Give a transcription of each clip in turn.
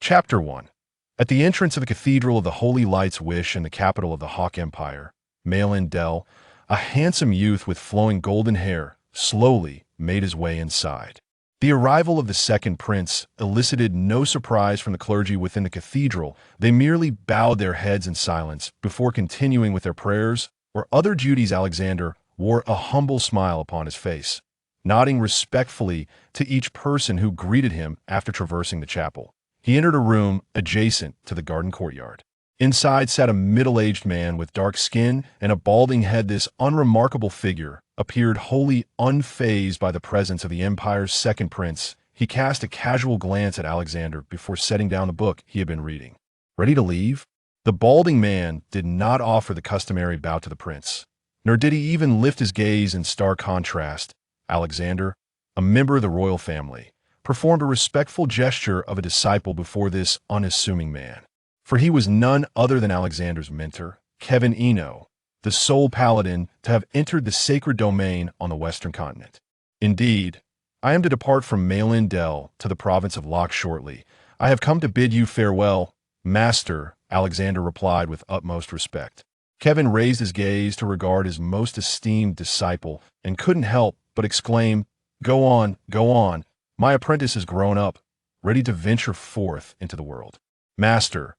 Chapter 1. At the entrance of the Cathedral of the Holy Light's Wish in the capital of the Hawk Empire, Malin Dell, a handsome youth with flowing golden hair, slowly made his way inside. The arrival of the second prince elicited no surprise from the clergy within the cathedral. They merely bowed their heads in silence before continuing with their prayers or other duties. Alexander wore a humble smile upon his face, nodding respectfully to each person who greeted him after traversing the chapel. He entered a room adjacent to the garden courtyard. Inside sat a middle-aged man with dark skin and a balding head. This unremarkable figure appeared wholly unfazed by the presence of the Empire's second prince. He cast a casual glance at Alexander before setting down the book he had been reading. Ready to leave? The balding man did not offer the customary bow to the prince, nor did he even lift his gaze. In stark contrast, Alexander, a member of the royal family, performed a respectful gesture of a disciple before this unassuming man. For he was none other than Alexander's mentor, Kevin Eno, the sole paladin to have entered the sacred domain on the western continent. Indeed, I am to depart from Malin Dell to the province of Locke shortly. I have come to bid you farewell, master, Alexander replied with utmost respect. Kevin raised his gaze to regard his most esteemed disciple and couldn't help but exclaim, Go on, go on. My apprentice has grown up, ready to venture forth into the world. Master,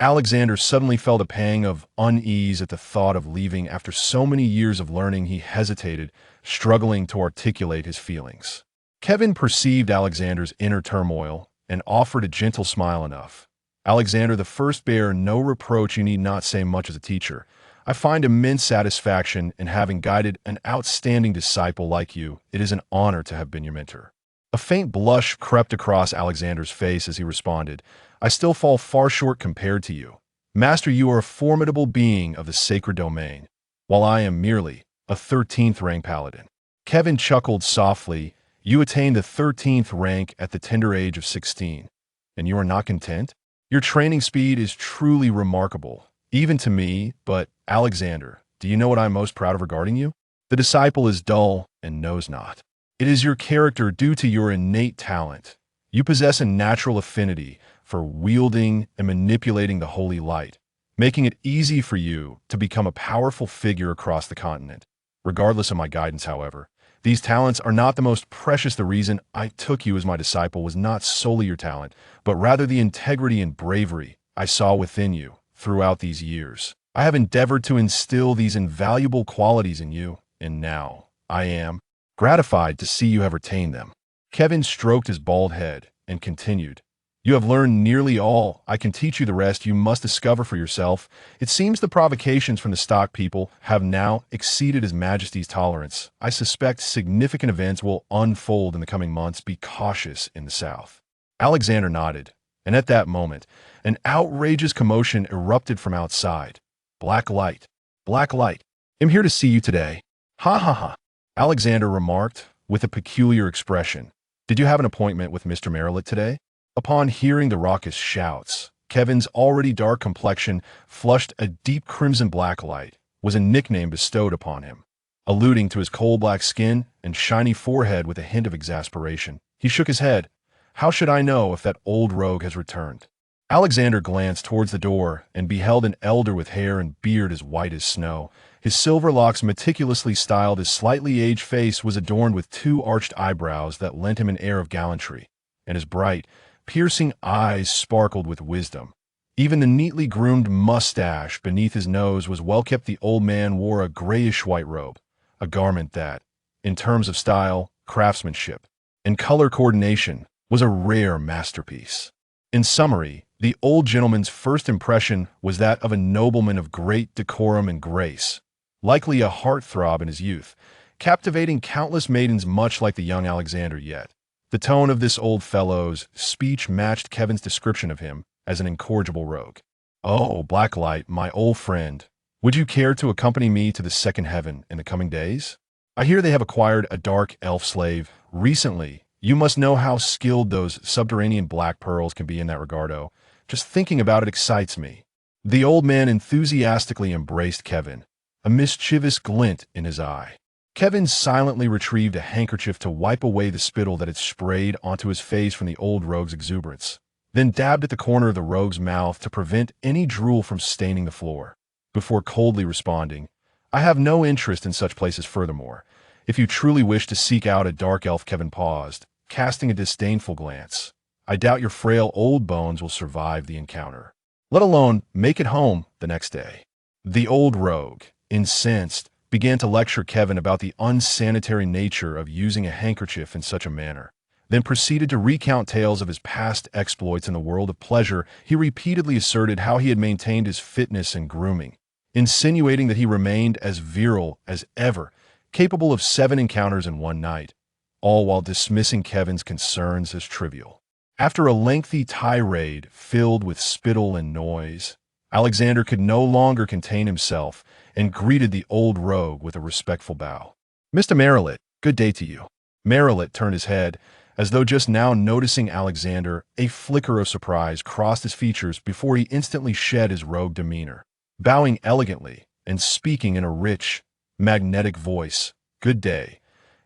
Alexander suddenly felt a pang of unease at the thought of leaving. After so many years of learning, he hesitated, struggling to articulate his feelings. Kevin perceived Alexander's inner turmoil and offered a gentle smile. Enough. Alexander the first, bear no reproach. You need not say much as a teacher. I find immense satisfaction in having guided an outstanding disciple like you. It is an honor to have been your mentor. A faint blush crept across Alexander's face as he responded, I still fall far short compared to you. Master, you are a formidable being of the sacred domain, while I am merely a 13th rank paladin. Kevin chuckled softly. You attained the 13th rank at the tender age of 16, and you are not content? Your training speed is truly remarkable, even to me, but Alexander, do you know what I am most proud of regarding you? The disciple is dull and knows not. It is your character due to your innate talent. You possess a natural affinity for wielding and manipulating the holy light, making it easy for you to become a powerful figure across the continent. Regardless of my guidance, however, these talents are not the most precious. The reason I took you as my disciple was not solely your talent, but rather the integrity and bravery I saw within you throughout these years. I have endeavored to instill these invaluable qualities in you, and now I am gratified to see you have retained them. Kevin stroked his bald head and continued, You have learned nearly all. I can teach you the rest. You must discover for yourself. It seems the provocations from the stock people have now exceeded His Majesty's tolerance. I suspect significant events will unfold in the coming months. Be cautious in the south. Alexander nodded, and at that moment, an outrageous commotion erupted from outside. Black light. Black light. I'm here to see you today. Ha ha ha. Alexander remarked with a peculiar expression. Did you have an appointment with Mr. Marillet today? Upon hearing the raucous shouts, Kevin's already dark complexion flushed a deep crimson. Black light was a nickname bestowed upon him, alluding to his coal-black skin and shiny forehead. With a hint of exasperation, he shook his head. How should I know if that old rogue has returned? Alexander glanced towards the door and beheld an elder with hair and beard as white as snow. His silver locks meticulously styled, his slightly aged face was adorned with two arched eyebrows that lent him an air of gallantry, and his bright, piercing eyes sparkled with wisdom. Even the neatly groomed mustache beneath his nose was well kept. The old man wore a grayish-white robe, a garment that, in terms of style, craftsmanship, and color coordination, was a rare masterpiece. In summary, the old gentleman's first impression was that of a nobleman of great decorum and grace, likely a heartthrob in his youth, captivating countless maidens much like the young Alexander. Yet the tone of this old fellow's speech matched Kevin's description of him as an incorrigible rogue. Oh, Blacklight, my old friend, would you care to accompany me to the second heaven in the coming days? I hear they have acquired a dark elf slave recently. You must know how skilled those subterranean black pearls can be in that regard. Oh, just thinking about it excites me. The old man enthusiastically embraced Kevin, a mischievous glint in his eye. Kevin silently retrieved a handkerchief to wipe away the spittle that had sprayed onto his face from the old rogue's exuberance. then dabbed at the corner of the rogue's mouth to prevent any drool from staining the floor, before coldly responding, "I have no interest in such places furthermore. If you truly wish to seek out a dark elf," Kevin paused, casting a disdainful glance, "I doubt your frail old bones will survive the encounter, let alone make it home the next day." The old rogue, incensed, began to lecture Kevin about the unsanitary nature of using a handkerchief in such a manner, then proceeded to recount tales of his past exploits in the world of pleasure. He repeatedly asserted how he had maintained his fitness and grooming, insinuating that he remained as virile as ever, capable of 7 encounters in one night, all while dismissing Kevin's concerns as trivial. After a lengthy tirade filled with spittle and noise, Alexander could no longer contain himself and greeted the old rogue with a respectful bow. "Mr. Merrilet, good day to you." Merrilet turned his head, as though just now noticing Alexander. A flicker of surprise crossed his features before he instantly shed his rogue demeanor, bowing elegantly and speaking in a rich, magnetic voice. "Good day.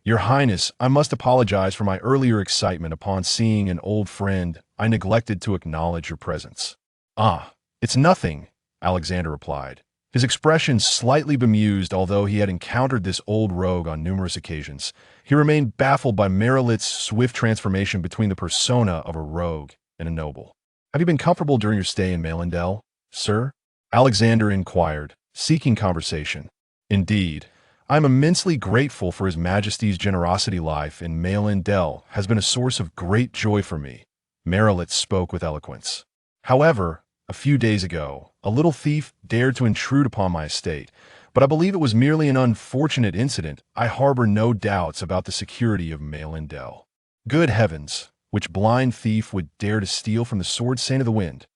Your Highness, I must apologize for my earlier excitement upon seeing an old friend. I neglected to acknowledge your presence." "Ah, it's nothing," Alexander replied, his expression slightly bemused. Although he had encountered this old rogue on numerous occasions, he remained baffled by Merrilet's swift transformation between the persona of a rogue and a noble. "Have you been comfortable during your stay in Malindell, sir?" Alexander inquired, seeking conversation. "Indeed, I am immensely grateful for His Majesty's generosity. Life in Malindell has been a source of great joy for me." Merrilet spoke with eloquence. "However, a few days ago, a little thief dared to intrude upon my estate, but I believe it was merely an unfortunate incident. I harbor no doubts about the security of Malindell." Good heavens, which blind thief would dare to steal from the sword saint of the wind?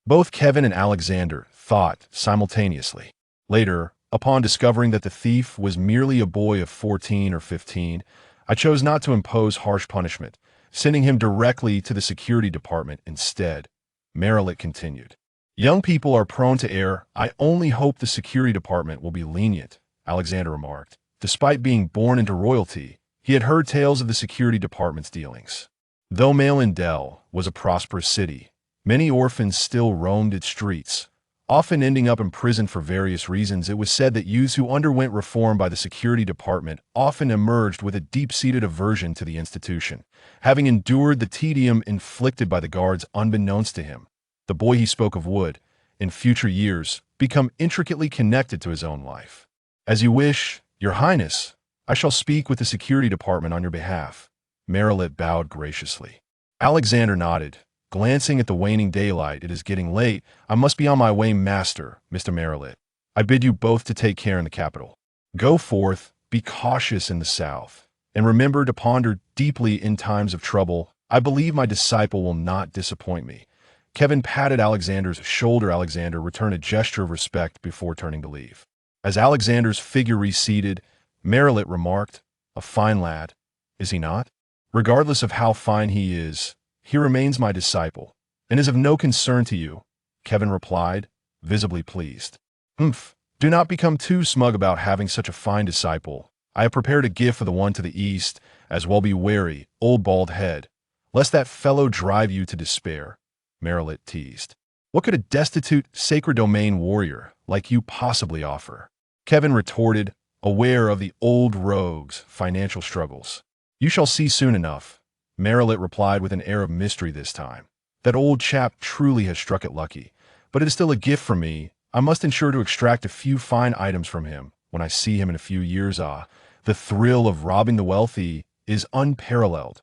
Both Kevin and Alexander thought simultaneously. Later, upon discovering that the thief was merely a boy of 14 or 15, I chose not to impose harsh punishment, sending him directly to the security department instead. Merrilet continued. "Young people are prone to err. I only hope the security department will be lenient," Alexander remarked. Despite being born into royalty, he had heard tales of the security department's dealings. Though Malindell was a prosperous city, many orphans still roamed its streets, often ending up in prison for various reasons. It was said that youths who underwent reform by the security department often emerged with a deep-seated aversion to the institution, having endured the tedium inflicted by the guards unbeknownst to him. The boy he spoke of would, in future years, become intricately connected to his own life. "As you wish, Your Highness. I shall speak with the security department on your behalf." Merrilet bowed graciously. Alexander nodded, glancing at the waning daylight. "It is getting late. I must be on my way, Master, Mr. Merrilet. I bid you both to take care in the capital. Go forth, be cautious in the south, and remember to ponder deeply in times of trouble. I believe my disciple will not disappoint me." Kevin patted Alexander's shoulder. Alexander returned a gesture of respect before turning to leave. As Alexander's figure receded, Merrilet remarked, "A fine lad, is he not? Regardless of how fine he is, he remains my disciple, and is of no concern to you," Kevin replied, visibly pleased. "Humph, do not become too smug about having such a fine disciple. I have prepared a gift for the one to the east. As well be wary, old bald head, lest that fellow drive you to despair," Merrilet teased. "What could a destitute, sacred domain warrior like you possibly offer?" Kevin retorted, aware of the old rogue's financial struggles. "You shall see soon enough," Merrilet replied with an air of mystery this time. "That old chap truly has struck it lucky, but it is still a gift for me. I must ensure to extract a few fine items from him when I see him in a few years. Ah, the thrill of robbing the wealthy is unparalleled."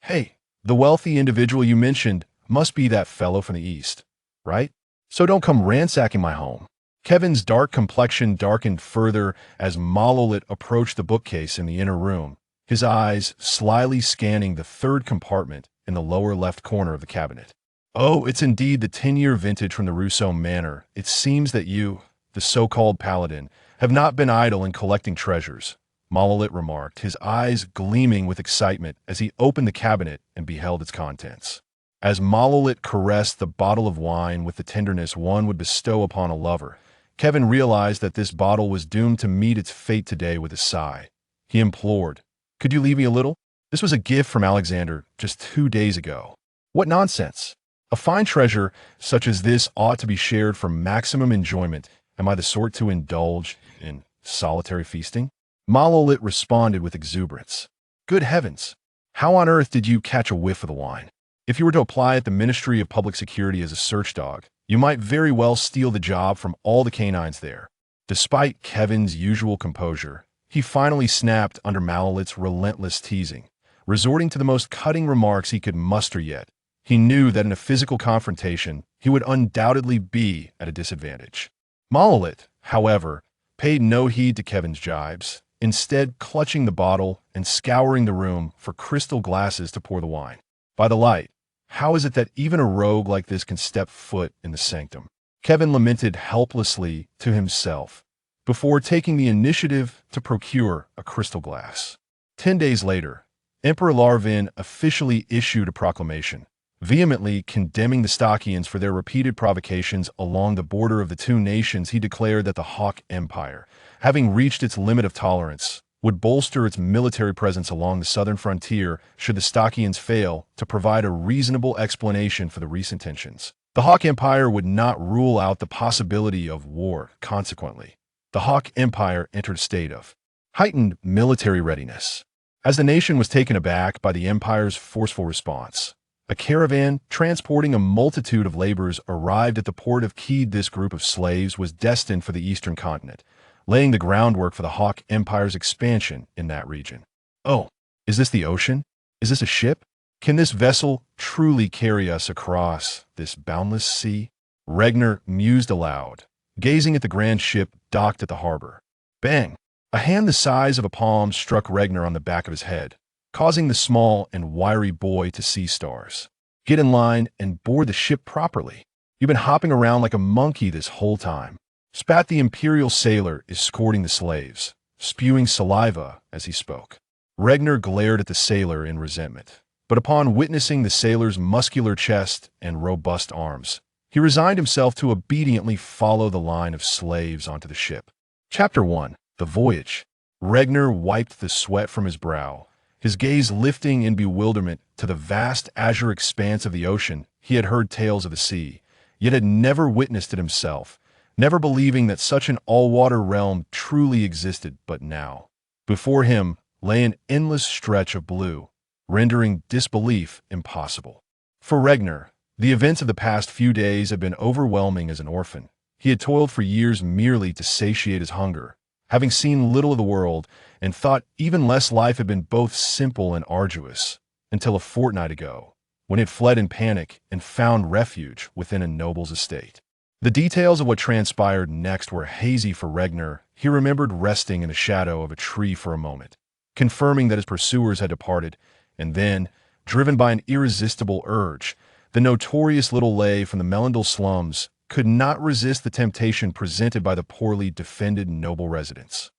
"Hey, the wealthy individual you mentioned must be that fellow from the east, right? So don't come ransacking my home." Kevin's dark complexion darkened further as Mallolit approached the bookcase in the inner room, his eyes slyly scanning the third compartment in the lower left corner of the cabinet. "Oh, it's indeed the 10-year vintage from the Rousseau Manor. It seems that you, the so-called paladin, have not been idle in collecting treasures," Mallolit remarked, his eyes gleaming with excitement as he opened the cabinet and beheld its contents. As Mallolit caressed the bottle of wine with the tenderness one would bestow upon a lover, Kevin realized that this bottle was doomed to meet its fate today with a sigh. He implored, "Could you leave me a little? This was a gift from Alexander just 2 days ago." "What nonsense! A fine treasure such as this ought to be shared for maximum enjoyment. Am I the sort to indulge in solitary feasting? Malolith responded with exuberance. Good heavens! How on earth did you catch a whiff of the wine? If you were to apply at the Ministry of Public Security as a search dog, you might very well steal the job from all the canines there. Despite Kevin's usual composure, he finally snapped under Malolith's relentless teasing, resorting to the most cutting remarks he could muster yet. He knew that in a physical confrontation, he would undoubtedly be at a disadvantage. Malolith, however, paid no heed to Kevin's jibes, instead clutching the bottle and scouring the room for crystal glasses to pour the wine. By the light, how is it that even a rogue like this can step foot in the sanctum? Kevin lamented helplessly to himself before taking the initiative to procure a crystal glass. 10 days later, Emperor Larvin officially issued a proclamation, vehemently condemning the Stockians for their repeated provocations along the border of the two nations. He declared that the Hawk Empire, having reached its limit of tolerance, would bolster its military presence along the southern frontier should the Stockians fail to provide a reasonable explanation for the recent tensions. The Hawk Empire would not rule out the possibility of war. Consequently, the Hawk Empire entered a state of heightened military readiness. As the nation was taken aback by the Empire's forceful response, a caravan transporting a multitude of laborers arrived at the port of Keed. This group of slaves was destined for the eastern continent, laying the groundwork for the Hawk Empire's expansion in that region. Oh, is this the ocean? Is this a ship? Can this vessel truly carry us across this boundless sea? Regner mused aloud, gazing at the grand ship docked at the harbor. Bang! A hand the size of a palm struck Regner on the back of his head, causing the small and wiry boy to see stars. Get in line and board the ship properly. You've been hopping around like a monkey this whole time, spat the imperial sailor escorting the slaves, spewing saliva as he spoke. Regner glared at the sailor in resentment, but upon witnessing the sailor's muscular chest and robust arms, he resigned himself to obediently follow the line of slaves onto the ship. Chapter 1. The Voyage. Regner wiped the sweat from his brow, his gaze lifting in bewilderment to the vast azure expanse of the ocean. He had heard tales of the sea, yet had never witnessed it himself, never believing that such an all-water realm truly existed. But now, before him lay an endless stretch of blue, rendering disbelief impossible. For Regner, the events of the past few days had been overwhelming. As an orphan, he had toiled for years merely to satiate his hunger, having seen little of the world and thought even less. Life had been both simple and arduous, until a fortnight ago, when he had fled in panic and found refuge within a noble's estate. The details of what transpired next were hazy for Regner. He remembered resting in the shadow of a tree for a moment, confirming that his pursuers had departed, and then, driven by an irresistible urge, the notorious little lay from the Melendel slums could not resist the temptation presented by the poorly defended noble residence.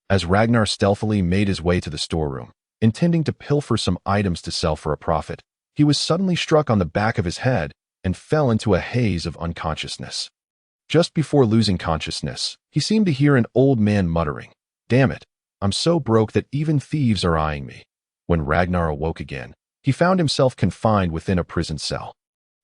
As Ragnar stealthily made his way to the storeroom, intending to pilfer some items to sell for a profit, he was suddenly struck on the back of his head and fell into a haze of unconsciousness. Just before losing consciousness, he seemed to hear an old man muttering, "Damn it, I'm so broke that even thieves are eyeing me." When Ragnar awoke again, he found himself confined within a prison cell.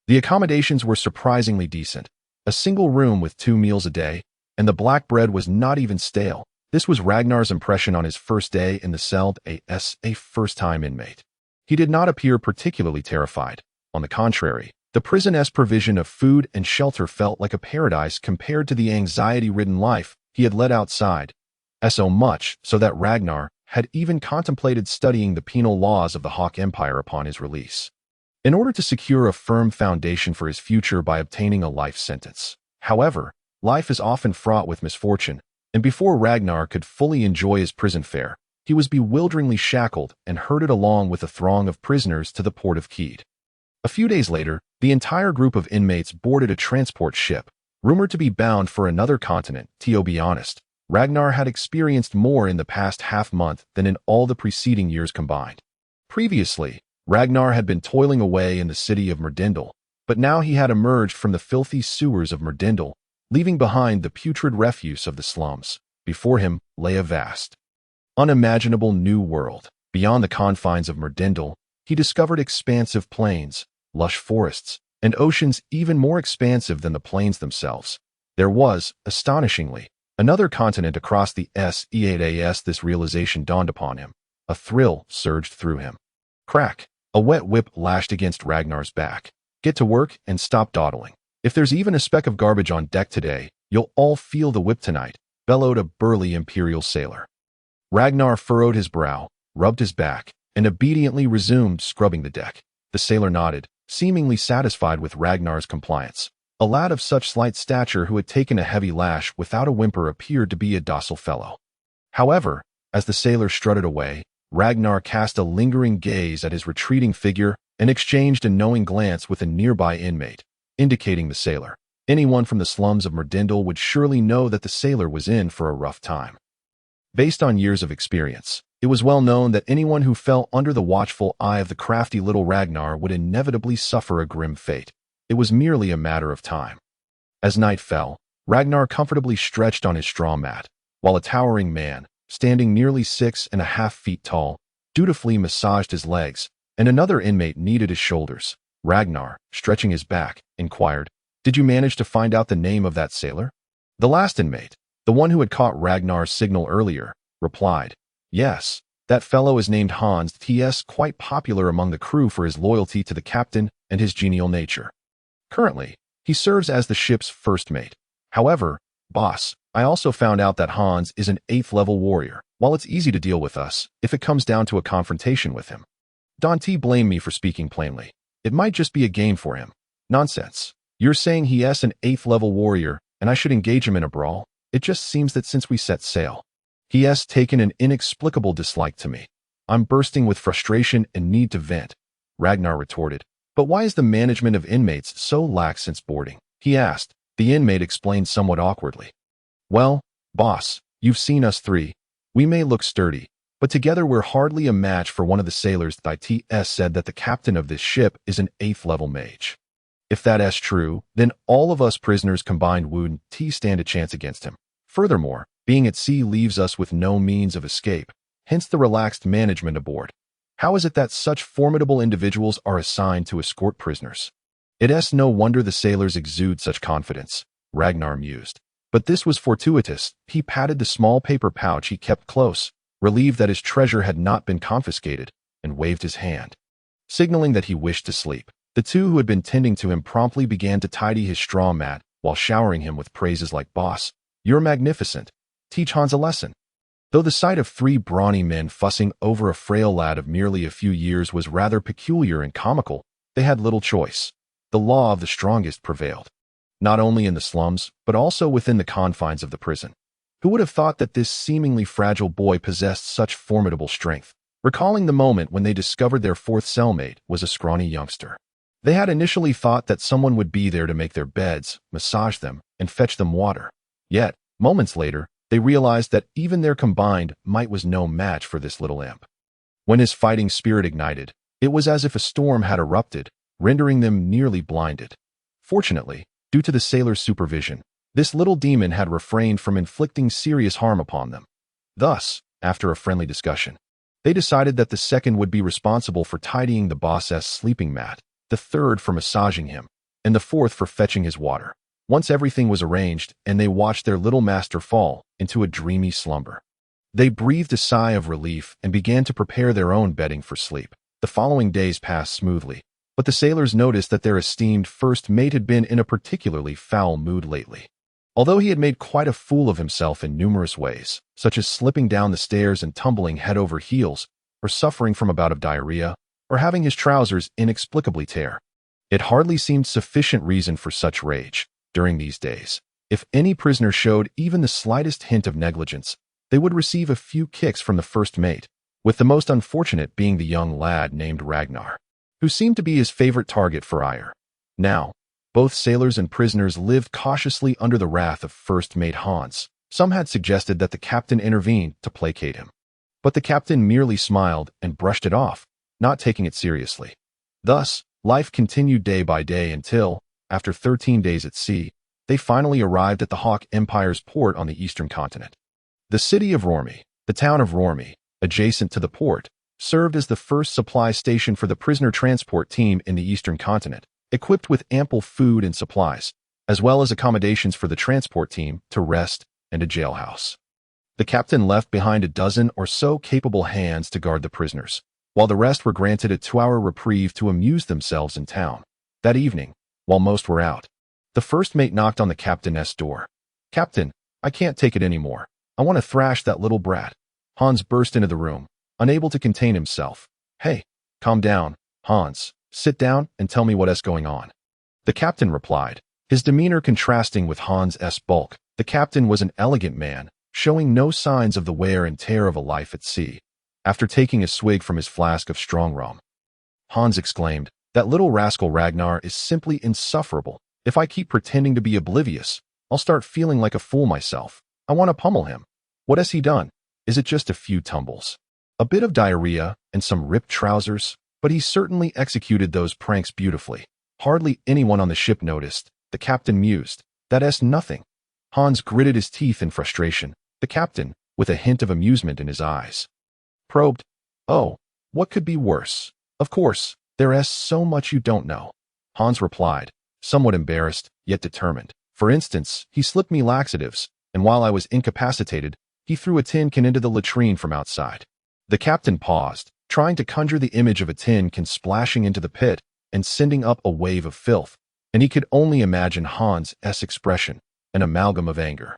The accommodations were surprisingly decent, a single room with 2 meals a day, and the black bread was not even stale. This was Ragnar's impression on his first day in the cell as a first-time inmate. He did not appear particularly terrified. On the contrary, the prison's provision of food and shelter felt like a paradise compared to the anxiety-ridden life he had led outside, so much so that Ragnar had even contemplated studying the penal laws of the Hawk Empire upon his release, in order to secure a firm foundation for his future by obtaining a life sentence. However, life is often fraught with misfortune, and before Ragnar could fully enjoy his prison fare, he was bewilderingly shackled and herded along with a throng of prisoners to the port of Keed. A few days later, the entire group of inmates boarded a transport ship, rumored to be bound for another continent. To be honest, Ragnar had experienced more in the past half-month than in all the preceding years combined. Previously, Ragnar had been toiling away in the city of Merdindal, but now he had emerged from the filthy sewers of Merdindal, leaving behind the putrid refuse of the slums. Before him lay a vast, unimaginable new world. Beyond the confines of Merdindal, he discovered expansive plains, lush forests, and oceans even more expansive than the plains themselves. There was, astonishingly, another continent across the sea. This realization dawned upon him. A thrill surged through him. Crack! A wet whip lashed against Ragnar's back. Get to work and stop dawdling. If there's even a speck of garbage on deck today, you'll all feel the whip tonight, bellowed a burly imperial sailor. Ragnar furrowed his brow, rubbed his back, and obediently resumed scrubbing the deck. The sailor nodded, seemingly satisfied with Ragnar's compliance. A lad of such slight stature who had taken a heavy lash without a whimper appeared to be a docile fellow. However, as the sailor strutted away, Ragnar cast a lingering gaze at his retreating figure and exchanged a knowing glance with a nearby inmate, indicating the sailor. Anyone from the slums of Merdindal would surely know that the sailor was in for a rough time. Based on years of experience, it was well known that anyone who fell under the watchful eye of the crafty little Ragnar would inevitably suffer a grim fate. It was merely a matter of time. As night fell, Ragnar comfortably stretched on his straw mat, while a towering man, standing nearly 6.5 feet tall, dutifully massaged his legs, and another inmate kneaded his shoulders. Ragnar, stretching his back, inquired, "Did you manage to find out the name of that sailor?" The last inmate, the one who had caught Ragnar's signal earlier, replied, "Yes, that fellow is named Hans. He's quite popular among the crew for his loyalty to the captain and his genial nature. Currently, he serves as the ship's first mate. However, boss, I also found out that Hans is an 8th-level warrior. While it's easy to deal with us, if it comes down to a confrontation with him. Dante blamed me for speaking plainly. It might just be a game for him. Nonsense. You're saying he's an 8th-level warrior, and I should engage him in a brawl? It just seems that since we set sail, he has taken an inexplicable dislike to me. I'm bursting with frustration and need to vent," Ragnar retorted. "But why is the management of inmates so lax since boarding?" he asked. The inmate explained somewhat awkwardly. "Well, boss, you've seen us three. We may look sturdy, but together we're hardly a match for one of the sailors. Thieves said that the captain of this ship is an 8th-level mage. If that's true, then all of us prisoners combined wouldn't stand a chance against him. Furthermore, being at sea leaves us with no means of escape, hence the relaxed management aboard. How is it that such formidable individuals are assigned to escort prisoners? It's no wonder the sailors exude such confidence," Ragnar mused. But this was fortuitous. He patted the small paper pouch he kept close, relieved that his treasure had not been confiscated, and waved his hand, signaling that he wished to sleep. The two who had been tending to him promptly began to tidy his straw mat while showering him with praises like, "Boss, you're magnificent. Teach Hans a lesson." Though the sight of 3 brawny men fussing over a frail lad of merely a few years was rather peculiar and comical, they had little choice. The law of the strongest prevailed, not only in the slums, but also within the confines of the prison. Who would have thought that this seemingly fragile boy possessed such formidable strength? Recalling the moment when they discovered their 4th cellmate was a scrawny youngster, they had initially thought that someone would be there to make their beds, massage them, and fetch them water. Yet, moments later, they realized that even their combined might was no match for this little imp. When his fighting spirit ignited, it was as if a storm had erupted, rendering them nearly blinded. Fortunately, due to the sailor's supervision, this little demon had refrained from inflicting serious harm upon them. Thus, after a friendly discussion, they decided that the second would be responsible for tidying the boss's sleeping mat, the third for massaging him, and the fourth for fetching his water. Once everything was arranged and they watched their little master fall into a dreamy slumber, they breathed a sigh of relief and began to prepare their own bedding for sleep. The following days passed smoothly, but the sailors noticed that their esteemed first mate had been in a particularly foul mood lately. Although he had made quite a fool of himself in numerous ways, such as slipping down the stairs and tumbling head over heels, or suffering from a bout of diarrhea, or having his trousers inexplicably tear, it hardly seemed sufficient reason for such rage. During these days, if any prisoner showed even the slightest hint of negligence, they would receive a few kicks from the first mate, with the most unfortunate being the young lad named Ragnar, who seemed to be his favorite target for ire. Now, both sailors and prisoners lived cautiously under the wrath of first mate Hans. Some had suggested that the captain intervened to placate him, but the captain merely smiled and brushed it off, not taking it seriously. Thus, life continued day by day until, after 13 days at sea, they finally arrived at the Hawk Empire's port on the eastern continent. The city of Rormi, the town of Rormi, adjacent to the port, served as the first supply station for the prisoner transport team in the eastern continent. equipped with ample food and supplies, as well as accommodations for the transport team to rest and a jailhouse. The captain left behind a dozen or so capable hands to guard the prisoners, while the rest were granted a 2-hour reprieve to amuse themselves in town. That evening, while most were out, the first mate knocked on the captain's door. "Captain, I can't take it anymore. I want to thrash that little brat." Hans burst into the room, unable to contain himself. "Hey, calm down, Hans. Sit down and tell me what's going on." The captain replied, his demeanor contrasting with Hans' bulk. The captain was an elegant man, showing no signs of the wear and tear of a life at sea. After taking a swig from his flask of strong rum, Hans exclaimed, "That little rascal Ragnar is simply insufferable. If I keep pretending to be oblivious, I'll start feeling like a fool myself. I want to pummel him. What has he done? Is it just a few tumbles, a bit of diarrhea, and some ripped trousers? But he certainly executed those pranks beautifully. Hardly anyone on the ship noticed," the captain mused. "That's nothing." Hans gritted his teeth in frustration. The captain, with a hint of amusement in his eyes, probed, "Oh, what could be worse? Of course, there's so much you don't know." Hans replied, somewhat embarrassed, yet determined. "For instance, he slipped me laxatives, and while I was incapacitated, he threw a tin can into the latrine from outside." The captain paused, trying to conjure the image of a tin can splashing into the pit and sending up a wave of filth, and he could only imagine Hans' expression, an amalgam of anger,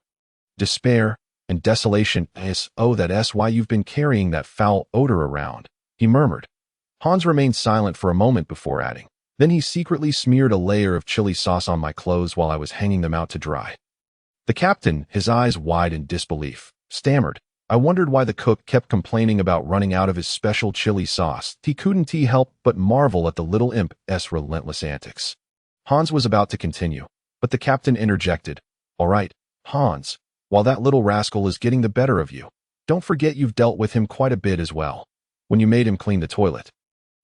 despair, and desolation. "Oh, that's why you've been carrying that foul odor around," he murmured. Hans remained silent for a moment before adding, "Then he secretly smeared a layer of chili sauce on my clothes while I was hanging them out to dry." The captain, his eyes wide in disbelief, stammered, "I wondered why the cook kept complaining about running out of his special chili sauce. He couldn't help but marvel at the little imp's relentless antics." Hans was about to continue, but the captain interjected, "All right, Hans, while that little rascal is getting the better of you, don't forget you've dealt with him quite a bit as well, when you made him clean the toilet."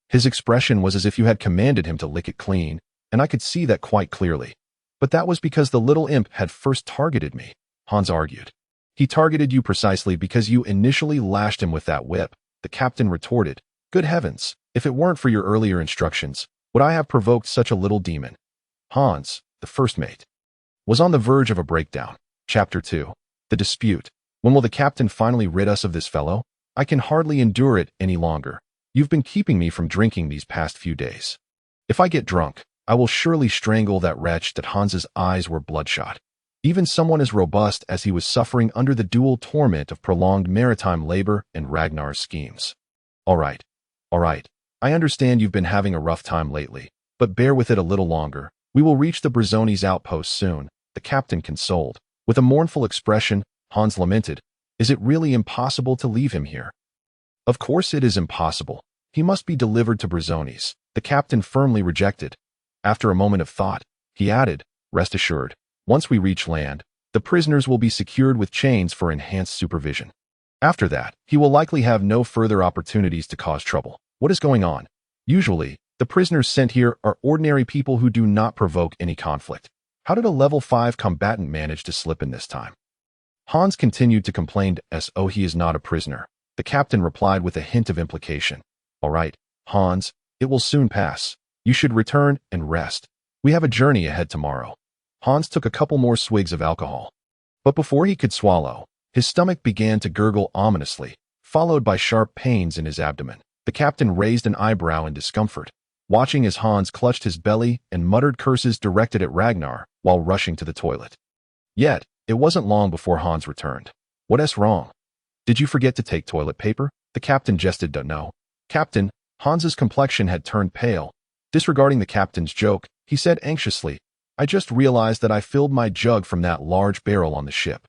His expression was as if you had commanded him to lick it clean, and I could see that quite clearly. "But that was because the little imp had first targeted me," Hans argued. "He targeted you precisely because you initially lashed him with that whip," the captain retorted. "Good heavens, if it weren't for your earlier instructions, would I have provoked such a little demon?" Hans, the first mate, was on the verge of a breakdown. Chapter 2. The Dispute. "When will the captain finally rid us of this fellow? I can hardly endure it any longer. You've been keeping me from drinking these past few days. If I get drunk, I will surely strangle that wretch." That Hans's eyes were bloodshot. Even someone as robust as he was suffering under the dual torment of prolonged maritime labor and Ragnar's schemes. All right. I understand you've been having a rough time lately, but bear with it a little longer. We will reach the Brazzoni's outpost soon," the captain consoled. With a mournful expression, Hans lamented, "Is it really impossible to leave him here?" "Of course it is impossible. He must be delivered to Brazzoni's," the captain firmly rejected. After a moment of thought, he added, "Rest assured, once we reach land, the prisoners will be secured with chains for enhanced supervision. After that, he will likely have no further opportunities to cause trouble." "What is going on?" "Usually, the prisoners sent here are ordinary people who do not provoke any conflict. How did a level 5 combatant manage to slip in this time?" Hans continued to complain as though he is not a prisoner. The captain replied with a hint of implication, "All right, Hans, it will soon pass. You should return and rest. We have a journey ahead tomorrow." Hans took a couple more swigs of alcohol, but before he could swallow, his stomach began to gurgle ominously, followed by sharp pains in his abdomen. The captain raised an eyebrow in discomfort, watching as Hans clutched his belly and muttered curses directed at Ragnar while rushing to the toilet. Yet, it wasn't long before Hans returned. "What's wrong? Did you forget to take toilet paper?" The captain jested. "No, Captain." Hans's complexion had turned pale. Disregarding the captain's joke, he said anxiously, "I just realized that I filled my jug from that large barrel on the ship."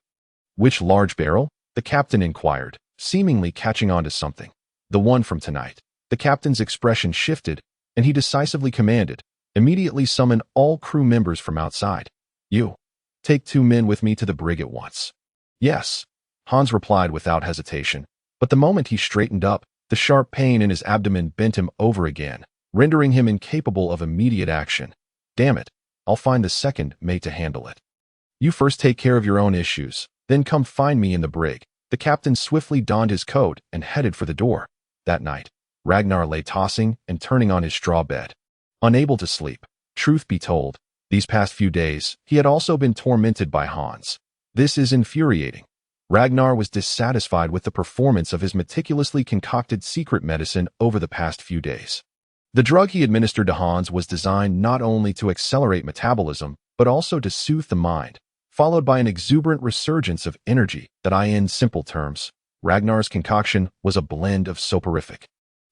"Which large barrel?" the captain inquired, seemingly catching on to something. "The one from tonight." The captain's expression shifted, and he decisively commanded, "Immediately summon all crew members from outside. You, take 2 men with me to the brig at once." "Yes," Hans replied without hesitation, but the moment he straightened up, the sharp pain in his abdomen bent him over again, rendering him incapable of immediate action. "Damn it, I'll find the second mate to handle it. You first take care of your own issues, then come find me in the brig." The captain swiftly donned his coat and headed for the door. That night, Ragnar lay tossing and turning on his straw bed, unable to sleep. Truth be told, these past few days, he had also been tormented by Hans. This is infuriating. Ragnar was dissatisfied with the performance of his meticulously concocted secret medicine over the past few days. The drug he administered to Hans was designed not only to accelerate metabolism, but also to soothe the mind, followed by an exuberant resurgence of energy that, in simple terms, Ragnar's concoction was a blend of soporific,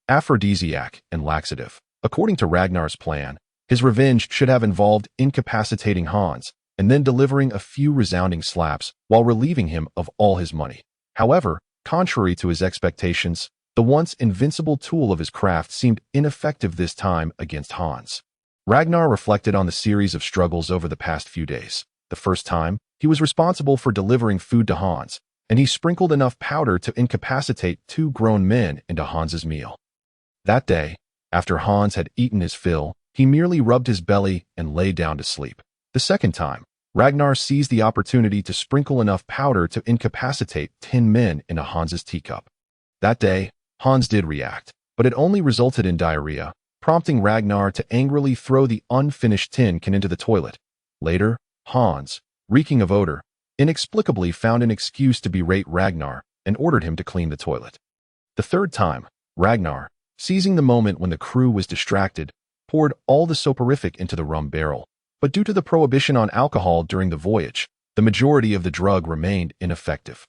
aphrodisiac, and laxative. According to Ragnar's plan, his revenge should have involved incapacitating Hans and then delivering a few resounding slaps while relieving him of all his money. However, contrary to his expectations, the once invincible tool of his craft seemed ineffective this time against Hans. Ragnar reflected on the series of struggles over the past few days. The first time, he was responsible for delivering food to Hans, and he sprinkled enough powder to incapacitate 2 grown men into Hans's meal. That day, after Hans had eaten his fill, he merely rubbed his belly and lay down to sleep. The second time, Ragnar seized the opportunity to sprinkle enough powder to incapacitate 10 men into Hans's teacup. That day, Hans did react, but it only resulted in diarrhea, prompting Ragnar to angrily throw the unfinished tin can into the toilet. Later, Hans, reeking of odor, inexplicably found an excuse to berate Ragnar and ordered him to clean the toilet. The third time, Ragnar, seizing the moment when the crew was distracted, poured all the soporific into the rum barrel. But due to the prohibition on alcohol during the voyage, the majority of the drug remained ineffective.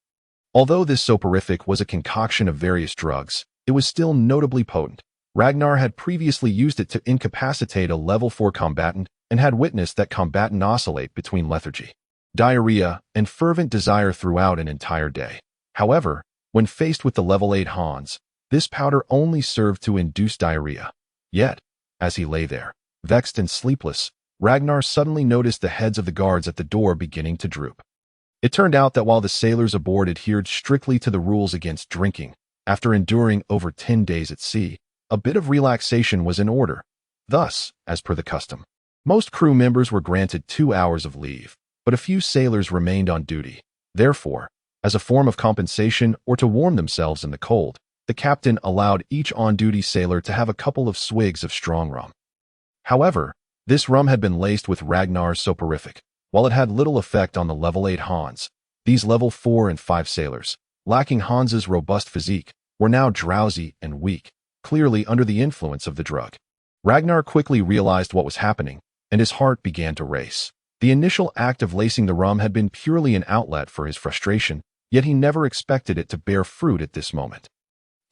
Although this soporific was a concoction of various drugs, it was still notably potent. Ragnar had previously used it to incapacitate a level 4 combatant and had witnessed that combatant oscillate between lethargy, diarrhea, and fervent desire throughout an entire day. However, when faced with the level 8 Hans, this powder only served to induce diarrhea. Yet, as he lay there, vexed and sleepless, Ragnar suddenly noticed the heads of the guards at the door beginning to droop. It turned out that while the sailors aboard adhered strictly to the rules against drinking, after enduring over 10 days at sea, a bit of relaxation was in order. Thus, as per the custom, most crew members were granted 2 hours of leave, but a few sailors remained on duty. Therefore, as a form of compensation or to warm themselves in the cold, the captain allowed each on-duty sailor to have a couple of swigs of strong rum. However, this rum had been laced with Ragnar's soporific. While it had little effect on the level 8 Hans, these level 4 and 5 sailors, lacking Hans's robust physique, were now drowsy and weak, clearly under the influence of the drug. Ragnar quickly realized what was happening, and his heart began to race. The initial act of lacing the rum had been purely an outlet for his frustration, yet he never expected it to bear fruit at this moment.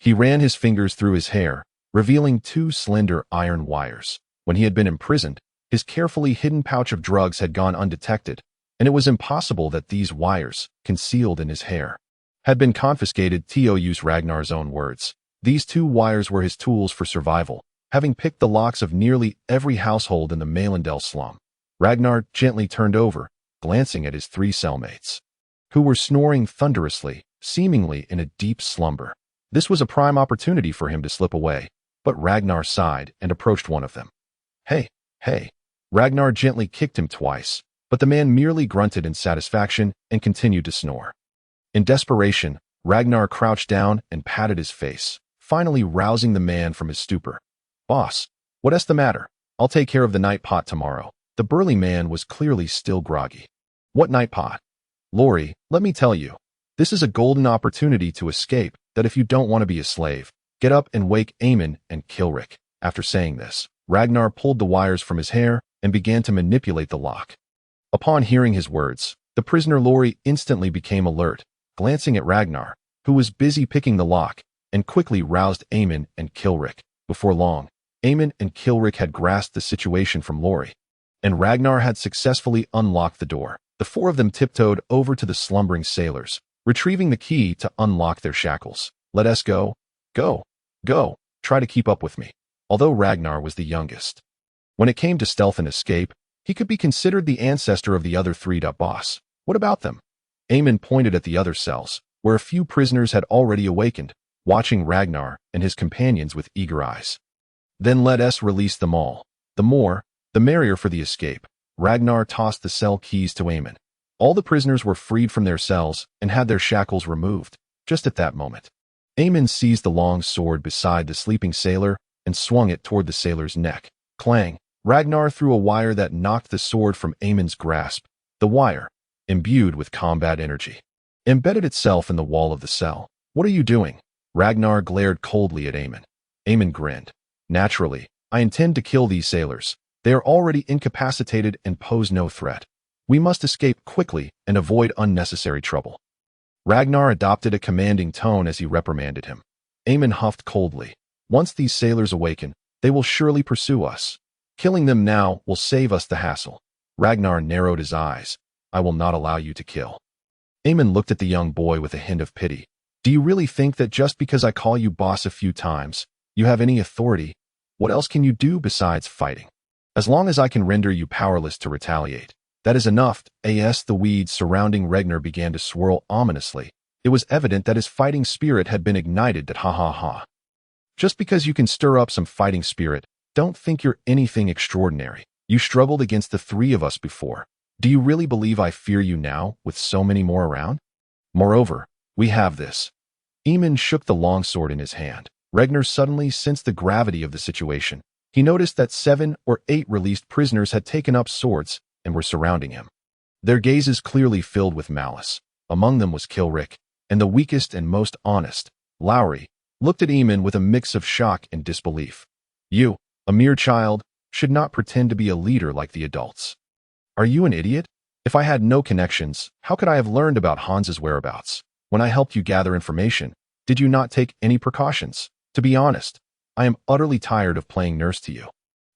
He ran his fingers through his hair, revealing 2 slender iron wires. When he had been imprisoned, his carefully hidden pouch of drugs had gone undetected, and it was impossible that these wires, concealed in his hair, had been confiscated. To use Ragnar's own words, these 2 wires were his tools for survival, having picked the locks of nearly every household in the Malendel slum. Ragnar gently turned over, glancing at his 3 cellmates, who were snoring thunderously, seemingly in a deep slumber. This was a prime opportunity for him to slip away, but Ragnar sighed and approached one of them. Hey. Ragnar gently kicked him twice, but the man merely grunted in satisfaction and continued to snore. In desperation, Ragnar crouched down and patted his face, finally rousing the man from his stupor. Boss, what's the matter? I'll take care of the night pot tomorrow. The burly man was clearly still groggy. What night pot? Lori, let me tell you, this is a golden opportunity to escape, that if you don't want to be a slave, get up and wake Eamon and Kilrick. After saying this, Ragnar pulled the wires from his hair and began to manipulate the lock. Upon hearing his words, the prisoner Lori instantly became alert, glancing at Ragnar, who was busy picking the lock, and quickly roused Eamon and Kilrick. Before long, Eamon and Kilrick had grasped the situation from Lori, and Ragnar had successfully unlocked the door. The 4 of them tiptoed over to the slumbering sailors, retrieving the key to unlock their shackles. Let us go. Go. Try to keep up with me. Although Ragnar was the youngest, when it came to stealth and escape, he could be considered the ancestor of the other 3. Boss, what about them? Eamon pointed at the other cells, where a few prisoners had already awakened, watching Ragnar and his companions with eager eyes. Then let us release them all. The more, the merrier for the escape. Ragnar tossed the cell keys to Eamon. All the prisoners were freed from their cells and had their shackles removed. Just at that moment, Eamon seized the long sword beside the sleeping sailor and swung it toward the sailor's neck. Clang! Ragnar threw a wire that knocked the sword from Aemon's grasp. The wire, imbued with combat energy, embedded itself in the wall of the cell. What are you doing? Ragnar glared coldly at Aemon. Aemon grinned. Naturally, I intend to kill these sailors. They are already incapacitated and pose no threat. We must escape quickly and avoid unnecessary trouble. Ragnar adopted a commanding tone as he reprimanded him. Aemon huffed coldly. Once these sailors awaken, they will surely pursue us. Killing them now will save us the hassle. Ragnar narrowed his eyes. I will not allow you to kill. Aemon looked at the young boy with a hint of pity. Do you really think that just because I call you boss a few times, you have any authority? What else can you do besides fighting? As long as I can render you powerless to retaliate, that is enough. The weeds surrounding Ragnar began to swirl ominously. It was evident that his fighting spirit had been ignited. Ha. Just because you can stir up some fighting spirit, don't think you're anything extraordinary. You struggled against the three of us before. Do you really believe I fear you now, with so many more around? Moreover, we have this. Aemon shook the longsword in his hand. Ragnar suddenly sensed the gravity of the situation. He noticed that 7 or 8 released prisoners had taken up swords and were surrounding him. Their gazes clearly filled with malice. Among them was Kilrick, and the weakest and most honest, Lowry, looked at Aemon with a mix of shock and disbelief. You, a mere child, should not pretend to be a leader like the adults. Are you an idiot? If I had no connections, how could I have learned about Hans's whereabouts? When I helped you gather information, did you not take any precautions? To be honest, I am utterly tired of playing nurse to you.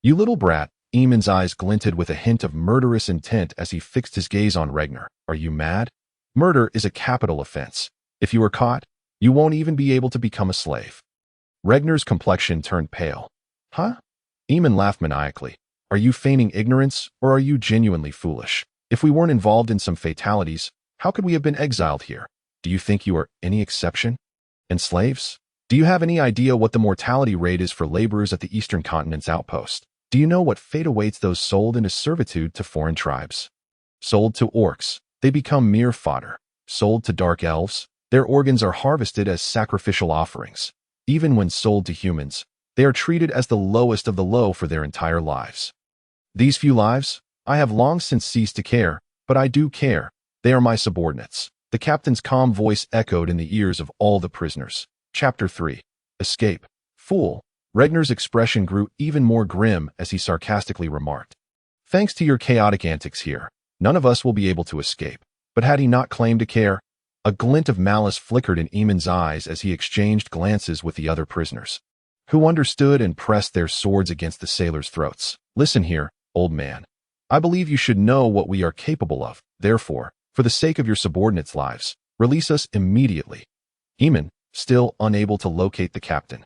You little brat. Aemon's eyes glinted with a hint of murderous intent as he fixed his gaze on Ragnar. Are you mad? Murder is a capital offense. If you are caught, you won't even be able to become a slave. Ragnar's complexion turned pale. Huh? Aemon laughed maniacally. Are you feigning ignorance, or are you genuinely foolish? If we weren't involved in some fatalities, how could we have been exiled here? Do you think you are any exception? And slaves? Do you have any idea what the mortality rate is for laborers at the Eastern Continent's outpost? Do you know what fate awaits those sold into servitude to foreign tribes? Sold to orcs, they become mere fodder. Sold to dark elves, their organs are harvested as sacrificial offerings. Even when sold to humans, they are treated as the lowest of the low for their entire lives. These few lives, I have long since ceased to care, but I do care. They are my subordinates. The captain's calm voice echoed in the ears of all the prisoners. Chapter 3. Escape. Fool. Ragnar's expression grew even more grim as he sarcastically remarked. Thanks to your chaotic antics here, none of us will be able to escape. But had he not claimed to care? A glint of malice flickered in Aemon's eyes as he exchanged glances with the other prisoners, who understood and pressed their swords against the sailors' throats. Listen here, old man. I believe you should know what we are capable of. Therefore, for the sake of your subordinates' lives, release us immediately. Aemon, still unable to locate the captain,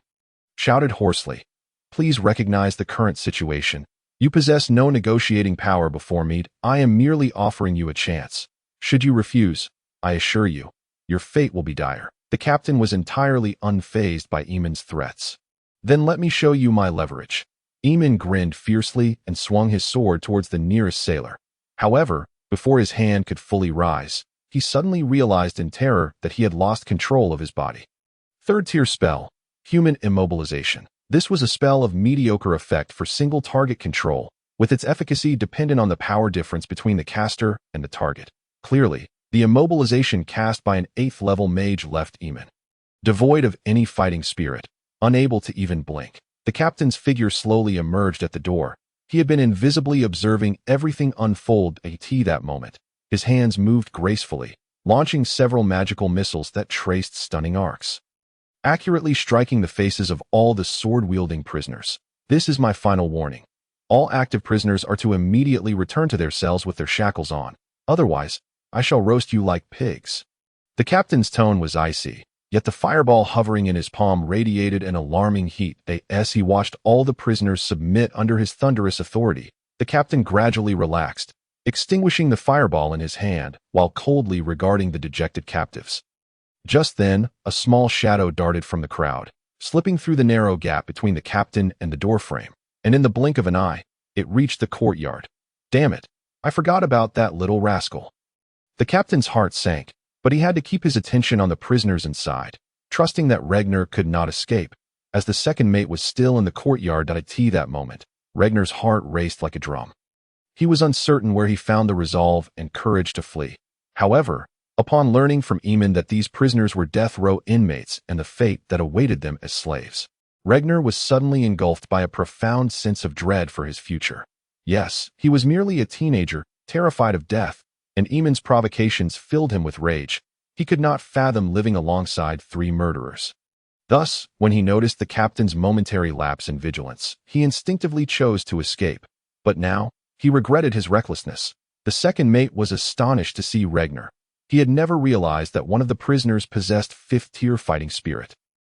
shouted hoarsely. Please recognize the current situation. You possess no negotiating power before me. I am merely offering you a chance. Should you refuse, I assure you, your fate will be dire. The captain was entirely unfazed by Aemon's threats. Then let me show you my leverage. Aemon grinned fiercely and swung his sword towards the nearest sailor. However, before his hand could fully rise, he suddenly realized in terror that he had lost control of his body. Third-tier spell, Human Immobilization. This was a spell of mediocre effect for single target control, with its efficacy dependent on the power difference between the caster and the target. Clearly, the immobilization cast by an 8th-level mage left Aemon devoid of any fighting spirit, unable to even blink. The captain's figure slowly emerged at the door. He had been invisibly observing everything unfold at that moment. His hands moved gracefully, launching several magical missiles that traced stunning arcs, accurately striking the faces of all the sword-wielding prisoners. This is my final warning. All active prisoners are to immediately return to their cells with their shackles on. Otherwise, I shall roast you like pigs. The captain's tone was icy, yet the fireball hovering in his palm radiated an alarming heat. As he watched all the prisoners submit under his thunderous authority, the captain gradually relaxed, extinguishing the fireball in his hand while coldly regarding the dejected captives. Just then, a small shadow darted from the crowd, slipping through the narrow gap between the captain and the doorframe, and in the blink of an eye, it reached the courtyard. Damn it, I forgot about that little rascal. The captain's heart sank, but he had to keep his attention on the prisoners inside, trusting that Ragnar could not escape, as the second mate was still in the courtyard at that moment. Regnar's heart raced like a drum. He was uncertain where he found the resolve and courage to flee. However, upon learning from Eamon that these prisoners were death row inmates and the fate that awaited them as slaves, Regnar was suddenly engulfed by a profound sense of dread for his future. Yes, he was merely a teenager, terrified of death, and Eamon's provocations filled him with rage. He could not fathom living alongside 3 murderers. Thus, when he noticed the captain's momentary lapse in vigilance, he instinctively chose to escape. But now, he regretted his recklessness. The second mate was astonished to see Regnar. He had never realized that one of the prisoners possessed 5th-tier fighting spirit.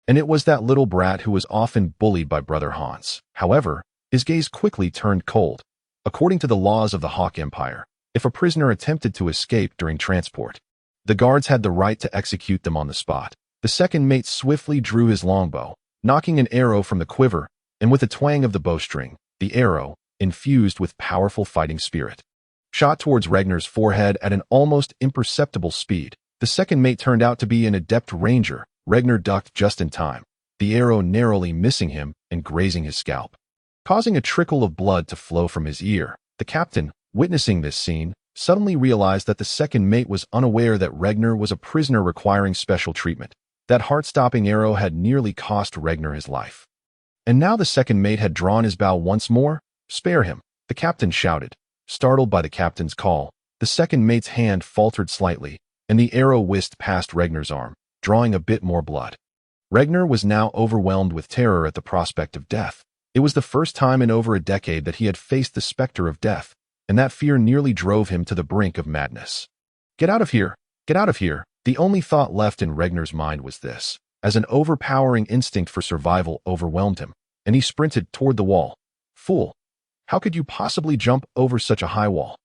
And it was that little brat who was often bullied by Brother Hans. However, his gaze quickly turned cold. According to the laws of the Hawk Empire, if a prisoner attempted to escape during transport, the guards had the right to execute them on the spot. The second mate swiftly drew his longbow, knocking an arrow from the quiver, and with a twang of the bowstring, the arrow, infused with powerful fighting spirit, shot towards Regnar's forehead at an almost imperceptible speed. The second mate turned out to be an adept ranger. Regnar ducked just in time, the arrow narrowly missing him and grazing his scalp, causing a trickle of blood to flow from his ear. The captain, witnessing this scene, suddenly realized that the second mate was unaware that Regnar was a prisoner requiring special treatment. That heart-stopping arrow had nearly cost Regnar his life. And now the second mate had drawn his bow once more. "Spare him," the captain shouted. Startled by the captain's call, the second mate's hand faltered slightly, and the arrow whisked past Regnar's arm, drawing a bit more blood. Regnar was now overwhelmed with terror at the prospect of death. It was the first time in over a decade that he had faced the specter of death, and that fear nearly drove him to the brink of madness. "Get out of here! Get out of here!" The only thought left in Regnar's mind was this, as an overpowering instinct for survival overwhelmed him, and he sprinted toward the wall. "Fool! How could you possibly jump over such a high wall?"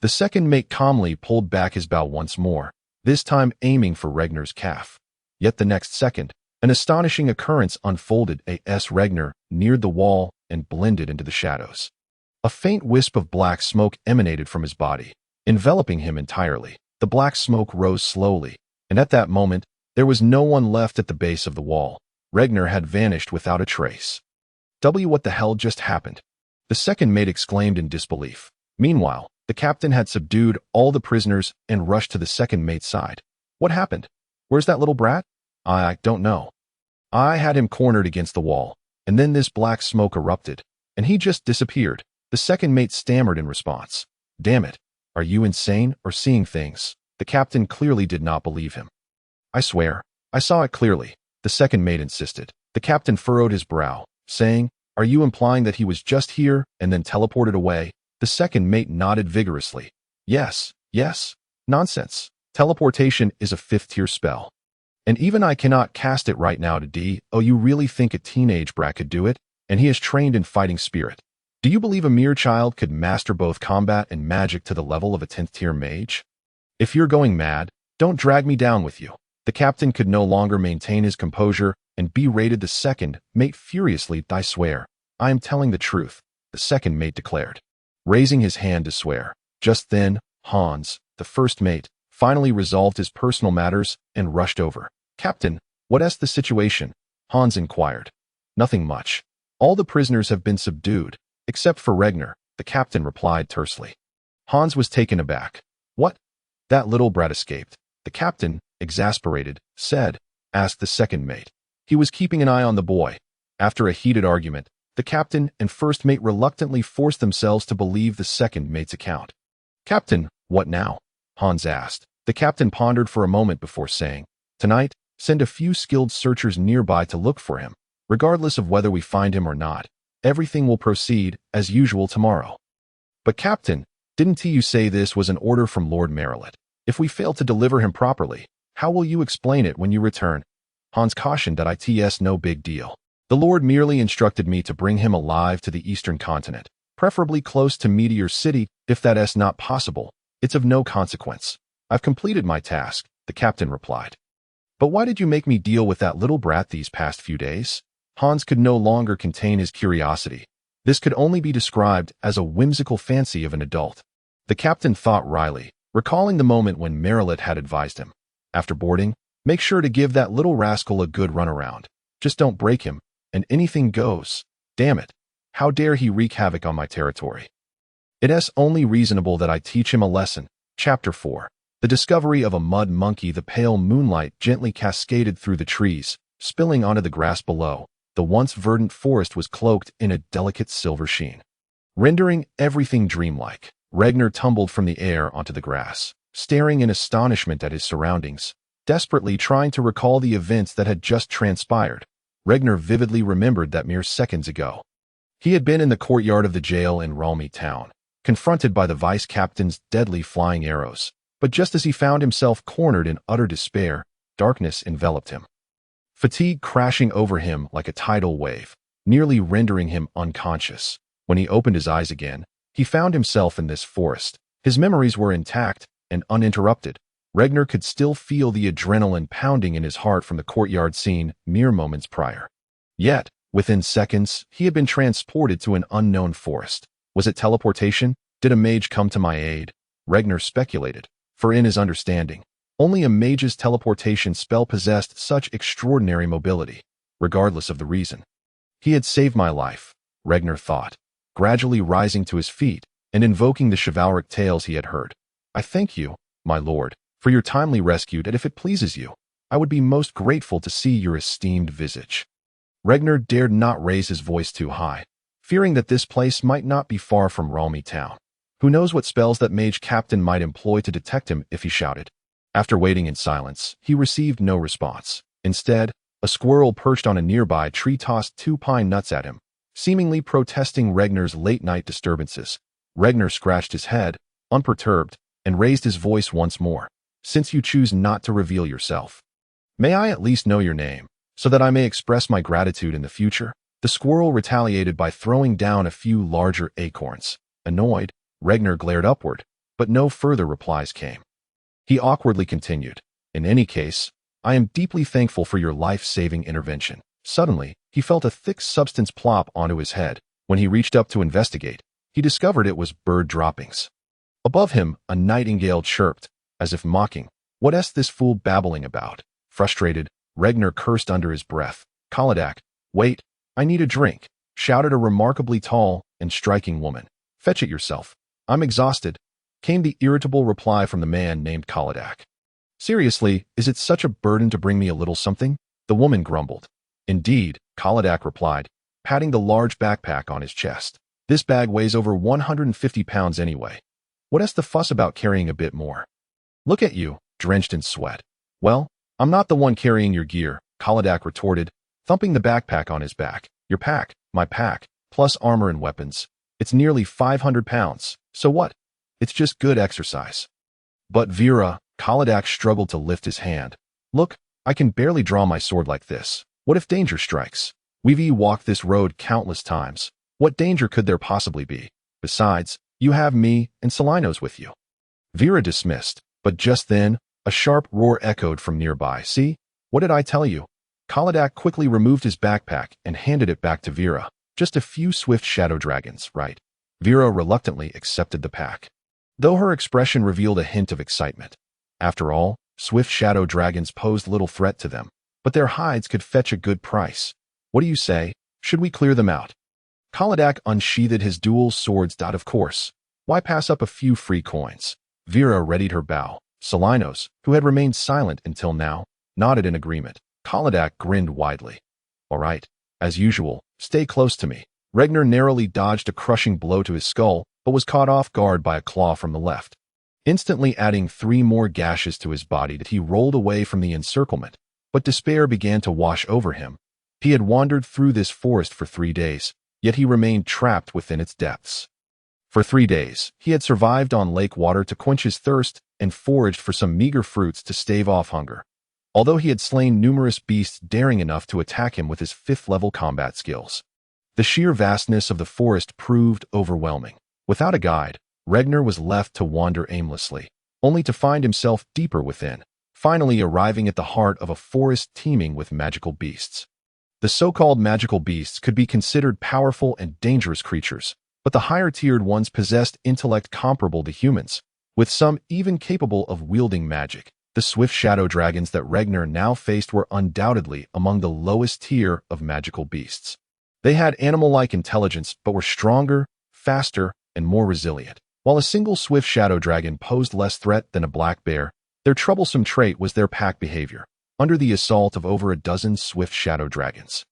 The second mate calmly pulled back his bow once more, this time aiming for Regnar's calf. Yet the next second, an astonishing occurrence unfolded as Regnar neared the wall and blended into the shadows. A faint wisp of black smoke emanated from his body, enveloping him entirely. The black smoke rose slowly, and at that moment, there was no one left at the base of the wall. Regnar had vanished without a trace. What the hell just happened?" the second mate exclaimed in disbelief. Meanwhile, the captain had subdued all the prisoners and rushed to the second mate's side. "What happened? Where's that little brat?" "I don't know. I had him cornered against the wall, and then this black smoke erupted, and he just disappeared." The second mate stammered in response. "Damn it. Are you insane or seeing things?" The captain clearly did not believe him. "I swear, I saw it clearly," the second mate insisted. The captain furrowed his brow, saying, "Are you implying that he was just here and then teleported away?" The second mate nodded vigorously. Yes. Nonsense. Teleportation is a 5th-tier spell. And even I cannot cast it right now to Oh, you really think a teenage brat could do it? And he is trained in fighting spirit. Do you believe a mere child could master both combat and magic to the level of a 10th-tier mage? If you're going mad, don't drag me down with you." The captain could no longer maintain his composure and berated the second mate furiously. "I swear, I am telling the truth," the second mate declared, raising his hand to swear. Just then, Hans, the first mate, finally resolved his personal matters and rushed over. "Captain, what's the situation?" Hans inquired. "Nothing much. All the prisoners have been subdued, except for Regnar," the captain replied tersely. Hans was taken aback. "What? That little brat escaped?" The captain, exasperated, asked the second mate. He was keeping an eye on the boy. After a heated argument, the captain and first mate reluctantly forced themselves to believe the second mate's account. "Captain, what now?" Hans asked. The captain pondered for a moment before saying, "Tonight, send a few skilled searchers nearby to look for him. Regardless of whether we find him or not, everything will proceed as usual tomorrow." "But captain, didn't you say this was an order from Lord Merrilet? If we fail to deliver him properly, how will you explain it when you return?" Hans cautioned that it's no big deal. "The Lord merely instructed me to bring him alive to the eastern continent, preferably close to Meteor City. If that's not possible, it's of no consequence. I've completed my task," the captain replied. "But why did you make me deal with that little brat these past few days?" Hans could no longer contain his curiosity. This could only be described as a whimsical fancy of an adult. The captain thought wryly, recalling the moment when Merrilet had advised him, "After boarding, make sure to give that little rascal a good runaround. Just don't break him, and anything goes." Damn it. How dare he wreak havoc on my territory? It is only reasonable that I teach him a lesson. Chapter 4. The discovery of a mud monkey. The pale moonlight gently cascaded through the trees, spilling onto the grass below. The once verdant forest was cloaked in a delicate silver sheen, rendering everything dreamlike. Regner tumbled from the air onto the grass, staring in astonishment at his surroundings, desperately trying to recall the events that had just transpired. Regner vividly remembered that mere seconds ago, he had been in the courtyard of the jail in Ralmy town, confronted by the vice-captain's deadly flying arrows. But just as he found himself cornered in utter despair, darkness enveloped him, fatigue crashing over him like a tidal wave, nearly rendering him unconscious. When he opened his eyes again, he found himself in this forest. His memories were intact and uninterrupted. Regner could still feel the adrenaline pounding in his heart from the courtyard scene mere moments prior. Yet, within seconds, he had been transported to an unknown forest. Was it teleportation? Did a mage come to my aid? Regner speculated, for in his understanding, only a mage's teleportation spell possessed such extraordinary mobility, regardless of the reason. He had saved my life, Regner thought, gradually rising to his feet and invoking the chivalric tales he had heard. I thank you, my lord, for your timely rescue, and if it pleases you, I would be most grateful to see your esteemed visage. Regner dared not raise his voice too high, fearing that this place might not be far from Ralmy town. Who knows what spells that mage captain might employ to detect him if he shouted. After waiting in silence, he received no response. Instead, a squirrel perched on a nearby tree tossed 2 pine nuts at him, seemingly protesting Regner's late-night disturbances. Regner scratched his head, unperturbed, and raised his voice once more. Since you choose not to reveal yourself, may I at least know your name, so that I may express my gratitude in the future? The squirrel retaliated by throwing down a few larger acorns. Annoyed, Regner glared upward, but no further replies came. He awkwardly continued, in any case, I am deeply thankful for your life-saving intervention. Suddenly, he felt a thick substance plop onto his head. When he reached up to investigate, he discovered it was bird droppings. Above him, a nightingale chirped, as if mocking, what is this fool babbling about? Frustrated, Regner cursed under his breath. Kaladak, wait, I need a drink, shouted a remarkably tall and striking woman. Fetch it yourself. I'm exhausted, came the irritable reply from the man named Kaladak. Seriously, is it such a burden to bring me a little something? The woman grumbled. Indeed, Kaladak replied, patting the large backpack on his chest. This bag weighs over 150 pounds anyway. What is the fuss about carrying a bit more? Look at you, drenched in sweat. Well, I'm not the one carrying your gear, Kaladak retorted, thumping the backpack on his back. Your pack, my pack, plus armor and weapons. It's nearly 500 pounds. So what? It's just good exercise. But Vera, Kaladak struggled to lift his hand. Look, I can barely draw my sword like this. What if danger strikes? We've walked this road countless times. What danger could there possibly be? Besides, you have me and Salinos with you. Vera dismissed, but just then, a sharp roar echoed from nearby. See? What did I tell you? Kaladak quickly removed his backpack and handed it back to Vera. Just a few swift shadow dragons, right? Vera reluctantly accepted the pack, though her expression revealed a hint of excitement. After all, swift shadow dragons posed little threat to them, but their hides could fetch a good price. What do you say? Should we clear them out? Kaladak unsheathed his dual swords. Of course. Why pass up a few free coins? Vera readied her bow. Salinos, who had remained silent until now, nodded in agreement. Kaladak grinned widely. All right, as usual, stay close to me. Regner narrowly dodged a crushing blow to his skull, but was caught off guard by a claw from the left, instantly adding 3 more gashes to his body. That he rolled away from the encirclement, but despair began to wash over him. He had wandered through this forest for 3 days, yet he remained trapped within its depths. For 3 days, he had survived on lake water to quench his thirst and foraged for some meager fruits to stave off hunger. Although he had slain numerous beasts daring enough to attack him with his 5th-level combat skills, the sheer vastness of the forest proved overwhelming. Without a guide, Regner was left to wander aimlessly, only to find himself deeper within, finally arriving at the heart of a forest teeming with magical beasts. The so-called magical beasts could be considered powerful and dangerous creatures, but the higher-tiered ones possessed intellect comparable to humans, with some even capable of wielding magic. The swift shadow dragons that Regner now faced were undoubtedly among the lowest tier of magical beasts. They had animal-like intelligence but were stronger, faster, and more resilient. While a single swift shadow dragon posed less threat than a black bear, their troublesome trait was their pack behavior, under the assault of over a dozen swift shadow dragons.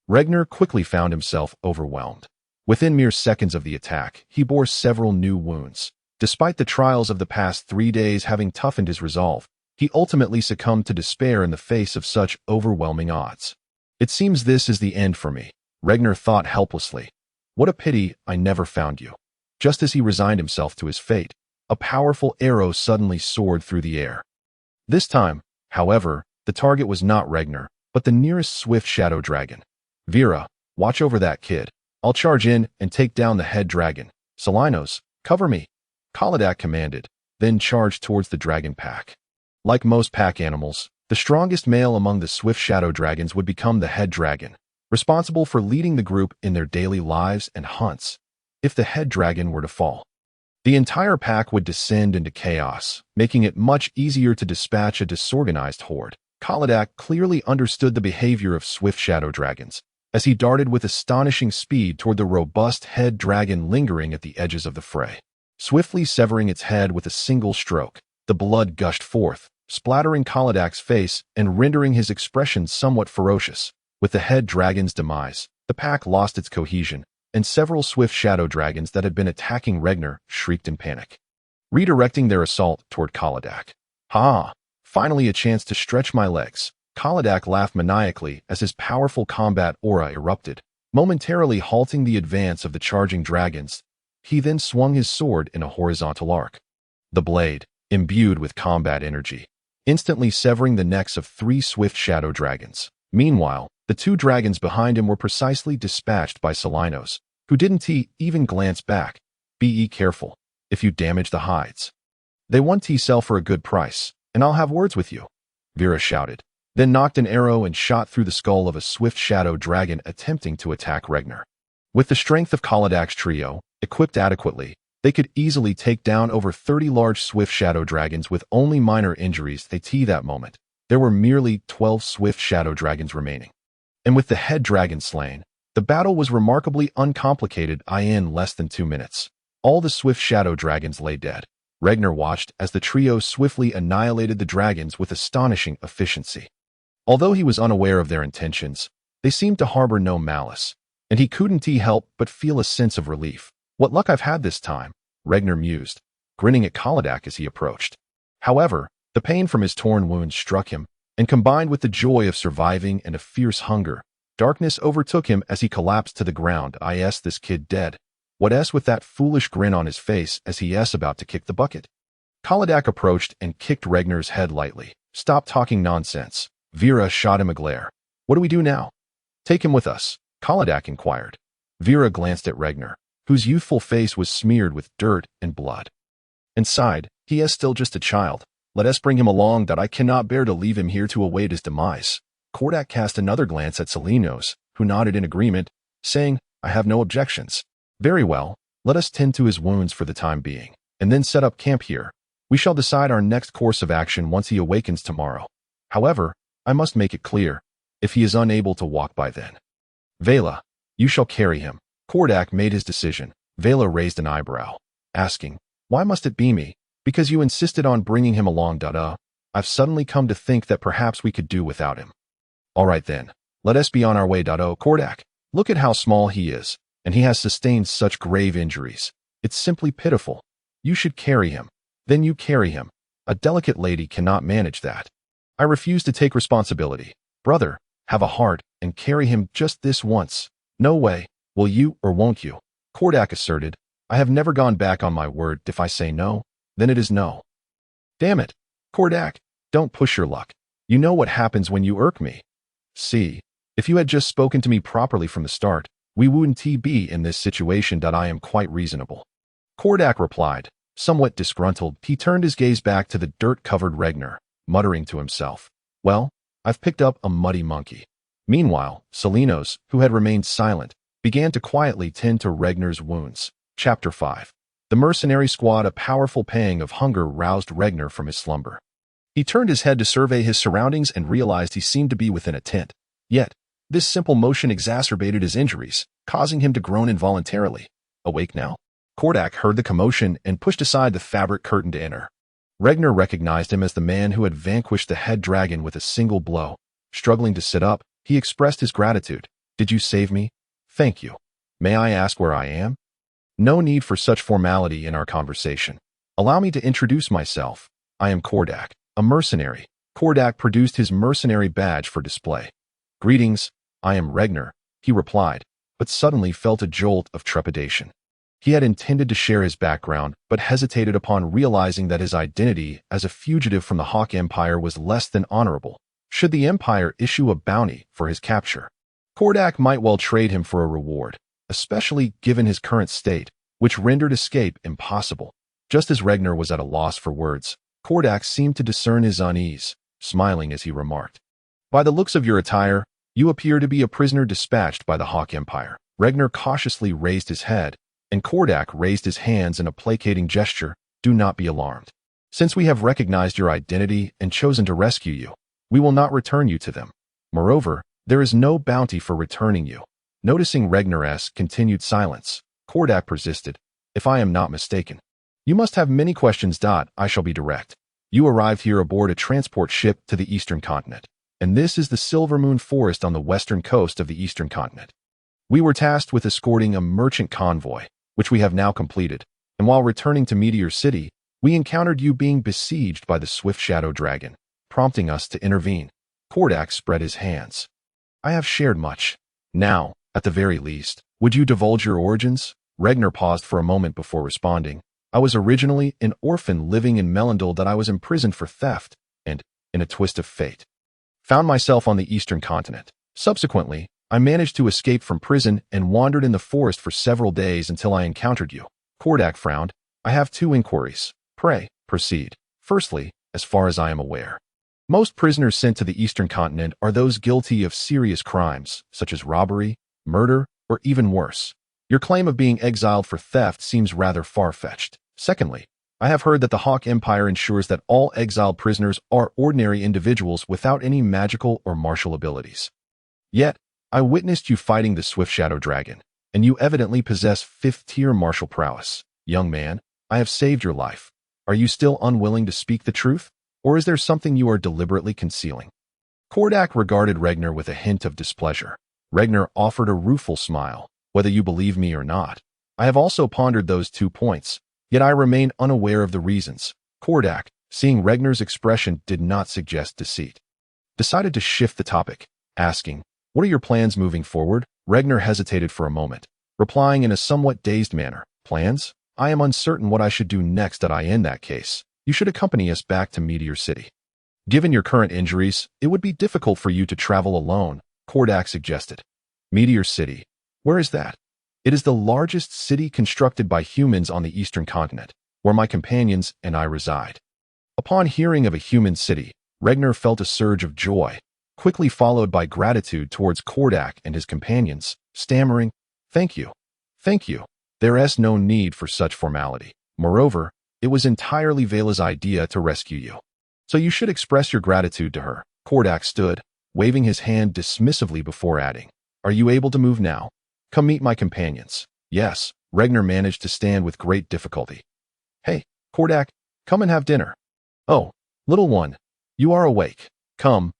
Regner quickly found himself overwhelmed. Within mere seconds of the attack, he bore several new wounds. Despite the trials of the past 3 days having toughened his resolve, he ultimately succumbed to despair in the face of such overwhelming odds. It seems this is the end for me, Regner thought helplessly. What a pity I never found you. Just as he resigned himself to his fate, a powerful arrow suddenly soared through the air. This time, however, the target was not Regner, but the nearest swift shadow dragon. Vera, watch over that kid. I'll charge in and take down the head dragon. Salinos, cover me. Kaladak commanded, then charged towards the dragon pack. Like most pack animals, the strongest male among the swift shadow dragons would become the head dragon, responsible for leading the group in their daily lives and hunts. If the head dragon were to fall, the entire pack would descend into chaos, making it much easier to dispatch a disorganized horde. Kaladak clearly understood the behavior of swift shadow dragons, as he darted with astonishing speed toward the robust head dragon lingering at the edges of the fray. Swiftly severing its head with a single stroke, the blood gushed forth, splattering Kaladak's face and rendering his expression somewhat ferocious. With the head dragon's demise, the pack lost its cohesion, and several swift shadow dragons that had been attacking Regner shrieked in panic, redirecting their assault toward Kaladak. Ha! Finally a chance to stretch my legs. Kaladak laughed maniacally as his powerful combat aura erupted, momentarily halting the advance of the charging dragons. He then swung his sword in a horizontal arc. The blade, imbued with combat energy, instantly severing the necks of 3 swift shadow dragons. Meanwhile, the 2 dragons behind him were precisely dispatched by Salinos, who didn't even glance back. Be careful, if you damage the hides. They want to sell for a good price, and I'll have words with you, Vera shouted, then knocked an arrow and shot through the skull of a swift shadow dragon attempting to attack Regner. With the strength of Kaladak's trio, equipped adequately, they could easily take down over 30 large swift shadow dragons with only minor injuries. That moment, there were merely 12 swift shadow dragons remaining. And with the head dragon slain, the battle was remarkably uncomplicated in less than 2 minutes. All the swift shadow dragons lay dead. Regner watched as the trio swiftly annihilated the dragons with astonishing efficiency. Although he was unaware of their intentions, they seemed to harbor no malice, and he couldn't help but feel a sense of relief. What luck I've had this time, Regner mused, grinning at Kaladak as he approached. However, the pain from his torn wounds struck him, and combined with the joy of surviving and a fierce hunger, darkness overtook him as he collapsed to the ground. This kid dead. What with that foolish grin on his face as he about to kick the bucket? Kaladak approached and kicked Regner's head lightly. Stop talking nonsense. Vera shot him a glare. What do we do now? Take him with us, Kaladak inquired. Vera glanced at Regner, whose youthful face was smeared with dirt and blood, and sighed. He is still just a child. Let us bring him along. That I cannot bear to leave him here to await his demise. Kordak cast another glance at Salinos, who nodded in agreement, saying, I have no objections. Very well, let us tend to his wounds for the time being, and then set up camp here. We shall decide our next course of action once he awakens tomorrow. However, I must make it clear, if he is unable to walk by then. Vela, you shall carry him. Kordak made his decision. Vela raised an eyebrow, asking, why must it be me? Because you insisted on bringing him along. I've suddenly come to think that perhaps we could do without him. All right then, let us be on our way. Kordak, look at how small he is, and he has sustained such grave injuries. It's simply pitiful. You should carry him. Then you carry him. A delicate lady cannot manage that. I refuse to take responsibility. Brother, have a heart and carry him just this once. No way. Will you or won't you? Kordak asserted. I have never gone back on my word. If I say no, then it is no. Damn it. Kordak, don't push your luck. You know what happens when you irk me. See, if you had just spoken to me properly from the start, we wouldn't be in this situation. I am quite reasonable. Kordak replied, somewhat disgruntled. He turned his gaze back to the dirt-covered Regner, muttering to himself, well, I've picked up a muddy monkey. Meanwhile, Salinos, who had remained silent, began to quietly tend to Regner's wounds. Chapter 5. The mercenary squad. A powerful pang of hunger roused Regner from his slumber. He turned his head to survey his surroundings and realized he seemed to be within a tent. Yet, This simple motion exacerbated his injuries, causing him to groan involuntarily. Awake now? Kordak heard the commotion and pushed aside the fabric curtain to enter. Regner recognized him as the man who had vanquished the head dragon with a single blow. Struggling to sit up, he expressed his gratitude. Did you save me? Thank you. May I ask where I am? No need for such formality in our conversation. Allow me to introduce myself. I am Kordak, a mercenary. Kordak produced his mercenary badge for display. Greetings, I am Regner, he replied, but suddenly felt a jolt of trepidation. He had intended to share his background, but hesitated upon realizing that his identity as a fugitive from the Hawk Empire was less than honorable. Should the Empire issue a bounty for his capture, Kordak might well trade him for a reward, especially given his current state, which rendered escape impossible. Just as Regner was at a loss for words, Kordak seemed to discern his unease, smiling as he remarked, "By the looks of your attire, you appear to be a prisoner dispatched by the Hawk Empire." Regner cautiously raised his head, and Kordak raised his hands in a placating gesture. "Do not be alarmed. Since we have recognized your identity and chosen to rescue you, we will not return you to them. Moreover, there is no bounty for returning you." Noticing Regner's continued silence, Kordak persisted, "If I am not mistaken, you must have many questions. I shall be direct. You arrived here aboard a transport ship to the eastern continent, and this is the Silver Moon Forest on the western coast of the eastern continent. We were tasked with escorting a merchant convoy, which we have now completed, and while returning to Meteor City, we encountered you being besieged by the swift shadow dragon, prompting us to intervene." Kordak spread his hands. "I have shared much. Now, at the very least, would you divulge your origins?" Regner paused for a moment before responding. "I was originally an orphan living in Melendil that I was imprisoned for theft, and, in a twist of fate, found myself on the eastern continent. Subsequently, I managed to escape from prison and wandered in the forest for several days until I encountered you." Kordak frowned. "I have 2 inquiries. Pray, proceed." "Firstly, as far as I am aware, most prisoners sent to the eastern continent are those guilty of serious crimes, such as robbery, murder, or even worse. Your claim of being exiled for theft seems rather far-fetched. Secondly, I have heard that the Hawk Empire ensures that all exiled prisoners are ordinary individuals without any magical or martial abilities. Yet, I witnessed you fighting the Swift Shadow Dragon, and you evidently possess 5th-tier martial prowess. Young man, I have saved your life. Are you still unwilling to speak the truth, or is there something you are deliberately concealing?" Kordak regarded Regner with a hint of displeasure. Regner offered a rueful smile. "Whether you believe me or not, I have also pondered those 2 points, yet I remain unaware of the reasons." Kordak, seeing Regner's expression did not suggest deceit, decided to shift the topic, asking, "What are your plans moving forward?" Regner hesitated for a moment, replying in a somewhat dazed manner, "Plans? I am uncertain what I should do next. In that case, you should accompany us back to Meteor City. Given your current injuries, it would be difficult for you to travel alone," Kordak suggested. "Meteor City? Where is that?" "It is the largest city constructed by humans on the eastern continent, where my companions and I reside." Upon hearing of a human city, Regner felt a surge of joy, quickly followed by gratitude towards Kordak and his companions, stammering, "Thank you. Thank you. There is no need for such formality. Moreover, it was entirely Vela's idea to rescue you, so you should express your gratitude to her." Kordak stood, waving his hand dismissively before adding, "Are you able to move now? Come meet my companions." "Yes." Regner managed to stand with great difficulty. "Hey, Kordak, come and have dinner." "Oh, little one, you are awake. Come,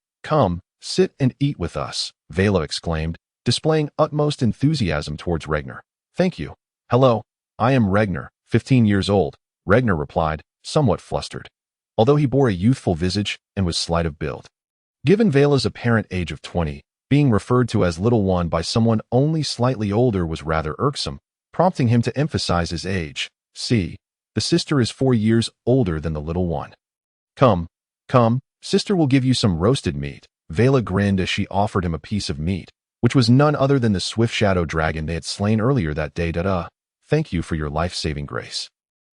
sit and eat with us," Vela exclaimed, displaying utmost enthusiasm towards Regner. "Thank you. Hello, I am Regner, 15 years old," Regner replied, somewhat flustered, although he bore a youthful visage and was slight of build. Given Vela's apparent age of 20, being referred to as little one by someone only slightly older was rather irksome, prompting him to emphasize his age. "See, the sister is 4 years older than the little one. Come, sister will give you some roasted meat." Vela grinned as she offered him a piece of meat, which was none other than the swift shadow dragon they had slain earlier that day. "Thank you for your life-saving grace,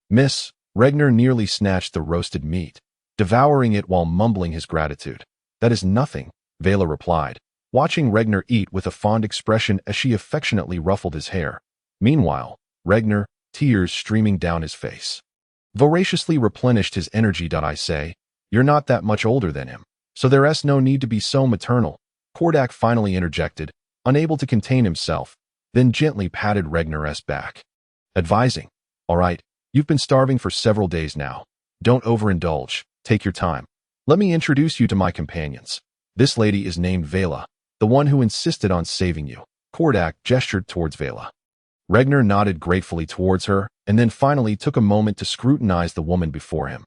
Miss." Regner nearly snatched the roasted meat, devouring it while mumbling his gratitude. "That is nothing," Vela replied, watching Regner eat with a fond expression as she affectionately ruffled his hair. Meanwhile, Regner, tears streaming down his face, voraciously replenished his energy. "I say, you're not that much older than him, so there is no need to be so maternal." Kordak finally interjected, unable to contain himself, then gently patted Ragnar's back, advising, "All right, you've been starving for several days now. Don't overindulge, take your time. Let me introduce you to my companions. This lady is named Vela, the one who insisted on saving you." Kordak gestured towards Vela. Ragnar nodded gratefully towards her, and then finally took a moment to scrutinize the woman before him.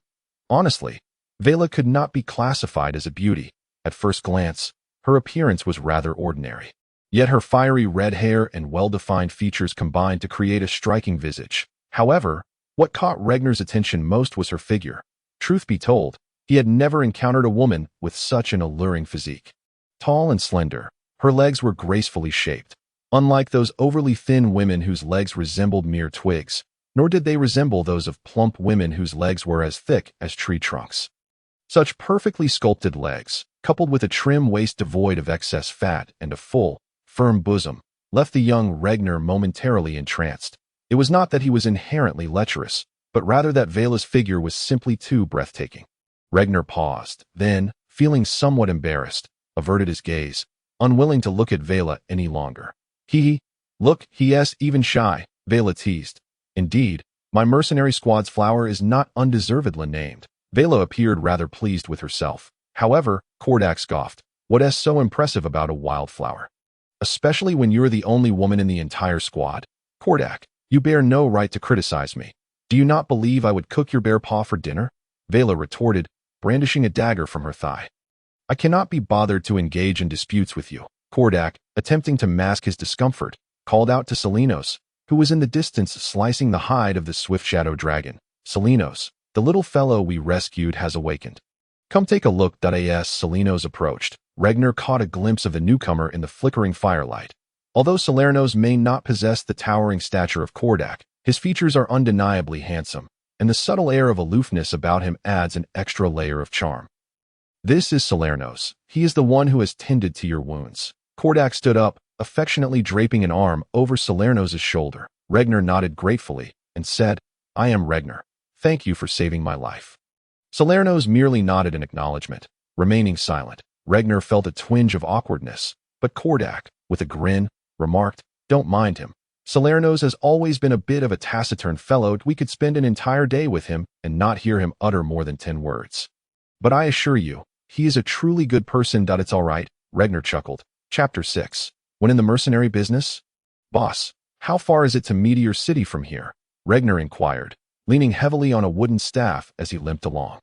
Honestly, Vela could not be classified as a beauty. At first glance, her appearance was rather ordinary. Yet her fiery red hair and well-defined features combined to create a striking visage. However, what caught Ragnar's attention most was her figure. Truth be told, he had never encountered a woman with such an alluring physique. Tall and slender, her legs were gracefully shaped. Unlike those overly thin women whose legs resembled mere twigs, nor did they resemble those of plump women whose legs were as thick as tree trunks. Such perfectly sculpted legs, coupled with a trim waist devoid of excess fat and a full, firm bosom, left the young Ragnar momentarily entranced. It was not that he was inherently lecherous, but rather that Vela's figure was simply too breathtaking. Ragnar paused, then, feeling somewhat embarrassed, averted his gaze, unwilling to look at Vela any longer. Look, he is even shy," Vela teased. "Indeed, my mercenary squad's flower is not undeservedly named." Vela appeared rather pleased with herself. However, Kordak scoffed, "What is so impressive about a wildflower? Especially when you're the only woman in the entire squad? Kordak, you bear no right to criticize me. Do you not believe I would cook your bear paw for dinner?" Vela retorted, brandishing a dagger from her thigh. "I cannot be bothered to engage in disputes with you." Kordak, attempting to mask his discomfort, called out to Selenos, who was in the distance slicing the hide of the swift shadow dragon. "Selenos, the little fellow we rescued has awakened. Come take a look." As Selenos approached, Ragnar caught a glimpse of the newcomer in the flickering firelight. Although Salernos may not possess the towering stature of Kordak, his features are undeniably handsome, and the subtle air of aloofness about him adds an extra layer of charm. "This is Salernos. He is the one who has tended to your wounds." Kordak stood up, affectionately draping an arm over Salernos' shoulder. Ragnar nodded gratefully and said, "I am Ragnar. Thank you for saving my life." Salernos merely nodded in acknowledgement, remaining silent. Ragnar felt a twinge of awkwardness, but Kordak, with a grin, remarked, "Don't mind him. Salernos has always been a bit of a taciturn fellow. We could spend an entire day with him and not hear him utter more than 10 words. But I assure you, he is a truly good person." "It's all right," Ragnar chuckled. Chapter 6. When in the mercenary business? "Boss, how far is it to Meteor City from here?" Ragnar inquired, leaning heavily on a wooden staff as he limped along.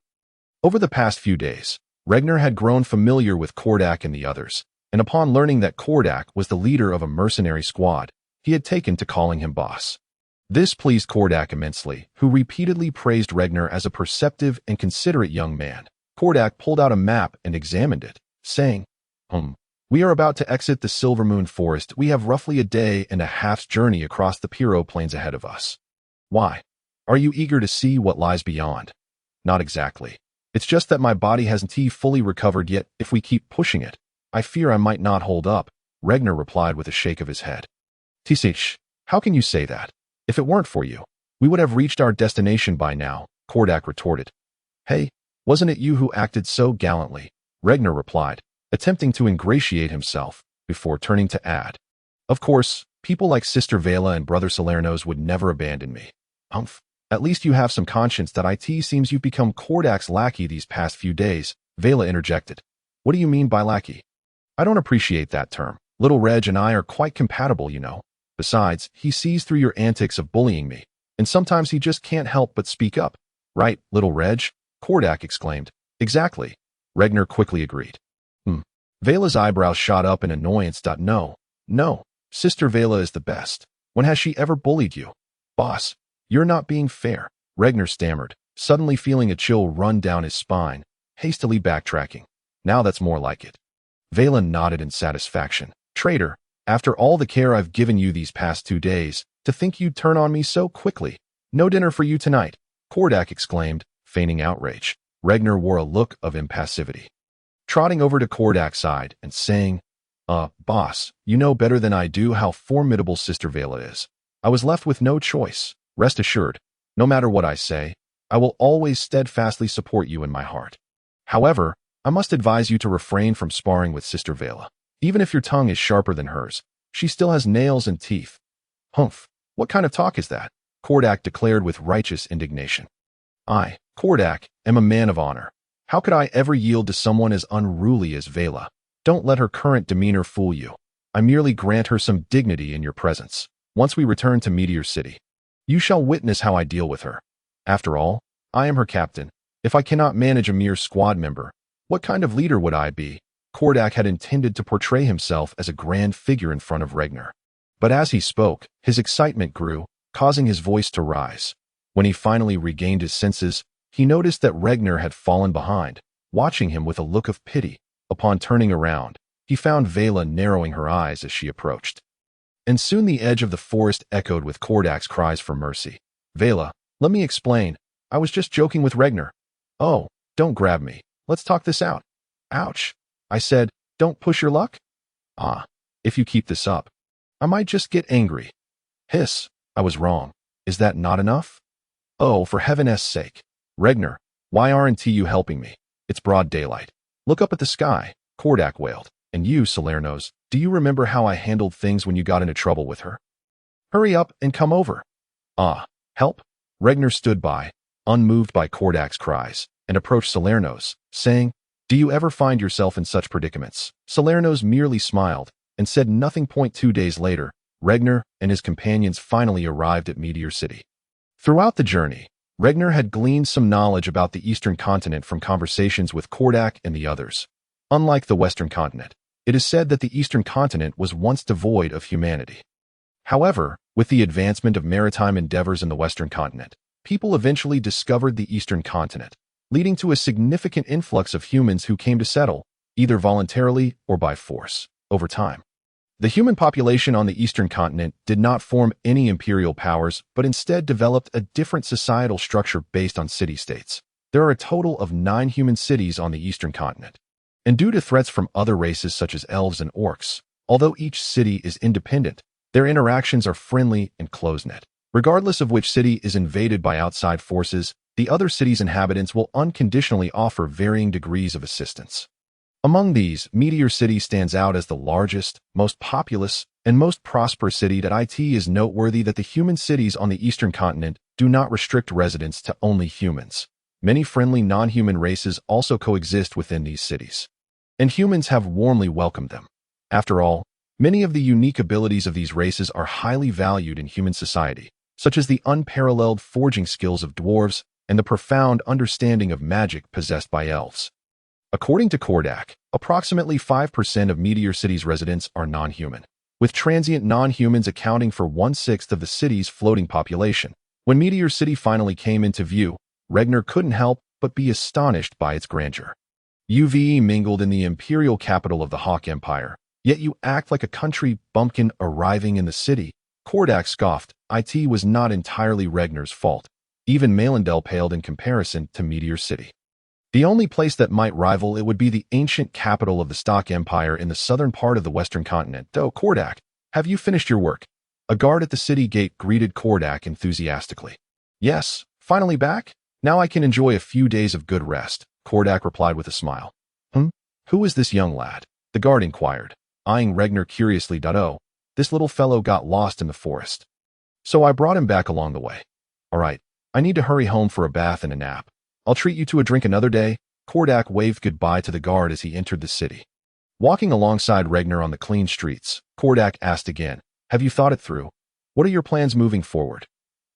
Over the past few days, Ragnar had grown familiar with Kordak and the others, and upon learning that Kordak was the leader of a mercenary squad, he had taken to calling him boss. This pleased Kordak immensely, who repeatedly praised Ragnar as a perceptive and considerate young man. Kordak pulled out a map and examined it, saying, "We are about to exit the Silvermoon Forest. We have roughly a day and a half's journey across the Piro Plains ahead of us." "Why? Are you eager to see what lies beyond?" "Not exactly. It's just that my body hasn't fully recovered yet. If we keep pushing it, I fear I might not hold up," Ragnar replied with a shake of his head. "Tisich, how can you say that? If it weren't for you, we would have reached our destination by now," Kordak retorted. "Hey, wasn't it you who acted so gallantly?" Ragnar replied, attempting to ingratiate himself, before turning to add, "Of course, people like Sister Vela and Brother Salernos would never abandon me." At least you have some conscience." "It seems you've become Kordak's lackey these past few days," Vela interjected. "What do you mean by lackey?" "I don't appreciate that term. Little Reg and I are quite compatible, you know. Besides, he sees through your antics of bullying me, and sometimes he just can't help but speak up." "Right, Little Reg," Kordak exclaimed. "Exactly," Ragnar quickly agreed. Vela's eyebrows shot up in annoyance. No, Sister Vela is the best. When has she ever bullied you?" "Boss, you're not being fair," Ragnar stammered, suddenly feeling a chill run down his spine, hastily backtracking. "Now that's more like it." Vela nodded in satisfaction. "Traitor, after all the care I've given you these past 2 days, to think you'd turn on me so quickly. No dinner for you tonight," Kordak exclaimed, feigning outrage. Ragnar wore a look of impassivity, trotting over to Kordak's side and saying, Boss, you know better than I do how formidable Sister Vela is. I was left with no choice. Rest assured, no matter what I say, I will always steadfastly support you in my heart. However, I must advise you to refrain from sparring with Sister Vela. Even if your tongue is sharper than hers, she still has nails and teeth. Humph, what kind of talk is that? Kordak declared with righteous indignation. I, Kordak, am a man of honor. How could I ever yield to someone as unruly as Vela? Don't let her current demeanor fool you. I merely grant her some dignity in your presence. Once we return to Meteor City, you shall witness how I deal with her. After all, I am her captain. If I cannot manage a mere squad member, what kind of leader would I be? Kordak had intended to portray himself as a grand figure in front of Regner. But as he spoke, his excitement grew, causing his voice to rise. When he finally regained his senses, he noticed that Regner had fallen behind, watching him with a look of pity. Upon turning around, he found Vela narrowing her eyes as she approached. And soon the edge of the forest echoed with Kordak's cries for mercy. Vela, let me explain. I was just joking with Regner. Oh, don't grab me. Let's talk this out. Ouch. I said, don't push your luck? Ah, if you keep this up, I might just get angry. Hiss, I was wrong. Is that not enough? Oh, for heaven's sake. Regner, why aren't you helping me? It's broad daylight. Look up at the sky, Kordak wailed. And you, Salernos, do you remember how I handled things when you got into trouble with her? Hurry up and come over. Ah, help? Regner stood by, unmoved by Kordak's cries, and approached Salernos, saying, do you ever find yourself in such predicaments? Salernos merely smiled and said nothing. 2 days later, Regner and his companions finally arrived at Meteor City. Throughout the journey, Regner had gleaned some knowledge about the Eastern Continent from conversations with Kordak and the others. Unlike the Western Continent, it is said that the Eastern Continent was once devoid of humanity. However, with the advancement of maritime endeavors in the Western Continent, people eventually discovered the Eastern Continent, leading to a significant influx of humans who came to settle, either voluntarily or by force, over time. The human population on the Eastern Continent did not form any imperial powers, but instead developed a different societal structure based on city-states. There are a total of 9 human cities on the Eastern Continent. And due to threats from other races such as elves and orcs, although each city is independent, their interactions are friendly and close-knit. Regardless of which city is invaded by outside forces, the other city's inhabitants will unconditionally offer varying degrees of assistance. Among these, Meteor City stands out as the largest, most populous, and most prosperous city. It is noteworthy that the human cities on the Eastern Continent do not restrict residents to only humans. Many friendly non-human races also coexist within these cities, and humans have warmly welcomed them. After all, many of the unique abilities of these races are highly valued in human society, such as the unparalleled forging skills of dwarves and the profound understanding of magic possessed by elves. According to Kordak, approximately 5% of Meteor City's residents are non-human, with transient non-humans accounting for 1/6 of the city's floating population. When Meteor City finally came into view, Regner couldn't help but be astonished by its grandeur. You've mingled in the imperial capital of the Hawk Empire, yet you act like a country bumpkin arriving in the city. Kordak scoffed. It was not entirely Regner's fault. Even Malendel paled in comparison to Meteor City. The only place that might rival it would be the ancient capital of the Stock Empire in the southern part of the Western Continent. Though, Kordak, have you finished your work? A guard at the city gate greeted Kordak enthusiastically. Yes, finally back? Now I can enjoy a few days of good rest, Kordak replied with a smile. Who is this young lad? The guard inquired, eyeing Regner curiously. Oh, this little fellow got lost in the forest, so I brought him back along the way. All right, I need to hurry home for a bath and a nap. I'll treat you to a drink another day. Kordak waved goodbye to the guard as he entered the city. Walking alongside Regner on the clean streets, Kordak asked again, have you thought it through? What are your plans moving forward?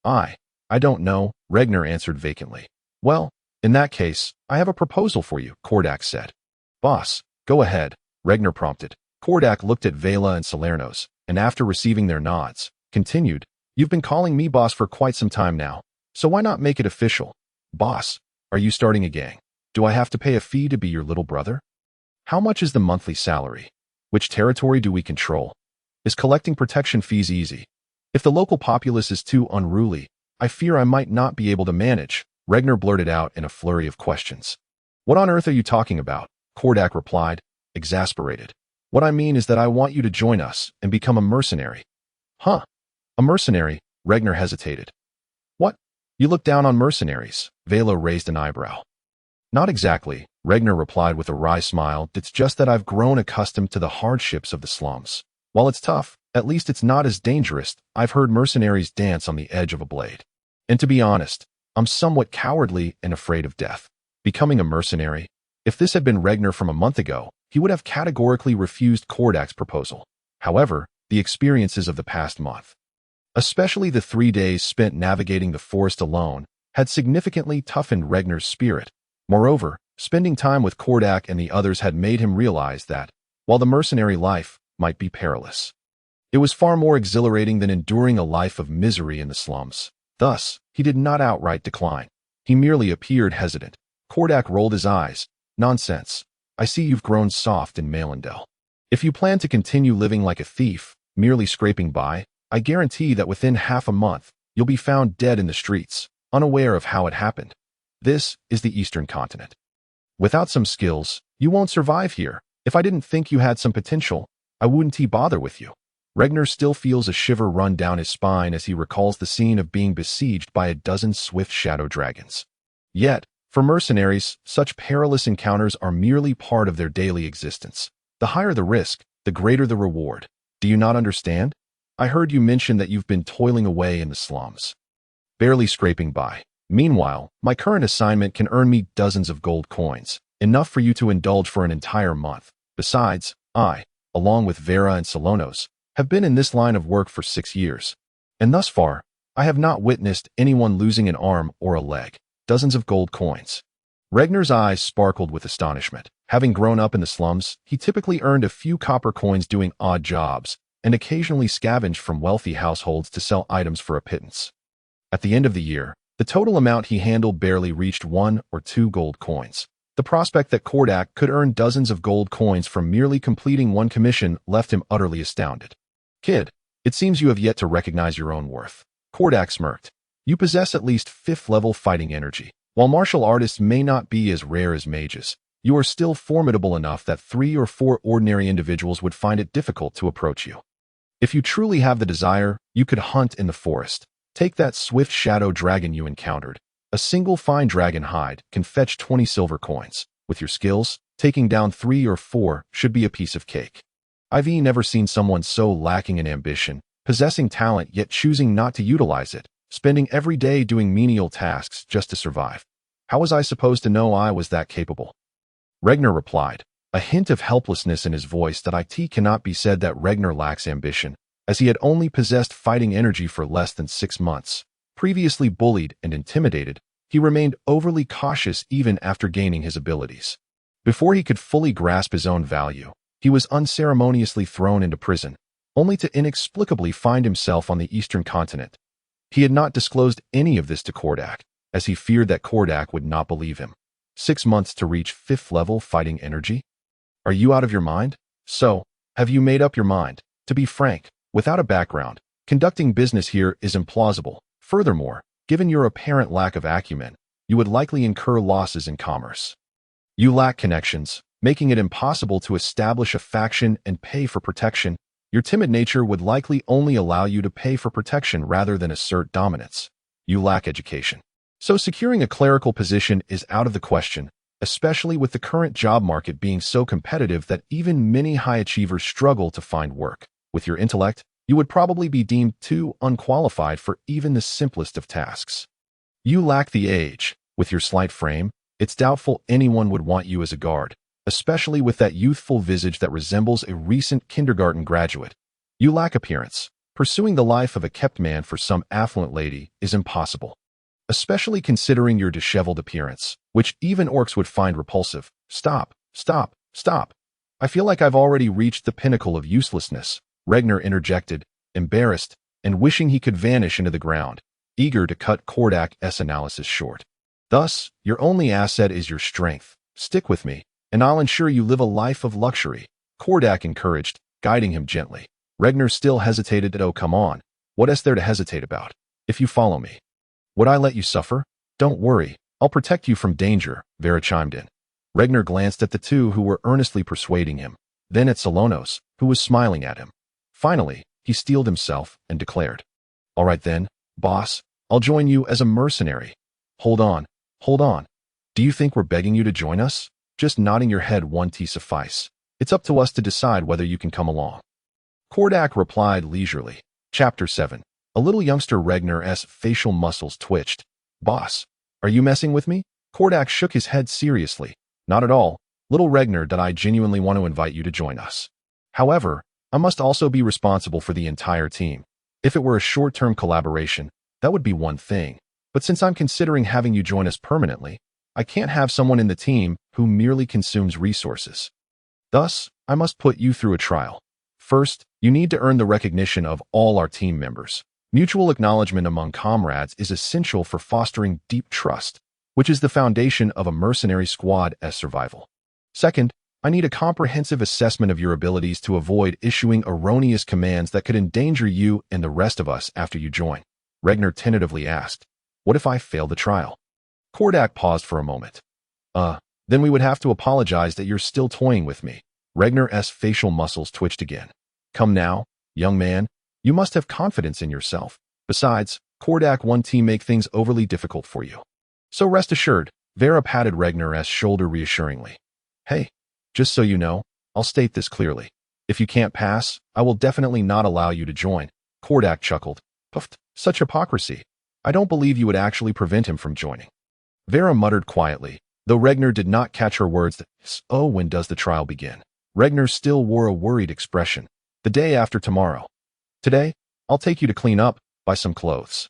I don't know, Regner answered vacantly. Well, in that case, I have a proposal for you, Kordak said. Boss, go ahead, Regner prompted. Kordak looked at Vela and Salernos, and after receiving their nods, continued, you've been calling me boss for quite some time now, so why not make it official? Boss, are you starting a gang? Do I have to pay a fee to be your little brother? How much is the monthly salary? Which territory do we control? Is collecting protection fees easy? If the local populace is too unruly, I fear I might not be able to manage, Regner blurted out in a flurry of questions. What on earth are you talking about? Kordak replied, exasperated. What I mean is that I want you to join us and become a mercenary. Huh? A mercenary? Regner hesitated. What? You look down on mercenaries? Vela raised an eyebrow. Not exactly, Regner replied with a wry smile. It's just that I've grown accustomed to the hardships of the slums. While it's tough, at least it's not as dangerous. I've heard mercenaries dance on the edge of a blade. And to be honest, I'm somewhat cowardly and afraid of death. Becoming a mercenary? If this had been Regner from a month ago, he would have categorically refused Kordak's proposal. However, the experiences of the past month, especially the 3 days spent navigating the forest alone, had significantly toughened Regner's spirit. Moreover, spending time with Kordak and the others had made him realize that, while the mercenary life might be perilous, it was far more exhilarating than enduring a life of misery in the slums. Thus, he did not outright decline. He merely appeared hesitant. Kordak rolled his eyes. Nonsense. I see you've grown soft in Malindel. If you plan to continue living like a thief, merely scraping by, I guarantee that within half a month, you'll be found dead in the streets, unaware of how it happened. This is the Eastern Continent. Without some skills, you won't survive here. If I didn't think you had some potential, I wouldn't bother with you. Regner still feels a shiver run down his spine as he recalls the scene of being besieged by a dozen swift shadow dragons. Yet, for mercenaries, such perilous encounters are merely part of their daily existence. The higher the risk, the greater the reward. Do you not understand? I heard you mention that you've been toiling away in the slums, barely scraping by. Meanwhile, my current assignment can earn me dozens of gold coins, enough for you to indulge for an entire month. Besides, I, along with Vera and Solonos, have been in this line of work for 6 years. And thus far, I have not witnessed anyone losing an arm or a leg. Dozens of gold coins. Regner's eyes sparkled with astonishment. Having grown up in the slums, he typically earned a few copper coins doing odd jobs, and occasionally scavenged from wealthy households to sell items for a pittance. At the end of the year, the total amount he handled barely reached 1 or 2 gold coins. The prospect that Kordak could earn dozens of gold coins from merely completing one commission left him utterly astounded. Kid, it seems you have yet to recognize your own worth. Kordak smirked. You possess at least 5th-level fighting energy. While martial artists may not be as rare as mages, you are still formidable enough that 3 or 4 ordinary individuals would find it difficult to approach you. If you truly have the desire, you could hunt in the forest. Take that swift shadow dragon you encountered. A single fine dragon hide can fetch 20 silver coins. With your skills, taking down 3 or 4 should be a piece of cake. I've never seen someone so lacking in ambition, possessing talent yet choosing not to utilize it, spending every day doing menial tasks just to survive. How was I supposed to know I was that capable? Regner replied, a hint of helplessness in his voice that it cannot be said that Regner lacks ambition, as he had only possessed fighting energy for less than 6 months. Previously bullied and intimidated, he remained overly cautious even after gaining his abilities. Before he could fully grasp his own value, he was unceremoniously thrown into prison, only to inexplicably find himself on the Eastern Continent. He had not disclosed any of this to Kordak, as he feared that Kordak would not believe him. 6 months to reach 5th-level fighting energy? Are you out of your mind? So, have you made up your mind? To be frank, without a background, conducting business here is implausible. Furthermore, given your apparent lack of acumen, you would likely incur losses in commerce. You lack connections, making it impossible to establish a faction and pay for protection. Your timid nature would likely only allow you to pay for protection rather than assert dominance. You lack education. So securing a clerical position is out of the question, especially with the current job market being so competitive that even many high achievers struggle to find work. With your intellect, you would probably be deemed too unqualified for even the simplest of tasks. You lack the age. With your slight frame, it's doubtful anyone would want you as a guard, especially with that youthful visage that resembles a recent kindergarten graduate. You lack appearance. Pursuing the life of a kept man for some affluent lady is impossible, especially considering your disheveled appearance, which even orcs would find repulsive. Stop, stop, stop. I feel like I've already reached the pinnacle of uselessness, Regner interjected, embarrassed, and wishing he could vanish into the ground, eager to cut Kordak's analysis short. Thus, your only asset is your strength. Stick with me, and I'll ensure you live a life of luxury, Kordak encouraged, guiding him gently. Regner still hesitated. Oh, come on. What is there to hesitate about? If you follow me, would I let you suffer? Don't worry, I'll protect you from danger, Vera chimed in. Regner glanced at the two who were earnestly persuading him, then at Solonos, who was smiling at him. Finally, he steeled himself and declared, all right then, boss, I'll join you as a mercenary. Hold on. Do you think we're begging you to join us? just nodding your head one tea suffice. It's up to us to decide whether you can come along. Kordak replied leisurely. Chapter 7. A little youngster Regnar's facial muscles twitched. Boss, are you messing with me? Kordak shook his head seriously. Not at all. Little Regnar, I genuinely want to invite you to join us. However, I must also be responsible for the entire team. If it were a short-term collaboration, that would be one thing. But since I'm considering having you join us permanently, I can't have someone in the team who merely consumes resources. Thus, I must put you through a trial. First, you need to earn the recognition of all our team members. Mutual acknowledgement among comrades is essential for fostering deep trust, which is the foundation of a mercenary squad's survival. Second, I need a comprehensive assessment of your abilities to avoid issuing erroneous commands that could endanger you and the rest of us after you join. Regnar tentatively asked, what if I fail the trial? Kordak paused for a moment. Then we would have to apologize that you're still toying with me. Regnar's facial muscles twitched again. Come now, young man, you must have confidence in yourself. Besides, Kordak won't make things overly difficult for you. So rest assured, Vera patted Regnar's shoulder reassuringly. Hey, just so you know, I'll state this clearly. If you can't pass, I will definitely not allow you to join. Kordak chuckled. Puffed. Such hypocrisy. I don't believe you would actually prevent him from joining. Vera muttered quietly, though Regnar did not catch her words. Oh, when does the trial begin? Regnar still wore a worried expression. The day after tomorrow. Today, I'll take you to clean up, buy some clothes,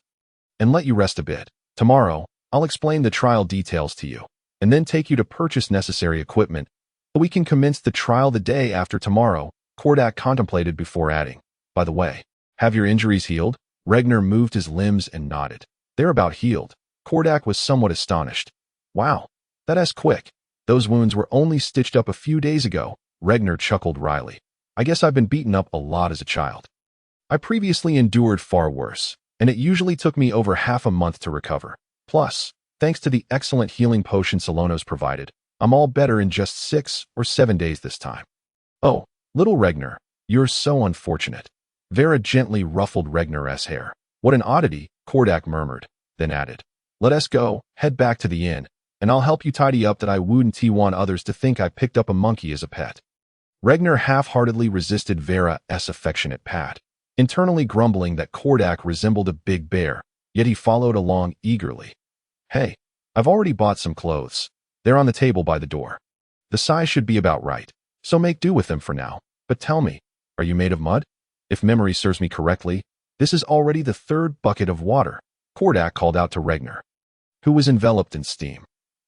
and let you rest a bit. Tomorrow, I'll explain the trial details to you, and then take you to purchase necessary equipment, so we can commence the trial the day after tomorrow. Kordak contemplated before adding, by the way, have your injuries healed? Regnar moved his limbs and nodded. They're about healed. Kordak was somewhat astonished. Wow, that's quick. Those wounds were only stitched up a few days ago. Regnar chuckled wryly. I guess I've been beaten up a lot as a child. I previously endured far worse, and it usually took me over half a month to recover. Plus, thanks to the excellent healing potion Solonos provided, I'm all better in just 6 or 7 days this time. Oh, little Regnar, you're so unfortunate. Vera gently ruffled Regnar's hair. What an oddity, Kordak murmured, then added. Let us go, head back to the inn, and I'll help you tidy up that I wouldn't want others to think I picked up a monkey as a pet. Regnar half-heartedly resisted Vera's affectionate pat, internally grumbling that Kordak resembled a big bear, yet he followed along eagerly. Hey, I've already bought some clothes. They're on the table by the door. The size should be about right, so make do with them for now. But tell me, are you made of mud? If memory serves me correctly, this is already the 3rd bucket of water, Kordak called out to Regnar, who was enveloped in steam.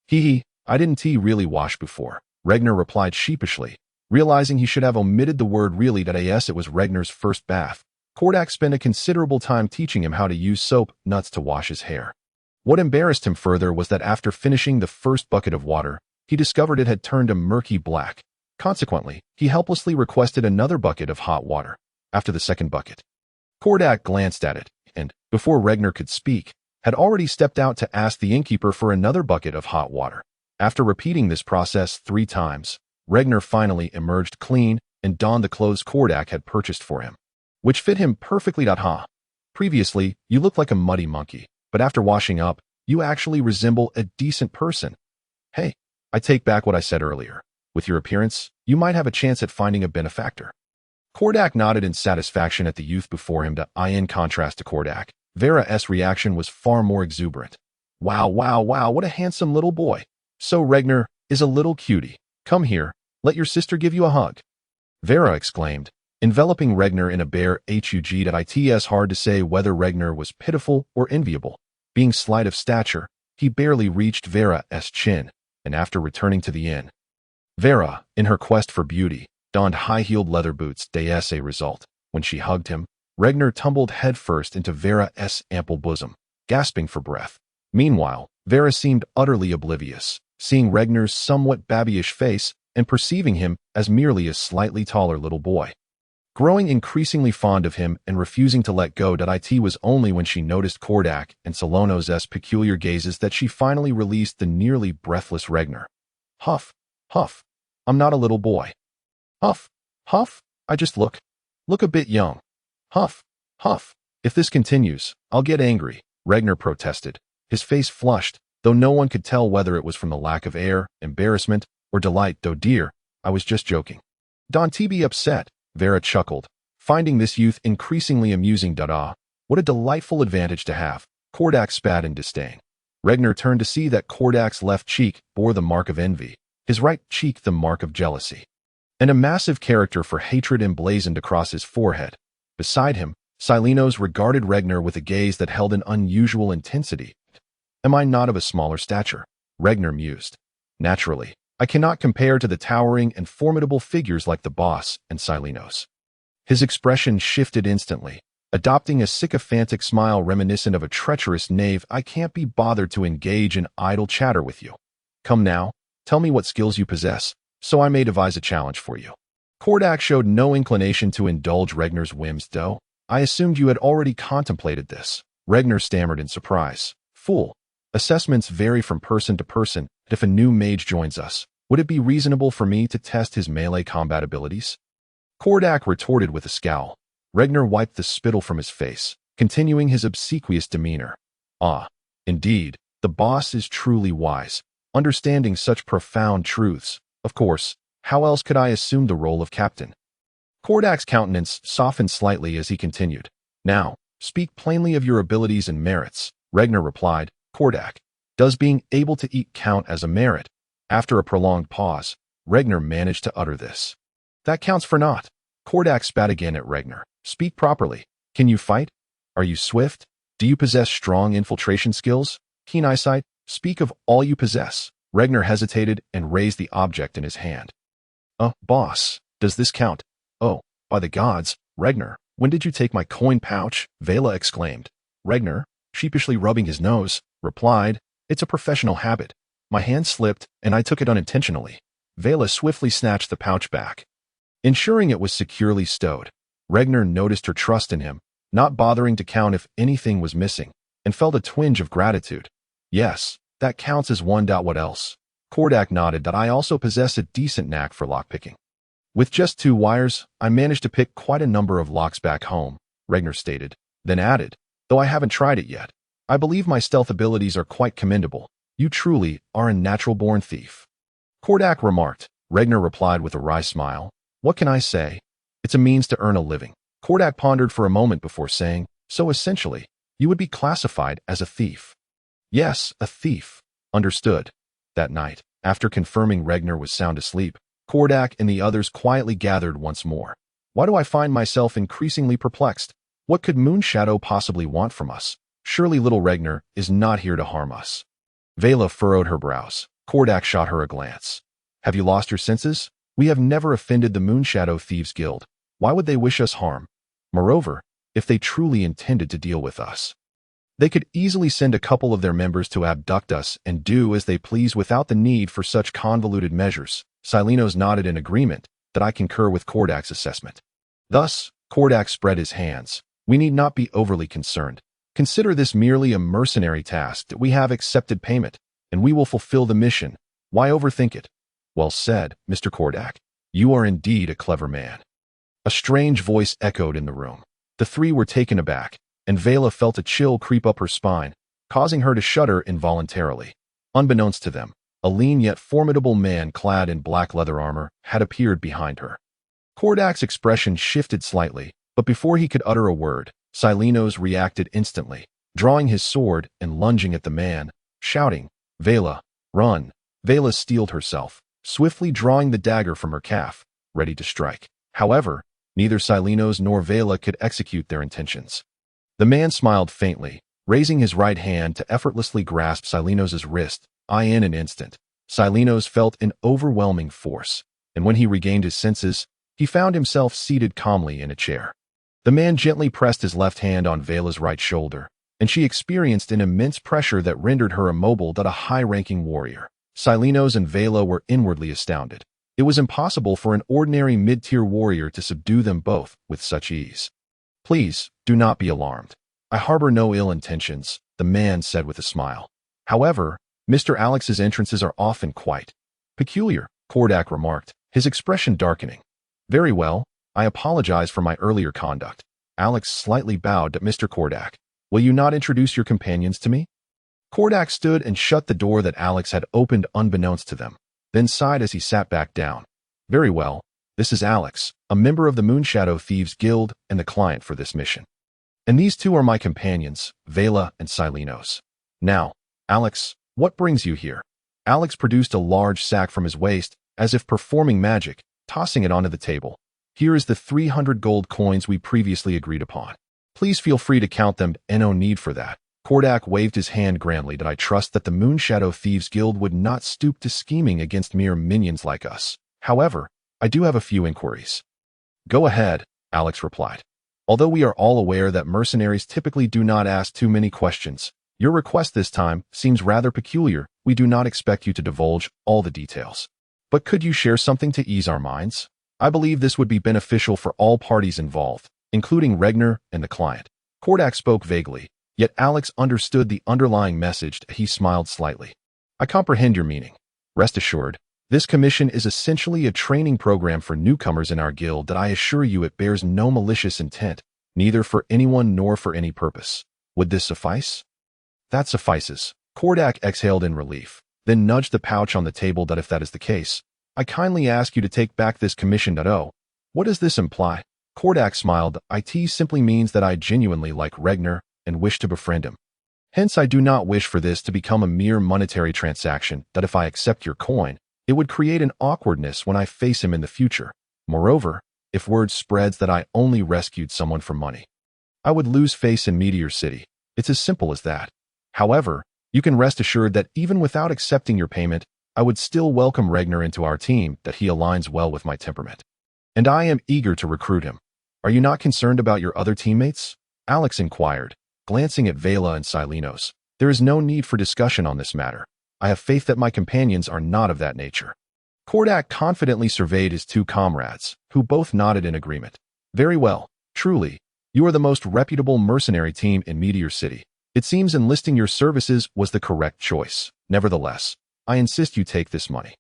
Hee, I didn't really wash before, Regnar replied sheepishly, realizing he should have omitted the word really. As it was Regnar's first bath, Kordak spent a considerable time teaching him how to use soap nuts to wash his hair. What embarrassed him further was that after finishing the first bucket of water, he discovered it had turned a murky black. Consequently, he helplessly requested another bucket of hot water. After the second bucket, Kordak glanced at it, and, before Regnar could speak, had already stepped out to ask the innkeeper for another bucket of hot water. After repeating this process 3 times, Regnar finally emerged clean and donned the clothes Kordak had purchased for him, which fit him perfectly. Previously, you looked like a muddy monkey, but after washing up, you actually resemble a decent person. Hey, I take back what I said earlier. With your appearance, you might have a chance at finding a benefactor. Kordak nodded in satisfaction at the youth before him. In contrast to Kordak, Vera's reaction was far more exuberant. Wow, what a handsome little boy. So Regnar is a little cutie. Come here, let your sister give you a hug. Vera exclaimed, enveloping Regnar in a bare hug. It's hard to say whether Regnar was pitiful or enviable. Being slight of stature, he barely reached Vera's chin, and after returning to the inn, Vera, in her quest for beauty, donned high-heeled leather boots. As a result, when she hugged him, Regnar tumbled headfirst into Vera's ample bosom, gasping for breath. Meanwhile, Vera seemed utterly oblivious, seeing Regnar's somewhat babyish face and perceiving him as merely a slightly taller little boy. Growing increasingly fond of him and refusing to let go. It was only when she noticed Kordak and Solonos' peculiar gazes that she finally released the nearly breathless Regnar. Huff, huff, I'm not a little boy. Huff, huff, I just look a bit young. Huff, huff, if this continues, I'll get angry, Regnar protested, his face flushed, though no one could tell whether it was from the lack of air, embarrassment, or delight, though dear, I was just joking. Don't be upset, Vera chuckled, finding this youth increasingly amusing. What a delightful advantage to have, Kordak spat in disdain. Regner turned to see that Kordak's left cheek bore the mark of envy, his right cheek the mark of jealousy, and a massive character for hatred emblazoned across his forehead. Beside him, Silenos regarded Regner with a gaze that held an unusual intensity. Am I not of a smaller stature? Regner mused. Naturally, I cannot compare to the towering and formidable figures like the boss and Silenos. His expression shifted instantly, adopting a sycophantic smile reminiscent of a treacherous knave. I can't be bothered to engage in idle chatter with you. Come now, tell me what skills you possess, so I may devise a challenge for you. Kordak showed no inclination to indulge Regner's whims, though. I assumed you had already contemplated this. Regner stammered in surprise. Fool. Assessments vary from person to person, and if a new mage joins us, would it be reasonable for me to test his melee combat abilities? Kordak retorted with a scowl. Regner wiped the spittle from his face, continuing his obsequious demeanor. Ah, indeed, the boss is truly wise, understanding such profound truths. Of course, how else could I assume the role of captain? Kordak's countenance softened slightly as he continued. Now, speak plainly of your abilities and merits. Regner replied. Kordak, does being able to eat count as a merit? After a prolonged pause, Regner managed to utter this. That counts for naught. Kordak spat again at Regner. Speak properly. Can you fight? Are you swift? Do you possess strong infiltration skills? Keen eyesight? Speak of all you possess. Regner hesitated and raised the object in his hand. Boss, does this count? Oh, by the gods, Regner, when did you take my coin pouch? Vela exclaimed. Regner, sheepishly rubbing his nose, replied, It's a professional habit. My hand slipped, and I took it unintentionally. Vela swiftly snatched the pouch back, ensuring it was securely stowed. Regner noticed her trust in him, not bothering to count if anything was missing, and felt a twinge of gratitude. Yes, that counts as one. What else? Kordak nodded. I also possess a decent knack for lockpicking. With just 2 wires, I managed to pick quite a number of locks back home, Regner stated, then added, though I haven't tried it yet. I believe my stealth abilities are quite commendable. You truly are a natural-born thief. Kordak remarked. Regner replied with a wry smile. What can I say? It's a means to earn a living. Kordak pondered for a moment before saying, so essentially, you would be classified as a thief. Yes, a thief. Understood. That night, after confirming Regner was sound asleep, Kordak and the others quietly gathered once more. Why do I find myself increasingly perplexed? What could Moonshadow possibly want from us? Surely little Regner is not here to harm us. Vela furrowed her brows. Kordak shot her a glance. Have you lost your senses? We have never offended the Moonshadow Thieves Guild. Why would they wish us harm? Moreover, if they truly intended to deal with us, they could easily send a couple of their members to abduct us and do as they please without the need for such convoluted measures. Silenos nodded in agreement that I concur with Kordak's assessment. Thus, Kordak spread his hands. We need not be overly concerned. Consider this merely a mercenary task that we have accepted payment, and we will fulfill the mission. Why overthink it? Well said, Mr. Kordak. You are indeed a clever man. A strange voice echoed in the room. The 3 were taken aback, and Vela felt a chill creep up her spine, causing her to shudder involuntarily. Unbeknownst to them, a lean yet formidable man clad in black leather armor had appeared behind her. Kordak's expression shifted slightly, but before he could utter a word, Silenos reacted instantly, drawing his sword and lunging at the man, shouting, Vela, run! Vela steeled herself, swiftly drawing the dagger from her calf, ready to strike. However, neither Silenos nor Vela could execute their intentions. The man smiled faintly, raising his right hand to effortlessly grasp Silenos' wrist. In an instant, Silenos felt an overwhelming force, and when he regained his senses, he found himself seated calmly in a chair. The man gently pressed his left hand on Vela's right shoulder, and she experienced an immense pressure that rendered her immobile. A high-ranking warrior. Silenos and Vela were inwardly astounded. It was impossible for an ordinary mid-tier warrior to subdue them both with such ease. Please, do not be alarmed. I harbor no ill intentions, the man said with a smile. However, Mr. Alex's entrances are often quite peculiar, Kordak remarked, his expression darkening. Very well, I apologize for my earlier conduct. Alex slightly bowed to Mr. Kordak. Will you not introduce your companions to me? Kordak stood and shut the door that Alex had opened unbeknownst to them. then sighed as he sat back down. Very well, this is Alex, a member of the Moonshadow Thieves Guild and the client for this mission. And these two are my companions, Vela and Silenos. Now, Alex, what brings you here? Alex produced a large sack from his waist, as if performing magic, tossing it onto the table. Here is the 300 gold coins we previously agreed upon. Please feel free to count them, and no need for that. Kordak waved his hand grandly. Did I trust that the Moonshadow Thieves Guild would not stoop to scheming against mere minions like us? However, I do have a few inquiries. Go ahead, Alex replied. Although we are all aware that mercenaries typically do not ask too many questions, your request this time seems rather peculiar. We do not expect you to divulge all the details. But could you share something to ease our minds? I believe this would be beneficial for all parties involved, including Regner and the client. Kordak spoke vaguely, yet Alex understood the underlying message. He smiled slightly. I comprehend your meaning. Rest assured, this commission is essentially a training program for newcomers in our guild that I assure you it bears no malicious intent, neither for anyone nor for any purpose. Would this suffice? That suffices. Kordak exhaled in relief, then nudged the pouch on the table. That if that is the case, I kindly ask you to take back this commission. Oh, what does this imply? Kordak smiled. It simply means that I genuinely like Regner and wish to befriend him. Hence, I do not wish for this to become a mere monetary transaction. That if I accept your coin, it would create an awkwardness when I face him in the future. Moreover, if word spreads that I only rescued someone for money, I would lose face in Meteor City. It's as simple as that. However, you can rest assured that even without accepting your payment, I would still welcome Regner into our team, that he aligns well with my temperament. And I am eager to recruit him. Are you not concerned about your other teammates? Alex inquired, glancing at Vela and Silenos. There is no need for discussion on this matter. I have faith that my companions are not of that nature. Kordak confidently surveyed his two comrades, who both nodded in agreement. Very well, truly, you are the most reputable mercenary team in Meteor City. It seems enlisting your services was the correct choice. Nevertheless, I insist you take this money.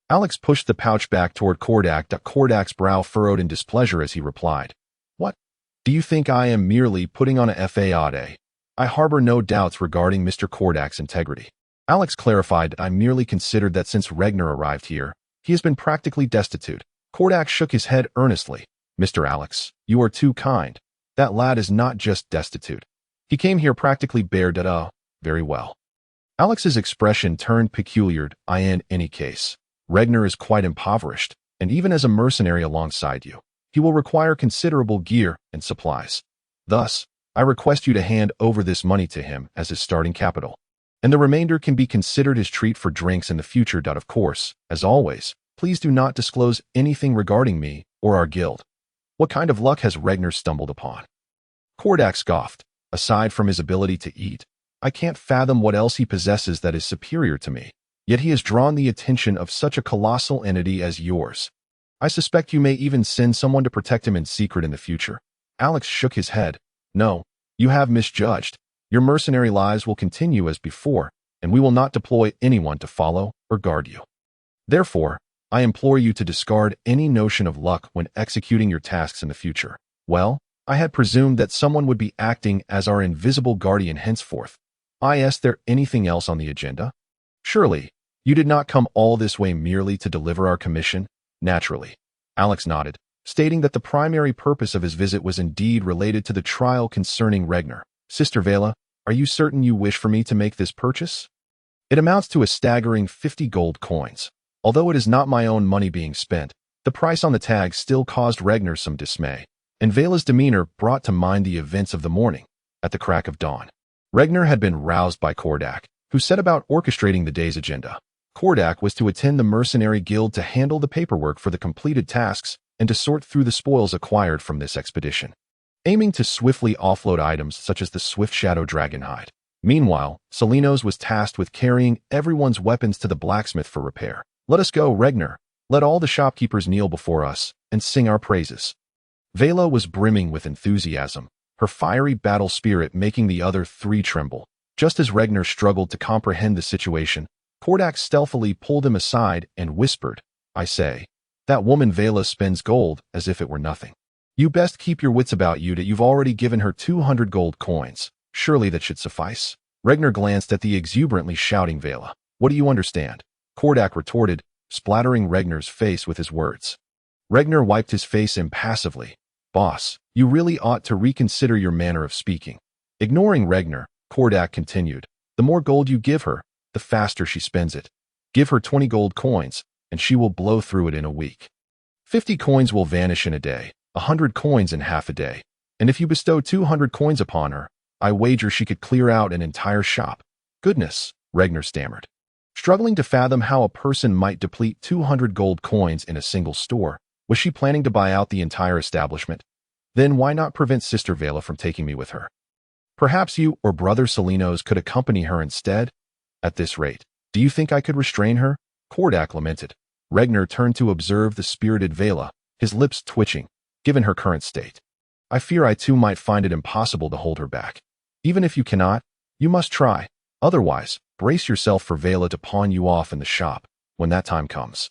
Alex pushed the pouch back toward Kordak. Kordak's brow furrowed in displeasure as he replied, What? Do you think I am merely putting on a facade? I harbor no doubts regarding Mr. Kordak's integrity. Alex clarified, I merely considered that since Regner arrived here, he has been practically destitute. Kordak shook his head earnestly. Mr. Alex, you are too kind. That lad is not just destitute. He came here practically bare. Very well. Alex's expression turned peculiar. In any case, Regner is quite impoverished, and even as a mercenary alongside you, he will require considerable gear and supplies. Thus, I request you to hand over this money to him as his starting capital, and the remainder can be considered his treat for drinks in the future. Of course, as always, please do not disclose anything regarding me or our guild. What kind of luck has Regner stumbled upon? Kordak scoffed. Aside from his ability to eat, I can't fathom what else he possesses that is superior to me. Yet he has drawn the attention of such a colossal entity as yours. I suspect you may even send someone to protect him in secret in the future. Alex shook his head. No, you have misjudged. Your mercenary lives will continue as before, and we will not deploy anyone to follow or guard you. Therefore, I implore you to discard any notion of luck when executing your tasks in the future. Well, I had presumed that someone would be acting as our invisible guardian henceforth. Is there anything else on the agenda? Surely, you did not come all this way merely to deliver our commission? Naturally. Alex nodded, stating that the primary purpose of his visit was indeed related to the trial concerning Regner. Sister Vela, are you certain you wish for me to make this purchase? It amounts to a staggering 50 gold coins. Although it is not my own money being spent, the price on the tag still caused Regner some dismay, and Vela's demeanor brought to mind the events of the morning. At the crack of dawn, Regner had been roused by Kordak, who set about orchestrating the day's agenda. Kordak was to attend the mercenary guild to handle the paperwork for the completed tasks and to sort through the spoils acquired from this expedition, aiming to swiftly offload items such as the swift shadow dragon hide. Meanwhile, Silenos was tasked with carrying everyone's weapons to the blacksmith for repair. Let us go, Regner. Let all the shopkeepers kneel before us and sing our praises. Vela was brimming with enthusiasm, her fiery battle spirit making the other three tremble. Just as Regner struggled to comprehend the situation, Kordak stealthily pulled him aside and whispered, I say, that woman Vela spends gold as if it were nothing. You best keep your wits about you that you've already given her 200 gold coins. Surely that should suffice. Regner glanced at the exuberantly shouting Vela. What do you understand? Kordak retorted, splattering Regnar's face with his words. Regnar wiped his face impassively. Boss, you really ought to reconsider your manner of speaking. Ignoring Regnar, Kordak continued. The more gold you give her, the faster she spends it. Give her 20 gold coins, and she will blow through it in a week. 50 coins will vanish in a day, 100 coins in half a day. And if you bestow 200 coins upon her, I wager she could clear out an entire shop. Goodness, Regnar stammered. Struggling to fathom how a person might deplete 200 gold coins in a single store, was she planning to buy out the entire establishment? Then why not prevent Sister Vela from taking me with her? Perhaps you or Brother Salinos could accompany her instead? At this rate, do you think I could restrain her? Kordak lamented. Regnar turned to observe the spirited Vela, his lips twitching, given her current state. I fear I too might find it impossible to hold her back. Even if you cannot, you must try. Otherwise, brace yourself for Vela to pawn you off in the shop when that time comes.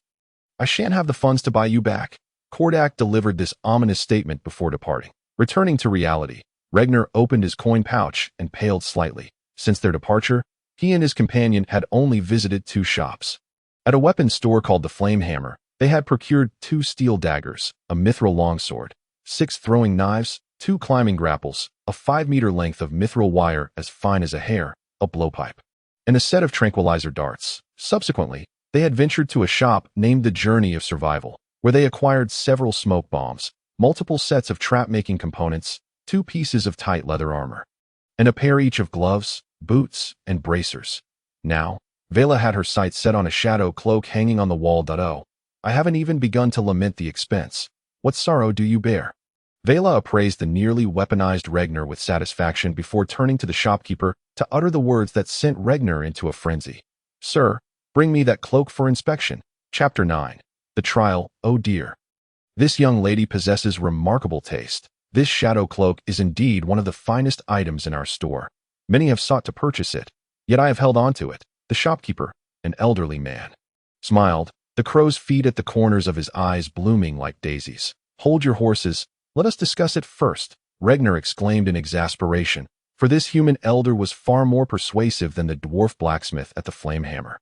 I shan't have the funds to buy you back. Kordak delivered this ominous statement before departing. Returning to reality, Regnar opened his coin pouch and paled slightly. Since their departure, he and his companion had only visited 2 shops. At a weapons store called the Flame Hammer, they had procured 2 steel daggers, a mithril longsword, 6 throwing knives, 2 climbing grapples, a 5-meter length of mithril wire as fine as a hair, a blowpipe, and a set of tranquilizer darts. Subsequently, they had ventured to a shop named the Journey of Survival, where they acquired several smoke bombs, multiple sets of trap-making components, 2 pieces of tight leather armor, and a pair each of gloves, boots, and bracers. Now, Vela had her sights set on a shadow cloak hanging on the wall. Oh, I haven't even begun to lament the expense. What sorrow do you bear? Vela appraised the nearly weaponized Regnar with satisfaction before turning to the shopkeeper to utter the words that sent Regnar into a frenzy. Sir, bring me that cloak for inspection. Chapter 9. The Trial. Oh dear. This young lady possesses remarkable taste. This shadow cloak is indeed one of the finest items in our store. Many have sought to purchase it, yet I have held on to it. The shopkeeper, an elderly man, smiled, the crow's feet at the corners of his eyes blooming like daisies. Hold your horses. Let us discuss it first, Regnar exclaimed in exasperation, for this human elder was far more persuasive than the dwarf blacksmith at the Flame Hammer.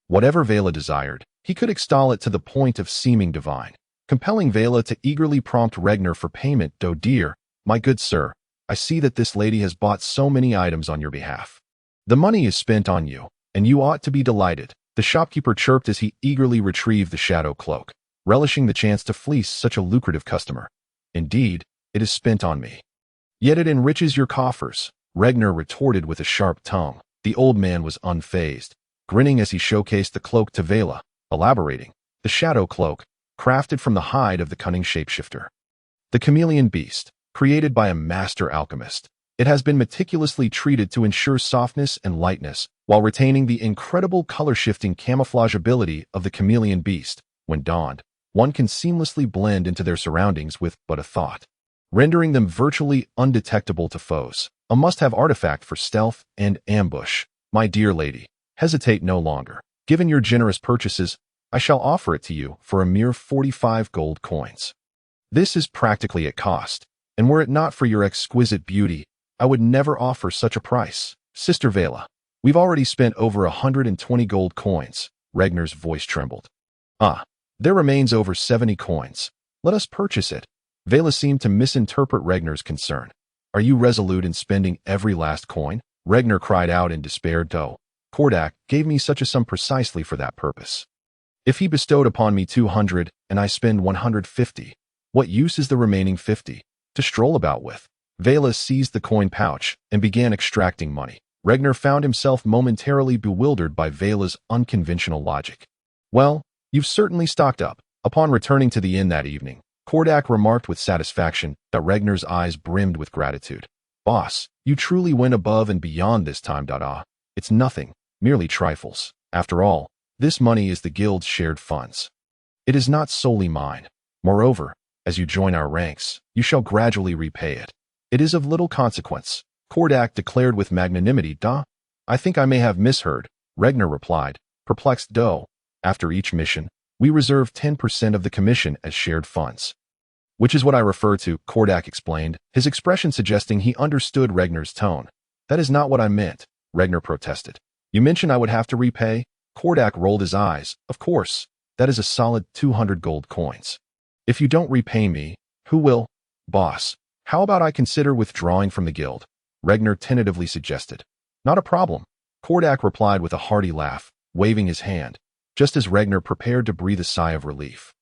Whatever Vela desired, he could extol it to the point of seeming divine, compelling Vela to eagerly prompt Regnar for payment. Oh dear, my good sir, I see that this lady has bought so many items on your behalf. The money is spent on you, and you ought to be delighted, the shopkeeper chirped as he eagerly retrieved the shadow cloak, relishing the chance to fleece such a lucrative customer. Indeed, it is spent on me. Yet it enriches your coffers, Regnar retorted with a sharp tongue. The old man was unfazed, grinning as he showcased the cloak to Vela, elaborating. The shadow cloak, crafted from the hide of the cunning shapeshifter. The chameleon beast, created by a master alchemist. It has been meticulously treated to ensure softness and lightness, while retaining the incredible color-shifting camouflage ability of the chameleon beast. When donned, one can seamlessly blend into their surroundings with but a thought, rendering them virtually undetectable to foes. A must-have artifact for stealth and ambush. My dear lady, hesitate no longer. Given your generous purchases, I shall offer it to you for a mere 45 gold coins. This is practically at cost, and were it not for your exquisite beauty, I would never offer such a price. Sister Vela, we've already spent over 120 gold coins. Regnar's voice trembled. There remains over 70 coins. Let us purchase it. Vela seemed to misinterpret Regnar's concern. Are you resolute in spending every last coin? Regnar cried out in despair. Kordak gave me such a sum precisely for that purpose. If he bestowed upon me 200 and I spend 150, what use is the remaining 50 to stroll about with? Vela seized the coin pouch and began extracting money. Regnar found himself momentarily bewildered by Vela's unconventional logic. Well, you've certainly stocked up. Upon returning to the inn that evening, Kordak remarked with satisfaction that Regnar's eyes brimmed with gratitude. Boss, you truly went above and beyond this time. It's nothing, merely trifles. After all, this money is the guild's shared funds. It is not solely mine. Moreover, as you join our ranks, you shall gradually repay it. It is of little consequence, Kordak declared with magnanimity. I think I may have misheard, Regnar replied, perplexed. After each mission, we reserve 10% of the commission as shared funds. Which is what I refer to, Kordak explained, his expression suggesting he understood Regnar's tone. That is not what I meant, Regnar protested. You mentioned I would have to repay? Kordak rolled his eyes. Of course, That is a solid 200 gold coins. If you don't repay me, who will? Boss, how about I consider withdrawing from the guild? Regner tentatively suggested. Not a problem, Kordak replied with a hearty laugh, waving his hand, just as Regner prepared to breathe a sigh of relief.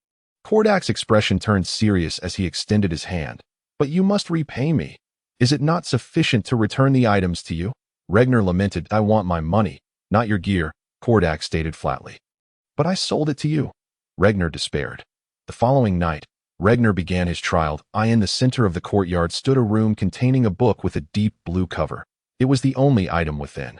Kordak's expression turned serious as he extended his hand. But you must repay me. Is it not sufficient to return the items to you? Regner lamented. I want my money, not your gear, Kordak stated flatly. But I sold it to you. Regner despaired. The following night, Regner began his trial. In the center of the courtyard stood a room containing a book with a deep blue cover. It was the only item within.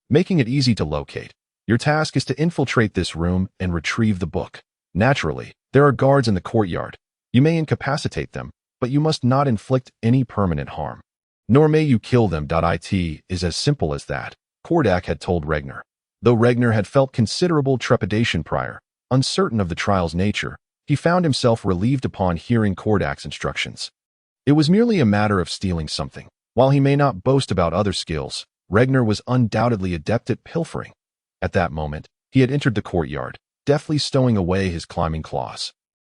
Making it easy to locate, your task is to infiltrate this room and retrieve the book. Naturally, there are guards in the courtyard. You may incapacitate them, but you must not inflict any permanent harm. Nor may you kill them. It is as simple as that, Kordak had told Regner. Though Regner had felt considerable trepidation prior, uncertain of the trial's nature, he found himself relieved upon hearing Kordak's instructions. It was merely a matter of stealing something. While he may not boast about other skills, Regner was undoubtedly adept at pilfering. At that moment, he had entered the courtyard, deftly stowing away his climbing claws.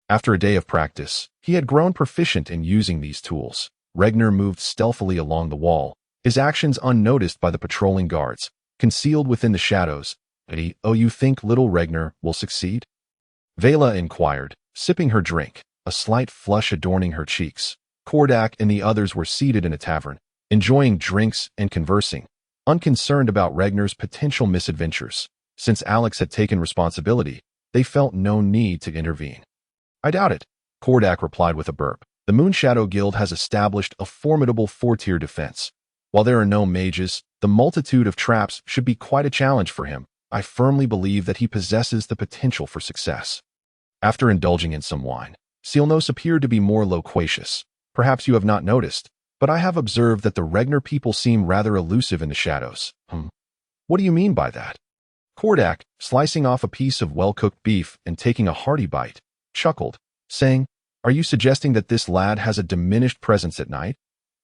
After a day of practice, he had grown proficient in using these tools. Regner moved stealthily along the wall, his actions unnoticed by the patrolling guards, concealed within the shadows. Oh, you think little Regner will succeed? Vela inquired, sipping her drink, a slight flush adorning her cheeks. Kordak and the others were seated in a tavern, enjoying drinks and conversing, unconcerned about Regner's potential misadventures. Since Alex had taken responsibility, they felt no need to intervene. I doubt it, Kordak replied with a burp. The Moonshadow Guild has established a formidable 4-tier defense. While there are no mages, the multitude of traps should be quite a challenge for him. I firmly believe that he possesses the potential for success. After indulging in some wine, Silnos appeared to be more loquacious. Perhaps you have not noticed, but I have observed that the Regner people seem rather elusive in the shadows. What do you mean by that? Kordak, slicing off a piece of well-cooked beef and taking a hearty bite, chuckled, saying, Are you suggesting that this lad has a diminished presence at night?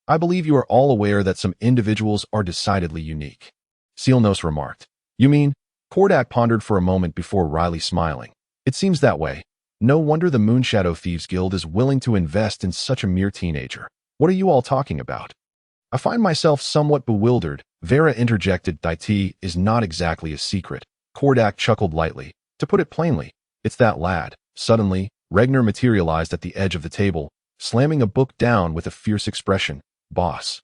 I believe you are all aware that some individuals are decidedly unique. Silnos remarked. You mean? Kordak pondered for a moment before wryly smiling. It seems that way. No wonder the Moonshadow Thieves Guild is willing to invest in such a mere teenager. What are you all talking about? I find myself somewhat bewildered, Vera interjected. It is not exactly a secret. Kordak chuckled lightly. To put it plainly, it's that lad. Suddenly, Regner materialized at the edge of the table, slamming a book down with a fierce expression. Boss,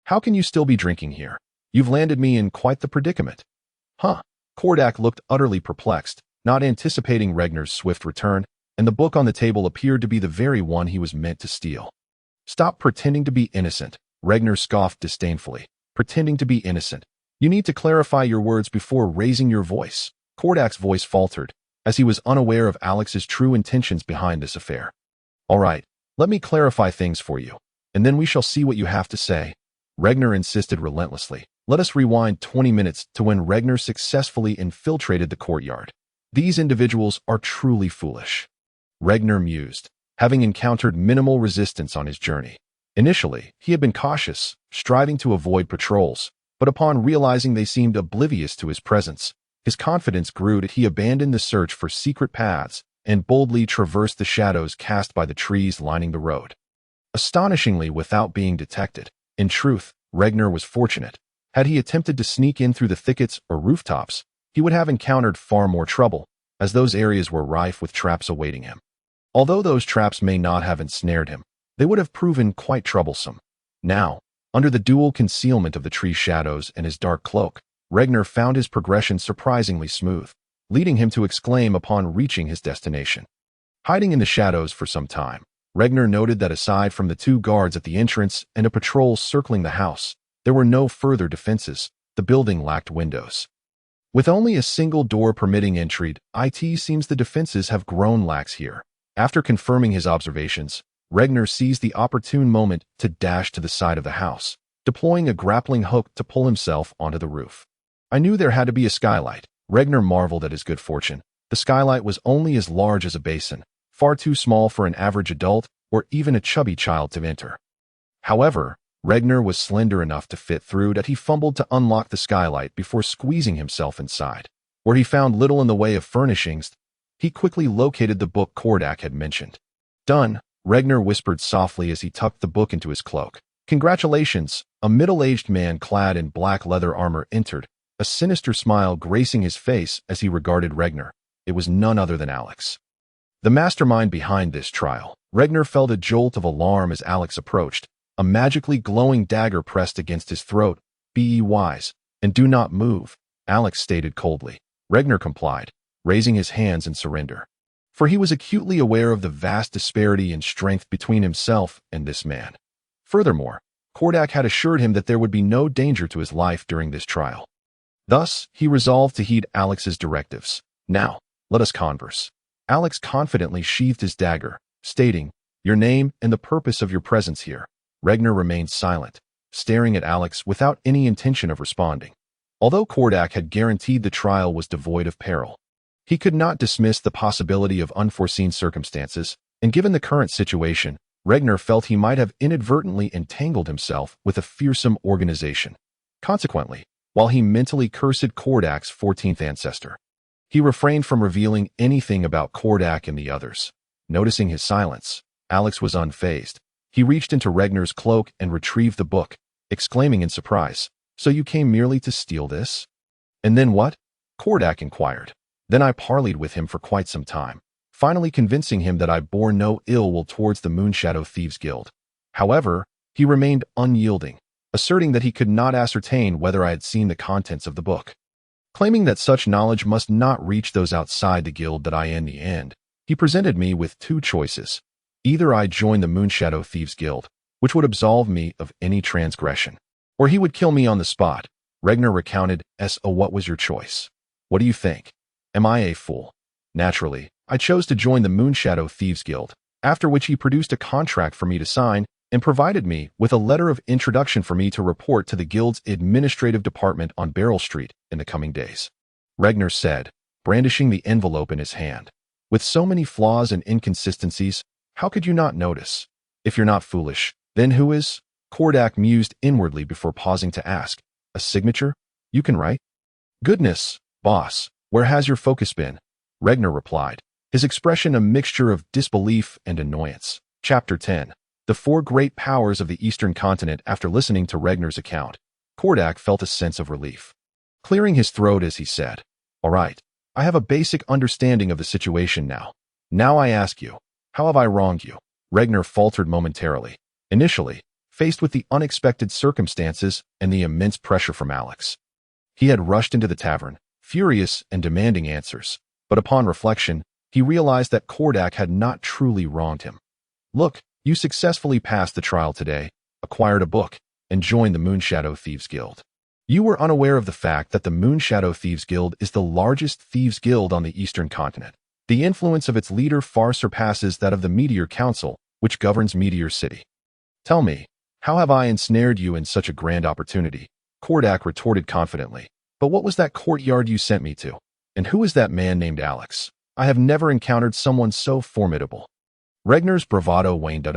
how can you still be drinking here? You've landed me in quite the predicament. Huh? Kordak looked utterly perplexed, not anticipating Regner's swift return, and the book on the table appeared to be the very one he was meant to steal. Stop pretending to be innocent, Regner scoffed disdainfully. Pretending to be innocent. You need to clarify your words before raising your voice. Kordak's voice faltered, as he was unaware of Alex's true intentions behind this affair. All right, let me clarify things for you, and then we shall see what you have to say. Regner insisted relentlessly. Let us rewind 20 minutes to when Regner successfully infiltrated the courtyard. These individuals are truly foolish. Regner mused, having encountered minimal resistance on his journey. Initially, he had been cautious, striving to avoid patrols, but upon realizing they seemed oblivious to his presence, his confidence grew that he abandoned the search for secret paths and boldly traversed the shadows cast by the trees lining the road. Astonishingly without being detected. In truth, Regner was fortunate. Had he attempted to sneak in through the thickets or rooftops, he would have encountered far more trouble, as those areas were rife with traps awaiting him. Although those traps may not have ensnared him, they would have proven quite troublesome. Now, under the dual concealment of the tree shadows and his dark cloak, Regner found his progression surprisingly smooth, leading him to exclaim upon reaching his destination. Hiding in the shadows for some time, Regner noted that aside from the 2 guards at the entrance and a patrol circling the house, there were no further defenses. The building lacked windows. With only a single door permitting entry, it seems the defenses have grown lax here. After confirming his observations, Regner seized the opportune moment to dash to the side of the house, deploying a grappling hook to pull himself onto the roof. I knew there had to be a skylight. Regner marveled at his good fortune. The skylight was only as large as a basin, far too small for an average adult or even a chubby child to enter. However, Regner was slender enough to fit through that he fumbled to unlock the skylight before squeezing himself inside, where he found little in the way of furnishings. He quickly located the book Kordak had mentioned. Done, Regner whispered softly as he tucked the book into his cloak. Congratulations, a middle-aged man clad in black leather armor entered, a sinister smile gracing his face as he regarded Regner. It was none other than Alex, the mastermind behind this trial. Regner felt a jolt of alarm as Alex approached, a magically glowing dagger pressed against his throat. Be wise, and do not move, Alex stated coldly. Regner complied, raising his hands in surrender. For he was acutely aware of the vast disparity in strength between himself and this man. Furthermore, Kordak had assured him that there would be no danger to his life during this trial. Thus, he resolved to heed Alex's directives. Now, let us converse. Alex confidently sheathed his dagger, stating, your name and the purpose of your presence here. Regner remained silent, staring at Alex without any intention of responding. Although Kordak had guaranteed the trial was devoid of peril, he could not dismiss the possibility of unforeseen circumstances, and given the current situation, Regner felt he might have inadvertently entangled himself with a fearsome organization. Consequently, while he mentally cursed Kordak's 14th ancestor, he refrained from revealing anything about Kordak and the others. Noticing his silence, Alex was unfazed. He reached into Regner's cloak and retrieved the book, exclaiming in surprise, so you came merely to steal this? And then what? Kordak inquired. Then I parleyed with him for quite some time, finally convincing him that I bore no ill will towards the Moonshadow Thieves Guild. However, he remained unyielding, asserting that he could not ascertain whether I had seen the contents of the book. Claiming that such knowledge must not reach those outside the guild that I in the end, he presented me with two choices. Either I join the Moonshadow Thieves Guild, which would absolve me of any transgression, or he would kill me on the spot. Regner recounted, what was your choice? What do you think? Am I a fool? Naturally, I chose to join the Moonshadow Thieves Guild, after which he produced a contract for me to sign and provided me with a letter of introduction for me to report to the guild's administrative department on Beryl Street in the coming days. Regner said, brandishing the envelope in his hand. With so many flaws and inconsistencies, how could you not notice? If you're not foolish, then who is? Kordak mused inwardly before pausing to ask, a signature? You can write? Goodness, boss, where has your focus been? Regner replied, his expression a mixture of disbelief and annoyance. Chapter 10. The Four Great Powers of the Eastern Continent. After listening to Regner's account, Kordak felt a sense of relief. Clearing his throat as he said, all right, I have a basic understanding of the situation now. Now I ask you, how have I wronged you? Regner faltered momentarily, initially, faced with the unexpected circumstances and the immense pressure from Alex. He had rushed into the tavern, furious and demanding answers, but upon reflection, he realized that Kordak had not truly wronged him. Look, you successfully passed the trial today, acquired a book, and joined the Moonshadow Thieves Guild. You were unaware of the fact that the Moonshadow Thieves Guild is the largest thieves guild on the Eastern Continent. The influence of its leader far surpasses that of the Meteor Council, which governs Meteor City. Tell me, how have I ensnared you in such a grand opportunity? Kordak retorted confidently. But what was that courtyard you sent me to? And who is that man named Alex? I have never encountered someone so formidable. Regner's bravado waned.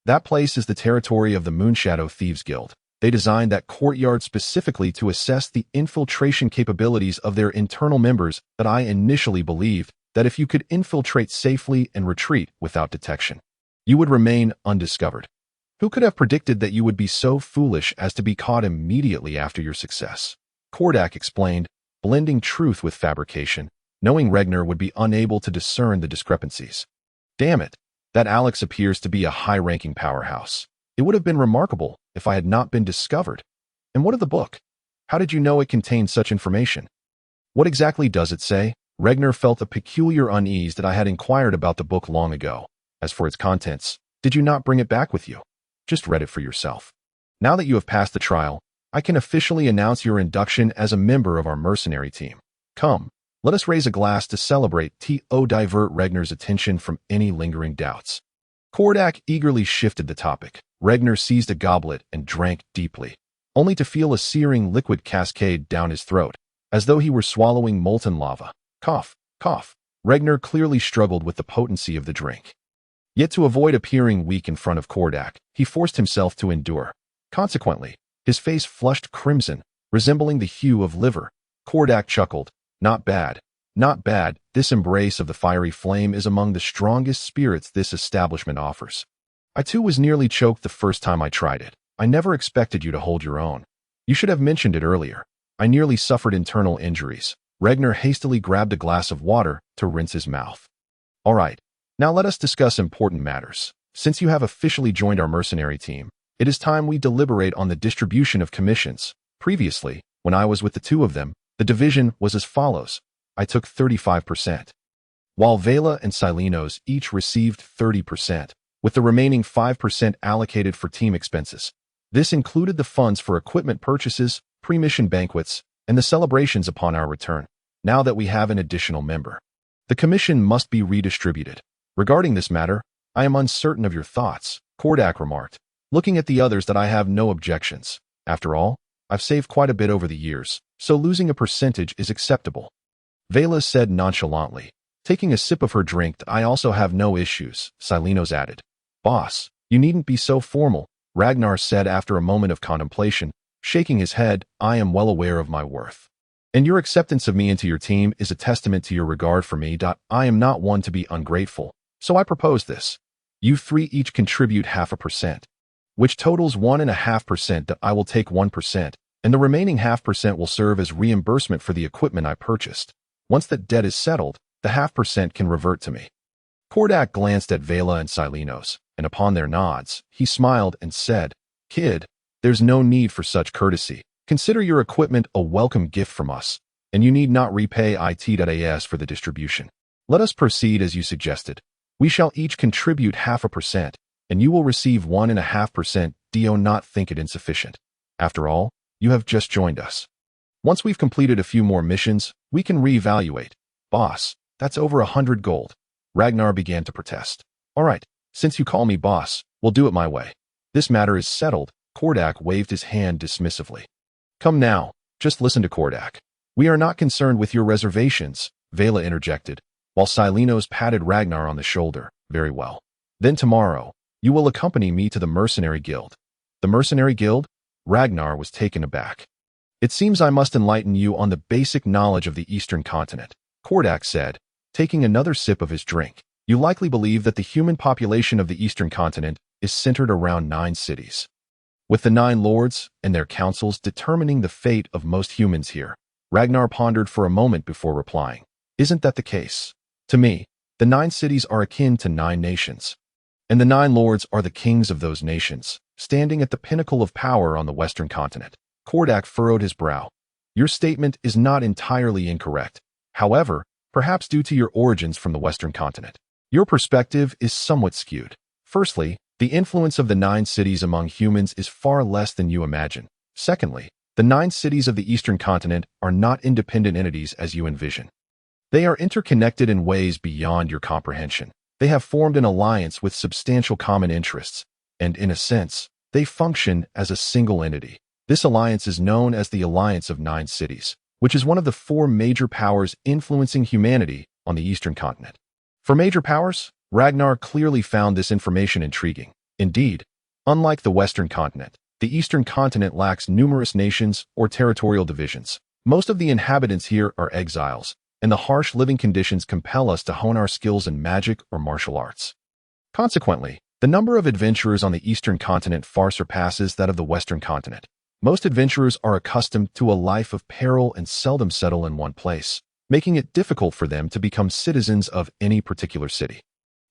That place is the territory of the Moonshadow Thieves Guild. They designed that courtyard specifically to assess the infiltration capabilities of their internal members, but I initially believed that if you could infiltrate safely and retreat without detection, you would remain undiscovered. Who could have predicted that you would be so foolish as to be caught immediately after your success? Kordak explained, blending truth with fabrication, knowing Regner would be unable to discern the discrepancies. Damn it, that Alex appears to be a high-ranking powerhouse. It would have been remarkable if I had not been discovered. And what of the book? How did you know it contained such information? What exactly does it say? Regner felt a peculiar unease that I had inquired about the book long ago. As for its contents, did you not bring it back with you? Just read it for yourself. Now that you have passed the trial, I can officially announce your induction as a member of our mercenary team. Come, let us raise a glass to celebrate divert Regner's attention from any lingering doubts. Kordak eagerly shifted the topic. Regner seized a goblet and drank deeply, only to feel a searing liquid cascade down his throat, as though he were swallowing molten lava. Cough, cough. Regner clearly struggled with the potency of the drink. Yet to avoid appearing weak in front of Kordak, he forced himself to endure. Consequently, his face flushed crimson, resembling the hue of liver. Kordak chuckled. Not bad. Not bad, this embrace of the fiery flame is among the strongest spirits this establishment offers. I too was nearly choked the first time I tried it. I never expected you to hold your own. You should have mentioned it earlier. I nearly suffered internal injuries. Ragnar hastily grabbed a glass of water to rinse his mouth. All right, now let us discuss important matters. Since you have officially joined our mercenary team, it is time we deliberate on the distribution of commissions. Previously, when I was with the two of them, the division was as follows. I took 35%, while Vela and Silenos each received 30%, with the remaining 5% allocated for team expenses. This included the funds for equipment purchases, pre-mission banquets, and the celebrations upon our return. Now that we have an additional member, the commission must be redistributed. Regarding this matter, I am uncertain of your thoughts, Kordak remarked. Looking at the others, that I have no objections. After all, I've saved quite a bit over the years, so losing a percentage is acceptable. Vela said nonchalantly. Taking a sip of her drink, I also have no issues, Silenos added. Boss, you needn't be so formal, Ragnar said after a moment of contemplation, shaking his head. I am well aware of my worth. And your acceptance of me into your team is a testament to your regard for me. I am not one to be ungrateful, so I propose this. You three each contribute 0.5%, which totals 1.5%. That I will take 1%, and the remaining 0.5% will serve as reimbursement for the equipment I purchased. Once that debt is settled, the 0.5% can revert to me. Kordak glanced at Vela and Silenos, and upon their nods, he smiled and said, Kid, there's no need for such courtesy. Consider your equipment a welcome gift from us, and you need not repay it.as for the distribution. Let us proceed as you suggested. We shall each contribute 0.5%, and you will receive 1.5%. Do not think it insufficient. After all, you have just joined us. Once we've completed a few more missions, we can reevaluate. Boss, that's over 100 gold. Ragnar began to protest. All right, since you call me boss, we'll do it my way. This matter is settled. Kordak waved his hand dismissively. Come now, just listen to Kordak. We are not concerned with your reservations, Vela interjected, while Silenos patted Ragnar on the shoulder. Very well. Then tomorrow, you will accompany me to the Mercenary Guild. The Mercenary Guild? Ragnar was taken aback. It seems I must enlighten you on the basic knowledge of the Eastern Continent, Kordak said, taking another sip of his drink. You likely believe that the human population of the Eastern Continent is centered around 9 cities, with the 9 lords and their councils determining the fate of most humans here. Ragnar pondered for a moment before replying. Isn't that the case? To me, the 9 cities are akin to 9 nations, and the 9 lords are the kings of those nations, standing at the pinnacle of power on the Western Continent. Kordak furrowed his brow. Your statement is not entirely incorrect. However, perhaps due to your origins from the Western Continent, your perspective is somewhat skewed. Firstly, the influence of the 9 cities among humans is far less than you imagine. Secondly, the 9 cities of the Eastern Continent are not independent entities as you envision. They are interconnected in ways beyond your comprehension. They have formed an alliance with substantial common interests, and in a sense, they function as a single entity. This alliance is known as the Alliance of 9 Cities, which is one of the 4 major powers influencing humanity on the Eastern Continent. For major powers, Ragnar clearly found this information intriguing. Indeed, unlike the Western Continent, the Eastern Continent lacks numerous nations or territorial divisions. Most of the inhabitants here are exiles, and the harsh living conditions compel us to hone our skills in magic or martial arts. Consequently, the number of adventurers on the Eastern Continent far surpasses that of the Western Continent. Most adventurers are accustomed to a life of peril and seldom settle in one place, making it difficult for them to become citizens of any particular city.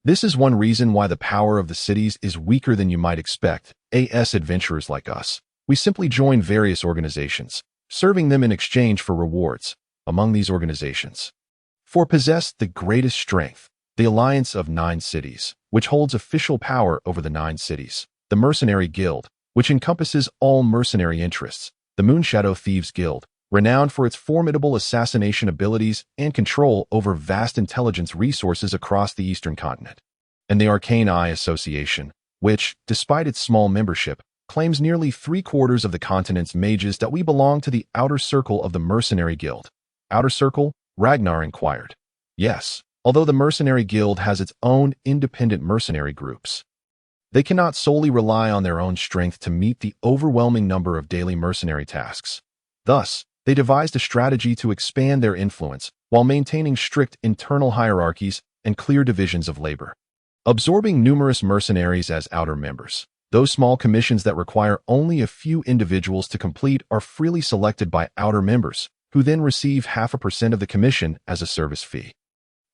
This is one reason why the power of the cities is weaker than you might expect. As adventurers like us, we simply join various organizations, serving them in exchange for rewards. Among these organizations, possess the greatest strength, the Alliance of 9 Cities, which holds official power over the 9 cities, the Mercenary Guild, which encompasses all mercenary interests, the Moonshadow Thieves Guild, renowned for its formidable assassination abilities and control over vast intelligence resources across the Eastern Continent, and the Arcane Eye Association, which, despite its small membership, claims nearly 3/4 of the continent's mages. That we belong to the outer circle of the Mercenary Guild. Outer circle? Ragnar inquired. Yes, although the Mercenary Guild has its own independent mercenary groups, they cannot solely rely on their own strength to meet the overwhelming number of daily mercenary tasks. Thus, They devised a strategy to expand their influence while maintaining strict internal hierarchies and clear divisions of labor. Absorbing numerous mercenaries as outer members. Those small commissions that require only a few individuals to complete are freely selected by outer members, who then receive 0.5% of the commission as a service fee.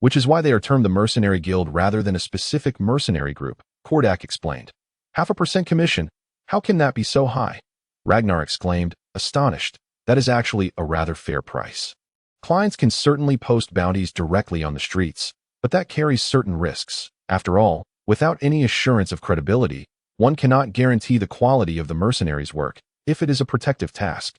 Which is why they are termed the mercenary guild rather than a specific mercenary group, Kordak explained. 0.5% commission? How can that be so high? Ragnar exclaimed, astonished. That is actually a rather fair price. Clients can certainly post bounties directly on the streets, but that carries certain risks. After all, without any assurance of credibility, one cannot guarantee the quality of the mercenary's work if it is a protective task.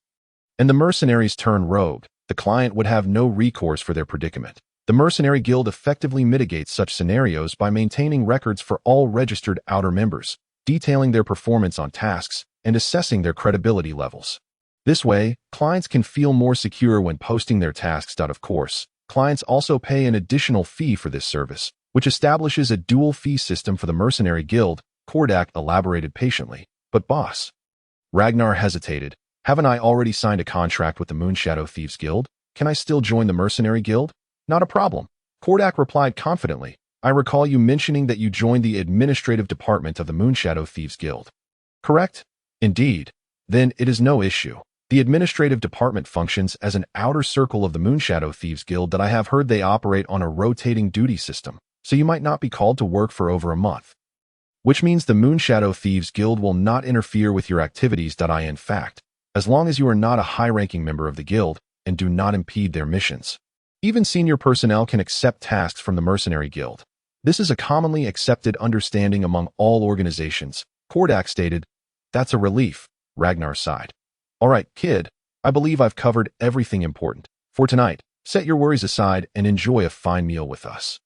And the mercenaries turn rogue, the client would have no recourse for their predicament. The mercenary guild effectively mitigates such scenarios by maintaining records for all registered outer members, detailing their performance on tasks, and assessing their credibility levels. This way, clients can feel more secure when posting their tasks. Of course, clients also pay an additional fee for this service, which establishes a dual fee system for the mercenary guild, Kordak elaborated patiently. But boss. Ragnar hesitated. Haven't I already signed a contract with the Moonshadow Thieves Guild? Can I still join the mercenary guild? Not a problem. Kordak replied confidently. I recall you mentioning that you joined the administrative department of the Moonshadow Thieves Guild. Correct? Indeed. Then it is no issue. The administrative department functions as an outer circle of the Moonshadow Thieves Guild that I have heard they operate on a rotating duty system, so you might not be called to work for over a month. Which means the Moonshadow Thieves Guild will not interfere with your activities. In fact, as long as you are not a high-ranking member of the guild and do not impede their missions. Even senior personnel can accept tasks from the mercenary guild. This is a commonly accepted understanding among all organizations, Kordak stated. That's a relief, Ragnar sighed. All right, kid, I believe I've covered everything important. For tonight, set your worries aside and enjoy a fine meal with us.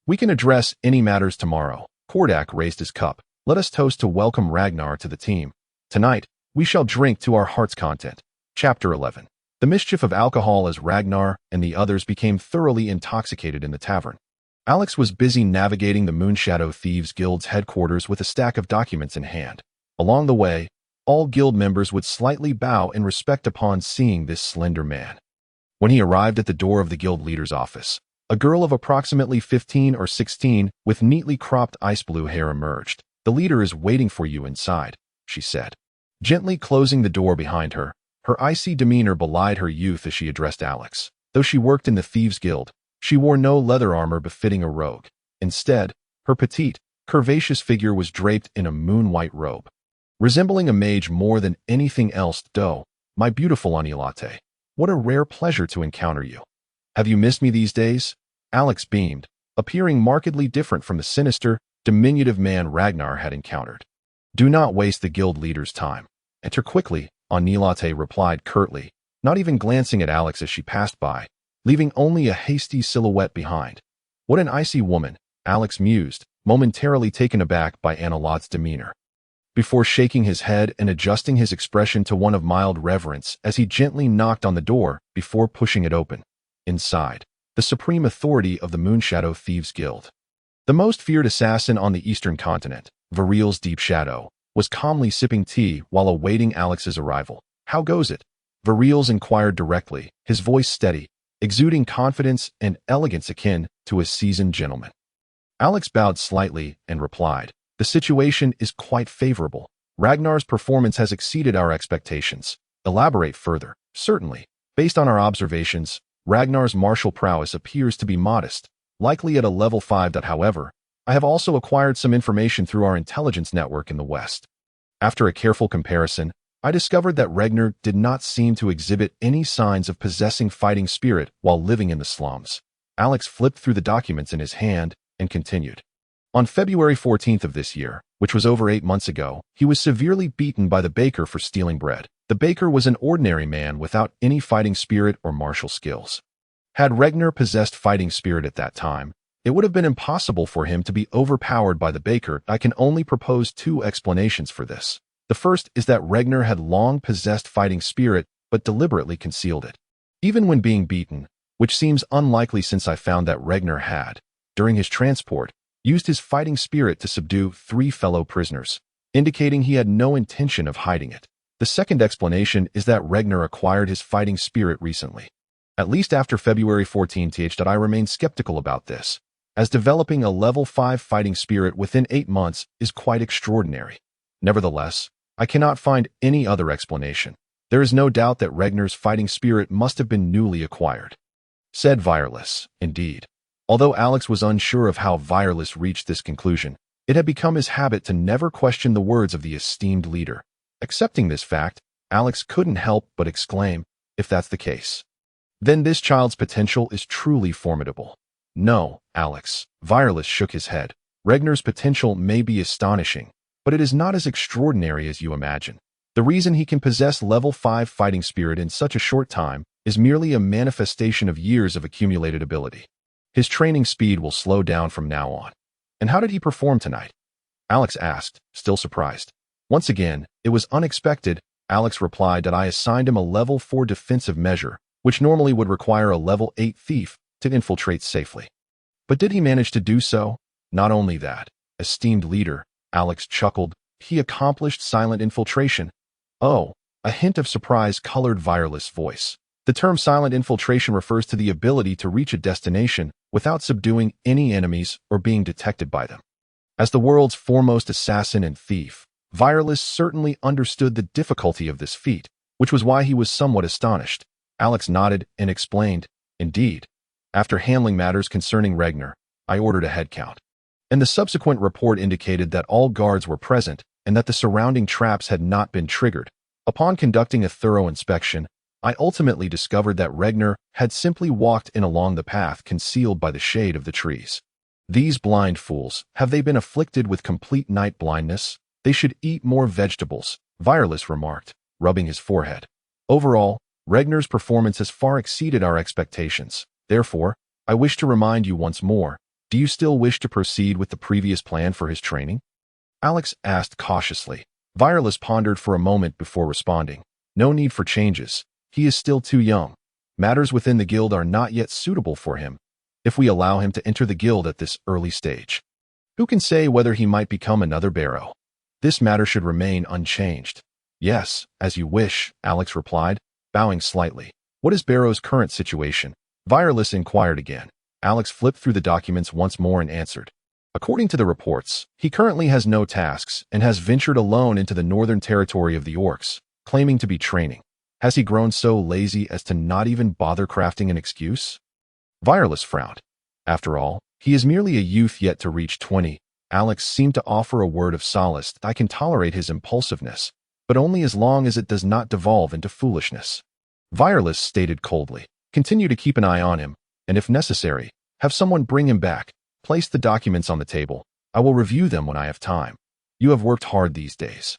We can address any matters tomorrow. Kordak raised his cup. Let us toast to welcome Ragnar to the team. Tonight, we shall drink to our heart's content. Chapter 11. The mischief of alcohol as Ragnar and the others became thoroughly intoxicated in the tavern. Alex was busy navigating the Moonshadow Thieves Guild's headquarters with a stack of documents in hand. Along the way, all guild members would slightly bow in respect upon seeing this slender man. When he arrived at the door of the guild leader's office, a girl of approximately 15 or 16 with neatly cropped ice blue hair emerged. The leader is waiting for you inside, she said. Gently closing the door behind her, her icy demeanor belied her youth as she addressed Alex. Though she worked in the Thieves Guild, she wore no leather armor befitting a rogue. Instead, her petite, curvaceous figure was draped in a moon-white robe. Resembling a mage more than anything else. My beautiful Anilate, what a rare pleasure to encounter you. Have you missed me these days? Alex beamed, appearing markedly different from the sinister, diminutive man Ragnar had encountered. Do not waste the guild leader's time. Enter quickly, Anilate replied curtly, not even glancing at Alex as she passed by, leaving only a hasty silhouette behind. What an icy woman, Alex mused, momentarily taken aback by Anilate's demeanor. Before shaking his head and adjusting his expression to one of mild reverence as he gently knocked on the door before pushing it open. Inside, the supreme authority of the Moonshadow Thieves Guild. The most feared assassin on the eastern continent, Viril's Deep Shadow, was calmly sipping tea while awaiting Alex's arrival. How goes it? Viril's inquired directly, his voice steady, exuding confidence and elegance akin to a seasoned gentleman. Alex bowed slightly and replied, the situation is quite favorable. Ragnar's performance has exceeded our expectations. Elaborate further. Certainly. Based on our observations, Ragnar's martial prowess appears to be modest, likely at a level 5. However, I have also acquired some information through our intelligence network in the West. After a careful comparison, I discovered that Ragnar did not seem to exhibit any signs of possessing fighting spirit while living in the slums. Alex flipped through the documents in his hand and continued. On February 14th of this year, which was over 8 months ago, he was severely beaten by the baker for stealing bread. The baker was an ordinary man without any fighting spirit or martial skills. Had Ragnar possessed fighting spirit at that time, it would have been impossible for him to be overpowered by the baker. I can only propose 2 explanations for this. The first is that Ragnar had long possessed fighting spirit but deliberately concealed it. Even when being beaten, which seems unlikely since I found that Ragnar had, during his transport, used his fighting spirit to subdue 3 fellow prisoners, indicating he had no intention of hiding it. The second explanation is that Regner acquired his fighting spirit recently. At least after February 14th, I remain skeptical about this, as developing a level 5 fighting spirit within 8 months is quite extraordinary. Nevertheless, I cannot find any other explanation. There is no doubt that Regner's fighting spirit must have been newly acquired. Said Vireless, indeed. Although Alex was unsure of how Vireless reached this conclusion, it had become his habit to never question the words of the esteemed leader. Accepting this fact, Alex couldn't help but exclaim, if that's the case, then this child's potential is truly formidable. No, Alex. Vireless shook his head. Regner's potential may be astonishing, but it is not as extraordinary as you imagine. The reason he can possess level 5 fighting spirit in such a short time is merely a manifestation of years of accumulated ability. His training speed will slow down from now on. And how did he perform tonight? Alex asked, still surprised. Once again, it was unexpected. Alex replied that I assigned him a level 4 defensive measure, which normally would require a level 8 thief to infiltrate safely. But did he manage to do so? Not only that, esteemed leader, Alex chuckled, he accomplished silent infiltration. Oh, a hint of surprise colored Vireless' voice. The term silent infiltration refers to the ability to reach a destination without subduing any enemies or being detected by them. As the world's foremost assassin and thief, Vireless certainly understood the difficulty of this feat, which was why he was somewhat astonished. Alex nodded and explained, indeed. After handling matters concerning Regner, I ordered a head count. And the subsequent report indicated that all guards were present and that the surrounding traps had not been triggered. Upon conducting a thorough inspection, I ultimately discovered that Regner had simply walked in along the path concealed by the shade of the trees. These blind fools, have they been afflicted with complete night blindness? They should eat more vegetables, Vireless remarked, rubbing his forehead. Overall, Regner's performance has far exceeded our expectations. Therefore, I wish to remind you once more, do you still wish to proceed with the previous plan for his training? Alex asked cautiously. Vireless pondered for a moment before responding. No need for changes. He is still too young. Matters within the guild are not yet suitable for him, if we allow him to enter the guild at this early stage. Who can say whether he might become another Barrow? This matter should remain unchanged. Yes, as you wish, Alex replied, bowing slightly. What is Barrow's current situation? Vireless inquired again. Alex flipped through the documents once more and answered. According to the reports, he currently has no tasks and has ventured alone into the northern territory of the orcs, claiming to be training. Has he grown so lazy as to not even bother crafting an excuse? Vireless frowned. After all, he is merely a youth yet to reach 20. Alex seemed to offer a word of solace. I can tolerate his impulsiveness, but only as long as it does not devolve into foolishness. Vireless stated coldly. Continue to keep an eye on him, and if necessary, have someone bring him back. Place the documents on the table. I will review them when I have time. You have worked hard these days.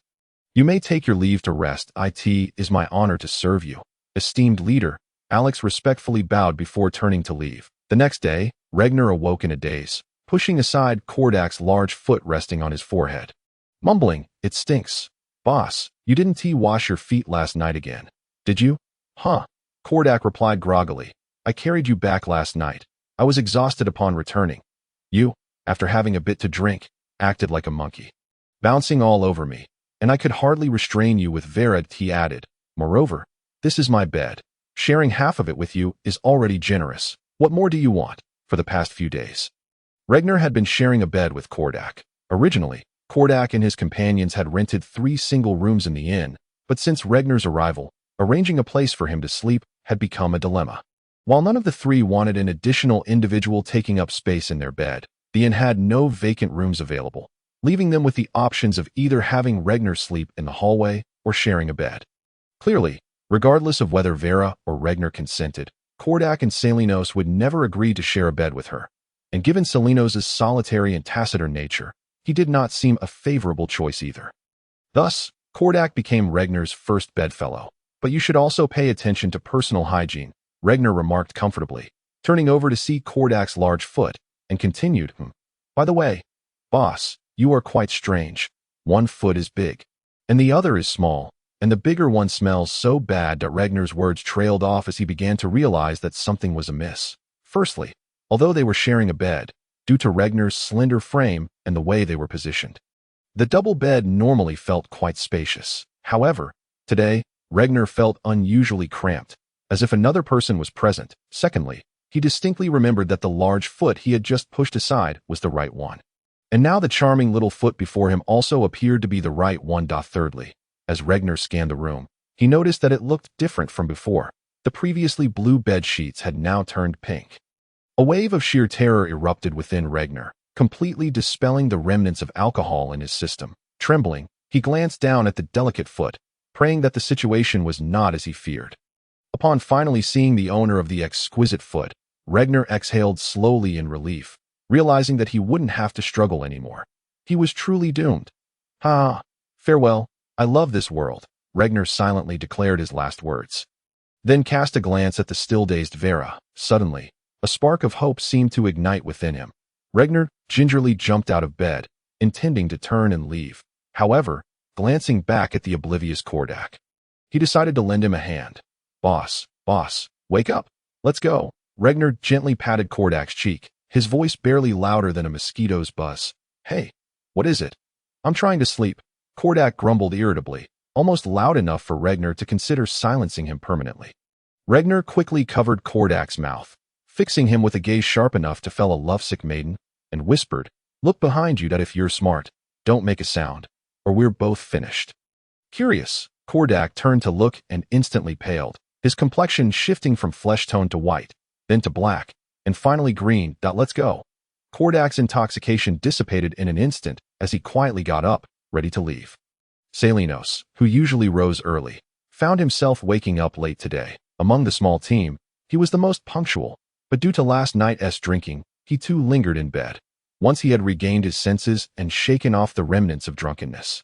You may take your leave to rest. It is my honor to serve you. Esteemed leader, Alex respectfully bowed before turning to leave. The next day, Regner awoke in a daze, pushing aside Kordak's large foot resting on his forehead. Mumbling, it stinks. Boss, you didn't wash your feet last night again, did you? Huh. Kordak replied groggily. I carried you back last night. I was exhausted upon returning. You, after having a bit to drink, acted like a monkey, bouncing all over me, and I could hardly restrain you with Verad, he added. Moreover, this is my bed. Sharing half of it with you is already generous. What more do you want? For the past few days, Regner had been sharing a bed with Kordak. Originally, Kordak and his companions had rented 3 single rooms in the inn, but since Regner's arrival, arranging a place for him to sleep had become a dilemma. While none of the 3 wanted an additional individual taking up space in their bed, the inn had no vacant rooms available, leaving them with the options of either having Regner sleep in the hallway or sharing a bed. Clearly, regardless of whether Vera or Regner consented, Kordak and Salinos would never agree to share a bed with her, and given Salinos' solitary and taciturn nature, he did not seem a favorable choice either. Thus, Kordak became Regner's first bedfellow. But you should also pay attention to personal hygiene, Regner remarked comfortably, turning over to see Kordak's large foot, and continued, By the way, boss, you are quite strange. One foot is big, and the other is small, and the bigger one smells so bad that Regner's words trailed off as he began to realize that something was amiss. Firstly, although they were sharing a bed, due to Regner's slender frame and the way they were positioned, the double bed normally felt quite spacious. However, Today, Regner felt unusually cramped, as if another person was present. Secondly, he distinctly remembered that the large foot he had just pushed aside was the right one. And now the charming little foot before him also appeared to be the right one. Thirdly, as Regner scanned the room, he noticed that it looked different from before. The previously blue bed sheets had now turned pink. A wave of sheer terror erupted within Regner, completely dispelling the remnants of alcohol in his system. Trembling, he glanced down at the delicate foot, praying that the situation was not as he feared. Upon finally seeing the owner of the exquisite foot, Regner exhaled slowly in relief, realizing that he wouldn't have to struggle anymore. He was truly doomed. Farewell, I love this world, Regner silently declared his last words. Then cast a glance at the still-dazed Vera. Suddenly, a spark of hope seemed to ignite within him. Regner gingerly jumped out of bed, intending to turn and leave. However, glancing back at the oblivious Kordak, he decided to lend him a hand. Boss, wake up. Let's go. Regner gently patted Kordak's cheek, his voice barely louder than a mosquito's buzz. Hey, what is it? I'm trying to sleep, Kordak grumbled irritably, almost loud enough for Regner to consider silencing him permanently. Regner quickly covered Kordak's mouth, fixing him with a gaze sharp enough to fell a lovesick maiden, and whispered, "Look behind you that if you're smart, don't make a sound, or we're both finished." Curious, Kordak turned to look and instantly paled, his complexion shifting from flesh tone to white, then to black, and finally green. Let's go. Kordak's intoxication dissipated in an instant as he quietly got up, ready to leave. Salinos, who usually rose early, found himself waking up late today. Among the small team, he was the most punctual, but due to last night's drinking, he too lingered in bed. Once he had regained his senses and shaken off the remnants of drunkenness,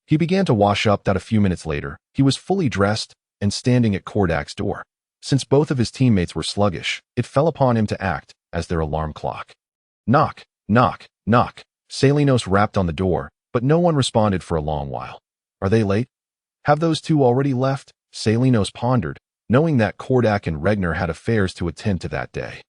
he began to wash up. A few minutes later, he was fully dressed and standing at Kordak's door. Since both of his teammates were sluggish, it fell upon him to act as their alarm clock. Knock, knock, knock. Salinos rapped on the door, but no one responded for a long while. Are they late? Have those two already left? Salinos pondered, knowing that Kordak and Regner had affairs to attend to that day.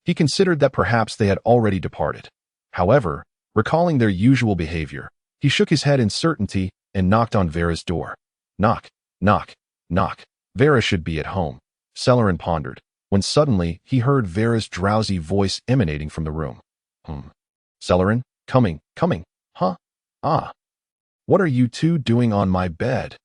He considered that perhaps they had already departed. However, recalling their usual behavior, he shook his head in certainty and knocked on Vera's door. Knock, knock, knock. Vera should be at home, Celerin pondered, when suddenly he heard Vera's drowsy voice emanating from the room. Celerin, coming, huh? What are you two doing on my bed?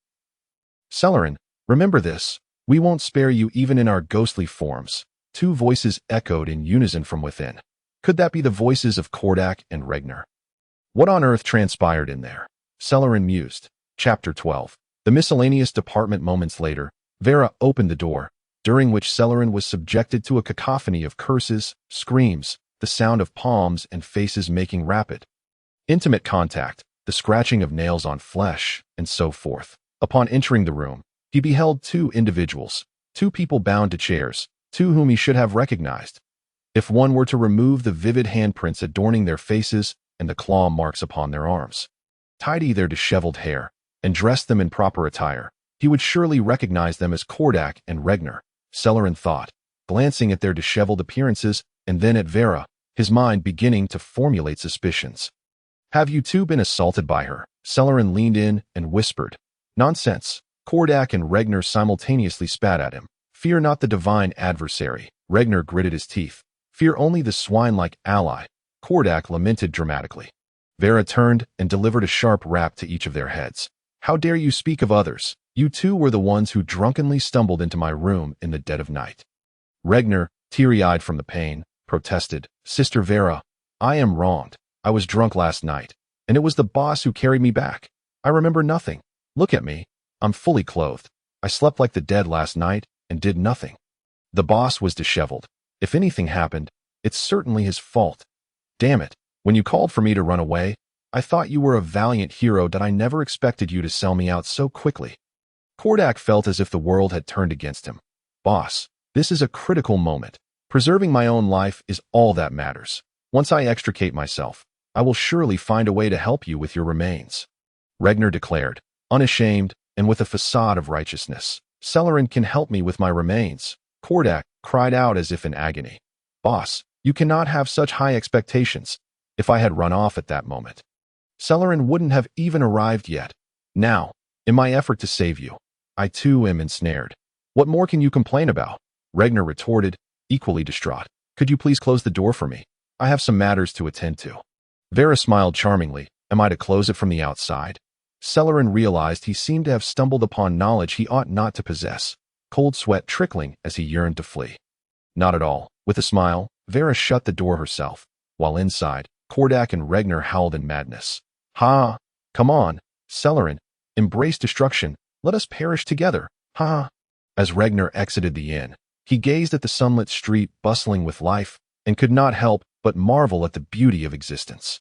Celerin, remember this, we won't spare you even in our ghostly forms. Two voices echoed in unison from within. Could that be the voices of Kordak and Regner? What on earth transpired in there? Celerin mused. Chapter 12. The miscellaneous department. Moments later, Vera opened the door, during which Celerin was subjected to a cacophony of curses, screams, the sound of palms and faces making rapid, intimate contact, the scratching of nails on flesh, and so forth. Upon entering the room, he beheld two individuals, two people bound to chairs, two whom he should have recognized, if one were to remove the vivid handprints adorning their faces and the claw marks upon their arms, tidy their disheveled hair, and dress them in proper attire. He would surely recognize them as Kordak and Regner, Celerin thought, glancing at their disheveled appearances and then at Vera, his mind beginning to formulate suspicions. Have you two been assaulted by her? Celerin leaned in and whispered. Nonsense. Kordak and Regner simultaneously spat at him. Fear not the divine adversary. Regner gritted his teeth. Fear only the swine-like ally. Kordak lamented dramatically. Vera turned and delivered a sharp rap to each of their heads. How dare you speak of others? You two were the ones who drunkenly stumbled into my room in the dead of night. Regner, teary-eyed from the pain, protested. Sister Vera, I am wronged. I was drunk last night, and it was the boss who carried me back. I remember nothing. Look at me. I'm fully clothed. I slept like the dead last night and did nothing. The boss was disheveled. If anything happened, it's certainly his fault. Damn it. When you called for me to run away, I thought you were a valiant hero that I never expected you to sell me out so quickly. Kordak felt as if the world had turned against him. Boss, this is a critical moment. Preserving my own life is all that matters. Once I extricate myself, I will surely find a way to help you with your remains. Regner declared, unashamed and with a facade of righteousness. Celerin can help me with my remains. Kordak cried out as if in agony. Boss, you cannot have such high expectations. If I had run off at that moment, Celerin wouldn't have even arrived yet. Now, in my effort to save you, I too am ensnared. What more can you complain about? Regner retorted, equally distraught. Could you please close the door for me? I have some matters to attend to. Vera smiled charmingly. Am I to close it from the outside? Celerin realized he seemed to have stumbled upon knowledge he ought not to possess, cold sweat trickling as he yearned to flee. Not at all. With a smile, Vera shut the door herself, while inside, Kordak and Regner howled in madness. Ha! Come on, Celerin. Embrace destruction. Let us perish together. Ha! As Regner exited the inn, he gazed at the sunlit street bustling with life and could not help but marvel at the beauty of existence.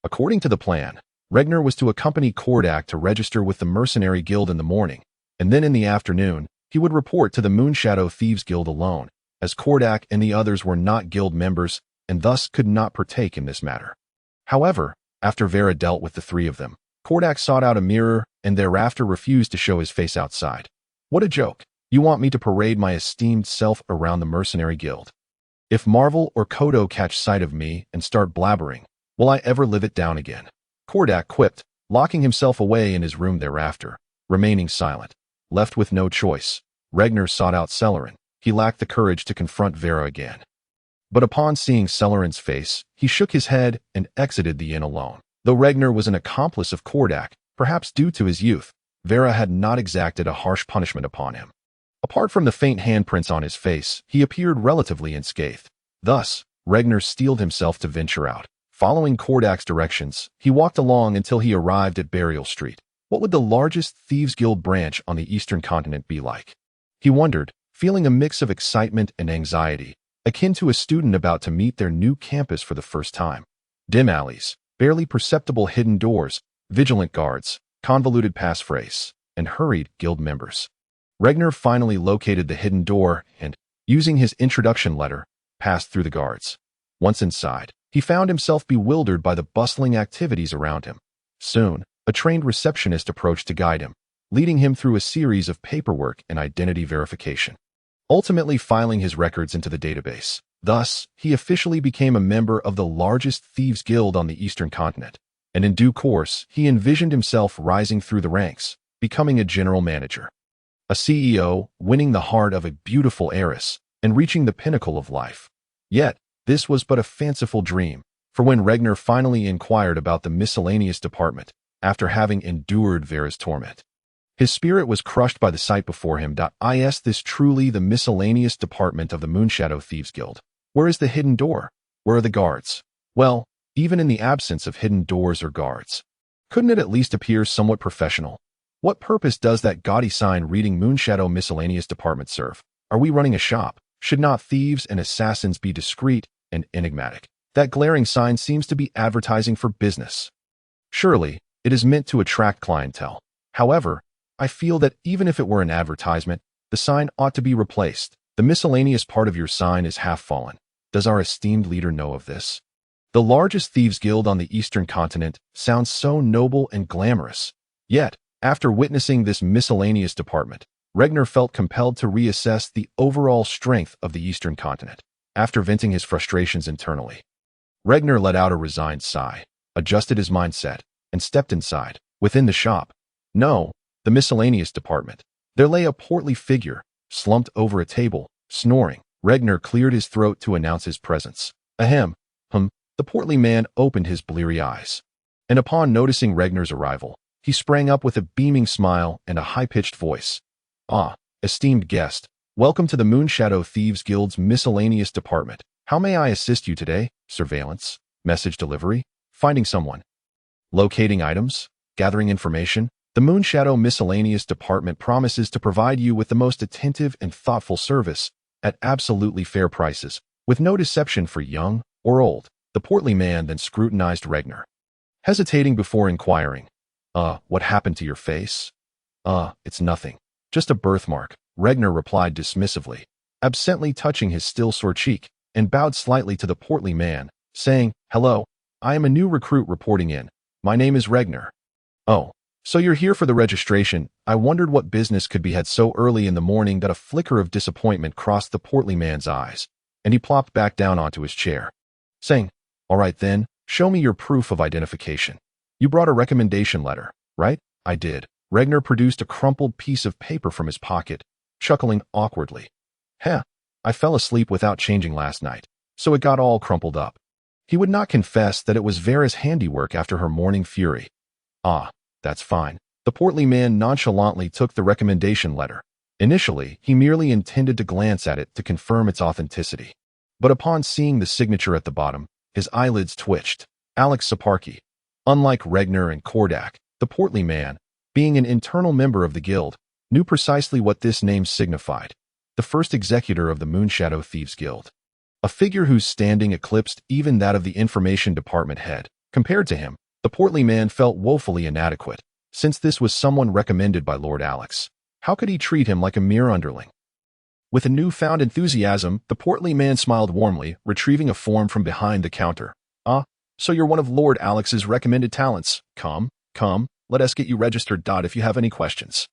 According to the plan, Regner was to accompany Kordak to register with the Mercenary Guild in the morning, and then in the afternoon, he would report to the Moonshadow Thieves Guild alone, as Kordak and the others were not guild members and thus could not partake in this matter. However, after Vera dealt with the three of them, Kordak sought out a mirror and thereafter refused to show his face outside. What a joke! You want me to parade my esteemed self around the Mercenary Guild? If Marvel or Kodo catch sight of me and start blabbering, will I ever live it down again? Kordak quipped, locking himself away in his room thereafter, remaining silent. Left with no choice, Regner sought out Celerin. He lacked the courage to confront Vera again. But upon seeing Celerin's face, he shook his head and exited the inn alone. Though Regner was an accomplice of Kordak, perhaps due to his youth, Vera had not exacted a harsh punishment upon him. Apart from the faint handprints on his face, he appeared relatively unscathed. Thus, Regner steeled himself to venture out. Following Kordak's directions, he walked along until he arrived at Burial Street. What would the largest Thieves Guild branch on the Eastern Continent be like? He wondered, feeling a mix of excitement and anxiety, akin to a student about to meet their new campus for the first time. Dim alleys, barely perceptible hidden doors, vigilant guards, convoluted passphrase, and hurried guild members. Regner finally located the hidden door and, using his introduction letter, passed through the guards. Once inside, he found himself bewildered by the bustling activities around him. Soon, a trained receptionist approached to guide him, leading him through a series of paperwork and identity verification, ultimately filing his records into the database. Thus, he officially became a member of the largest Thieves Guild on the Eastern Continent, and in due course, he envisioned himself rising through the ranks, becoming a general manager, a CEO, winning the heart of a beautiful heiress, and reaching the pinnacle of life. Yet, this was but a fanciful dream, for when Regner finally inquired about the miscellaneous department, after having endured Vera's torment, his spirit was crushed by the sight before him. Is this truly the miscellaneous department of the Moonshadow Thieves Guild? Where is the hidden door? Where are the guards? Well, even in the absence of hidden doors or guards, couldn't it at least appear somewhat professional? What purpose does that gaudy sign reading Moonshadow Miscellaneous Department serve? Are we running a shop? Should not thieves and assassins be discreet and enigmatic? That glaring sign seems to be advertising for business. Surely, it is meant to attract clientele. However, I feel that even if it were an advertisement, the sign ought to be replaced. The miscellaneous part of your sign is half fallen. Does our esteemed leader know of this? The largest Thieves Guild on the Eastern Continent sounds so noble and glamorous. Yet, after witnessing this miscellaneous department, Regner felt compelled to reassess the overall strength of the Eastern Continent. After venting his frustrations internally, Regner let out a resigned sigh, adjusted his mindset, and stepped inside. Within the shop, no, the miscellaneous department, there lay a portly figure, slumped over a table, snoring. Regner cleared his throat to announce his presence. Ahem, the portly man opened his bleary eyes, and upon noticing Regner's arrival, he sprang up with a beaming smile and a high-pitched voice. Ah, esteemed guest, welcome to the Moonshadow Thieves Guild's miscellaneous department. How may I assist you today? Surveillance, message delivery, finding someone, locating items, gathering information. The Moonshadow Miscellaneous Department promises to provide you with the most attentive and thoughtful service at absolutely fair prices, with no deception for young or old. The portly man then scrutinized Regner, hesitating before inquiring, what happened to your face? It's nothing. Just a birthmark, Regner replied dismissively, absently touching his still sore cheek, and bowed slightly to the portly man, saying, Hello, I am a new recruit reporting in. My name is Regner. Oh, so you're here for the registration. I wondered what business could be had so early in the morning that a flicker of disappointment crossed the portly man's eyes, and he plopped back down onto his chair, saying, All right then, show me your proof of identification. You brought a recommendation letter, right? I did. Regner produced a crumpled piece of paper from his pocket, chuckling awkwardly. Heh, I fell asleep without changing last night, so it got all crumpled up. He would not confess that it was Vera's handiwork after her morning fury. Ah, that's fine. The portly man nonchalantly took the recommendation letter. Initially, he merely intended to glance at it to confirm its authenticity. But upon seeing the signature at the bottom, his eyelids twitched. Alex Saparki. Unlike Regner and Kordak, the portly man, being an internal member of the guild, knew precisely what this name signified. The first executor of the Moonshadow Thieves Guild. A figure whose standing eclipsed even that of the information department head. Compared to him, the portly man felt woefully inadequate, since this was someone recommended by Lord Alex. How could he treat him like a mere underling? With a newfound enthusiasm, the portly man smiled warmly, retrieving a form from behind the counter. Ah, so you're one of Lord Alex's recommended talents. Come, let us get you registered. If you have any questions,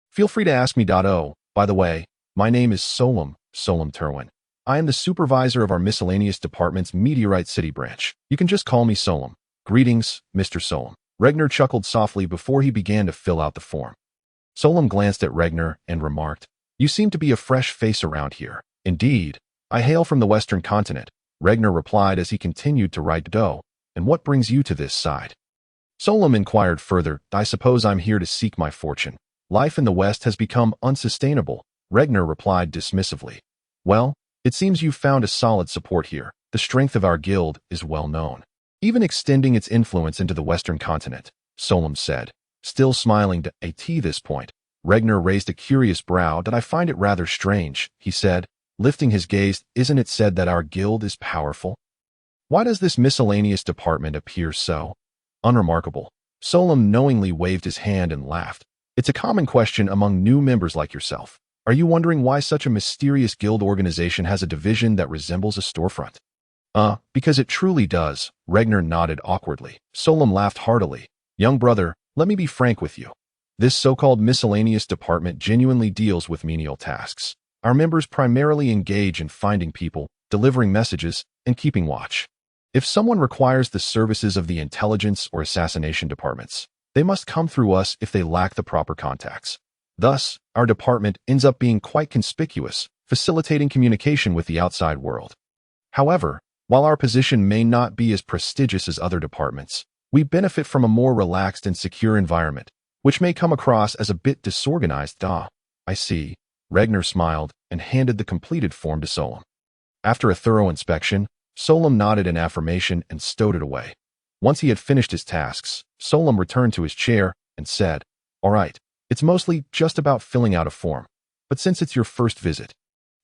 feel free to ask me. Oh, by the way, my name is Solom Terwin. I am the supervisor of our miscellaneous department's Meteorite City branch. You can just call me Solom. Greetings, Mr. Solom. Regner chuckled softly before he began to fill out the form. Solom glanced at Regner and remarked, You seem to be a fresh face around here. Indeed, I hail from the Western continent, Regner replied as he continued to write. And what brings you to this side? Solom inquired further, I suppose I'm here to seek my fortune. Life in the West has become unsustainable, Regner replied dismissively. Well, it seems you've found a solid support here. The strength of our guild is well known, even extending its influence into the Western continent, Solom said, still smiling at this point. Regner raised a curious brow. I find it rather strange, he said, lifting his gaze. Isn't it said that our guild is powerful? Why does this miscellaneous department appear so unremarkable? Solom knowingly waved his hand and laughed. It's a common question among new members like yourself. Are you wondering why such a mysterious guild organization has a division that resembles a storefront? Because it truly does, Regner nodded awkwardly. Solom laughed heartily. Young brother, let me be frank with you. This so-called miscellaneous department genuinely deals with menial tasks. Our members primarily engage in finding people, delivering messages, and keeping watch. If someone requires the services of the intelligence or assassination departments, they must come through us if they lack the proper contacts. Thus, our department ends up being quite conspicuous, facilitating communication with the outside world. However, while our position may not be as prestigious as other departments, we benefit from a more relaxed and secure environment, which may come across as a bit disorganized. I see. Regner smiled and handed the completed form to Solom. After a thorough inspection, Solom nodded in affirmation and stowed it away. Once he had finished his tasks, Solom returned to his chair and said, All right, it's mostly just about filling out a form, but since it's your first visit,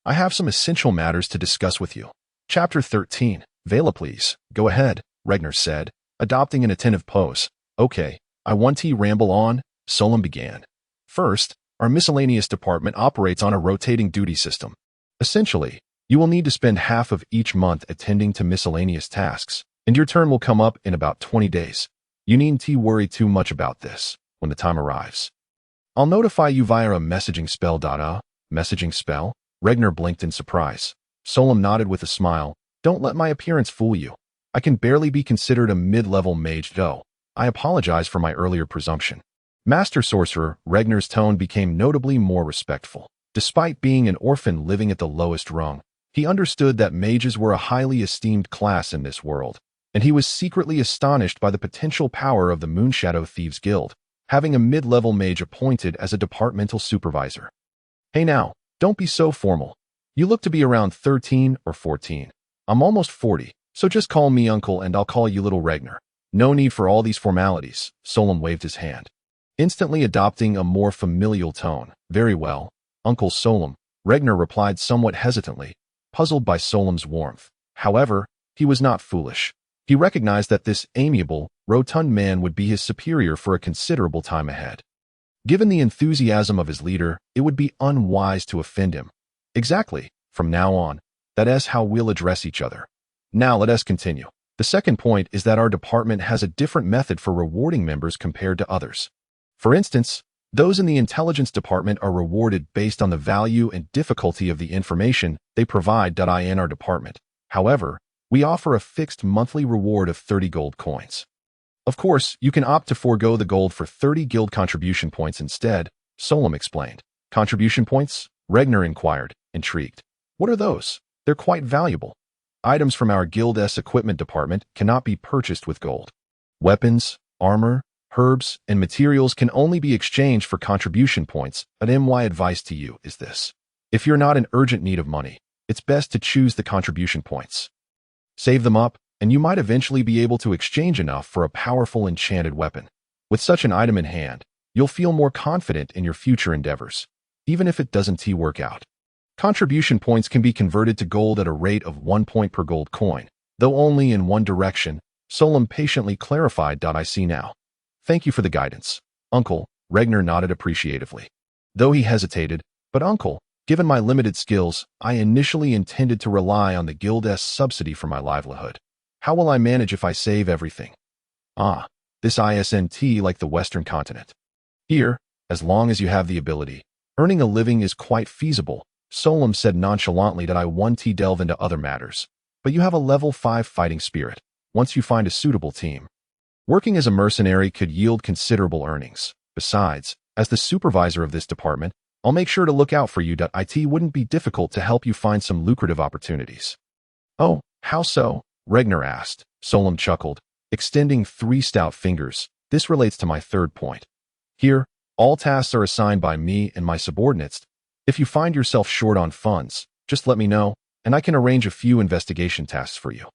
I have some essential matters to discuss with you. Chapter 13. Vela, please. Go ahead, Regner said, adopting an attentive pose. Okay, I want to ramble on, Solom began. First, our miscellaneous department operates on a rotating duty system. Essentially, you will need to spend half of each month attending to miscellaneous tasks, and your turn will come up in about 20 days. You needn't worry too much about this when the time arrives. I'll notify you via a messaging spell. Messaging spell? Regner blinked in surprise. Solom nodded with a smile. Don't let my appearance fool you. I can barely be considered a mid-level mage, though. I apologize for my earlier presumption. Master Sorcerer, Regner's tone became notably more respectful. Despite being an orphan living at the lowest rung, he understood that mages were a highly esteemed class in this world, and he was secretly astonished by the potential power of the Moonshadow Thieves Guild, having a mid-level mage appointed as a departmental supervisor. Hey now, don't be so formal. You look to be around 13 or 14. I'm almost 40, so just call me uncle and I'll call you little Regner. No need for all these formalities, Solom waved his hand, instantly adopting a more familial tone. Very well, Uncle Solom, Regner replied somewhat hesitantly, puzzled by Solom's warmth. However, he was not foolish. He recognized that this amiable, rotund man would be his superior for a considerable time ahead. Given the enthusiasm of his leader, it would be unwise to offend him. Exactly, from now on, that is how we'll address each other. Now let us continue. The second point is that our department has a different method for rewarding members compared to others. For instance, those in the intelligence department are rewarded based on the value and difficulty of the information they provide. In our department, however, we offer a fixed monthly reward of 30 gold coins. Of course, you can opt to forego the gold for 30 guild contribution points instead, Solom explained. Contribution points? Regner inquired, intrigued. What are those? They're quite valuable. Items from our guild's equipment department cannot be purchased with gold. Weapons, armor, herbs, and materials can only be exchanged for contribution points, but my advice to you is this. If you're not in urgent need of money, it's best to choose the contribution points. Save them up, and you might eventually be able to exchange enough for a powerful enchanted weapon. With such an item in hand, you'll feel more confident in your future endeavors, even if it doesn't work out. Contribution points can be converted to gold at a rate of 1 point per gold coin, though only in one direction, Solom patiently clarified. I see now. Thank you for the guidance, Uncle, Regner nodded appreciatively. Though he hesitated, but Uncle, given my limited skills, I initially intended to rely on the guild's subsidy for my livelihood. How will I manage if I save everything? This isn't like the Western continent. Here, as long as you have the ability, earning a living is quite feasible, Solom said nonchalantly. I won't delve into other matters, but you have a level 5 fighting spirit, once you find a suitable team. Working as a mercenary could yield considerable earnings. Besides, as the supervisor of this department, I'll make sure to look out for you. It wouldn't be difficult to help you find some lucrative opportunities. Oh, how so? Regner asked. Solom chuckled, extending 3 stout fingers. This relates to my third point. Here, all tasks are assigned by me and my subordinates. If you find yourself short on funds, just let me know, and I can arrange a few investigation tasks for you.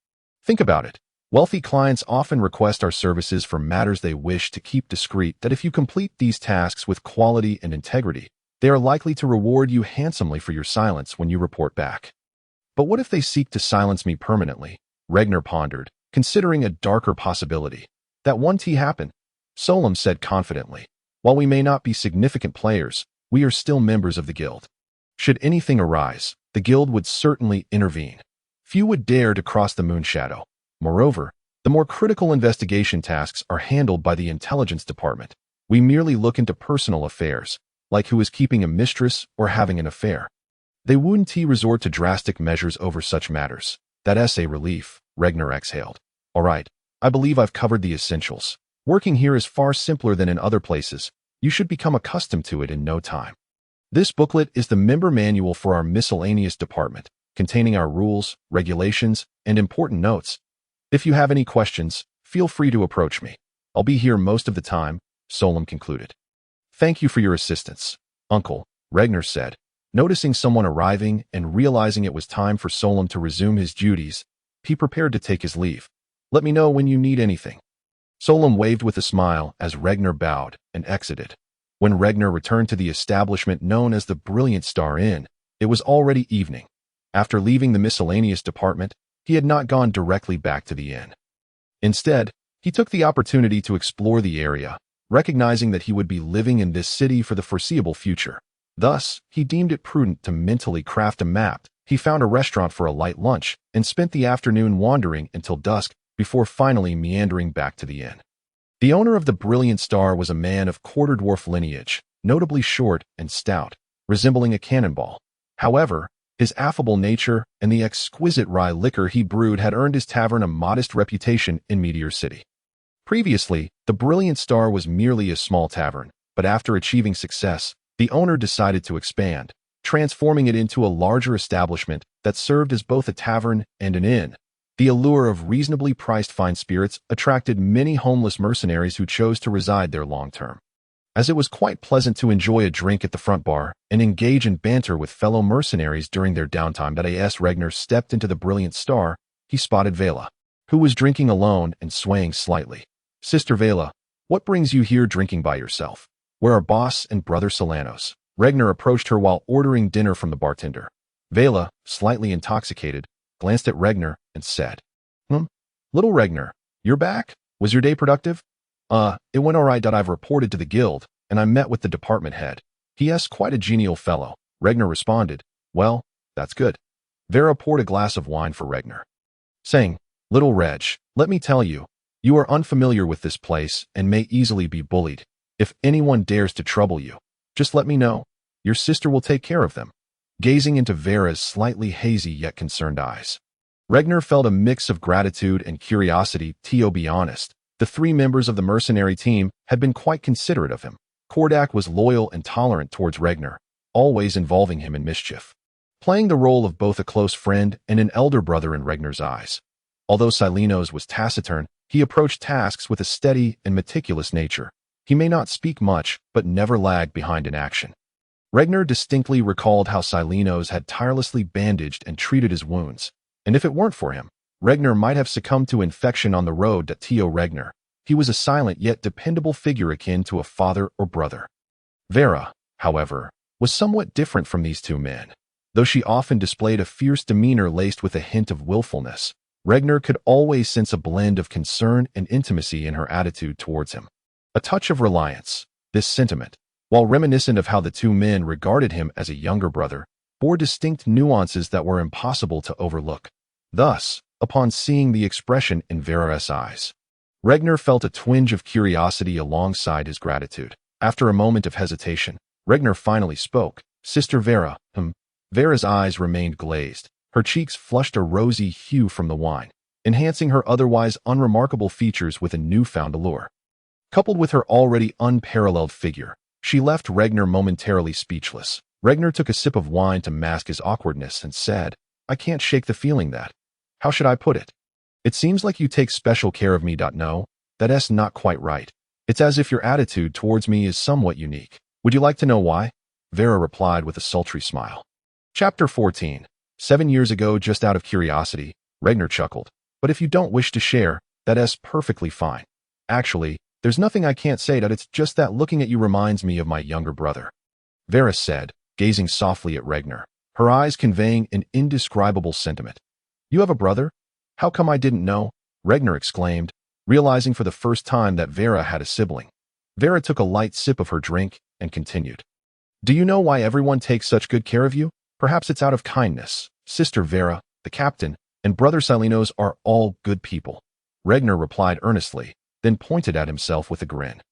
Think about it. Wealthy clients often request our services for matters they wish to keep discreet. If you complete these tasks with quality and integrity, they are likely to reward you handsomely for your silence when you report back. But what if they seek to silence me permanently? Regner pondered, considering a darker possibility. That won't happen, Solom said confidently. While we may not be significant players, we are still members of the guild. Should anything arise, the guild would certainly intervene. Few would dare to cross the moonshadow. Moreover, the more critical investigation tasks are handled by the intelligence department. We merely look into personal affairs, like who is keeping a mistress or having an affair. They wouldn't resort to drastic measures over such matters. That's a relief, Regner exhaled. All right, I believe I've covered the essentials. Working here is far simpler than in other places. You should become accustomed to it in no time. This booklet is the member manual for our miscellaneous department, containing our rules, regulations, and important notes. If you have any questions, feel free to approach me. I'll be here most of the time, Solom concluded. Thank you for your assistance, Uncle, Regner said, noticing someone arriving and realizing it was time for Solom to resume his duties. He prepared to take his leave. Let me know when you need anything. Solom waved with a smile as Regner bowed and exited. When Regner returned to the establishment known as the Brilliant Star Inn, it was already evening. After leaving the miscellaneous department, he had not gone directly back to the inn. Instead, he took the opportunity to explore the area, recognizing that he would be living in this city for the foreseeable future. Thus, he deemed it prudent to mentally craft a map. He found a restaurant for a light lunch and spent the afternoon wandering until dusk before finally meandering back to the inn. The owner of the Brilliant Star was a man of quarter dwarf lineage, notably short and stout, resembling a cannonball. However, his affable nature and the exquisite rye liquor he brewed had earned his tavern a modest reputation in Meteor City. Previously, the Brilliant Star was merely a small tavern, but after achieving success, the owner decided to expand, transforming it into a larger establishment that served as both a tavern and an inn. The allure of reasonably priced fine spirits attracted many homeless mercenaries who chose to reside there long-term. As it was quite pleasant to enjoy a drink at the front bar and engage in banter with fellow mercenaries during their downtime, as Regner stepped into the Brilliant Star, he spotted Vela, who was drinking alone and swaying slightly. Sister Vela, what brings you here drinking by yourself? Where are boss and brother Solanos? Regner approached her while ordering dinner from the bartender. Vela, slightly intoxicated, glanced at Regner and said, Little Regner, you're back? Was your day productive? It went all right. I've reported to the guild, and I met with the department head. He.S. quite a genial fellow. Regner responded, Well, that's good. Vera poured a glass of wine for Regner, saying, Little Reg, let me tell you, you are unfamiliar with this place and may easily be bullied. If anyone dares to trouble you, just let me know. Your sister will take care of them. Gazing into Vera's slightly hazy yet concerned eyes, Regner felt a mix of gratitude and curiosity. To be honest, The three members of the mercenary team had been quite considerate of him. Kordak was loyal and tolerant towards Regner, always involving him in mischief, playing the role of both a close friend and an elder brother in Regner's eyes. Although Silenos was taciturn, he approached tasks with a steady and meticulous nature. He may not speak much, but never lagged behind in action. Regner distinctly recalled how Silenos had tirelessly bandaged and treated his wounds, and if it weren't for him, Regner might have succumbed to infection on the road to Tio Regner. He was a silent yet dependable figure akin to a father or brother. Vera, however, was somewhat different from these two men. Though she often displayed a fierce demeanor laced with a hint of willfulness, Regner could always sense a blend of concern and intimacy in her attitude towards him. A touch of reliance. This sentiment, while reminiscent of how the two men regarded him as a younger brother, bore distinct nuances that were impossible to overlook. Thus, upon seeing the expression in Vera's eyes, Regner felt a twinge of curiosity alongside his gratitude. After a moment of hesitation, Regner finally spoke. "Sister Vera." Vera's eyes remained glazed. Her cheeks flushed a rosy hue from the wine, enhancing her otherwise unremarkable features with a newfound allure. Coupled with her already unparalleled figure, she left Regner momentarily speechless. Regner took a sip of wine to mask his awkwardness and said, "I can't shake the feeling that. How should I put it? It seems like you take special care of me. No, that's not quite right. It's as if your attitude towards me is somewhat unique. Would you like to know why?" Vera replied with a sultry smile. Chapter 14. 7 years ago, just out of curiosity, Regner chuckled. "But if you don't wish to share, that's perfectly fine. Actually, there's nothing I can't say. It's just that looking at you reminds me of my younger brother," Vera said, gazing softly at Regner, her eyes conveying an indescribable sentiment. "You have a brother? How come I didn't know?" Regner exclaimed, realizing for the first time that Vera had a sibling. Vera took a light sip of her drink and continued. "Do you know why everyone takes such good care of you? Perhaps it's out of kindness. Sister Vera, the captain, and Brother Silenos are all good people," Regner replied earnestly, then pointed at himself with a grin.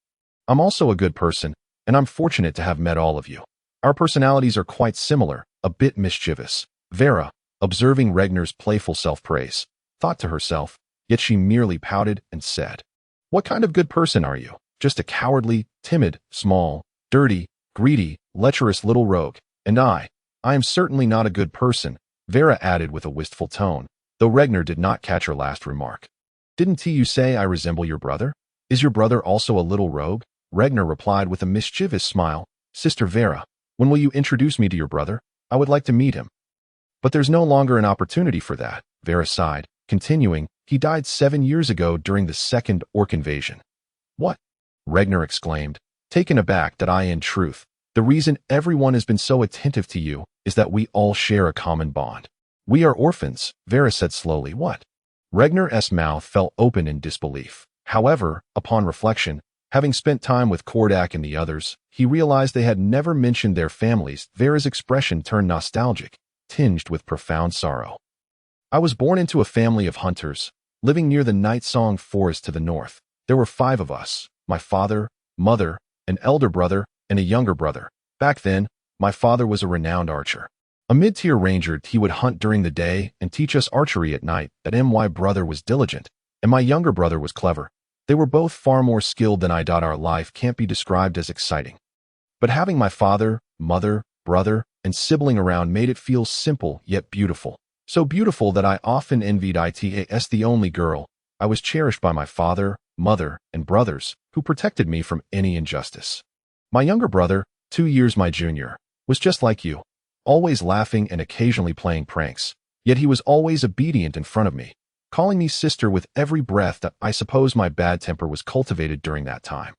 "I'm also a good person, and I'm fortunate to have met all of you. Our personalities are quite similar, a bit mischievous." Vera, observing Regner's playful self-praise, thought to herself, yet she merely pouted and said, "What kind of good person are you? Just a cowardly, timid, small, dirty, greedy, lecherous little rogue. And I am certainly not a good person," Vera added with a wistful tone, though Regner did not catch her last remark. "Didn't you say I resemble your brother? Is your brother also a little rogue?" Regner replied with a mischievous smile. "Sister Vera, when will you introduce me to your brother? I would like to meet him." "But there's no longer an opportunity for that," Vera sighed, continuing, "He died 7 years ago during the second orc invasion." "What?" Regner exclaimed, taken aback that in truth, the reason everyone has been so attentive to you is that we all share a common bond. "We are orphans," Vera said slowly. "What?" Regner's mouth fell open in disbelief. However, upon reflection, having spent time with Kordak and the others, he realized they had never mentioned their families. Vera's expression turned nostalgic, tinged with profound sorrow. "I was born into a family of hunters, living near the Night Song Forest to the north. There were 5 of us, my father, mother, an elder brother, and a younger brother. Back then, my father was a renowned archer. A mid-tier ranger. He would hunt during the day and teach us archery at night. My brother was diligent, and my younger brother was clever. They were both far more skilled than I. Our life can't be described as exciting. But having my father, mother, brother, and sibling around made it feel simple yet beautiful. So beautiful that I often envied it. The only girl. I was cherished by my father, mother, and brothers, who protected me from any injustice. My younger brother, 2 years my junior, was just like you, always laughing and occasionally playing pranks. Yet he was always obedient in front of me, calling me sister with every breath. That I suppose my bad temper was cultivated during that time.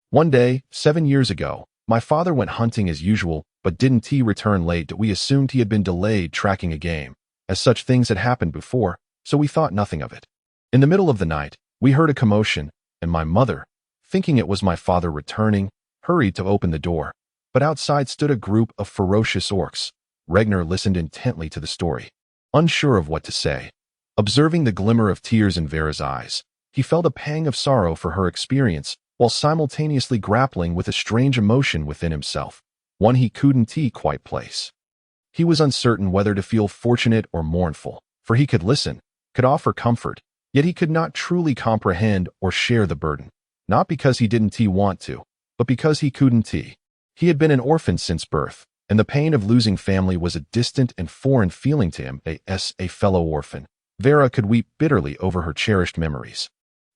One day, 7 years ago, my father went hunting as usual, but didn't return late. We assumed he had been delayed tracking a game, as such things had happened before, so we thought nothing of it. In the middle of the night, we heard a commotion, and my mother, thinking it was my father returning, hurried to open the door. But outside stood a group of ferocious orcs. Regner listened intently to the story, unsure of what to say. Observing the glimmer of tears in Vera's eyes, he felt a pang of sorrow for her experience, while simultaneously grappling with a strange emotion within himself, one he couldn't quite place. He was uncertain whether to feel fortunate or mournful, for he could listen, could offer comfort, Yet he could not truly comprehend or share the burden, not because he didn't want to, but because he couldn't. He had been an orphan since birth, and the pain of losing family was a distant and foreign feeling to him. As a fellow orphan, Vera could weep bitterly over her cherished memories.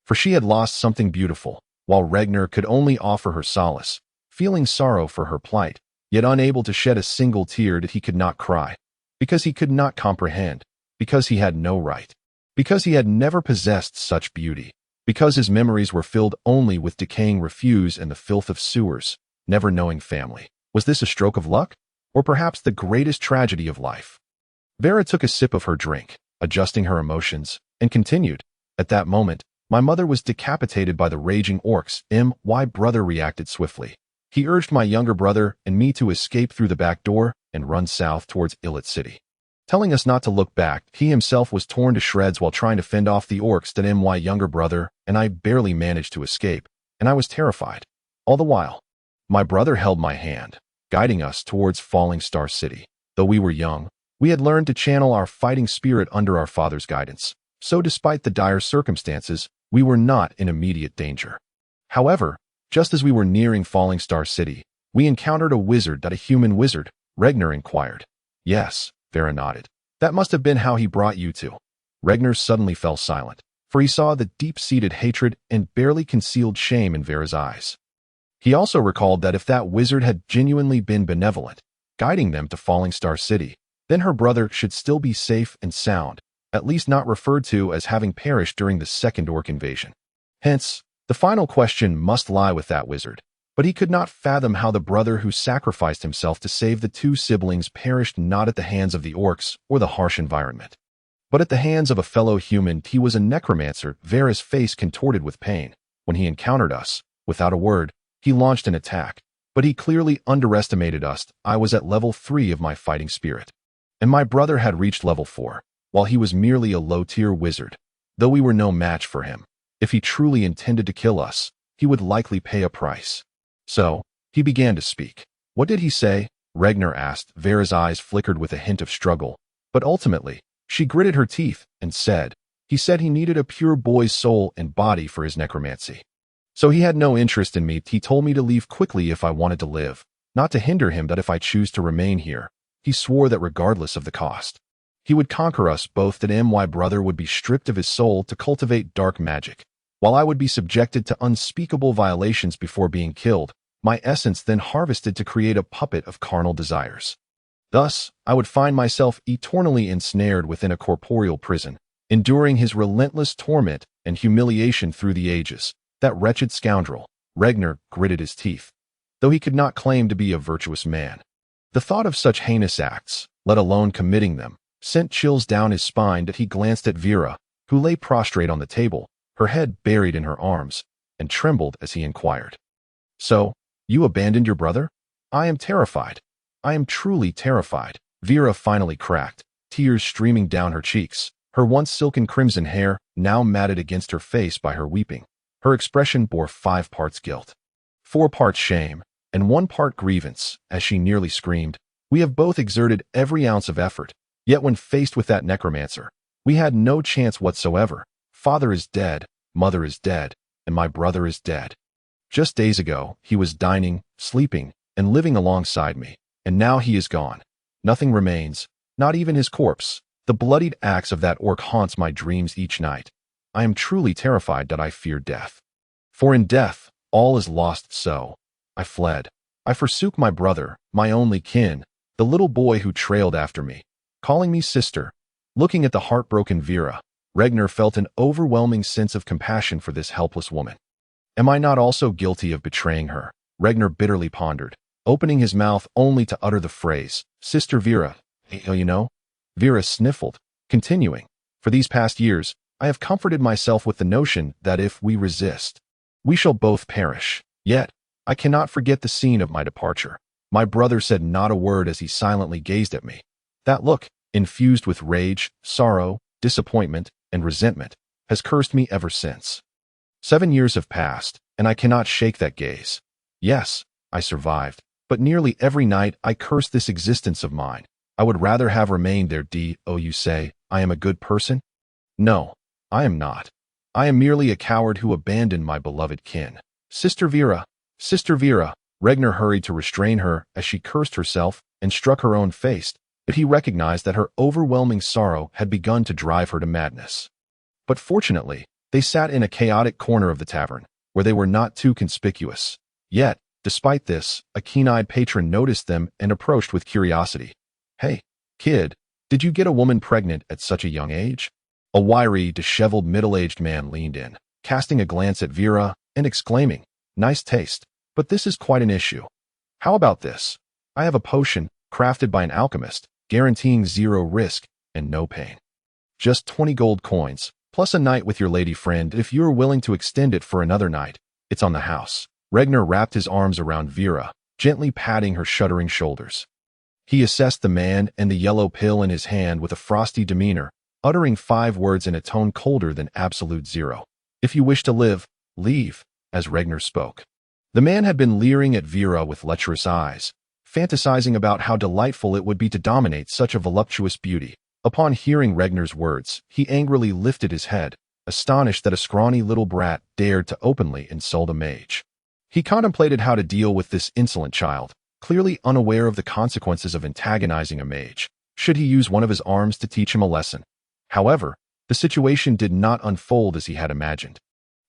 For she had lost something beautiful, while Ragnar could only offer her solace, feeling sorrow for her plight, yet unable to shed a single tear that he could not cry, because he could not comprehend, because he had no right, because he had never possessed such beauty, because his memories were filled only with decaying refuse and the filth of sewers, never knowing family. Was this a stroke of luck? Or perhaps the greatest tragedy of life? Vera took a sip of her drink, adjusting her emotions, and continued, "At that moment, my mother was decapitated by the raging orcs. My brother reacted swiftly. He urged my younger brother and me to escape through the back door and run south towards Illit City. Telling us not to look back, he himself was torn to shreds while trying to fend off the orcs. That my younger brother and I barely managed to escape, and I was terrified. All the while, my brother held my hand, guiding us towards Falling Star City. Though we were young, we had learned to channel our fighting spirit under our father's guidance, so despite the dire circumstances, we were not in immediate danger. However, just as we were nearing Falling Star City, we encountered a wizard. That a human wizard? Ragnar inquired. Yes, Vera nodded. That must have been how he brought you to. Ragnar suddenly fell silent, for he saw the deep-seated hatred and barely concealed shame in Vera's eyes. He also recalled that if that wizard had genuinely been benevolent, guiding them to Falling Star City, then her brother should still be safe and sound, at least not referred to as having perished during the second orc invasion. Hence, the final question must lie with that wizard, but he could not fathom how the brother who sacrificed himself to save the two siblings perished not at the hands of the orcs or the harsh environment, but at the hands of a fellow human. He was a necromancer. Vera's face contorted with pain. When he encountered us, without a word, he launched an attack, but he clearly underestimated us. I was at level 3 of my fighting spirit, and my brother had reached level 4, while he was merely a low-tier wizard. Though we were no match for him, if he truly intended to kill us, he would likely pay a price. So, he began to speak. What did he say? Ragnar asked. Vera's eyes flickered with a hint of struggle, but ultimately, she gritted her teeth and said, he said he needed a pure boy's soul and body for his necromancy. So he had no interest in me. He told me to leave quickly if I wanted to live, not to hinder him. That if I choose to remain here, he swore that regardless of the cost, he would conquer us both. That my brother would be stripped of his soul to cultivate dark magic, while I would be subjected to unspeakable violations before being killed, my essence then harvested to create a puppet of carnal desires. Thus, I would find myself eternally ensnared within a corporeal prison, enduring his relentless torment and humiliation through the ages. That wretched scoundrel, Ragnar gritted his teeth, though he could not claim to be a virtuous man. The thought of such heinous acts, let alone committing them, sent chills down his spine. That he glanced at Vera, who lay prostrate on the table, her head buried in her arms, and trembled as he inquired. So, you abandoned your brother? I am terrified. I am truly terrified. Vera finally cracked, tears streaming down her cheeks, her once silken crimson hair now matted against her face by her weeping. Her expression bore 5 parts guilt, 4 parts shame, and 1 part grievance, as she nearly screamed. We have both exerted every ounce of effort, yet when faced with that necromancer, we had no chance whatsoever. Father is dead, mother is dead, and my brother is dead. Just days ago, he was dining, sleeping, and living alongside me, and now he is gone. Nothing remains, not even his corpse. The bloodied axe of that orc haunts my dreams each night. I am truly terrified. That I fear death. For in death, all is lost. So, I fled. I forsook my brother, my only kin, the little boy who trailed after me, calling me sister. Looking at the heartbroken Vera, Ragnar felt an overwhelming sense of compassion for this helpless woman. Am I not also guilty of betraying her? Ragnar bitterly pondered, opening his mouth only to utter the phrase, Sister Vera. You know? Vera sniffled, continuing, for these past years, I have comforted myself with the notion that if we resist, we shall both perish. Yet, I cannot forget the scene of my departure. My brother said not a word as he silently gazed at me. That look, infused with rage, sorrow, disappointment, and resentment, has cursed me ever since. 7 years have passed, and I cannot shake that gaze. Yes, I survived, but nearly every night I curse this existence of mine. I would rather have remained there. You say, I am a good person? No, I am not. I am merely a coward who abandoned my beloved kin. Sister Vera! Sister Vera! Regner hurried to restrain her as she cursed herself and struck her own face, but he recognized that her overwhelming sorrow had begun to drive her to madness. But fortunately, they sat in a chaotic corner of the tavern, where they were not too conspicuous. Yet, despite this, a keen-eyed patron noticed them and approached with curiosity. Hey, kid, did you get a woman pregnant at such a young age? A wiry, disheveled middle-aged man leaned in, casting a glance at Vera and exclaiming, nice taste, but this is quite an issue. How about this? I have a potion, crafted by an alchemist, guaranteeing 0 risk and no pain. Just 20 gold coins, plus a night with your lady friend if you're willing to extend it for another night. It's on the house. Regner wrapped his arms around Vera, gently patting her shuddering shoulders. He assessed the man and the yellow pill in his hand with a frosty demeanor, uttering 5 words in a tone colder than absolute 0. If you wish to live, leave, as Regner spoke. The man had been leering at Vera with lecherous eyes, fantasizing about how delightful it would be to dominate such a voluptuous beauty. Upon hearing Regner's words, he angrily lifted his head, astonished that a scrawny little brat dared to openly insult a mage. He contemplated how to deal with this insolent child, clearly unaware of the consequences of antagonizing a mage. Should he use one of his arms to teach him a lesson? However, the situation did not unfold as he had imagined.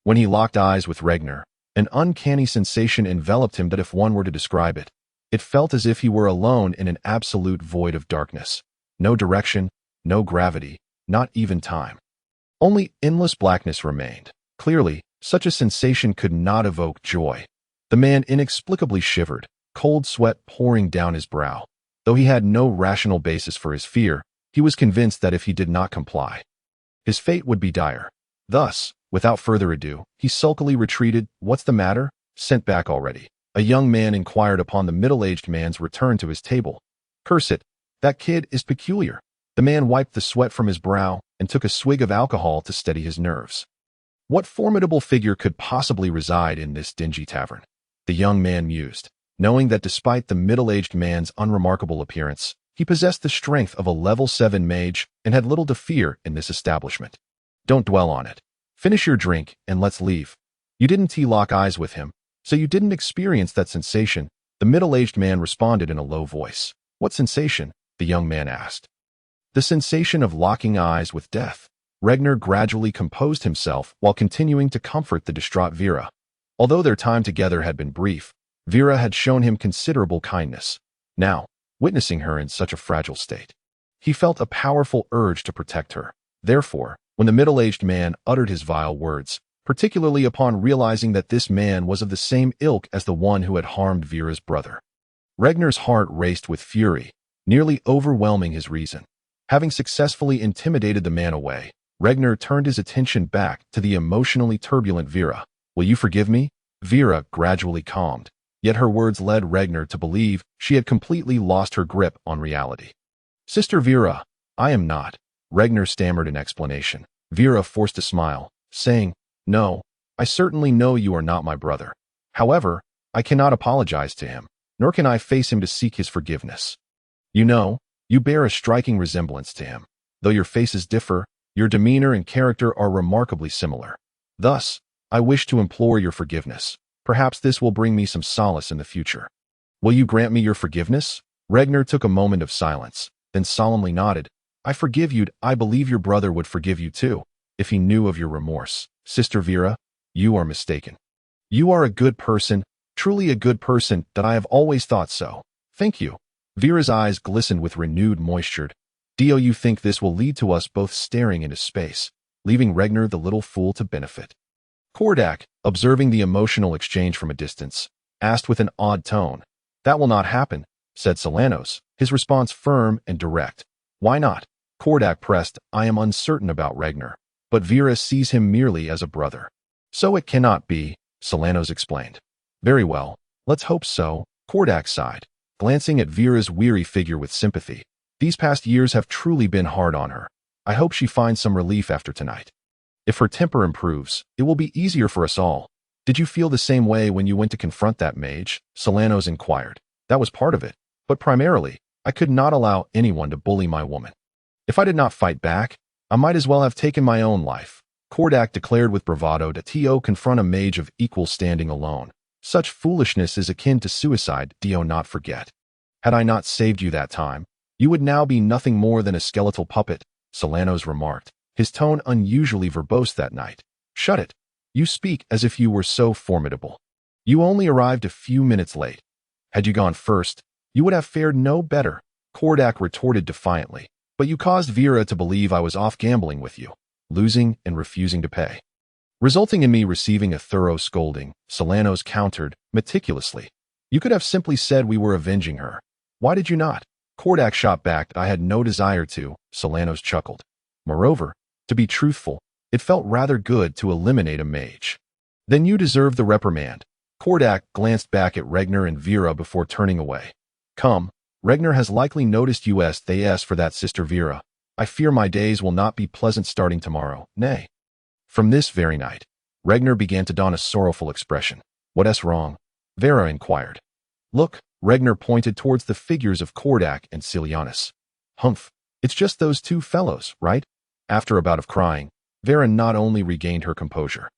When he locked eyes with Regner, an uncanny sensation enveloped him that if one were to describe it, it felt as if he were alone in an absolute void of darkness. No direction, no gravity, not even time. Only endless blackness remained. Clearly, such a sensation could not evoke joy. The man inexplicably shivered, cold sweat pouring down his brow. Though he had no rational basis for his fear, he was convinced that if he did not comply, his fate would be dire. Thus, without further ado, he sulkily retreated. What's the matter? Sent back already? A young man inquired upon the middle-aged man's return to his table. Curse it, that kid is peculiar. The man wiped the sweat from his brow and took a swig of alcohol to steady his nerves. What formidable figure could possibly reside in this dingy tavern? The young man mused, knowing that despite the middle-aged man's unremarkable appearance, he possessed the strength of a level 7 mage and had little to fear in this establishment. Don't dwell on it. Finish your drink and let's leave. You didn't lock eyes with him, so you didn't experience that sensation, the middle-aged man responded in a low voice. What sensation? The young man asked. The sensation of locking eyes with death. Regner gradually composed himself while continuing to comfort the distraught Vera. Although their time together had been brief, Vera had shown him considerable kindness. Now, witnessing her in such a fragile state, he felt a powerful urge to protect her. Therefore, when the middle-aged man uttered his vile words, particularly upon realizing that this man was of the same ilk as the one who had harmed Vera's brother, Regner's heart raced with fury, nearly overwhelming his reason. Having successfully intimidated the man away, Regner turned his attention back to the emotionally turbulent Vera. Will you forgive me? Vera gradually calmed, yet her words led Regner to believe she had completely lost her grip on reality. Sister Vera, I am not. Regner stammered in explanation. Vera forced a smile, saying, No, I certainly know you are not my brother. However, I cannot apologize to him, nor can I face him to seek his forgiveness. You know, you bear a striking resemblance to him. Though your faces differ, your demeanor and character are remarkably similar. Thus, I wish to implore your forgiveness. Perhaps this will bring me some solace in the future. Will you grant me your forgiveness? Regner took a moment of silence, then solemnly nodded. I forgive you. I believe your brother would forgive you too, if he knew of your remorse. Sister Vera, you are mistaken. You are a good person, truly a good person, that I have always thought so. Thank you. Vera's eyes glistened with renewed moisture. Do you think this will lead to us both staring into space, leaving Regner the little fool to benefit? Kordak, observing the emotional exchange from a distance, asked with an odd tone. That will not happen, said Solanos, his response firm and direct. Why not? Kordak pressed. I am uncertain about Regner, but Vera sees him merely as a brother. So it cannot be, Solanos explained. Very well, let's hope so, Kordak sighed, glancing at Vera's weary figure with sympathy. These past years have truly been hard on her. I hope she finds some relief after tonight. If her temper improves, it will be easier for us all. Did you feel the same way when you went to confront that mage? Solanos inquired. That was part of it, but primarily, I could not allow anyone to bully my woman. If I did not fight back, I might as well have taken my own life. Kordak declared with bravado that T.O. confront a mage of equal standing alone. Such foolishness is akin to suicide, do not forget. Had I not saved you that time, you would now be nothing more than a skeletal puppet, Solanos remarked, his tone unusually verbose that night. Shut it. You speak as if you were so formidable. You only arrived a few minutes late. Had you gone first, you would have fared no better, Kordak retorted defiantly. But you caused Vera to believe I was off gambling with you, losing and refusing to pay, resulting in me receiving a thorough scolding, Solanos countered, meticulously. You could have simply said we were avenging her. Why did you not? Kordak shot back. I had no desire to, Solanos chuckled. Moreover, to be truthful, it felt rather good to eliminate a mage. Then you deserve the reprimand. Kordak glanced back at Regner and Vera before turning away. Come, Regner has likely noticed us. They asked for that, Sister Vera. I fear my days will not be pleasant starting tomorrow, nay. From this very night, Regner began to don a sorrowful expression. What's wrong? Vera inquired. Look, Regner pointed towards the figures of Kordak and Silianis. Humph, it's just those two fellows, right? After a bout of crying, Vera not only regained her composure,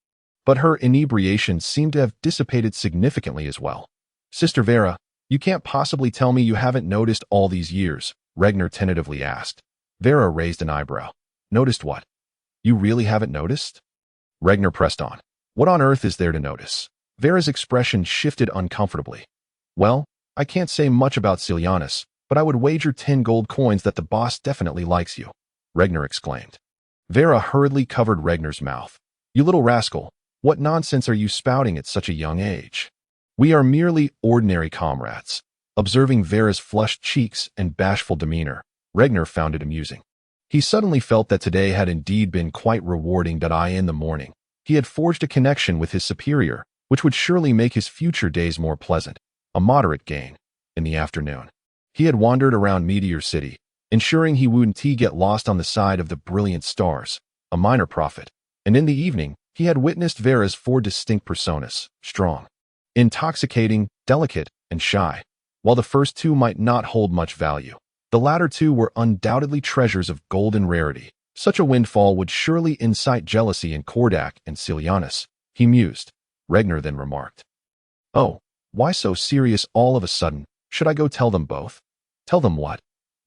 but her inebriation seemed to have dissipated significantly as well. Sister Vera, you can't possibly tell me you haven't noticed all these years, Regner tentatively asked. Vera raised an eyebrow. Noticed what? You really haven't noticed? Regner pressed on. What on earth is there to notice? Vera's expression shifted uncomfortably. Well, I can't say much about Silianis, but I would wager 10 gold coins that the boss definitely likes you, Regner exclaimed. Vera hurriedly covered Regner's mouth. You little rascal, what nonsense are you spouting at such a young age? We are merely ordinary comrades. Observing Vera's flushed cheeks and bashful demeanor, Regner found it amusing. He suddenly felt that today had indeed been quite rewarding. In the morning, he had forged a connection with his superior, which would surely make his future days more pleasant. A moderate gain. In the afternoon, he had wandered around Meteor City, ensuring he wouldn't get lost on the side of the brilliant stars, a minor profit. And in the evening, he had witnessed Vera's 4 distinct personas, strong, intoxicating, delicate, and shy. While the first 2 might not hold much value, the latter 2 were undoubtedly treasures of golden rarity. Such a windfall would surely incite jealousy in Kordak and Silianis, he mused. Regner then remarked. Oh, why so serious all of a sudden? Should I go tell them both? Tell them what?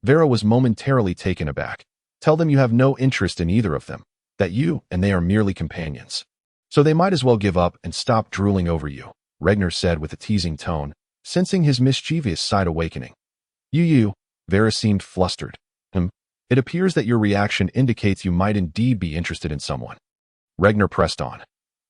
Vera was momentarily taken aback. Tell them you have no interest in either of them, that you and they are merely companions. So they might as well give up and stop drooling over you, Regner said with a teasing tone, sensing his mischievous side awakening. You, Vera seemed flustered. It appears that your reaction indicates you might indeed be interested in someone. Regner pressed on.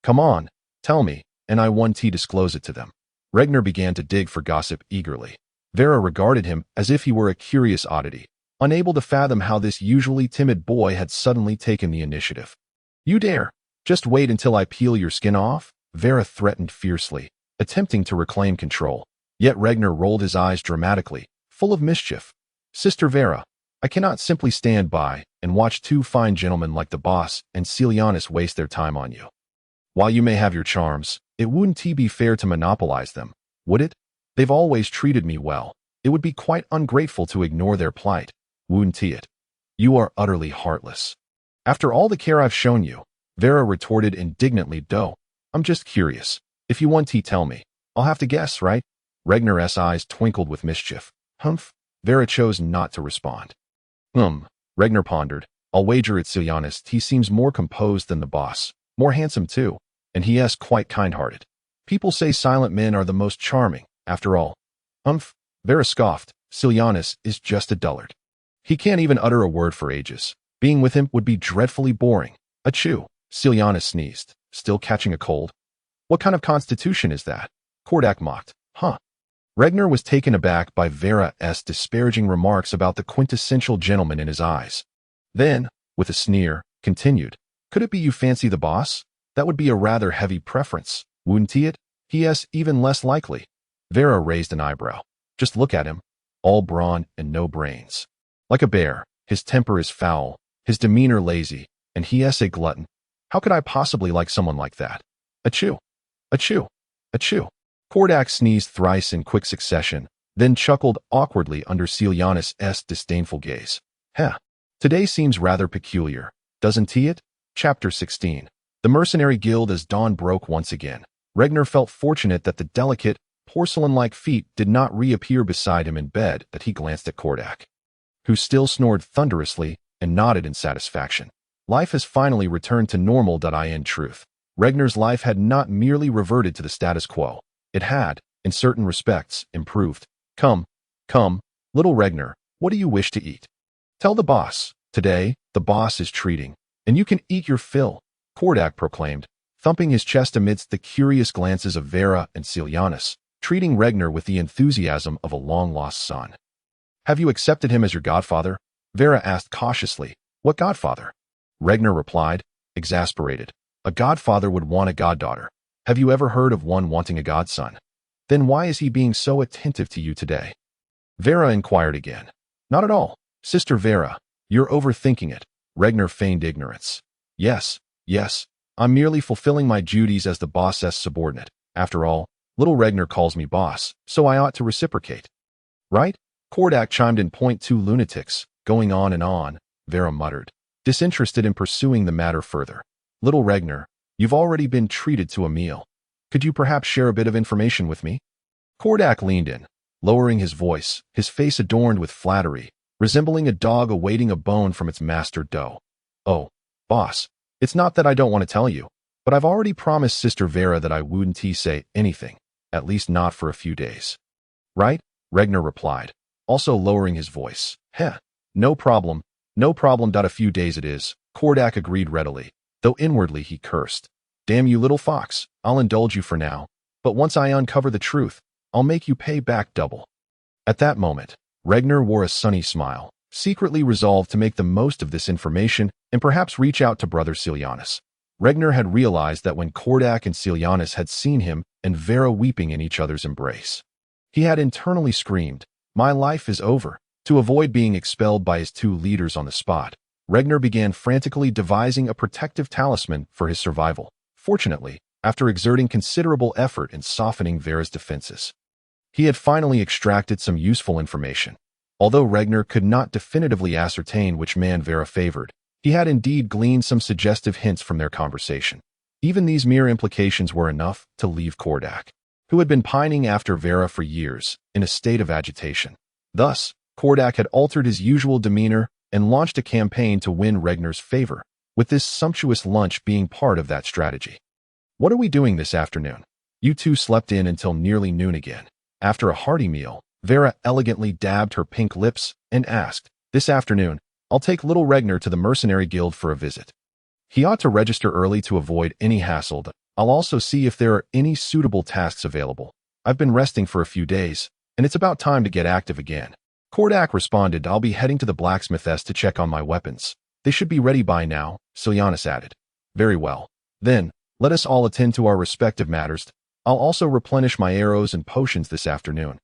Come on, tell me, and I disclose it to them. Regner began to dig for gossip eagerly. Vera regarded him as if he were a curious oddity, unable to fathom how this usually timid boy had suddenly taken the initiative. You dare? Just wait until I peel your skin off? Vera threatened fiercely, attempting to reclaim control. Yet Regner rolled his eyes dramatically, full of mischief. Sister Vera, I cannot simply stand by and watch 2 fine gentlemen like the boss and Silianis waste their time on you. While you may have your charms, it wouldn't be fair to monopolize them, would it? They've always treated me well. It would be quite ungrateful to ignore their plight, wouldn't it? You are utterly heartless. After all the care I've shown you, Vera retorted indignantly. I'm just curious. If you want to tell me, I'll have to guess, right? Regner's eyes twinkled with mischief. Humph. Vera chose not to respond. Regner pondered. I'll wager it's Silianis. He seems more composed than the boss, more handsome too, and he's quite kind-hearted. People say silent men are the most charming, after all. Vera scoffed. Silianis is just a dullard. He can't even utter a word for ages. Being with him would be dreadfully boring. Achoo. Silianis sneezed, still catching a cold. What kind of constitution is that? Kordak mocked. Regner was taken aback by Vera's disparaging remarks about the quintessential gentleman in his eyes. Then, with a sneer, continued, Could it be you fancy the boss? That would be a rather heavy preference, wouldn't it? He.s. even less likely. Vera raised an eyebrow. Just look at him. All brawn and no brains. Like a bear, his temper is foul, his demeanor lazy, and he.s. a glutton. How could I possibly like someone like that? Achoo. Achoo. Achoo. Kordak sneezed thrice in quick succession, then chuckled awkwardly under Silianis' disdainful gaze. Today seems rather peculiar, doesn't it? Chapter 16. The Mercenary Guild. As dawn broke once again, Regner felt fortunate that the delicate, porcelain-like feet did not reappear beside him in bed. That he glanced at Kordak, who still snored thunderously, and nodded in satisfaction. Life has finally returned to normal. In truth, Regner's life had not merely reverted to the status quo. It had, in certain respects, improved. Come, little Regner, what do you wish to eat? Tell the boss. Today, the boss is treating, and you can eat your fill, Kordak proclaimed, thumping his chest amidst the curious glances of Vera and Celianis, treating Regner with the enthusiasm of a long-lost son. Have you accepted him as your godfather? Vera asked cautiously. What godfather? Regner replied, exasperated. A godfather would want a goddaughter. Have you ever heard of one wanting a godson? Then why is he being so attentive to you today? Vera inquired again. Not at all, Sister Vera. You're overthinking it. Regner feigned ignorance. Yes, I'm merely fulfilling my duties as the boss's subordinate. After all, little Regner calls me boss, so I ought to reciprocate. Right? Kordak chimed in. "2 lunatics, going on and on," Vera muttered, disinterested in pursuing the matter further. Little Regner, you've already been treated to a meal. Could you perhaps share a bit of information with me? Kordak leaned in, lowering his voice, his face adorned with flattery, resembling a dog awaiting a bone from its master doe. Oh, boss, it's not that I don't want to tell you, but I've already promised Sister Vera that I wouldn't say anything, at least not for a few days. Right? Regner replied, also lowering his voice. No problem. A few days it is, Kordak agreed readily, though inwardly he cursed. Damn you, little fox, I'll indulge you for now, but once I uncover the truth, I'll make you pay back double. At that moment, Regner wore a sunny smile, secretly resolved to make the most of this information and perhaps reach out to brother Celianis. Regner had realized that when Kordak and Celianis had seen him and Vera weeping in each other's embrace, he had internally screamed, "My life is over." To avoid being expelled by his 2 leaders on the spot, Regner began frantically devising a protective talisman for his survival. Fortunately, after exerting considerable effort in softening Vera's defenses, he had finally extracted some useful information. Although Regner could not definitively ascertain which man Vera favored, he had indeed gleaned some suggestive hints from their conversation. Even these mere implications were enough to leave Kordak, who had been pining after Vera for years, in a state of agitation. Thus, Kordak had altered his usual demeanor and launched a campaign to win Regner's favor, with this sumptuous lunch being part of that strategy. What are we doing this afternoon? You 2 slept in until nearly noon again. After a hearty meal, Vera elegantly dabbed her pink lips and asked, This afternoon, I'll take little Regner to the Mercenary Guild for a visit. He ought to register early to avoid any hassle. I'll also see if there are any suitable tasks available. I've been resting for a few days, and it's about time to get active again. Kordak responded, I'll be heading to the blacksmithess to check on my weapons. They should be ready by now, Celianis added. Very well. Then, let us all attend to our respective matters. I'll also replenish my arrows and potions this afternoon.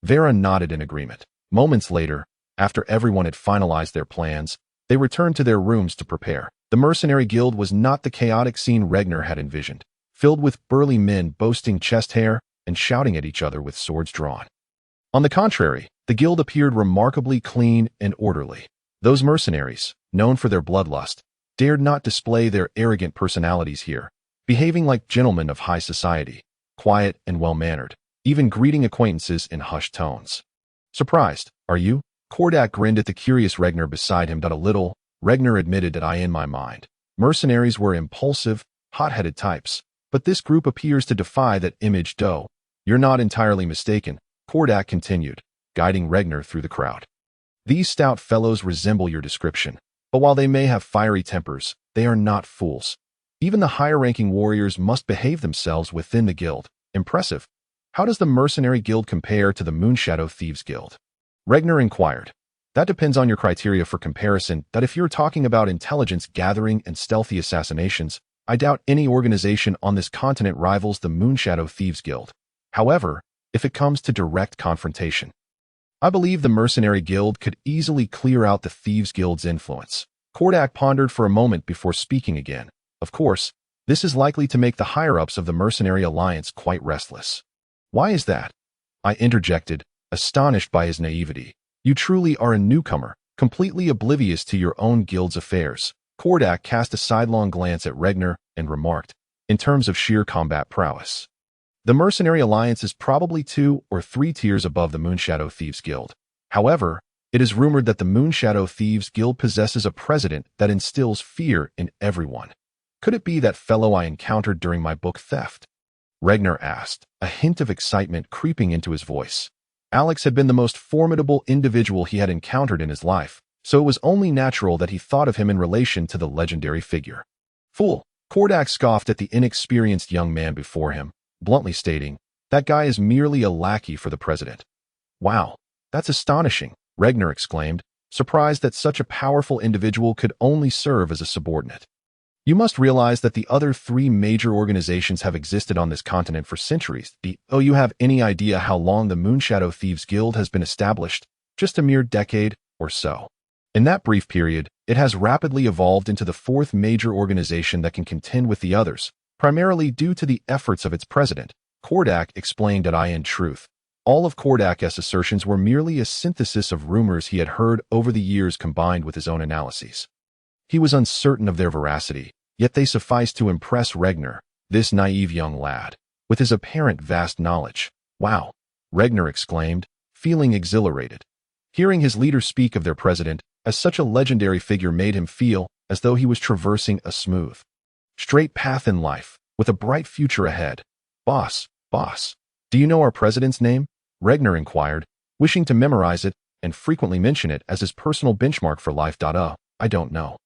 Vera nodded in agreement. Moments later, after everyone had finalized their plans, they returned to their rooms to prepare. The Mercenary Guild was not the chaotic scene Regner had envisioned, filled with burly men boasting chest hair and shouting at each other with swords drawn. On the contrary, the guild appeared remarkably clean and orderly. Those mercenaries, known for their bloodlust, dared not display their arrogant personalities here, behaving like gentlemen of high society, quiet and well-mannered, even greeting acquaintances in hushed tones. Surprised, are you? Kordak grinned at the curious Regner beside him. A little, Regner admitted that in my mind, mercenaries were impulsive, hot-headed types, but this group appears to defy that image. You're not entirely mistaken, Kordak continued, guiding Regner through the crowd. These stout fellows resemble your description, but while they may have fiery tempers, they are not fools. Even the higher-ranking warriors must behave themselves within the guild. Impressive. How does the Mercenary Guild compare to the Moonshadow Thieves Guild? Regner inquired. That depends on your criteria for comparison. If you're talking about intelligence gathering and stealthy assassinations, I doubt any organization on this continent rivals the Moonshadow Thieves Guild. However, if it comes to direct confrontation, I believe the Mercenary Guild could easily clear out the Thieves Guild's influence. Kordak pondered for a moment before speaking again. Of course, this is likely to make the higher-ups of the Mercenary Alliance quite restless. Why is that? I interjected, astonished by his naivety. You truly are a newcomer, completely oblivious to your own guild's affairs. Kordak cast a sidelong glance at Regner and remarked, in terms of sheer combat prowess, the Mercenary Alliance is probably 2 or 3 tiers above the Moonshadow Thieves Guild. However, it is rumored that the Moonshadow Thieves Guild possesses a president that instills fear in everyone. Could it be that fellow I encountered during my book theft? Regner asked, a hint of excitement creeping into his voice. Alex had been the most formidable individual he had encountered in his life, so it was only natural that he thought of him in relation to the legendary figure. Fool! Kordak scoffed at the inexperienced young man before him, bluntly stating, that guy is merely a lackey for the president. Wow, that's astonishing, Regner exclaimed, surprised that such a powerful individual could only serve as a subordinate. You must realize that the other 3 major organizations have existed on this continent for centuries. Do you have any idea how long the Moonshadow Thieves Guild has been established? Just a mere decade or so. In that brief period, it has rapidly evolved into the 4th major organization that can contend with the others, primarily due to the efforts of its president. Kordak explained that in truth, all of Kordak's assertions were merely a synthesis of rumors he had heard over the years combined with his own analyses. He was uncertain of their veracity, yet they sufficed to impress Regner, this naive young lad, with his apparent vast knowledge. Wow, Regner exclaimed, feeling exhilarated. Hearing his leader speak of their president as such a legendary figure made him feel as though he was traversing a smooth, straight path in life, with a bright future ahead. Boss, do you know our president's name? Regner inquired, wishing to memorize it and frequently mention it as his personal benchmark for life. I don't know.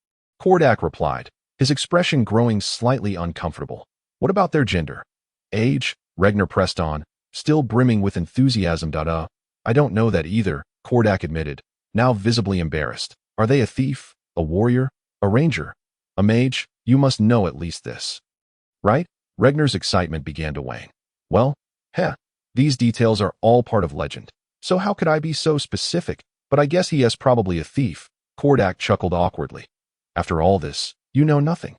Kordak replied, his expression growing slightly uncomfortable. What about their gender? Age? Regner pressed on, still brimming with enthusiasm. I don't know that either, Kordak admitted, now visibly embarrassed. Are they a thief, a warrior, a ranger, a mage? You must know at least this. Right? Regner's excitement began to wane. Well, these details are all part of legend. So how could I be so specific? But I guess he is probably a thief. Kordak chuckled awkwardly. After all this, you know nothing.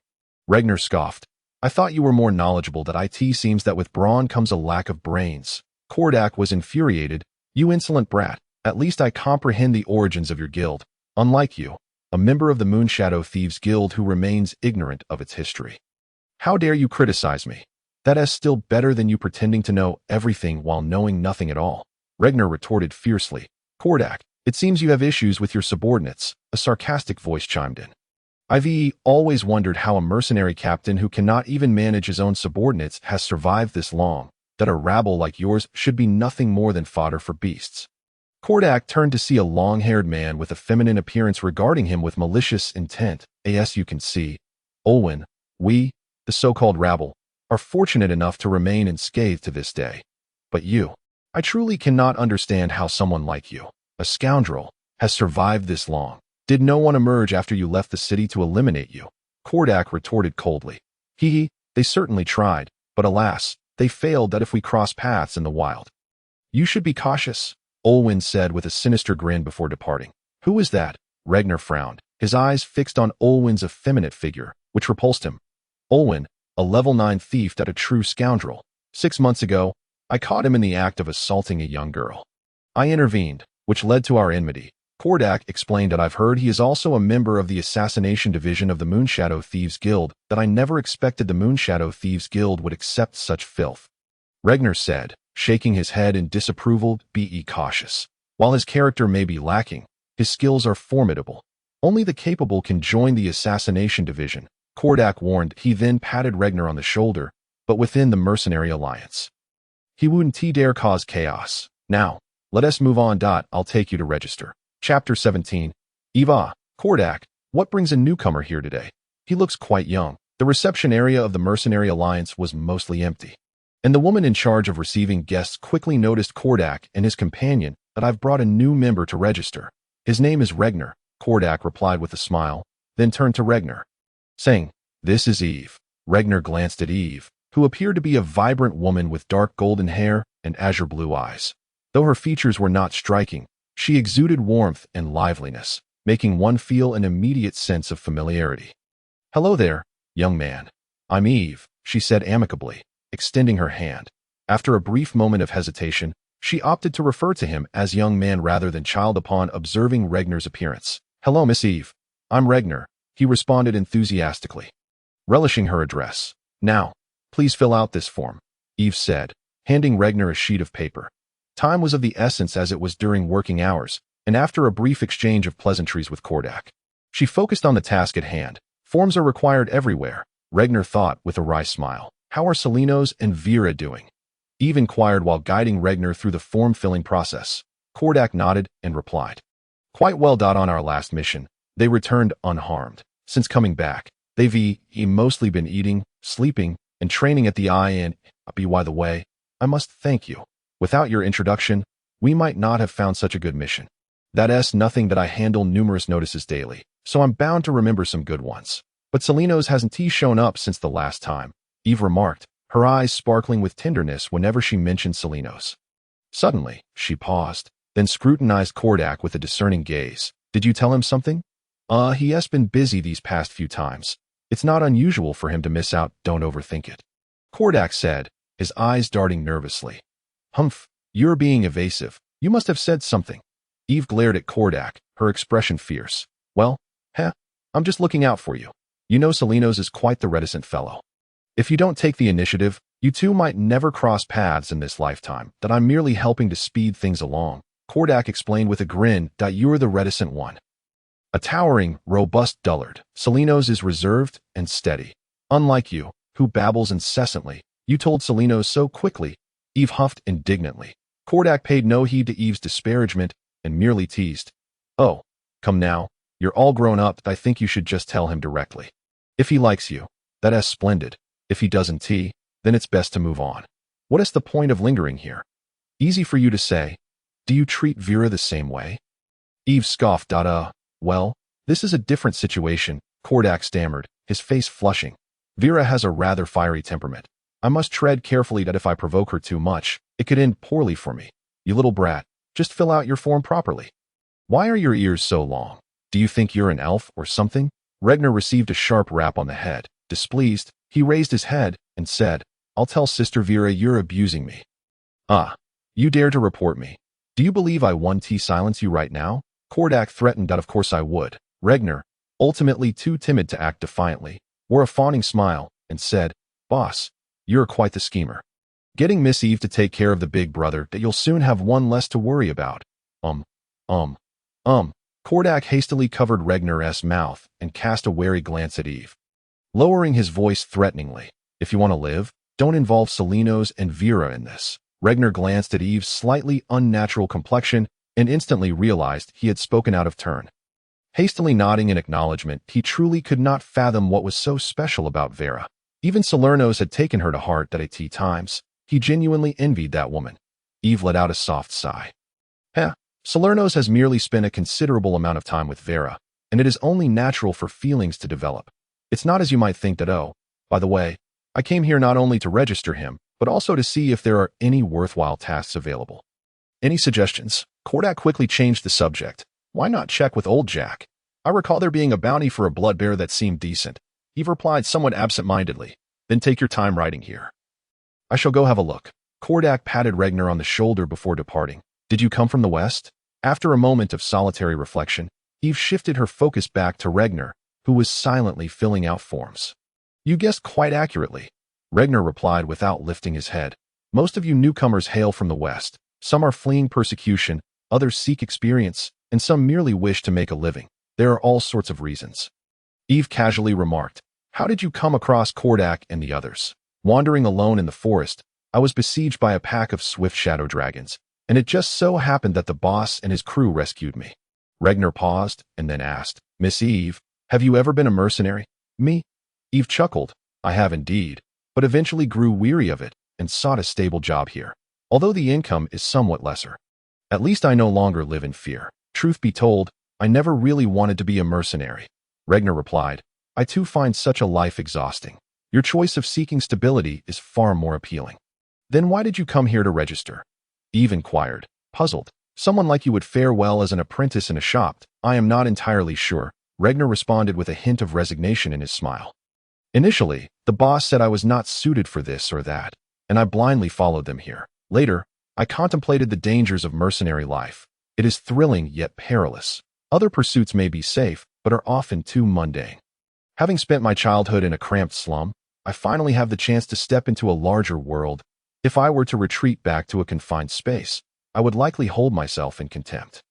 Regner scoffed. I thought you were more knowledgeable. That it seems that with brawn comes a lack of brains. Kordak was infuriated. You insolent brat. At least I comprehend the origins of your guild. Unlike you, a member of the Moonshadow Thieves Guild who remains ignorant of its history. How dare you criticize me? That is still better than you pretending to know everything while knowing nothing at all. Regner retorted fiercely. Kordak, it seems you have issues with your subordinates, a sarcastic voice chimed in. I've always wondered how a mercenary captain who cannot even manage his own subordinates has survived this long, that a rabble like yours should be nothing more than fodder for beasts. Kordak turned to see a long-haired man with a feminine appearance regarding him with malicious intent. As you can see, Olwen, we, the so-called rabble, are fortunate enough to remain unscathed to this day. But you, I truly cannot understand how someone like you, a scoundrel, has survived this long. Did no one emerge after you left the city to eliminate you? Kordak retorted coldly. They certainly tried, but alas, they failed. That if we cross paths in the wild. You should be cautious, Olwen said with a sinister grin before departing. Who is that? Regner frowned, his eyes fixed on Olwen's effeminate figure, which repulsed him. Olwen, a level 9 thief, a true scoundrel. 6 months ago, I caught him in the act of assaulting a young girl. I intervened, which led to our enmity. Kordak explained that I've heard he is also a member of the assassination division of the Moonshadow Thieves Guild, that I never expected the Moonshadow Thieves Guild would accept such filth. Regner said, shaking his head in disapproval. Be cautious. While his character may be lacking, his skills are formidable. Only the capable can join the assassination division, Kordak warned. He then patted Regner on the shoulder, but within the Mercenary Alliance. He wouldn't dare cause chaos. Now, let us move on. I'll take you to register. Chapter 17. Eva, Kordak, what brings a newcomer here today? He looks quite young. The reception area of the Mercenary Alliance was mostly empty, and the woman in charge of receiving guests quickly noticed Kordak and his companion. That I've brought a new member to register. His name is Regner, Kordak replied with a smile, then turned to Regner, saying, This is Eve. Regner glanced at Eve, who appeared to be a vibrant woman with dark golden hair and azure blue eyes. Though her features were not striking, she exuded warmth and liveliness, making one feel an immediate sense of familiarity. Hello there, young man. I'm Eve, she said amicably, extending her hand. After a brief moment of hesitation, she opted to refer to him as young man rather than child upon observing Regner's appearance. Hello, Miss Eve. I'm Regner, he responded enthusiastically, relishing her address. Now, please fill out this form, Eve said, handing Regner a sheet of paper. Time was of the essence as it was during working hours, and after a brief exchange of pleasantries with Kordak, she focused on the task at hand. Forms are required everywhere, Regner thought with a wry smile. How are Salinos and Vera doing? Eve inquired while guiding Regner through the form-filling process. Kordak nodded and replied, quite well. On our last mission, they returned unharmed. Since coming back, they've mostly been eating, sleeping, and training at the IN. By the way, I must thank you. Without your introduction, we might not have found such a good mission. That's nothing that I handle numerous notices daily, so I'm bound to remember some good ones. But Salinos hasn't shown up since the last time, Eve remarked, her eyes sparkling with tenderness whenever she mentioned Salinos. Suddenly, she paused, then scrutinized Kordak with a discerning gaze. Did you tell him something? He has been busy these past few times. It's not unusual for him to miss out. Don't overthink it, Kordak said, his eyes darting nervously. Humph, you're being evasive. You must have said something. Eve glared at Kordak, her expression fierce. Well, I'm just looking out for you. You know Salinos is quite the reticent fellow. If you don't take the initiative, you two might never cross paths in this lifetime. That I'm merely helping to speed things along, Kordak explained with a grin. You're the reticent one. A towering, robust dullard, Salinos is reserved and steady. Unlike you, who babbles incessantly. You told Salinos so quickly, Eve huffed indignantly. Kordak paid no heed to Eve's disparagement and merely teased. Oh, come now, you're all grown up. I think you should just tell him directly. If he likes you, that's splendid. If he doesn't, then it's best to move on. What is the point of lingering here? Easy for you to say. Do you treat Vera the same way? Eve scoffed. Well, this is a different situation, Kordak stammered, his face flushing. Vera has a rather fiery temperament. I must tread carefully that if I provoke her too much, it could end poorly for me. You little brat, just fill out your form properly. Why are your ears so long? Do you think you're an elf or something? Regner received a sharp rap on the head. Displeased, he raised his head and said, I'll tell Sister Vera you're abusing me. You dare to report me. Do you believe I won't silence you right now? Kordak threatened that of course I would. Regner, ultimately too timid to act defiantly, wore a fawning smile and said, Boss, you're quite the schemer. Getting Miss Eve to take care of the big brother that you'll soon have one less to worry about. Kordak hastily covered Regner's mouth and cast a wary glance at Eve, lowering his voice threateningly. If you want to live, don't involve Salinos and Vera in this. Regner glanced at Eve's slightly unnatural complexion and instantly realized he had spoken out of turn. Hastily nodding in acknowledgement, he truly could not fathom what was so special about Vera. Even Salernos had taken her to heart at times. He genuinely envied that woman. Eve let out a soft sigh. Salernos has merely spent a considerable amount of time with Vera, and it is only natural for feelings to develop. It's not as you might think that. Oh, by the way, I came here not only to register him, but also to see if there are any worthwhile tasks available. Any suggestions? Kordak quickly changed the subject. Why not check with old Jack? I recall there being a bounty for a blood bear that seemed decent. Eve replied somewhat absent-mindedly. Then take your time writing here. I shall go have a look. Kordak patted Regner on the shoulder before departing. Did you come from the west? After a moment of solitary reflection, Eve shifted her focus back to Regner, who was silently filling out forms. You guessed quite accurately, Regner replied without lifting his head. Most of you newcomers hail from the west. Some are fleeing persecution, others seek experience, and some merely wish to make a living. There are all sorts of reasons. Eve casually remarked, How did you come across Kordak and the others? Wandering alone in the forest, I was besieged by a pack of swift shadow dragons, and it just so happened that the boss and his crew rescued me. Regner paused and then asked, Miss Eve, have you ever been a mercenary? Me? Eve chuckled. I have indeed, but eventually grew weary of it and sought a stable job here, although the income is somewhat lesser. At least I no longer live in fear. Truth be told, I never really wanted to be a mercenary. Regner replied, I too find such a life exhausting. Your choice of seeking stability is far more appealing. Then why did you come here to register? Eve inquired, puzzled. Someone like you would fare well as an apprentice in a shop. I am not entirely sure, Regner responded with a hint of resignation in his smile. Initially, the boss said I was not suited for this or that, and I blindly followed them here. Later, I contemplated the dangers of mercenary life. It is thrilling yet perilous. Other pursuits may be safe, but are often too mundane. Having spent my childhood in a cramped slum, I finally have the chance to step into a larger world. If I were to retreat back to a confined space, I would likely hold myself in contempt.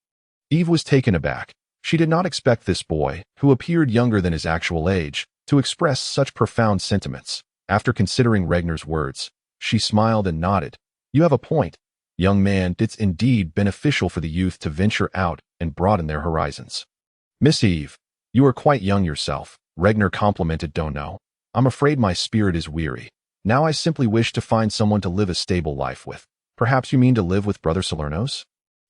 Eve was taken aback. She did not expect this boy, who appeared younger than his actual age, to express such profound sentiments. After considering Regnar's words, she smiled and nodded. You have a point, young man. It's indeed beneficial for the youth to venture out and broaden their horizons. Miss Eve, you are quite young yourself, Regnar complimented Dono. I'm afraid my spirit is weary. Now I simply wish to find someone to live a stable life with. Perhaps you mean to live with Brother Salernos?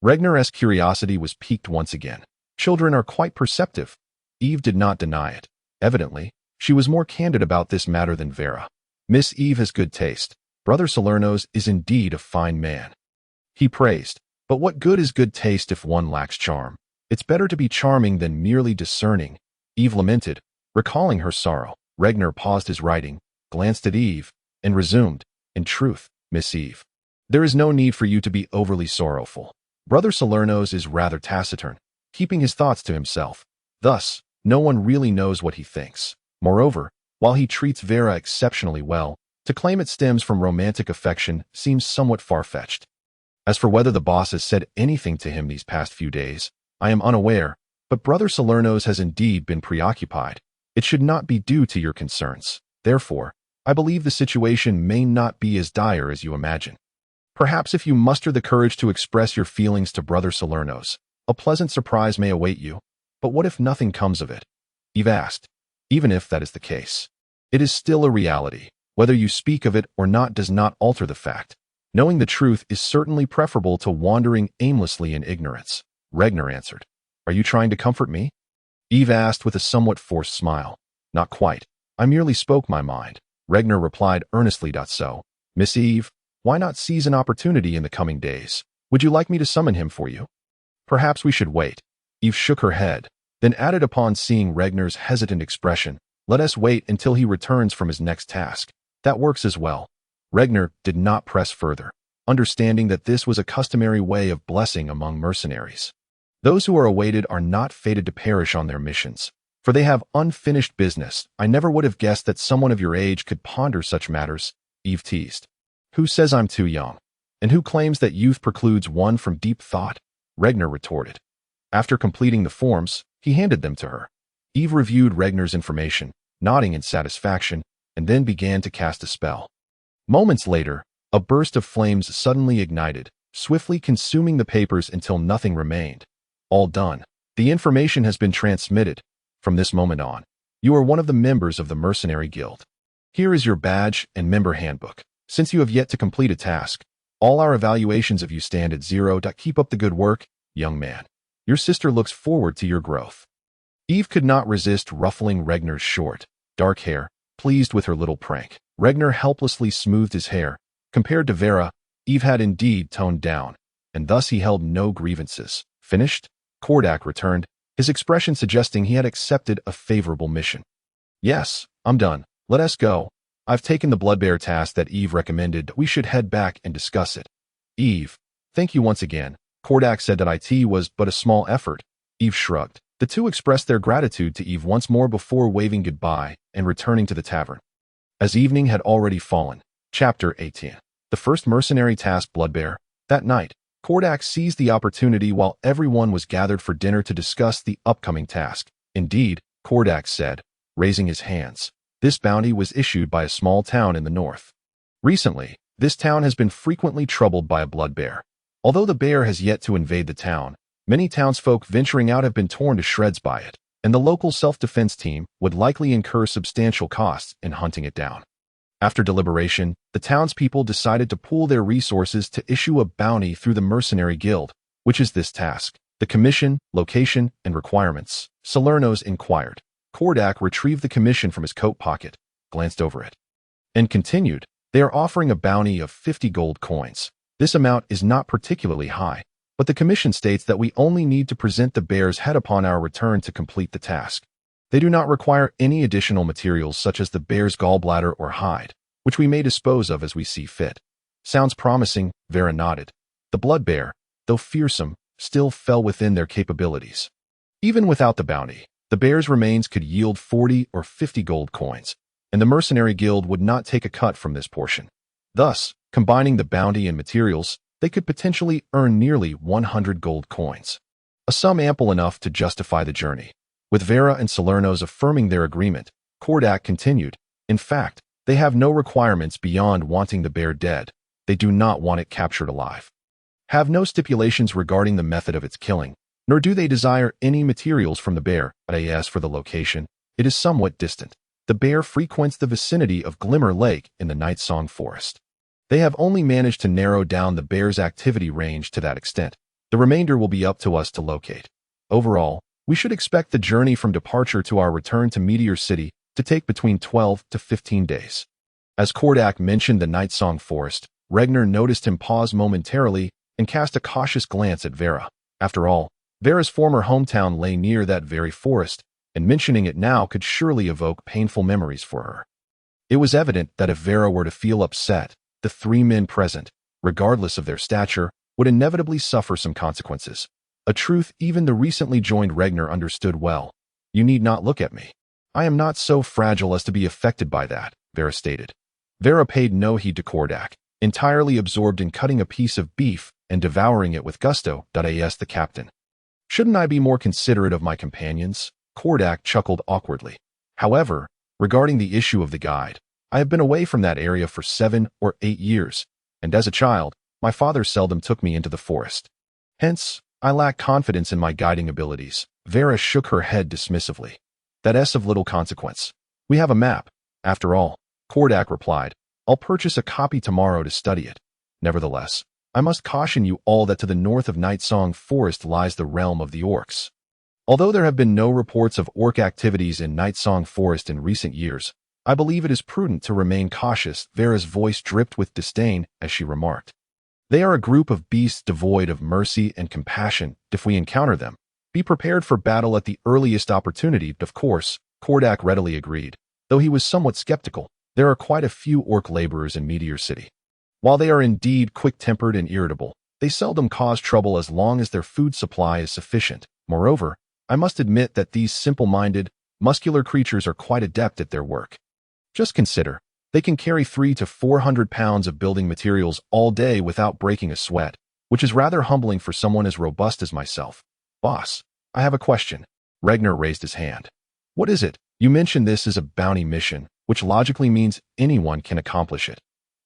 Regnar's curiosity was piqued once again. Children are quite perceptive. Eve did not deny it. Evidently, she was more candid about this matter than Vera. Miss Eve has good taste. Brother Salernos is indeed a fine man. He praised. But what good is good taste if one lacks charm? It's better to be charming than merely discerning. Eve lamented, recalling her sorrow. Regnar paused his writing, glanced at Eve, and resumed, In truth, Miss Eve, there is no need for you to be overly sorrowful. Brother Salernos is rather taciturn, keeping his thoughts to himself. Thus, no one really knows what he thinks. Moreover, while he treats Vera exceptionally well, to claim it stems from romantic affection seems somewhat far-fetched. As for whether the boss has said anything to him these past few days, I am unaware, but Brother Salernos has indeed been preoccupied. It should not be due to your concerns. Therefore, I believe the situation may not be as dire as you imagine. Perhaps if you muster the courage to express your feelings to Brother Salernos, a pleasant surprise may await you. But what if nothing comes of it? Eve asked. Even if that is the case, it is still a reality. Whether you speak of it or not does not alter the fact. Knowing the truth is certainly preferable to wandering aimlessly in ignorance. Regnar answered. Are you trying to comfort me? Eve asked with a somewhat forced smile. Not quite. I merely spoke my mind. Regnar replied earnestly. So, Miss Eve, why not seize an opportunity in the coming days? Would you like me to summon him for you? Perhaps we should wait. Eve shook her head, then added upon seeing Regnar's hesitant expression, Let us wait until he returns from his next task. That works as well. Regnar did not press further, understanding that this was a customary way of blessing among mercenaries. Those who are awaited are not fated to perish on their missions, for they have unfinished business. I never would have guessed that someone of your age could ponder such matters, Eve teased. Who says I'm too young? And who claims that youth precludes one from deep thought? Regnar retorted. After completing the forms, he handed them to her. Eve reviewed Regnar's information, nodding in satisfaction, and then began to cast a spell. Moments later, a burst of flames suddenly ignited, swiftly consuming the papers until nothing remained. All done. The information has been transmitted. From this moment on, you are one of the members of the Mercenary Guild. Here is your badge and member handbook. Since you have yet to complete a task, all our evaluations of you stand at 0. Keep up the good work, young man. Your sister looks forward to your growth. Eve could not resist ruffling Regnar's short, dark hair, pleased with her little prank. Regnar helplessly smoothed his hair. Compared to Vera, Eve had indeed toned down, and thus he held no grievances. Finished? Kordak returned, his expression suggesting he had accepted a favorable mission. Yes, I'm done. Let us go. I've taken the bloodbear task that Eve recommended. We should head back and discuss it. Eve, thank you once again. Kordak said that it was but a small effort. Eve shrugged. The two expressed their gratitude to Eve once more before waving goodbye and returning to the tavern. As evening had already fallen, Chapter 18. The first mercenary task, Bloodbear. That night, Kordak seized the opportunity while everyone was gathered for dinner to discuss the upcoming task. Indeed, Kordak said, raising his hands, this bounty was issued by a small town in the north. Recently, this town has been frequently troubled by a blood bear. Although the bear has yet to invade the town, many townsfolk venturing out have been torn to shreds by it, and the local self-defense team would likely incur substantial costs in hunting it down. After deliberation, the townspeople decided to pool their resources to issue a bounty through the Mercenary Guild, which is this task. The commission, location, and requirements. Salernos inquired. Kordak retrieved the commission from his coat pocket, glanced over it, and continued, they are offering a bounty of 50 gold coins. This amount is not particularly high, but the commission states that we only need to present the bear's head upon our return to complete the task. They do not require any additional materials such as the bear's gallbladder or hide, which we may dispose of as we see fit. Sounds promising, Vera nodded. The blood bear, though fearsome, still fell within their capabilities. Even without the bounty, The bear's remains could yield 40 or 50 gold coins, and the mercenary guild would not take a cut from this portion. Thus, combining the bounty and materials, they could potentially earn nearly 100 gold coins, a sum ample enough to justify the journey. With Vera and Salernos affirming their agreement, Kordak continued, "In fact, they have no requirements beyond wanting the bear dead. They do not want it captured alive. Have no stipulations regarding the method of its killing, nor do they desire any materials from the bear. As for the location, it is somewhat distant. The bear frequents the vicinity of Glimmer Lake in the Night Song Forest. They have only managed to narrow down the bear's activity range to that extent. The remainder will be up to us to locate. Overall, we should expect the journey from departure to our return to Meteor City to take between 12 to 15 days. As Kordak mentioned the Night Song Forest, Regner noticed him pause momentarily and cast a cautious glance at Vera. After all, Vera's former hometown lay near that very forest, and mentioning it now could surely evoke painful memories for her. It was evident that if Vera were to feel upset, the three men present, regardless of their stature, would inevitably suffer some consequences. A truth even the recently joined Regner understood well. "You need not look at me. I am not so fragile as to be affected by that," Vera stated. Vera paid no heed to Kordak, entirely absorbed in cutting a piece of beef and devouring it with gusto. The captain. "Shouldn't I be more considerate of my companions?" Kordak chuckled awkwardly. "However, regarding the issue of the guide, I have been away from that area for 7 or 8 years, and as a child, my father seldom took me into the forest. Hence, I lack confidence in my guiding abilities." Vera shook her head dismissively. "That's of little consequence. We have a map. After all," Kordak replied, "I'll purchase a copy tomorrow to study it. Nevertheless, I must caution you all that to the north of Night Song Forest lies the realm of the orcs. Although there have been no reports of orc activities in Night Song Forest in recent years, I believe it is prudent to remain cautious." Vera's voice dripped with disdain as she remarked, "They are a group of beasts devoid of mercy and compassion. If we encounter them, be prepared for battle at the earliest opportunity." Of course, Kordak readily agreed, though he was somewhat skeptical. There are quite a few orc laborers in Meteor City. While they are indeed quick-tempered and irritable, they seldom cause trouble as long as their food supply is sufficient. Moreover, I must admit that these simple-minded, muscular creatures are quite adept at their work. Just consider, they can carry 300 to 400 pounds of building materials all day without breaking a sweat, which is rather humbling for someone as robust as myself. "Boss, I have a question." Regner raised his hand. "What is it?" "You mentioned this is a bounty mission, which logically means anyone can accomplish it.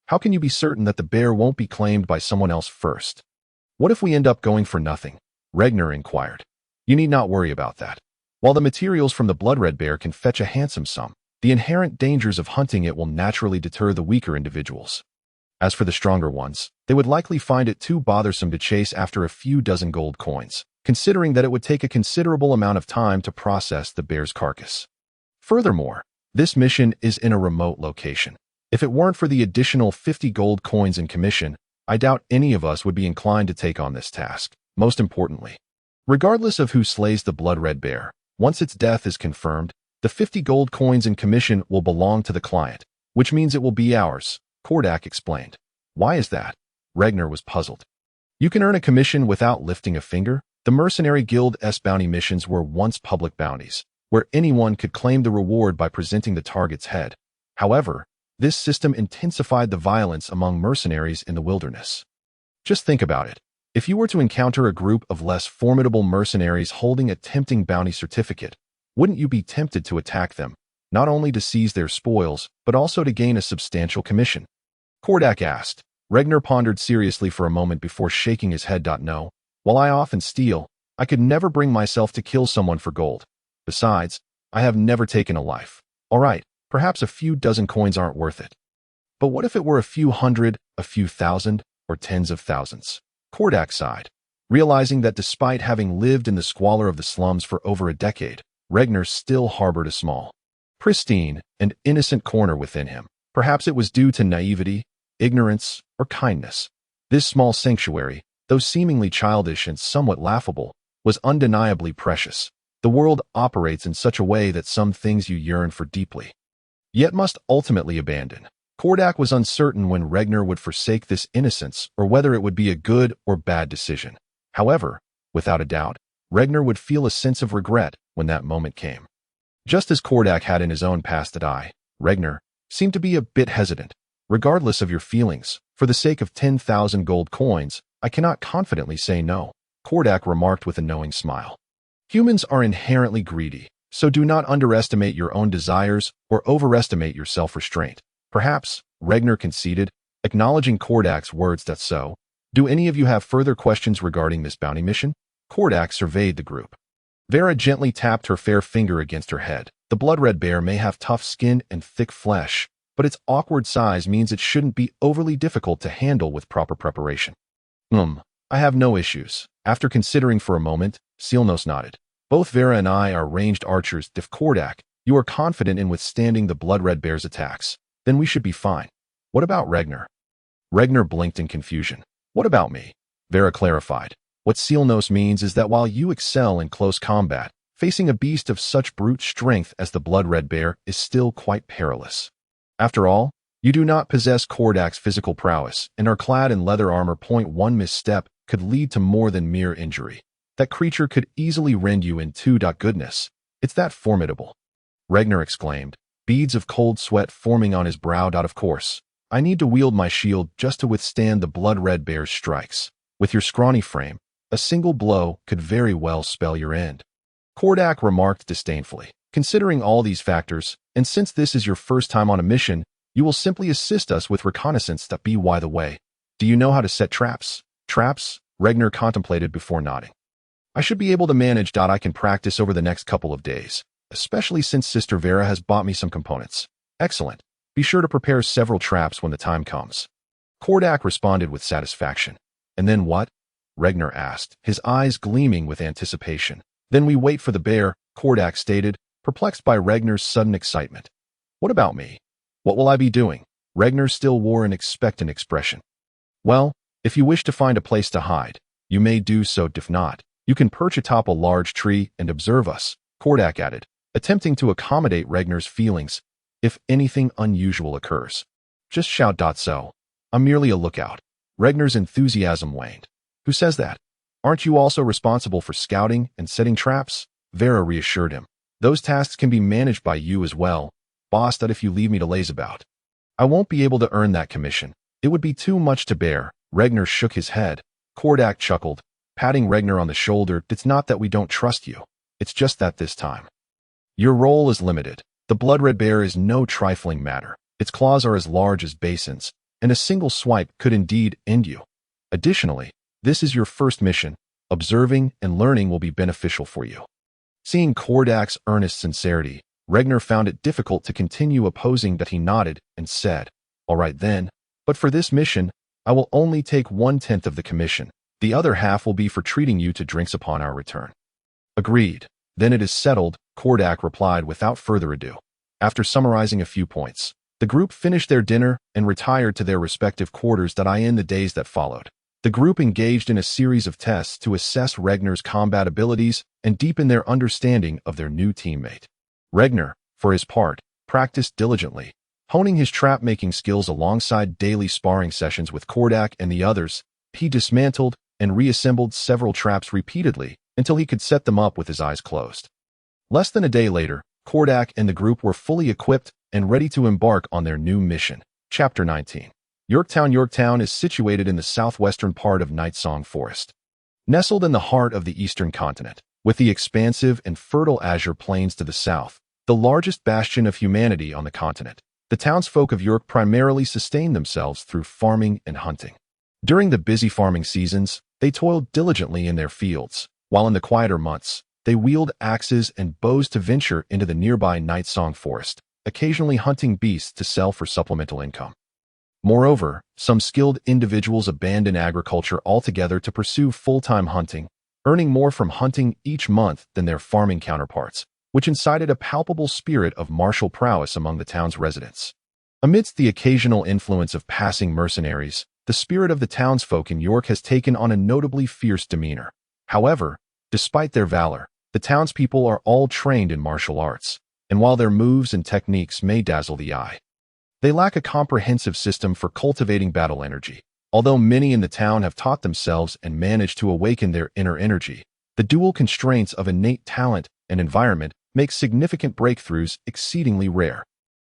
How can you be certain that the bear won't be claimed by someone else first? What if we end up going for nothing?" Regner inquired. "You need not worry about that. While the materials from the blood-red bear can fetch a handsome sum, the inherent dangers of hunting it will naturally deter the weaker individuals. As for the stronger ones, they would likely find it too bothersome to chase after a few dozen gold coins, considering that it would take a considerable amount of time to process the bear's carcass. Furthermore, this mission is in a remote location. If it weren't for the additional 50 gold coins in commission, I doubt any of us would be inclined to take on this task. Most importantly, regardless of who slays the blood-red bear, once its death is confirmed, the 50 gold coins in commission will belong to the client, which means it will be ours," Kordak explained. "Why is that?" Regner was puzzled. "You can earn a commission without lifting a finger. The Mercenary Guild's bounty missions were once public bounties, where anyone could claim the reward by presenting the target's head. However, this system intensified the violence among mercenaries in the wilderness. Just think about it. If you were to encounter a group of less formidable mercenaries holding a tempting bounty certificate, wouldn't you be tempted to attack them, not only to seize their spoils, but also to gain a substantial commission?" Kordak asked. Regner pondered seriously for a moment before shaking his head. "No. While I often steal, I could never bring myself to kill someone for gold. Besides, I have never taken a life. All right, perhaps a few dozen coins aren't worth it. But what if it were a few hundred, a few thousand, or tens of thousands?" Kordak sighed, realizing that despite having lived in the squalor of the slums for over a decade, Regner still harbored a small, pristine, and innocent corner within him. Perhaps it was due to naivety, ignorance, or kindness. This small sanctuary, though seemingly childish and somewhat laughable, was undeniably precious. The world operates in such a way that some things you yearn for deeply, yet must ultimately abandon. Kordak was uncertain when Regner would forsake this innocence or whether it would be a good or bad decision. However, without a doubt, Regner would feel a sense of regret, when that moment came. Just as Kordak had in his own past that I, Regner, seemed to be a bit hesitant. Regardless of your feelings, for the sake of 10,000 gold coins, I cannot confidently say no, Kordak remarked with a knowing smile. Humans are inherently greedy, so do not underestimate your own desires or overestimate your self-restraint. Perhaps, Regner conceded, acknowledging Kordak's words. That's so. Do any of you have further questions regarding this bounty mission? Kordak surveyed the group. Vera gently tapped her fair finger against her head. The blood-red bear may have tough skin and thick flesh, but its awkward size means it shouldn't be overly difficult to handle with proper preparation. I have no issues. After considering for a moment, Silnos nodded. Both Vera and I are ranged archers. If Kordak, you are confident in withstanding the blood-red bear's attacks, then we should be fine. What about Regner? Regner blinked in confusion. What about me? Vera clarified. What Silnos means is that while you excel in close combat, facing a beast of such brute strength as the blood-red bear is still quite perilous. After all, you do not possess Kordak's physical prowess and are clad in leather armor. One misstep could lead to more than mere injury. That creature could easily rend you in two. Goodness, it's that formidable. Regner exclaimed, beads of cold sweat forming on his brow. Of course, I need to wield my shield just to withstand the blood-red bear's strikes. With your scrawny frame, a single blow could very well spell your end. Kordak remarked disdainfully. Considering all these factors, and since this is your first time on a mission, you will simply assist us with reconnaissance. By the way, do you know how to set traps? Traps? Regner contemplated before nodding. I should be able to manage. I can practice over the next couple of days, especially since Sister Vera has bought me some components. Excellent. Be sure to prepare several traps when the time comes. Kordak responded with satisfaction. And then what? Regner asked, his eyes gleaming with anticipation. Then we wait for the bear, Kordak stated, perplexed by Regner's sudden excitement. What about me? What will I be doing? Regner still wore an expectant expression. Well, if you wish to find a place to hide, you may do so. If not, you can perch atop a large tree and observe us, Kordak added, attempting to accommodate Regner's feelings. If anything unusual occurs, just shout. So, I'm merely a lookout. Regner's enthusiasm waned. Who says that? Aren't you also responsible for scouting and setting traps? Vera reassured him. Those tasks can be managed by you as well, boss. If you leave me to laze about, I won't be able to earn that commission. It would be too much to bear. Regner shook his head. Kordak chuckled, patting Regner on the shoulder. It's not that we don't trust you. It's just that this time, your role is limited. The blood-red bear is no trifling matter. Its claws are as large as basins, and a single swipe could indeed end you. Additionally, this is your first mission. Observing and learning will be beneficial for you. Seeing Kordak's earnest sincerity, Regner found it difficult to continue opposing. He nodded and said, all right then, but for this mission, I will only take 1/10 of the commission. The other half will be for treating you to drinks upon our return. Agreed. Then it is settled, Kordak replied without further ado. After summarizing a few points, the group finished their dinner and retired to their respective quarters. In the days that followed, the group engaged in a series of tests to assess Regner's combat abilities and deepen their understanding of their new teammate. Regner, for his part, practiced diligently, honing his trap-making skills alongside daily sparring sessions with Kordak and the others. He dismantled and reassembled several traps repeatedly until he could set them up with his eyes closed. Less than a day later, Kordak and the group were fully equipped and ready to embark on their new mission. Chapter 19. Yorktown is situated in the southwestern part of Nightsong Forest. Nestled in the heart of the eastern continent, with the expansive and fertile Azure Plains to the south, the largest bastion of humanity on the continent, the townsfolk of York primarily sustain themselves through farming and hunting. During the busy farming seasons, they toiled diligently in their fields, while in the quieter months, they wield axes and bows to venture into the nearby Nightsong Forest, occasionally hunting beasts to sell for supplemental income. Moreover, some skilled individuals abandon agriculture altogether to pursue full-time hunting, earning more from hunting each month than their farming counterparts, which incited a palpable spirit of martial prowess among the town's residents. Amidst the occasional influence of passing mercenaries, the spirit of the townsfolk in York has taken on a notably fierce demeanor. However, despite their valor, the townspeople are all trained in martial arts, and while their moves and techniques may dazzle the eye, they lack a comprehensive system for cultivating battle energy. Although many in the town have taught themselves and managed to awaken their inner energy, the dual constraints of innate talent and environment makes significant breakthroughs exceedingly rare,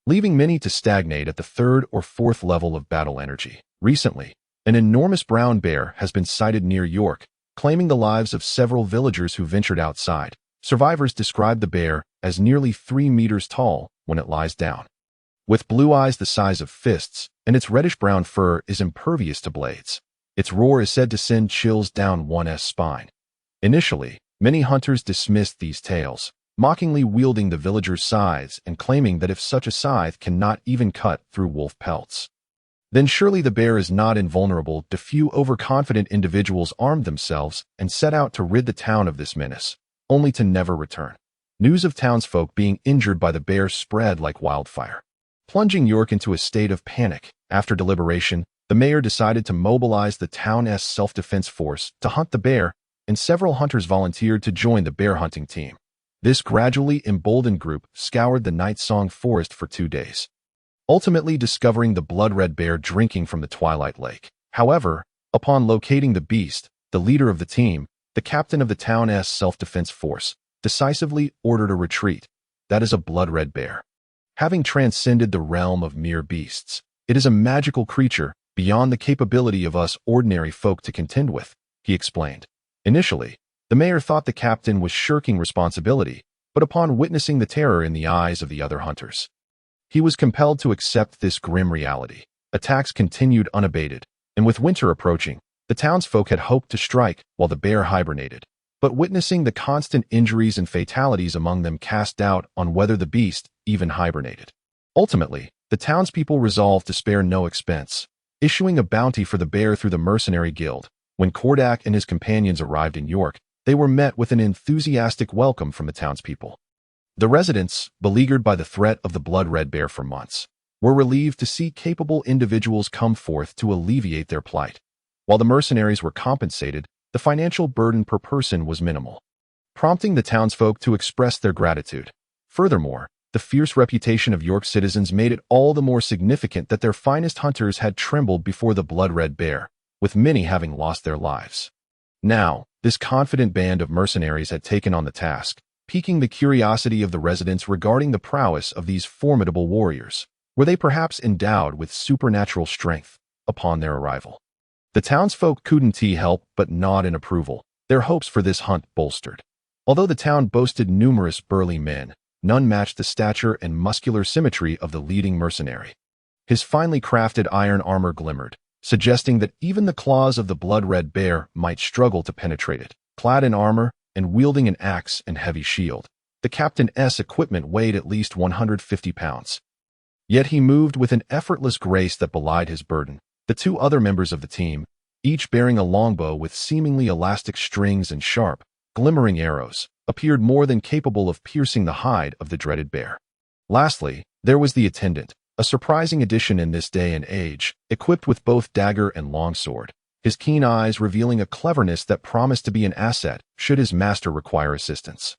leaving many to stagnate at the third or fourth level of battle energy. Recently, an enormous brown bear has been sighted near York, claiming the lives of several villagers who ventured outside. Survivors describe the bear as nearly 3 meters tall when it lies down, with blue eyes the size of fists, and its reddish-brown fur is impervious to blades. Its roar is said to send chills down one's spine. Initially, many hunters dismissed these tales, mockingly wielding the villagers' scythes and claiming that if such a scythe cannot even cut through wolf pelts, then surely the bear is not invulnerable. A few overconfident individuals armed themselves and set out to rid the town of this menace, only to never return. News of townsfolk being injured by the bear spread like wildfire, plunging York into a state of panic. After deliberation, the mayor decided to mobilize the town's self-defense force to hunt the bear, and several hunters volunteered to join the bear hunting team. This gradually emboldened group scoured the Night Song Forest for 2 days, ultimately discovering the blood-red bear drinking from the Twilight Lake. However, upon locating the beast, the leader of the team, the captain of the town's self-defense force, decisively ordered a retreat. That is a blood-red bear. Having transcended the realm of mere beasts, it is a magical creature beyond the capability of us ordinary folk to contend with, he explained. Initially, the mayor thought the captain was shirking responsibility, but upon witnessing the terror in the eyes of the other hunters, he was compelled to accept this grim reality. Attacks continued unabated, and with winter approaching, the townsfolk had hoped to strike while the bear hibernated. But witnessing the constant injuries and fatalities among them cast doubt on whether the beast even hibernated. Ultimately, the townspeople resolved to spare no expense, issuing a bounty for the bear through the mercenary guild. When Kordak and his companions arrived in York, they were met with an enthusiastic welcome from the townspeople. The residents, beleaguered by the threat of the blood-red bear for months, were relieved to see capable individuals come forth to alleviate their plight. While the mercenaries were compensated, the financial burden per person was minimal, prompting the townsfolk to express their gratitude. Furthermore, the fierce reputation of York citizens made it all the more significant that their finest hunters had trembled before the blood-red bear, with many having lost their lives. Now, this confident band of mercenaries had taken on the task, piquing the curiosity of the residents regarding the prowess of these formidable warriors. Were they perhaps endowed with supernatural strength upon their arrival? The townsfolk couldn't help but nod in approval, their hopes for this hunt bolstered. Although the town boasted numerous burly men, none matched the stature and muscular symmetry of the leading mercenary. His finely crafted iron armor glimmered, suggesting that even the claws of the blood-red bear might struggle to penetrate it. Clad in armor and wielding an axe and heavy shield, the captain's equipment weighed at least 150 pounds. Yet he moved with an effortless grace that belied his burden. The 2 other members of the team, each bearing a longbow with seemingly elastic strings and sharp, glimmering arrows, appeared more than capable of piercing the hide of the dreaded bear. Lastly, there was the attendant, a surprising addition in this day and age, equipped with both dagger and longsword, his keen eyes revealing a cleverness that promised to be an asset should his master require assistance.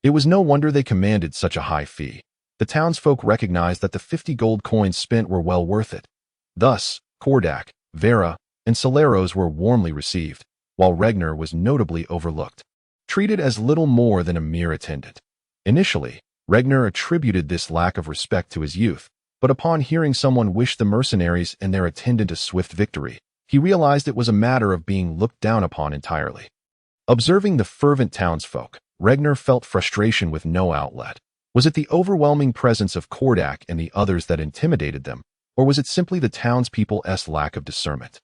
It was no wonder they commanded such a high fee. The townsfolk recognized that the 50 gold coins spent were well worth it. Thus, Kordak, Vera, and Celeros were warmly received, while Regner was notably overlooked, treated as little more than a mere attendant. Initially, Regner attributed this lack of respect to his youth, but upon hearing someone wish the mercenaries and their attendant a swift victory, he realized it was a matter of being looked down upon entirely. Observing the fervent townsfolk, Regner felt frustration with no outlet. Was it the overwhelming presence of Kordak and the others that intimidated them, or was it simply the townspeople's lack of discernment?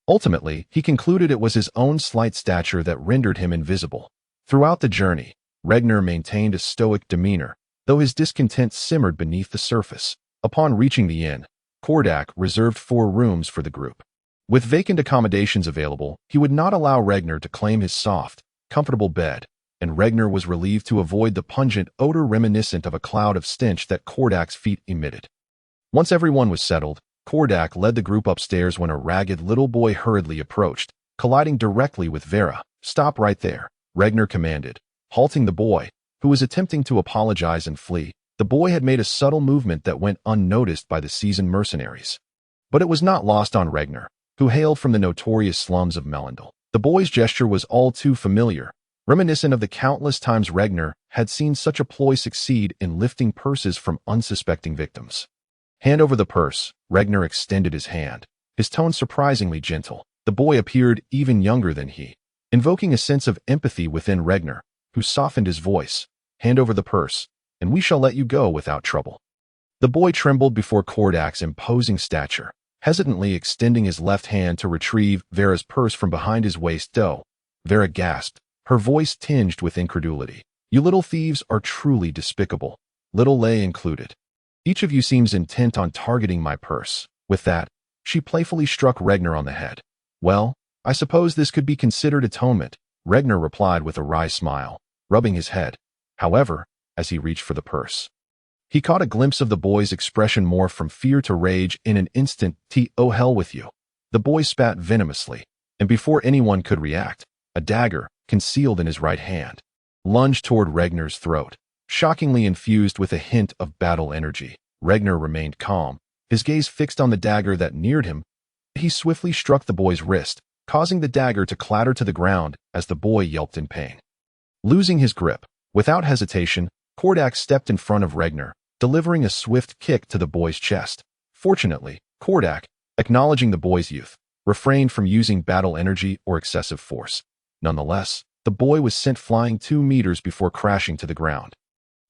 Ultimately, he concluded it was his own slight stature that rendered him invisible. Throughout the journey, Regner maintained a stoic demeanor, though his discontent simmered beneath the surface. Upon reaching the inn, Kordak reserved 4 rooms for the group. With vacant accommodations available, he would not allow Regner to claim his soft, comfortable bed, and Regner was relieved to avoid the pungent odor reminiscent of a cloud of stench that Kordak's feet emitted. Once everyone was settled, Kordak led the group upstairs when a ragged little boy hurriedly approached, colliding directly with Vera. "Stop right there," Regner commanded, halting the boy, who was attempting to apologize and flee. The boy had made a subtle movement that went unnoticed by the seasoned mercenaries. But it was not lost on Regner, who hailed from the notorious slums of Melendel. The boy's gesture was all too familiar, reminiscent of the countless times Regner had seen such a ploy succeed in lifting purses from unsuspecting victims. "Hand over the purse." Regner extended his hand, his tone surprisingly gentle. The boy appeared even younger than he, invoking a sense of empathy within Regner, who softened his voice. "Hand over the purse, and we shall let you go without trouble." The boy trembled before Kordak's imposing stature, hesitantly extending his left hand to retrieve Vera's purse from behind his waist. "Doe." Vera gasped, her voice tinged with incredulity. "You little thieves are truly despicable, little Lay included. Each of you seems intent on targeting my purse." With that, she playfully struck Regner on the head. "Well, I suppose this could be considered atonement," Regner replied with a wry smile, rubbing his head. However, as he reached for the purse, he caught a glimpse of the boy's expression morph from fear to rage in an instant. "Oh, hell with you." The boy spat venomously, and before anyone could react, a dagger, concealed in his right hand, lunged toward Regner's throat, shockingly infused with a hint of battle energy. Regner remained calm, his gaze fixed on the dagger that neared him. He swiftly struck the boy's wrist, causing the dagger to clatter to the ground as the boy yelped in pain. Losing his grip, without hesitation, Kordak stepped in front of Regner, delivering a swift kick to the boy's chest. Fortunately, Kordak, acknowledging the boy's youth, refrained from using battle energy or excessive force. Nonetheless, the boy was sent flying 2 meters before crashing to the ground.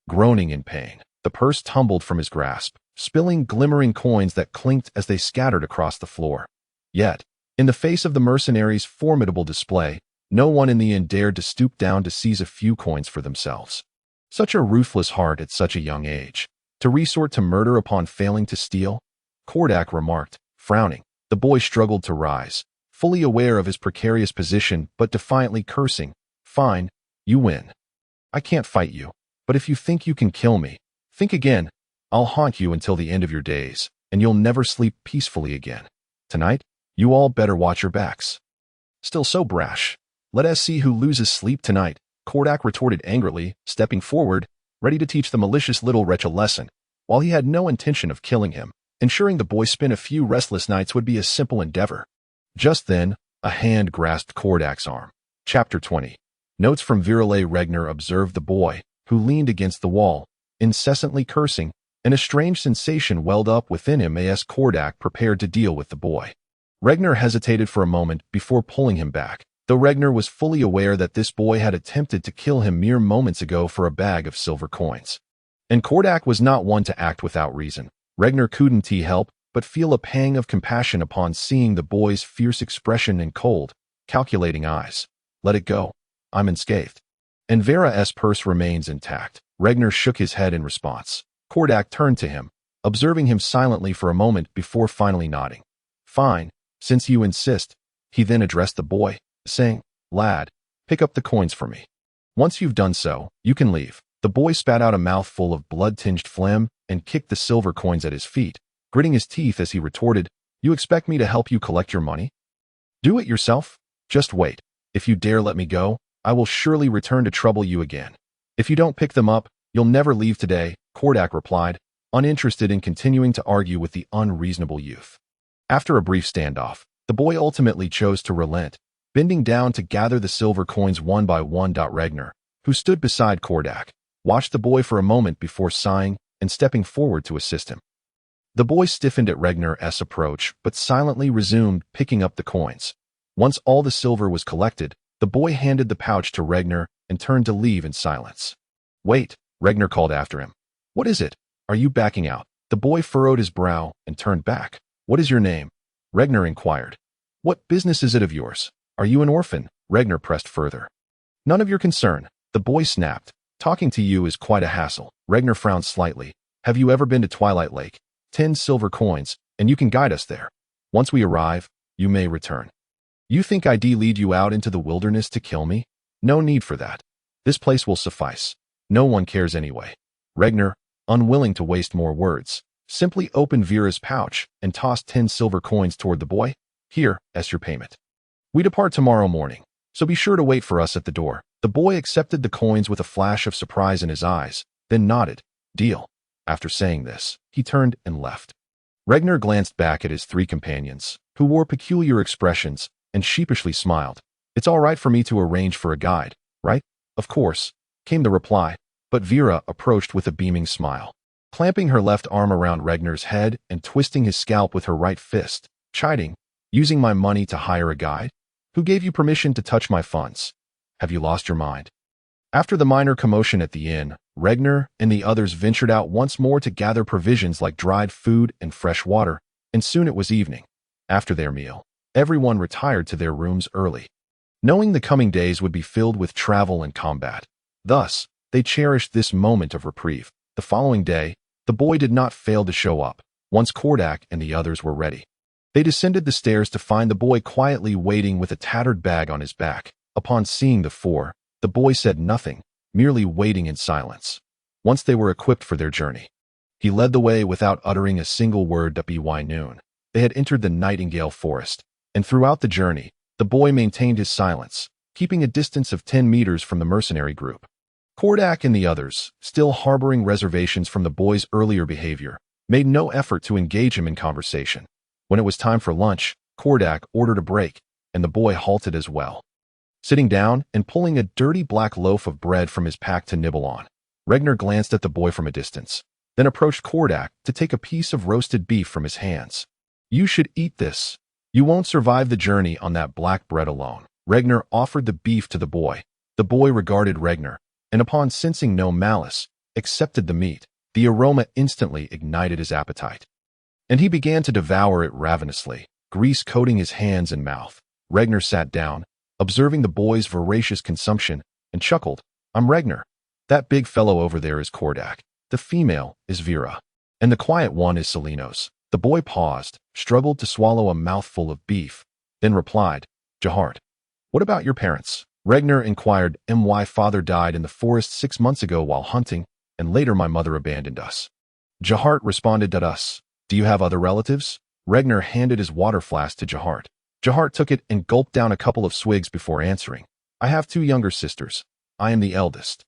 Groaning in pain, the purse tumbled from his grasp, spilling glimmering coins that clinked as they scattered across the floor. Yet, in the face of the mercenaries' formidable display, no one in the inn dared to stoop down to seize a few coins for themselves. Such a ruthless heart at such a young age. To resort to murder upon failing to steal? Kordak remarked, frowning. The boy struggled to rise, fully aware of his precarious position but defiantly cursing. "Fine, you win. I can't fight you, but if you think you can kill me, think again. I'll haunt you until the end of your days, and you'll never sleep peacefully again. Tonight, you all better watch your backs." "Still so brash. Let us see who loses sleep tonight," Kordak retorted angrily, stepping forward, ready to teach the malicious little wretch a lesson. While he had no intention of killing him, ensuring the boy spent a few restless nights would be a simple endeavor. Just then, a hand grasped Kordak's arm. Chapter 20. Notes from Virile. Regner observed the boy, who leaned against the wall, incessantly cursing, and a strange sensation welled up within him as Kordak prepared to deal with the boy. Regner hesitated for a moment before pulling him back, though Regner was fully aware that this boy had attempted to kill him mere moments ago for a bag of silver coins. And Kordak was not one to act without reason. Regner couldn't help but feel a pang of compassion upon seeing the boy's fierce expression and cold, calculating eyes. "Let it go. I'm unscathed. And Vera's purse remains intact." Regner shook his head in response. Kordak turned to him, observing him silently for a moment before finally nodding. "Fine, since you insist." He then addressed the boy, saying, "Lad, pick up the coins for me. Once you've done so, you can leave." The boy spat out a mouthful of blood-tinged phlegm and kicked the silver coins at his feet, gritting his teeth as he retorted, "You expect me to help you collect your money? Do it yourself. Just wait. If you dare let me go, I will surely return to trouble you again. If you don't pick them up, you'll never leave today," Kordak replied, uninterested in continuing to argue with the unreasonable youth. After a brief standoff, the boy ultimately chose to relent, bending down to gather the silver coins one by one. Regner, who stood beside Kordak, watched the boy for a moment before sighing and stepping forward to assist him. The boy stiffened at Regner's approach but silently resumed picking up the coins. Once all the silver was collected, the boy handed the pouch to Regner and turned to leave in silence. "Wait," Regner called after him. "What is it? Are you backing out?" The boy furrowed his brow and turned back. "What is your name?" Regner inquired. "What business is it of yours? Are you an orphan?" Regner pressed further. "None of your concern," the boy snapped. "Talking to you is quite a hassle." Regner frowned slightly. "Have you ever been to Twilight Lake? 10 silver coins, and you can guide us there. Once we arrive, you may return." "You think I'd lead you out into the wilderness to kill me? No need for that. This place will suffice. No one cares anyway." Regner, unwilling to waste more words, simply opened Vera's pouch and tossed 10 silver coins toward the boy. "Here, as your payment. We depart tomorrow morning, so be sure to wait for us at the door." The boy accepted the coins with a flash of surprise in his eyes, then nodded. "Deal." After saying this, he turned and left. Regner glanced back at his 3 companions, who wore peculiar expressions, and sheepishly smiled. "It's all right for me to arrange for a guide, right? Of course, came the reply, but Vera approached with a beaming smile. Clamping her left arm around Regnar's head and twisting his scalp with her right fist, chiding, "Using my money to hire a guide? Who gave you permission to touch my funds? Have you lost your mind?" After the minor commotion at the inn, Regnar and the others ventured out once more to gather provisions like dried food and fresh water, and soon it was evening. After their meal, everyone retired to their rooms early, knowing the coming days would be filled with travel and combat. Thus, they cherished this moment of reprieve. The following day, the boy did not fail to show up, once Kordak and the others were ready. They descended the stairs to find the boy quietly waiting with a tattered bag on his back. Upon seeing the four, the boy said nothing, merely waiting in silence. Once they were equipped for their journey, he led the way without uttering a single word. By noon, they had entered the Nightingale Forest, and throughout the journey, the boy maintained his silence, keeping a distance of 10 meters from the mercenary group. Kordak and the others, still harboring reservations from the boy's earlier behavior, made no effort to engage him in conversation. When it was time for lunch, Kordak ordered a break, and the boy halted as well. Sitting down and pulling a dirty black loaf of bread from his pack to nibble on, Regnar glanced at the boy from a distance, then approached Kordak to take a piece of roasted beef from his hands. "You should eat this. You won't survive the journey on that black bread alone." Regnar offered the beef to the boy. The boy regarded Regnar, and upon sensing no malice, accepted the meat. The aroma instantly ignited his appetite, and he began to devour it ravenously, grease coating his hands and mouth. Regnar sat down, observing the boy's voracious consumption, and chuckled. "I'm Regnar. That big fellow over there is Kordak. The female is Vera, and the quiet one is Selinos." The boy paused, struggled to swallow a mouthful of beef, then replied, "Jahart, what about your parents?" Regnar inquired. "My father died in the forest 6 months ago while hunting, and later my mother abandoned us." Jahart responded, "Us. Do you have other relatives?" Regnar handed his water flask to Jahart. Jahart took it and gulped down a couple of swigs before answering. "I have 2 younger sisters. I am the eldest."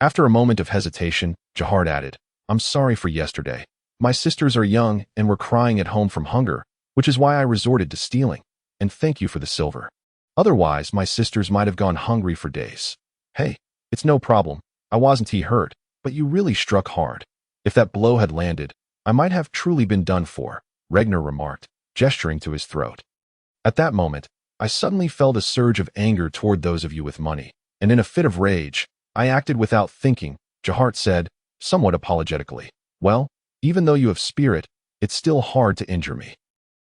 After a moment of hesitation, Jahart added, "I'm sorry for yesterday. My sisters are young and were crying at home from hunger, which is why I resorted to stealing. And thank you for the silver. Otherwise, my sisters might have gone hungry for days." "Hey, it's no problem. I wasn't hurt, but you really struck hard. If that blow had landed, I might have truly been done for," Regnar remarked, gesturing to his throat. "At that moment, I suddenly felt a surge of anger toward those of you with money, and in a fit of rage, I acted without thinking," Jahart said, somewhat apologetically. "Well, even though you have spirit, it's still hard to injure me,"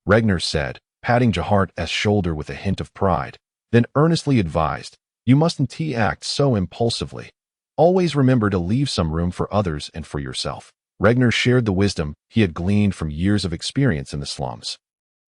Regnar said, patting Jahart's shoulder with a hint of pride, then earnestly advised, "You mustn't act so impulsively. Always remember to leave some room for others and for yourself." Regnar shared the wisdom he had gleaned from years of experience in the slums,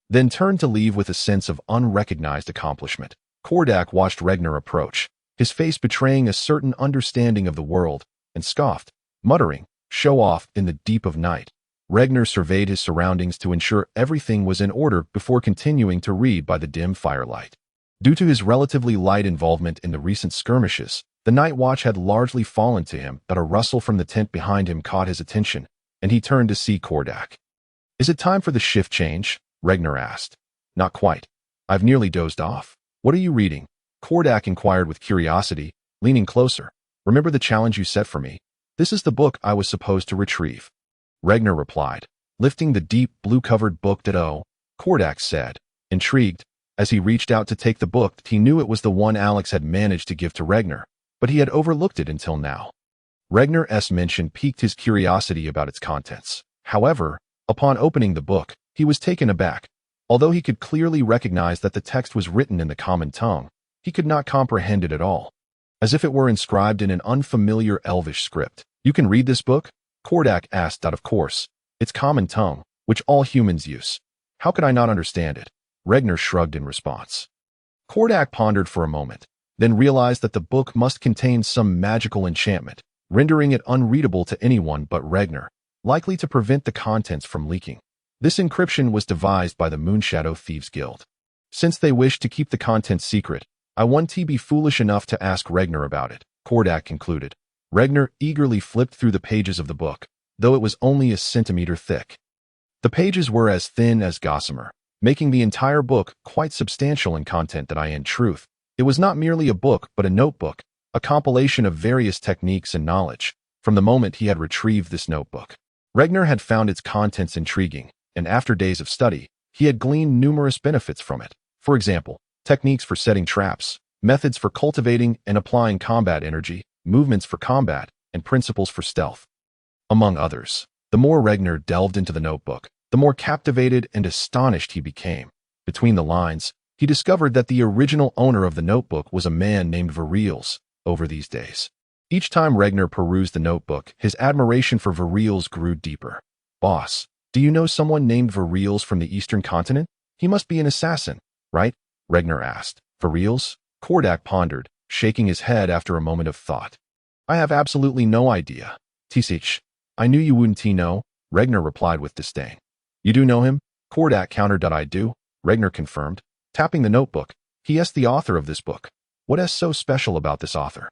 then turned to leave with a sense of unrecognized accomplishment. Kordak watched Regnar approach, his face betraying a certain understanding of the world, and scoffed, muttering, "Show off in the deep of night." Regnar surveyed his surroundings to ensure everything was in order before continuing to read by the dim firelight. Due to his relatively light involvement in the recent skirmishes, the night watch had largely fallen to him, but a rustle from the tent behind him caught his attention, and he turned to see Kordak. "Is it time for the shift change?" Regnar asked. "Not quite. I've nearly dozed off." "What are you reading?" Kordak inquired with curiosity, leaning closer. "Remember the challenge you set for me? This is the book I was supposed to retrieve." Regnar replied, lifting the deep blue-covered book. Kordak said, intrigued. As he reached out to take the book, he knew it was the one Alex had managed to give to Regnar, but he had overlooked it until now. Regnar's mention piqued his curiosity about its contents. However, upon opening the book, he was taken aback. Although he could clearly recognize that the text was written in the common tongue, he could not comprehend it at all, as if it were inscribed in an unfamiliar elvish script. "You can read this book?" Kordak asked. "Of course. It's common tongue, which all humans use. How could I not understand it?" Regnar shrugged in response. Kordak pondered for a moment, then realized that the book must contain some magical enchantment, rendering it unreadable to anyone but Regnar, likely to prevent the contents from leaking. This encryption was devised by the Moonshadow Thieves Guild. Since they wished to keep the contents secret, I wouldn't be foolish enough to ask Regnar about it, Kordak concluded. Regnar eagerly flipped through the pages of the book, though it was only a centimeter thick. The pages were as thin as gossamer, making the entire book quite substantial in content. In truth, it was not merely a book but a notebook, a compilation of various techniques and knowledge, from the moment he had retrieved this notebook. Regner had found its contents intriguing, and after days of study, he had gleaned numerous benefits from it. For example, techniques for setting traps, methods for cultivating and applying combat energy, movements for combat, and principles for stealth, among others. The more Regner delved into the notebook, the more captivated and astonished he became. Between the lines, he discovered that the original owner of the notebook was a man named Variels. Over these days, each time Regner perused the notebook, his admiration for Variels grew deeper. "Boss, do you know someone named Variels from the Eastern Continent? He must be an assassin, right?" Regner asked. "Variels?" Kordak pondered, shaking his head after a moment of thought. "I have absolutely no idea." "Tisich, I knew you wouldn't know," Regner replied with disdain. "You do know him?" Kordak countered. "I do," Regner confirmed, tapping the notebook. "He is the author of this book. What is so special about this author?"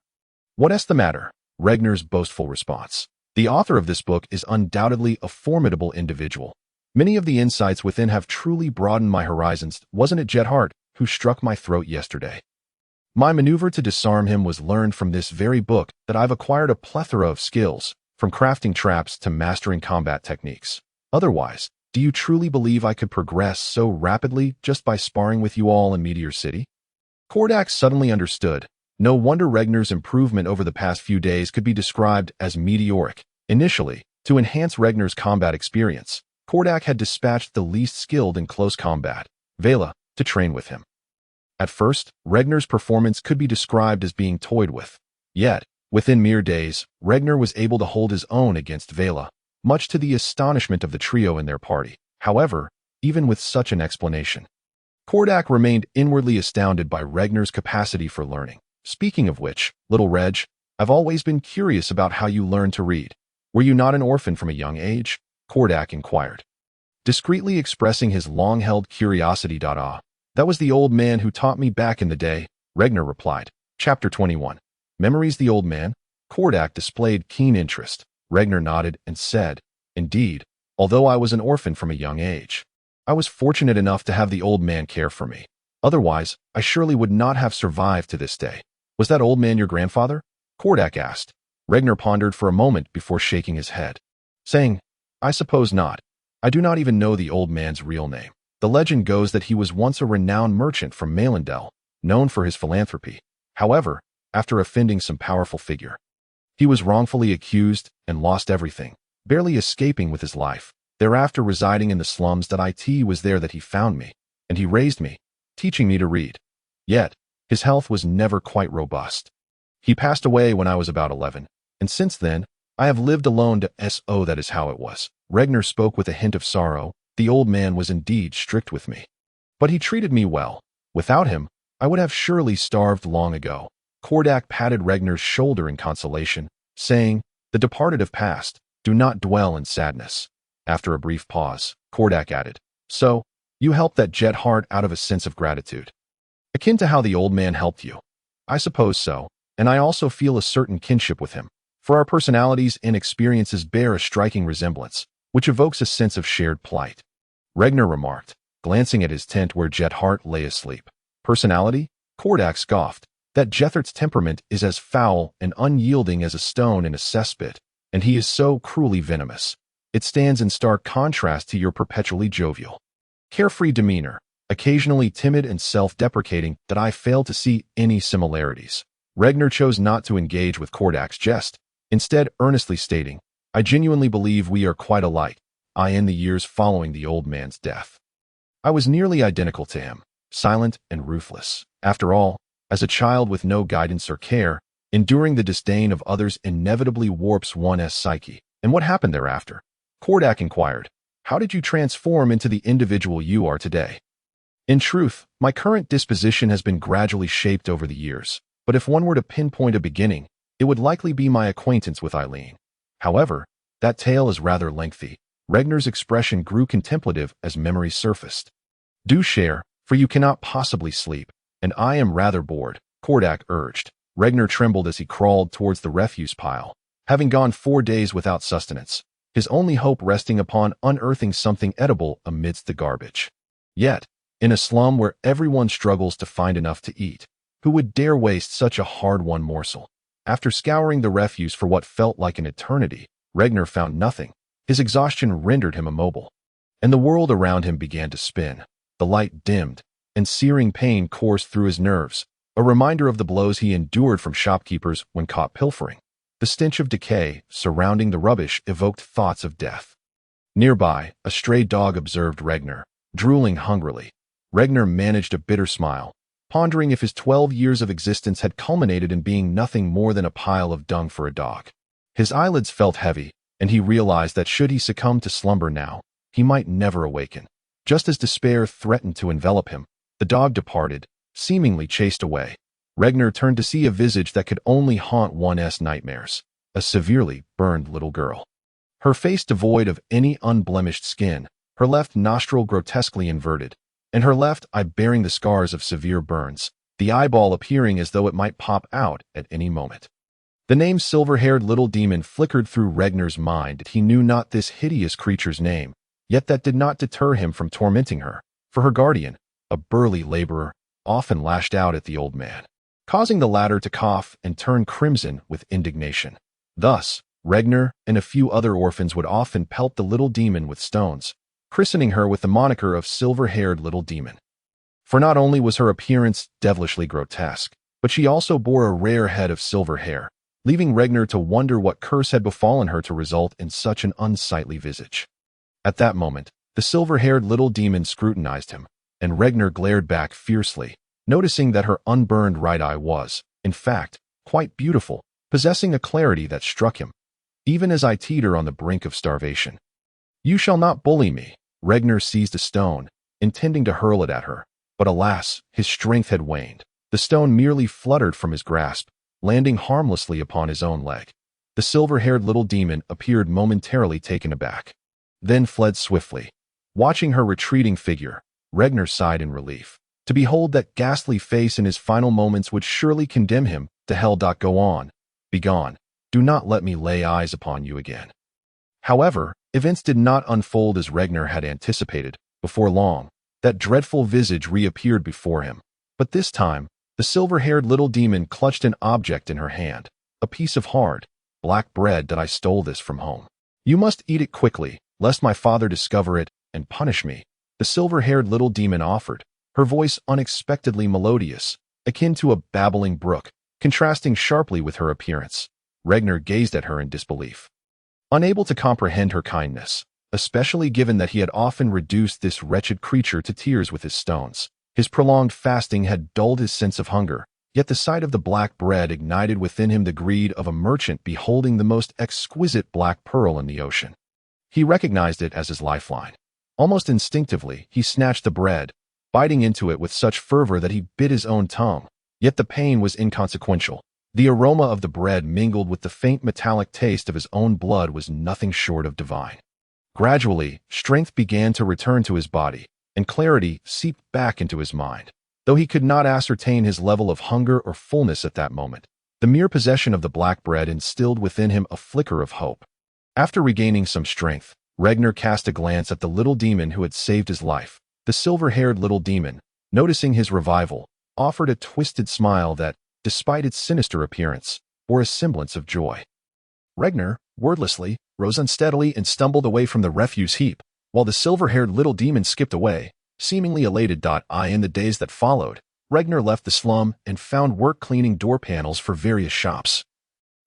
"What is the matter?" Regner's boastful response. "The author of this book is undoubtedly a formidable individual. Many of the insights within have truly broadened my horizons. Wasn't it Jet Hart who struck my throat yesterday? My maneuver to disarm him was learned from this very book. That I've acquired a plethora of skills, from crafting traps to mastering combat techniques. Otherwise, do you truly believe I could progress so rapidly just by sparring with you all in Meteor City?" Kordak suddenly understood. No wonder Regner's improvement over the past few days could be described as meteoric. Initially, to enhance Regner's combat experience, Kordak had dispatched the least skilled in close combat, Vela, to train with him. At first, Regner's performance could be described as being toyed with. Yet, within mere days, Regner was able to hold his own against Vela, much to the astonishment of the trio in their party. However, even with such an explanation, Kordak remained inwardly astounded by Regner's capacity for learning. "Speaking of which, little Reg, I've always been curious about how you learned to read. Were you not an orphan from a young age?" Kordak inquired, discreetly expressing his long-held curiosity. "Ah, that was the old man who taught me back in the day," Regner replied. Chapter 21. Memories. The old man? Kordak displayed keen interest. Regner nodded and said, "Indeed, although I was an orphan from a young age, I was fortunate enough to have the old man care for me. Otherwise, I surely would not have survived to this day." "Was that old man your grandfather?" Kordak asked. Regner pondered for a moment before shaking his head, saying, "I suppose not. I do not even know the old man's real name. The legend goes that he was once a renowned merchant from Malendel, known for his philanthropy. However, after offending some powerful figure, he was wrongfully accused and lost everything, barely escaping with his life. Thereafter, residing in the slums, it was there that he found me, and he raised me, teaching me to read. Yet, his health was never quite robust. He passed away when I was about 11, and since then, I have lived alone so that is how it was." Regner spoke with a hint of sorrow. "The old man was indeed strict with me, but he treated me well. Without him, I would have surely starved long ago." Kordak patted Regner's shoulder in consolation, saying, "The departed have passed. Do not dwell in sadness." After a brief pause, Kordak added, "So, you helped that Jet Hart out of a sense of gratitude, akin to how the old man helped you?" "I suppose so, and I also feel a certain kinship with him, for our personalities and experiences bear a striking resemblance, which evokes a sense of shared plight," Regner remarked, glancing at his tent where Jet Hart lay asleep. "Personality?" Kordak scoffed. "That Jethart's temperament is as foul and unyielding as a stone in a cesspit, and he is so cruelly venomous. It stands in stark contrast to your perpetually jovial, carefree demeanor, occasionally timid and self-deprecating, that I fail to see any similarities." Regner chose not to engage with Kordak's jest, instead earnestly stating, "I genuinely believe we are quite alike. In the years following the old man's death, I was nearly identical to him, silent and ruthless. After all, as a child with no guidance or care, enduring the disdain of others inevitably warps one's psyche." "And what happened thereafter?" Kordak inquired. "How did you transform into the individual you are today?" "In truth, my current disposition has been gradually shaped over the years, but if one were to pinpoint a beginning, it would likely be my acquaintance with Eileen. However, that tale is rather lengthy." Regner's expression grew contemplative as memory surfaced. "Do share, for you cannot possibly sleep, and I am rather bored," Kordak urged. Regner trembled as he crawled towards the refuse pile, having gone 4 days without sustenance, his only hope resting upon unearthing something edible amidst the garbage. Yet, in a slum where everyone struggles to find enough to eat, who would dare waste such a hard-won morsel? After scouring the refuse for what felt like an eternity, Regner found nothing. His exhaustion rendered him immobile, and the world around him began to spin. The light dimmed, and searing pain coursed through his nerves, a reminder of the blows he endured from shopkeepers when caught pilfering. The stench of decay surrounding the rubbish evoked thoughts of death. Nearby, a stray dog observed Regner, drooling hungrily. Regner managed a bitter smile, pondering if his 12 years of existence had culminated in being nothing more than a pile of dung for a dog. His eyelids felt heavy, and he realized that should he succumb to slumber now, he might never awaken. Just as despair threatened to envelop him, the dog departed, seemingly chased away. Regner turned to see a visage that could only haunt one's nightmares, a severely burned little girl. Her face devoid of any unblemished skin, her left nostril grotesquely inverted, and her left eye bearing the scars of severe burns, the eyeball appearing as though it might pop out at any moment. The name silver-haired little demon flickered through Regner's mind. He knew not this hideous creature's name, yet that did not deter him from tormenting her, for her guardian, a burly laborer, often lashed out at the old man, causing the latter to cough and turn crimson with indignation. Thus, Regner and a few other orphans would often pelt the little demon with stones, christening her with the moniker of silver-haired little demon. For not only was her appearance devilishly grotesque, but she also bore a rare head of silver hair, leaving Regner to wonder what curse had befallen her to result in such an unsightly visage. At that moment, the silver-haired little demon scrutinized him, and Regner glared back fiercely, noticing that her unburned right eye was, in fact, quite beautiful, possessing a clarity that struck him, even as I teeter on the brink of starvation. "You shall not bully me." Regner seized a stone, intending to hurl it at her, but alas, his strength had waned. The stone merely fluttered from his grasp, landing harmlessly upon his own leg. The silver-haired little demon appeared momentarily taken aback, then fled swiftly. Watching her retreating figure, Regner sighed in relief. To behold that ghastly face in his final moments would surely condemn him to hell. Go on. Begone. Do not let me lay eyes upon you again. However, events did not unfold as Regner had anticipated. Before long, that dreadful visage reappeared before him. But this time, the silver-haired little demon clutched an object in her hand, a piece of hard, black bread that I stole this from home. You must eat it quickly, lest my father discover it and punish me, the silver-haired little demon offered, her voice unexpectedly melodious, akin to a babbling brook, contrasting sharply with her appearance. Regner gazed at her in disbelief, unable to comprehend her kindness, especially given that he had often reduced this wretched creature to tears with his stones. His prolonged fasting had dulled his sense of hunger, yet the sight of the black bread ignited within him the greed of a merchant beholding the most exquisite black pearl in the ocean. He recognized it as his lifeline. Almost instinctively, he snatched the bread, biting into it with such fervor that he bit his own tongue. Yet the pain was inconsequential. The aroma of the bread mingled with the faint metallic taste of his own blood was nothing short of divine. Gradually, strength began to return to his body, and clarity seeped back into his mind. Though he could not ascertain his level of hunger or fullness at that moment, the mere possession of the black bread instilled within him a flicker of hope. After regaining some strength, Regner cast a glance at the little demon who had saved his life. The silver-haired little demon, noticing his revival, offered a twisted smile that, despite its sinister appearance, bore a semblance of joy. Regner, wordlessly, rose unsteadily and stumbled away from the refuse heap, while the silver-haired little demon skipped away, seemingly elated. In the days that followed, Regner left the slum and found work cleaning door panels for various shops.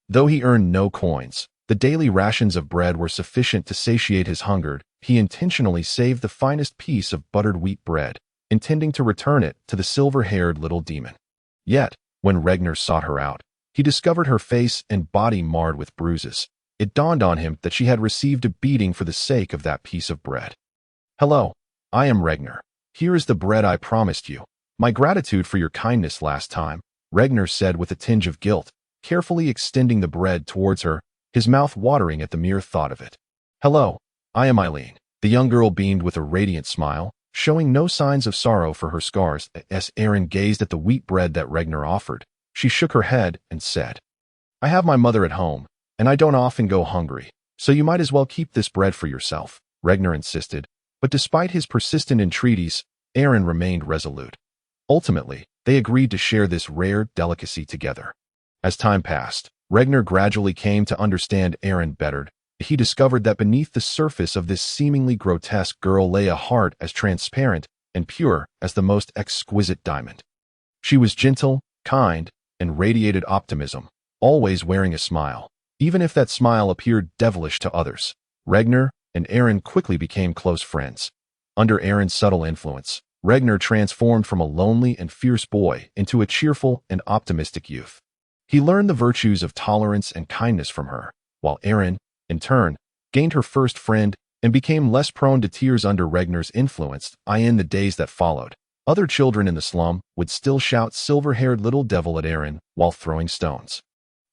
Though he earned no coins, the daily rations of bread were sufficient to satiate his hunger. He intentionally saved the finest piece of buttered wheat bread, intending to return it to the silver-haired little demon. Yet, when Regner sought her out, he discovered her face and body marred with bruises. It dawned on him that she had received a beating for the sake of that piece of bread. "Hello, I am Regner. Here is the bread I promised you. My gratitude for your kindness last time," Regner said with a tinge of guilt, carefully extending the bread towards her, his mouth watering at the mere thought of it. "Hello, I am Eileen." The young girl beamed with a radiant smile, showing no signs of sorrow for her scars. As Erin gazed at the wheat bread that Regner offered, she shook her head and said, "I have my mother at home, and I don't often go hungry, so you might as well keep this bread for yourself," Regner insisted, but despite his persistent entreaties, Erin remained resolute. Ultimately, they agreed to share this rare delicacy together. As time passed, Ragnar gradually came to understand Aaron better. He discovered that beneath the surface of this seemingly grotesque girl lay a heart as transparent and pure as the most exquisite diamond. She was gentle, kind, and radiated optimism, always wearing a smile, even if that smile appeared devilish to others. Ragnar and Aaron quickly became close friends. Under Aaron's subtle influence, Ragnar transformed from a lonely and fierce boy into a cheerful and optimistic youth. He learned the virtues of tolerance and kindness from her, while Aaron, in turn, gained her first friend and became less prone to tears under Ragnar's influence. In the days that followed, other children in the slum would still shout silver-haired little devil at Aaron while throwing stones.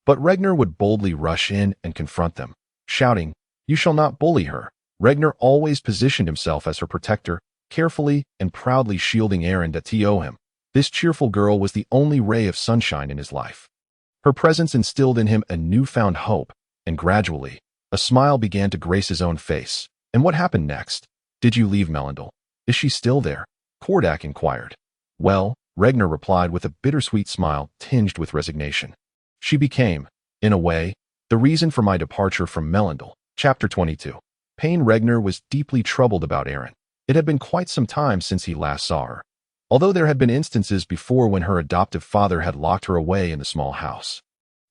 But Ragnar would boldly rush in and confront them, shouting, "You shall not bully her." Ragnar always positioned himself as her protector, carefully and proudly shielding Aaron to him. This cheerful girl was the only ray of sunshine in his life. Her presence instilled in him a newfound hope, and gradually, a smile began to grace his own face. And what happened next? Did you leave Melindel? Is she still there? Kordak inquired. Well, Ragnar replied with a bittersweet smile tinged with resignation. She became, in a way, the reason for my departure from Melindel. Chapter 22. Pain. Ragnar was deeply troubled about Aaron. It had been quite some time since he last saw her, although there had been instances before when her adoptive father had locked her away in the small house.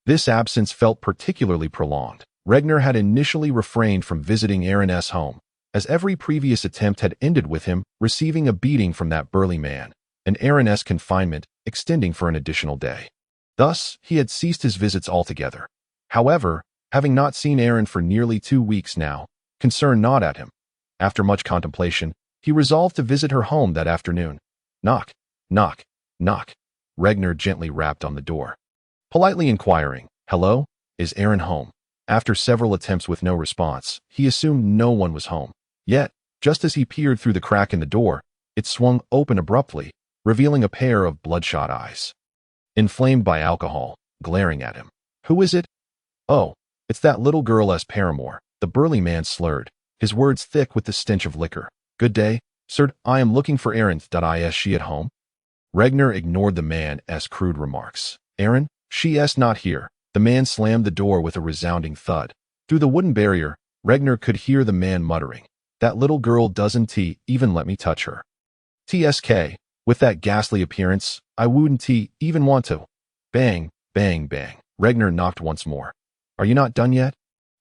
This absence felt particularly prolonged. Ragnar had initially refrained from visiting Aaron's home, as every previous attempt had ended with him receiving a beating from that burly man, and Aaron's confinement extending for an additional day. Thus, he had ceased his visits altogether. However, having not seen Aaron for nearly 2 weeks now, concern gnawed at him. After much contemplation, he resolved to visit her home that afternoon. Knock, knock, knock. Ragnar gently rapped on the door, politely inquiring, "Hello, is Aaron home?" After several attempts with no response, he assumed no one was home. Yet, just as he peered through the crack in the door, it swung open abruptly, revealing a pair of bloodshot eyes, inflamed by alcohol, glaring at him. "Who is it?" "Oh, it's that little girl's paramour," the burly man slurred, his words thick with the stench of liquor. "Good day, sir. I am looking for Aaron. Is she at home?" Ragnar ignored the man's crude remarks. "Aaron? She's not here." The man slammed the door with a resounding thud. Through the wooden barrier, Ragnar could hear the man muttering, "That little girl doesn't even let me touch her. TSK, with that ghastly appearance, I wouldn't even want to." Bang, bang, bang. Ragnar knocked once more. "Are you not done yet?"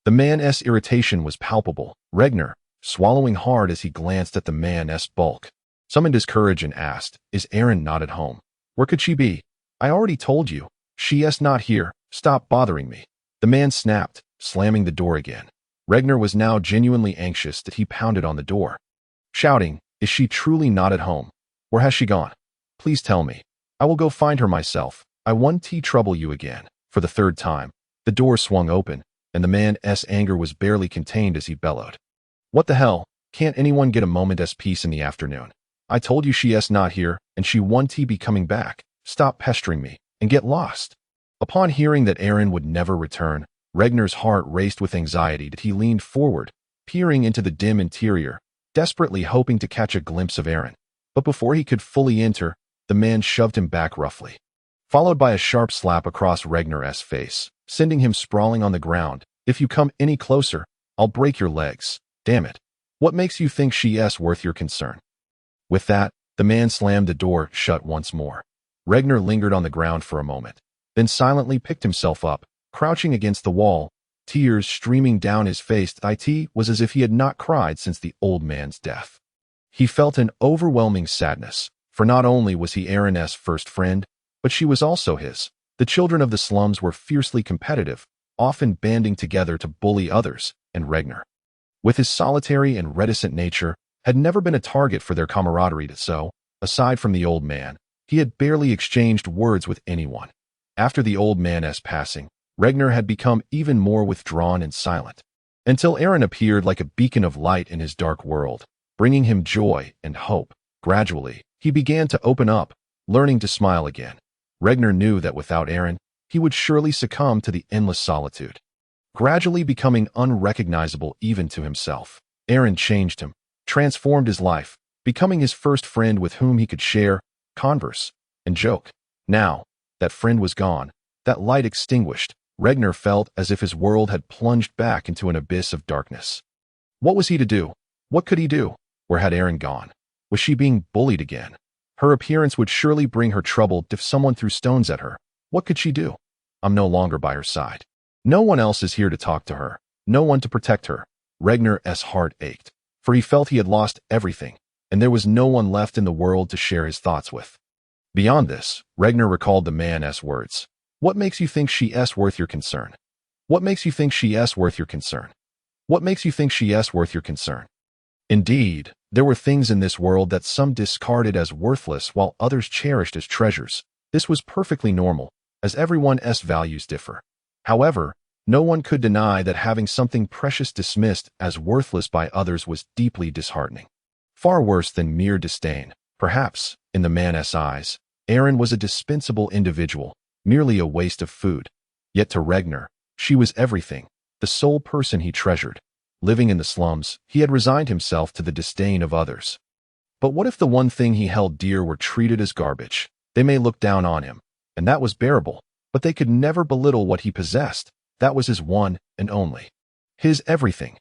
The man's irritation was palpable. Ragnar, swallowing hard as he glanced at the man's bulk, summoned his courage and asked, "Is Aaron not at home? Where could she be?" "I already told you. She's not here. Stop bothering me." The man snapped, slamming the door again. Ragnar was now genuinely anxious that he pounded on the door, shouting, "Is she truly not at home? Where has she gone? Please tell me. I will go find her myself. I won't trouble you again." For the third time, the door swung open, and the man's anger was barely contained as he bellowed, "What the hell? Can't anyone get a moment's peace in the afternoon? I told you she's not here, and she won't be coming back. Stop pestering me, and get lost." Upon hearing that Aaron would never return, Ragnar's heart raced with anxiety that he leaned forward, peering into the dim interior, desperately hoping to catch a glimpse of Aaron. But before he could fully enter, the man shoved him back roughly, followed by a sharp slap across Ragnar's face, sending him sprawling on the ground. "If you come any closer, I'll break your legs. Damn it. What makes you think she's worth your concern?" With that, the man slammed the door shut once more. Ragnar lingered on the ground for a moment, then silently picked himself up, crouching against the wall, tears streaming down his face. It was as if he had not cried since the old man's death. He felt an overwhelming sadness, for not only was he Aaron's first friend, but she was also his. The children of the slums were fiercely competitive, often banding together to bully others, and Ragnar, with his solitary and reticent nature, had never been a target for their camaraderie. So, aside from the old man, he had barely exchanged words with anyone. After the old man's passing, Ragnar had become even more withdrawn and silent, until Aaron appeared like a beacon of light in his dark world, bringing him joy and hope. Gradually, he began to open up, learning to smile again. Ragnar knew that without Aaron, he would surely succumb to the endless solitude, gradually becoming unrecognizable even to himself. Aaron changed him, transformed his life, becoming his first friend with whom he could share, converse, and joke. Now that friend was gone, That light extinguished, Regner felt as if his world had plunged back into an abyss of darkness. What was he to do? What could he do? Where had Erin gone? Was she being bullied again? Her appearance would surely bring her trouble if someone threw stones at her. What could she do? I'm no longer by her side. No one else is here to talk to her. No one to protect her. Regner's heart ached, for he felt he had lost everything, and there was no one left in the world to share his thoughts with. Beyond this, Regner recalled the man's words. What makes you think she's worth your concern? What makes you think she's worth your concern? What makes you think she's worth your concern? Indeed, there were things in this world that some discarded as worthless while others cherished as treasures. This was perfectly normal, as everyone's values differ. However, no one could deny that having something precious dismissed as worthless by others was deeply disheartening. Far worse than mere disdain. Perhaps, in the man's eyes, Erin was a dispensable individual, merely a waste of food. Yet to Regner, she was everything, the sole person he treasured. Living in the slums, he had resigned himself to the disdain of others. But what if the one thing he held dear were treated as garbage? They may look down on him, and that was bearable, but they could never belittle what he possessed. That was his one and only. His everything.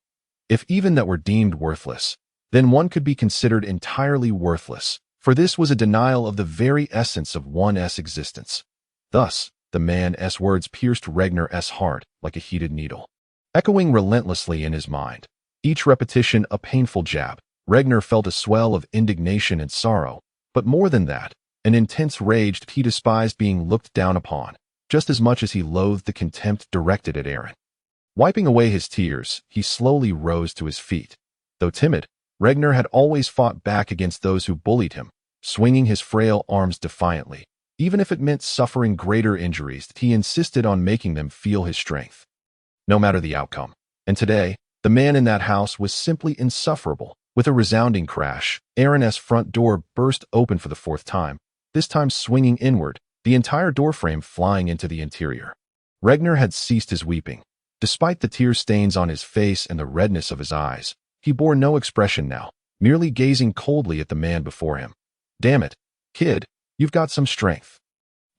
If even that were deemed worthless, then one could be considered entirely worthless, for this was a denial of the very essence of one's existence. Thus, the man's words pierced Regner's heart like a heated needle, echoing relentlessly in his mind. Each repetition a painful jab. Regner felt a swell of indignation and sorrow, but more than that, an intense rage. He despised being looked down upon, just as much as he loathed the contempt directed at Erin. Wiping away his tears, he slowly rose to his feet. Though timid, Regner had always fought back against those who bullied him, swinging his frail arms defiantly. Even if it meant suffering greater injuries, he insisted on making them feel his strength, no matter the outcome. And today, the man in that house was simply insufferable. With a resounding crash, Erin's front door burst open for the fourth time, this time swinging inward, the entire doorframe flying into the interior. Regner had ceased his weeping. Despite the tear stains on his face and the redness of his eyes, he bore no expression now, merely gazing coldly at the man before him. Damn it, kid, you've got some strength.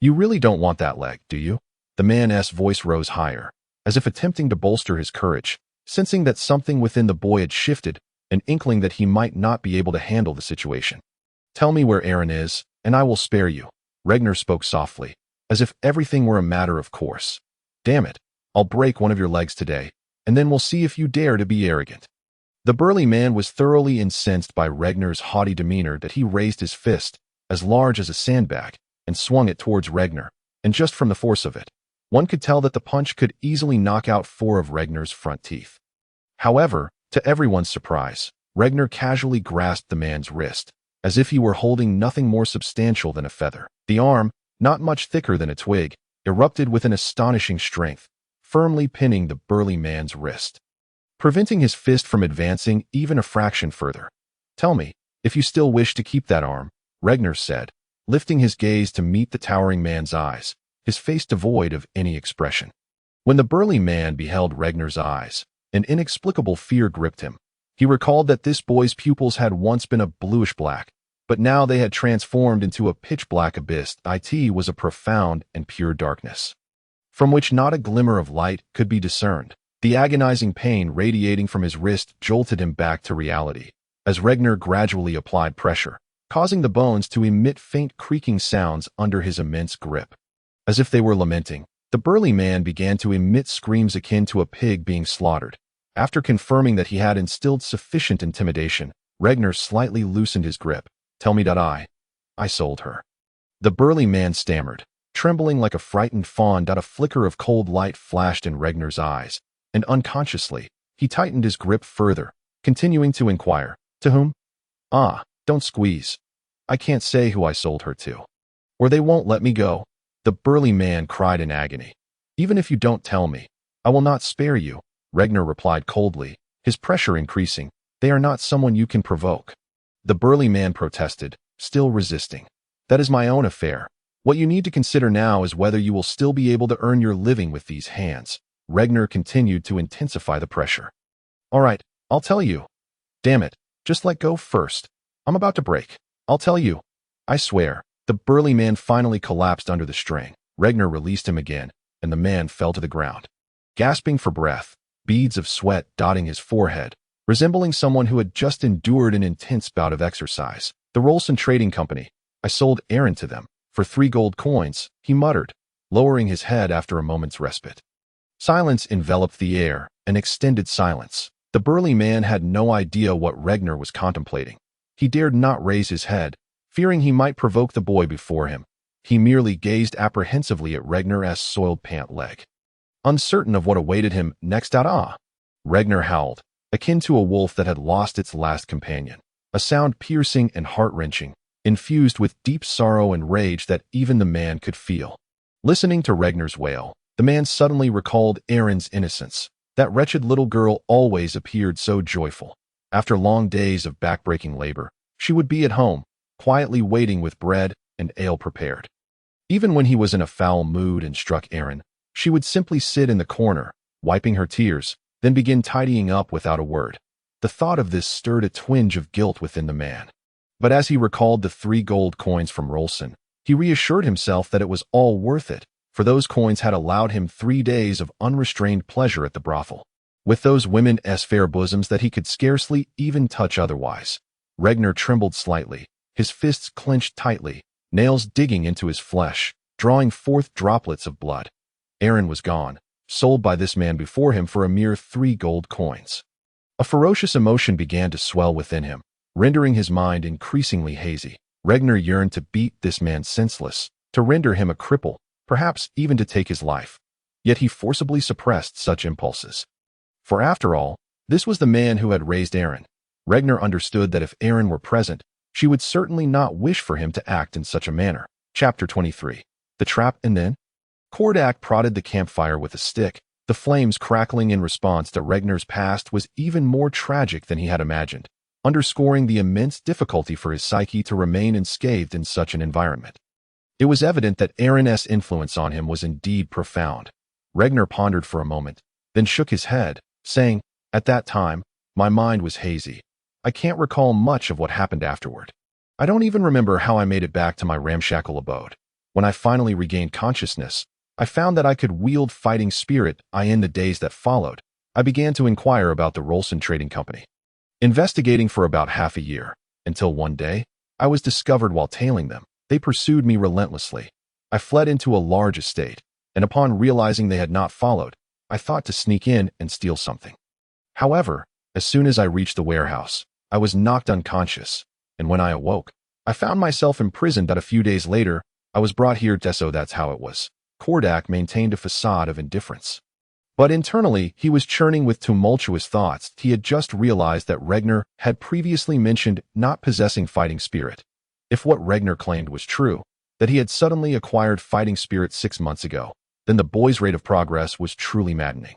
You really don't want that leg, do you? The man's voice rose higher, as if attempting to bolster his courage, sensing that something within the boy had shifted, an inkling that he might not be able to handle the situation. Tell me where Erin is, and I will spare you. Regner spoke softly, as if everything were a matter of course. Damn it, I'll break one of your legs today, and then we'll see if you dare to be arrogant. The burly man was thoroughly incensed by Regner's haughty demeanor that he raised his fist, as large as a sandbag, and swung it towards Regner, and just from the force of it, one could tell that the punch could easily knock out 4 of Regner's front teeth. However, to everyone's surprise, Regner casually grasped the man's wrist, as if he were holding nothing more substantial than a feather. The arm, not much thicker than a twig, erupted with an astonishing strength, firmly pinning the burly man's wrist, preventing his fist from advancing even a fraction further. Tell me, if you still wish to keep that arm, Regner said, lifting his gaze to meet the towering man's eyes, his face devoid of any expression. When the burly man beheld Regner's eyes, an inexplicable fear gripped him. He recalled that this boy's pupils had once been a bluish-black, but now they had transformed into a pitch-black abyss. It was a profound and pure darkness, from which not a glimmer of light could be discerned. The agonizing pain radiating from his wrist jolted him back to reality, as Regner gradually applied pressure, causing the bones to emit faint creaking sounds under his immense grip. As if they were lamenting, the burly man began to emit screams akin to a pig being slaughtered. After confirming that he had instilled sufficient intimidation, Regner slightly loosened his grip. Tell me that I sold her. The burly man stammered, trembling like a frightened fawn. A flicker of cold light flashed in Regner's eyes, and unconsciously, he tightened his grip further, continuing to inquire, to whom? Don't squeeze. I can't say who I sold her to, or they won't let me go. The burly man cried in agony. Even if you don't tell me, I will not spare you, Regner replied coldly, his pressure increasing. They are not someone you can provoke. The burly man protested, still resisting. That is my own affair. What you need to consider now is whether you will still be able to earn your living with these hands. Regner continued to intensify the pressure. All right, I'll tell you. Damn it, just let go first. I'm about to break. I'll tell you. I swear. The burly man finally collapsed under the strain. Regner released him again, and the man fell to the ground. Gasping for breath, beads of sweat dotting his forehead, resembling someone who had just endured an intense bout of exercise. The Rolson Trading Company. I sold Aaron to them. For 3 gold coins, he muttered, lowering his head after a moment's respite. Silence enveloped the air, an extended silence. The burly man had no idea what Regner was contemplating. He dared not raise his head, fearing he might provoke the boy before him. He merely gazed apprehensively at Regner's soiled pant leg, uncertain of what awaited him next. Regner howled, akin to a wolf that had lost its last companion, a sound piercing and heart-wrenching, infused with deep sorrow and rage that even the man could feel. Listening to Regner's wail, the man suddenly recalled Aaron's innocence. That wretched little girl always appeared so joyful. After long days of backbreaking labor, she would be at home, quietly waiting with bread and ale prepared. Even when he was in a foul mood and struck Aaron, she would simply sit in the corner, wiping her tears, then begin tidying up without a word. The thought of this stirred a twinge of guilt within the man. But as he recalled the 3 gold coins from Rolson, he reassured himself that it was all worth it, for those coins had allowed him 3 days of unrestrained pleasure at the brothel, with those women's fair bosoms that he could scarcely even touch otherwise. Regner trembled slightly, his fists clenched tightly, nails digging into his flesh, drawing forth droplets of blood. Aaron was gone, sold by this man before him for a mere 3 gold coins. A ferocious emotion began to swell within him, rendering his mind increasingly hazy. Regner yearned to beat this man senseless, to render him a cripple, perhaps even to take his life. Yet he forcibly suppressed such impulses. For after all, this was the man who had raised Aaron. Regner understood that if Aaron were present, she would certainly not wish for him to act in such a manner. Chapter 23. The Trap. And then? Kordak prodded the campfire with a stick. The flames crackling in response to Regner's past was even more tragic than he had imagined, underscoring the immense difficulty for his psyche to remain unscathed in such an environment. It was evident that Aaron's influence on him was indeed profound. Regner pondered for a moment, then shook his head, saying, "At that time, my mind was hazy. I can't recall much of what happened afterward. I don't even remember how I made it back to my ramshackle abode. When I finally regained consciousness, I found that I could wield fighting spirit. In the days that followed, I began to inquire about the Rolson Trading Company, investigating for about half a year, until one day, I was discovered while tailing them. They pursued me relentlessly. I fled into a large estate, and upon realizing they had not followed, I thought to sneak in and steal something. However, as soon as I reached the warehouse, I was knocked unconscious, and when I awoke, I found myself imprisoned. That a few days later, I was brought here. So that's how it was." Kordak maintained a facade of indifference, but internally he was churning with tumultuous thoughts. He had just realized that Regner had previously mentioned not possessing fighting spirit. If what Regner claimed was true, that he had suddenly acquired fighting spirit 6 months ago, then the boy's rate of progress was truly maddening.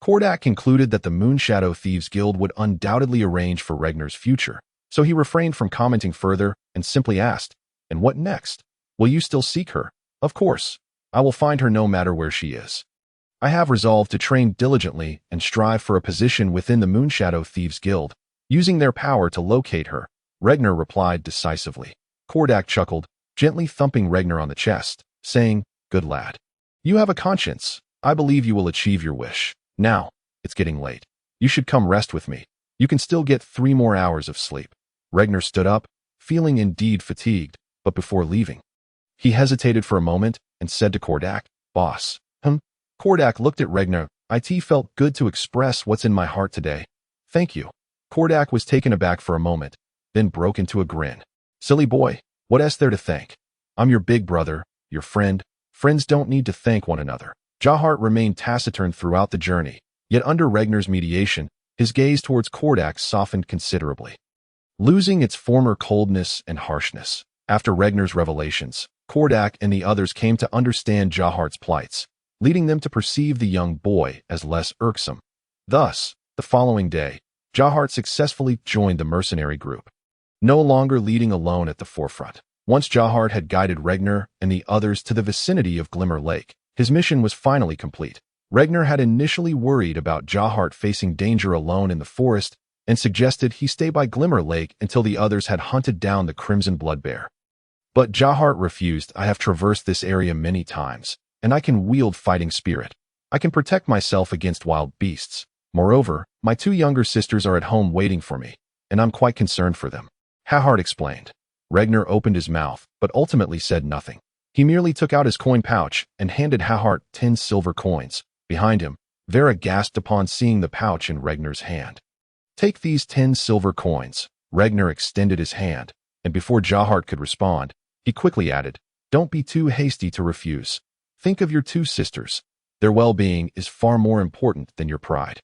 Kordak concluded that the Moonshadow Thieves Guild would undoubtedly arrange for Regner's future, so he refrained from commenting further and simply asked, "And what next? Will you still seek her?" "Of course. I will find her no matter where she is. I have resolved to train diligently and strive for a position within the Moonshadow Thieves Guild, using their power to locate her," Regner replied decisively. Kordak chuckled, gently thumping Regner on the chest, saying, "Good lad. You have a conscience. I believe you will achieve your wish. Now, it's getting late. You should come rest with me. You can still get 3 more hours of sleep." Regner stood up, feeling indeed fatigued, but before leaving, he hesitated for a moment and said to Kordak, "Boss." Kordak looked at Regner. "It felt good to express what's in my heart today. Thank you." Kordak was taken aback for a moment, then broke into a grin. "Silly boy, what's there to thank? I'm your big brother, your friend. Friends don't need to thank one another." Jahart remained taciturn throughout the journey, yet under Regner's mediation, his gaze towards Kordak softened considerably, losing its former coldness and harshness. After Regner's revelations, Kordak and the others came to understand Jahart's plights, leading them to perceive the young boy as less irksome. Thus, the following day, Jahart successfully joined the mercenary group, no longer leading alone at the forefront. Once Jahart had guided Regner and the others to the vicinity of Glimmer Lake, his mission was finally complete. Regner had initially worried about Jahart facing danger alone in the forest and suggested he stay by Glimmer Lake until the others had hunted down the Crimson Blood Bear. But Jahart refused. I have traversed this area many times, and I can wield fighting spirit. I can protect myself against wild beasts. Moreover, my 2 younger sisters are at home waiting for me, and I'm quite concerned for them. Jahart explained. Regner opened his mouth, but ultimately said nothing. He merely took out his coin pouch and handed Jahart 10 silver coins. Behind him, Vera gasped upon seeing the pouch in Regner's hand. Take these 10 silver coins. Regner extended his hand, and before Jahart could respond, he quickly added, don't be too hasty to refuse. Think of your 2 sisters. Their well-being is far more important than your pride.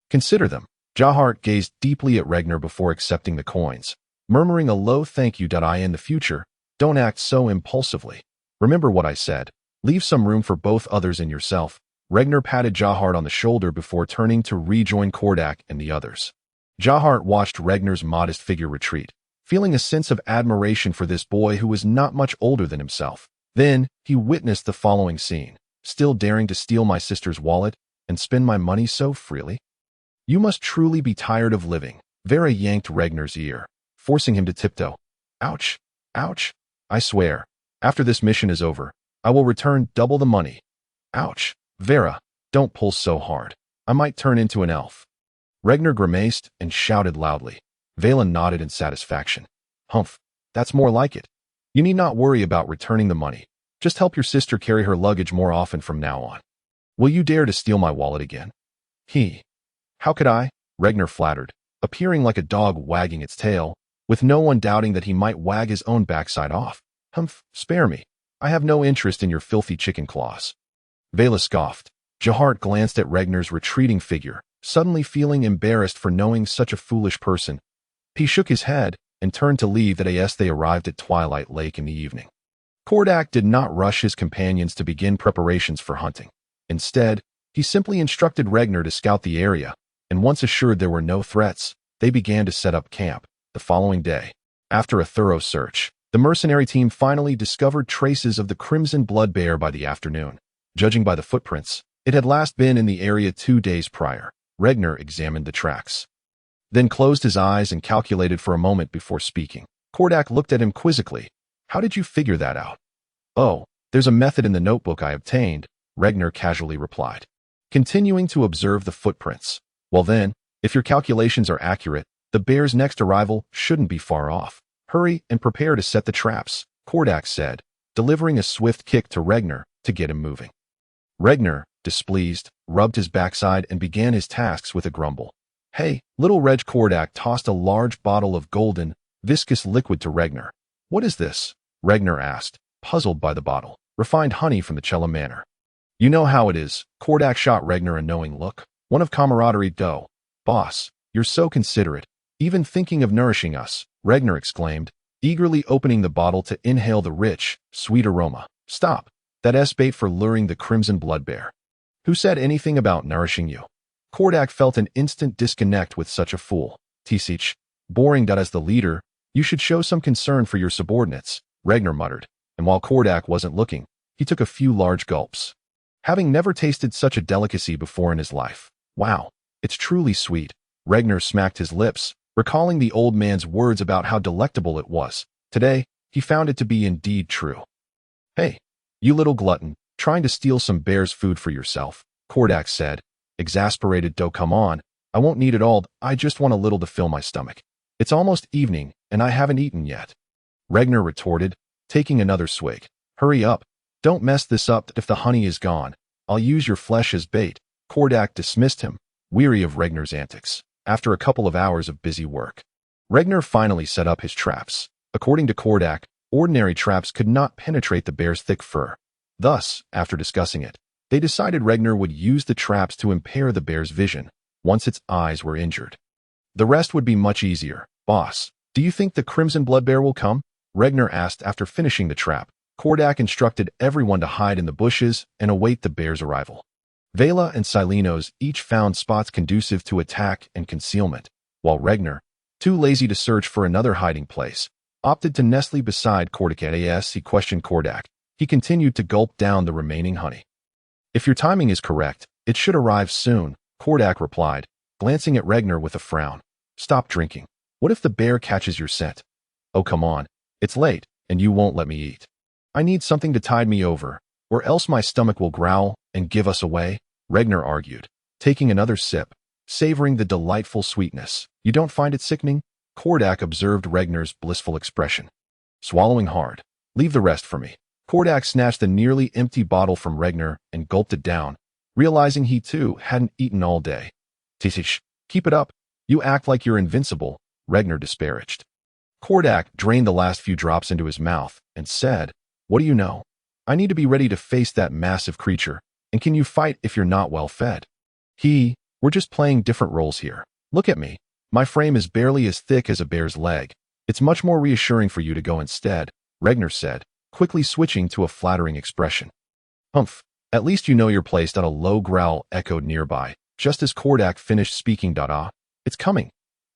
Consider them. Jahart gazed deeply at Regner before accepting the coins, murmuring a low thank you. In the future, don't act so impulsively. Remember what I said. Leave some room for both others and yourself. Regner patted Jahart on the shoulder before turning to rejoin Kordak and the others. Jahart watched Regner's modest figure retreat, feeling a sense of admiration for this boy who was not much older than himself. Then, he witnessed the following scene. Still daring to steal my sister's wallet and spend my money so freely? You must truly be tired of living. Vera yanked Regner's ear, forcing him to tiptoe. Ouch. Ouch. I swear, after this mission is over, I will return double the money. Ouch. Vera, don't pull so hard. I might turn into an elf. Regner grimaced and shouted loudly. Valen nodded in satisfaction. Humph, that's more like it. You need not worry about returning the money. Just help your sister carry her luggage more often from now on. Will you dare to steal my wallet again? How could I? Regner flattered, appearing like a dog wagging its tail, with no one doubting that he might wag his own backside off. Humph, spare me. I have no interest in your filthy chicken claws. Vela scoffed. Jahart glanced at Regner's retreating figure, suddenly feeling embarrassed for knowing such a foolish person. He shook his head and turned to leave. As they arrived at Twilight Lake in the evening, Kordak did not rush his companions to begin preparations for hunting. Instead, he simply instructed Regner to scout the area, and once assured there were no threats, they began to set up camp. The following day, after a thorough search, the mercenary team finally discovered traces of the Crimson Blood Bear by the afternoon. Judging by the footprints, it had last been in the area 2 days prior. Regner examined the tracks, then closed his eyes and calculated for a moment before speaking. Kordak looked at him quizzically. How did you figure that out? Oh, there's a method in the notebook I obtained, Regner casually replied, continuing to observe the footprints. Well then, if your calculations are accurate, the bear's next arrival shouldn't be far off. Hurry and prepare to set the traps, Kordak said, delivering a swift kick to Regner to get him moving. Regner, displeased, rubbed his backside and began his tasks with a grumble. Hey, little Reg. Kordak tossed a large bottle of golden, viscous liquid to Regner. What is this? Regner asked, puzzled by the bottle. Refined honey from the Cella Manor. You know how it is. Kordak shot Regner a knowing look. One of camaraderie. Boss, you're so considerate, even thinking of nourishing us, Regner exclaimed, eagerly opening the bottle to inhale the rich, sweet aroma. Stop. That's bait for luring the Crimson Blood Bear. Who said anything about nourishing you? Kordak felt an instant disconnect with such a fool. Tisich, boring. As the leader, you should show some concern for your subordinates, Regner muttered, and while Kordak wasn't looking, he took a few large gulps. Having never tasted such a delicacy before in his life. Wow, it's truly sweet. Regner smacked his lips, recalling the old man's words about how delectable it was. Today, he found it to be indeed true. Hey, you little glutton, trying to steal some bear's food for yourself, Kordak said, exasperated. Come on, I won't need it all, I just want a little to fill my stomach. It's almost evening, and I haven't eaten yet. Regner retorted, taking another swig. Hurry up, don't mess this up. If the honey is gone, I'll use your flesh as bait. Kordak dismissed him, weary of Regner's antics. After a couple of hours of busy work, Regner finally set up his traps. According to Kordak, ordinary traps could not penetrate the bear's thick fur. Thus, after discussing it, they decided Regner would use the traps to impair the bear's vision once its eyes were injured. The rest would be much easier. Boss, do you think the Crimson Blood Bear will come? Regner asked after finishing the trap. Kordak instructed everyone to hide in the bushes and await the bear's arrival. Vela and Silenos each found spots conducive to attack and concealment, while Regner, too lazy to search for another hiding place, opted to nestle beside Kordak. As he questioned Kordak, he continued to gulp down the remaining honey. If your timing is correct, it should arrive soon, Kordak replied, glancing at Regner with a frown. Stop drinking. What if the bear catches your scent? Oh, come on. It's late. and you won't let me eat. I need something to tide me over, or else my stomach will growl and give us away, Regner argued, taking another sip, savoring the delightful sweetness. You don't find it sickening? Kordak observed Regner's blissful expression. Swallowing hard. Leave the rest for me. Kordak snatched the nearly empty bottle from Regner and gulped it down, realizing he too hadn't eaten all day. Teetered, keep it up. You act like you're invincible, Regner disparaged. Kordak drained the last few drops into his mouth and said, What do you know? I need to be ready to face that massive creature, and can you fight if you're not well fed? We're just playing different roles here. Look at me. My frame is barely as thick as a bear's leg. It's much more reassuring for you to go instead, Regner said, quickly switching to a flattering expression. Humph, at least you know you're placed. On a low growl echoed nearby, just as Kordak finished speaking. It's coming.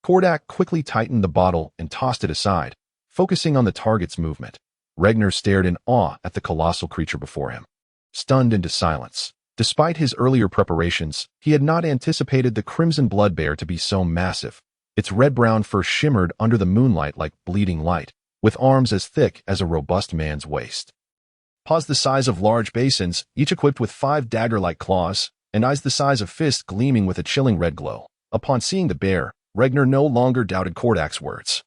Kordak quickly tightened the bottle and tossed it aside, focusing on the target's movement. Regner stared in awe at the colossal creature before him, stunned into silence. Despite his earlier preparations, he had not anticipated the crimson blood bear to be so massive. Its red-brown fur shimmered under the moonlight like bleeding light, with arms as thick as a robust man's waist. Paws the size of large basins, each equipped with 5 dagger-like claws, and eyes the size of fists gleaming with a chilling red glow. Upon seeing the bear, Regner no longer doubted Kordak's words.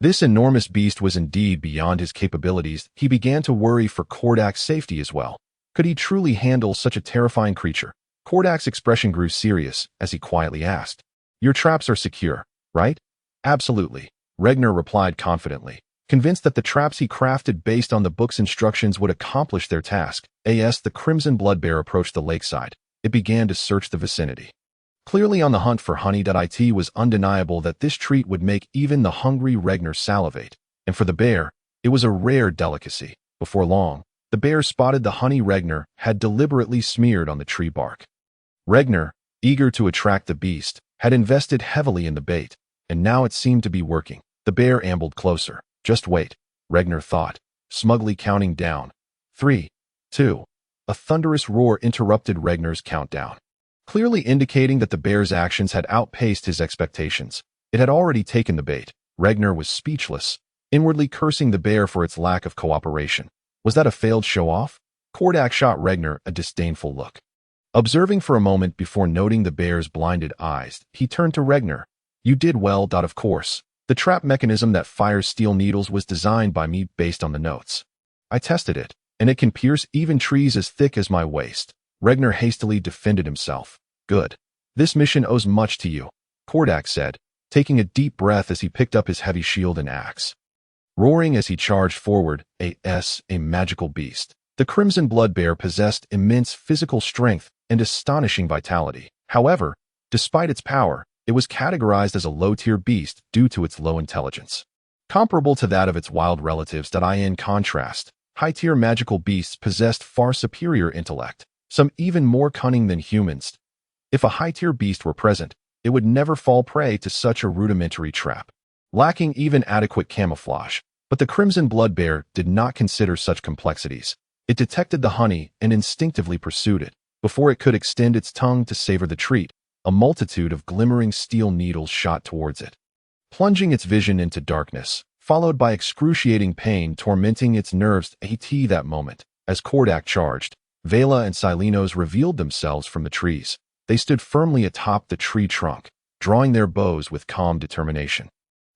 This enormous beast was indeed beyond his capabilities. He began to worry for Kordak's safety as well. Could he truly handle such a terrifying creature? Kordak's expression grew serious as he quietly asked, Your traps are secure, right? Absolutely, Regner replied confidently, convinced that the traps he crafted based on the book's instructions would accomplish their task. As the crimson blood bear approached the lakeside, it began to search the vicinity. Clearly on the hunt for honey. It was undeniable that this treat would make even the hungry Regner salivate, and for the bear, it was a rare delicacy. Before long, the bear spotted the honey Regner had deliberately smeared on the tree bark. Regner, eager to attract the beast, had invested heavily in the bait, and now it seemed to be working. The bear ambled closer. Just wait, Regner thought, smugly counting down. 3, 2. A thunderous roar interrupted Regner's countdown, clearly indicating that the bear's actions had outpaced his expectations. It had already taken the bait. Regner was speechless, inwardly cursing the bear for its lack of cooperation. Was that a failed show-off? Kordak shot Regner a disdainful look. Observing for a moment before noting the bear's blinded eyes, he turned to Regner. You did well. Of course. The trap mechanism that fires steel needles was designed by me based on the notes. I tested it, and it can pierce even trees as thick as my waist. Regner hastily defended himself. Good. This mission owes much to you, Kordak said, taking a deep breath as he picked up his heavy shield and axe. Roaring as he charged forward, a magical beast. The crimson blood bear possessed immense physical strength and astonishing vitality. However, despite its power, it was categorized as a low-tier beast due to its low intelligence, comparable to that of its wild relatives. In contrast, high-tier magical beasts possessed far superior intellect, some even more cunning than humans. If a high-tier beast were present, it would never fall prey to such a rudimentary trap, lacking even adequate camouflage. But the crimson blood bear did not consider such complexities. It detected the honey and instinctively pursued it. Before it could extend its tongue to savor the treat, a multitude of glimmering steel needles shot towards it, plunging its vision into darkness, followed by excruciating pain tormenting its nerves. That moment, as Kordak charged, Vela and Silenos revealed themselves from the trees. They stood firmly atop the tree trunk, drawing their bows with calm determination,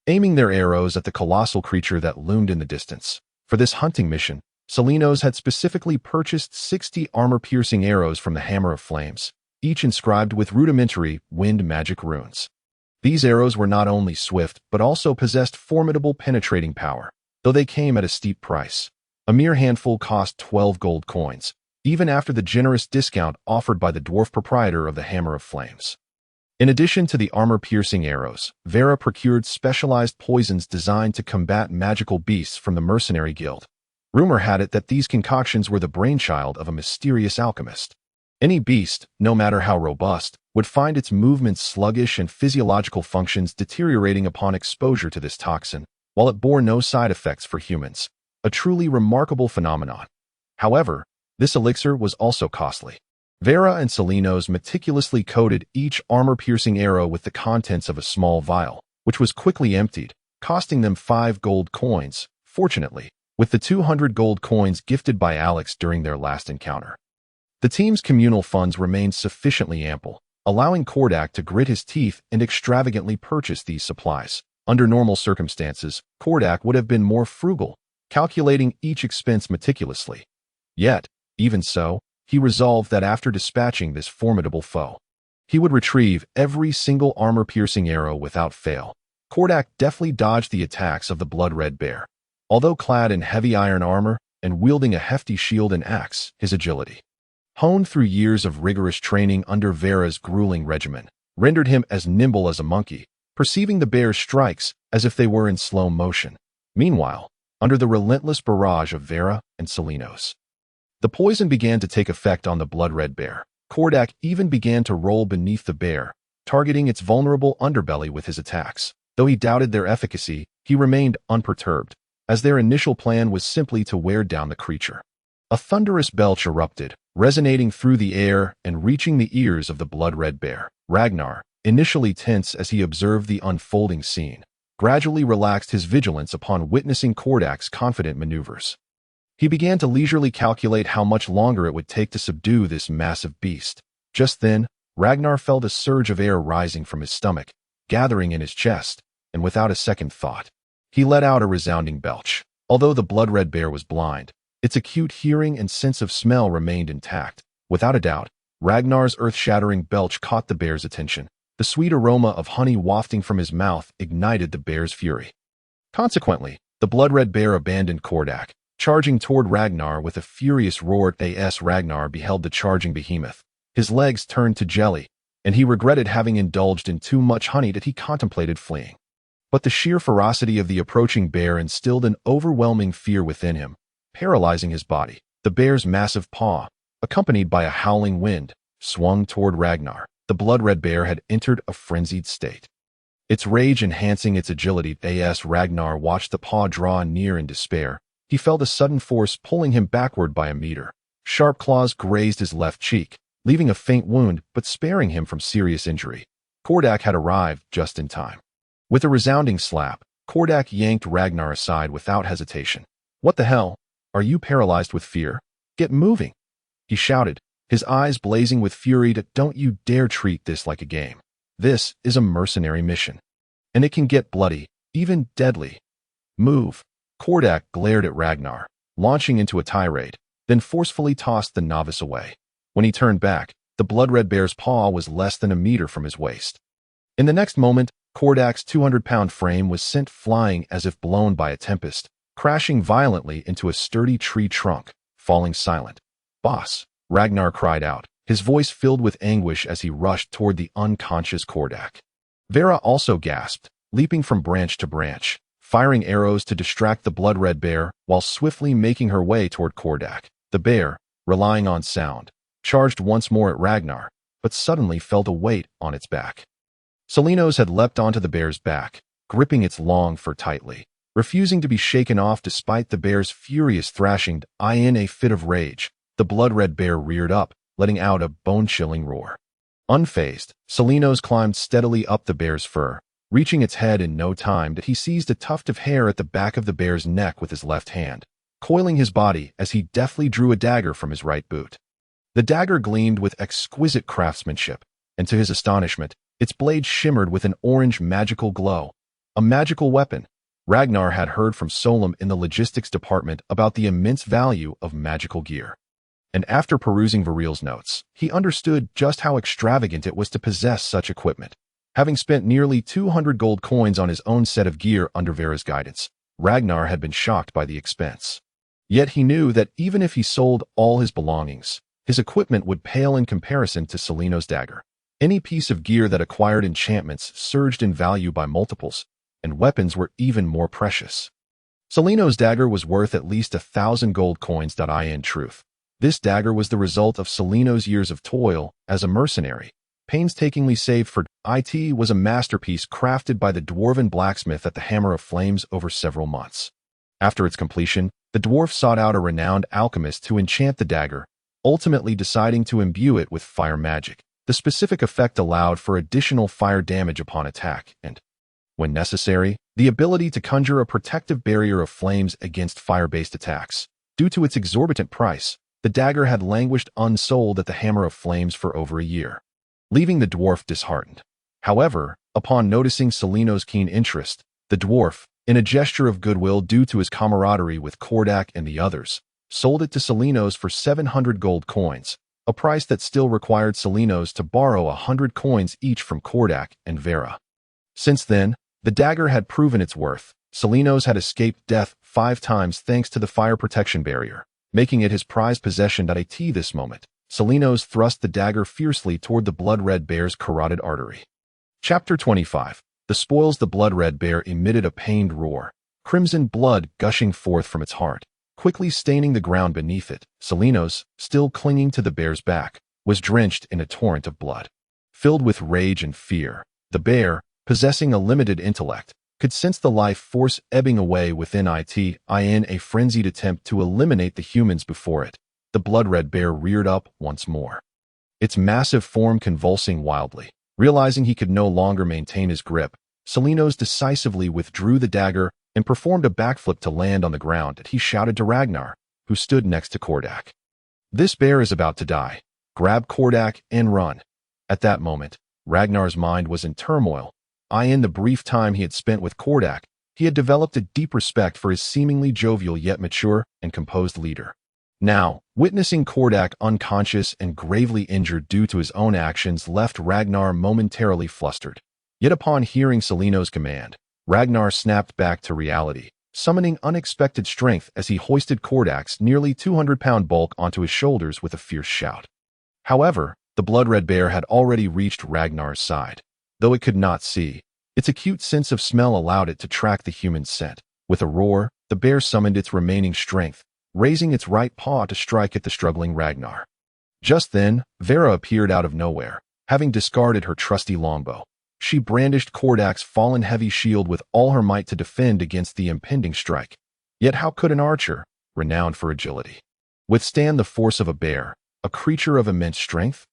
aiming their arrows at the colossal creature that loomed in the distance. For this hunting mission, Silenos had specifically purchased 60 armor-piercing arrows from the Hammer of Flames, each inscribed with rudimentary wind magic runes. These arrows were not only swift but also possessed formidable penetrating power, though they came at a steep price. A mere handful cost 12 gold coins, even after the generous discount offered by the dwarf proprietor of the Hammer of Flames. In addition to the armor-piercing arrows, Vera procured specialized poisons designed to combat magical beasts from the Mercenary Guild. Rumor had it that these concoctions were the brainchild of a mysterious alchemist. Any beast, no matter how robust, would find its movements sluggish and physiological functions deteriorating upon exposure to this toxin, while it bore no side effects for humans. A truly remarkable phenomenon. However, this elixir was also costly. Vera and Silenos meticulously coated each armor-piercing arrow with the contents of a small vial, which was quickly emptied, costing them 5 gold coins. Fortunately, with the 200 gold coins gifted by Alex during their last encounter. The team's communal funds remained sufficiently ample, allowing Kordak to grit his teeth and extravagantly purchase these supplies. Under normal circumstances, Kordak would have been more frugal, calculating each expense meticulously. Yet, even so, he resolved that after dispatching this formidable foe, he would retrieve every single armor-piercing arrow without fail. Kordak deftly dodged the attacks of the blood-red bear. Although clad in heavy iron armor and wielding a hefty shield and axe, his agility, honed through years of rigorous training under Vera's grueling regimen, rendered him as nimble as a monkey, perceiving the bear's strikes as if they were in slow motion. Meanwhile, under the relentless barrage of Vera and Salinos, the poison began to take effect on the blood-red bear. Kordak even began to roll beneath the bear, targeting its vulnerable underbelly with his attacks. Though he doubted their efficacy, he remained unperturbed, as their initial plan was simply to wear down the creature. A thunderous belch erupted, resonating through the air and reaching the ears of the blood-red bear. Ragnar, initially tense as he observed the unfolding scene, gradually relaxed his vigilance upon witnessing Kordak's confident maneuvers. He began to leisurely calculate how much longer it would take to subdue this massive beast. Just then, Ragnar felt a surge of air rising from his stomach, gathering in his chest, and without a second thought, he let out a resounding belch. Although the blood-red bear was blind, its acute hearing and sense of smell remained intact. Without a doubt, Ragnar's earth-shattering belch caught the bear's attention. The sweet aroma of honey wafting from his mouth ignited the bear's fury. Consequently, the blood-red bear abandoned Kordak, charging toward Ragnar with a furious roar. As Ragnar beheld the charging behemoth, his legs turned to jelly, and he regretted having indulged in too much honey that he contemplated fleeing. But the sheer ferocity of the approaching bear instilled an overwhelming fear within him, paralyzing his body. The bear's massive paw, accompanied by a howling wind, swung toward Ragnar. The blood-red bear had entered a frenzied state, its rage enhancing its agility. As Ragnar watched the paw draw near in despair, he felt a sudden force pulling him backward by a meter. Sharp claws grazed his left cheek, leaving a faint wound but sparing him from serious injury. Kordak had arrived just in time. With a resounding slap, Kordak yanked Ragnar aside without hesitation. "What the hell? Are you paralyzed with fear? Get moving!" he shouted, his eyes blazing with fury. "Don't you dare treat this like a game. This is a mercenary mission, and it can get bloody, even deadly. Move!" Kordak glared at Ragnar, launching into a tirade, then forcefully tossed the novice away. When he turned back, the blood-red bear's paw was less than a meter from his waist. In the next moment, Kordak's 200-pound frame was sent flying as if blown by a tempest, crashing violently into a sturdy tree trunk, falling silent. "Boss!" Ragnar cried out, his voice filled with anguish as he rushed toward the unconscious Kordak. Vera also gasped, leaping from branch to branch, firing arrows to distract the blood-red bear while swiftly making her way toward Kordak. The bear, relying on sound, charged once more at Ragnar, but suddenly felt a weight on its back. Salinos had leapt onto the bear's back, gripping its long fur tightly, refusing to be shaken off despite the bear's furious thrashing. In a fit of rage, the blood-red bear reared up, letting out a bone-chilling roar. Unfazed, Salinos climbed steadily up the bear's fur, reaching its head in no time that he seized a tuft of hair at the back of the bear's neck with his left hand, coiling his body as he deftly drew a dagger from his right boot. The dagger gleamed with exquisite craftsmanship, and to his astonishment, its blade shimmered with an orange magical glow. A magical weapon. Ragnar had heard from Solem in the logistics department about the immense value of magical gear. And after perusing Viril's notes, he understood just how extravagant it was to possess such equipment. Having spent nearly 200 gold coins on his own set of gear under Vera's guidance, Ragnar had been shocked by the expense. Yet he knew that even if he sold all his belongings, his equipment would pale in comparison to Salino's dagger. Any piece of gear that acquired enchantments surged in value by multiples, and weapons were even more precious. Salino's dagger was worth at least 1,000 gold coins. In truth, this dagger was the result of Salino's years of toil as a mercenary, painstakingly saved for it. Was a masterpiece crafted by the dwarven blacksmith at the Hammer of Flames over several months. After its completion, the dwarf sought out a renowned alchemist to enchant the dagger, ultimately deciding to imbue it with fire magic. The specific effect allowed for additional fire damage upon attack, and when necessary, the ability to conjure a protective barrier of flames against fire-based attacks. Due to its exorbitant price, the dagger had languished unsold at the Hammer of Flames for over a year, leaving the dwarf disheartened. However, upon noticing Celaeno's keen interest, the dwarf, in a gesture of goodwill due to his camaraderie with Kordak and the others, sold it to Celaeno's for 700 gold coins, a price that still required Celaeno's to borrow 100 coins each from Kordak and Vera. Since then, the dagger had proven its worth. Celaeno's had escaped death 5 times thanks to the fire protection barrier, making it his prized possession. At this moment, Celaeno's thrust the dagger fiercely toward the blood-red bear's carotid artery. Chapter 25. The spoils. The blood-red bear emitted a pained roar, crimson blood gushing forth from its heart, quickly staining the ground beneath it. Celaeno's, still clinging to the bear's back, was drenched in a torrent of blood. Filled with rage and fear, the bear, possessing a limited intellect, could sense the life force ebbing away within it. In a frenzied attempt to eliminate the humans before it, the blood-red bear reared up once more, its massive form convulsing wildly. Realizing he could no longer maintain his grip, Celaeno's decisively withdrew the dagger and performed a backflip to land on the ground. He shouted to Ragnar, who stood next to Kordak. "This bear is about to die. Grab Kordak and run." At that moment, Ragnar's mind was in turmoil. In the brief time he had spent with Kordak, he had developed a deep respect for his seemingly jovial yet mature and composed leader. Now, witnessing Kordak unconscious and gravely injured due to his own actions left Ragnar momentarily flustered. Yet upon hearing Celaeno's command, Ragnar snapped back to reality, summoning unexpected strength as he hoisted Kordak's nearly 200-pound bulk onto his shoulders with a fierce shout. However, the blood-red bear had already reached Ragnar's side. Though it could not see, its acute sense of smell allowed it to track the human scent. With a roar, the bear summoned its remaining strength, raising its right paw to strike at the struggling Ragnar. Just then, Vera appeared out of nowhere, having discarded her trusty longbow. She brandished Kordak's fallen heavy shield with all her might to defend against the impending strike. Yet how could an archer, renowned for agility, withstand the force of a bear, a creature of immense strength?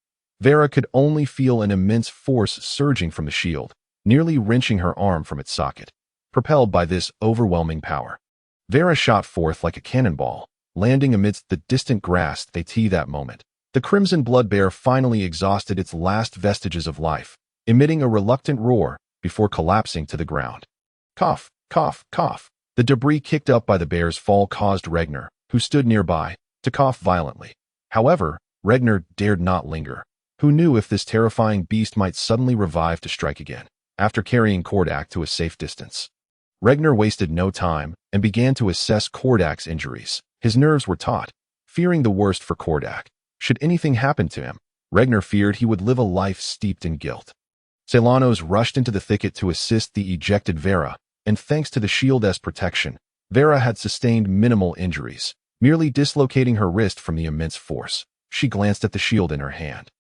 Vera could only feel an immense force surging from the shield, nearly wrenching her arm from its socket. Propelled by this overwhelming power, Vera shot forth like a cannonball, landing amidst the distant grass. That moment, the crimson blood bear finally exhausted its last vestiges of life, emitting a reluctant roar before collapsing to the ground. Cough, cough, cough. The debris kicked up by the bear's fall caused Ragnar, who stood nearby, to cough violently. However, Ragnar dared not linger. Who knew if this terrifying beast might suddenly revive to strike again? After carrying Kordak to a safe distance, Ragnar wasted no time and began to assess Kordak's injuries. His nerves were taut, fearing the worst for Kordak. Should anything happen to him, Ragnar feared he would live a life steeped in guilt. Celaeno's rushed into the thicket to assist the ejected Vera, and thanks to the shield's protection, Vera had sustained minimal injuries, merely dislocating her wrist from the immense force. She glanced at the shield in her hand,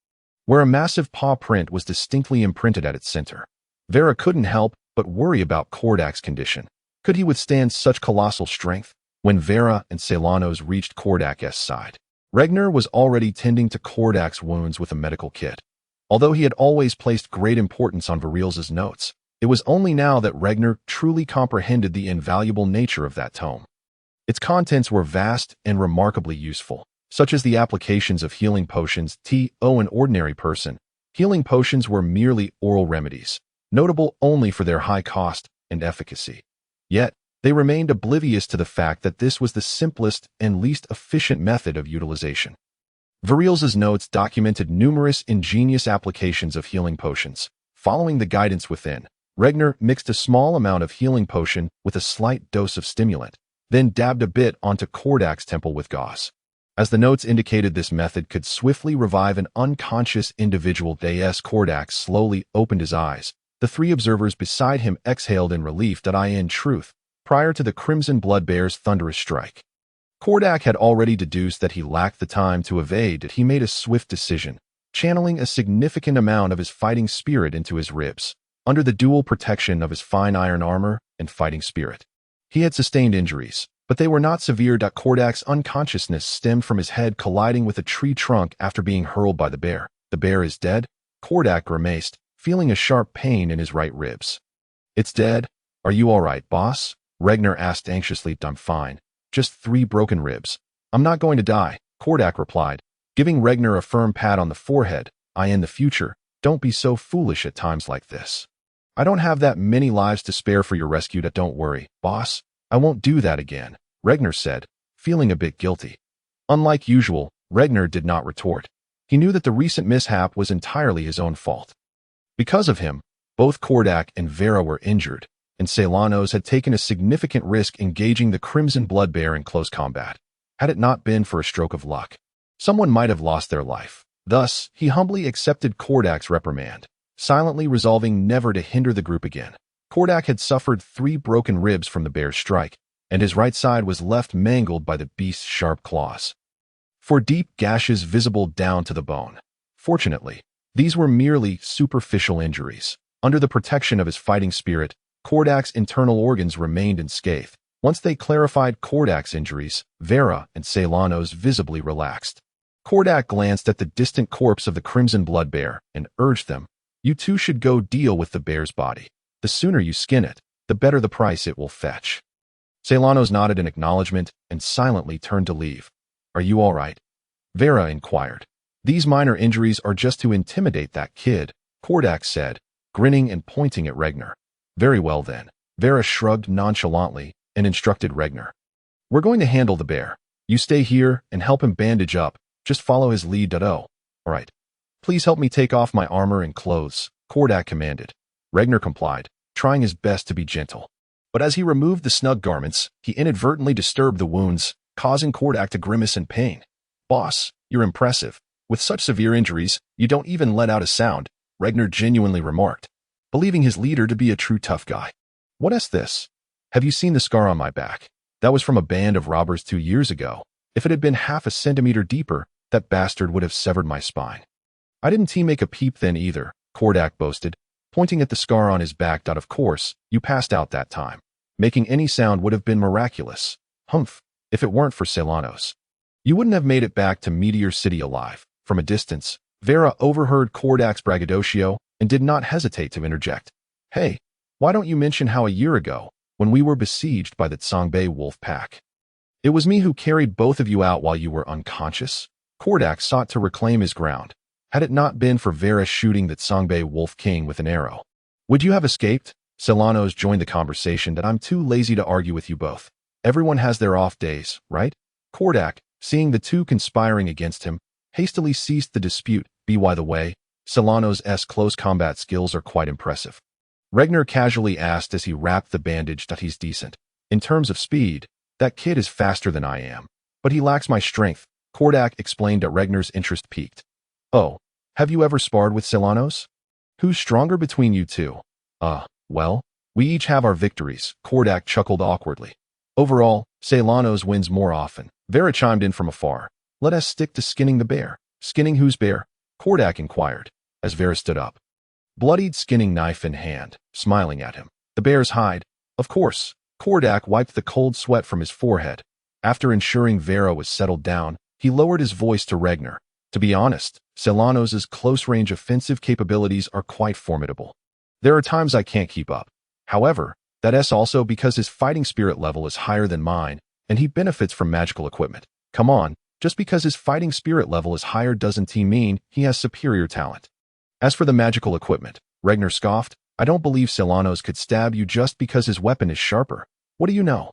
where a massive paw print was distinctly imprinted at its center. Vera couldn't help but worry about Kordak's condition. Could he withstand such colossal strength? When Vera and Celaeno's reached Kordak's side, Ragnar was already tending to Kordak's wounds with a medical kit. Although he had always placed great importance on Viril's notes, it was only now that Ragnar truly comprehended the invaluable nature of that tome. Its contents were vast and remarkably useful, such as the applications of healing potions to an ordinary person. Healing potions were merely oral remedies, notable only for their high cost and efficacy. Yet, they remained oblivious to the fact that this was the simplest and least efficient method of utilization. Viril's notes documented numerous ingenious applications of healing potions. Following the guidance within, Ragnar mixed a small amount of healing potion with a slight dose of stimulant, then dabbed a bit onto Kordak's temple with gauze. As the notes indicated, this method could swiftly revive an unconscious individual. As Kordak slowly opened his eyes, the 3 observers beside him exhaled in relief. In truth, prior to the Crimson Blood Bear's thunderous strike, Kordak had already deduced that he lacked the time to evade. He made a swift decision, channeling a significant amount of his fighting spirit into his ribs. Under the dual protection of his fine iron armor and fighting spirit, he had sustained injuries, but they were not severe. Kordak's unconsciousness stemmed from his head colliding with a tree trunk after being hurled by the bear. The bear is dead? Kordak grimaced, feeling a sharp pain in his right ribs. It's dead. Are you all right, boss? Regner asked anxiously. I'm fine. Just 3 broken ribs. I'm not going to die, Kordak replied, giving Regner a firm pat on the forehead. In the future, don't be so foolish at times like this. I don't have that many lives to spare for your rescue. Don't worry, boss. I won't do that again, Regner said, feeling a bit guilty. Unlike usual, Regner did not retort. He knew that the recent mishap was entirely his own fault. Because of him, both Kordak and Vera were injured, and Celanos had taken a significant risk engaging the Crimson Blood Bear in close combat. Had it not been for a stroke of luck, someone might have lost their life. Thus, he humbly accepted Kordak's reprimand, silently resolving never to hinder the group again. Kordak had suffered 3 broken ribs from the bear's strike, and his right side was left mangled by the beast's sharp claws, 4 deep gashes visible down to the bone. Fortunately, these were merely superficial injuries. Under the protection of his fighting spirit, Kordak's internal organs remained unscathed. Once they clarified Kordak's injuries, Vera and Celanos visibly relaxed. Kordak glanced at the distant corpse of the Crimson Blood Bear and urged them, "You two should go deal with the bear's body. The sooner you skin it, the better the price it will fetch." Celanos nodded in acknowledgement and silently turned to leave. "Are you all right?" Vera inquired. "These minor injuries are just to intimidate that kid," Kordak said, grinning and pointing at Regner. "Very well then." Vera shrugged nonchalantly and instructed Regner. "We're going to handle the bear. You stay here and help him bandage up. Just follow his lead. All right. Please help me take off my armor and clothes," Kordak commanded. Regner complied, trying his best to be gentle. But as he removed the snug garments, he inadvertently disturbed the wounds, causing Kordak to grimace in pain. "Boss, you're impressive. With such severe injuries, you don't even let out a sound," Regner genuinely remarked, believing his leader to be a true tough guy. "What's this? Have you seen the scar on my back? That was from a band of robbers 2 years ago. If it had been half a centimeter deeper, that bastard would have severed my spine." "I didn't make a peep then either," Kordak boasted, pointing at the scar on his back. "Of course, you passed out that time. Making any sound would have been miraculous. Humph, if it weren't for Celanos. You wouldn't have made it back to Meteor City alive." From a distance, Vera overheard Kordak's braggadocio and did not hesitate to interject. "Hey, why don't you mention how a year ago, when we were besieged by the Tsongbei wolf pack, it was me who carried both of you out while you were unconscious?" Kordak sought to reclaim his ground. Had it not been for Vera shooting the Tsongbei wolf king with an arrow, would you have escaped? Celanos joined the conversation. "I'm too lazy to argue with you both. Everyone has their off days, right?" Kordak, seeing the two conspiring against him, hastily ceased the dispute. By the way, Celanos' close combat skills are quite impressive," Regner casually asked as he wrapped the bandage. "He's decent. In terms of speed, that kid is faster than I am. But he lacks my strength," Kordak explained at Regner's interest piqued. "Oh, have you ever sparred with Celanos? Who's stronger between you two?" Well, we each have our victories," Kordak chuckled awkwardly. "Overall, Celanos wins more often." Vera chimed in from afar. "Let us stick to skinning the bear." "Skinning whose bear?" Kordak inquired, as Vera stood up, bloodied skinning knife in hand, smiling at him. "The bear's hide, of course." Kordak wiped the cold sweat from his forehead. After ensuring Vera was settled down, he lowered his voice to Regner. "To be honest, Celanos' close-range offensive capabilities are quite formidable. There are times I can't keep up. However, that's also because his fighting spirit level is higher than mine, and he benefits from magical equipment. Come on, just because his fighting spirit level is higher doesn't mean he has superior talent." "As for the magical equipment," Regner scoffed, "I don't believe Celanos could stab you just because his weapon is sharper. What do you know?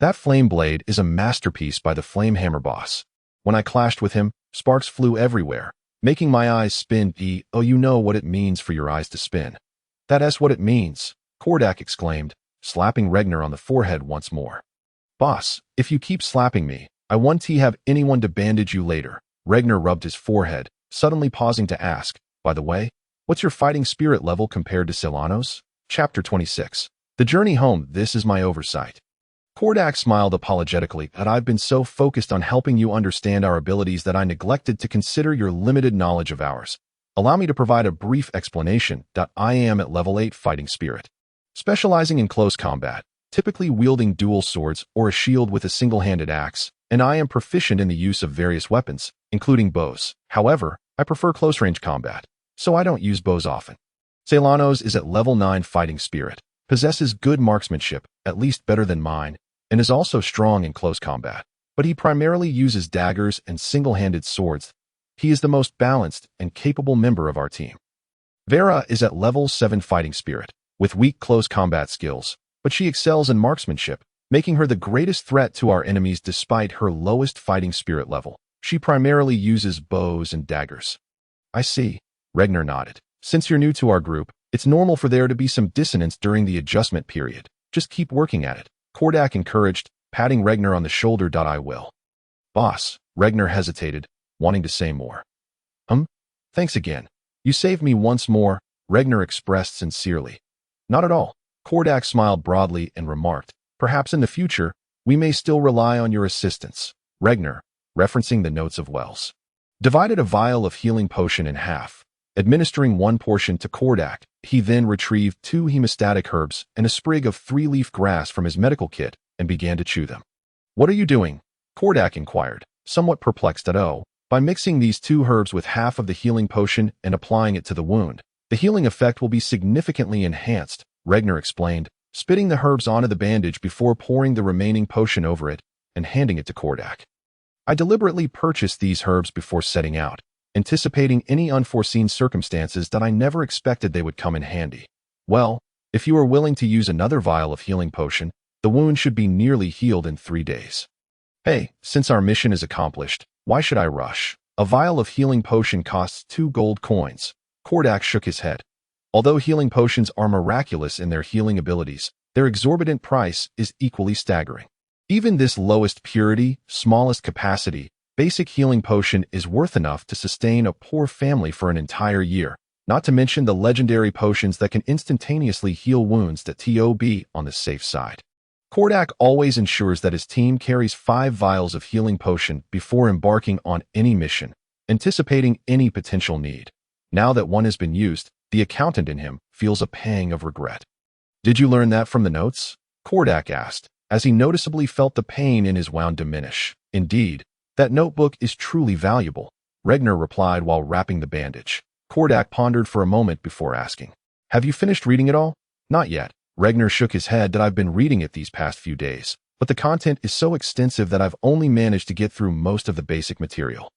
That flame blade is a masterpiece by the Flamehammer boss. When I clashed with him, sparks flew everywhere, making my eyes spin. Oh, you know what it means for your eyes to spin." "That's what it means," Kordak exclaimed, slapping Regner on the forehead once more. "Boss, if you keep slapping me, I won't have anyone to bandage you later." Regner rubbed his forehead, suddenly pausing to ask, "By the way, what's your fighting spirit level compared to Celanos?" Chapter 26. The journey home. "This is my oversight." Kordak smiled apologetically. "I've been so focused on helping you understand our abilities that I neglected to consider your limited knowledge of ours. Allow me to provide a brief explanation. I am at level 8 fighting spirit, specializing in close combat, typically wielding dual swords or a shield with a single-handed axe, and I am proficient in the use of various weapons, including bows. However, I prefer close-range combat, so I don't use bows often." Celanos is at level 9 fighting spirit, possesses good marksmanship, at least better than mine, and is also strong in close combat. But he primarily uses daggers and single-handed swords. He is the most balanced and capable member of our team. Vera is at level 7 fighting spirit, with weak close combat skills, but she excels in marksmanship, making her the greatest threat to our enemies despite her lowest fighting spirit level. She primarily uses bows and daggers. I see. Regner nodded. Since you're new to our group, it's normal for there to be some dissonance during the adjustment period. Just keep working at it. Kordak encouraged, patting Regner on the shoulder. I will. Boss, Regner hesitated, wanting to say more. Thanks again. You saved me once more, Regner expressed sincerely. Not at all. Kordak smiled broadly and remarked, perhaps in the future, we may still rely on your assistance. Regner, referencing the notes of Wells, divided a vial of healing potion in half. Administering one portion to Kordak, he then retrieved 2 hemostatic herbs and a sprig of 3-leaf grass from his medical kit and began to chew them. What are you doing? Kordak inquired, somewhat perplexed. By mixing these 2 herbs with half of the healing potion and applying it to the wound, the healing effect will be significantly enhanced, Regner explained, spitting the herbs onto the bandage before pouring the remaining potion over it and handing it to Kordak. I deliberately purchased these herbs before setting out, anticipating any unforeseen circumstances that I never expected they would come in handy. Well, if you are willing to use another vial of healing potion, the wound should be nearly healed in 3 days. Hey, since our mission is accomplished, why should I rush? A vial of healing potion costs 2 gold coins. Kordak shook his head. Although healing potions are miraculous in their healing abilities, their exorbitant price is equally staggering. Even this lowest purity, smallest capacity, basic healing potion is worth enough to sustain a poor family for an entire year, not to mention the legendary potions that can instantaneously heal wounds. Be on the safe side. Kordak always ensures that his team carries 5 vials of healing potion before embarking on any mission, anticipating any potential need. Now that one has been used, the accountant in him feels a pang of regret. Did you learn that from the notes? Kordak asked, as he noticeably felt the pain in his wound diminish. Indeed, that notebook is truly valuable, Regner replied while wrapping the bandage. Kordak pondered for a moment before asking, have you finished reading it all? Not yet. Regner shook his head. I've been reading it these past few days, but the content is so extensive that I've only managed to get through most of the basic material.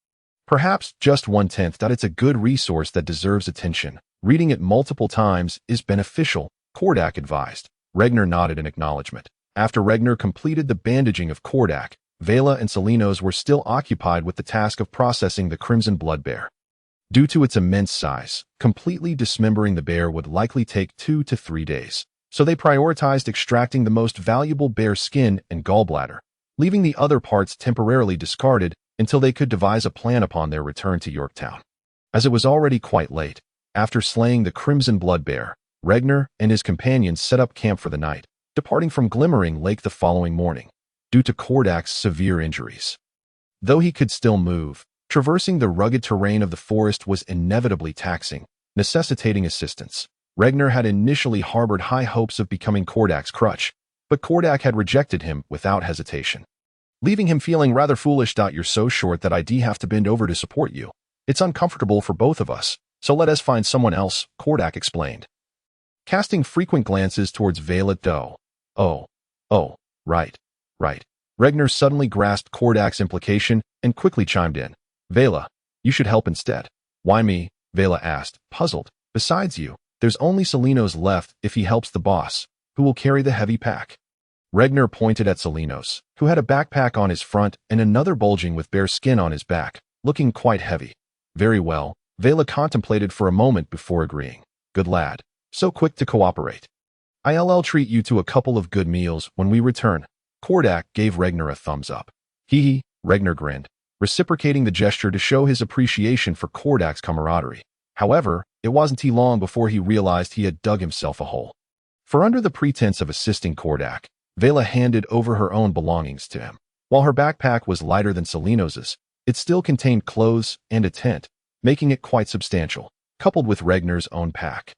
Perhaps just 1/10. It's a good resource that deserves attention. Reading it multiple times is beneficial, Kordak advised. Regner nodded in acknowledgement. After Regner completed the bandaging of Kordak, Vela and Salinos were still occupied with the task of processing the crimson blood bear. Due to its immense size, completely dismembering the bear would likely take 2 to 3 days. So they prioritized extracting the most valuable bear skin and gallbladder, leaving the other parts temporarily discarded until they could devise a plan upon their return to Yorktown. As it was already quite late, after slaying the crimson blood bear, Regner and his companions set up camp for the night, departing from Glimmering Lake the following morning, due to Kordak's severe injuries. Though he could still move, traversing the rugged terrain of the forest was inevitably taxing, necessitating assistance. Regner had initially harbored high hopes of becoming Kordak's crutch, but Kordak had rejected him without hesitation, leaving him feeling rather foolish. You're so short that I'd have to bend over to support you. It's uncomfortable for both of us, so let us find someone else, Kordak explained, casting frequent glances towards Vela. Right. Regner suddenly grasped Kordak's implication and quickly chimed in. Vela, you should help instead. Why me? Vela asked, puzzled. Besides you, there's only Salinos left. If he helps the boss, who will carry the heavy pack? Regner pointed at Salinos, who had a backpack on his front and another bulging with bear skin on his back, looking quite heavy. Very well, Vela contemplated for a moment before agreeing. Good lad, so quick to cooperate. I'll treat you to a couple of good meals when we return. Kordak gave Regner a thumbs up. Hee, Regner grinned, reciprocating the gesture to show his appreciation for Kordak's camaraderie. However, it wasn't long before he realized he had dug himself a hole. For under the pretense of assisting Kordak, Vela handed over her own belongings to him. While her backpack was lighter than Salinos's, it still contained clothes and a tent, making it quite substantial, coupled with Regner's own pack.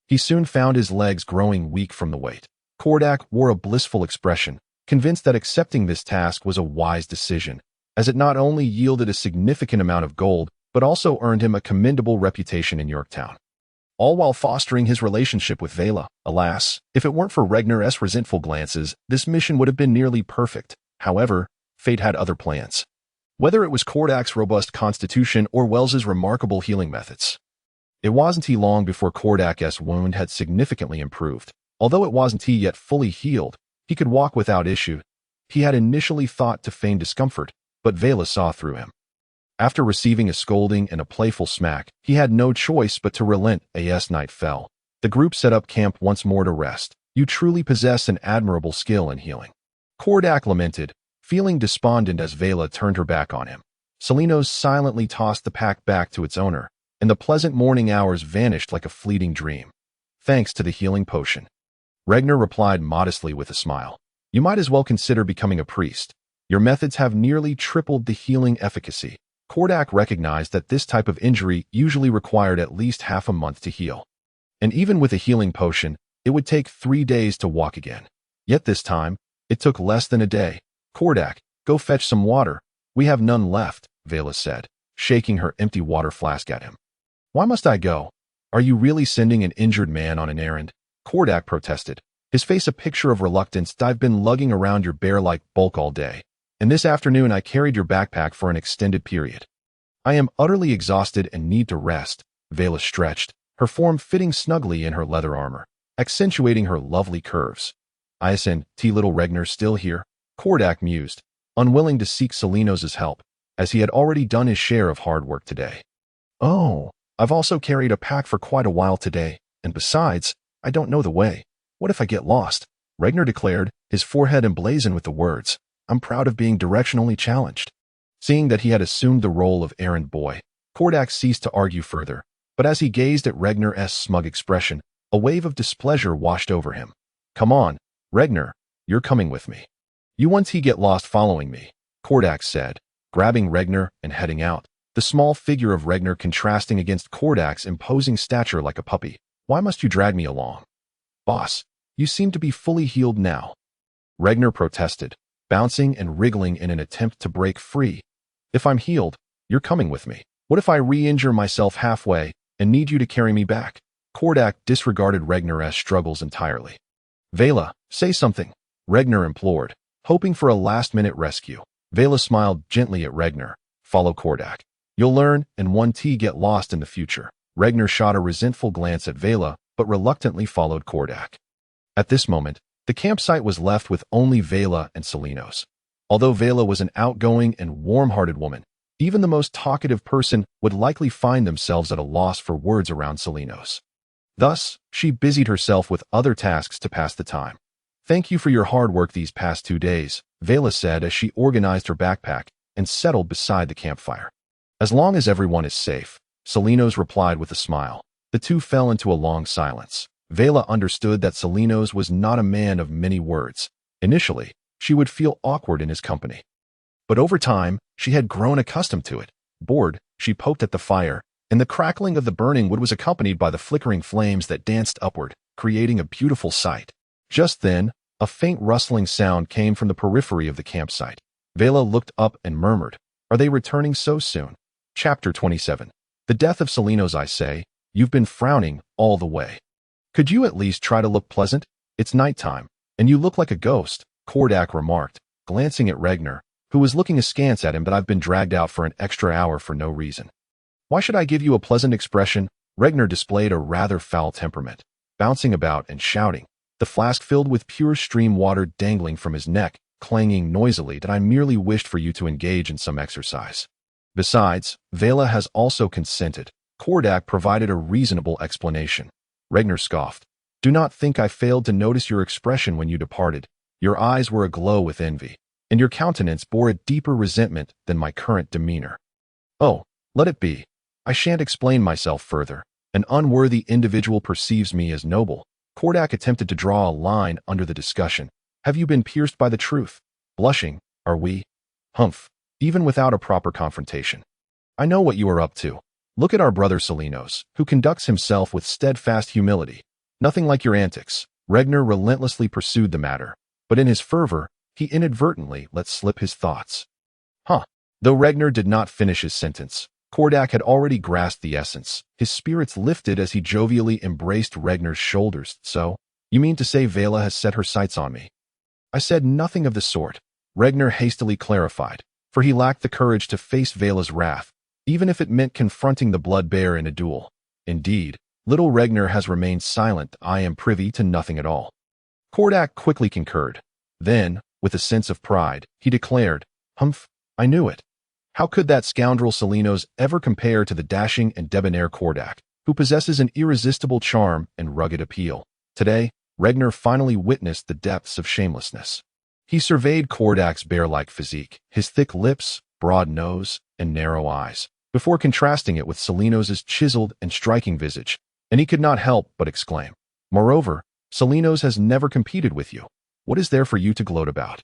He soon found his legs growing weak from the weight. Kordak wore a blissful expression, convinced that accepting this task was a wise decision, as it not only yielded a significant amount of gold, but also earned him a commendable reputation in Yorktown. all while fostering his relationship with Vela. Alas, if it weren't for Regnar's resentful glances, this mission would have been nearly perfect. However, fate had other plans. Whether it was Kordak's robust constitution or Wells's remarkable healing methods. It wasn't long before Kordak's wound had significantly improved. Although it wasn't yet fully healed, he could walk without issue. He had initially thought to feign discomfort, but Vela saw through him. After receiving a scolding and a playful smack, he had no choice but to relent. As night fell, the group set up camp once more to rest. You truly possess an admirable skill in healing, Kordak lamented, feeling despondent as Vela turned her back on him. Salinos silently tossed the pack back to its owner, and the pleasant morning hours vanished like a fleeting dream. Thanks to the healing potion. Regner replied modestly with a smile. You might as well consider becoming a priest. Your methods have nearly tripled the healing efficacy. Kordak recognized that this type of injury usually required at least half a month to heal. And even with a healing potion, it would take 3 days to walk again. Yet this time, it took less than a day. Kordak, go fetch some water. We have none left, Vela said, shaking her empty water flask at him. Why must I go? Are you really sending an injured man on an errand? Kordak protested, his face a picture of reluctance. I've been lugging around your bear-like bulk all day, and this afternoon I carried your backpack for an extended period. I am utterly exhausted and need to rest. Vela stretched, her form fitting snugly in her leather armor, accentuating her lovely curves. Isn't little Regner still here? Kordak mused, unwilling to seek Salinos' help, as he had already done his share of hard work today. Oh, I've also carried a pack for quite a while today, and besides, I don't know the way. What if I get lost? Regner declared, his forehead emblazoned with the words, I'm proud of being directionally challenged. Seeing that he had assumed the role of errand boy, Kordak ceased to argue further, but as he gazed at Regner's smug expression, a wave of displeasure washed over him. Come on, Regner, you're coming with me. You won't get lost following me, Kordak said, grabbing Regner and heading out, the small figure of Regner contrasting against Kordak's imposing stature like a puppy. Why must you drag me along? Boss, you seem to be fully healed now. Regner protested, bouncing and wriggling in an attempt to break free. If I'm healed, you're coming with me. What if I re-injure myself halfway and need you to carry me back? Kordak disregarded Regner's struggles entirely. Vela, say something, Regner implored, hoping for a last-minute rescue. Vela smiled gently at Regner. Follow Kordak. You'll learn and get lost in the future. Regner shot a resentful glance at Vela, but reluctantly followed Kordak. At this moment, the campsite was left with only Vela and Salinos. Although Vela was an outgoing and warm-hearted woman, even the most talkative person would likely find themselves at a loss for words around Salinos. Thus, she busied herself with other tasks to pass the time. Thank you for your hard work these past 2 days, Vela said as she organized her backpack and settled beside the campfire. As long as everyone is safe, Salinos replied with a smile. The two fell into a long silence. Vela understood that Salinos was not a man of many words. Initially, she would feel awkward in his company. But over time, she had grown accustomed to it. Bored, she poked at the fire, and the crackling of the burning wood was accompanied by the flickering flames that danced upward, creating a beautiful sight. Just then, a faint rustling sound came from the periphery of the campsite. Vela looked up and murmured, Are they returning so soon? Chapter 27. The death of Salinos. I say, you've been frowning all the way. Could you at least try to look pleasant? It's nighttime, and you look like a ghost, Kordak remarked, glancing at Regner, who was looking askance at him. But I've been dragged out for an extra hour for no reason. Why should I give you a pleasant expression? Regner displayed a rather foul temperament, bouncing about and shouting, the flask filled with pure stream water dangling from his neck, clanging noisily. That I merely wished for you to engage in some exercise. Besides, Vela has also consented. Kordak provided a reasonable explanation. Regner scoffed. Do not think I failed to notice your expression when you departed. Your eyes were aglow with envy, and your countenance bore a deeper resentment than my current demeanor. Oh, let it be. I shan't explain myself further. An unworthy individual perceives me as noble. Kordak attempted to draw a line under the discussion. Have you been pierced by the truth? Blushing, are we? Humph. Even without a proper confrontation. I know what you are up to. Look at our brother Salinos, who conducts himself with steadfast humility. Nothing like your antics. Regner relentlessly pursued the matter, but in his fervor, he inadvertently let slip his thoughts. Though Regner did not finish his sentence, Kordak had already grasped the essence. His spirits lifted as he jovially embraced Regnar's shoulders. So, you mean to say Vela has set her sights on me? I said nothing of the sort, Regnar hastily clarified, for he lacked the courage to face Vela's wrath, even if it meant confronting the blood bear in a duel. Indeed, little Regnar has remained silent. I am privy to nothing at all. Kordak quickly concurred. Then, with a sense of pride, he declared, Humph, I knew it. How could that scoundrel Salinos ever compare to the dashing and debonair Kordak, who possesses an irresistible charm and rugged appeal? Today, Regnar finally witnessed the depths of shamelessness. He surveyed Kordak's bear-like physique, his thick lips, broad nose, and narrow eyes, before contrasting it with Salinos' chiseled and striking visage, and he could not help but exclaim, Moreover, Salinos has never competed with you. What is there for you to gloat about?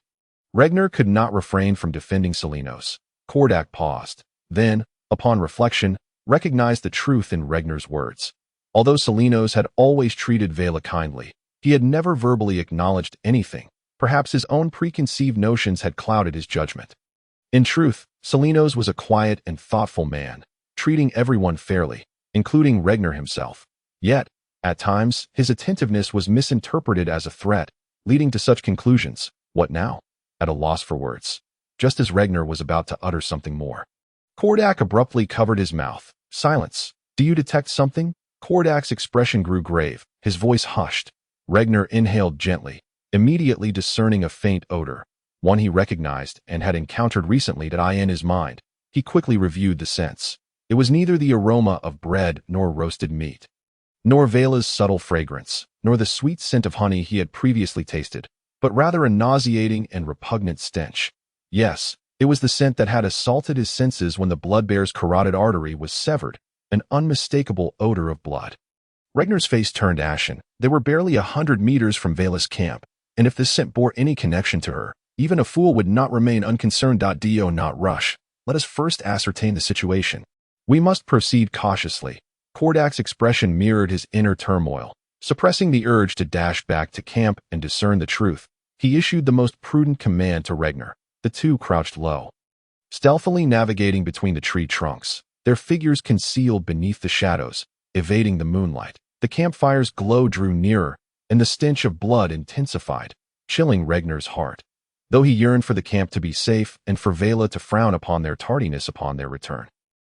Regnar could not refrain from defending Salinos. Kordak paused, then, upon reflection, recognized the truth in Regnar's words. Although Salinos had always treated Vela kindly, he had never verbally acknowledged anything. Perhaps his own preconceived notions had clouded his judgment. In truth, Salinos was a quiet and thoughtful man, treating everyone fairly, including Regnar himself. Yet, at times, his attentiveness was misinterpreted as a threat, leading to such conclusions. What now? At a loss for words. Just as Regnar was about to utter something more, Kordak abruptly covered his mouth. Silence. Do you detect something? Kordak's expression grew grave, his voice hushed. Regnar inhaled gently, immediately discerning a faint odor, one he recognized and had encountered recently. In his mind, he quickly reviewed the scents. It was neither the aroma of bread nor roasted meat, nor Vela's subtle fragrance, nor the sweet scent of honey he had previously tasted, but rather a nauseating and repugnant stench. Yes, it was the scent that had assaulted his senses when the blood bear's carotid artery was severed, an unmistakable odor of blood. Regnar's face turned ashen. They were barely 100 meters from Vela's camp, and if this scent bore any connection to her, even a fool would not remain unconcerned. Do not rush. Let us first ascertain the situation. We must proceed cautiously. Kordak's expression mirrored his inner turmoil. Suppressing the urge to dash back to camp and discern the truth, he issued the most prudent command to Regnar. The two crouched low, stealthily navigating between the tree trunks, their figures concealed beneath the shadows, evading the moonlight. The campfire's glow drew nearer, and the stench of blood intensified, chilling Regnar's heart. Though he yearned for the camp to be safe and for Vela to frown upon their tardiness upon their return.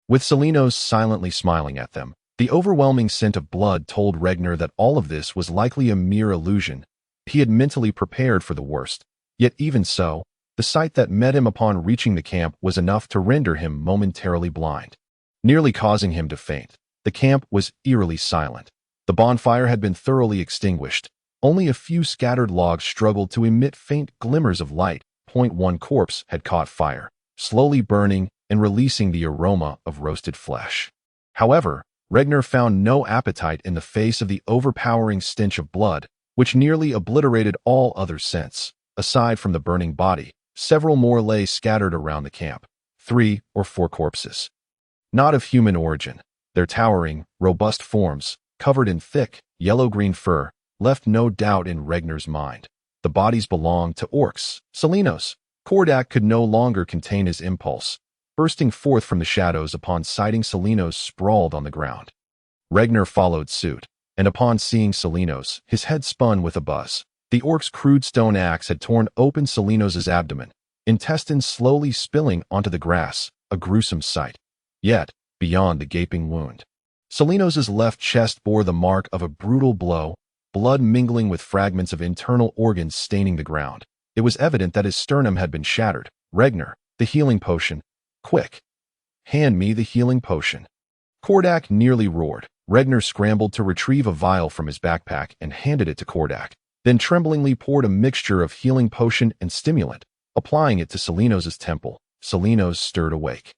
With Salinos silently smiling at them, the overwhelming scent of blood told Regnar that all of this was likely a mere illusion. He had mentally prepared for the worst. Yet even so, the sight that met him upon reaching the camp was enough to render him momentarily blind, nearly causing him to faint. The camp was eerily silent. The bonfire had been thoroughly extinguished. Only a few scattered logs struggled to emit faint glimmers of light. One corpse had caught fire, slowly burning and releasing the aroma of roasted flesh. However, Regnar found no appetite in the face of the overpowering stench of blood, which nearly obliterated all other scents. Aside from the burning body, several more lay scattered around the camp. 3 or 4 corpses, not of human origin. Their towering, robust forms, covered in thick, yellow-green fur, left no doubt in Regnar's mind. The bodies belonged to orcs, Salinos. Kordak could no longer contain his impulse, bursting forth from the shadows upon sighting Salinos sprawled on the ground. Regnar followed suit, and upon seeing Salinos, his head spun with a buzz. The orc's crude stone axe had torn open Salinos' abdomen, intestines slowly spilling onto the grass, a gruesome sight. Yet, beyond the gaping wound, Salinos' left chest bore the mark of a brutal blow, blood mingling with fragments of internal organs staining the ground. It was evident that his sternum had been shattered. Regnar, the healing potion. Quick! Hand me the healing potion. Kordak nearly roared. Regnar scrambled to retrieve a vial from his backpack and handed it to Kordak, then tremblingly poured a mixture of healing potion and stimulant, applying it to Salinos' temple. Salinos stirred awake,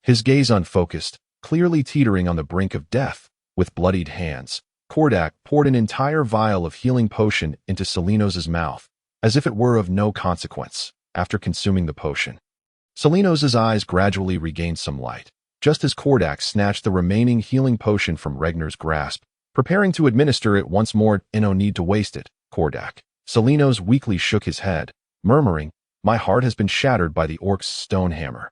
his gaze unfocused, clearly teetering on the brink of death. With bloodied hands, Kordak poured an entire vial of healing potion into Salinos' mouth, as if it were of no consequence. After consuming the potion, Salinos' eyes gradually regained some light, just as Kordak snatched the remaining healing potion from Regnar's grasp, preparing to administer it once more. No need to waste it, Kordak. Salinos weakly shook his head, murmuring, My heart has been shattered by the orc's stone hammer.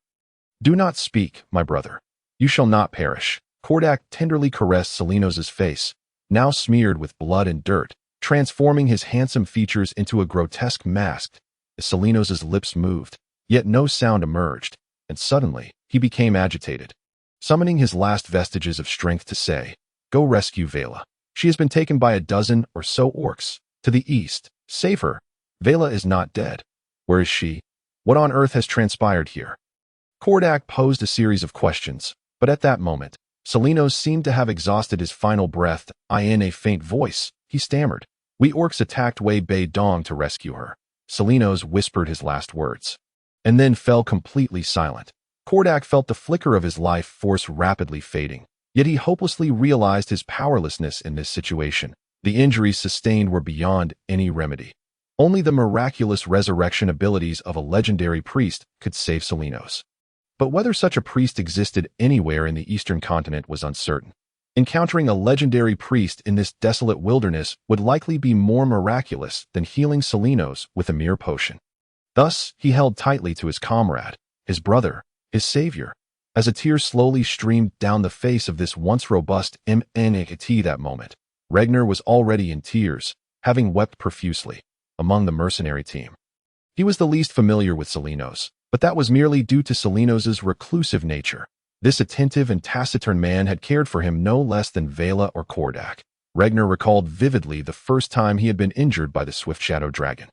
Do not speak, my brother. You shall not perish. Kordak tenderly caressed Selenos' face, now smeared with blood and dirt, transforming his handsome features into a grotesque mask. As Selenos' lips moved, yet no sound emerged, and suddenly he became agitated, summoning his last vestiges of strength to say, "Go rescue Vela. She has been taken by a dozen or so orcs. To the east. Save her. Vela is not dead. Where is she? What on earth has transpired here?" Kordak posed a series of questions, but at that moment, Selenos seemed to have exhausted his final breath. In a faint voice, he stammered, "We orcs attacked Wei Bei Dong to rescue her." Selenos whispered his last words, and then fell completely silent. Kordak felt the flicker of his life force rapidly fading, yet he hopelessly realized his powerlessness in this situation. The injuries sustained were beyond any remedy. Only the miraculous resurrection abilities of a legendary priest could save Selenos. But whether such a priest existed anywhere in the eastern continent was uncertain. Encountering a legendary priest in this desolate wilderness would likely be more miraculous than healing Selenos with a mere potion. Thus, he held tightly to his comrade, his brother, his savior, as a tear slowly streamed down the face of this once robust MNAT. That moment, Regner was already in tears, having wept profusely, among the mercenary team. He was the least familiar with Selenos, but that was merely due to Selenos' reclusive nature. This attentive and taciturn man had cared for him no less than Vela or Kordak. Regner recalled vividly the first time he had been injured by the swift shadow dragon.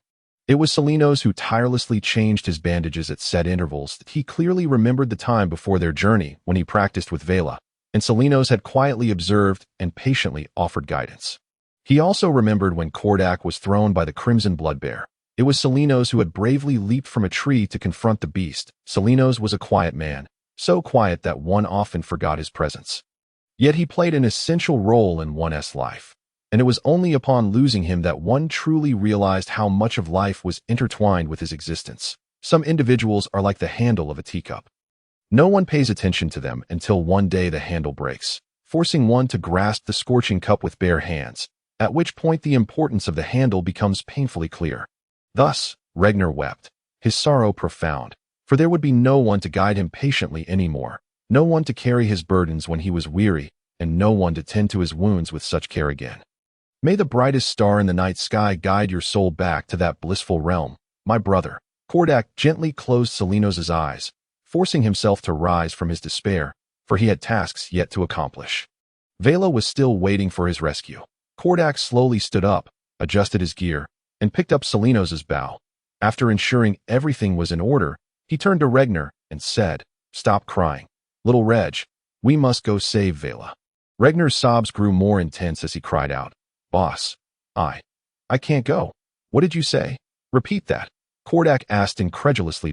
It was Selenos who tirelessly changed his bandages at set intervals. He clearly remembered the time before their journey when he practiced with Vela, and Selenos had quietly observed and patiently offered guidance. He also remembered when Kordak was thrown by the crimson blood bear. It was Selenos who had bravely leaped from a tree to confront the beast. Selenos was a quiet man, so quiet that one often forgot his presence. Yet he played an essential role in one's life, and it was only upon losing him that one truly realized how much of life was intertwined with his existence. Some individuals are like the handle of a teacup. No one pays attention to them until one day the handle breaks, forcing one to grasp the scorching cup with bare hands, at which point the importance of the handle becomes painfully clear. Thus, Regner wept, his sorrow profound, for there would be no one to guide him patiently anymore, no one to carry his burdens when he was weary, and no one to tend to his wounds with such care again. May the brightest star in the night sky guide your soul back to that blissful realm, my brother. Kordak gently closed Selenos' eyes, forcing himself to rise from his despair, for he had tasks yet to accomplish. Vela was still waiting for his rescue. Kordak slowly stood up, adjusted his gear, and picked up Selenos' bow. After ensuring everything was in order, he turned to Regner and said, "Stop crying. Little Reg, we must go save Vela." Regner's sobs grew more intense as he cried out, "Boss, I can't go." "What did you say? Repeat that." Kordak asked incredulously.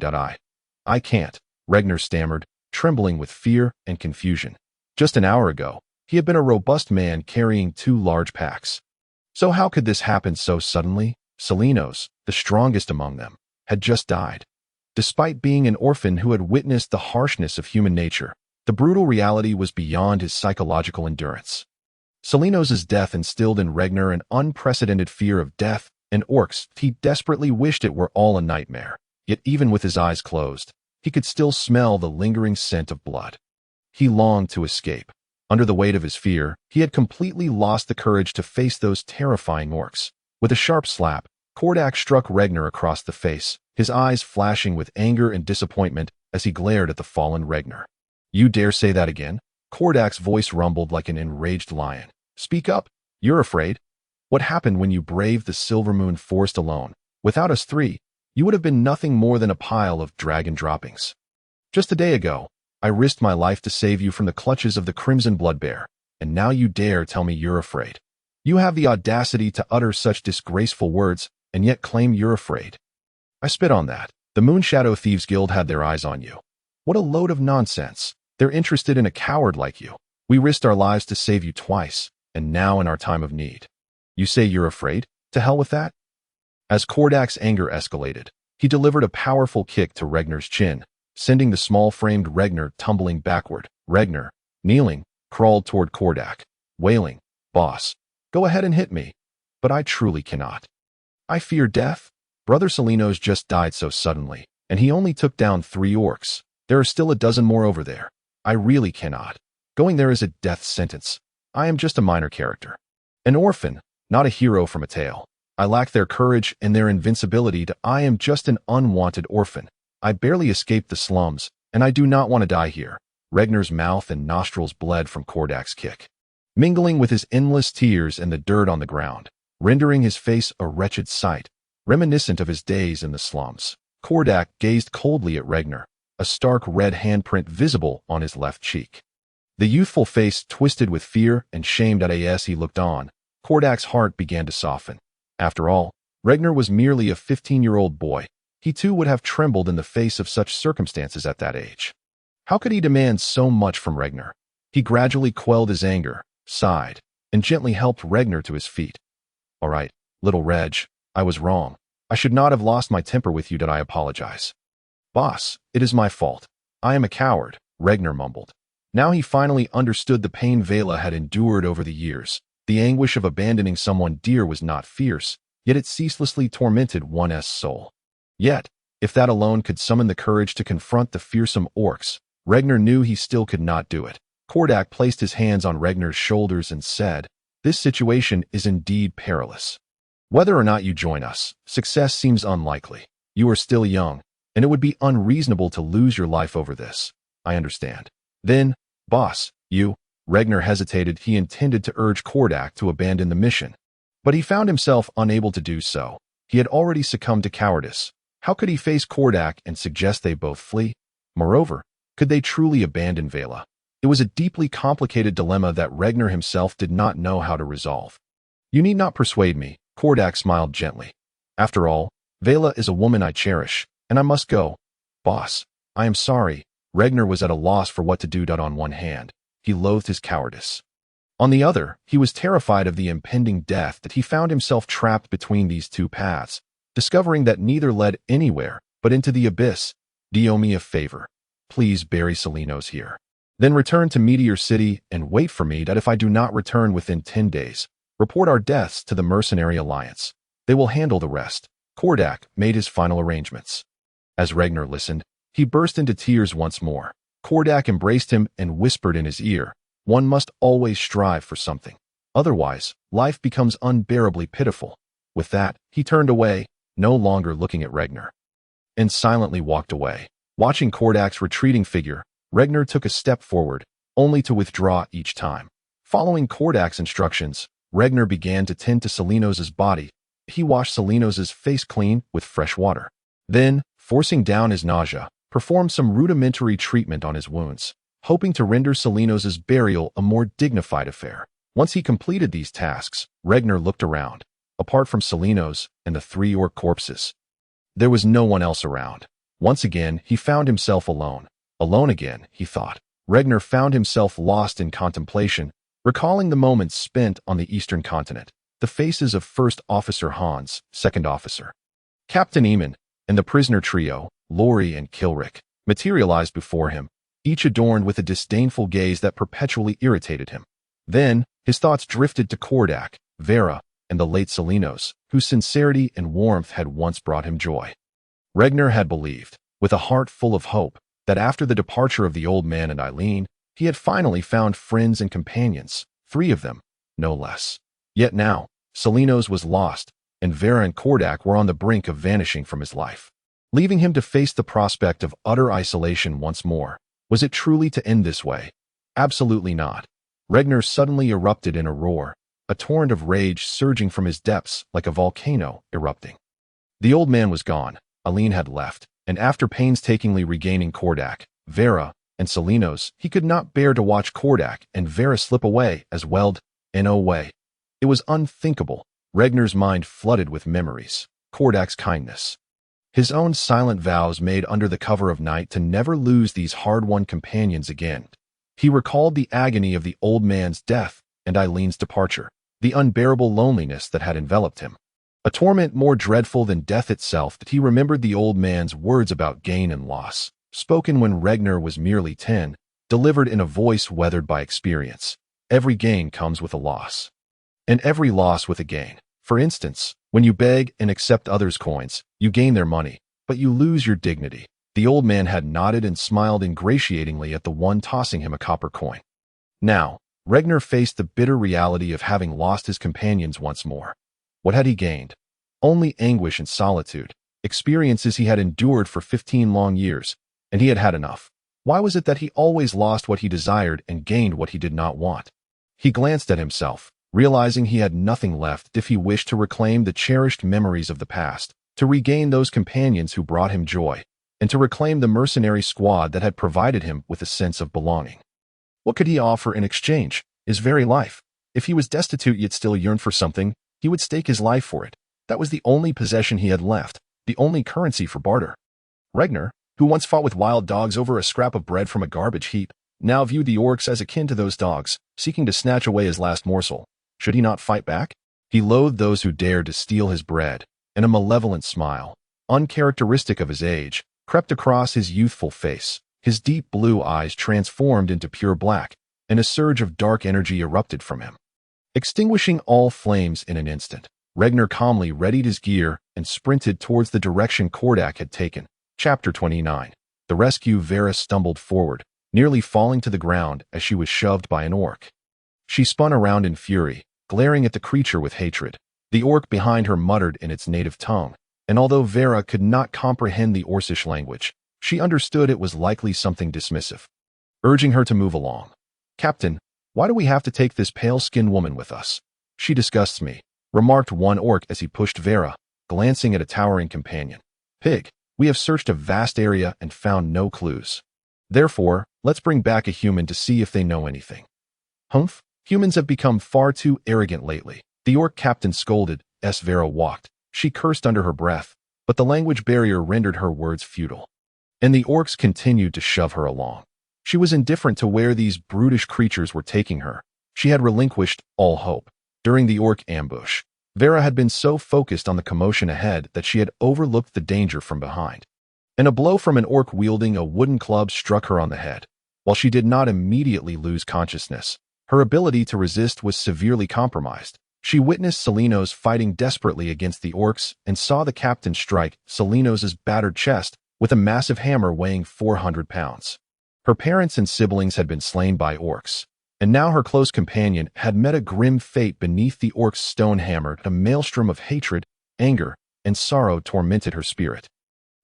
I can't," Regner stammered, trembling with fear and confusion. Just an hour ago, he had been a robust man carrying 2 large packs. So how could this happen so suddenly? Selenos, the strongest among them, had just died. Despite being an orphan who had witnessed the harshness of human nature, the brutal reality was beyond his psychological endurance. Selenos' death instilled in Regner an unprecedented fear of death and orcs. He desperately wished it were all a nightmare, yet even with his eyes closed, he could still smell the lingering scent of blood. He longed to escape. Under the weight of his fear, he had completely lost the courage to face those terrifying orcs. With a sharp slap, Kordak struck Regner across the face, his eyes flashing with anger and disappointment as he glared at the fallen Regner. "You dare say that again?" Kordak's voice rumbled like an enraged lion. "Speak up. You're afraid. What happened when you braved the Silvermoon Forest alone? Without us 3, you would have been nothing more than a pile of dragon droppings. Just a day ago, I risked my life to save you from the clutches of the Crimson Blood Bear, and now you dare tell me you're afraid. You have the audacity to utter such disgraceful words, and yet claim you're afraid. I spit on that. The Moonshadow Thieves Guild had their eyes on you. What a load of nonsense. They're interested in a coward like you. We risked our lives to save you twice, and now in our time of need. You say you're afraid? To hell with that." As Kordak's anger escalated, he delivered a powerful kick to Regner's chin, sending the small-framed Regner tumbling backward. Regner, kneeling, crawled toward Kordak, wailing, "Boss, go ahead and hit me. But I truly cannot. I fear death. Brother Selenos just died so suddenly, and he only took down 3 orcs. There are still a dozen more over there. I really cannot. Going there is a death sentence. I am just a minor character. An orphan, not a hero from a tale. I lack their courage and their invincibility I am just an unwanted orphan. I barely escaped the slums, and I do not want to die here. Regnar's mouth and nostrils bled from Kordak's kick, mingling with his endless tears and the dirt on the ground, rendering his face a wretched sight, reminiscent of his days in the slums. Kordak gazed coldly at Regnar, a stark red handprint visible on his left cheek. The youthful face twisted with fear and shame as he looked on. Kordak's heart began to soften. After all, Regnar was merely a 15-year-old boy. He too would have trembled in the face of such circumstances at that age. How could he demand so much from Regnar? He gradually quelled his anger, sighed, and gently helped Regnar to his feet. All right, little Reg, I was wrong. I should not have lost my temper with you. I apologize. Boss, it is my fault. I am a coward, Regnar mumbled. Now he finally understood the pain Vela had endured over the years. The anguish of abandoning someone dear was not fierce, yet it ceaselessly tormented one's soul. Yet, if that alone could summon the courage to confront the fearsome orcs, Regnar knew he still could not do it. Kordak placed his hands on Regnar's shoulders and said, "This situation is indeed perilous. Whether or not you join us, success seems unlikely. You are still young, and it would be unreasonable to lose your life over this. I understand. Then, boss, Regnar hesitated. He intended to urge Kordak to abandon the mission, but he found himself unable to do so. He had already succumbed to cowardice. How could he face Kordak and suggest they both flee? Moreover, could they truly abandon Vela? It was a deeply complicated dilemma that Regnar himself did not know how to resolve. You need not persuade me, Kordak smiled gently. After all, Vela is a woman I cherish, and I must go. Boss, I am sorry. Regnar was at a loss for what to do. On one hand, he loathed his cowardice. On the other, he was terrified of the impending death. That he found himself trapped between these two paths, discovering that neither led anywhere but into the abyss. Do me a favor. Please bury Salinos here. Then return to Meteor City and wait for me. That if I do not return within 10 days, report our deaths to the Mercenary Alliance. They will handle the rest. Kordak made his final arrangements. As Regnar listened, he burst into tears once more. Kordak embraced him and whispered in his ear, "One must always strive for something. Otherwise, life becomes unbearably pitiful." With that, he turned away, no longer looking at Regnar, and silently walked away. Watching Kordak's retreating figure, Regnar took a step forward, only to withdraw each time. Following Kordak's instructions, Regnar began to tend to Salinos' body. He washed Salinos' face clean with fresh water. Then, forcing down his nausea, performed some rudimentary treatment on his wounds, hoping to render Salinos' burial a more dignified affair. Once he completed these tasks, Regnar looked around. Apart from Salinos and the 3 orc corpses, there was no one else around. Once again, he found himself alone. Alone again, he thought. Regnar found himself lost in contemplation, recalling the moments spent on the eastern continent. The faces of First Officer Hans, Second Officer Captain Eamon, and the prisoner trio, Lori and Kilrick, materialized before him, each adorned with a disdainful gaze that perpetually irritated him. Then, his thoughts drifted to Kordak, Vera, and the late Salinos, whose sincerity and warmth had once brought him joy. Regnar had believed, with a heart full of hope, that after the departure of the old man and Eileen, he had finally found friends and companions, 3 of them, no less. Yet now, Salinos was lost, and Vera and Kordak were on the brink of vanishing from his life, leaving him to face the prospect of utter isolation once more. Was it truly to end this way? Absolutely not. Regnar suddenly erupted in a roar, a torrent of rage surging from his depths like a volcano erupting. The old man was gone, Eileen had left, and after painstakingly regaining Kordak, Vera, and Salinos, he could not bear to watch Kordak and Vera slip away as well. No way. It was unthinkable. Regnar's mind flooded with memories. Kordak's kindness, his own silent vows made under the cover of night to never lose these hard-won companions again. He recalled the agony of the old man's death and Eileen's departure, the unbearable loneliness that had enveloped him. A torment more dreadful than death itself. That he remembered the old man's words about gain and loss, spoken when Regnar was merely 10, delivered in a voice weathered by experience. Every gain comes with a loss, and every loss with a gain. For instance, when you beg and accept others' coins, you gain their money, but you lose your dignity. The old man had nodded and smiled ingratiatingly at the one tossing him a copper coin. Now, Regner faced the bitter reality of having lost his companions once more. What had he gained? Only anguish and solitude, experiences he had endured for 15 long years, and he had had enough. Why was it that he always lost what he desired and gained what he did not want? He glanced at himself, realizing he had nothing left if he wished to reclaim the cherished memories of the past, to regain those companions who brought him joy, and to reclaim the mercenary squad that had provided him with a sense of belonging. What could he offer in exchange? His very life. If he was destitute yet still yearned for something, he would stake his life for it. That was the only possession he had left, the only currency for barter. Regner, who once fought with wild dogs over a scrap of bread from a garbage heap, now viewed the orcs as akin to those dogs, seeking to snatch away his last morsel. Should he not fight back? He loathed those who dared to steal his bread, and a malevolent smile, uncharacteristic of his age, crept across his youthful face. His deep blue eyes transformed into pure black, and a surge of dark energy erupted from him. Extinguishing all flames in an instant, Regner calmly readied his gear and sprinted towards the direction Kordak had taken. Chapter 29. The rescue. Vera stumbled forward, nearly falling to the ground as she was shoved by an orc. She spun around in fury, glaring at the creature with hatred. The orc behind her muttered in its native tongue, and although Vera could not comprehend the Orcish language, she understood it was likely something dismissive. Urging her to move along. "Captain, why do we have to take this pale-skinned woman with us? She disgusts me," remarked one orc as he pushed Vera, glancing at a towering companion. "Pig, we have searched a vast area and found no clues. Therefore, let's bring back a human to see if they know anything." "Humph, humans have become far too arrogant lately," the orc captain scolded as Vera walked. She cursed under her breath, but the language barrier rendered her words futile. And the orcs continued to shove her along. She was indifferent to where these brutish creatures were taking her. She had relinquished all hope. During the orc ambush, Vera had been so focused on the commotion ahead that she had overlooked the danger from behind. And a blow from an orc wielding a wooden club struck her on the head. While she did not immediately lose consciousness, her ability to resist was severely compromised. She witnessed Salinos fighting desperately against the orcs and saw the captain strike Salinos' battered chest with a massive hammer weighing 400 pounds. Her parents and siblings had been slain by orcs, and now her close companion had met a grim fate beneath the orc's stone hammer. A maelstrom of hatred, anger, and sorrow tormented her spirit,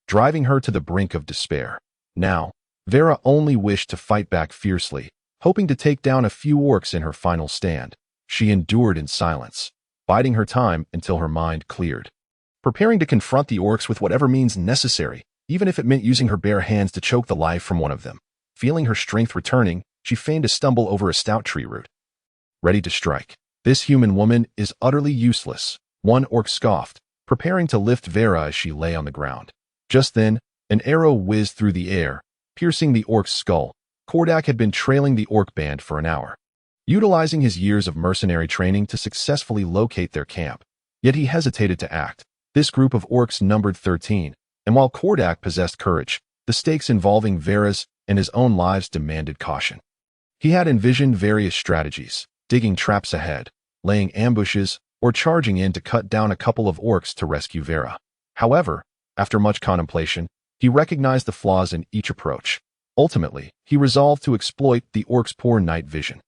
driving her to the brink of despair. Now, Vera only wished to fight back fiercely, hoping to take down a few orcs in her final stand. She endured in silence, biding her time until her mind cleared, preparing to confront the orcs with whatever means necessary, even if it meant using her bare hands to choke the life from one of them. Feeling her strength returning, she feigned to stumble over a stout tree root, ready to strike. "This human woman is utterly useless," one orc scoffed, preparing to lift Vera as she lay on the ground. Just then, an arrow whizzed through the air, piercing the orc's skull. Kordak had been trailing the orc band for an hour, utilizing his years of mercenary training to successfully locate their camp. Yet he hesitated to act. This group of orcs numbered 13, and while Kordak possessed courage, the stakes involving Vera's and his own lives demanded caution. He had envisioned various strategies, digging traps ahead, laying ambushes, or charging in to cut down a couple of orcs to rescue Vera. However, after much contemplation, he recognized the flaws in each approach. Ultimately, he resolved to exploit the orc's poor night vision,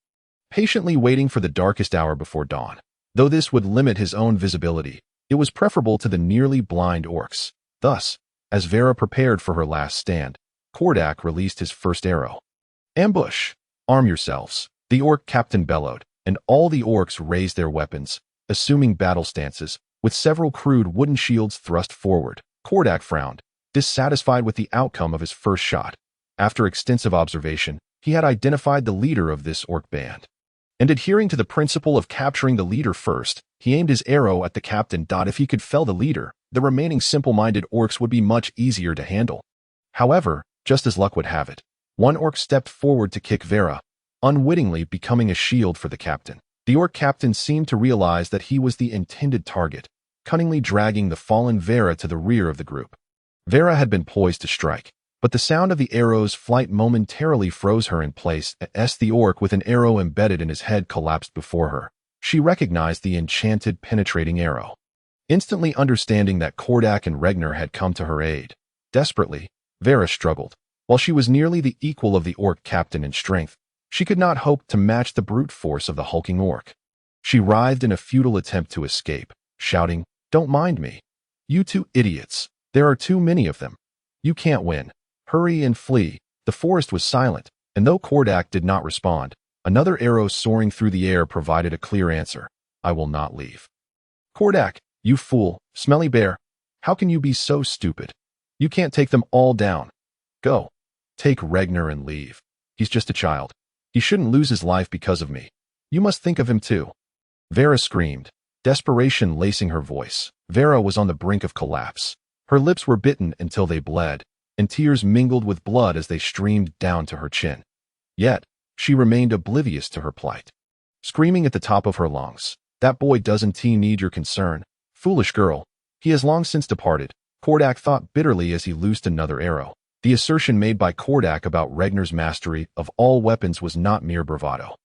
patiently waiting for the darkest hour before dawn. Though this would limit his own visibility, it was preferable to the nearly blind orcs. Thus, as Vera prepared for her last stand, Kordak released his first arrow. "Ambush! Arm yourselves," the orc captain bellowed, and all the orcs raised their weapons, assuming battle stances, with several crude wooden shields thrust forward. Kordak frowned, dissatisfied with the outcome of his first shot. After extensive observation, he had identified the leader of this orc band. And adhering to the principle of capturing the leader first, he aimed his arrow at the captain. If he could fell the leader, the remaining simple-minded orcs would be much easier to handle. However, just as luck would have it, one orc stepped forward to kick Vera, unwittingly becoming a shield for the captain. The orc captain seemed to realize that he was the intended target, cunningly dragging the fallen Vera to the rear of the group. Vera had been poised to strike, but the sound of the arrow's flight momentarily froze her in place as the orc with an arrow embedded in his head collapsed before her. She recognized the enchanted, penetrating arrow. Instantly understanding that Kordak and Regner had come to her aid, desperately, Vera struggled. While she was nearly the equal of the orc captain in strength, she could not hope to match the brute force of the hulking orc. She writhed in a futile attempt to escape, shouting, "Don't mind me. You two idiots. There are too many of them. You can't win. Hurry and flee." The forest was silent, and though Kordak did not respond, another arrow soaring through the air provided a clear answer. "I will not leave." "Kordak, you fool, smelly bear. How can you be so stupid? You can't take them all down. Go. Take Regner and leave. He's just a child. He shouldn't lose his life because of me. You must think of him too." Vera screamed, desperation lacing her voice. Vera was on the brink of collapse. Her lips were bitten until they bled, and tears mingled with blood as they streamed down to her chin. Yet, she remained oblivious to her plight. Screaming at the top of her lungs, "That boy doesn't need your concern. Foolish girl. He has long since departed," Kordak thought bitterly as he loosed another arrow. The assertion made by Kordak about Regner's mastery of all weapons was not mere bravado.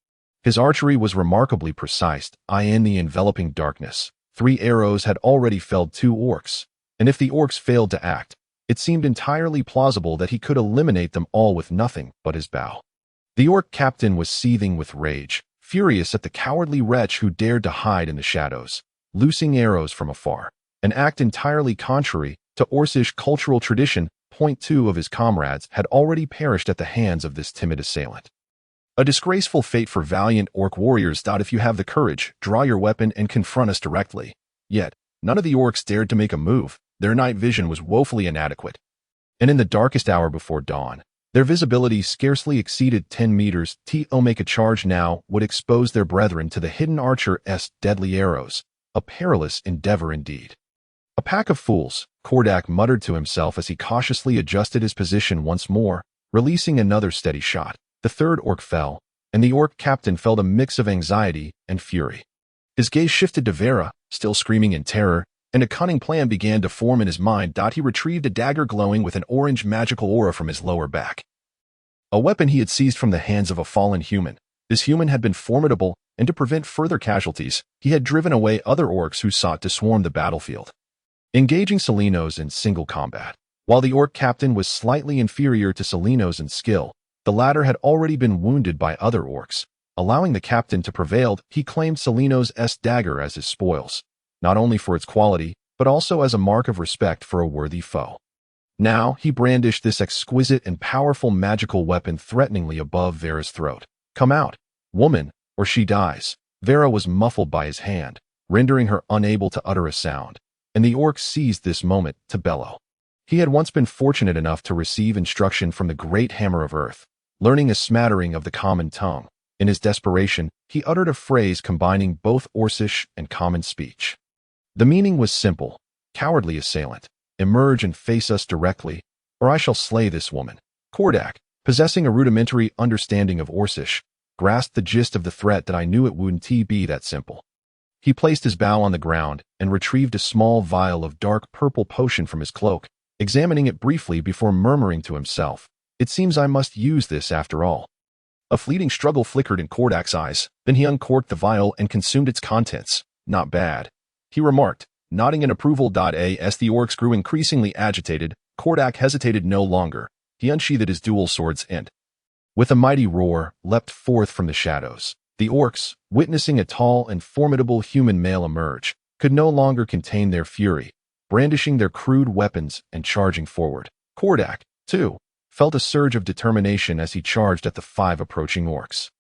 His archery was remarkably precise. In the enveloping darkness, 3 arrows had already felled 2 orcs, and if the orcs failed to act, it seemed entirely plausible that he could eliminate them all with nothing but his bow. The orc captain was seething with rage, furious at the cowardly wretch who dared to hide in the shadows, loosing arrows from afar, an act entirely contrary to Orcish cultural tradition. 2 of his comrades had already perished at the hands of this timid assailant. A disgraceful fate for valiant orc warriors. If you have the courage, draw your weapon and confront us directly. Yet, none of the orcs dared to make a move. Their night vision was woefully inadequate. And in the darkest hour before dawn, their visibility scarcely exceeded 10 meters. To make a charge now would expose their brethren to the hidden archer's deadly arrows, a perilous endeavor indeed. "A pack of fools," Kordak muttered to himself as he cautiously adjusted his position once more, releasing another steady shot. The 3rd orc fell, and the orc captain felt a mix of anxiety and fury. His gaze shifted to Vera, still screaming in terror, and a cunning plan began to form in his mind. He retrieved a dagger glowing with an orange magical aura from his lower back. A weapon he had seized from the hands of a fallen human. This human had been formidable, and to prevent further casualties, he had driven away other orcs who sought to swarm the battlefield. Engaging Salinos in single combat. While the orc captain was slightly inferior to Salinos in skill, the latter had already been wounded by other orcs. Allowing the captain to prevail, he claimed Salinos' dagger as his spoils, not only for its quality, but also as a mark of respect for a worthy foe. Now, he brandished this exquisite and powerful magical weapon threateningly above Vera's throat. "Come out, woman, or she dies." Vera was muffled by his hand, rendering her unable to utter a sound, and the orc seized this moment to bellow. He had once been fortunate enough to receive instruction from the great hammer of earth, learning a smattering of the common tongue. In his desperation, he uttered a phrase combining both Orcish and common speech. The meaning was simple: "Cowardly assailant, emerge and face us directly, or I shall slay this woman." Kordak, possessing a rudimentary understanding of Orcish, grasped the gist of the threat. "I knew it wouldn't be that simple." He placed his bow on the ground and retrieved a small vial of dark purple potion from his cloak, examining it briefly before murmuring to himself, "It seems I must use this after all." A fleeting struggle flickered in Kordak's eyes, then he uncorked the vial and consumed its contents. "Not bad," he remarked, nodding in approval. As the orcs grew increasingly agitated, Kordak hesitated no longer. He unsheathed his dual swords and, with a mighty roar, leapt forth from the shadows. The orcs, witnessing a tall and formidable human male emerge, could no longer contain their fury, brandishing their crude weapons and charging forward. Kordak, too, felt a surge of determination as he charged at the 5 approaching orcs.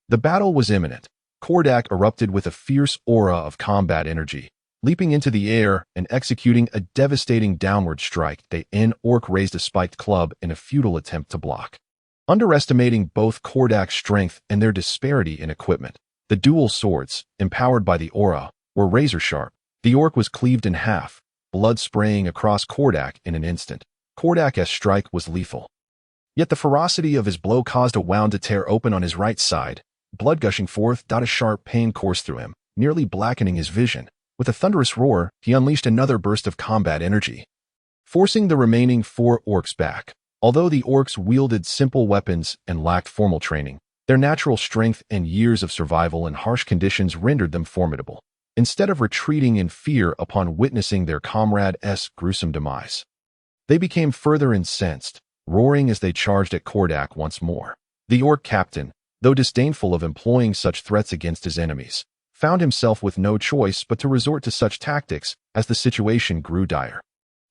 The battle was imminent. Kordak erupted with a fierce aura of combat energy, leaping into the air and executing a devastating downward strike. The orc raised a spiked club in a futile attempt to block. Underestimating both Kordak's strength and their disparity in equipment, the dual swords, empowered by the aura, were razor-sharp. The orc was cleaved in half, blood spraying across Kordak in an instant. Kordak's strike was lethal. Yet the ferocity of his blow caused a wound to tear open on his right side, blood gushing forth. A sharp pain coursed through him, nearly blackening his vision. With a thunderous roar, he unleashed another burst of combat energy, forcing the remaining 4 orcs back. Although the orcs wielded simple weapons and lacked formal training, their natural strength and years of survival in harsh conditions rendered them formidable. Instead of retreating in fear upon witnessing their comrade's gruesome demise, they became further incensed, roaring as they charged at Kordak once more. The orc captain, though disdainful of employing such threats against his enemies, found himself with no choice but to resort to such tactics as the situation grew dire.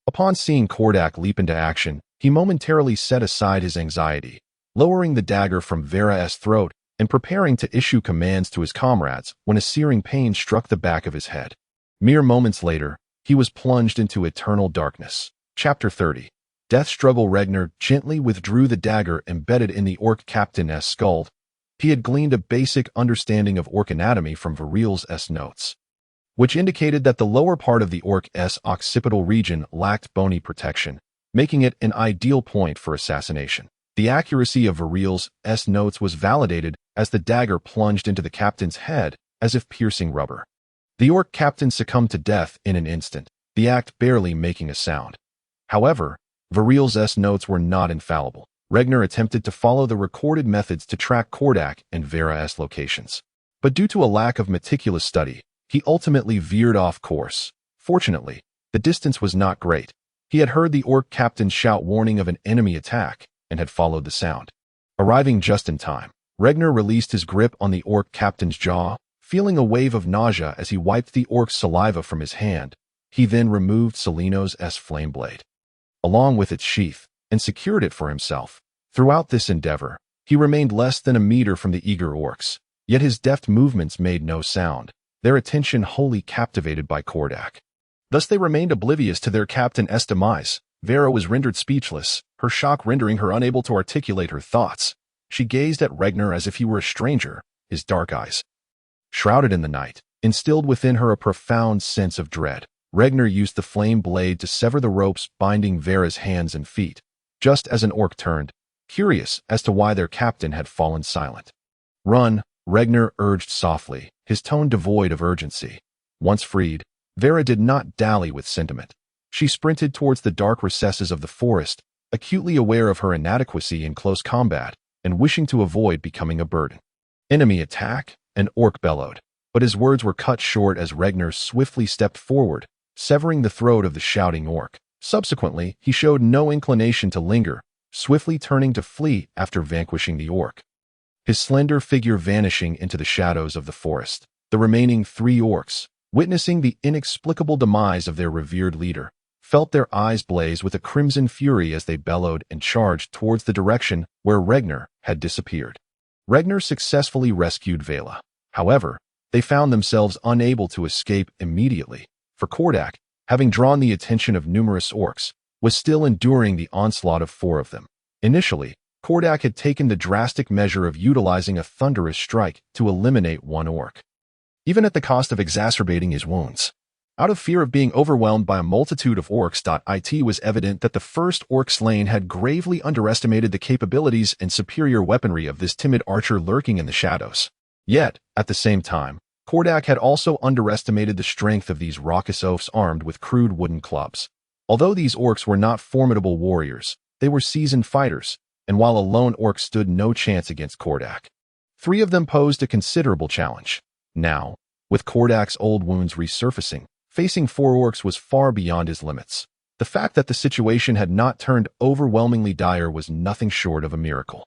Upon seeing Kordak leap into action, he momentarily set aside his anxiety, lowering the dagger from Vera's throat and preparing to issue commands to his comrades when a searing pain struck the back of his head. Mere moments later, he was plunged into eternal darkness. Chapter 30. Death Struggle. Regner gently withdrew the dagger embedded in the orc captain's skull. He had gleaned a basic understanding of orc anatomy from Viril's notes, which indicated that the lower part of the orc's occipital region lacked bony protection, making it an ideal point for assassination. The accuracy of Viril's notes was validated as the dagger plunged into the captain's head as if piercing rubber. The orc captain succumbed to death in an instant, the act barely making a sound. However, Viril's notes were not infallible. Regner attempted to follow the recorded methods to track Kordak and Vera's locations. But due to a lack of meticulous study, he ultimately veered off course. Fortunately, the distance was not great. He had heard the orc captain shout warning of an enemy attack and had followed the sound. Arriving just in time, Regner released his grip on the orc captain's jaw, feeling a wave of nausea as he wiped the orc's saliva from his hand. He then removed Celino's flame blade, along with its sheath, and secured it for himself. Throughout this endeavor, he remained less than a meter from the eager orcs, yet his deft movements made no sound, their attention wholly captivated by Kordak. Thus they remained oblivious to their captain's demise. Vera was rendered speechless, her shock rendering her unable to articulate her thoughts. She gazed at Regner as if he were a stranger, his dark eyes shrouded in the night, instilled within her a profound sense of dread. Regner used the flame blade to sever the ropes binding Vera's hands and feet, just as an orc turned, curious as to why their captain had fallen silent. "Run," Regner urged softly, his tone devoid of urgency. Once freed, Vera did not dally with sentiment. She sprinted towards the dark recesses of the forest, acutely aware of her inadequacy in close combat and wishing to avoid becoming a burden. "Enemy attack," an orc bellowed, but his words were cut short as Regner swiftly stepped forward, severing the throat of the shouting orc. Subsequently, he showed no inclination to linger, swiftly turning to flee after vanquishing the orc, his slender figure vanishing into the shadows of the forest. The remaining 3 orcs, witnessing the inexplicable demise of their revered leader, felt their eyes blaze with a crimson fury as they bellowed and charged towards the direction where Regner had disappeared. Regner successfully rescued Vela. However, they found themselves unable to escape immediately, for Kordak, having drawn the attention of numerous orcs, was still enduring the onslaught of 4 of them. Initially, Kordak had taken the drastic measure of utilizing a thunderous strike to eliminate 1 orc, even at the cost of exacerbating his wounds. Out of fear of being overwhelmed by a multitude of orcs, it was evident that the first orc slain had gravely underestimated the capabilities and superior weaponry of this timid archer lurking in the shadows. Yet, at the same time, Kordak had also underestimated the strength of these raucous oafs armed with crude wooden clubs. Although these orcs were not formidable warriors, they were seasoned fighters, and while a lone orc stood no chance against Kordak, 3 of them posed a considerable challenge. Now, with Kordak's old wounds resurfacing, facing 4 orcs was far beyond his limits. The fact that the situation had not turned overwhelmingly dire was nothing short of a miracle.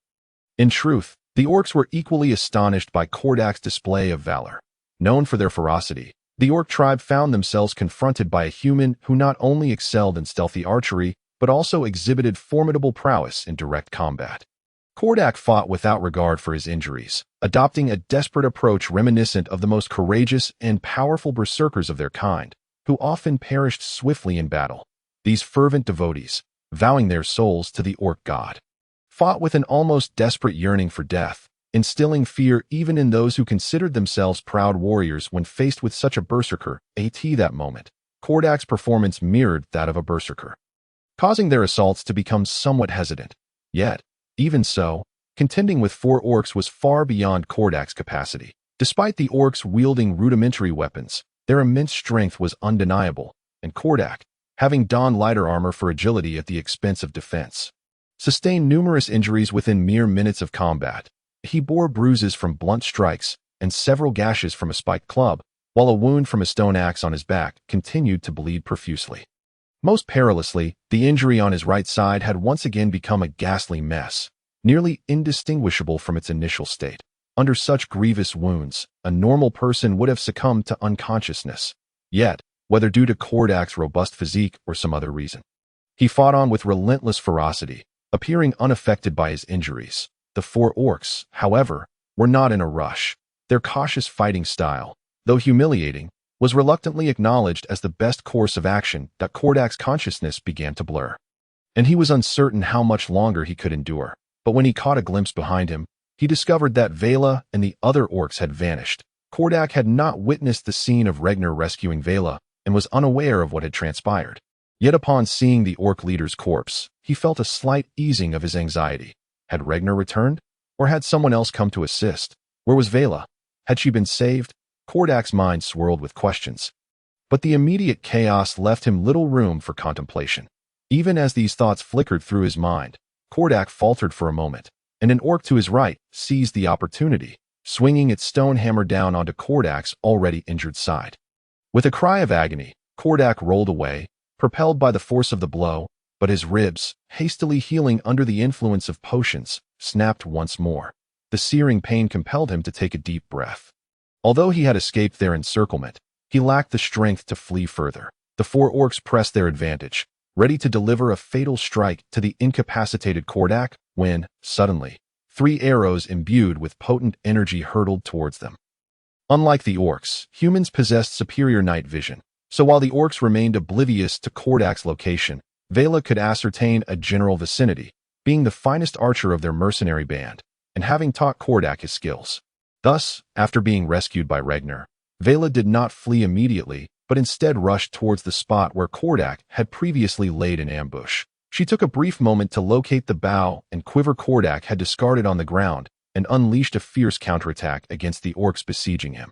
In truth, the orcs were equally astonished by Kordak's display of valor. Known for their ferocity, the orc tribe found themselves confronted by a human who not only excelled in stealthy archery, but also exhibited formidable prowess in direct combat. Kordak fought without regard for his injuries, adopting a desperate approach reminiscent of the most courageous and powerful berserkers of their kind, who often perished swiftly in battle. These fervent devotees, vowing their souls to the orc god, fought with an almost desperate yearning for death, instilling fear even in those who considered themselves proud warriors when faced with such a berserker. That moment, Kordak's performance mirrored that of a berserker, causing their assaults to become somewhat hesitant. Yet, even so, contending with 4 orcs was far beyond Kordak's capacity. Despite the orcs wielding rudimentary weapons, their immense strength was undeniable, and Kordak, having donned lighter armor for agility at the expense of defense, sustained numerous injuries within mere minutes of combat. He bore bruises from blunt strikes and several gashes from a spiked club, while a wound from a stone axe on his back continued to bleed profusely. Most perilously, the injury on his right side had once again become a ghastly mess, nearly indistinguishable from its initial state. Under such grievous wounds, a normal person would have succumbed to unconsciousness. Yet, whether due to Kordak's robust physique or some other reason, he fought on with relentless ferocity, appearing unaffected by his injuries. The four orcs, however, were not in a rush. Their cautious fighting style, though humiliating, was reluctantly acknowledged as the best course of action. That Kordak's consciousness began to blur, and he was uncertain how much longer he could endure. But when he caught a glimpse behind him, he discovered that Vela and the other orcs had vanished. Kordak had not witnessed the scene of Regner rescuing Vela and was unaware of what had transpired. Yet upon seeing the orc leader's corpse, he felt a slight easing of his anxiety. Had Regner returned? Or had someone else come to assist? Where was Vela? Had she been saved? Kordak's mind swirled with questions. But the immediate chaos left him little room for contemplation. Even as these thoughts flickered through his mind, Kordak faltered for a moment, and an orc to his right seized the opportunity, swinging its stone hammer down onto Kordak's already injured side. With a cry of agony, Kordak rolled away, propelled by the force of the blow, but his ribs, hastily healing under the influence of potions, snapped once more. The searing pain compelled him to take a deep breath. Although he had escaped their encirclement, he lacked the strength to flee further. The four orcs pressed their advantage, ready to deliver a fatal strike to the incapacitated Kordak, when, suddenly, 3 arrows imbued with potent energy hurtled towards them. Unlike the orcs, humans possessed superior night vision, so while the orcs remained oblivious to Kordak's location, Vela could ascertain a general vicinity, being the finest archer of their mercenary band, and having taught Kordak his skills. Thus, after being rescued by Regner, Vela did not flee immediately, but instead rushed towards the spot where Kordak had previously laid in ambush. She took a brief moment to locate the bow and quiver Kordak had discarded on the ground and unleashed a fierce counterattack against the orcs besieging him.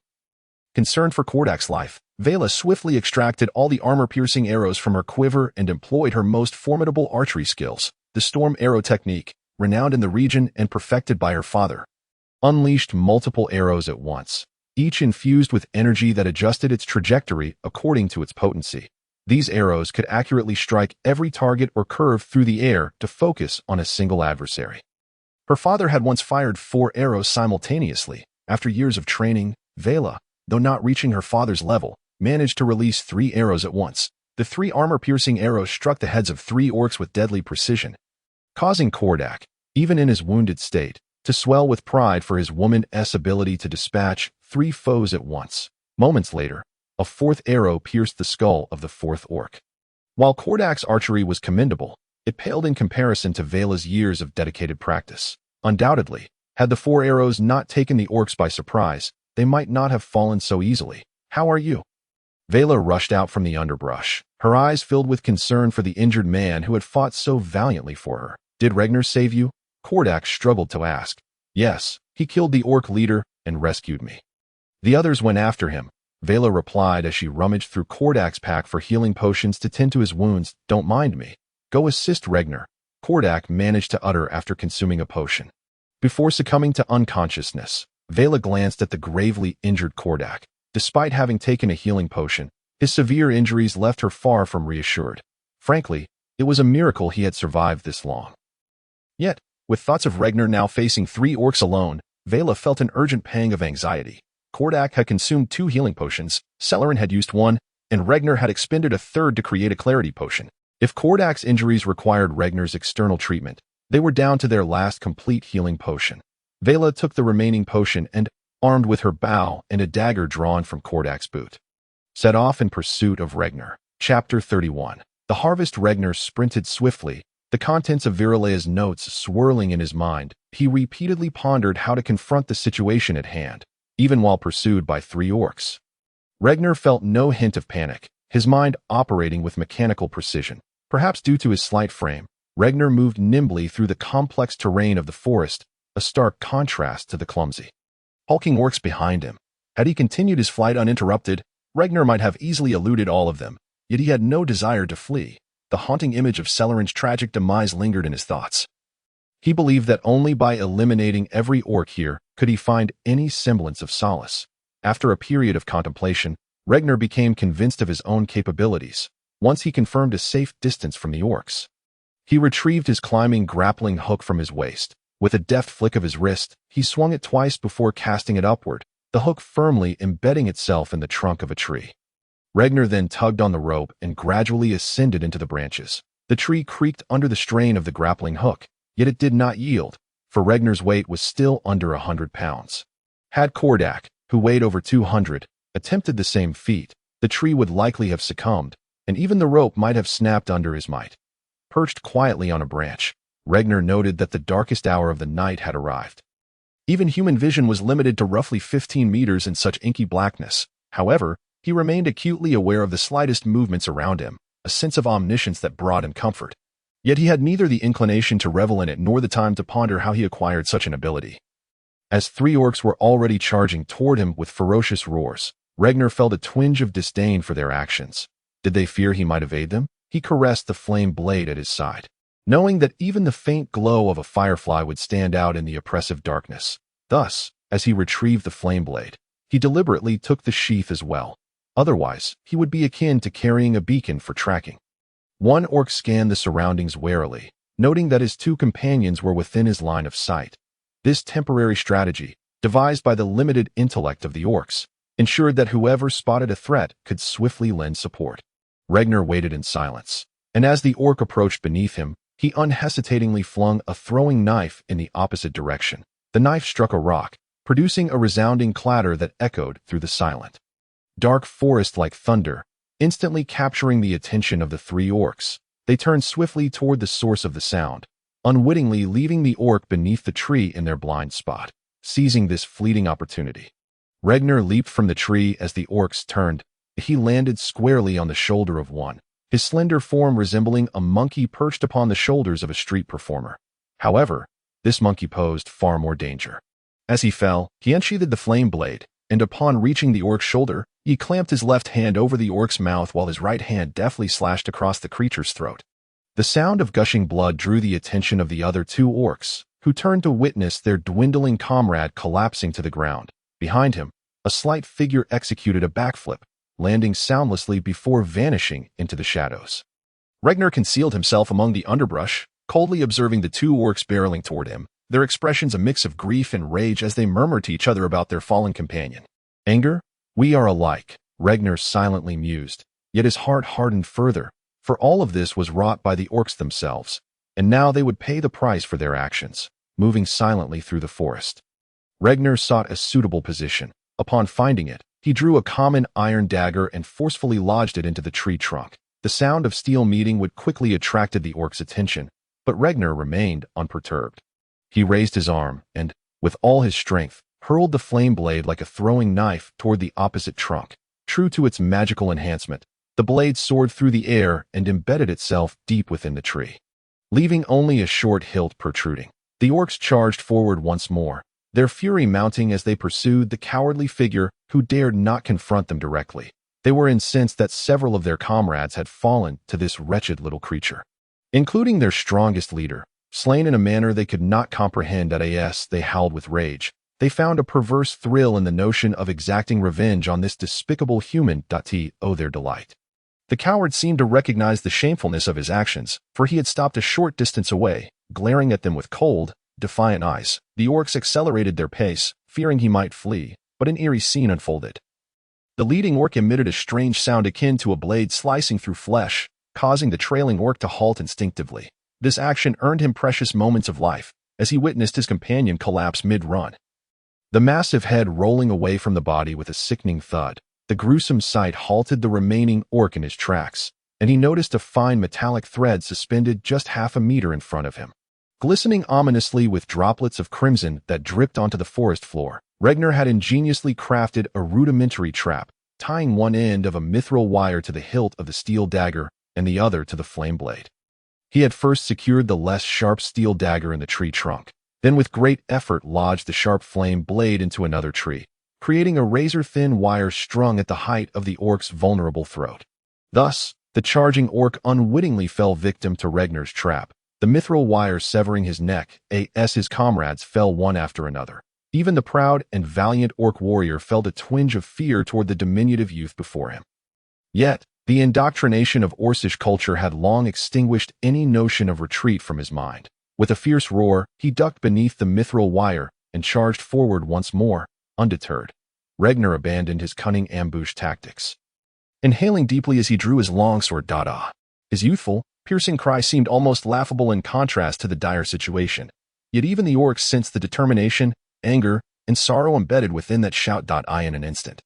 Concerned for Kordak's life, Vela swiftly extracted all the armor-piercing arrows from her quiver and employed her most formidable archery skills, the storm arrow technique, renowned in the region and perfected by her father. Unleashed multiple arrows at once, each infused with energy that adjusted its trajectory according to its potency. These arrows could accurately strike every target or curve through the air to focus on a single adversary. Her father had once fired 4 arrows simultaneously. After years of training, Vela, though not reaching her father's level, managed to release 3 arrows at once. The 3 armor-piercing arrows struck the heads of 3 orcs with deadly precision, causing Kordak, even in his wounded state, to swell with pride for his woman's ability to dispatch 3 foes at once. Moments later, a 4th arrow pierced the skull of the 4th orc. While Kordak's archery was commendable, it paled in comparison to Vela's years of dedicated practice. Undoubtedly, had the 4 arrows not taken the orcs by surprise, they might not have fallen so easily. "How are you?" Vela rushed out from the underbrush, her eyes filled with concern for the injured man who had fought so valiantly for her. "Did Regner save you?" Kordak struggled to ask. "Yes, he killed the orc leader and rescued me. The others went after him," Vela replied as she rummaged through Kordak's pack for healing potions to tend to his wounds. "Don't mind me. Go assist Regner," Kordak managed to utter after consuming a potion. Before succumbing to unconsciousness, Vela glanced at the gravely injured Kordak. Despite having taken a healing potion, his severe injuries left her far from reassured. Frankly, it was a miracle he had survived this long. Yet, with thoughts of Regner now facing 3 orcs alone, Vela felt an urgent pang of anxiety. Kordak had consumed 2 healing potions, Celerin had used 1, and Regner had expended a 3rd to create a clarity potion. If Kordak's injuries required Regner's external treatment, they were down to their last complete healing potion. Vela took the remaining potion and, armed with her bow and a dagger drawn from Kordak's boot, set off in pursuit of Regner. Chapter 31. The harvest. Regner sprinted swiftly, the contents of Virilea's notes swirling in his mind. He repeatedly pondered how to confront the situation at hand, even while pursued by 3 orcs. Regner felt no hint of panic, his mind operating with mechanical precision. Perhaps due to his slight frame, Regner moved nimbly through the complex terrain of the forest, a stark contrast to the clumsy, hulking orcs behind him. Had he continued his flight uninterrupted, Regner might have easily eluded all of them, yet he had no desire to flee. The haunting image of Celerin's tragic demise lingered in his thoughts. He believed that only by eliminating every orc here could he find any semblance of solace. After a period of contemplation, Regner became convinced of his own capabilities. once he confirmed a safe distance from the orcs. He retrieved his climbing grappling hook from his waist. With a deft flick of his wrist, he swung it twice before casting it upward, the hook firmly embedding itself in the trunk of a tree. Regner then tugged on the rope and gradually ascended into the branches. The tree creaked under the strain of the grappling hook, yet it did not yield, for Regner's weight was still under 100 pounds. Had Kordak, who weighed over 200, attempted the same feat, the tree would likely have succumbed, and even the rope might have snapped under his might. Perched quietly on a branch, Regner noted that the darkest hour of the night had arrived. Even human vision was limited to roughly 15 meters in such inky blackness. However, he remained acutely aware of the slightest movements around him, a sense of omniscience that brought him comfort. Yet he had neither the inclination to revel in it nor the time to ponder how he acquired such an ability. As 3 orcs were already charging toward him with ferocious roars, Regner felt a twinge of disdain for their actions. Did they fear he might evade them? He caressed the flame blade at his side, knowing that even the faint glow of a firefly would stand out in the oppressive darkness. Thus, as he retrieved the flame blade, he deliberately took the sheath as well. Otherwise, he would be akin to carrying a beacon for tracking. One orc scanned the surroundings warily, noting that his 2 companions were within his line of sight. This temporary strategy, devised by the limited intellect of the orcs, ensured that whoever spotted a threat could swiftly lend support. Regner waited in silence, and as the orc approached beneath him, he unhesitatingly flung a throwing knife in the opposite direction. The knife struck a rock, producing a resounding clatter that echoed through the silent, dark forest like thunder, instantly capturing the attention of the 3 orcs. They turned swiftly toward the source of the sound, unwittingly leaving the orc beneath the tree in their blind spot. Seizing this fleeting opportunity, Regner leaped from the tree as the orcs turned. He landed squarely on the shoulder of one, his slender form resembling a monkey perched upon the shoulders of a street performer. However, this monkey posed far more danger. As he fell, he unsheathed the flame blade, and upon reaching the orc's shoulder, he clamped his left hand over the orc's mouth while his right hand deftly slashed across the creature's throat. The sound of gushing blood drew the attention of the other 2 orcs, who turned to witness their dwindling comrade collapsing to the ground. Behind him, a slight figure executed a backflip, landing soundlessly before vanishing into the shadows. Regner concealed himself among the underbrush, coldly observing the 2 orcs barreling toward him, their expressions a mix of grief and rage as they murmured to each other about their fallen companion. Anger? We are alike, Regner silently mused, yet his heart hardened further, for all of this was wrought by the orcs themselves, and now they would pay the price for their actions. Moving silently through the forest, Regner sought a suitable position. Upon finding it, he drew a common iron dagger and forcefully lodged it into the tree trunk. The sound of steel meeting would quickly attracted the orc's attention, but Regner remained unperturbed. He raised his arm and, with all his strength, hurled the flame blade like a throwing knife toward the opposite trunk. True to its magical enhancement, the blade soared through the air and embedded itself deep within the tree, leaving only a short hilt protruding. The orcs charged forward once more, their fury mounting as they pursued the cowardly figure who dared not confront them directly. They were incensed that several of their comrades had fallen to this wretched little creature, including their strongest leader, slain in a manner they could not comprehend. They howled with rage. They found a perverse thrill in the notion of exacting revenge on this despicable human. Their delight. The coward seemed to recognize the shamefulness of his actions, for he had stopped a short distance away, glaring at them with cold, defiant eyes. The orcs accelerated their pace, fearing he might flee, but an eerie scene unfolded. The leading orc emitted a strange sound akin to a blade slicing through flesh, causing the trailing orc to halt instinctively. This action earned him precious moments of life, as he witnessed his companion collapse mid-run, the massive head rolling away from the body with a sickening thud. The gruesome sight halted the remaining orc in his tracks, and he noticed a fine metallic thread suspended just half a meter in front of him, glistening ominously with droplets of crimson that dripped onto the forest floor. Regner had ingeniously crafted a rudimentary trap, tying one end of a mithril wire to the hilt of the steel dagger and the other to the flame blade. He had first secured the less sharp steel dagger in the tree trunk, then with great effort lodged the sharp flame blade into another tree, creating a razor-thin wire strung at the height of the orc's vulnerable throat. Thus, the charging orc unwittingly fell victim to Regner's trap, the mithril wire severing his neck as his comrades fell one after another. Even the proud and valiant orc warrior felt a twinge of fear toward the diminutive youth before him. Yet, The indoctrination of Orcish culture had long extinguished any notion of retreat from his mind. With a fierce roar, he ducked beneath the mithril wire and charged forward once more, undeterred. Regner abandoned his cunning ambush tactics. Inhaling deeply as he drew his longsword, da-da. His youthful, piercing cry seemed almost laughable in contrast to the dire situation. Yet even the orcs sensed the determination, anger, and sorrow embedded within that shout. In an instant,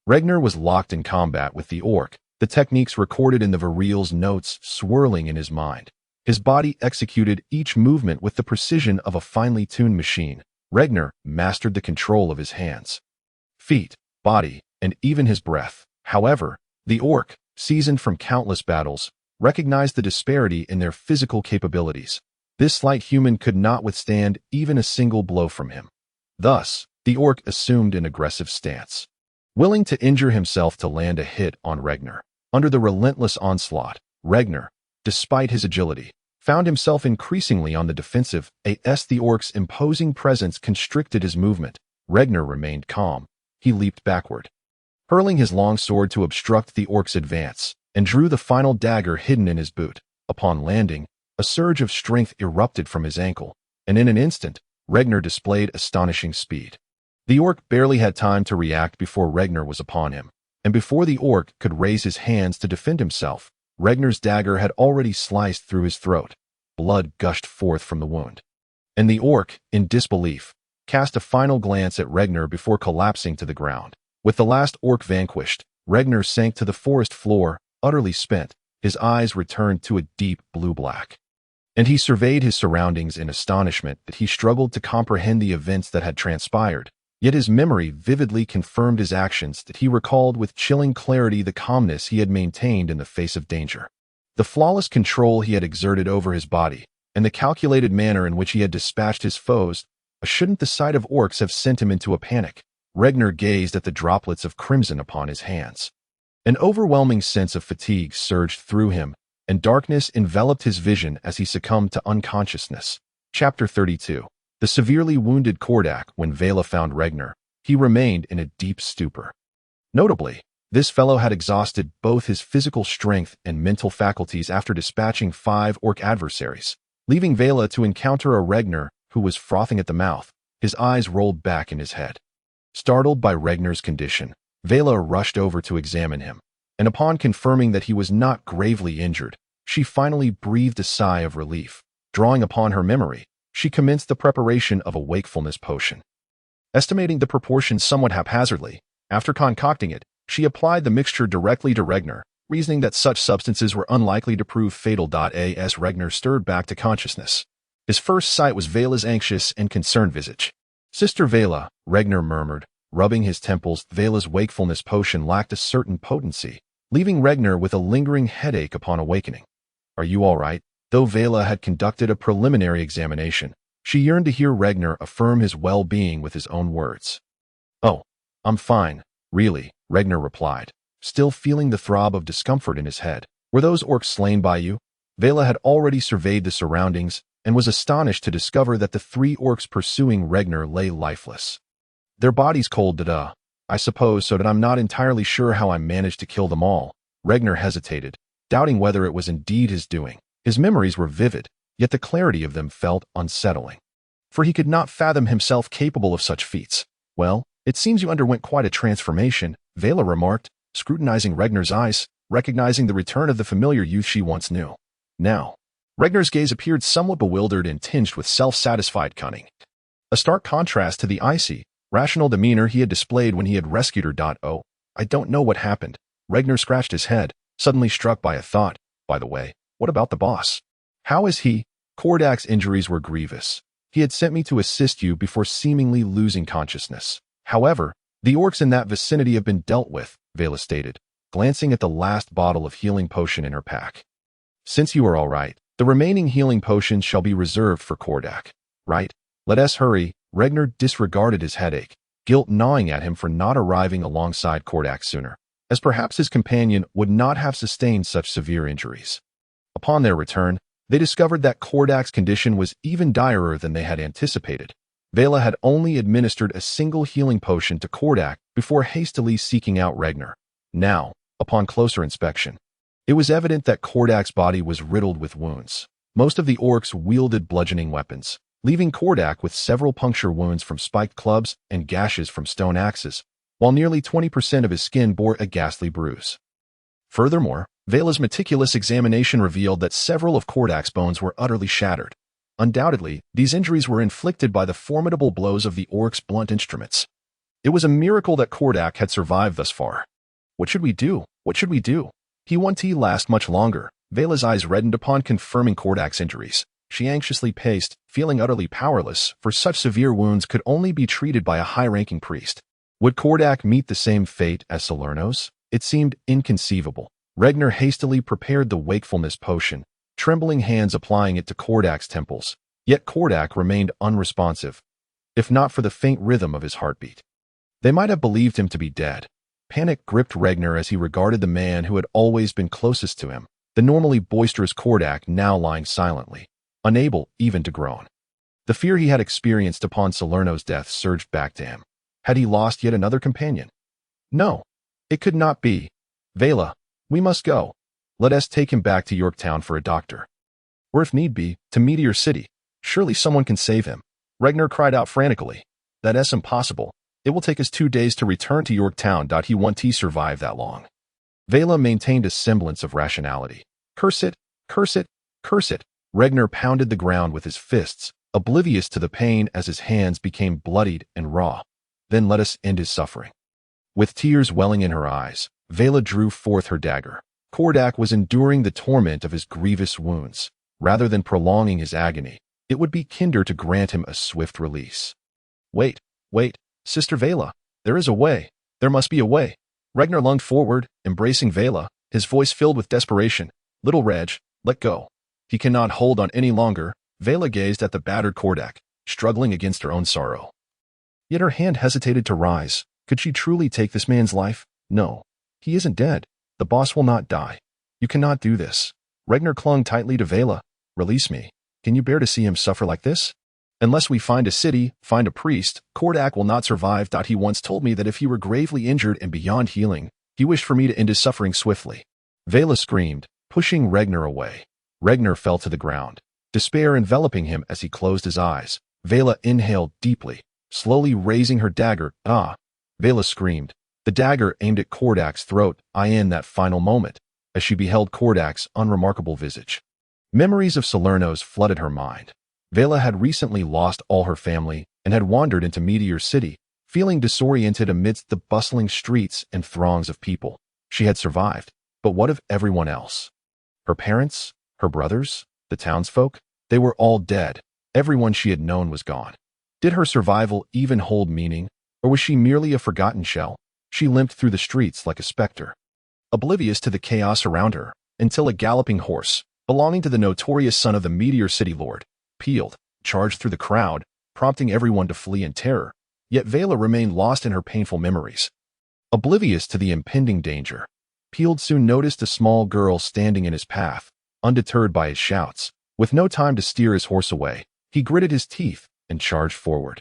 Regner was locked in combat with the orc, the techniques recorded in the viril's notes swirling in his mind. His body executed each movement with the precision of a finely tuned machine. Regner mastered the control of his hands, feet, body, and even his breath. However, the orc, seasoned from countless battles, recognized the disparity in their physical capabilities. This slight human could not withstand even a single blow from him. Thus, the orc assumed an aggressive stance, willing to injure himself to land a hit on Regner. Under the relentless onslaught, Regner, despite his agility, found himself increasingly on the defensive. The orc's imposing presence constricted his movement. Regner remained calm. He leaped backward, hurling his long sword to obstruct the orc's advance, and drew the final dagger hidden in his boot. Upon landing, a surge of strength erupted from his ankle, and in an instant, Regner displayed astonishing speed. The orc barely had time to react before Regner was upon him, and before the orc could raise his hands to defend himself, Regner's dagger had already sliced through his throat. Blood gushed forth from the wound, and the orc, in disbelief, cast a final glance at Regner before collapsing to the ground. With the last orc vanquished, Regner sank to the forest floor, utterly spent. His eyes returned to a deep blue-black, and he surveyed his surroundings in astonishment that he struggled to comprehend the events that had transpired. Yet his memory vividly confirmed his actions, that he recalled with chilling clarity the calmness he had maintained in the face of danger, the flawless control he had exerted over his body, and the calculated manner in which he had dispatched his foes. Shouldn't the sight of orcs have sent him into a panic? Regner gazed at the droplets of crimson upon his hands. An overwhelming sense of fatigue surged through him, and darkness enveloped his vision as he succumbed to unconsciousness. Chapter 32. The severely wounded Kordak. When Vela found Regner, he remained in a deep stupor. Notably, this fellow had exhausted both his physical strength and mental faculties after dispatching 5 orc adversaries, leaving Vela to encounter a Regner who was frothing at the mouth. His eyes rolled back in his head. Startled by Regner's condition, Vela rushed over to examine him, and upon confirming that he was not gravely injured, she finally breathed a sigh of relief. Drawing upon her memory, she commenced the preparation of a wakefulness potion. Estimating the proportions somewhat haphazardly, after concocting it, she applied the mixture directly to Regner, reasoning that such substances were unlikely to prove fatal. As Regner stirred back to consciousness, his first sight was Vela's anxious and concerned visage. "Sister Vela," Regner murmured, rubbing his temples. Vela's wakefulness potion lacked a certain potency, leaving Regner with a lingering headache upon awakening. "Are you all right?" Though Vela had conducted a preliminary examination, she yearned to hear Regner affirm his well-being with his own words. "Oh, I'm fine, really," Regner replied, still feeling the throb of discomfort in his head. "Were those orcs slain by you?" Vela had already surveyed the surroundings and was astonished to discover that the 3 orcs pursuing Regner lay lifeless, their bodies cold. "I suppose so, that I'm not entirely sure how I managed to kill them all." Regner hesitated, doubting whether it was indeed his doing. His memories were vivid, yet the clarity of them felt unsettling, for he could not fathom himself capable of such feats. "Well, it seems you underwent quite a transformation," Vela remarked, scrutinizing Regner's eyes, recognizing the return of the familiar youth she once knew. Now, Regner's gaze appeared somewhat bewildered and tinged with self-satisfied cunning, a stark contrast to the icy, rational demeanor he had displayed when he had rescued her. "Oh, I don't know what happened." Regner scratched his head, suddenly struck by a thought. "By the way, what about the boss? How is he?" "Kordak's injuries were grievous. He had sent me to assist you before seemingly losing consciousness. However, the orcs in that vicinity have been dealt with," Vela stated, glancing at the last bottle of healing potion in her pack. "Since you are all right, the remaining healing potions shall be reserved for Kordak. Right? Let us hurry." Regner disregarded his headache, guilt gnawing at him for not arriving alongside Kordak sooner, as perhaps his companion would not have sustained such severe injuries. Upon their return, they discovered that Kordak's condition was even direr than they had anticipated. Vela had only administered a single healing potion to Kordak before hastily seeking out Regner. Now, upon closer inspection. It was evident that Kordak's body was riddled with wounds. Most of the orcs wielded bludgeoning weapons, leaving Kordak with several puncture wounds from spiked clubs and gashes from stone axes, while nearly 20% of his skin bore a ghastly bruise. Furthermore, Vela's meticulous examination revealed that several of Kordak's bones were utterly shattered. Undoubtedly, these injuries were inflicted by the formidable blows of the orc's blunt instruments. It was a miracle that Kordak had survived thus far. What should we do? What should we do? He won't last much longer. Vela's eyes reddened upon confirming Kordak's injuries. She anxiously paced, feeling utterly powerless, for such severe wounds could only be treated by a high-ranking priest. Would Kordak meet the same fate as Salernos? It seemed inconceivable. Regner hastily prepared the wakefulness potion, trembling hands applying it to Kordak's temples. Yet Kordak remained unresponsive, if not for the faint rhythm of his heartbeat. They might have believed him to be dead. Panic gripped Regner as he regarded the man who had always been closest to him, the normally boisterous Kordak now lying silently, unable even to groan. The fear he had experienced upon Salerno's death surged back to him. Had he lost yet another companion? No, it could not be. Vela, we must go. Let us take him back to Yorktown for a doctor. Or if need be, to Meteor City. Surely someone can save him. Regner cried out frantically. That is impossible. It will take us 2 days to return to Yorktown. He won't survive that long. Vela maintained a semblance of rationality. Curse it, curse it, curse it. Regner pounded the ground with his fists, oblivious to the pain as his hands became bloodied and raw. Then let us end his suffering. With tears welling in her eyes, Vela drew forth her dagger. Kordak was enduring the torment of his grievous wounds. Rather than prolonging his agony, it would be kinder to grant him a swift release. Wait, Sister Vela, there is a way. There must be a way. Regner lunged forward, embracing Vela, his voice filled with desperation. Little Reg, let go. He cannot hold on any longer. Vela gazed at the battered Kordak, struggling against her own sorrow. Yet her hand hesitated to rise. Could she truly take this man's life? No. He isn't dead. The boss will not die. You cannot do this. Regner clung tightly to Vela. Release me. Can you bear to see him suffer like this? Unless we find a city, find a priest, Kordak will not survive. He once told me that if he were gravely injured and beyond healing, he wished for me to end his suffering swiftly. Vela screamed, pushing Regner away. Regner fell to the ground, despair enveloping him as he closed his eyes. Vela inhaled deeply, slowly raising her dagger. Ah! Vela screamed, the dagger aimed at Kordak's throat. In that final moment, as she beheld Kordak's unremarkable visage. Memories of Salernos flooded her mind. Vela had recently lost all her family and had wandered into Meteor City, feeling disoriented amidst the bustling streets and throngs of people. She had survived, but what of everyone else? Her parents? Her brothers? The townsfolk? They were all dead. Everyone she had known was gone. Did her survival even hold meaning, or was she merely a forgotten shell? She limped through the streets like a specter, oblivious to the chaos around her, until a galloping horse, belonging to the notorious son of the Meteor City Lord, pealed, charged through the crowd, prompting everyone to flee in terror. Yet Vela remained lost in her painful memories. Oblivious to the impending danger, Peeled soon noticed a small girl standing in his path, undeterred by his shouts. With no time to steer his horse away, he gritted his teeth and charged forward.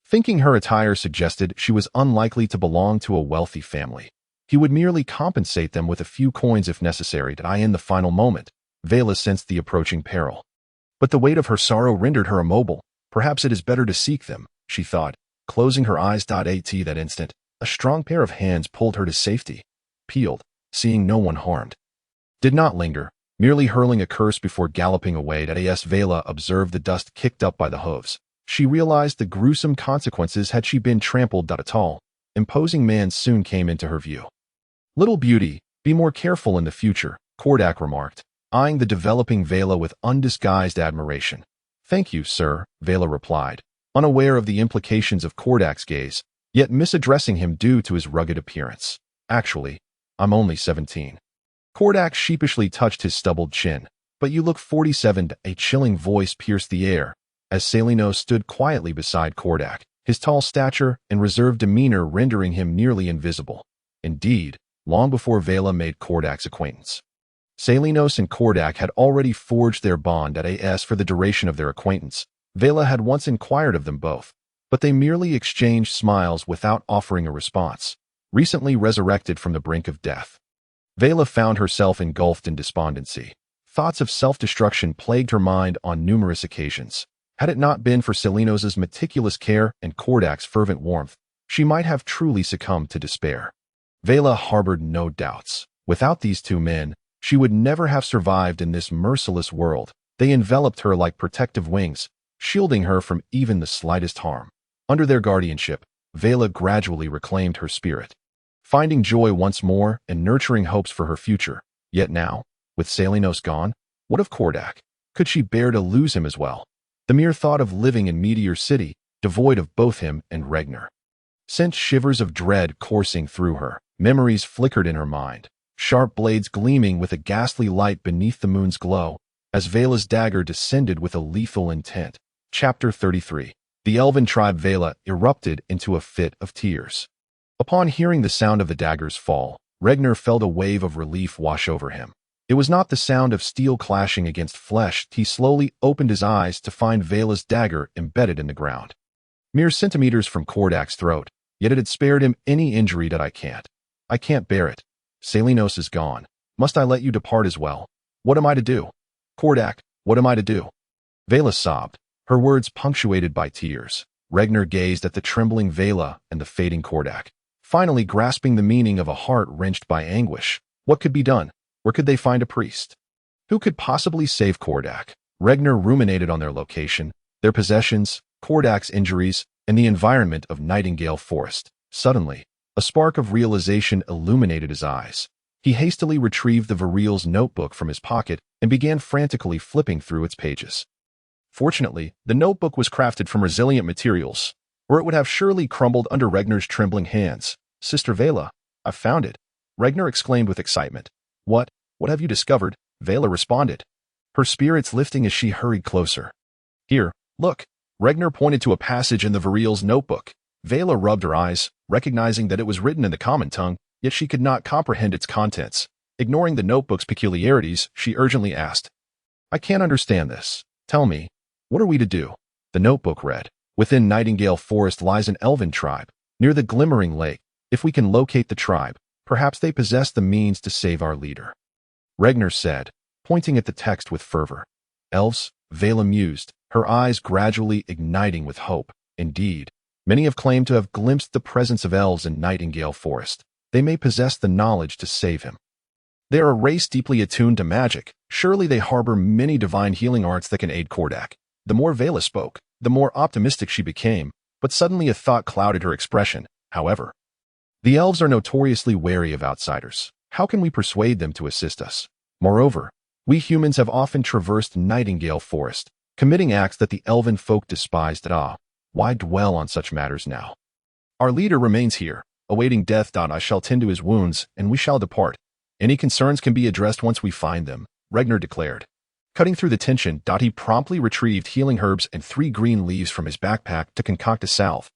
Thinking her attire suggested she was unlikely to belong to a wealthy family, he would merely compensate them with a few coins if necessary to in the final moment. Vela sensed the approaching peril. But the weight of her sorrow rendered her immobile. Perhaps it is better to seek them, she thought, closing her eyes. At that instant, a strong pair of hands pulled her to safety. Peeled, seeing no one harmed, did not linger, merely hurling a curse before galloping away. As Vela observed the dust kicked up by the hooves, she realized the gruesome consequences had she been trampled. A tall, imposing man soon came into her view. Little beauty, be more careful in the future, Kordak remarked, eyeing the developing Vela with undisguised admiration. Thank you, sir, Vela replied, unaware of the implications of Kordak's gaze, yet misaddressing him due to his rugged appearance. Actually, I'm only 17. Kordak sheepishly touched his stubbled chin. But you look 47. A chilling voice pierced the air, as Salino stood quietly beside Kordak, his tall stature and reserved demeanor rendering him nearly invisible. Indeed, long before Vela made Kordak's acquaintance, Salinos and Kordak had already forged their bond. As for the duration of their acquaintance, Vela had once inquired of them both, but they merely exchanged smiles without offering a response. Recently resurrected from the brink of death, Vela found herself engulfed in despondency. Thoughts of self-destruction plagued her mind on numerous occasions. Had it not been for Selinos's meticulous care and Kordak's fervent warmth, she might have truly succumbed to despair. Vela harbored no doubts. Without these two men, she would never have survived in this merciless world. They enveloped her like protective wings, shielding her from even the slightest harm. Under their guardianship, Vela gradually reclaimed her spirit, finding joy once more and nurturing hopes for her future. Yet now, with Selinos gone, what of Kordak? Could she bear to lose him as well? The mere thought of living in Meteor City, devoid of both him and Regner, sent shivers of dread coursing through her. Memories flickered in her mind, sharp blades gleaming with a ghastly light beneath the moon's glow, as Vela's dagger descended with a lethal intent. Chapter 33. The elven tribe Vela erupted into a fit of tears. Upon hearing the sound of the dagger's fall, Regner felt a wave of relief wash over him. It was not the sound of steel clashing against flesh. He slowly opened his eyes to find Vela's dagger embedded in the ground. Mere centimeters from Kordak's throat, yet it had spared him any injury that I can't bear it. Selinos is gone. Must I let you depart as well? What am I to do? Kordak, what am I to do? Vela sobbed, her words punctuated by tears. Regner gazed at the trembling Vela and the fading Kordak, finally grasping the meaning of a heart wrenched by anguish. What could be done? Where could they find a priest? Who could possibly save Kordak? Regner ruminated on their location, their possessions, Kordak's injuries, and the environment of Nightingale Forest. Suddenly, a spark of realization illuminated his eyes. He hastily retrieved the Viril's notebook from his pocket and began frantically flipping through its pages. Fortunately, the notebook was crafted from resilient materials, or it would have surely crumbled under Regner's trembling hands. Sister Vela, I've found it, Regner exclaimed with excitement. What have you discovered? Vela responded, her spirits lifting as she hurried closer. Here, look. Regner pointed to a passage in the Viril's notebook. Vela rubbed her eyes, recognizing that it was written in the common tongue, yet she could not comprehend its contents. Ignoring the notebook's peculiarities, she urgently asked, I can't understand this. Tell me, what are we to do? The notebook read, Within Nightingale Forest lies an elven tribe, near the glimmering lake. If we can locate the tribe, perhaps they possess the means to save our leader. Regner said, pointing at the text with fervor. Elves? Vela mused, her eyes gradually igniting with hope. Indeed, many have claimed to have glimpsed the presence of elves in Nightingale Forest. They may possess the knowledge to save him. They are a race deeply attuned to magic. Surely they harbor many divine healing arts that can aid Kordak. The more Vela spoke, the more optimistic she became, but suddenly a thought clouded her expression. However, the elves are notoriously wary of outsiders. How can we persuade them to assist us? Moreover, we humans have often traversed Nightingale Forest, committing acts that the elven folk despised. Why dwell on such matters now? Our leader remains here, awaiting death. I shall tend to his wounds, and we shall depart. Any concerns can be addressed once we find them, Regner declared. Cutting through the tension, he promptly retrieved healing herbs and 3 green leaves from his backpack to concoct a salve.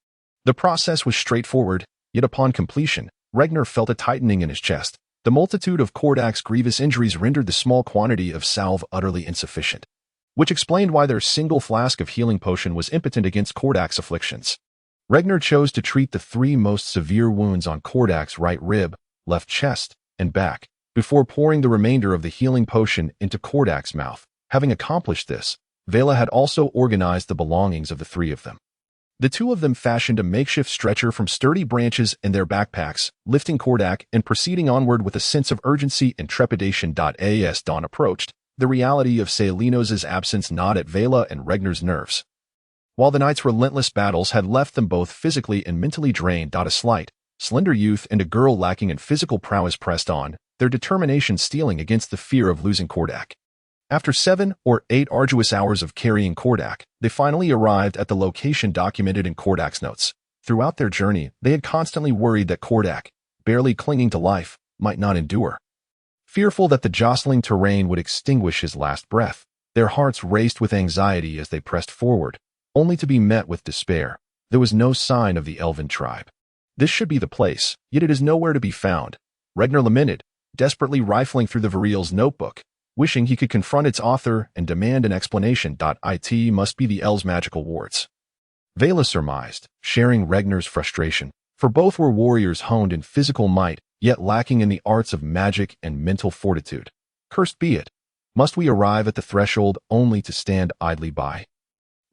The process was straightforward, yet upon completion, Regner felt a tightening in his chest. The multitude of Kordak's grievous injuries rendered the small quantity of salve utterly insufficient, which explained why their single flask of healing potion was impotent against Kordak's afflictions. Regner chose to treat the 3 most severe wounds on Kordak's right rib, left chest, and back, before pouring the remainder of the healing potion into Kordak's mouth. Having accomplished this, Vela had also organized the belongings of the 3 of them. The 2 of them fashioned a makeshift stretcher from sturdy branches in their backpacks, lifting Kordak and proceeding onward with a sense of urgency and trepidation. As dawn approached, the reality of Selinos's absence gnawed at Vela and Regner's nerves. While the night's relentless battles had left them both physically and mentally drained, a slight, slender youth and a girl lacking in physical prowess pressed on, their determination steeling against the fear of losing Kordak. After 7 or 8 arduous hours of carrying Kordak, they finally arrived at the location documented in Kordak's notes. Throughout their journey, they had constantly worried that Kordak, barely clinging to life, might not endure. Fearful that the jostling terrain would extinguish his last breath, their hearts raced with anxiety as they pressed forward, only to be met with despair. There was no sign of the elven tribe. This should be the place, yet it is nowhere to be found, Regner lamented, desperately rifling through the Viril's notebook, wishing he could confront its author and demand an explanation. It must be the elves' magical wards, Vela surmised, sharing Regner's frustration, for both were warriors honed in physical might yet lacking in the arts of magic and mental fortitude. Cursed be it. Must we arrive at the threshold only to stand idly by?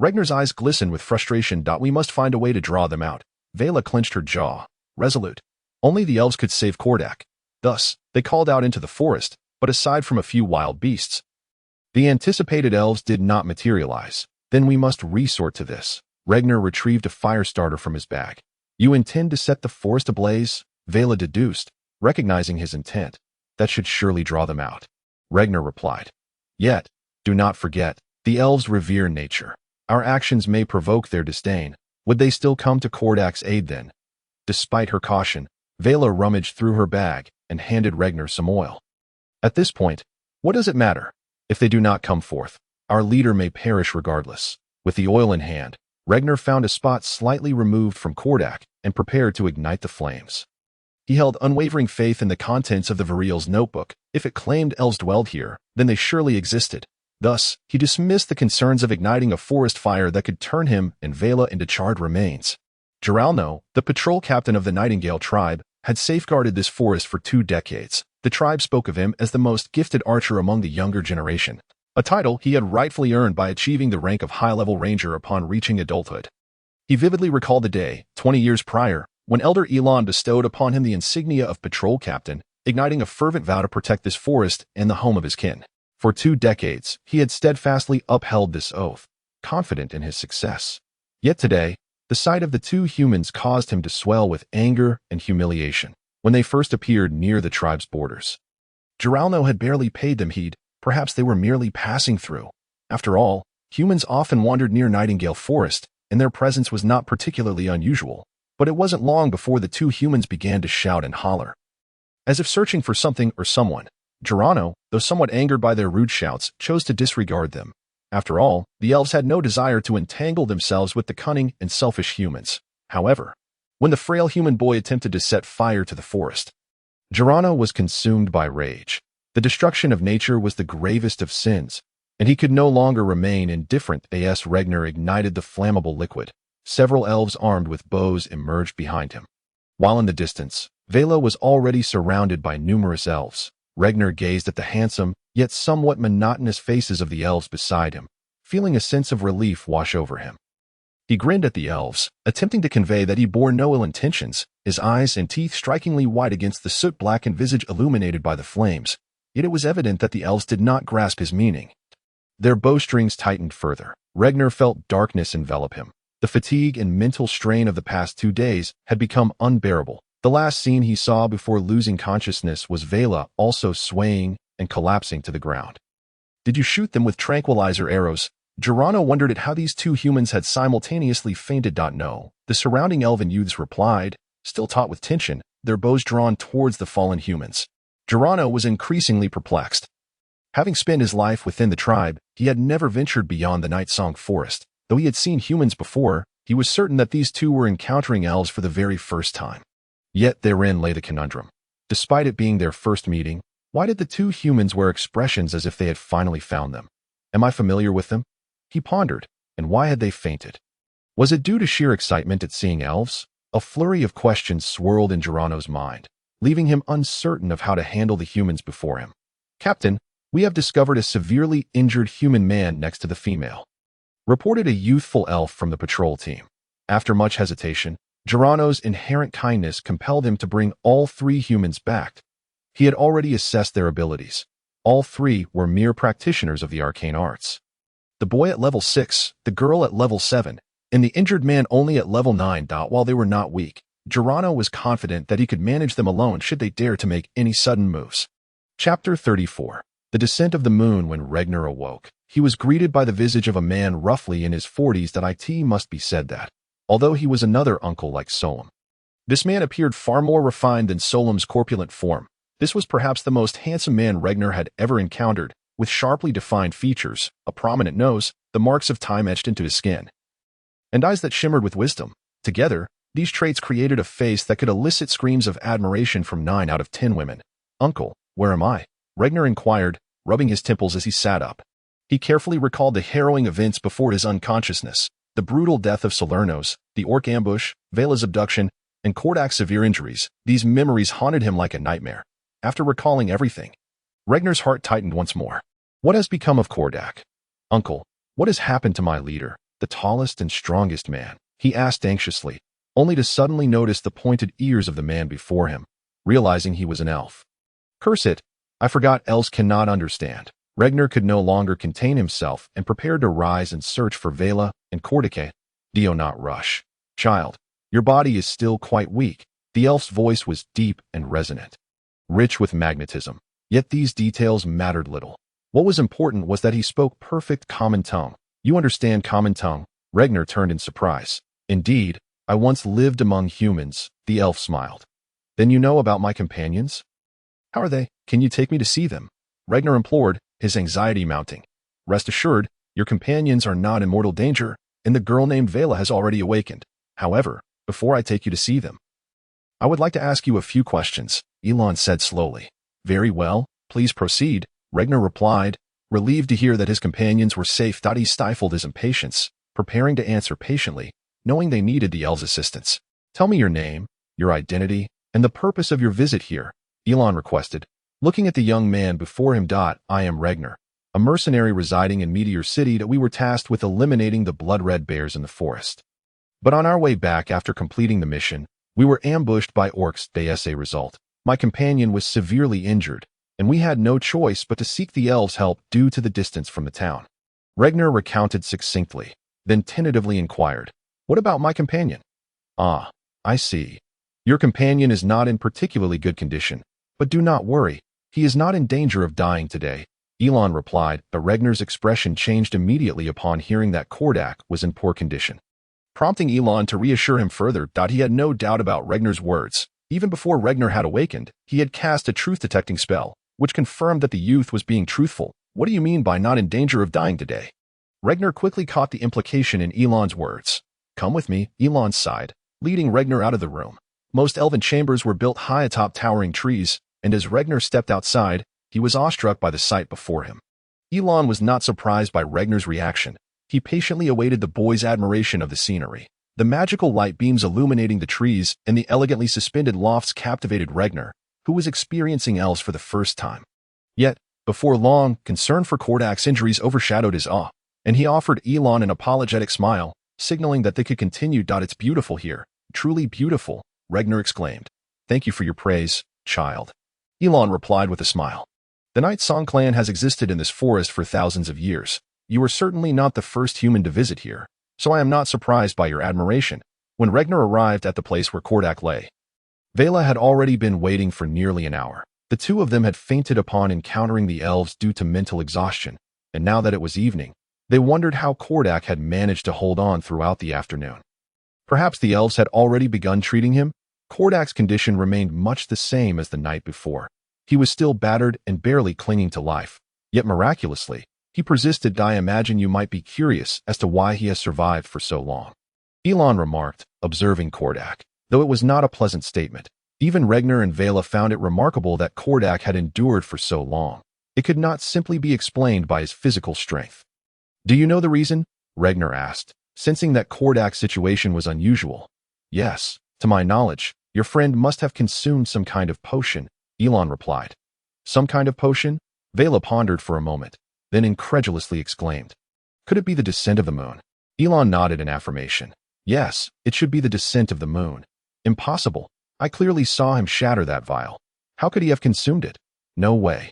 Regnar's eyes glistened with frustration. We must find a way to draw them out. Vela clenched her jaw, resolute. Only the elves could save Kordak. Thus, they called out into the forest, but aside from a few wild beasts, the anticipated elves did not materialize. Then we must resort to this. Regnar retrieved a fire starter from his bag. You intend to set the forest ablaze? Vela deduced, recognizing his intent. That should surely draw them out. Regnar replied. Yet, do not forget, the elves revere nature. Our actions may provoke their disdain. Would they still come to Kordak's aid then? Despite her caution, Vela rummaged through her bag and handed Regnar some oil. At this point, what does it matter? If they do not come forth, our leader may perish regardless. With the oil in hand, Regnar found a spot slightly removed from Kordak and prepared to ignite the flames. He held unwavering faith in the contents of the Viriel's notebook. If it claimed elves dwelled here, then they surely existed. Thus, he dismissed the concerns of igniting a forest fire that could turn him and Vela into charred remains. Geralno, the patrol captain of the Nightingale tribe, had safeguarded this forest for 2 decades. The tribe spoke of him as the most gifted archer among the younger generation, a title he had rightfully earned by achieving the rank of high-level ranger upon reaching adulthood. He vividly recalled the day, 20 years prior, when Elder Elon bestowed upon him the insignia of patrol captain, igniting a fervent vow to protect this forest and the home of his kin. For 2 decades, he had steadfastly upheld this oath, confident in his success. Yet today, the sight of the 2 humans caused him to swell with anger and humiliation when they first appeared near the tribe's borders. Geralno had barely paid them heed. Perhaps they were merely passing through. After all, humans often wandered near Nightingale Forest, and their presence was not particularly unusual. But it wasn't long before the 2 humans began to shout and holler. As if searching for something or someone, Gerano, though somewhat angered by their rude shouts, chose to disregard them. After all, the elves had no desire to entangle themselves with the cunning and selfish humans. However, when the frail human boy attempted to set fire to the forest, Gerano was consumed by rage. The destruction of nature was the gravest of sins, and he could no longer remain indifferent. As Regnar ignited the flammable liquid, several elves armed with bows emerged behind him. While in the distance, Vela was already surrounded by numerous elves. Regnar gazed at the handsome, yet somewhat monotonous faces of the elves beside him, feeling a sense of relief wash over him. He grinned at the elves, attempting to convey that he bore no ill intentions, his eyes and teeth strikingly white against the soot-blackened visage illuminated by the flames. Yet it was evident that the elves did not grasp his meaning. Their bowstrings tightened further. Regnar felt darkness envelop him. The fatigue and mental strain of the past 2 days had become unbearable. The last scene he saw before losing consciousness was Vela also swaying and collapsing to the ground. Did you shoot them with tranquilizer arrows? Gerano wondered at how these 2 humans had simultaneously fainted. No, the surrounding elven youths replied, still taut with tension, their bows drawn towards the fallen humans. Gerano was increasingly perplexed. Having spent his life within the tribe, he had never ventured beyond the Night Song Forest. Though he had seen humans before, he was certain that these 2 were encountering elves for the very first time. Yet therein lay the conundrum. Despite it being their first meeting, why did the 2 humans wear expressions as if they had finally found them? Am I familiar with them? He pondered, and why had they fainted? Was it due to sheer excitement at seeing elves? A flurry of questions swirled in Gerano's mind, leaving him uncertain of how to handle the humans before him. Captain, we have discovered a severely injured human man next to the female, reported a youthful elf from the patrol team. After much hesitation, Gerano's inherent kindness compelled him to bring all 3 humans back. He had already assessed their abilities. All 3 were mere practitioners of the arcane arts. The boy at level 6, the girl at level 7, and the injured man only at level 9. While they were not weak, Gerano was confident that he could manage them alone should they dare to make any sudden moves. Chapter 34. The Descent of the Moon. When Regnar awoke, he was greeted by the visage of a man roughly in his 40s. It must be said that, although he was another uncle like Solom, this man appeared far more refined than Solom's corpulent form. This was perhaps the most handsome man Regnar had ever encountered, with sharply defined features, a prominent nose, the marks of time etched into his skin, and eyes that shimmered with wisdom. Together, these traits created a face that could elicit screams of admiration from 9 out of 10 women. "Uncle, where am I?" Regnar inquired, rubbing his temples as he sat up. He carefully recalled the harrowing events before his unconsciousness, the brutal death of Salernos, the orc ambush, Vela's abduction, and Kordak's severe injuries, these memories haunted him like a nightmare. After recalling everything, Regnar's heart tightened once more. What has become of Kordak? Uncle, what has happened to my leader, the tallest and strongest man? He asked anxiously, only to suddenly notice the pointed ears of the man before him, realizing he was an elf. Curse it, I forgot elves cannot understand. Regnar could no longer contain himself and prepared to rise and search for Vela and Kordake. Do not rush. Child, your body is still quite weak. The elf's voice was deep and resonant, rich with magnetism. Yet these details mattered little. What was important was that he spoke perfect common tongue. You understand common tongue? Regnar turned in surprise. Indeed, I once lived among humans, the elf smiled. Then you know about my companions? How are they? Can you take me to see them? Regnar implored, his anxiety mounting. Rest assured, your companions are not in mortal danger, and the girl named Vela has already awakened. However, before I take you to see them, I would like to ask you a few questions, Elon said slowly. Very well, please proceed, Regnar replied, relieved to hear that his companions were safe. He stifled his impatience, preparing to answer patiently, knowing they needed the elves' assistance. Tell me your name, your identity, and the purpose of your visit here, Elon requested, looking at the young man before him. I am Regnar, a mercenary residing in Meteor City that we were tasked with eliminating the blood-red bears in the forest. But on our way back after completing the mission, we were ambushed by orcs. As a result, my companion was severely injured, and we had no choice but to seek the elves' help due to the distance from the town. Regnar recounted succinctly, then tentatively inquired, what about my companion? Ah, I see. Your companion is not in particularly good condition, but do not worry, he is not in danger of dying today, Elon replied, but Regnar's expression changed immediately upon hearing that Kordak was in poor condition, prompting Elon to reassure him further. He had no doubt about Regnar's words. Even before Regnar had awakened, he had cast a truth-detecting spell, which confirmed that the youth was being truthful. What do you mean by not in danger of dying today? Regnar quickly caught the implication in Elon's words. Come with me, Elon sighed, leading Regnar out of the room. Most elven chambers were built high atop towering trees, and as Regnar stepped outside, he was awestruck by the sight before him. Elon was not surprised by Regnar's reaction. He patiently awaited the boy's admiration of the scenery. The magical light beams illuminating the trees and the elegantly suspended lofts captivated Regnar, who was experiencing elves for the first time. Yet, before long, concern for Kordak's injuries overshadowed his awe, and he offered Elon an apologetic smile, signaling that they could continue. It's beautiful here, truly beautiful, Regnar exclaimed. Thank you for your praise, child. Elon replied with a smile. The Night Song clan has existed in this forest for thousands of years. You are certainly not the first human to visit here, so I am not surprised by your admiration. When Regnar arrived at the place where Kordak lay, Vela had already been waiting for nearly an hour. The two of them had fainted upon encountering the elves due to mental exhaustion, and now that it was evening, they wondered how Kordak had managed to hold on throughout the afternoon. Perhaps the elves had already begun treating him. Kordak's condition remained much the same as the night before. He was still battered and barely clinging to life, yet miraculously, he persisted. I imagine you might be curious as to why he has survived for so long, Elon remarked, observing Kordak. Though it was not a pleasant statement, even Regnar and Vela found it remarkable that Kordak had endured for so long. It could not simply be explained by his physical strength. Do you know the reason? Regnar asked, sensing that Kordak's situation was unusual. Yes, to my knowledge, your friend must have consumed some kind of potion, Elon replied. Some kind of potion? Vela pondered for a moment, then incredulously exclaimed. Could it be the descent of the moon? Elon nodded in affirmation. Yes, it should be the descent of the moon. Impossible. I clearly saw him shatter that vial. How could he have consumed it? No way.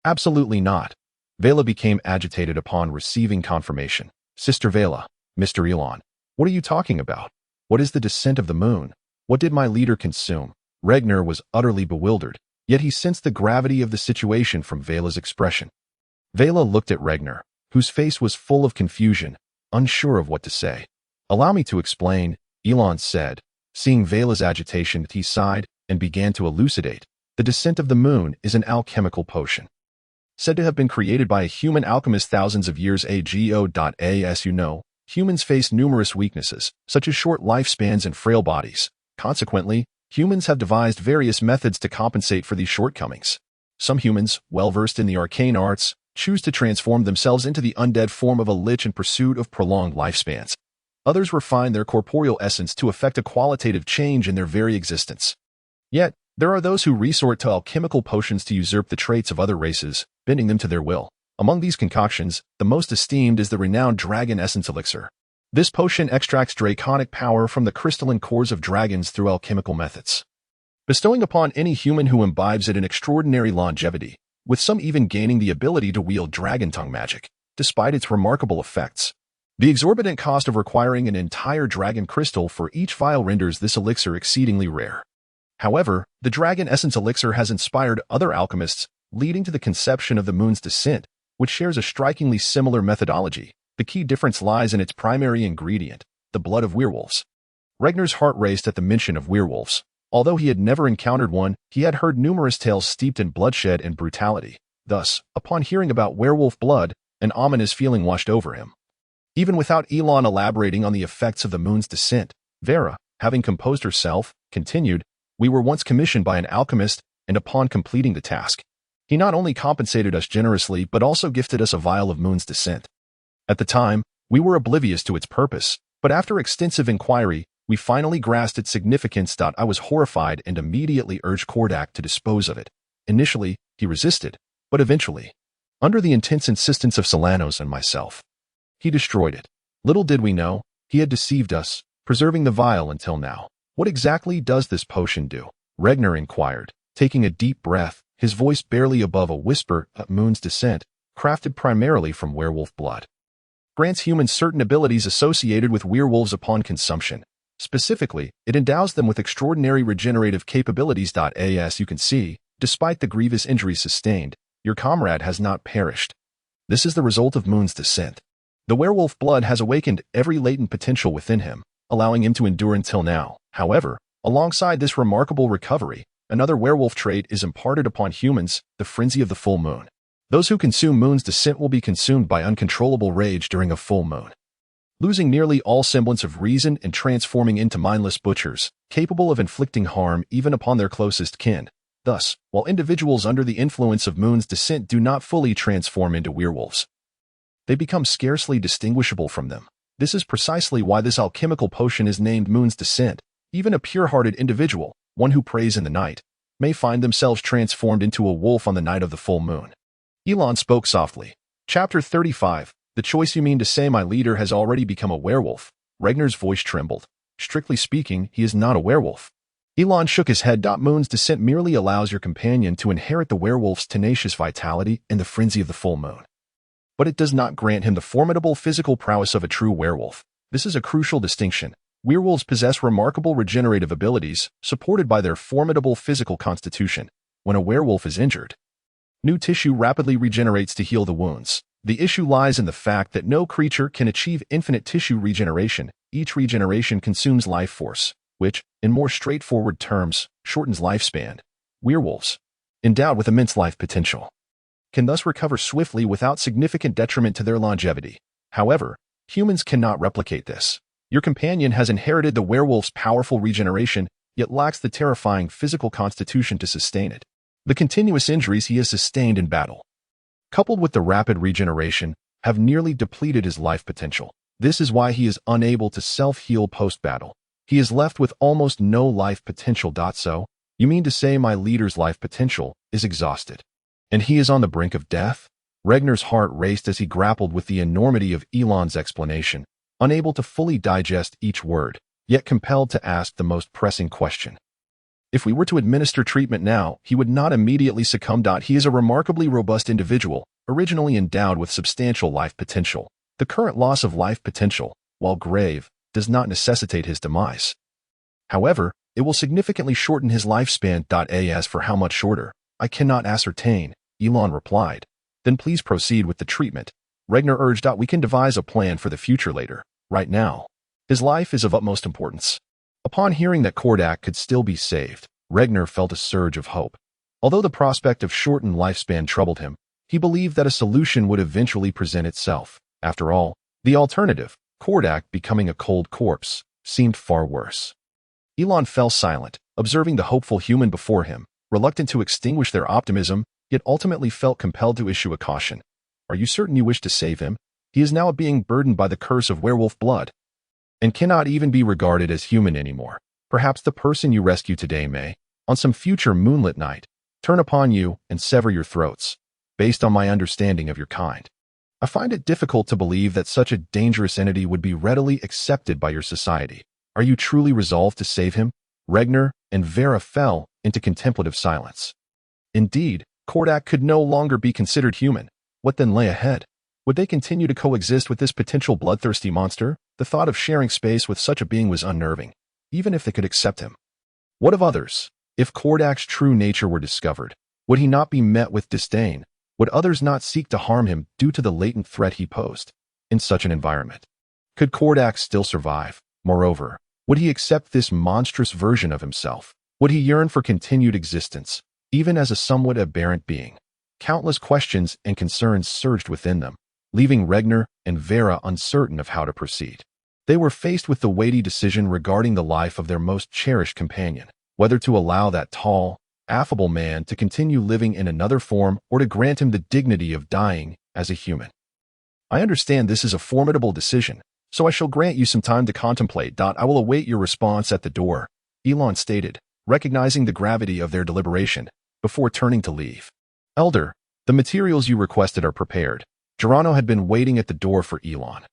Absolutely not. Vela became agitated upon receiving confirmation. Sister Vela, Mr. Elon, what are you talking about? What is the descent of the moon? What did my leader consume? Regnar was utterly bewildered, yet he sensed the gravity of the situation from Vela's expression. Vela looked at Regnar, whose face was full of confusion, unsure of what to say. Allow me to explain, Elon said. Seeing Vela's agitation, he sighed and began to elucidate. The descent of the moon is an alchemical potion, said to have been created by a human alchemist thousands of years ago. As you know, humans face numerous weaknesses, such as short lifespans and frail bodies. Consequently, humans have devised various methods to compensate for these shortcomings. Some humans, well-versed in the arcane arts, choose to transform themselves into the undead form of a lich in pursuit of prolonged lifespans. Others refine their corporeal essence to effect a qualitative change in their very existence. Yet, there are those who resort to alchemical potions to usurp the traits of other races, bending them to their will. Among these concoctions, the most esteemed is the renowned Dragon Essence Elixir. This potion extracts draconic power from the crystalline cores of dragons through alchemical methods, bestowing upon any human who imbibes it an extraordinary longevity, with some even gaining the ability to wield dragon tongue magic, despite its remarkable effects. The exorbitant cost of requiring an entire dragon crystal for each vial renders this elixir exceedingly rare. However, the Dragon Essence Elixir has inspired other alchemists, leading to the conception of the Moon's Descent, which shares a strikingly similar methodology. The key difference lies in its primary ingredient, the blood of werewolves. Regnar's heart raced at the mention of werewolves. Although he had never encountered one, he had heard numerous tales steeped in bloodshed and brutality. Thus, upon hearing about werewolf blood, an ominous feeling washed over him. Even without Elon elaborating on the effects of the Moon's Descent, Vera, having composed herself, continued, "We were once commissioned by an alchemist, and upon completing the task, he not only compensated us generously but also gifted us a vial of Moon's Descent. At the time, we were oblivious to its purpose, but after extensive inquiry, we finally grasped its significance. I was horrified and immediately urged Kordak to dispose of it. Initially, he resisted, but eventually, under the intense insistence of Solanos and myself, he destroyed it. Little did we know, he had deceived us, preserving the vial until now." "What exactly does this potion do?" Regnar inquired, taking a deep breath, his voice barely above a whisper. "Moon's Descent, crafted primarily from werewolf blood, grants humans certain abilities associated with werewolves upon consumption. Specifically, it endows them with extraordinary regenerative capabilities. As you can see, despite the grievous injuries sustained, your comrade has not perished. This is the result of Moon's Descent. The werewolf blood has awakened every latent potential within him, allowing him to endure until now. However, alongside this remarkable recovery, another werewolf trait is imparted upon humans, the frenzy of the full moon. Those who consume Moon's Descent will be consumed by uncontrollable rage during a full moon, losing nearly all semblance of reason and transforming into mindless butchers, capable of inflicting harm even upon their closest kin. Thus, while individuals under the influence of Moon's Descent do not fully transform into werewolves, they become scarcely distinguishable from them. This is precisely why this alchemical potion is named Moon's Descent. Even a pure-hearted individual, one who prays in the night, may find themselves transformed into a wolf on the night of the full moon." Elon spoke softly. Chapter 35. "The choice you mean to say my leader has already become a werewolf?" Regnar's voice trembled. "Strictly speaking, he is not a werewolf." Elon shook his head. "Moon's Descent merely allows your companion to inherit the werewolf's tenacious vitality and the frenzy of the full moon, but it does not grant him the formidable physical prowess of a true werewolf. This is a crucial distinction. Werewolves possess remarkable regenerative abilities, supported by their formidable physical constitution. When a werewolf is injured, new tissue rapidly regenerates to heal the wounds. The issue lies in the fact that no creature can achieve infinite tissue regeneration. Each regeneration consumes life force, which, in more straightforward terms, shortens lifespan. Werewolves, endowed with immense life potential, can thus recover swiftly without significant detriment to their longevity. However, humans cannot replicate this. Your companion has inherited the werewolf's powerful regeneration, yet lacks the terrifying physical constitution to sustain it. The continuous injuries he has sustained in battle, coupled with the rapid regeneration, have nearly depleted his life potential. This is why he is unable to self-heal post-battle. He is left with almost no life potential. So, you mean to say my leader's life potential is exhausted, and he is on the brink of death? Regnar's heart raced as he grappled with the enormity of Elon's explanation, unable to fully digest each word, yet compelled to ask the most pressing question. If we were to administer treatment now, he would not immediately succumb. He is a remarkably robust individual, originally endowed with substantial life potential. The current loss of life potential, while grave, does not necessitate his demise. However, it will significantly shorten his lifespan. As for how much shorter, I cannot ascertain, Elon replied. Then please proceed with the treatment, Regnar urged. We can devise a plan for the future later. Right now, his life is of utmost importance. Upon hearing that Kordak could still be saved, Regnar felt a surge of hope. Although the prospect of shortened lifespan troubled him, he believed that a solution would eventually present itself. After all, the alternative, Kordak becoming a cold corpse, seemed far worse. Elon fell silent, observing the hopeful human before him, reluctant to extinguish their optimism, yet ultimately felt compelled to issue a caution. "Are you certain you wish to save him? He is now being burdened by the curse of werewolf blood." and cannot even be regarded as human anymore. Perhaps the person you rescue today may, on some future moonlit night, turn upon you and sever your throats. Based on my understanding of your kind, I find it difficult to believe that such a dangerous entity would be readily accepted by your society. Are you truly resolved to save him? Regner and Vera fell into contemplative silence. Indeed, Kordak could no longer be considered human. What then lay ahead? Would they continue to coexist with this potential bloodthirsty monster? The thought of sharing space with such a being was unnerving, even if they could accept him. What of others? If Kordak's true nature were discovered, would he not be met with disdain? Would others not seek to harm him due to the latent threat he posed? In such an environment, could Kordak still survive? Moreover, would he accept this monstrous version of himself? Would he yearn for continued existence, even as a somewhat aberrant being? Countless questions and concerns surged within them, leaving Regner and Vera uncertain of how to proceed. They were faced with the weighty decision regarding the life of their most cherished companion, whether to allow that tall, affable man to continue living in another form or to grant him the dignity of dying as a human. I understand this is a formidable decision, so I shall grant you some time to contemplate. I will await your response at the door, Elon stated, recognizing the gravity of their deliberation, before turning to leave. Elder, the materials you requested are prepared. Geronimo had been waiting at the door for Elon.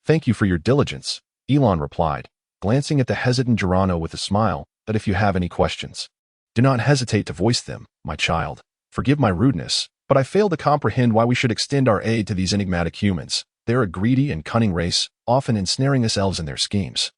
Thank you for your diligence, Elon replied, glancing at the hesitant Geronimo with a smile, that if you have any questions, do not hesitate to voice them, my child. Forgive my rudeness, but I fail to comprehend why we should extend our aid to these enigmatic humans. They're a greedy and cunning race, often ensnaring us elves in their schemes,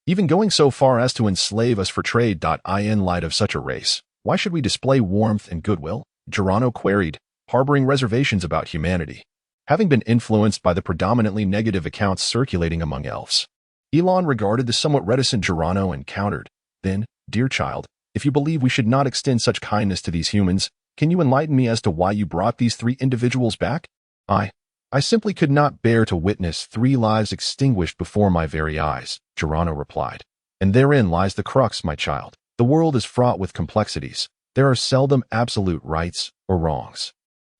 even going so far as to enslave us for trade. In light of such a race, why should we display warmth and goodwill? Geronimo queried, harboring reservations about humanity, having been influenced by the predominantly negative accounts circulating among elves. Elon regarded the somewhat reticent Geronimo and countered, then, dear child, if you believe we should not extend such kindness to these humans, can you enlighten me as to why you brought these 3 individuals back? I simply could not bear to witness 3 lives extinguished before my very eyes, Geronimo replied. And therein lies the crux, my child. The world is fraught with complexities. There are seldom absolute rights or wrongs,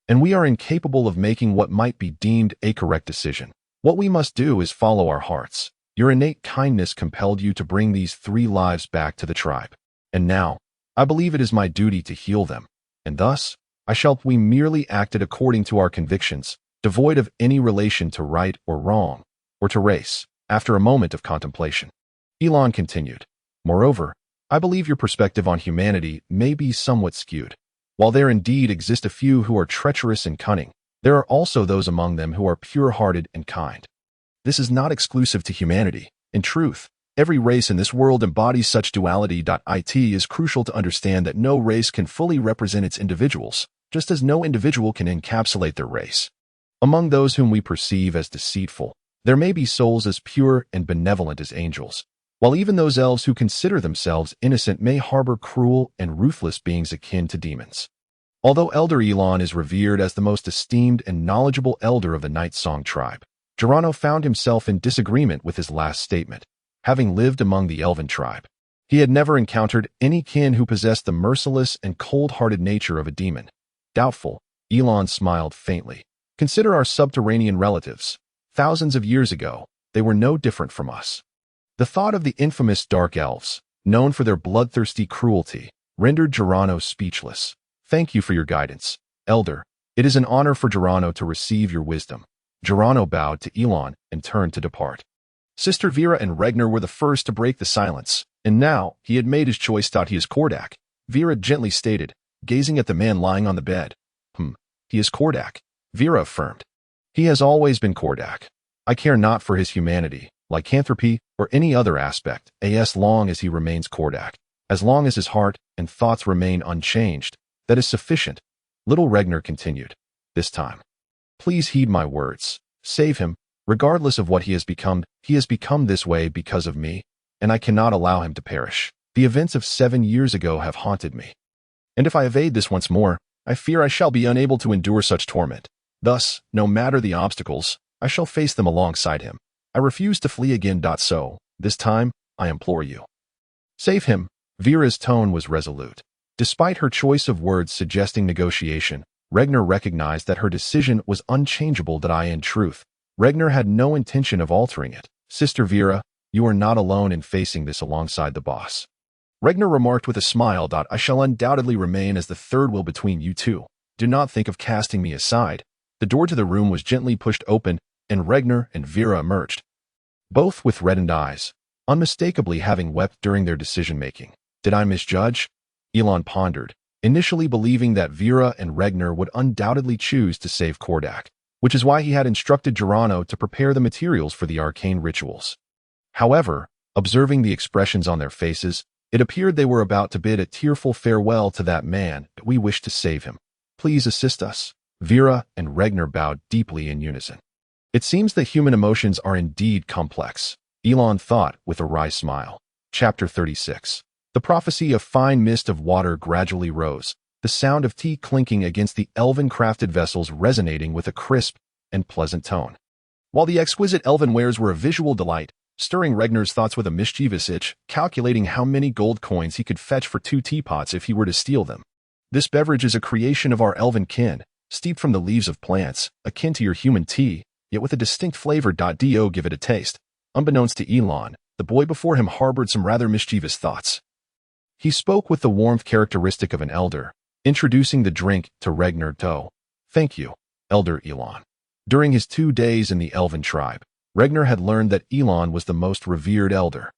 and we are incapable of making what might be deemed a correct decision. What we must do is follow our hearts. Your innate kindness compelled you to bring these 3 lives back to the tribe. And now, I believe it is my duty to heal them, and thus, we merely acted according to our convictions, devoid of any relation to right or wrong, or to race. After a moment of contemplation, Elon continued, moreover, I believe your perspective on humanity may be somewhat skewed. While there indeed exist a few who are treacherous and cunning, there are also those among them who are pure-hearted and kind. This is not exclusive to humanity. In truth, every race in this world embodies such duality. It is crucial to understand that no race can fully represent its individuals, just as no individual can encapsulate their race. Among those whom we perceive as deceitful, there may be souls as pure and benevolent as angels, while even those elves who consider themselves innocent may harbor cruel and ruthless beings akin to demons. Although Elder Elon is revered as the most esteemed and knowledgeable elder of the Night Song tribe, Geronimo found himself in disagreement with his last statement. Having lived among the elven tribe, he had never encountered any kin who possessed the merciless and cold-hearted nature of a demon. Doubtful, Elon smiled faintly. Consider our subterranean relatives. Thousands of years ago, they were no different from us. The thought of the infamous dark elves, known for their bloodthirsty cruelty, rendered Geronimo speechless. Thank you for your guidance, Elder. It is an honor for Geronimo to receive your wisdom. Geronimo bowed to Elon and turned to depart. Sister Vera and Regner were the first to break the silence, and now he had made his choice. He is Kordak, Vera gently stated, gazing at the man lying on the bed. He is Kordak, Vera affirmed. He has always been Kordak. I care not for his humanity, lycanthropy, or any other aspect, as long as he remains Kordak. As long as his heart and thoughts remain unchanged, that is sufficient. Little Regner continued. This time, please heed my words. Save him. Regardless of what he has become this way because of me, and I cannot allow him to perish. The events of 7 years ago have haunted me, and if I evade this once more, I fear I shall be unable to endure such torment. Thus, no matter the obstacles, I shall face them alongside him. I refuse to flee again. So, this time, I implore you, save him. Vera's tone was resolute. Despite her choice of words suggesting negotiation, Regner recognized that her decision was unchangeable. In truth, Regner had no intention of altering it. Sister Vera, You are not alone in facing this alongside the boss. Regner remarked with a smile. I shall undoubtedly remain as the third wheel between you two. Do not think of casting me aside. The door to the room was gently pushed open, and Regner and Vera emerged, both with reddened eyes, unmistakably having wept during their decision-making. Did I misjudge? Elon pondered, initially believing that Vera and Regner would undoubtedly choose to save Kordak, which is why he had instructed Geronimo to prepare the materials for the arcane rituals. However, observing the expressions on their faces, it appeared they were about to bid a tearful farewell to that man. We wish to save him. Please assist us. Vera and Regner bowed deeply in unison. It seems that human emotions are indeed complex, Elon thought with a wry smile. Chapter 36. The prophecy of fine mist of water gradually rose, the sound of tea clinking against the elven-crafted vessels resonating with a crisp and pleasant tone. While the exquisite elven wares were a visual delight, stirring Regner's thoughts with a mischievous itch, calculating how many gold coins he could fetch for 2 teapots if he were to steal them. This beverage is a creation of our elven kin, steeped from the leaves of plants, akin to your human tea, yet with a distinct flavor. Do give it a taste. Unbeknownst to Elon, the boy before him harbored some rather mischievous thoughts. He spoke with the warmth characteristic of an elder, introducing the drink to Regner. Thank you, Elder Elon. During his 2 days in the elven tribe, Regner had learned that Elon was the most revered elder,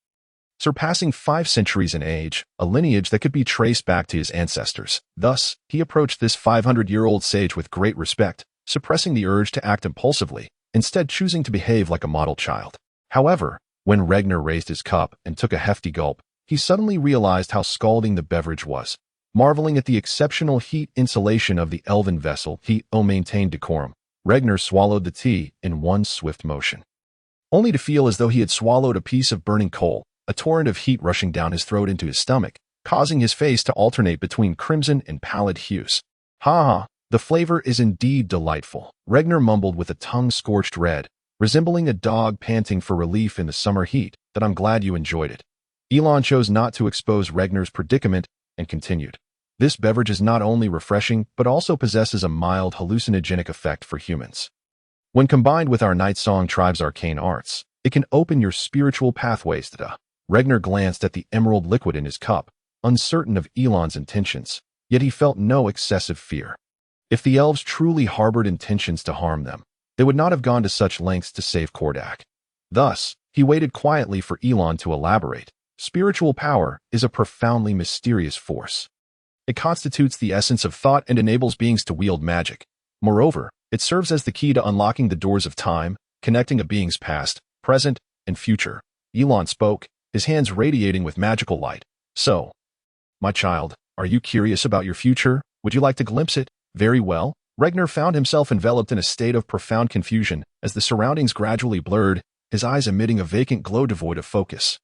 surpassing 5 centuries in age, a lineage that could be traced back to his ancestors. Thus, he approached this 500-year-old sage with great respect, suppressing the urge to act impulsively, instead choosing to behave like a model child. However, when Regner raised his cup and took a hefty gulp, he suddenly realized how scalding the beverage was. Marveling at the exceptional heat insulation of the elven vessel, he maintained decorum. Regner swallowed the tea in one swift motion, only to feel as though he had swallowed a piece of burning coal, a torrent of heat rushing down his throat into his stomach, causing his face to alternate between crimson and pallid hues. Ha! The flavor is indeed delightful, Regner mumbled with a tongue-scorched red, resembling a dog panting for relief in the summer heat. That I'm glad you enjoyed it. Elon chose not to expose Regner's predicament and continued. This beverage is not only refreshing, but also possesses a mild hallucinogenic effect for humans. When combined with our Night Song tribe's arcane arts, it can open your spiritual pathways. Regner glanced at the emerald liquid in his cup, uncertain of Elon's intentions, yet he felt no excessive fear. If the elves truly harbored intentions to harm them, they would not have gone to such lengths to save Kordak. Thus, he waited quietly for Elon to elaborate. Spiritual power is a profoundly mysterious force. It constitutes the essence of thought and enables beings to wield magic. Moreover, it serves as the key to unlocking the doors of time, connecting a being's past, present, and future. Elon spoke, his hands radiating with magical light. So, my child, are you curious about your future? Would you like to glimpse it? Very well. Regner found himself enveloped in a state of profound confusion as the surroundings gradually blurred, his eyes emitting a vacant glow devoid of focus.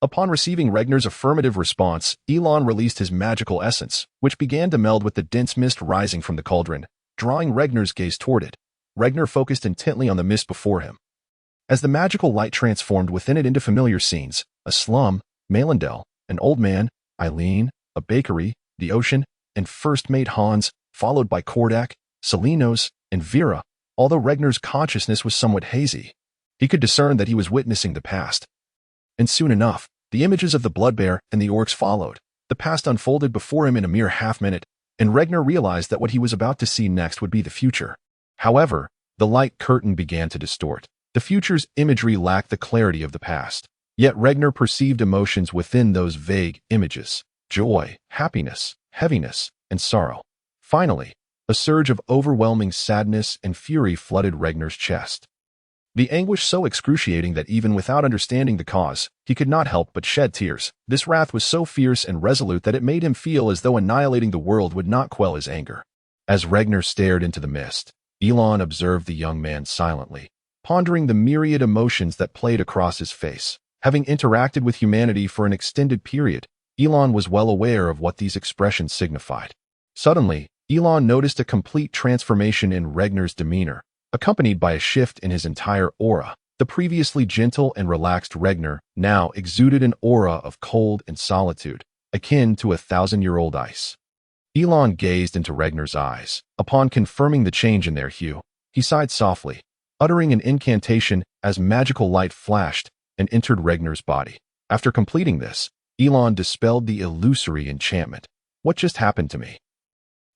Upon receiving Regner's affirmative response, Elon released his magical essence, which began to meld with the dense mist rising from the cauldron, drawing Regner's gaze toward it. Regner focused intently on the mist before him. As the magical light transformed within it into familiar scenes, a slum, Malindel, an old man, Eileen, a bakery, the ocean, and first mate Hans, followed by Kordak, Selinos, and Vera. Although Regner's consciousness was somewhat hazy, he could discern that he was witnessing the past. And soon enough, the images of the Bloodbear and the orcs followed. The past unfolded before him in a mere half-minute, and Regner realized that what he was about to see next would be the future. However, the light curtain began to distort. The future's imagery lacked the clarity of the past. Yet Regner perceived emotions within those vague images: joy, happiness, heaviness, and sorrow. Finally, a surge of overwhelming sadness and fury flooded Regner's chest. The anguish so excruciating that even without understanding the cause, he could not help but shed tears. This wrath was so fierce and resolute that it made him feel as though annihilating the world would not quell his anger. As Regner stared into the mist, Elon observed the young man silently, pondering the myriad emotions that played across his face. Having interacted with humanity for an extended period, Elon was well aware of what these expressions signified. Suddenly, Elon noticed a complete transformation in Regner's demeanor, accompanied by a shift in his entire aura. The previously gentle and relaxed Regner now exuded an aura of cold and solitude, akin to 1,000-year-old ice. Elon gazed into Regner's eyes. Upon confirming the change in their hue, he sighed softly, uttering an incantation as magical light flashed, and entered Regnar's body. After completing this, Elon dispelled the illusory enchantment. What just happened to me?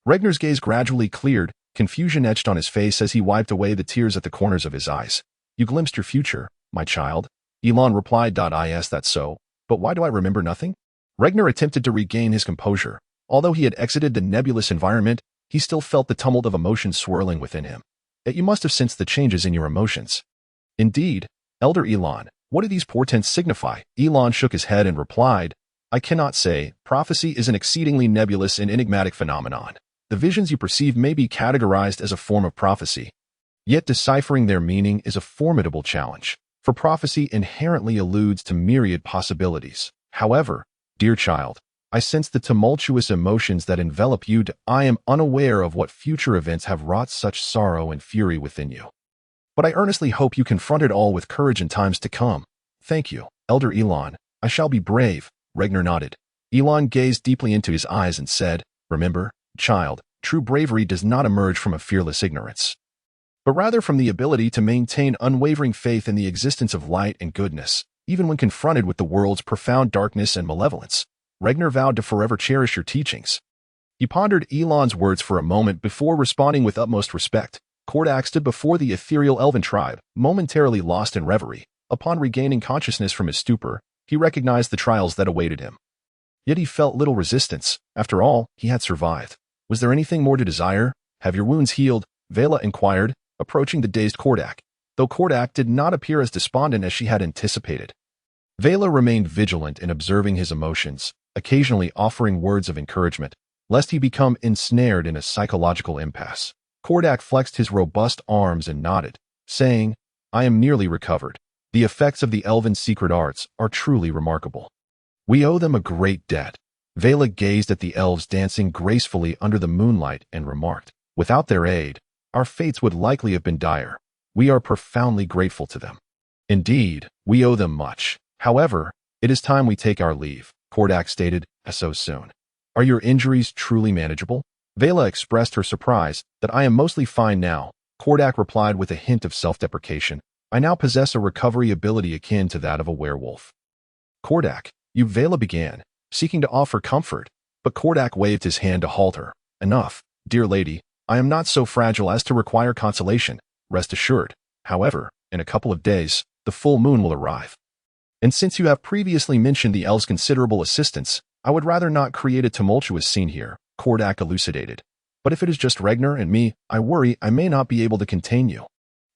Regnar's gaze gradually cleared, confusion etched on his face as he wiped away the tears at the corners of his eyes. You glimpsed your future, my child. Elon replied. Is that so? But why do I remember nothing? Regnar attempted to regain his composure. Although he had exited the nebulous environment, he still felt the tumult of emotions swirling within him. Yet you must have sensed the changes in your emotions. Indeed, Elder Elon, what do these portents signify? Elon shook his head and replied, I cannot say. Prophecy is an exceedingly nebulous and enigmatic phenomenon. The visions you perceive may be categorized as a form of prophecy. Yet deciphering their meaning is a formidable challenge, for prophecy inherently alludes to myriad possibilities. However, dear child, I sense the tumultuous emotions that envelop you. I am unaware of what future events have wrought such sorrow and fury within you. But I earnestly hope you confront it all with courage in times to come. Thank you, Elder Elon. I shall be brave. Regnar nodded. Elon gazed deeply into his eyes and said, Remember, child, true bravery does not emerge from a fearless ignorance, but rather from the ability to maintain unwavering faith in the existence of light and goodness, even when confronted with the world's profound darkness and malevolence. Regnar vowed to forever cherish your teachings. He pondered Elon's words for a moment before responding with utmost respect. Kordak stood before the ethereal elven tribe, momentarily lost in reverie. Upon regaining consciousness from his stupor, he recognized the trials that awaited him. Yet he felt little resistance. After all, he had survived. Was there anything more to desire? Have your wounds healed? Vela inquired, approaching the dazed Kordak, though Kordak did not appear as despondent as she had anticipated. Vela remained vigilant in observing his emotions, occasionally offering words of encouragement, lest he become ensnared in a psychological impasse. Kordak flexed his robust arms and nodded, saying, I am nearly recovered. The effects of the elven secret arts are truly remarkable. We owe them a great debt. Vela gazed at the elves dancing gracefully under the moonlight and remarked, Without their aid, our fates would likely have been dire. We are profoundly grateful to them. Indeed, we owe them much. However, it is time we take our leave, Kordak stated, so soon. Are your injuries truly manageable? Vela expressed her surprise that I am mostly fine now. Kordak replied with a hint of self-deprecation. I now possess a recovery ability akin to that of a werewolf. Kordak, Vela began, seeking to offer comfort, but Kordak waved his hand to halt her. Enough, dear lady, I am not so fragile as to require consolation, rest assured. However, in a couple of days, the full moon will arrive. And since you have previously mentioned the elves' considerable assistance, I would rather not create a tumultuous scene here, Kordak elucidated. But if it is just Regnar and me, I worry I may not be able to contain you.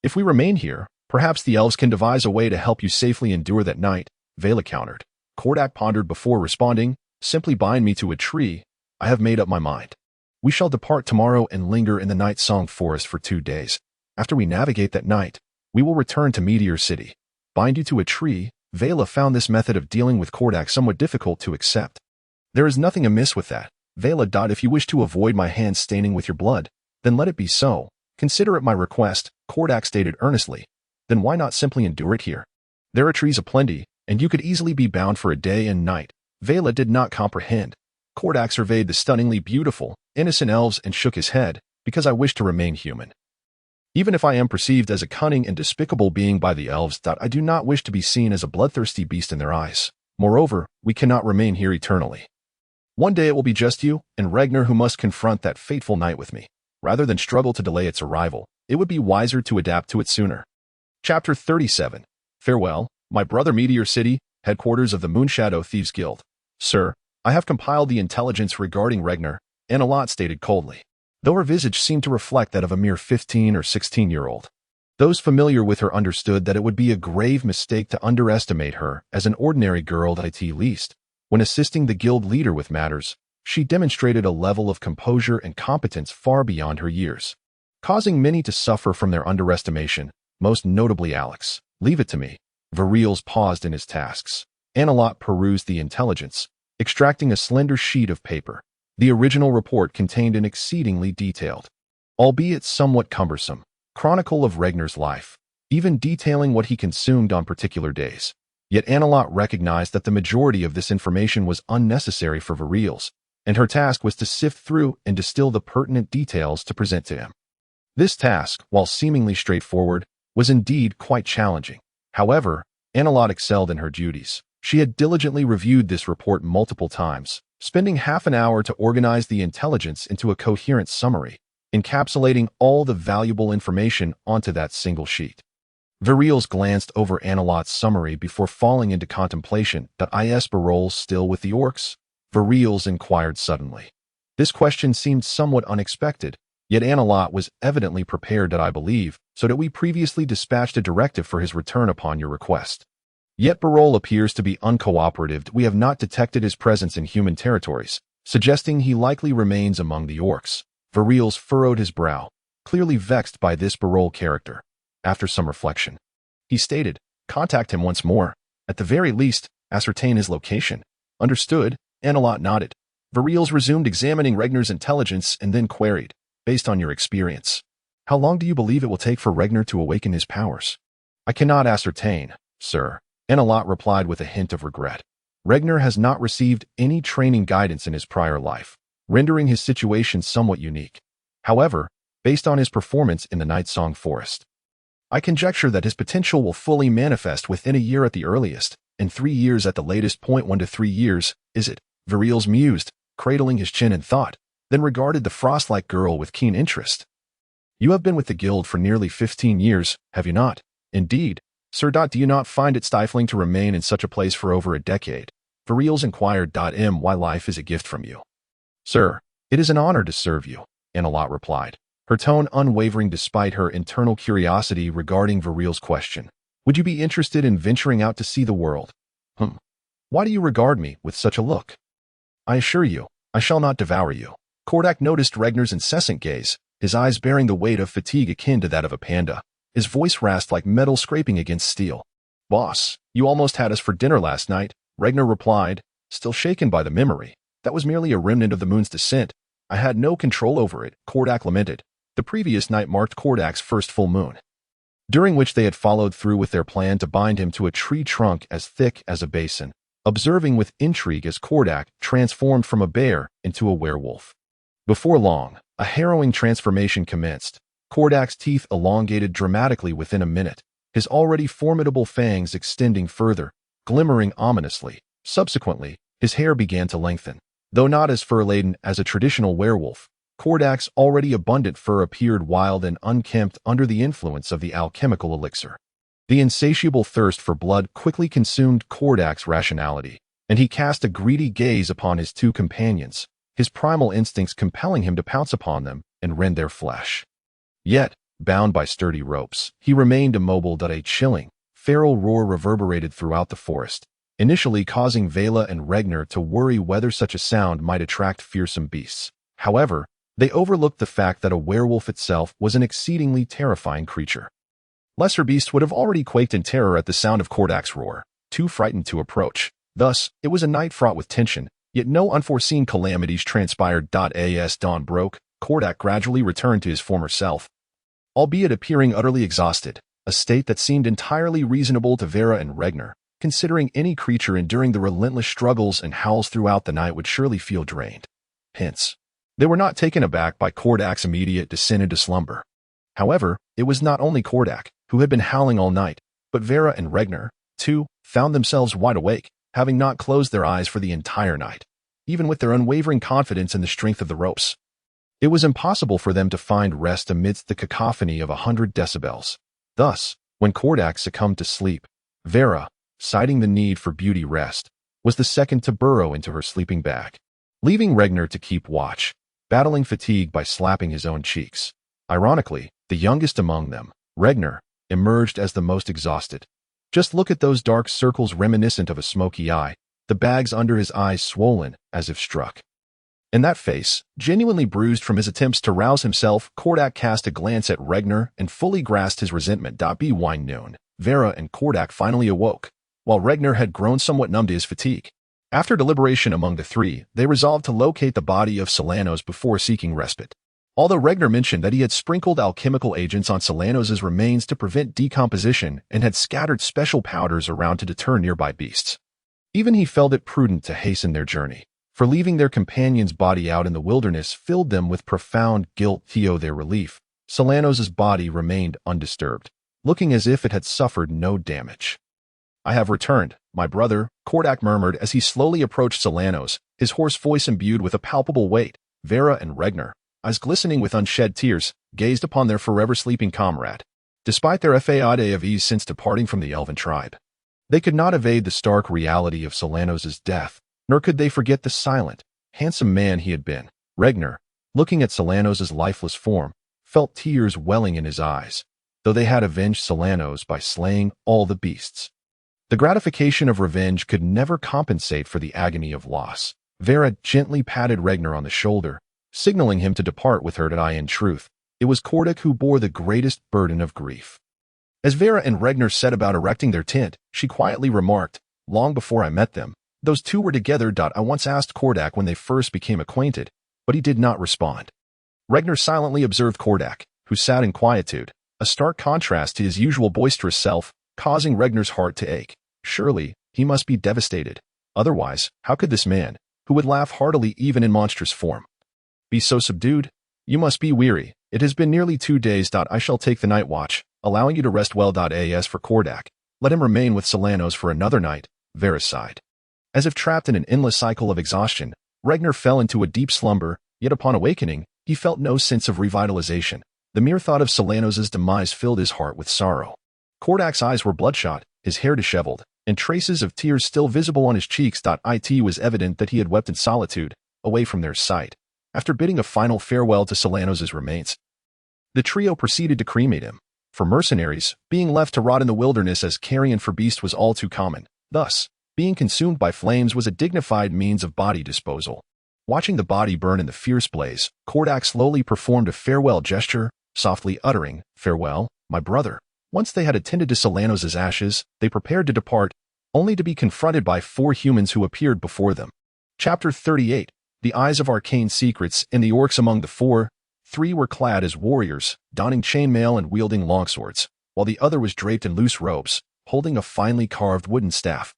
If we remain here, perhaps the elves can devise a way to help you safely endure that night, Vela countered. Kordak pondered before responding, Simply bind me to a tree. I have made up my mind. We shall depart tomorrow and linger in the Night Song Forest for 2 days. After we navigate that night, we will return to Meteor City. Bind you to a tree? Vela found this method of dealing with Kordak somewhat difficult to accept. There is nothing amiss with that. Vela. If you wish to avoid my hands staining with your blood, then let it be so. Consider it my request, Kordak stated earnestly. Then why not simply endure it here? There are trees aplenty, and you could easily be bound for a day and night. Vela did not comprehend. Kordak surveyed the stunningly beautiful, innocent elves and shook his head, because I wish to remain human. Even if I am perceived as a cunning and despicable being by the elves, I do not wish to be seen as a bloodthirsty beast in their eyes. Moreover, we cannot remain here eternally. One day it will be just you and Regnar who must confront that fateful night with me. Rather than struggle to delay its arrival, it would be wiser to adapt to it sooner. Chapter 37. Farewell, my brother. Meteor City, headquarters of the Moonshadow Thieves Guild. Sir, I have compiled the intelligence regarding Regnar, Annalot stated coldly, though her visage seemed to reflect that of a mere 15 or 16-year-old. Those familiar with her understood that it would be a grave mistake to underestimate her as an ordinary girl at least. When assisting the guild leader with matters, she demonstrated a level of composure and competence far beyond her years, causing many to suffer from their underestimation, most notably Alex. Leave it to me. Variels paused in his tasks. Annalot perused the intelligence, extracting a slender sheet of paper. The original report contained an exceedingly detailed, albeit somewhat cumbersome, chronicle of Regnar's life, even detailing what he consumed on particular days. Yet Annalot recognized that the majority of this information was unnecessary for Variels, and her task was to sift through and distill the pertinent details to present to him. This task, while seemingly straightforward, was indeed quite challenging. However, Annalot excelled in her duties. She had diligently reviewed this report multiple times, spending half an hour to organize the intelligence into a coherent summary, encapsulating all the valuable information onto that single sheet. Virils glanced over Annalot's summary before falling into contemplation. Is Barol still with the orcs? Virils inquired suddenly. This question seemed somewhat unexpected, yet Annalot was evidently prepared. I believe, so that we previously dispatched a directive for his return upon your request. Yet Barol appears to be uncooperative. We have not detected his presence in human territories, suggesting he likely remains among the orcs. Virils furrowed his brow, clearly vexed by this Barol character. After some reflection, he stated, contact him once more. At the very least, ascertain his location. Understood, Annalot nodded. Virils resumed examining Regnar's intelligence and then queried, based on your experience, how long do you believe it will take for Regnar to awaken his powers? I cannot ascertain, sir, Annalot replied with a hint of regret. Regnar has not received any training guidance in his prior life, rendering his situation somewhat unique. However, based on his performance in the Night Song Forest, I conjecture that his potential will fully manifest within a year at the earliest, and 3 years at the latest. 1 to 3 years, is it? Virils mused, cradling his chin in thought, then regarded the frost-like girl with keen interest. You have been with the guild for nearly 15 years, have you not? Indeed, sir. Do you not find it stifling to remain in such a place for over a decade? Virils inquired. Why life is a gift from you. Sir, it is an honor to serve you, Annalot replied, her tone unwavering despite her internal curiosity regarding Viril's question. Would you be interested in venturing out to see the world? Why do you regard me with such a look? I assure you, I shall not devour you. Kordak noticed Regnar's incessant gaze, his eyes bearing the weight of fatigue akin to that of a panda. His voice rasped like metal scraping against steel. Boss, you almost had us for dinner last night, Regnar replied, still shaken by the memory. That was merely a remnant of the moon's descent. I had no control over it, Kordak lamented. The previous night marked Kordak's first full moon, during which they had followed through with their plan to bind him to a tree trunk as thick as a basin, observing with intrigue as Kordak transformed from a bear into a werewolf. Before long, a harrowing transformation commenced. Kordak's teeth elongated dramatically within a minute, his already formidable fangs extending further, glimmering ominously. Subsequently, his hair began to lengthen. Though not as fur-laden as a traditional werewolf, Kordak's already abundant fur appeared wild and unkempt under the influence of the alchemical elixir. The insatiable thirst for blood quickly consumed Kordak's rationality, and he cast a greedy gaze upon his two companions, his primal instincts compelling him to pounce upon them and rend their flesh. Yet, bound by sturdy ropes, he remained immobile. A chilling, feral roar reverberated throughout the forest, initially causing Vela and Regnar to worry whether such a sound might attract fearsome beasts. However, they overlooked the fact that a werewolf itself was an exceedingly terrifying creature. Lesser beasts would have already quaked in terror at the sound of Kordak's roar, too frightened to approach. Thus, it was a night fraught with tension, yet no unforeseen calamities transpired. As dawn broke, Kordak gradually returned to his former self, albeit appearing utterly exhausted, a state that seemed entirely reasonable to Vera and Regnar, considering any creature enduring the relentless struggles and howls throughout the night would surely feel drained. Hence, they were not taken aback by Kordak's immediate descent into slumber. However, it was not only Kordak, who had been howling all night, but Vera and Regnar, too, found themselves wide awake, having not closed their eyes for the entire night. Even with their unwavering confidence in the strength of the ropes, it was impossible for them to find rest amidst the cacophony of 100 decibels. Thus, when Kordak succumbed to sleep, Vera, citing the need for beauty rest, was the second to burrow into her sleeping bag, leaving Regnar to keep watch, battling fatigue by slapping his own cheeks. Ironically, the youngest among them, Regnar, emerged as the most exhausted. Just look at those dark circles reminiscent of a smoky eye, the bags under his eyes swollen as if struck. And that face, genuinely bruised from his attempts to rouse himself. Kordak cast a glance at Regnar and fully grasped his resentment. By noon, Vera and Kordak finally awoke, while Regnar had grown somewhat numb to his fatigue. After deliberation among the three, they resolved to locate the body of Solanos before seeking respite. Although Regnar mentioned that he had sprinkled alchemical agents on Solanos' remains to prevent decomposition and had scattered special powders around to deter nearby beasts, even he felt it prudent to hasten their journey, for leaving their companion's body out in the wilderness filled them with profound guilt. To their relief, Solanos' body remained undisturbed, looking as if it had suffered no damage. I have returned, my brother, Kordak murmured as he slowly approached Solanos, his hoarse voice imbued with a palpable weight. Vera and Regner, eyes glistening with unshed tears, gazed upon their forever sleeping comrade. Despite their fade of ease since departing from the elven tribe, they could not evade the stark reality of Solanos' death, nor could they forget the silent, handsome man he had been. Regner, looking at Solanos' lifeless form, felt tears welling in his eyes, though they had avenged Solanos by slaying all the beasts. The gratification of revenge could never compensate for the agony of loss. Vera gently patted Regner on the shoulder, signaling him to depart with her. In truth, it was Kordak who bore the greatest burden of grief. As Vera and Regner set about erecting their tent, she quietly remarked, "Long before I met them, those two were together. I once asked Kordak when they first became acquainted, but he did not respond." Regner silently observed Kordak, who sat in quietude, a stark contrast to his usual boisterous self, causing Regner's heart to ache. Surely, he must be devastated. Otherwise, how could this man, who would laugh heartily even in monstrous form, be so subdued? "You must be weary. It has been nearly 2 days. I shall take the night watch, allowing you to rest well. As for Kordak, let him remain with Solanos for another night," Vera sighed. As if trapped in an endless cycle of exhaustion, Regner fell into a deep slumber, yet upon awakening, he felt no sense of revitalization. The mere thought of Solanos' demise filled his heart with sorrow. Kordak's eyes were bloodshot, his hair disheveled, and traces of tears still visible on his cheeks. It was evident that he had wept in solitude, away from their sight. After bidding a final farewell to Solanos' remains, the trio proceeded to cremate him. For mercenaries, being left to rot in the wilderness as carrion for beast was all too common. Thus, being consumed by flames was a dignified means of body disposal. Watching the body burn in the fierce blaze, Kordak slowly performed a farewell gesture, softly uttering, "Farewell, my brother." Once they had attended to Solanos' ashes, they prepared to depart, only to be confronted by 4 humans who appeared before them. Chapter 38. The Eyes of Arcane Secrets. In the orcs among the 4, 3 were clad as warriors, donning chainmail and wielding longswords, while the other was draped in loose robes, holding a finely carved wooden staff.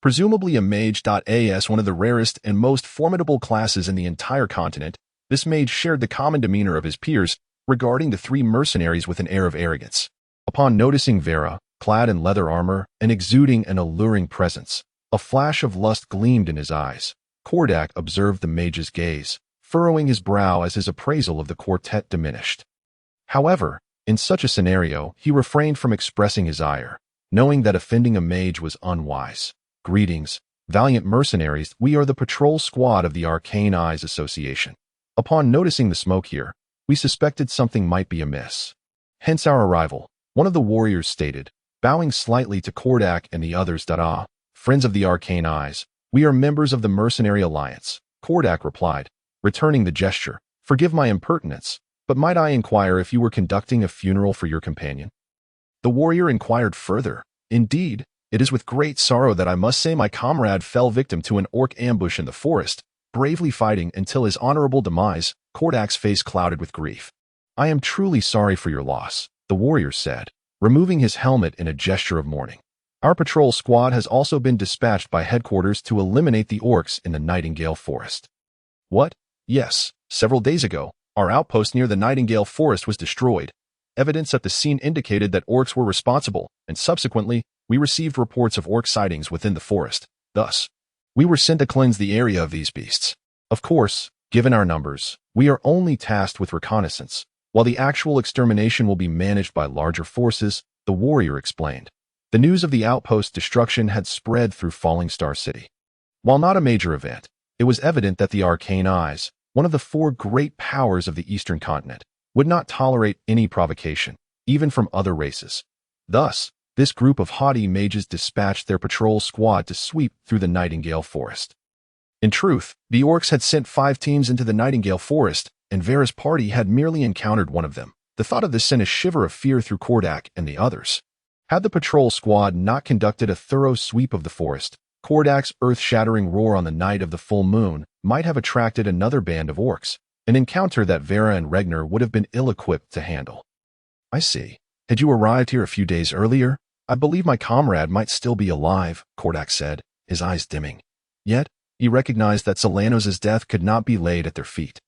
Presumably a mage. As one of the rarest and most formidable classes in the entire continent, this mage shared the common demeanor of his peers, regarding the 3 mercenaries with an air of arrogance. Upon noticing Vera, clad in leather armor and exuding an alluring presence, a flash of lust gleamed in his eyes. Kordak observed the mage's gaze, furrowing his brow as his appraisal of the quartet diminished. However, in such a scenario, he refrained from expressing his ire, knowing that offending a mage was unwise. "Greetings, valiant mercenaries. We are the patrol squad of the Arcane Eyes Association. Upon noticing the smoke here, we suspected something might be amiss. Hence our arrival," one of the warriors stated, bowing slightly to Kordak and the others. "Friends of the Arcane Eyes, we are members of the Mercenary Alliance," Kordak replied, returning the gesture. "Forgive my impertinence, but might I inquire if you were conducting a funeral for your companion?" The warrior inquired further, "Indeed, it is with great sorrow that I must say my comrade fell victim to an orc ambush in the forest, bravely fighting until his honorable demise." Kordak's face clouded with grief. "I am truly sorry for your loss," the warrior said, removing his helmet in a gesture of mourning. "Our patrol squad has also been dispatched by headquarters to eliminate the orcs in the Nightingale Forest." "What?" "Yes, several days ago, our outpost near the Nightingale Forest was destroyed. Evidence at the scene indicated that orcs were responsible, and subsequently, we received reports of orc sightings within the forest. Thus, we were sent to cleanse the area of these beasts. Of course, given our numbers, we are only tasked with reconnaissance, while the actual extermination will be managed by larger forces," the warrior explained. The news of the outpost's destruction had spread through Falling Star City. While not a major event, it was evident that the Arcane Eyes, one of the 4 great powers of the Eastern continent, would not tolerate any provocation, even from other races. Thus, this group of haughty mages dispatched their patrol squad to sweep through the Nightingale Forest. In truth, the orcs had sent 5 teams into the Nightingale Forest, and Vera's party had merely encountered one of them. The thought of this sent a shiver of fear through Kordak and the others. Had the patrol squad not conducted a thorough sweep of the forest, Kordak's earth-shattering roar on the night of the full moon might have attracted another band of orcs, an encounter that Vera and Regner would have been ill-equipped to handle. "I see. Had you arrived here a few days earlier, I believe my comrade might still be alive," Kordak said, his eyes dimming. Yet, he recognized that Solanos' death could not be laid at their feet.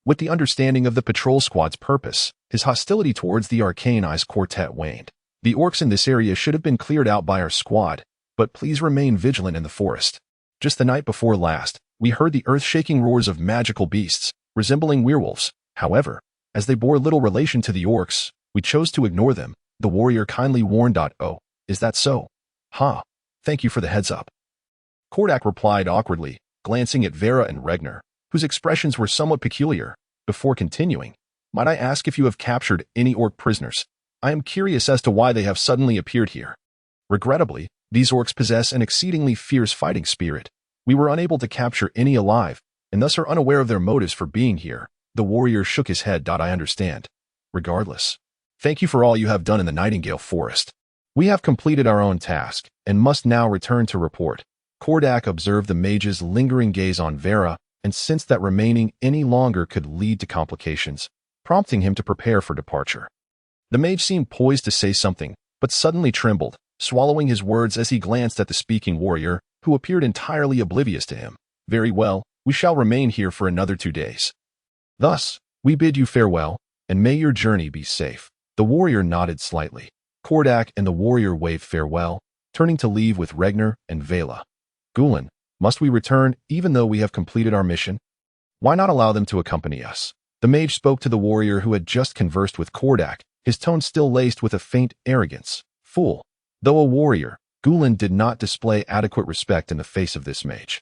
With the understanding of the patrol squad's purpose, his hostility towards the Arcane Eyes quartet waned. "The orcs in this area should have been cleared out by our squad," but please remain vigilant in the forest. Just the night before last, we heard the earth-shaking roars of magical beasts, resembling werewolves. However, as they bore little relation to the orcs, we chose to ignore them. The warrior kindly warned. Oh, is that so? Ha. Thank you for the heads up. Kordak replied awkwardly, glancing at Vera and Regner, whose expressions were somewhat peculiar. Before continuing, might I ask if you have captured any orc prisoners? I am curious as to why they have suddenly appeared here. Regrettably, these orcs possess an exceedingly fierce fighting spirit. We were unable to capture any alive, and thus are unaware of their motives for being here. The warrior shook his head. I understand. Regardless, thank you for all you have done in the Nightingale Forest. We have completed our own task, and must now return to report. Kordak observed the mage's lingering gaze on Vera, and sensed that remaining any longer could lead to complications, prompting him to prepare for departure. The mage seemed poised to say something, but suddenly trembled, swallowing his words as he glanced at the speaking warrior, who appeared entirely oblivious to him. Very well, we shall remain here for another 2 days. Thus, we bid you farewell, and may your journey be safe. The warrior nodded slightly. Kordak and the warrior waved farewell, turning to leave with Regner and Vela. Gulen, must we return even though we have completed our mission? Why not allow them to accompany us? The mage spoke to the warrior who had just conversed with Kordak, his tone still laced with a faint arrogance. Fool. Though a warrior, Gulen did not display adequate respect in the face of this mage.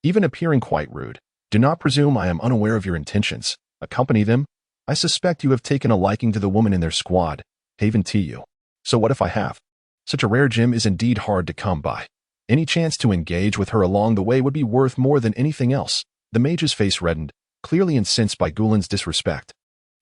Even appearing quite rude. Do not presume I am unaware of your intentions. Accompany them. I suspect you have taken a liking to the woman in their squad. Haven to you. So what if I have? Such a rare gem is indeed hard to come by. Any chance to engage with her along the way would be worth more than anything else. The mage's face reddened, clearly incensed by Gulen's disrespect.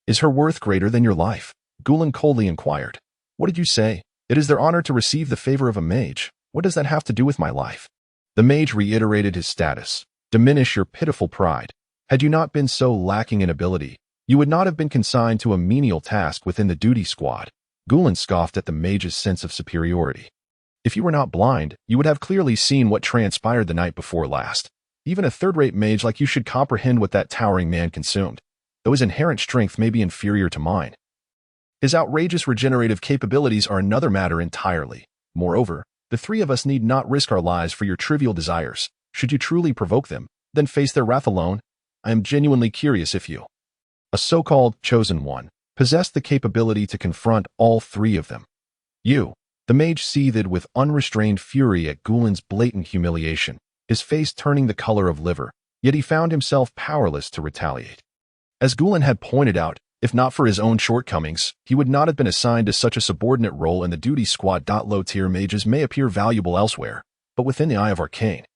Is her worth greater than your life? Gulen coldly inquired. What did you say? It is their honor to receive the favor of a mage. What does that have to do with my life? The mage reiterated his status. Diminish your pitiful pride. Had you not been so lacking in ability, you would not have been consigned to a menial task within the duty squad. Gulen scoffed at the mage's sense of superiority. If you were not blind, you would have clearly seen what transpired the night before last. Even a third-rate mage like you should comprehend what that towering man consumed, though his inherent strength may be inferior to mine. His outrageous regenerative capabilities are another matter entirely. Moreover, the 3 of us need not risk our lives for your trivial desires. Should you truly provoke them, then face their wrath alone. I am genuinely curious if you, a so-called chosen one, possess the capability to confront all 3 of them. You. The mage seethed with unrestrained fury at Gulen's blatant humiliation, his face turning the color of liver, yet he found himself powerless to retaliate. As Gulen had pointed out, if not for his own shortcomings, he would not have been assigned to such a subordinate role in the duty squad. Low-tier mages may appear valuable elsewhere, but within the Eye of Arcane,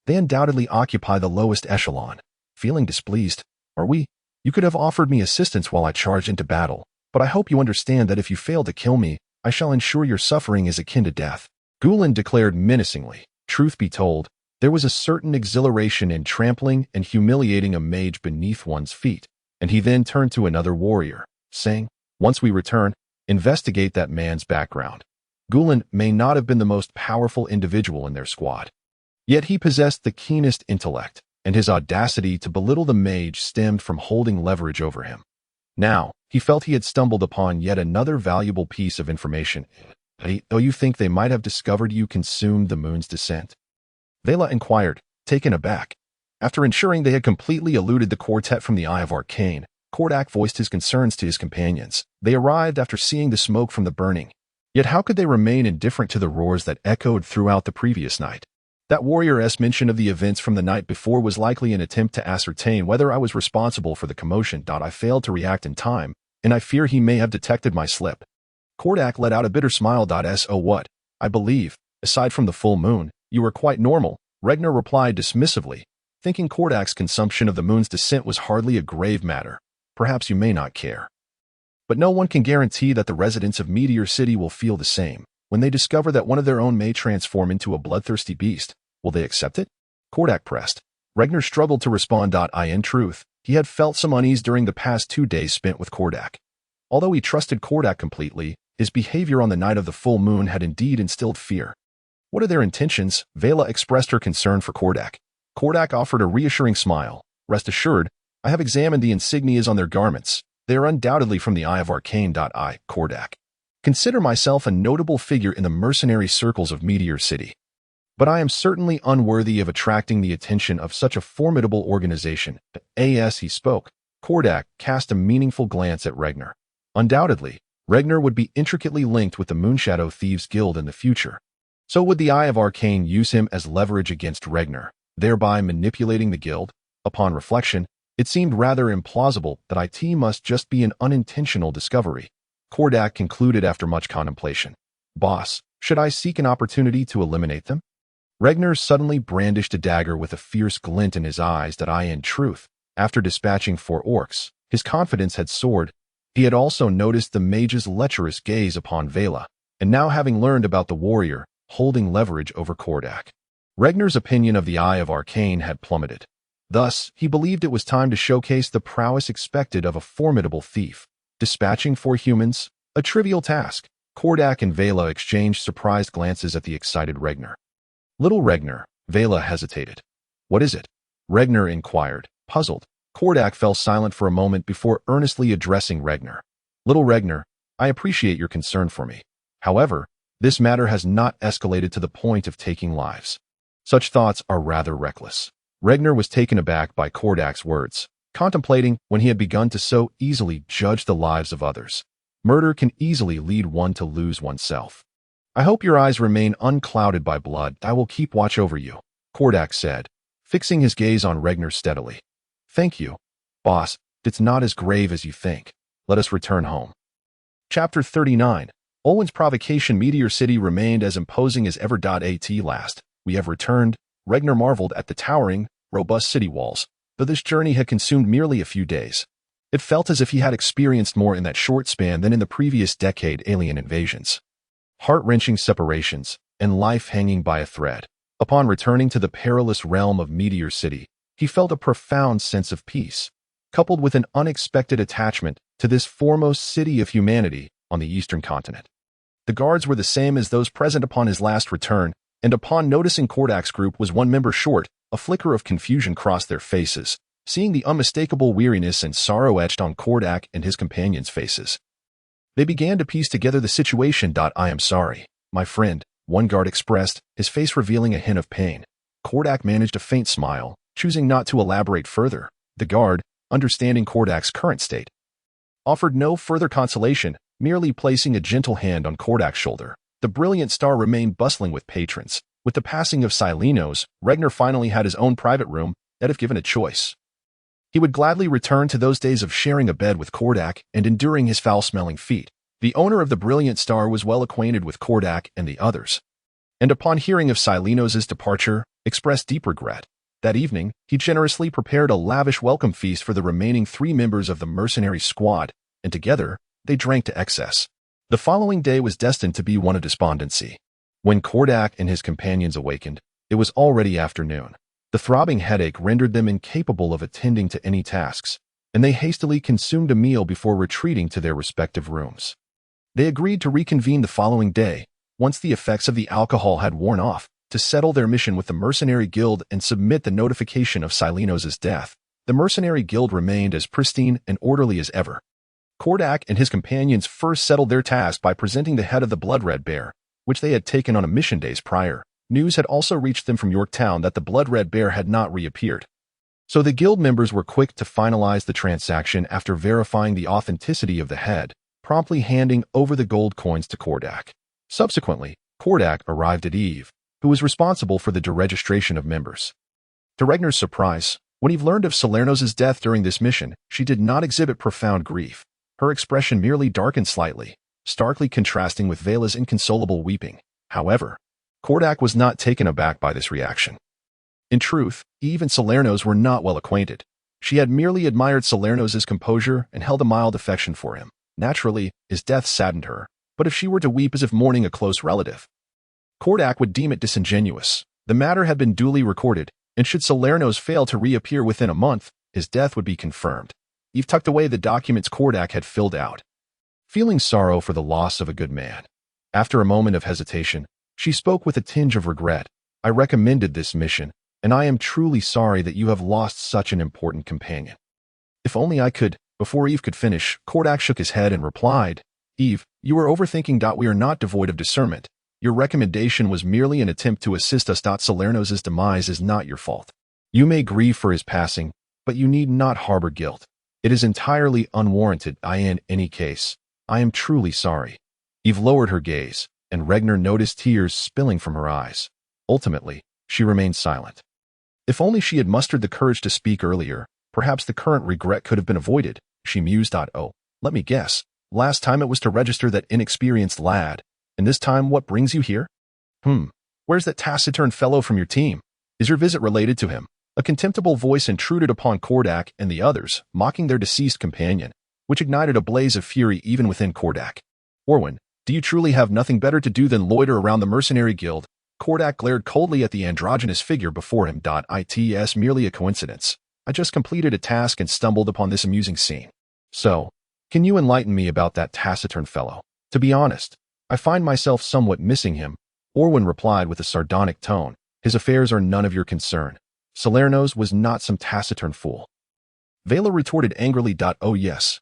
they undoubtedly occupy the lowest echelon. Feeling displeased, are we? You could have offered me assistance while I charged into battle, but I hope you understand that if you fail to kill me, I shall ensure your suffering is akin to death. Gulen declared menacingly. Truth be told, there was a certain exhilaration in trampling and humiliating a mage beneath one's feet, and he then turned to another warrior, saying, once we return, investigate that man's background. Gulen may not have been the most powerful individual in their squad, yet he possessed the keenest intellect, and his audacity to belittle the mage stemmed from holding leverage over him. Now, he felt he had stumbled upon yet another valuable piece of information. Though you think they might have discovered you consumed the moon's descent? Vela inquired, taken aback. After ensuring they had completely eluded the quartet from the Eye of Arcane, Kordak voiced his concerns to his companions. They arrived after seeing the smoke from the burning. Yet how could they remain indifferent to the roars that echoed throughout the previous night? That warrior's mention of the events from the night before was likely an attempt to ascertain whether I was responsible for the commotion. I failed to react in time, and I fear he may have detected my slip. Kordak let out a bitter smile. So what? I believe, aside from the full moon, you were quite normal, Regner replied dismissively, thinking Kordak's consumption of the moon's descent was hardly a grave matter. Perhaps you may not care. But no one can guarantee that the residents of Meteor City will feel the same. When they discover that one of their own may transform into a bloodthirsty beast, will they accept it? Kordak pressed. Regner struggled to respond. In truth, he had felt some unease during the past 2 days spent with Kordak. Although he trusted Kordak completely, his behavior on the night of the full moon had indeed instilled fear. What are their intentions? Vela expressed her concern for Kordak. Kordak offered a reassuring smile. Rest assured, I have examined the insignias on their garments. They are undoubtedly from the Eye of Arcane. Kordak. Consider myself a notable figure in the mercenary circles of Meteor City. but I am certainly unworthy of attracting the attention of such a formidable organization. As he spoke, Kordak cast a meaningful glance at Regner. Undoubtedly, Regner would be intricately linked with the Moonshadow Thieves Guild in the future. So would the Eye of Arcane use him as leverage against Regner, thereby manipulating the guild? Upon reflection, it seemed rather implausible that IT must just be an unintentional discovery. Kordak concluded after much contemplation. Boss, should I seek an opportunity to eliminate them? Regner suddenly brandished a dagger with a fierce glint in his eyes that in truth, after dispatching 4 orcs, his confidence had soared. He had also noticed the mage's lecherous gaze upon Vela, and now having learned about the warrior, holding leverage over Kordak. Regner's opinion of the Eye of Arcane had plummeted. Thus, he believed it was time to showcase the prowess expected of a formidable thief. Dispatching 4 humans, a trivial task. Kordak and Vela exchanged surprised glances at the excited Regner. Little Regner, Vela hesitated. What is it? Regner inquired, puzzled. Kordak fell silent for a moment before earnestly addressing Regner. Little Regner, I appreciate your concern for me. However, this matter has not escalated to the point of taking lives. Such thoughts are rather reckless. Regner was taken aback by Kordak's words, contemplating when he had begun to so easily judge the lives of others. Murder can easily lead one to lose oneself. I hope your eyes remain unclouded by blood. I will keep watch over you, Kordak said, fixing his gaze on Regner steadily. Thank you, boss. It's not as grave as you think. Let us return home. Chapter 39. Olwen's provocation. Meteor City remained as imposing as ever. At last, we have returned. Regner marveled at the towering, robust city walls, though this journey had consumed merely a few days. It felt as if he had experienced more in that short span than in the previous decade alien invasions. Heart-wrenching separations, and life hanging by a thread. Upon returning to the perilous realm of Meteor City, he felt a profound sense of peace, coupled with an unexpected attachment to this foremost city of humanity on the eastern continent. The guards were the same as those present upon his last return, and upon noticing Kordak's group was 1 member short, a flicker of confusion crossed their faces, seeing the unmistakable weariness and sorrow etched on Kordak and his companions' faces. They began to piece together the situation. I am sorry, my friend, one guard expressed, his face revealing a hint of pain. Kordak managed a faint smile, choosing not to elaborate further. The guard, understanding Kordak's current state, offered no further consolation, merely placing a gentle hand on Kordak's shoulder. The brilliant star remained bustling with patrons. With the passing of Silenos, Regner finally had his own private room that, if given a choice, he would gladly return to those days of sharing a bed with Kordak and enduring his foul-smelling feet. The owner of the brilliant star was well acquainted with Kordak and the others, and upon hearing of Silenos' departure, expressed deep regret. That evening, he generously prepared a lavish welcome feast for the remaining 3 members of the mercenary squad, and together, they drank to excess. The following day was destined to be one of despondency. When Kordak and his companions awakened, it was already afternoon. The throbbing headache rendered them incapable of attending to any tasks, and they hastily consumed a meal before retreating to their respective rooms. They agreed to reconvene the following day, once the effects of the alcohol had worn off, to settle their mission with the Mercenary Guild and submit the notification of Silenos' death. The Mercenary Guild remained as pristine and orderly as ever. Kordak and his companions first settled their task by presenting the head of the Blood-Red Bear, which they had taken on a mission days prior. News had also reached them from Yorktown that the Blood-Red Bear had not reappeared. So the guild members were quick to finalize the transaction after verifying the authenticity of the head, promptly handing over the gold coins to Kordak. Subsequently, Kordak arrived at Eve, who was responsible for the deregistration of members. To Regner's surprise, when Eve learned of Salernos' death during this mission, she did not exhibit profound grief. Her expression merely darkened slightly, starkly contrasting with Vela's inconsolable weeping. However, Kordak was not taken aback by this reaction. In truth, Eve and Salernos were not well acquainted. She had merely admired Salernos' composure and held a mild affection for him. Naturally, his death saddened her, but if she were to weep as if mourning a close relative, Kordak would deem it disingenuous. The matter had been duly recorded, and should Salernos fail to reappear within a month, his death would be confirmed. Eve tucked away the documents Kordak had filled out, feeling sorrow for the loss of a good man. After a moment of hesitation, she spoke with a tinge of regret. I recommended this mission, and I am truly sorry that you have lost such an important companion. If only I could. Before Eve could finish, Kordak shook his head and replied, Eve, you are overthinking. We are not devoid of discernment. Your recommendation was merely an attempt to assist us. Salerno's demise is not your fault. You may grieve for his passing, but you need not harbor guilt. It is entirely unwarranted. In any case, I am truly sorry. Eve lowered her gaze, and Regner noticed tears spilling from her eyes. Ultimately, she remained silent. If only she had mustered the courage to speak earlier, perhaps the current regret could have been avoided, she mused. Oh, let me guess. Last time it was to register that inexperienced lad, and this time what brings you here? Where's that taciturn fellow from your team? Is your visit related to him? A contemptible voice intruded upon Kordak and the others, mocking their deceased companion, which ignited a blaze of fury even within Kordak. Orwin, do you truly have nothing better to do than loiter around the mercenary guild? Kordak glared coldly at the androgynous figure before him. It's merely a coincidence. I just completed a task and stumbled upon this amusing scene. So, can you enlighten me about that taciturn fellow? To be honest, I find myself somewhat missing him, Orwin replied with a sardonic tone. His affairs are none of your concern. Salerno's was not some taciturn fool. Vela retorted angrily. Oh yes,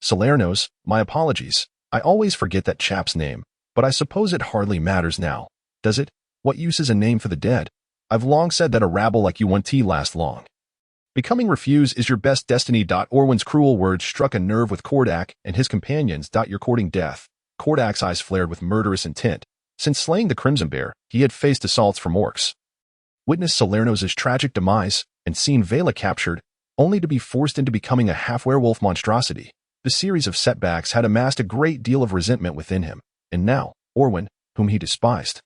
Salerno's, my apologies. I always forget that chap's name, but I suppose it hardly matters now, does it? What use is a name for the dead? I've long said that a rabble like you won't last long. Becoming refuse is your best destiny. Orwin's cruel words struck a nerve with Kordak and his companions. You're courting death. Kordak's eyes flared with murderous intent. Since slaying the Crimson Bear, he had faced assaults from orcs. Witnessed Salerno's tragic demise and seen Vela captured, only to be forced into becoming a half-werewolf monstrosity. The series of setbacks had amassed a great deal of resentment within him, and now, Orwin, whom he despised,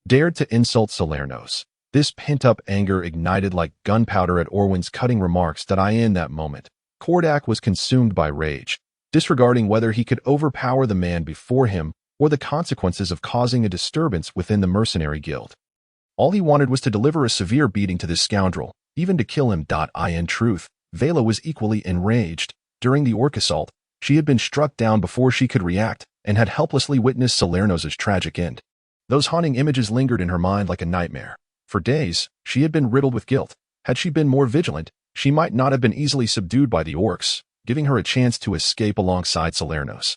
dared to insult Salerno's. This pent-up anger ignited like gunpowder at Orwin's cutting remarks. In that moment, Kordak was consumed by rage, disregarding whether he could overpower the man before him or the consequences of causing a disturbance within the mercenary guild. All he wanted was to deliver a severe beating to this scoundrel, even to kill him. In truth, Vela was equally enraged. During the orc assault, she had been struck down before she could react and had helplessly witnessed Salerno's tragic end. Those haunting images lingered in her mind like a nightmare. For days, she had been riddled with guilt. Had she been more vigilant, she might not have been easily subdued by the orcs, giving her a chance to escape alongside Salerno's.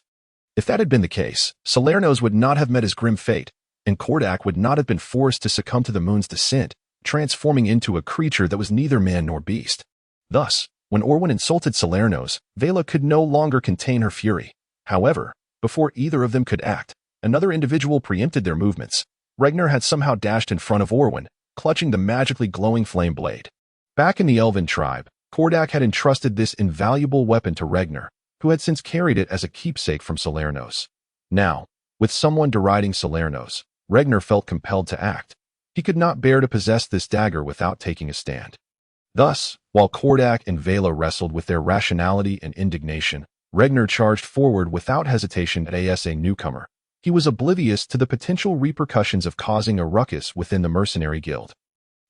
If that had been the case, Salerno's would not have met his grim fate, and Kordak would not have been forced to succumb to the moon's descent, transforming into a creature that was neither man nor beast. Thus, when Orwin insulted Salerno's, Vela could no longer contain her fury. However, before either of them could act, another individual preempted their movements. Regner had somehow dashed in front of Orwin, clutching the magically glowing flame blade. Back in the elven tribe, Kordak had entrusted this invaluable weapon to Regner, who had since carried it as a keepsake from Salerno's. Now, with someone deriding Salerno's, Regner felt compelled to act. He could not bear to possess this dagger without taking a stand. Thus, while Kordak and Vela wrestled with their rationality and indignation, Regner charged forward without hesitation as a newcomer. He was oblivious to the potential repercussions of causing a ruckus within the mercenary guild.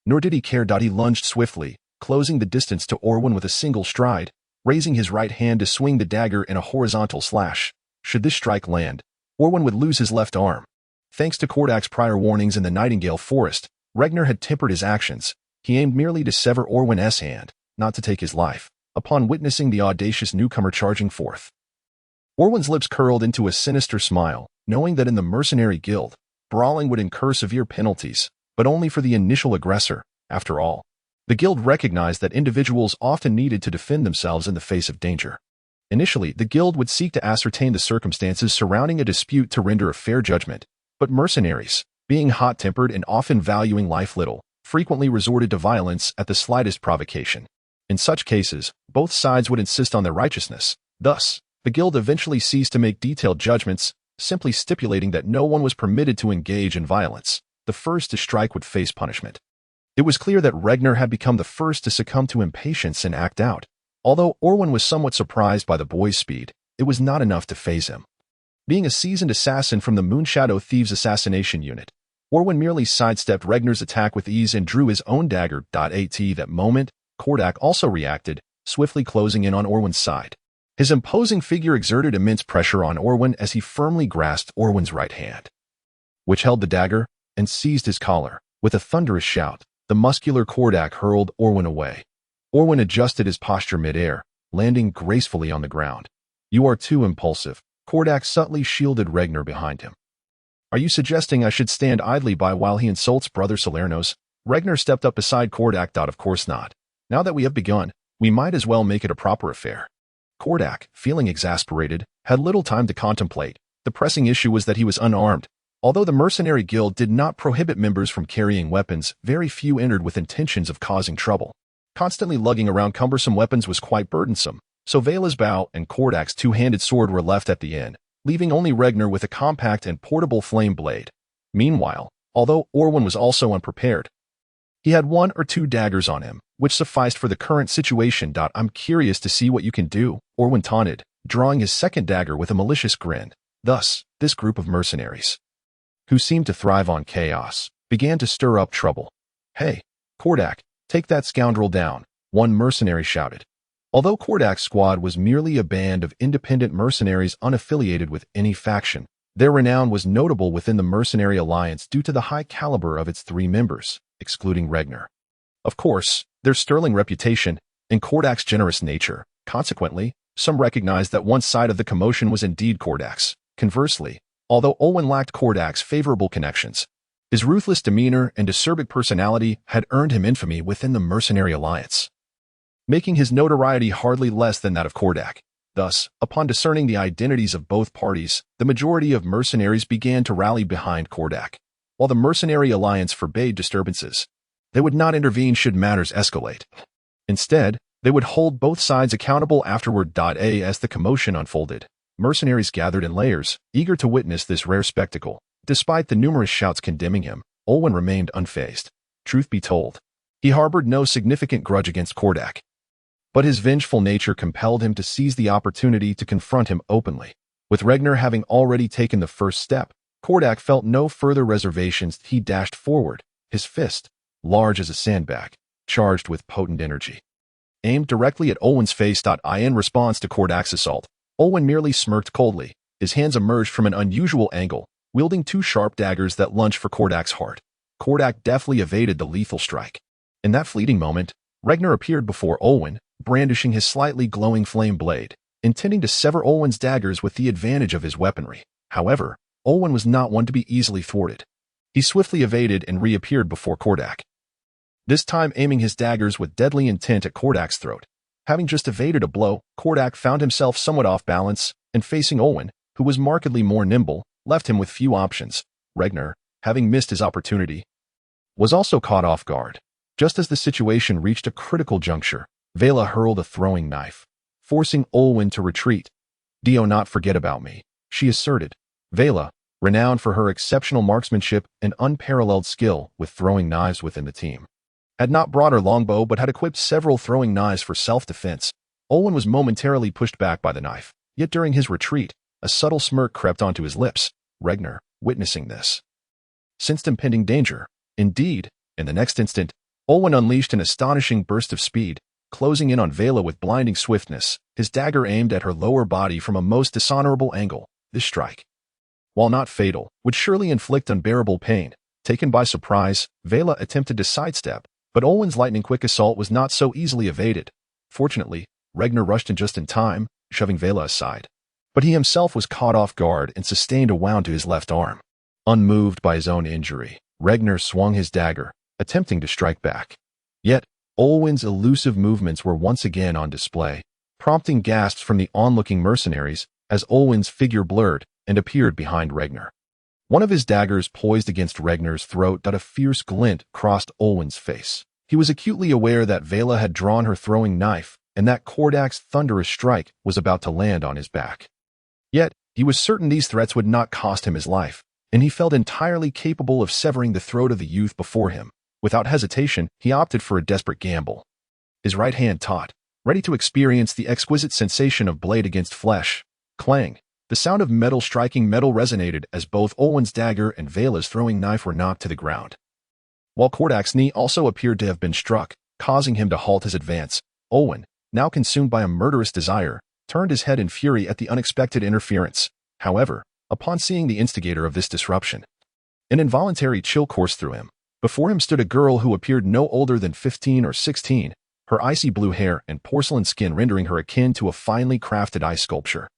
Nor did he care. He lunged swiftly, closing the distance to Orwin with a single stride, raising his right hand to swing the dagger in a horizontal slash. Should this strike land, Orwin would lose his left arm. Thanks to Kordak's prior warnings in the Nightingale Forest, Regner had tempered his actions. He aimed merely to sever Orwin's hand, not to take his life, upon witnessing the audacious newcomer charging forth. Orwin's lips curled into a sinister smile, knowing that in the mercenary guild, brawling would incur severe penalties, but only for the initial aggressor. After all, the guild recognized that individuals often needed to defend themselves in the face of danger. Initially, the guild would seek to ascertain the circumstances surrounding a dispute to render a fair judgment, but mercenaries, being hot-tempered and often valuing life little, frequently resorted to violence at the slightest provocation. In such cases, both sides would insist on their righteousness. Thus, the guild eventually ceased to make detailed judgments, simply stipulating that no one was permitted to engage in violence. The first to strike would face punishment. It was clear that Regner had become the first to succumb to impatience and act out. Although Orwin was somewhat surprised by the boy's speed, it was not enough to faze him. Being a seasoned assassin from the Moonshadow Thieves assassination unit, Orwin merely sidestepped Regner's attack with ease and drew his own dagger. At that moment, Kordak also reacted, swiftly closing in on Orwin's side. His imposing figure exerted immense pressure on Orwin as he firmly grasped Orwin's right hand, which held the dagger, and seized his collar. With a thunderous shout, the muscular Kordak hurled Orwin away. Orwin adjusted his posture mid-air, landing gracefully on the ground. You are too impulsive. Kordak subtly shielded Regner behind him. Are you suggesting I should stand idly by while he insults Brother Salernos? Regner stepped up beside Kordak. Of course not. Now that we have begun, we might as well make it a proper affair. Kordak, feeling exasperated, had little time to contemplate. The pressing issue was that he was unarmed. Although the mercenary guild did not prohibit members from carrying weapons, very few entered with intentions of causing trouble. Constantly lugging around cumbersome weapons was quite burdensome, so Vela's bow and Kordak's two-handed sword were left at the inn, leaving only Regner with a compact and portable flame blade. Meanwhile, although Orwin was also unprepared, he had 1 or 2 daggers on him, which sufficed for the current situation. I'm curious to see what you can do, Orwin taunted, drawing his second dagger with a malicious grin. Thus, this group of mercenaries, who seemed to thrive on chaos, began to stir up trouble. Hey, Kordak, take that scoundrel down, one mercenary shouted. Although Kordak's squad was merely a band of independent mercenaries unaffiliated with any faction, their renown was notable within the mercenary alliance due to the high caliber of its 3 members, excluding Regner. Of course, their sterling reputation and Kordak's generous nature. Consequently, some recognized that one side of the commotion was indeed Kordak's. Conversely, although Olwen lacked Kordak's favorable connections, his ruthless demeanor and acerbic personality had earned him infamy within the mercenary alliance, making his notoriety hardly less than that of Kordak. Thus, upon discerning the identities of both parties, the majority of mercenaries began to rally behind Kordak. While the mercenary alliance forbade disturbances, they would not intervene should matters escalate. Instead, they would hold both sides accountable afterward. As the commotion unfolded, mercenaries gathered in layers, eager to witness this rare spectacle. Despite the numerous shouts condemning him, Olwen remained unfazed. Truth be told, he harbored no significant grudge against Kordak, but his vengeful nature compelled him to seize the opportunity to confront him openly. With Regner having already taken the first step, Kordak felt no further reservations. He dashed forward, his fist, large as a sandbag, charged with potent energy, aimed directly at Olwen's face. In response to Kordak's assault, Olwen merely smirked coldly. His hands emerged from an unusual angle, wielding 2 sharp daggers that lunged for Kordak's heart. Kordak deftly evaded the lethal strike. In that fleeting moment, Regner appeared before Olwen, brandishing his slightly glowing flame blade, intending to sever Olwen's daggers with the advantage of his weaponry. However, Olwen was not one to be easily thwarted. He swiftly evaded and reappeared before Kordak, this time aiming his daggers with deadly intent at Kordak's throat. Having just evaded a blow, Kordak found himself somewhat off balance, and facing Olwen, who was markedly more nimble, left him with few options. Regner, having missed his opportunity, was also caught off guard. Just as the situation reached a critical juncture, Vela hurled a throwing knife, forcing Olwen to retreat. "Do not forget about me," she asserted. Vela, renowned for her exceptional marksmanship and unparalleled skill with throwing knives within the team, had not brought her longbow but had equipped several throwing knives for self-defense. Olwen was momentarily pushed back by the knife, yet during his retreat, a subtle smirk crept onto his lips. Regner, witnessing this, sensed impending danger. Indeed, in the next instant, Olwen unleashed an astonishing burst of speed, closing in on Vela with blinding swiftness, his dagger aimed at her lower body from a most dishonorable angle. This strike, while not fatal, would surely inflict unbearable pain. Taken by surprise, Vela attempted to sidestep, but Olwen's lightning-quick assault was not so easily evaded. Fortunately, Regner rushed in just in time, shoving Vela aside. But he himself was caught off guard and sustained a wound to his left arm. Unmoved by his own injury, Regner swung his dagger, attempting to strike back. Yet, Olwen's elusive movements were once again on display, prompting gasps from the onlooking mercenaries as Olwen's figure blurred and appeared behind Regner. One of his daggers poised against Regner's throat. A fierce glint crossed Olwen's face. He was acutely aware that Vela had drawn her throwing knife and that Kordak's thunderous strike was about to land on his back. Yet, he was certain these threats would not cost him his life, and he felt entirely capable of severing the throat of the youth before him. Without hesitation, he opted for a desperate gamble. His right hand taut, ready to experience the exquisite sensation of blade against flesh. Clang! The sound of metal striking metal resonated as both Olwen's dagger and Vela's throwing knife were knocked to the ground. While Kordak's knee also appeared to have been struck, causing him to halt his advance, Olwen, now consumed by a murderous desire, turned his head in fury at the unexpected interference. However, upon seeing the instigator of this disruption, an involuntary chill coursed through him. Before him stood a girl who appeared no older than 15 or 16, her icy blue hair and porcelain skin rendering her akin to a finely crafted ice sculpture.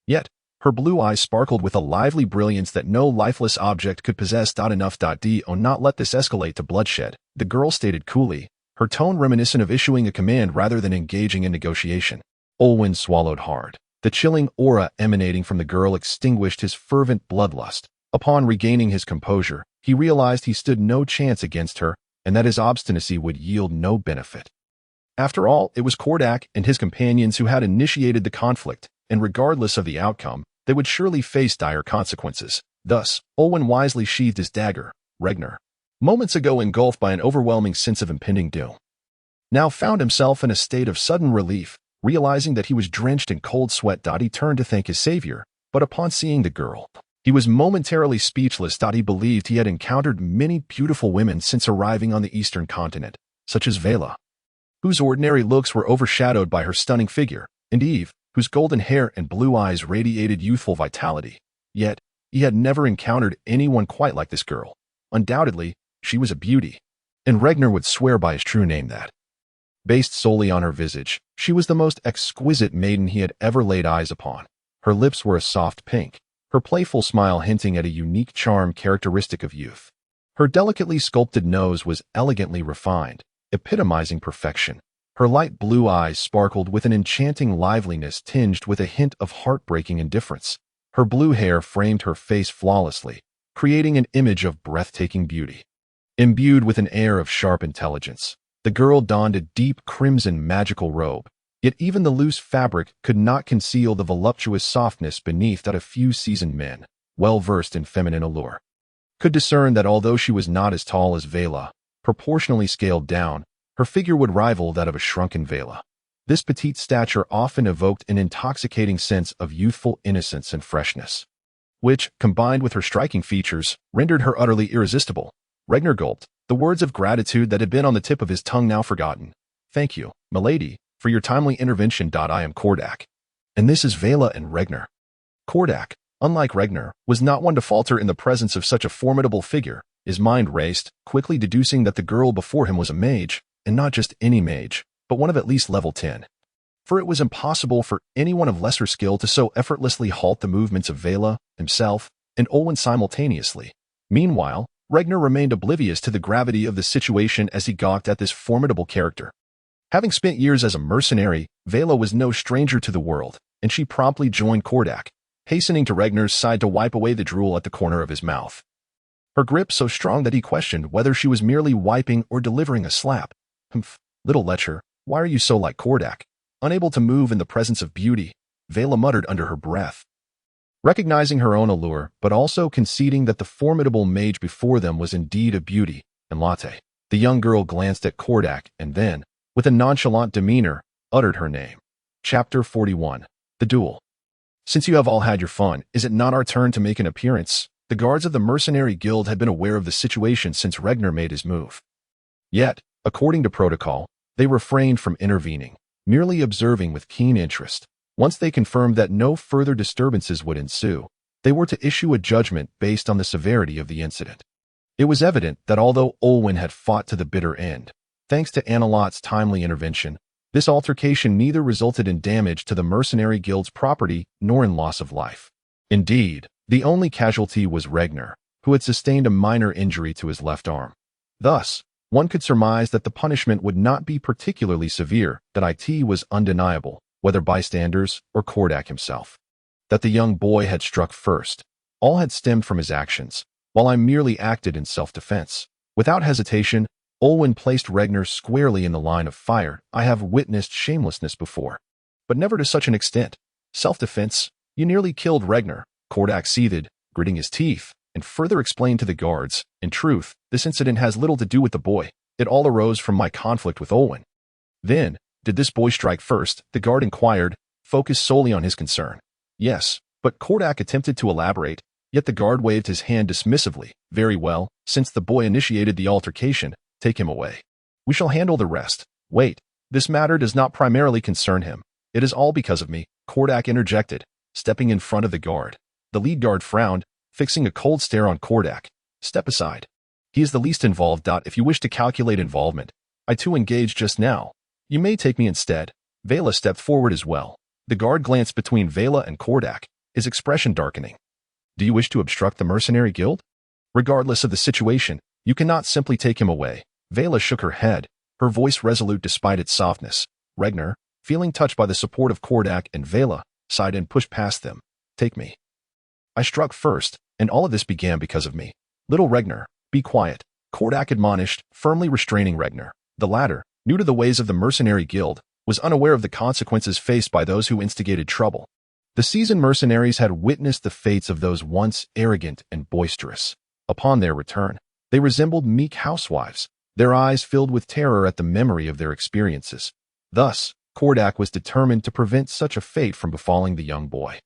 Yet, Her blue eyes sparkled with a lively brilliance that no lifeless object could possess. Enough. Do not let this escalate to bloodshed, the girl stated coolly, her tone reminiscent of issuing a command rather than engaging in negotiation. Olwen swallowed hard. The chilling aura emanating from the girl extinguished his fervent bloodlust. Upon regaining his composure, he realized he stood no chance against her and that his obstinacy would yield no benefit. After all, it was Kordak and his companions who had initiated the conflict, and regardless of the outcome, they would surely face dire consequences. Thus, Olwen wisely sheathed his dagger. Regner, moments ago engulfed by an overwhelming sense of impending doom, now found himself in a state of sudden relief, realizing that he was drenched in cold sweat. He turned to thank his savior, but upon seeing the girl, he was momentarily speechless. He believed he had encountered many beautiful women since arriving on the eastern continent, such as Vela, whose ordinary looks were overshadowed by her stunning figure, and Eve, whose golden hair and blue eyes radiated youthful vitality. Yet, he had never encountered anyone quite like this girl. Undoubtedly, she was a beauty, and Regner would swear by his true name that, based solely on her visage, she was the most exquisite maiden he had ever laid eyes upon. Her lips were a soft pink, her playful smile hinting at a unique charm characteristic of youth. Her delicately sculpted nose was elegantly refined, epitomizing perfection. Her light blue eyes sparkled with an enchanting liveliness tinged with a hint of heartbreaking indifference. Her blue hair framed her face flawlessly, creating an image of breathtaking beauty. Imbued with an air of sharp intelligence, the girl donned a deep crimson magical robe, yet even the loose fabric could not conceal the voluptuous softness beneath that a few seasoned men, well versed in feminine allure, could discern that although she was not as tall as Vela, proportionally scaled down, her figure would rival that of a shrunken Vela. This petite stature often evoked an intoxicating sense of youthful innocence and freshness, which, combined with her striking features, rendered her utterly irresistible. Regner gulped, the words of gratitude that had been on the tip of his tongue now forgotten. Thank you, milady, for your timely intervention. I am Kordak, and this is Vela and Regner. Kordak, unlike Regner, was not one to falter in the presence of such a formidable figure. His mind raced, quickly deducing that the girl before him was a mage, and not just any mage, but one of at least level 10. For it was impossible for anyone of lesser skill to so effortlessly halt the movements of Vela, himself, and Olwen simultaneously. Meanwhile, Regner remained oblivious to the gravity of the situation as he gawked at this formidable character. Having spent years as a mercenary, Vela was no stranger to the world, and she promptly joined Kordak, hastening to Regner's side to wipe away the drool at the corner of his mouth. Her grip so strong that he questioned whether she was merely wiping or delivering a slap. Humph, little lecher, why are you so like Kordak? Unable to move in the presence of beauty, Vela muttered under her breath. Recognizing her own allure, but also conceding that the formidable mage before them was indeed a beauty and latte, the young girl glanced at Kordak and then, with a nonchalant demeanor, uttered her name. Chapter 41. The Duel. Since you have all had your fun, is it not our turn to make an appearance? The guards of the mercenary guild had been aware of the situation since Regner made his move. Yet, according to protocol, they refrained from intervening, merely observing with keen interest. Once they confirmed that no further disturbances would ensue, they were to issue a judgment based on the severity of the incident. It was evident that although Olwen had fought to the bitter end, thanks to Analot's timely intervention, this altercation neither resulted in damage to the mercenary guild's property nor in loss of life. Indeed, the only casualty was Regner, who had sustained a minor injury to his left arm. Thus, one could surmise that the punishment would not be particularly severe, that it was undeniable, whether bystanders or Kordak himself, that the young boy had struck first. All had stemmed from his actions, while I merely acted in self-defense. Without hesitation, Olwen placed Regner squarely in the line of fire. I have witnessed shamelessness before, but never to such an extent. Self-defense? You nearly killed Regner, Kordak seethed, gritting his teeth, and further explained to the guards, in truth, this incident has little to do with the boy. It all arose from my conflict with Olwen. Then, did this boy strike first? The guard inquired, focused solely on his concern. Yes, but Kordak attempted to elaborate, yet the guard waved his hand dismissively. Very well, since the boy initiated the altercation, take him away. We shall handle the rest. Wait, this matter does not primarily concern him. It is all because of me, Kordak interjected, stepping in front of the guard. The lead guard frowned, fixing a cold stare on Kordak. Step aside. He is the least involved. If you wish to calculate involvement, I too engaged just now. You may take me instead. Vela stepped forward as well. The guard glanced between Vela and Kordak, his expression darkening. Do you wish to obstruct the mercenary guild? Regardless of the situation, you cannot simply take him away. Vela shook her head, her voice resolute despite its softness. Regner, feeling touched by the support of Kordak and Vela, sighed and pushed past them. Take me. I struck first, and all of this began because of me. Little Regner, be quiet, Kordak admonished, firmly restraining Regner. The latter, new to the ways of the mercenary guild, was unaware of the consequences faced by those who instigated trouble. The seasoned mercenaries had witnessed the fates of those once arrogant and boisterous. Upon their return, they resembled meek housewives, their eyes filled with terror at the memory of their experiences. Thus, Kordak was determined to prevent such a fate from befalling the young boy.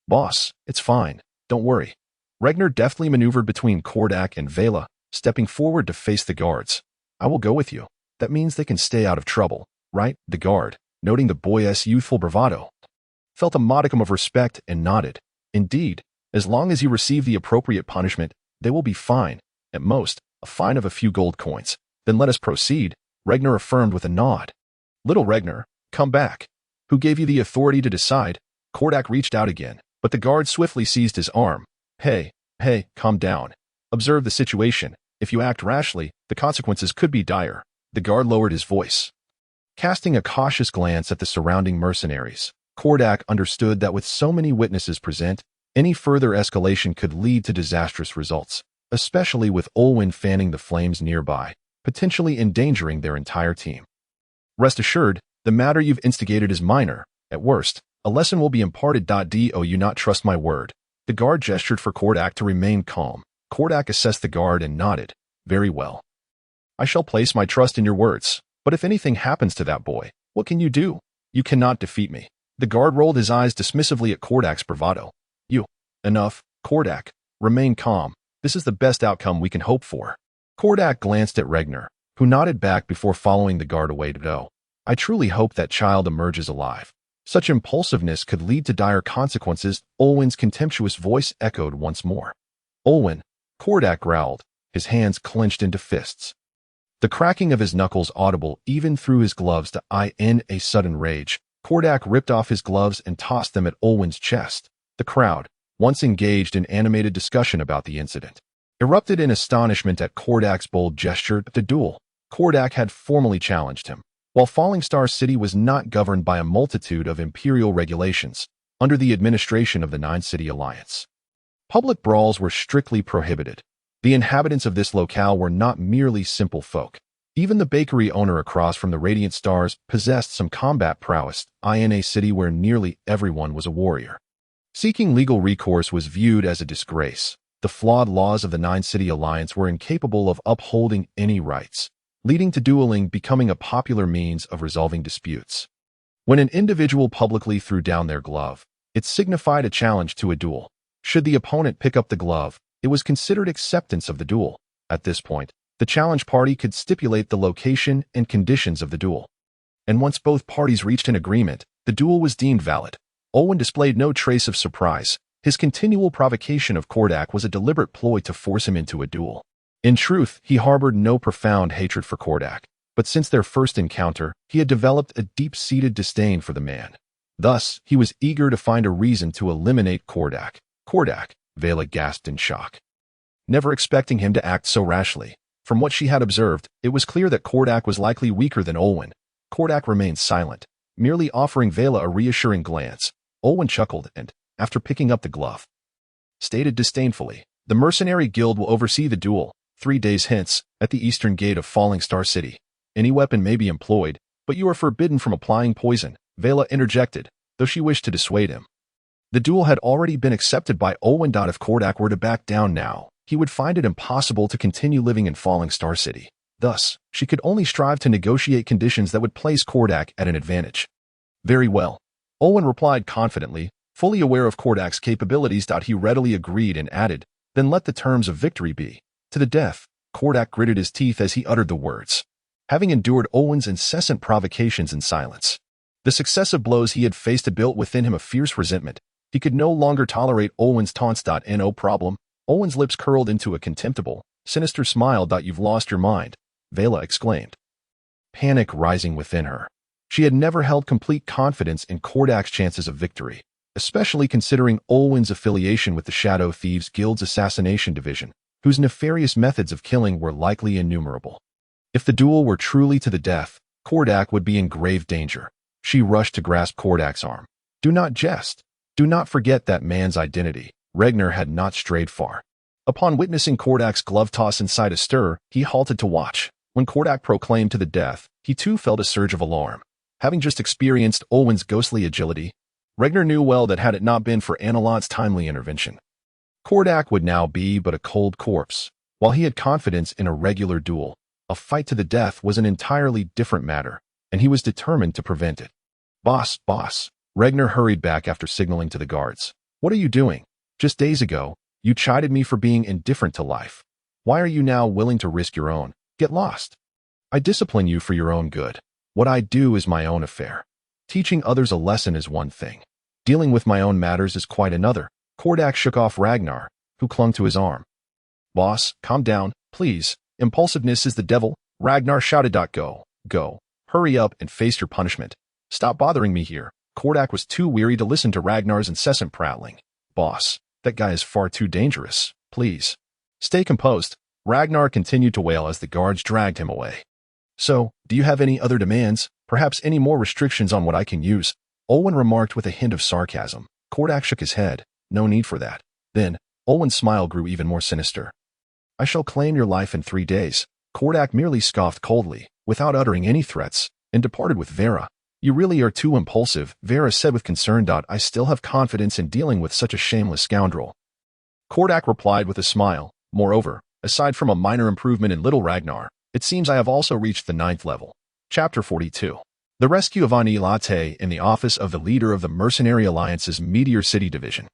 Boss, it's fine, don't worry. Regner deftly maneuvered between Kordak and Vela, stepping forward to face the guards. I will go with you. That means they can stay out of trouble, right? The guard, noting the boy's youthful bravado, felt a modicum of respect and nodded. Indeed, as long as you receive the appropriate punishment, they will be fine. At most, a fine of a few gold coins. Then let us proceed, Regner affirmed with a nod. Little Regner, come back. Who gave you the authority to decide? Kordak reached out again, but the guard swiftly seized his arm. Hey, calm down. Observe the situation. If you act rashly, the consequences could be dire. The guard lowered his voice. Casting a cautious glance at the surrounding mercenaries, Kordak understood that with so many witnesses present, any further escalation could lead to disastrous results, especially with Olwen fanning the flames nearby, potentially endangering their entire team. Rest assured, the matter you've instigated is minor. At worst, a lesson will be imparted. Do you not trust my word? The guard gestured for Kordak to remain calm. Kordak assessed the guard and nodded. Very well. I shall place my trust in your words, but if anything happens to that boy, what can you do? You cannot defeat me. The guard rolled his eyes dismissively at Kordak's bravado. Enough, Kordak. Remain calm. This is the best outcome we can hope for. Kordak glanced at Regner, who nodded back before following the guard away to go. I truly hope that child emerges alive. Such impulsiveness could lead to dire consequences. Olwen's contemptuous voice echoed once more. Olwen, Kordak growled, his hands clenched into fists. The cracking of his knuckles audible even through his gloves. In a sudden rage, Kordak ripped off his gloves and tossed them at Olwen's chest. The crowd, once engaged in animated discussion about the incident, erupted in astonishment at Kordak's bold gesture. The duel. Kordak had formally challenged him. While Falling Star City was not governed by a multitude of imperial regulations, under the administration of the Nine-City Alliance, public brawls were strictly prohibited. The inhabitants of this locale were not merely simple folk. Even the bakery owner across from the Radiant Stars possessed some combat prowess. In a city where nearly everyone was a warrior, seeking legal recourse was viewed as a disgrace. The flawed laws of the Nine-City Alliance were incapable of upholding any rights, leading to dueling becoming a popular means of resolving disputes. When an individual publicly threw down their glove, it signified a challenge to a duel. Should the opponent pick up the glove, it was considered acceptance of the duel. At this point, the challenge party could stipulate the location and conditions of the duel. And once both parties reached an agreement, the duel was deemed valid. Olwen displayed no trace of surprise. His continual provocation of Kordak was a deliberate ploy to force him into a duel. In truth, he harbored no profound hatred for Kordak, but since their first encounter, he had developed a deep-seated disdain for the man. Thus, he was eager to find a reason to eliminate Kordak. Kordak, Vela gasped in shock, never expecting him to act so rashly. From what she had observed, it was clear that Kordak was likely weaker than Olwen. Kordak remained silent, merely offering Vela a reassuring glance. Olwen chuckled and, after picking up the glove, stated disdainfully, "The Mercenary Guild will oversee the duel, 3 days hence, at the eastern gate of Falling Star City. Any weapon may be employed, but you are forbidden from applying poison," Vela interjected, though she wished to dissuade him. The duel had already been accepted by Olwen. If Kordak were to back down now, he would find it impossible to continue living in Falling Star City. Thus, she could only strive to negotiate conditions that would place Kordak at an advantage. Very well, Olwen replied confidently, fully aware of Kordak's capabilities. He readily agreed and added, "Then let the terms of victory be to the death." Kordak gritted his teeth as he uttered the words, having endured Olwen's incessant provocations in silence. The successive blows he had faced had built within him a fierce resentment. He could no longer tolerate Olwen's taunts. No problem. Olwen's lips curled into a contemptible, sinister smile. "You've lost your mind," Vela exclaimed, panic rising within her. She had never held complete confidence in Kordak's chances of victory. especially considering Olwen's affiliation with the Shadow Thieves Guild's assassination division, whose nefarious methods of killing were likely innumerable. If the duel were truly to the death, Kordak would be in grave danger. She rushed to grasp Kordak's arm. Do not jest. Do not forget that man's identity. Regner had not strayed far. Upon witnessing Kordak's glove toss inside a stir, he halted to watch. When Kordak proclaimed to the death, he too felt a surge of alarm. Having just experienced Olwen's ghostly agility, Regner knew well that had it not been for Anilot's timely intervention, Kordak would now be but a cold corpse. While he had confidence in a regular duel, a fight to the death was an entirely different matter, and he was determined to prevent it. Boss. Regner hurried back after signaling to the guards. What are you doing? Just days ago, you chided me for being indifferent to life. Why are you now willing to risk your own? Get lost. I discipline you for your own good. What I do is my own affair. Teaching others a lesson is one thing. Dealing with my own matters is quite another. Kordak shook off Ragnar, who clung to his arm. Boss, calm down, please. Impulsiveness is the devil, Ragnar shouted. Go. Hurry up and face your punishment. Stop bothering me here. Kordak was too weary to listen to Ragnar's incessant prattling. Boss, that guy is far too dangerous. Please. Stay composed. Ragnar continued to wail as the guards dragged him away. So, do you have any other demands? Perhaps any more restrictions on what I can use? Olwen remarked with a hint of sarcasm. Kordak shook his head. No need for that. Then, Olwen's smile grew even more sinister. I shall claim your life in 3 days. Kordak merely scoffed coldly, without uttering any threats, and departed with Vera. You really are too impulsive, Vera said with concern. I still have confidence in dealing with such a shameless scoundrel. Kordak replied with a smile. Moreover, aside from a minor improvement in Little Ragnar, it seems I have also reached the 9th level. Chapter 42. The rescue of Ani Latte in the office of the leader of the Mercenary Alliance's Meteor City division.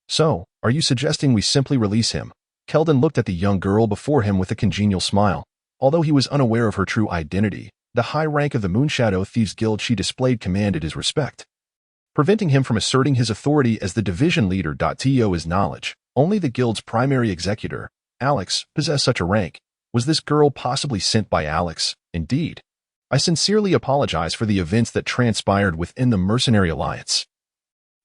So, are you suggesting we simply release him? Keldon looked at the young girl before him with a congenial smile. Although he was unaware of her true identity, the high rank of the Moonshadow Thieves Guild she displayed commanded his respect. Preventing him from asserting his authority as the division leader. To his knowledge, only the guild's primary executor, Alex, possessed such a rank. Was this girl possibly sent by Alex? Indeed. I sincerely apologize for the events that transpired within the Mercenary Alliance.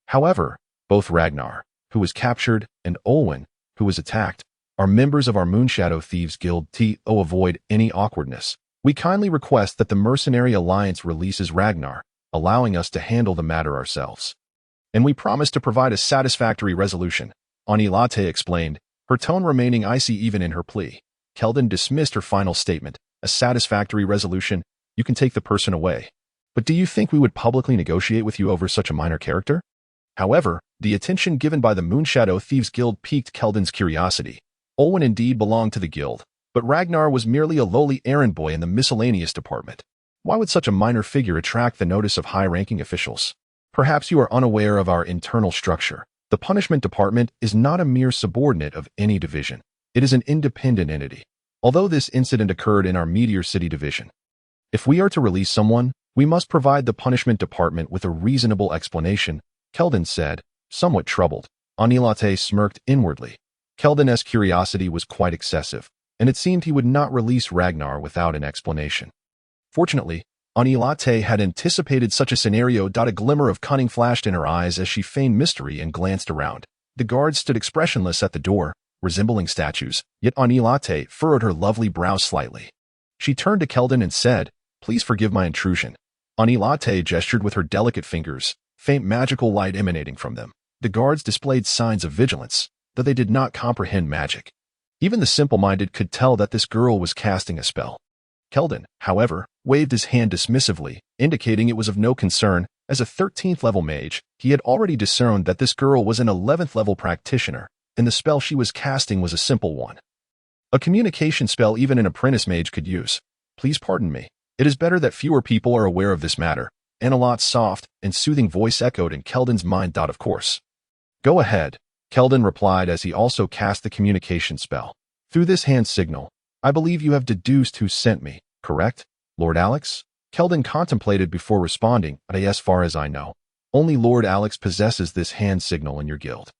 However, both Ragnar, who was captured, and Olwen, who was attacked, are members of our Moonshadow Thieves Guild. To avoid any awkwardness, we kindly request that the Mercenary Alliance releases Ragnar, allowing us to handle the matter ourselves. And we promise to provide a satisfactory resolution, Ani Latte explained, her tone remaining icy even in her plea. Keldon dismissed her final statement. A satisfactory resolution? You can take the person away. But do you think we would publicly negotiate with you over such a minor character? However, the attention given by the Moonshadow Thieves Guild piqued Keldon's curiosity. Olwen indeed belonged to the guild, but Ragnar was merely a lowly errand boy in the miscellaneous department. Why would such a minor figure attract the notice of high-ranking officials? Perhaps you are unaware of our internal structure. The punishment department is not a mere subordinate of any division. It is an independent entity. Although this incident occurred in our Meteor City division, if we are to release someone, we must provide the punishment department with a reasonable explanation, Keldon said, somewhat troubled. Ani Latte smirked inwardly. Keldon's curiosity was quite excessive, and it seemed he would not release Ragnar without an explanation. Fortunately, Ani Latte had anticipated such a scenario. A glimmer of cunning flashed in her eyes as she feigned mystery and glanced around. The guards stood expressionless at the door, resembling statues, yet Ani Latte furrowed her lovely brows slightly. She turned to Keldon and said, Please forgive my intrusion. Ani Latte gestured with her delicate fingers, faint magical light emanating from them. The guards displayed signs of vigilance, though they did not comprehend magic. Even the simple-minded could tell that this girl was casting a spell. Keldon, however, waved his hand dismissively, indicating it was of no concern. As a 13th-level mage, he had already discerned that this girl was an 11th-level practitioner, and the spell she was casting was a simple one. A communication spell even an apprentice mage could use. Please pardon me. It is better that fewer people are aware of this matter. Anilot's soft and soothing voice echoed in Keldon's mind. Of course. Go ahead, Keldon replied as he also cast the communication spell. Through this hand signal, I believe you have deduced who sent me, correct, Lord Alex? Keldon contemplated before responding. As far as I know, only Lord Alex possesses this hand signal in your guild.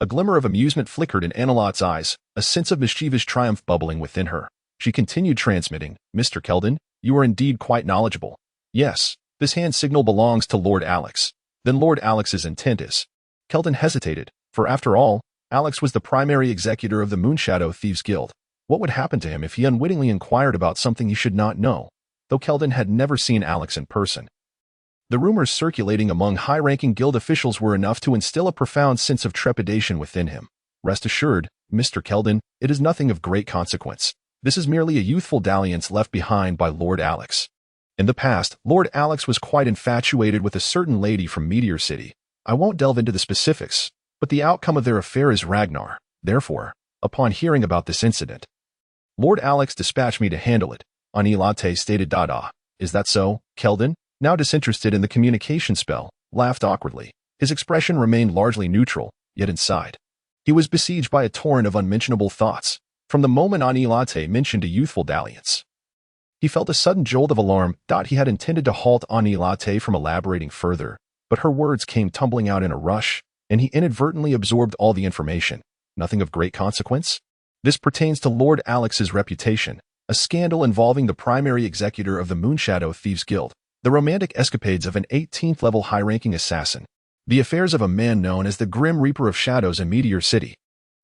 A glimmer of amusement flickered in Anilot's eyes, a sense of mischievous triumph bubbling within her. She continued transmitting, Mr. Keldon, you are indeed quite knowledgeable. Yes, this hand signal belongs to Lord Alex. Then Lord Alex's intent is. Keldon hesitated, for after all, Alex was the primary executor of the Moonshadow Thieves Guild. What would happen to him if he unwittingly inquired about something he should not know? Though Keldon had never seen Alex in person. The rumors circulating among high-ranking guild officials were enough to instill a profound sense of trepidation within him. Rest assured, Mr. Keldon, it is nothing of great consequence. This is merely a youthful dalliance left behind by Lord Alex. In the past, Lord Alex was quite infatuated with a certain lady from Meteor City. I won't delve into the specifics, but the outcome of their affair is Ragnar. Therefore, upon hearing about this incident, Lord Alex dispatched me to handle it. Anilate stated. Is that so, Keldon, now disinterested in the communication spell, laughed awkwardly. His expression remained largely neutral, yet inside he was besieged by a torrent of unmentionable thoughts. From the moment Anilate mentioned a youthful dalliance, he felt a sudden jolt of alarm. He had intended to halt Anilate from elaborating further, but her words came tumbling out in a rush, and he inadvertently absorbed all the information. Nothing of great consequence? This pertains to Lord Alex's reputation, a scandal involving the primary executor of the Moonshadow Thieves Guild, the romantic escapades of an 18th-level high-ranking assassin, the affairs of a man known as the Grim Reaper of Shadows in Meteor City.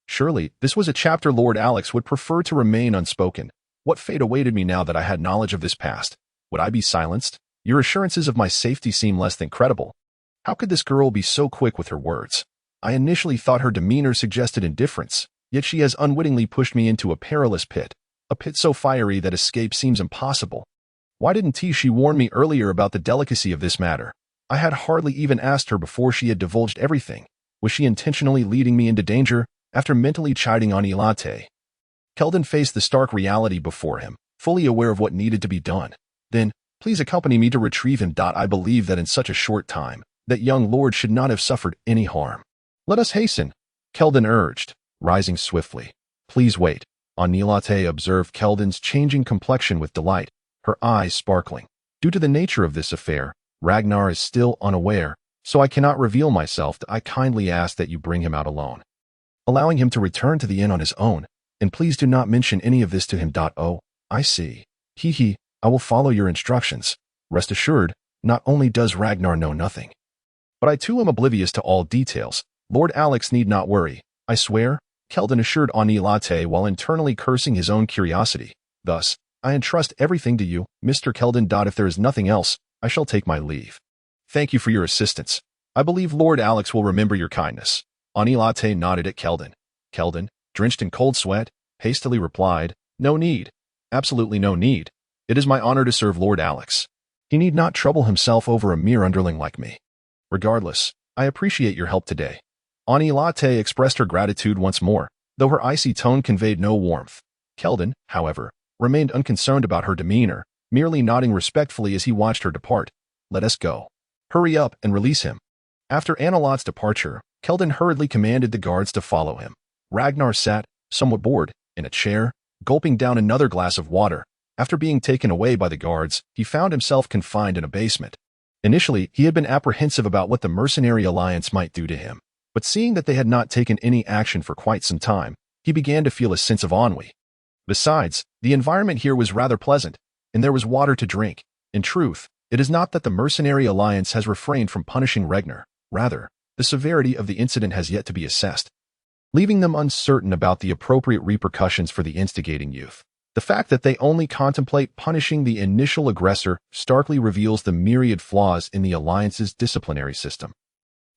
Surely, this was a chapter Lord Alex would prefer to remain unspoken. What fate awaited me now that I had knowledge of this past? Would I be silenced? Your assurances of my safety seem less than credible. How could this girl be so quick with her words? I initially thought her demeanor suggested indifference, yet she has unwittingly pushed me into a perilous pit, a pit so fiery that escape seems impossible. Why didn't she warn me earlier about the delicacy of this matter? I had hardly even asked her before she had divulged everything. Was she intentionally leading me into danger? After mentally chiding Anilate, Keldon faced the stark reality before him, fully aware of what needed to be done. Then, please accompany me to retrieve him. I believe that in such a short time, that young lord should not have suffered any harm. Let us hasten, Keldon urged, rising swiftly. Please wait. Anilate observed Keldon's changing complexion with delight, her eyes sparkling. Due to the nature of this affair, Ragnar is still unaware, so I cannot reveal myself. I kindly ask that you bring him out alone, allowing him to return to the inn on his own, and please do not mention any of this to him. Oh, I see. I will follow your instructions. Rest assured, not only does Ragnar know nothing, but I too am oblivious to all details. Lord Alex need not worry, I swear, Keldon assured Anilate while internally cursing his own curiosity. Thus, I entrust everything to you, Mr. Keldon. If there is nothing else, I shall take my leave. Thank you for your assistance. I believe Lord Alex will remember your kindness. Anilate nodded at Keldon. Keldon, drenched in cold sweat, hastily replied, No need. Absolutely no need. It is my honor to serve Lord Alex. He need not trouble himself over a mere underling like me. Regardless, I appreciate your help today. Anilate expressed her gratitude once more, though her icy tone conveyed no warmth. Keldon, however, remained unconcerned about her demeanor, merely nodding respectfully as he watched her depart. Let us go. Hurry up and release him. After Anilat's departure, Keldon hurriedly commanded the guards to follow him. Ragnar sat, somewhat bored, in a chair, gulping down another glass of water. After being taken away by the guards, he found himself confined in a basement. Initially, he had been apprehensive about what the mercenary alliance might do to him, but seeing that they had not taken any action for quite some time, he began to feel a sense of ennui. Besides, the environment here was rather pleasant, and there was water to drink. In truth, it is not that the mercenary alliance has refrained from punishing Ragnar. Rather, the severity of the incident has yet to be assessed, leaving them uncertain about the appropriate repercussions for the instigating youth. The fact that they only contemplate punishing the initial aggressor starkly reveals the myriad flaws in the alliance's disciplinary system.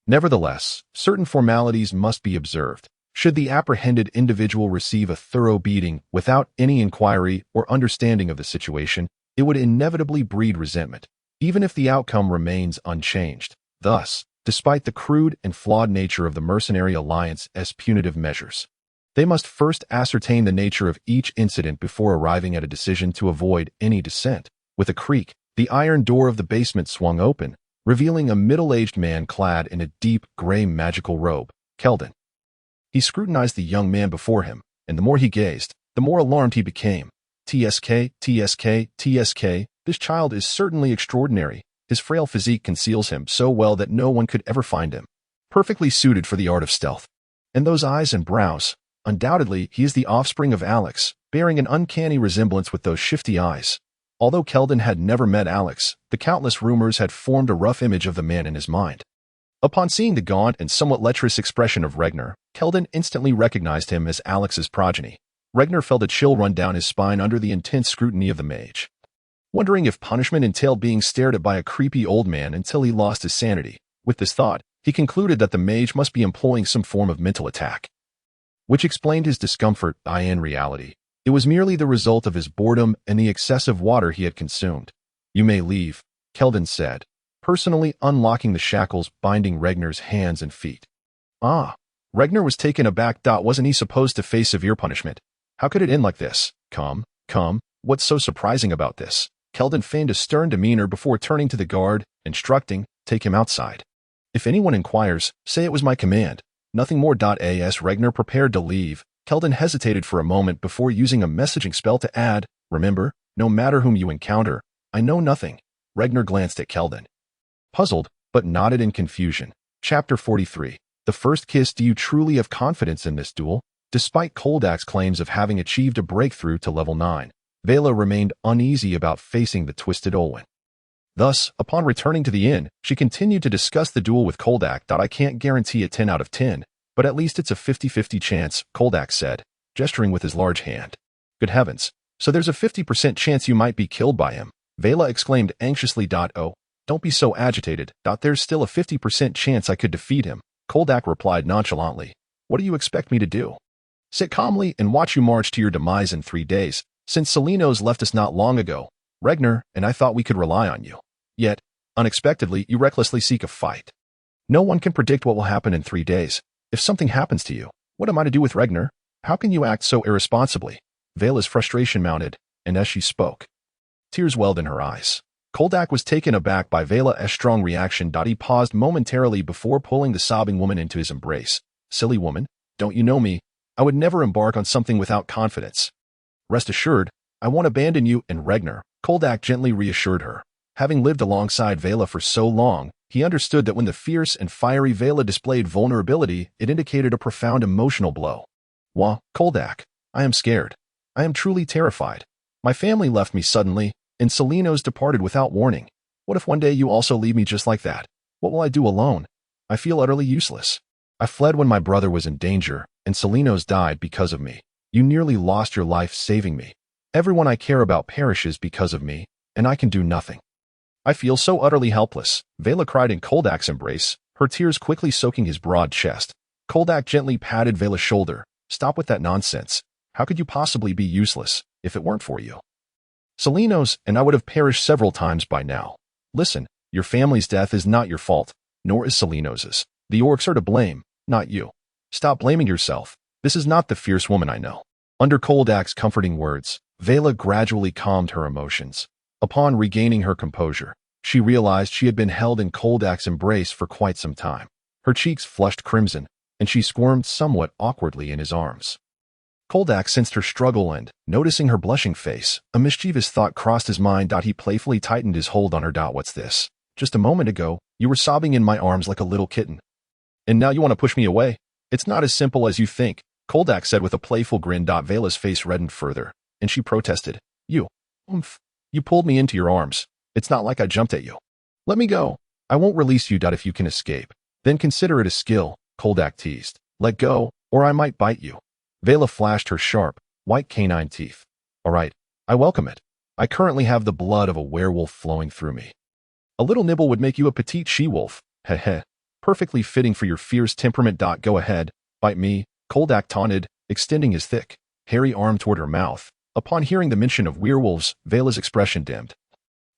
Nevertheless, certain formalities must be observed. Should the apprehended individual receive a thorough beating without any inquiry or understanding of the situation, it would inevitably breed resentment, even if the outcome remains unchanged. Thus, despite the crude and flawed nature of the mercenary alliance as punitive measures, they must first ascertain the nature of each incident before arriving at a decision to avoid any dissent. With a creak, the iron door of the basement swung open, revealing a middle-aged man clad in a deep gray magical robe, Keldon. He scrutinized the young man before him, and the more he gazed, the more alarmed he became. TSK, this child is certainly extraordinary. His frail physique conceals him so well that no one could ever find him. Perfectly suited for the art of stealth. And those eyes and brows. Undoubtedly, he is the offspring of Alex, bearing an uncanny resemblance with those shifty eyes. Although Keldon had never met Alex, the countless rumors had formed a rough image of the man in his mind. Upon seeing the gaunt and somewhat lecherous expression of Regner, Keldon instantly recognized him as Alex's progeny. Regner felt a chill run down his spine under the intense scrutiny of the mage. Wondering if punishment entailed being stared at by a creepy old man until he lost his sanity, with this thought, he concluded that the mage must be employing some form of mental attack, which explained his discomfort. In reality, it was merely the result of his boredom and the excessive water he had consumed. "You may leave," Keldon said, personally unlocking the shackles binding Regner's hands and feet. Regner was taken aback. Wasn't he supposed to face severe punishment? How could it end like this? Come, what's so surprising about this? Keldon feigned a stern demeanor before turning to the guard, instructing, "Take him outside. If anyone inquires, say it was my command." Nothing more. As Regner prepared to leave, Keldon hesitated for a moment before using a messaging spell to add, "Remember, no matter whom you encounter, I know nothing." Regner glanced at Keldon, puzzled, but nodded in confusion. Chapter 43. The First Kiss. Do you truly have confidence in this duel? Despite Koldak's claims of having achieved a breakthrough to level 9, Vela remained uneasy about facing the twisted Olwen. Thus, upon returning to the inn, she continued to discuss the duel with Koldak. "I can't guarantee a 10 out of 10, but at least it's a 50-50 chance," Koldak said, gesturing with his large hand. "Good heavens, so there's a 50% chance you might be killed by him," Vela exclaimed anxiously. "Oh, don't be so agitated. There's still a 50% chance I could defeat him," Koldak replied nonchalantly. "What do you expect me to do? Sit calmly and watch you march to your demise in 3 days? Since Selenos left us not long ago, Regner and I thought we could rely on you. Yet, unexpectedly, you recklessly seek a fight. No one can predict what will happen in 3 days. If something happens to you, what am I to do with Regner? How can you act so irresponsibly?" Vela's frustration mounted, and as she spoke, tears welled in her eyes. Koldak was taken aback by Vela's strong reaction. He paused momentarily before pulling the sobbing woman into his embrace. "Silly woman, don't you know me? I would never embark on something without confidence. Rest assured, I won't abandon you." And Regner, Koldak gently reassured her. Having lived alongside Vela for so long, he understood that when the fierce and fiery Vela displayed vulnerability, it indicated a profound emotional blow. Koldak, I am scared. I am truly terrified. My family left me suddenly, and Selenos departed without warning. What if one day you also leave me just like that? What will I do alone? I feel utterly useless. I fled when my brother was in danger, and Selenos died because of me. You nearly lost your life saving me. Everyone I care about perishes because of me, and I can do nothing. I feel so utterly helpless," Vela cried in Koldak's embrace, her tears quickly soaking his broad chest. Koldak gently patted Vela's shoulder. "Stop with that nonsense. How could you possibly be useless, if it weren't for you? Selenos and I would have perished several times by now. Listen, your family's death is not your fault, nor is Selenos's. The orcs are to blame, not you. Stop blaming yourself. This is not the fierce woman I know." Under Koldak's comforting words, Vela gradually calmed her emotions. Upon regaining her composure, she realized she had been held in Koldak's embrace for quite some time. Her cheeks flushed crimson, and she squirmed somewhat awkwardly in his arms. Koldak sensed her struggle and, noticing her blushing face, a mischievous thought crossed his mind. He playfully tightened his hold on her. "What's this? Just a moment ago, you were sobbing in my arms like a little kitten. And now you want to push me away? It's not as simple as you think," Koldak said with a playful grin. Vela's face reddened further, and she protested. You pulled me into your arms. It's not like I jumped at you. Let me go. I won't release you. If you can escape, then consider it a skill," Koldak teased. "Let go, or I might bite you." Vela flashed her sharp, white canine teeth. "All right, I welcome it. I currently have the blood of a werewolf flowing through me. A little nibble would make you a petite she-wolf. Heh. Perfectly fitting for your fierce temperament. Go ahead, bite me," Koldak taunted, extending his thick, hairy arm toward her mouth. Upon hearing the mention of werewolves, Vela's expression dimmed,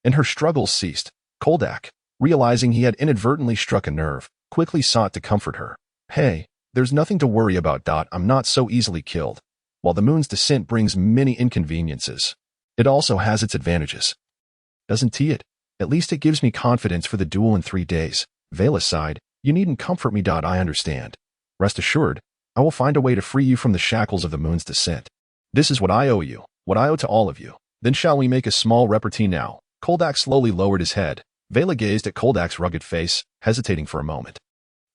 and her struggles ceased. Koldak, realizing he had inadvertently struck a nerve, quickly sought to comfort her. "Hey, there's nothing to worry about. I'm not so easily killed. While the moon's descent brings many inconveniences, it also has its advantages. Doesn't it? At least it gives me confidence for the duel in 3 days." Vela sighed. "You needn't comfort me. I understand. Rest assured, I will find a way to free you from the shackles of the moon's descent. This is what I owe you, what I owe to all of you. Then shall we make a small repartee now?" Koldak slowly lowered his head. Vela gazed at Koldak's rugged face, hesitating for a moment.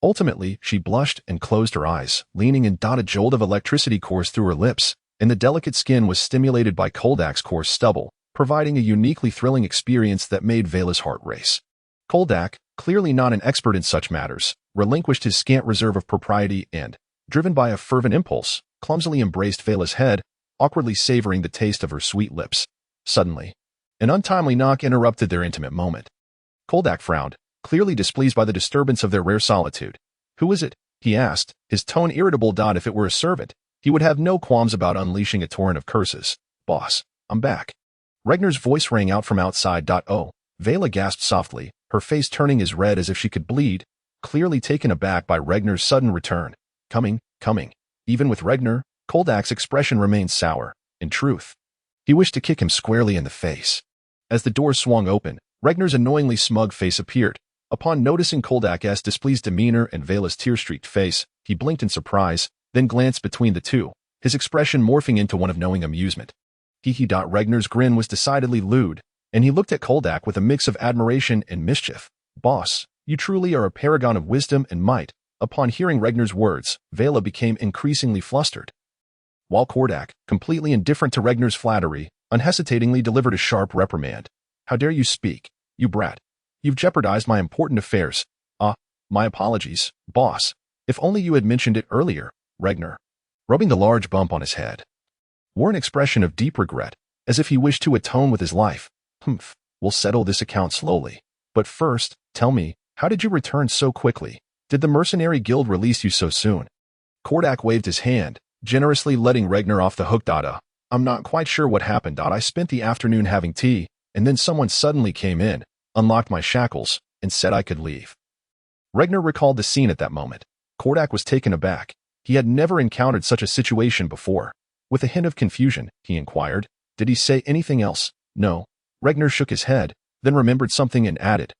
Ultimately, she blushed and closed her eyes, leaning in. A jolt of electricity coursed through her lips, and the delicate skin was stimulated by Koldak's coarse stubble, providing a uniquely thrilling experience that made Vela's heart race. "Koldak, clearly not an expert in such matters, relinquished his scant reserve of propriety and, driven by a fervent impulse, clumsily embraced Vela's head, awkwardly savoring the taste of her sweet lips. Suddenly, an untimely knock interrupted their intimate moment. Koldak frowned, clearly displeased by the disturbance of their rare solitude. "Who is it?" he asked, his tone irritable. If it were a servant, he would have no qualms about unleashing a torrent of curses. "Boss, I'm back." Regnar's voice rang out from outside. "Oh." Vela gasped softly, her face turning as red as if she could bleed, clearly taken aback by Regnar's sudden return. Coming. Even with Regnar, Koldak's expression remained sour. In truth, he wished to kick him squarely in the face. As the door swung open, Regnar's annoyingly smug face appeared. Upon noticing Koldak's displeased demeanor and Vela's tear-streaked face, he blinked in surprise, then glanced between the two, his expression morphing into one of knowing amusement. Regnar's grin was decidedly lewd, and he looked at Koldak with a mix of admiration and mischief. "Boss, you truly are a paragon of wisdom and might." Upon hearing Regnar's words, Vela became increasingly flustered, while Koldak, completely indifferent to Regnar's flattery, unhesitatingly delivered a sharp reprimand. "How dare you speak, you brat? You've jeopardized my important affairs." My apologies, boss. If only you had mentioned it earlier." Regnar, rubbing the large bump on his head, wore an expression of deep regret, as if he wished to atone with his life. We'll settle this account slowly. But first, tell me, how did you return so quickly? Did the mercenary guild release you so soon?" Koldak waved his hand, generously letting Regnar off the hook. "I'm not quite sure what happened. I spent the afternoon having tea, and then someone suddenly came in, unlocked my shackles, and said I could leave." Regnar recalled the scene at that moment. Koldak was taken aback. He had never encountered such a situation before. With a hint of confusion, he inquired, "Did he say anything else?" "No." Regnar shook his head, then remembered something and added,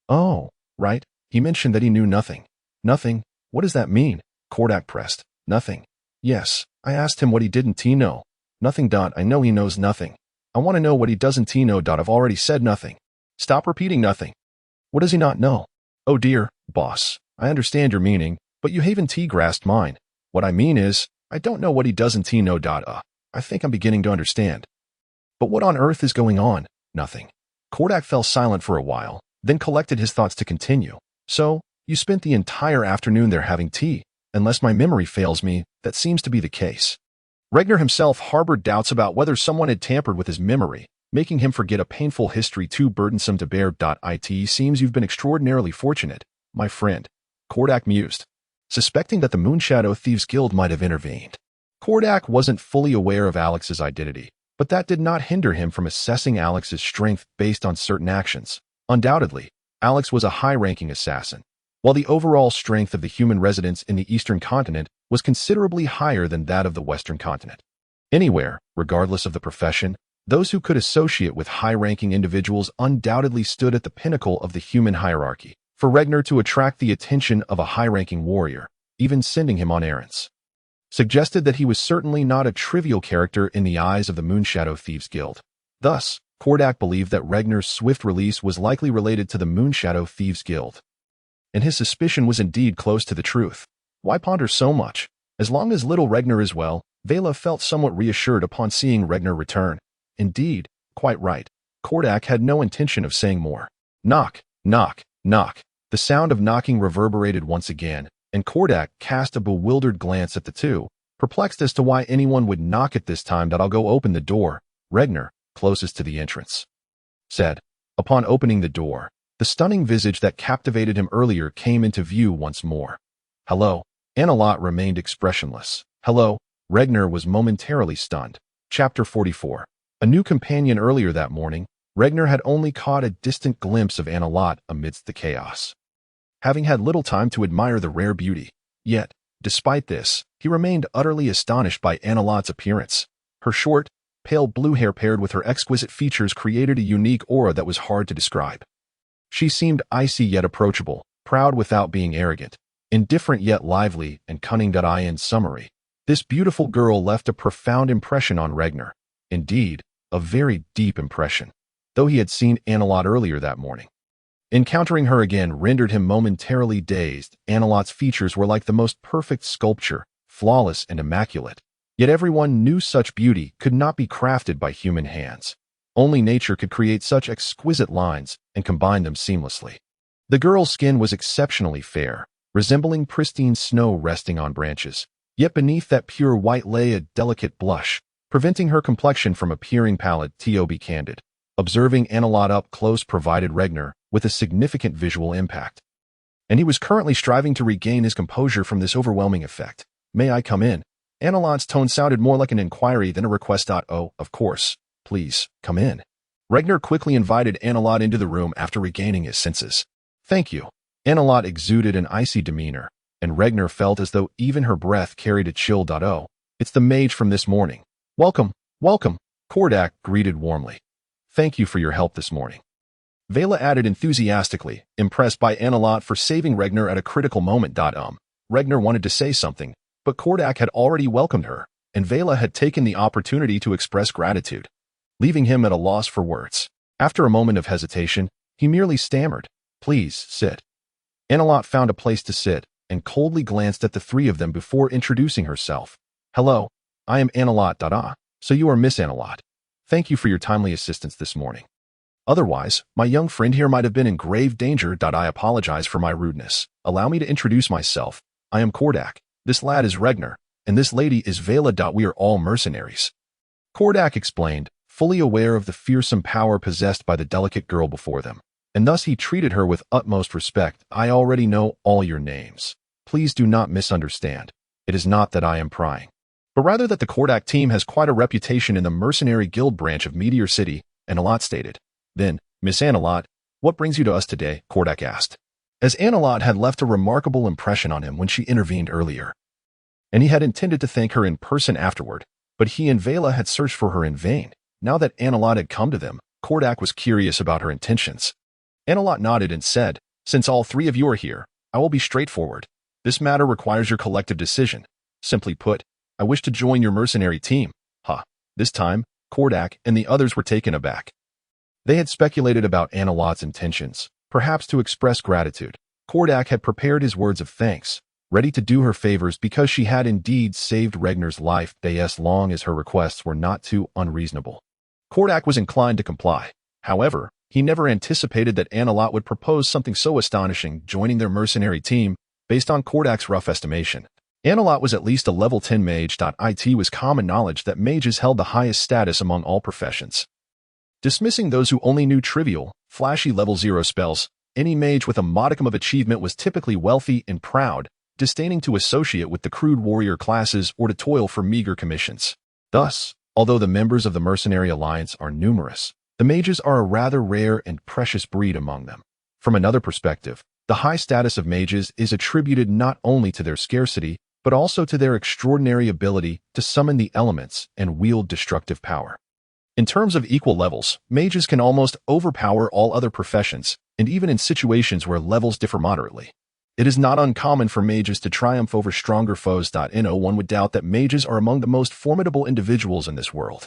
"Oh, right. He mentioned that he knew nothing." "Nothing? What does that mean?" Koldak pressed. "Nothing. Yes, I asked him what he didn't know." "Nothing. I know he knows nothing. I want to know what he doesn't know. I've already said nothing." "Stop repeating nothing. What does he not know?" "Oh dear, boss, I understand your meaning, but you haven't grasped mine. What I mean is, I don't know what he doesn't know. I think I'm beginning to understand." "But what on earth is going on?" "Nothing." Koldak fell silent for a while, then collected his thoughts to continue. "So, you spent the entire afternoon there having tea. Unless my memory fails me, that seems to be the case." Regnar himself harbored doubts about whether someone had tampered with his memory, making him forget a painful history too burdensome to bear. "It seems you've been extraordinarily fortunate, my friend," Koldak mused, suspecting that the Moonshadow Thieves Guild might have intervened. Koldak wasn't fully aware of Alex's identity, but that did not hinder him from assessing Alex's strength based on certain actions. Undoubtedly, Alex was a high-ranking assassin, while the overall strength of the human residents in the Eastern continent was considerably higher than that of the Western continent. Anywhere, regardless of the profession, those who could associate with high-ranking individuals undoubtedly stood at the pinnacle of the human hierarchy. For Regnar to attract the attention of a high-ranking warrior, even sending him on errands, suggested that he was certainly not a trivial character in the eyes of the Moonshadow Thieves Guild. Thus, Koldak believed that Regnar's swift release was likely related to the Moonshadow Thieves Guild. And his suspicion was indeed close to the truth. Why ponder so much? As long as little Regnar is well, Vela felt somewhat reassured upon seeing Regnar return. Indeed, quite right. Koldak had no intention of saying more. Knock, knock, knock. The sound of knocking reverberated once again, and Koldak cast a bewildered glance at the two, perplexed as to why anyone would knock at this time. "I'll go open the door," Regnar, closest to the entrance, said. Upon opening the door, the stunning visage that captivated him earlier came into view once more. "Hello." Annalot remained expressionless. "Hello." Regnar was momentarily stunned. Chapter 44. A new companion. Earlier that morning, Regnar had only caught a distant glimpse of Annalot amidst the chaos, having had little time to admire the rare beauty. Yet, despite this, he remained utterly astonished by Annalot's appearance. Her short, pale blue hair paired with her exquisite features created a unique aura that was hard to describe. She seemed icy yet approachable, proud without being arrogant, indifferent yet lively and cunning. In summary, this beautiful girl left a profound impression on Regnar. Indeed, a very deep impression, though he had seen Annalot earlier that morning. Encountering her again rendered him momentarily dazed. Annalot's features were like the most perfect sculpture, flawless and immaculate. Yet everyone knew such beauty could not be crafted by human hands. Only nature could create such exquisite lines and combine them seamlessly. The girl's skin was exceptionally fair, resembling pristine snow resting on branches. Yet beneath that pure white lay a delicate blush, preventing her complexion from appearing pallid. To be candid, observing Annalot up close provided Regner with a significant visual impact. And he was currently striving to regain his composure from this overwhelming effect. "May I come in?" Annalot's tone sounded more like an inquiry than a request. "Oh, of course. Please, come in." Regner quickly invited Annalot into the room after regaining his senses. "Thank you." Annalot exuded an icy demeanor, and Regner felt as though even her breath carried a chill. "Oh, it's the mage from this morning. Welcome, welcome," Kordak greeted warmly. "Thank you for your help this morning." Vela added enthusiastically, impressed by Annalot for saving Regner at a critical moment. Regner wanted to say something, but Kordak had already welcomed her, and Vela had taken the opportunity to express gratitude, leaving him at a loss for words. After a moment of hesitation, he merely stammered, "Please, sit." Annalot found a place to sit and coldly glanced at the three of them before introducing herself. "Hello, I am Annalot. So you are Miss Annalot. Thank you for your timely assistance this morning. Otherwise, my young friend here might have been in grave danger. I apologize for my rudeness. Allow me to introduce myself. I am Kordak. This lad is Regner, and this lady is Vela. We are all mercenaries." Kordak explained, fully aware of the fearsome power possessed by the delicate girl before them, and thus he treated her with utmost respect. "I already know all your names. Please do not misunderstand. It is not that I am prying, but rather that the Kordak team has quite a reputation in the mercenary guild branch of Meteor City," Annalot stated. "Then, Miss Annalot, what brings you to us today?" Kordak asked, as Annalot had left a remarkable impression on him when she intervened earlier, and he had intended to thank her in person afterward, but he and Vela had searched for her in vain. Now that Annalot had come to them, Kordak was curious about her intentions. Annalot nodded and said, "Since all three of you are here, I will be straightforward. This matter requires your collective decision. Simply put, I wish to join your mercenary team." This time, Kordak and the others were taken aback. They had speculated about Annalot's intentions, perhaps to express gratitude. Kordak had prepared his words of thanks, ready to do her favors because she had indeed saved Regner's life, as long as her requests were not too unreasonable. Kordak was inclined to comply. However, he never anticipated that Annalot would propose something so astonishing, joining their mercenary team. Based on Kordak's rough estimation, Annalot was at least a level 10 mage. It was common knowledge that mages held the highest status among all professions. Dismissing those who only knew trivial, flashy level 0 spells, any mage with a modicum of achievement was typically wealthy and proud, disdaining to associate with the crude warrior classes or to toil for meager commissions. Thus, although the members of the Mercenary Alliance are numerous, the mages are a rather rare and precious breed among them. From another perspective, the high status of mages is attributed not only to their scarcity, but also to their extraordinary ability to summon the elements and wield destructive power. In terms of equal levels, mages can almost overpower all other professions, and even in situations where levels differ moderately. It is not uncommon for mages to triumph over stronger foes. No one would doubt that mages are among the most formidable individuals in this world.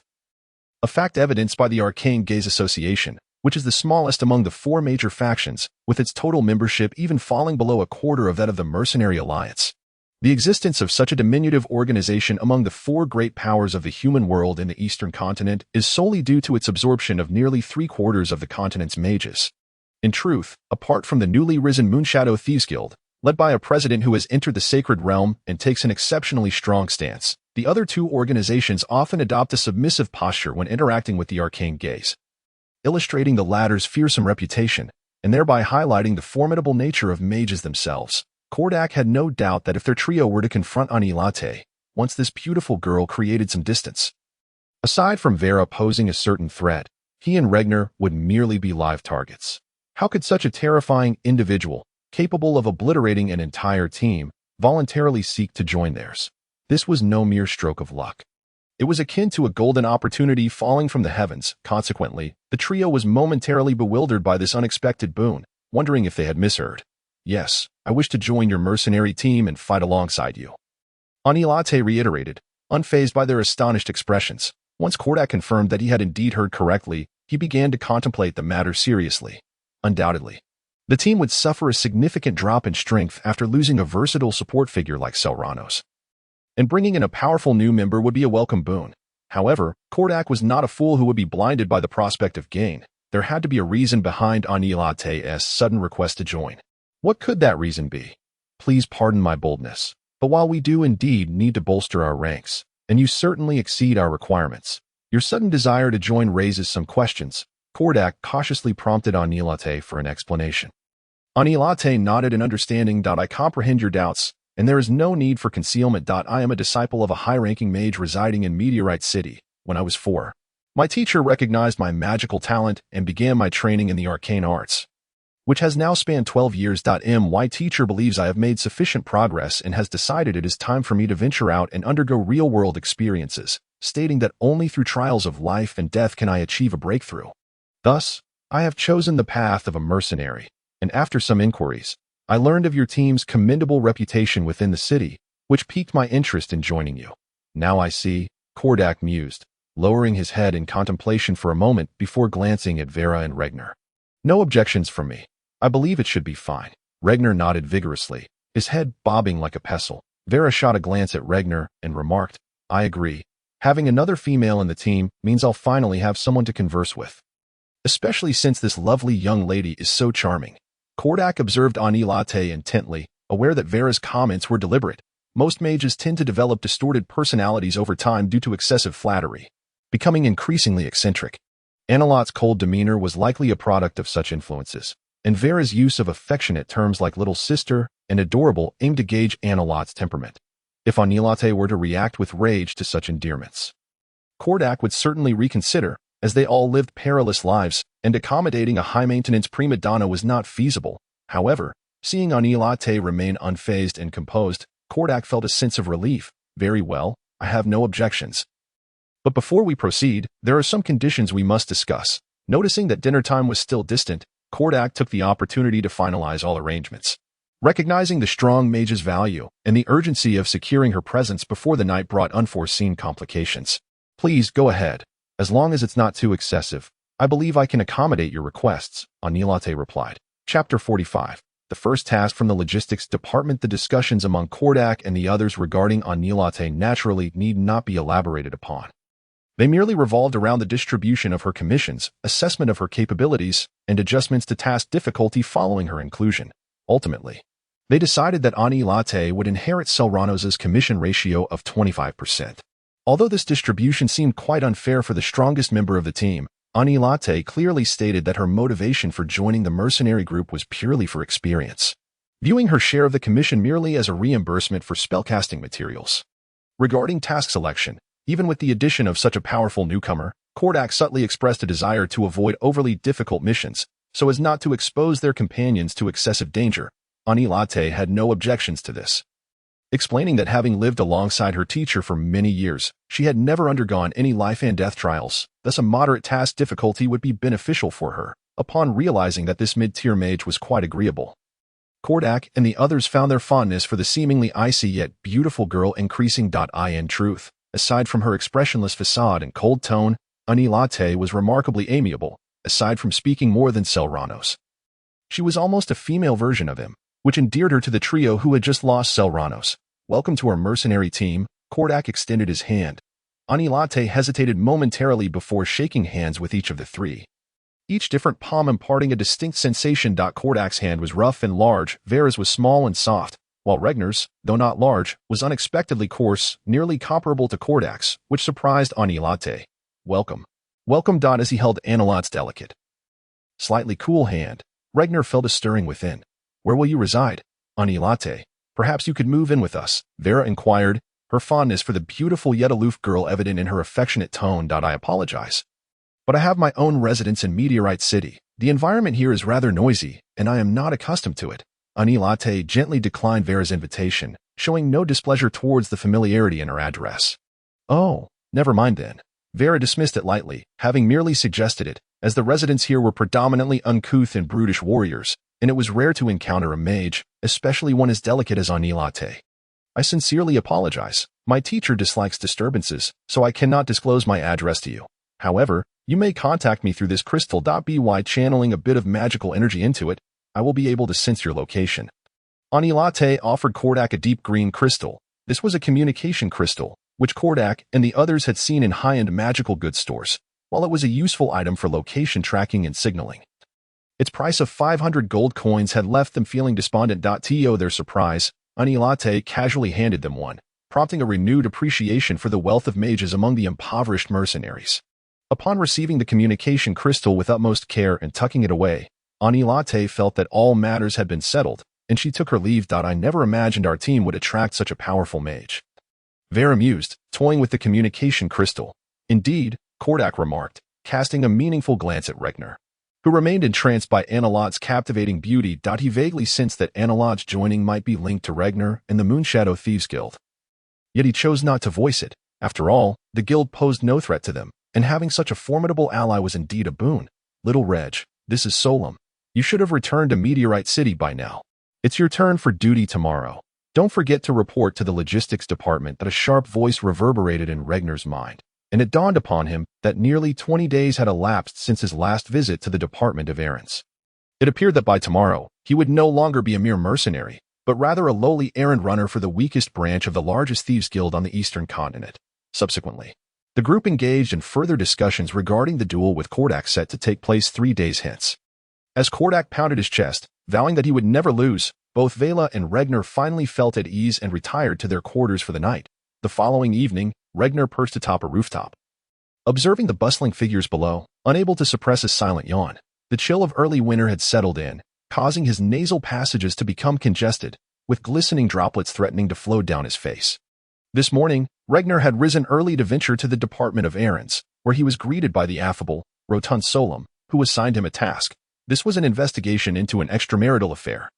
A fact evidenced by the Arcane Gaze Association, which is the smallest among the four major factions, with its total membership even falling below a quarter of that of the Mercenary Alliance. The existence of such a diminutive organization among the four great powers of the human world in the Eastern continent is solely due to its absorption of nearly 3/4 of the continent's mages. In truth, apart from the newly risen Moonshadow Thieves Guild, led by a president who has entered the sacred realm and takes an exceptionally strong stance, the other two organizations often adopt a submissive posture when interacting with the Arcane Gaze, illustrating the latter's fearsome reputation, and thereby highlighting the formidable nature of mages themselves. Kordak had no doubt that if their trio were to confront Annalot, once this beautiful girl created some distance, aside from Vera posing a certain threat, he and Regner would merely be live targets. How could such a terrifying individual, capable of obliterating an entire team, voluntarily seek to join theirs? This was no mere stroke of luck. It was akin to a golden opportunity falling from the heavens. Consequently, the trio was momentarily bewildered by this unexpected boon, wondering if they had misheard. "Yes, I wish to join your mercenary team and fight alongside you," Annalot reiterated, unfazed by their astonished expressions. Once Kordak confirmed that he had indeed heard correctly, he began to contemplate the matter seriously. Undoubtedly, the team would suffer a significant drop in strength after losing a versatile support figure like Selranos, and bringing in a powerful new member would be a welcome boon. However, Kordak was not a fool who would be blinded by the prospect of gain. there had to be a reason behind Anilate's sudden request to join. What could that reason be? Please pardon my boldness, but while we do indeed need to bolster our ranks, and you certainly exceed our requirements, your sudden desire to join raises some questions. Kordak cautiously prompted Anilate for an explanation. Anilate nodded in understanding. I comprehend your doubts, and there is no need for concealment. I am a disciple of a high-ranking mage residing in Meteorite City. When I was 4, my teacher recognized my magical talent and began my training in the arcane arts, which has now spanned 12 years. My teacher believes I have made sufficient progress and has decided it is time for me to venture out and undergo real-world experiences, stating that only through trials of life and death can I achieve a breakthrough. Thus, I have chosen the path of a mercenary, and after some inquiries, I learned of your team's commendable reputation within the city, which piqued my interest in joining you. Now I see, Kordak mused, lowering his head in contemplation for a moment before glancing at Vera and Regner. No objections from me. I believe it should be fine. Regner nodded vigorously, his head bobbing like a pestle. Vera shot a glance at Regner and remarked, I agree. Having another female in the team means I'll finally have someone to converse with, especially since this lovely young lady is so charming. Kordak observed Anilate intently, aware that Vera's comments were deliberate. Most mages tend to develop distorted personalities over time due to excessive flattery, becoming increasingly eccentric. Anilate's cold demeanor was likely a product of such influences, and Vera's use of affectionate terms like little sister and adorable aimed to gauge Anilate's temperament. If Anilate were to react with rage to such endearments, Kordak would certainly reconsider, as they all lived perilous lives, and accommodating a high-maintenance prima donna was not feasible. However, seeing Anilate remain unfazed and composed, Kordak felt a sense of relief. Very well, I have no objections. But before we proceed, there are some conditions we must discuss. Noticing that dinner time was still distant, Kordak took the opportunity to finalize all arrangements. Recognizing the strong mage's value and the urgency of securing her presence before the night brought unforeseen complications. Please go ahead. As long as it's not too excessive, I believe I can accommodate your requests, Anilate replied. Chapter 45. The first task from the logistics department. The discussions among Kordak and the others regarding Anilate naturally need not be elaborated upon. They merely revolved around the distribution of her commissions, assessment of her capabilities, and adjustments to task difficulty following her inclusion. Ultimately, they decided that Anilate would inherit Selranos' commission ratio of 25%. Although this distribution seemed quite unfair for the strongest member of the team, Anilate clearly stated that her motivation for joining the mercenary group was purely for experience, viewing her share of the commission merely as a reimbursement for spellcasting materials. Regarding task selection, even with the addition of such a powerful newcomer, Kordak subtly expressed a desire to avoid overly difficult missions, so as not to expose their companions to excessive danger. Anilate had no objections to this, explaining that having lived alongside her teacher for many years, she had never undergone any life and death trials, thus a moderate task difficulty would be beneficial for her. Upon realizing that this mid-tier mage was quite agreeable, Kordak and the others found their fondness for the seemingly icy yet beautiful girl increasing. In truth, aside from her expressionless facade and cold tone, Anilate was remarkably amiable, aside from speaking more than Selranos. She was almost a female version of him, which endeared her to the trio who had just lost Selranos. Welcome to our mercenary team. Kordak extended his hand. Anilate hesitated momentarily before shaking hands with each of the three, each different palm imparting a distinct sensation. Kordak's hand was rough and large, Vera's was small and soft, while Regner's, though not large, was unexpectedly coarse, nearly comparable to Kordak's, which surprised Anilate. Welcome. Welcome. As he held Anilate's delicate, slightly cool hand, Regner felt a stirring within. Where will you reside, Anilate? Perhaps you could move in with us, Vera inquired, her fondness for the beautiful yet aloof girl evident in her affectionate tone. I apologize, but I have my own residence in Meteorite City. The environment here is rather noisy, and I am not accustomed to it. Anilate gently declined Vera's invitation, showing no displeasure towards the familiarity in her address. Oh, never mind then. Vera dismissed it lightly, having merely suggested it, as the residents here were predominantly uncouth and brutish warriors, and it was rare to encounter a mage, especially one as delicate as Anilate. I sincerely apologize. My teacher dislikes disturbances, so I cannot disclose my address to you. However, you may contact me through this crystal. By channeling a bit of magical energy into it, I will be able to sense your location. Anilate offered Kordak a deep green crystal. This was a communication crystal, which Kordak and the others had seen in high-end magical goods stores. while it was a useful item for location tracking and signaling. Its price of 500 gold coins had left them feeling despondent. To their surprise, Anilate casually handed them one, prompting a renewed appreciation for the wealth of mages among the impoverished mercenaries. Upon receiving the communication crystal with utmost care and tucking it away, Anilate felt that all matters had been settled, and she took her leave. I never imagined our team would attract such a powerful mage. Vera mused, toying with the communication crystal. Indeed, Kordak remarked, casting a meaningful glance at Regner, who remained entranced by Anilot's captivating beauty. He vaguely sensed that Anilot's joining might be linked to Regner and the Moonshadow Thieves Guild. Yet he chose not to voice it. After all, the guild posed no threat to them, and having such a formidable ally was indeed a boon. Little Reg, this is Solum. You should have returned to Meteorite City by now. It's your turn for duty tomorrow. Don't forget to report to the logistics department. That a sharp voice reverberated in Regner's mind, and it dawned upon him that nearly 20 days had elapsed since his last visit to the Department of Errands. It appeared that by tomorrow, he would no longer be a mere mercenary, but rather a lowly errand runner for the weakest branch of the largest thieves guild on the eastern continent. Subsequently, the group engaged in further discussions regarding the duel with Kordak set to take place 3 days hence. As Kordak pounded his chest, vowing that he would never lose, both Vela and Regner finally felt at ease and retired to their quarters for the night. The following evening, Regner perched atop a rooftop, observing the bustling figures below, unable to suppress a silent yawn. The chill of early winter had settled in, causing his nasal passages to become congested, with glistening droplets threatening to flow down his face. This morning, Regner had risen early to venture to the Department of Errands, where he was greeted by the affable, rotund Solum, who assigned him a task. This was an investigation into an extramarital affair,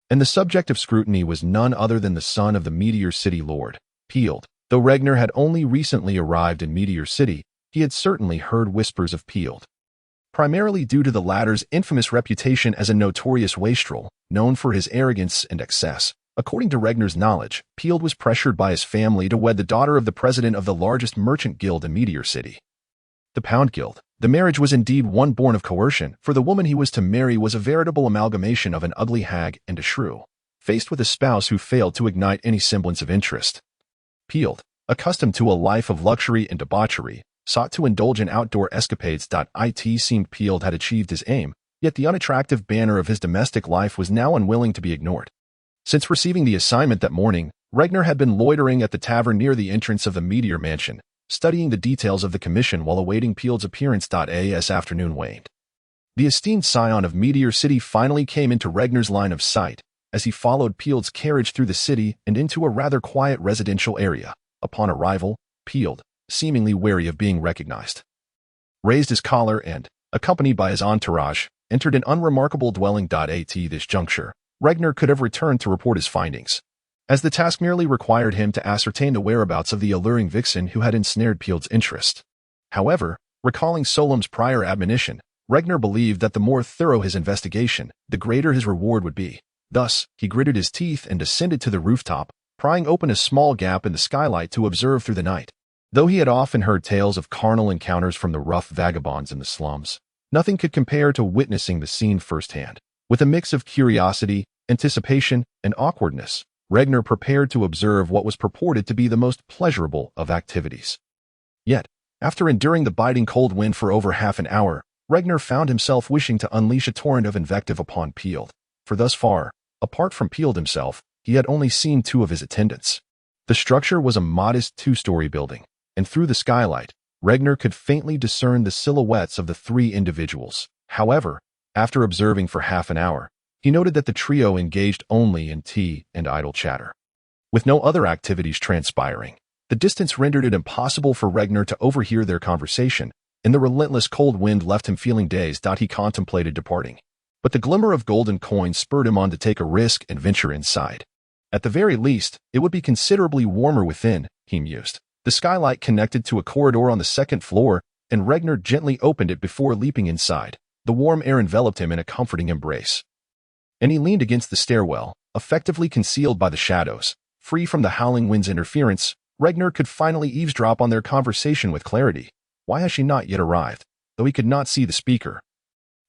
and the subject of scrutiny was none other than the son of the Meteor City Lord, Peeled. Though Regner had only recently arrived in Meteor City, he had certainly heard whispers of Peeled, primarily due to the latter's infamous reputation as a notorious wastrel, known for his arrogance and excess. According to Regner's knowledge, Peeled was pressured by his family to wed the daughter of the president of the largest merchant guild in Meteor City, the Pound Guild. The marriage was indeed one born of coercion, for the woman he was to marry was a veritable amalgamation of an ugly hag and a shrew, faced with a spouse who failed to ignite any semblance of interest. Peeled, accustomed to a life of luxury and debauchery, sought to indulge in outdoor escapades. It seemed Peeled had achieved his aim, yet the unattractive banner of his domestic life was now unwilling to be ignored. Since receiving the assignment that morning, Regner had been loitering at the tavern near the entrance of the Meteor Mansion, studying the details of the commission while awaiting Peeled's appearance. As afternoon waned, the esteemed scion of Meteor City finally came into Regner's line of sight, as he followed Peeled's carriage through the city and into a rather quiet residential area. Upon arrival, Peeled, seemingly wary of being recognized, raised his collar and, accompanied by his entourage, entered an unremarkable dwelling. At this juncture, Regner could have returned to report his findings, as the task merely required him to ascertain the whereabouts of the alluring vixen who had ensnared Peeled's interest. However, recalling Solum's prior admonition, Regner believed that the more thorough his investigation, the greater his reward would be. Thus, he gritted his teeth and descended to the rooftop, prying open a small gap in the skylight to observe through the night. Though he had often heard tales of carnal encounters from the rough vagabonds in the slums, nothing could compare to witnessing the scene firsthand. With a mix of curiosity, anticipation, and awkwardness, Regner prepared to observe what was purported to be the most pleasurable of activities. Yet, after enduring the biting cold wind for over half an hour, Regner found himself wishing to unleash a torrent of invective upon Peeled, for thus far, apart from Peeled himself, he had only seen 2 of his attendants. The structure was a modest 2-story building, and through the skylight, Regner could faintly discern the silhouettes of the 3 individuals. However, after observing for half an hour, he noted that the trio engaged only in tea and idle chatter, with no other activities transpiring. The distance rendered it impossible for Regner to overhear their conversation, and the relentless cold wind left him feeling dazed. He contemplated departing, but the glimmer of golden coins spurred him on to take a risk and venture inside. At the very least, it would be considerably warmer within, he mused. The skylight connected to a corridor on the 2nd floor, and Regner gently opened it before leaping inside. The warm air enveloped him in a comforting embrace, and he leaned against the stairwell, effectively concealed by the shadows. Free from the howling wind's interference, Regner could finally eavesdrop on their conversation with clarity. Why has she not yet arrived? Though he could not see the speaker,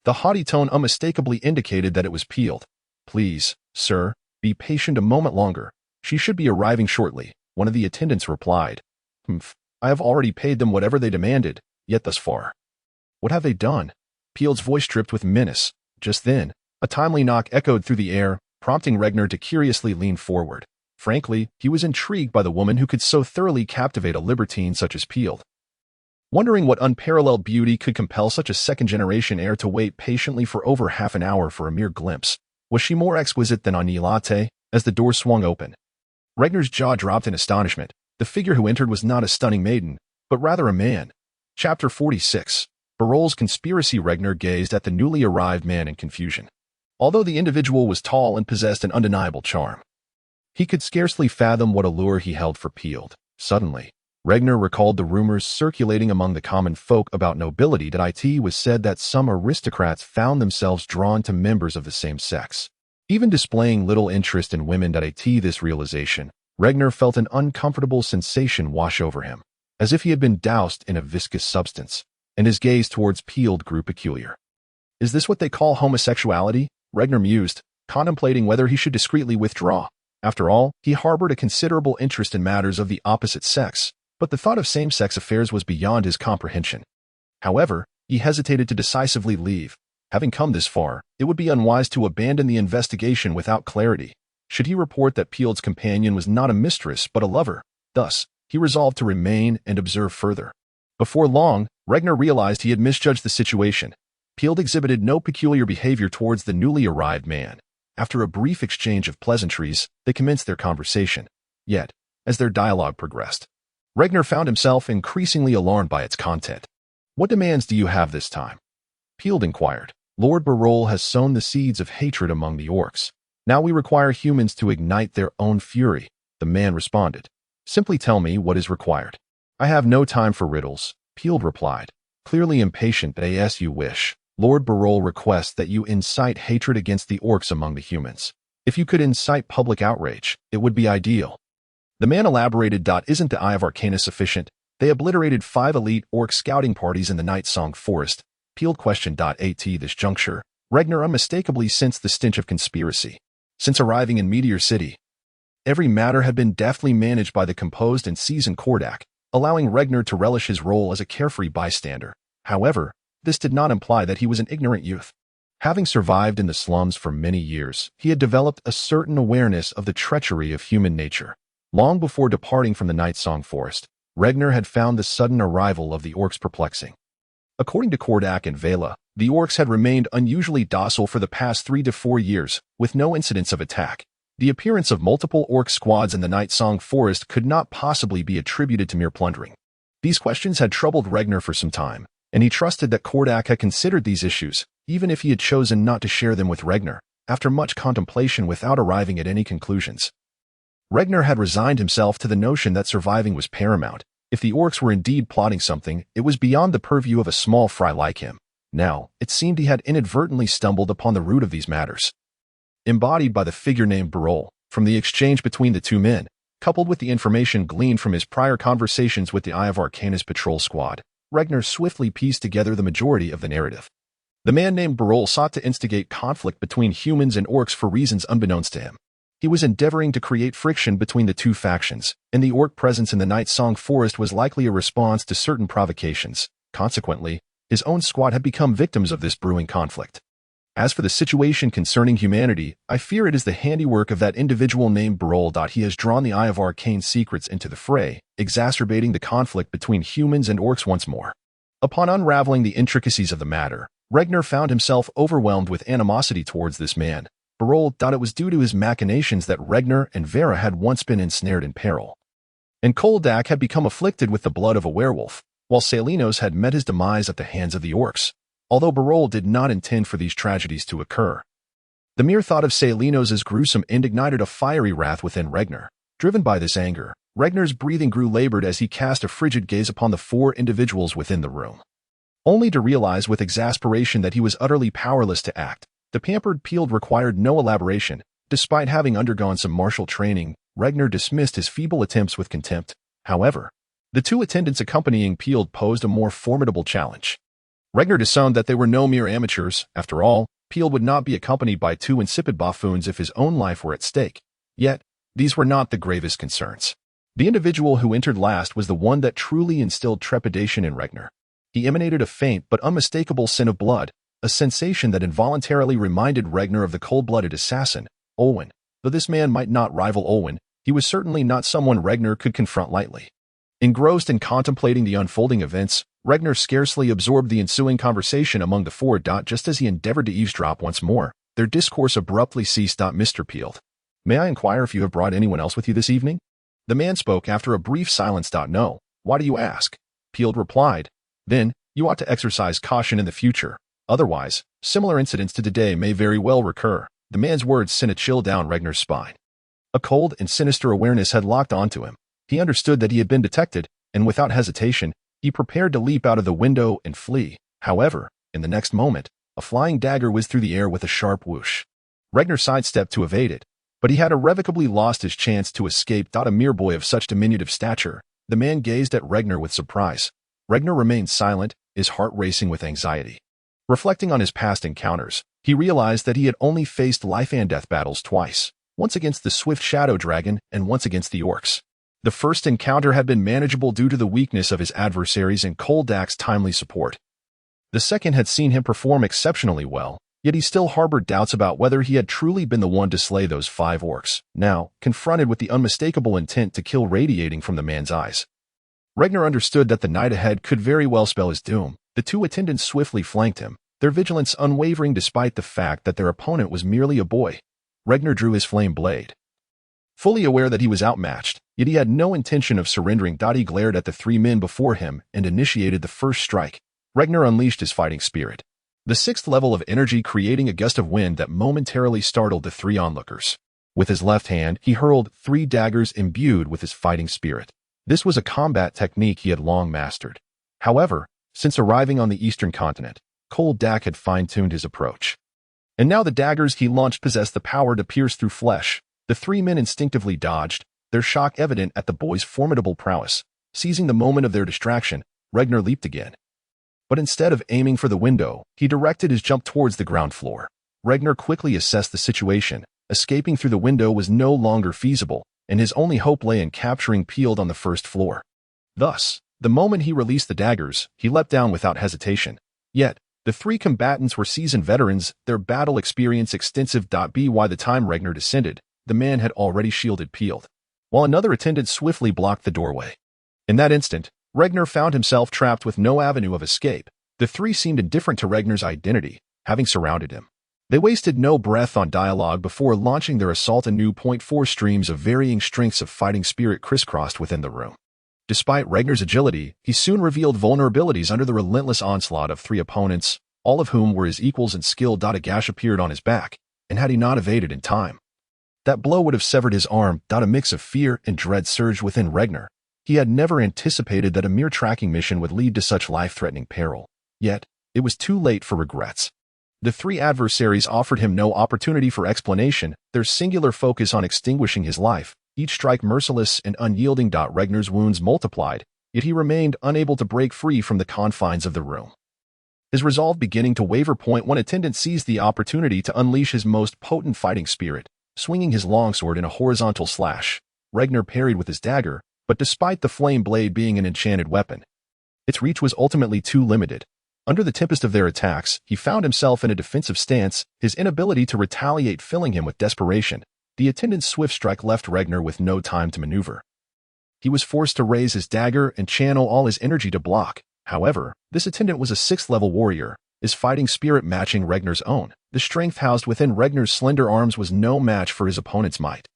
the haughty tone unmistakably indicated that it was Peeled. Please, sir, be patient a moment longer. She should be arriving shortly, one of the attendants replied. I have already paid them whatever they demanded, yet thus far, What have they done? Peel's voice dripped with menace. Just then, a timely knock echoed through the air, prompting Regner to curiously lean forward. Frankly, he was intrigued by the woman who could so thoroughly captivate a libertine such as Peel. Wondering what unparalleled beauty could compel such a second-generation heir to wait patiently for over half an hour for a mere glimpse. Was she more exquisite than Anilate? As the door swung open, Regner's jaw dropped in astonishment. The figure who entered was not a stunning maiden, but rather a man. Chapter 46. Barol's Conspiracy. Regner gazed at the newly arrived man in confusion. Although the individual was tall and possessed an undeniable charm, he could scarcely fathom what allure he held for Peel. Suddenly, Regner recalled the rumors circulating among the common folk about nobility. It was said that some aristocrats found themselves drawn to members of the same sex, even displaying little interest in women. This realization, Regner felt an uncomfortable sensation wash over him, as if he had been doused in a viscous substance, and his gaze towards Peel grew peculiar. Is this what they call homosexuality? Regner mused, contemplating whether he should discreetly withdraw. After all, he harbored a considerable interest in matters of the opposite sex, but the thought of same-sex affairs was beyond his comprehension. However, he hesitated to decisively leave. Having come this far, it would be unwise to abandon the investigation without clarity. Should he report that Peel's companion was not a mistress but a lover? Thus, he resolved to remain and observe further. Before long, Regner realized he had misjudged the situation. Peel exhibited no peculiar behavior towards the newly arrived man. After a brief exchange of pleasantries, they commenced their conversation. Yet, as their dialogue progressed, Regner found himself increasingly alarmed by its content. What demands do you have this time? Peel inquired. Lord Barol has sown the seeds of hatred among the orcs. Now we require humans to ignite their own fury, the man responded. Simply tell me what is required. I have no time for riddles, Peel replied, clearly impatient. As you wish. Lord Barol requests that you incite hatred against the orcs among the humans. If you could incite public outrage, it would be ideal. The man elaborated. Isn't the Eye of Arcana sufficient? They obliterated 5 elite orc scouting parties in the Night Song Forest. Peel questioned. At this juncture, Regner unmistakably sensed the stench of conspiracy. Since arriving in Meteor City, every matter had been deftly managed by the composed and seasoned Kordak, allowing Regner to relish his role as a carefree bystander. However, this did not imply that he was an ignorant youth. Having survived in the slums for many years, he had developed a certain awareness of the treachery of human nature. Long before departing from the Night Song Forest, Regner had found the sudden arrival of the orcs perplexing. According to Kordak and Vela, the orcs had remained unusually docile for the past 3 to 4 years, with no incidents of attack. The appearance of multiple orc squads in the Night Song Forest could not possibly be attributed to mere plundering. These questions had troubled Regner for some time, and he trusted that Kordak had considered these issues, even if he had chosen not to share them with Regner. After much contemplation without arriving at any conclusions, Regner had resigned himself to the notion that surviving was paramount. If the orcs were indeed plotting something, it was beyond the purview of a small fry like him. Now, it seemed he had inadvertently stumbled upon the root of these matters, embodied by the figure named Barol. From the exchange between the two men, coupled with the information gleaned from his prior conversations with the Eye of Arcana's patrol squad, Regner swiftly pieced together the majority of the narrative. The man named Barol sought to instigate conflict between humans and orcs for reasons unbeknownst to him. He was endeavoring to create friction between the two factions, and the orc presence in the Night Song Forest was likely a response to certain provocations. Consequently, his own squad had become victims of this brewing conflict. As for the situation concerning humanity, I fear it is the handiwork of that individual named Barol. He has drawn the Eye of Arcane secrets into the fray, exacerbating the conflict between humans and orcs once more. Upon unraveling the intricacies of the matter, Regner found himself overwhelmed with animosity towards this man. Barol thought it was due to his machinations that Regner and Vera had once been ensnared in peril, and Koldak had become afflicted with the blood of a werewolf, while Salinos had met his demise at the hands of the orcs. Although Barol did not intend for these tragedies to occur, the mere thought of Salinos' gruesome end ignited a fiery wrath within Regner. Driven by this anger, Regner's breathing grew labored as he cast a frigid gaze upon the 4 individuals within the room, only to realize with exasperation that he was utterly powerless to act. The pampered Peel required no elaboration. Despite having undergone some martial training, Regner dismissed his feeble attempts with contempt. However, the 2 attendants accompanying Peel posed a more formidable challenge. Regner discerned that they were no mere amateurs. After all, Peel would not be accompanied by 2 insipid buffoons if his own life were at stake. Yet, these were not the gravest concerns. The individual who entered last was the one that truly instilled trepidation in Regner. He emanated a faint but unmistakable scent of blood, a sensation that involuntarily reminded Regner of the cold-blooded assassin, Olwen. Though this man might not rival Olwen, he was certainly not someone Regner could confront lightly. Engrossed in contemplating the unfolding events, Regner scarcely absorbed the ensuing conversation among the four. Just as he endeavored to eavesdrop once more, their discourse abruptly ceased. Mr. Peeld, may I inquire if you have brought anyone else with you this evening? The man spoke after a brief silence. No. Why do you ask? Peeld replied. Then, you ought to exercise caution in the future. Otherwise, similar incidents to today may very well recur. The man's words sent a chill down Regner's spine. A cold and sinister awareness had locked onto him. He understood that he had been detected, and without hesitation, he prepared to leap out of the window and flee. However, in the next moment, a flying dagger whizzed through the air with a sharp whoosh. Regner sidestepped to evade it, but he had irrevocably lost his chance to escape. A mere boy of such diminutive stature, the man gazed at Regner with surprise. Regner remained silent, his heart racing with anxiety. Reflecting on his past encounters, he realized that he had only faced life-and-death battles twice, once against the swift shadow dragon and once against the orcs. The first encounter had been manageable due to the weakness of his adversaries and Koldak's timely support. The second had seen him perform exceptionally well, yet he still harbored doubts about whether he had truly been the one to slay those 5 orcs, now confronted with the unmistakable intent to kill radiating from the man's eyes. Regner understood that the night ahead could very well spell his doom. The 2 attendants swiftly flanked him, their vigilance unwavering despite the fact that their opponent was merely a boy. Regner drew his flame blade. Fully aware that he was outmatched, yet he had no intention of surrendering. He glared at the 3 men before him and initiated the first strike. Regner unleashed his fighting spirit, the 6th level of energy, creating a gust of wind that momentarily startled the 3 onlookers. With his left hand, he hurled 3 daggers imbued with his fighting spirit. This was a combat technique he had long mastered. However, since arriving on the eastern continent, Koldak had fine-tuned his approach. And now the daggers he launched possessed the power to pierce through flesh. The 3 men instinctively dodged, their shock evident at the boy's formidable prowess. Seizing the moment of their distraction, Regner leaped again. But instead of aiming for the window, he directed his jump towards the ground floor. Regner quickly assessed the situation. Escaping through the window was no longer feasible, and his only hope lay in capturing Peeld on the first floor. Thus, the moment he released the daggers, he leapt down without hesitation. Yet, the 3 combatants were seasoned veterans, their battle experience extensive. By the time Regner descended, the man had already shielded Peeld, while another attendant swiftly blocked the doorway. In that instant, Regner found himself trapped with no avenue of escape. The 3 seemed indifferent to Regner's identity, having surrounded him. They wasted no breath on dialogue before launching their assault. A new .4 streams of varying strengths of fighting spirit crisscrossed within the room. Despite Regner's agility, he soon revealed vulnerabilities under the relentless onslaught of 3 opponents, all of whom were his equals in skill. A gash appeared on his back, and had he not evaded in time, that blow would have severed his arm. A mix of fear and dread surged within Regner. He had never anticipated that a mere tracking mission would lead to such life-threatening peril. Yet, it was too late for regrets. The 3 adversaries offered him no opportunity for explanation, their singular focus on extinguishing his life, each strike merciless and unyielding. Regner's wounds multiplied, yet he remained unable to break free from the confines of the room. His resolve beginning to waver. One attendant seized the opportunity to unleash his most potent fighting spirit, swinging his longsword in a horizontal slash. Regner parried with his dagger, but despite the flame blade being an enchanted weapon, its reach was ultimately too limited. Under the tempest of their attacks, he found himself in a defensive stance, his inability to retaliate filling him with desperation. The attendant's swift strike left Regner with no time to maneuver. He was forced to raise his dagger and channel all his energy to block. However, this attendant was a 6th-level warrior, his fighting spirit matching Regner's own. The strength housed within Regner's slender arms was no match for his opponent's might.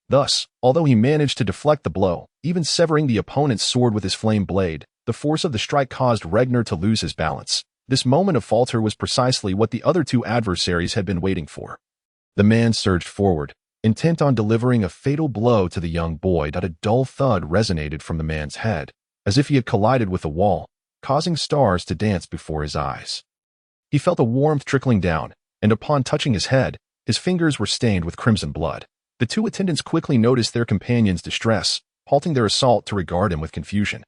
Thus, although he managed to deflect the blow, even severing the opponent's sword with his flame blade, the force of the strike caused Regner to lose his balance. This moment of falter was precisely what the other 2 adversaries had been waiting for. The man surged forward, intent on delivering a fatal blow to the young boy. A dull thud resonated from the man's head, as if he had collided with a wall, causing stars to dance before his eyes. He felt a warmth trickling down, and upon touching his head, his fingers were stained with crimson blood. The 2 attendants quickly noticed their companion's distress, halting their assault to regard him with confusion,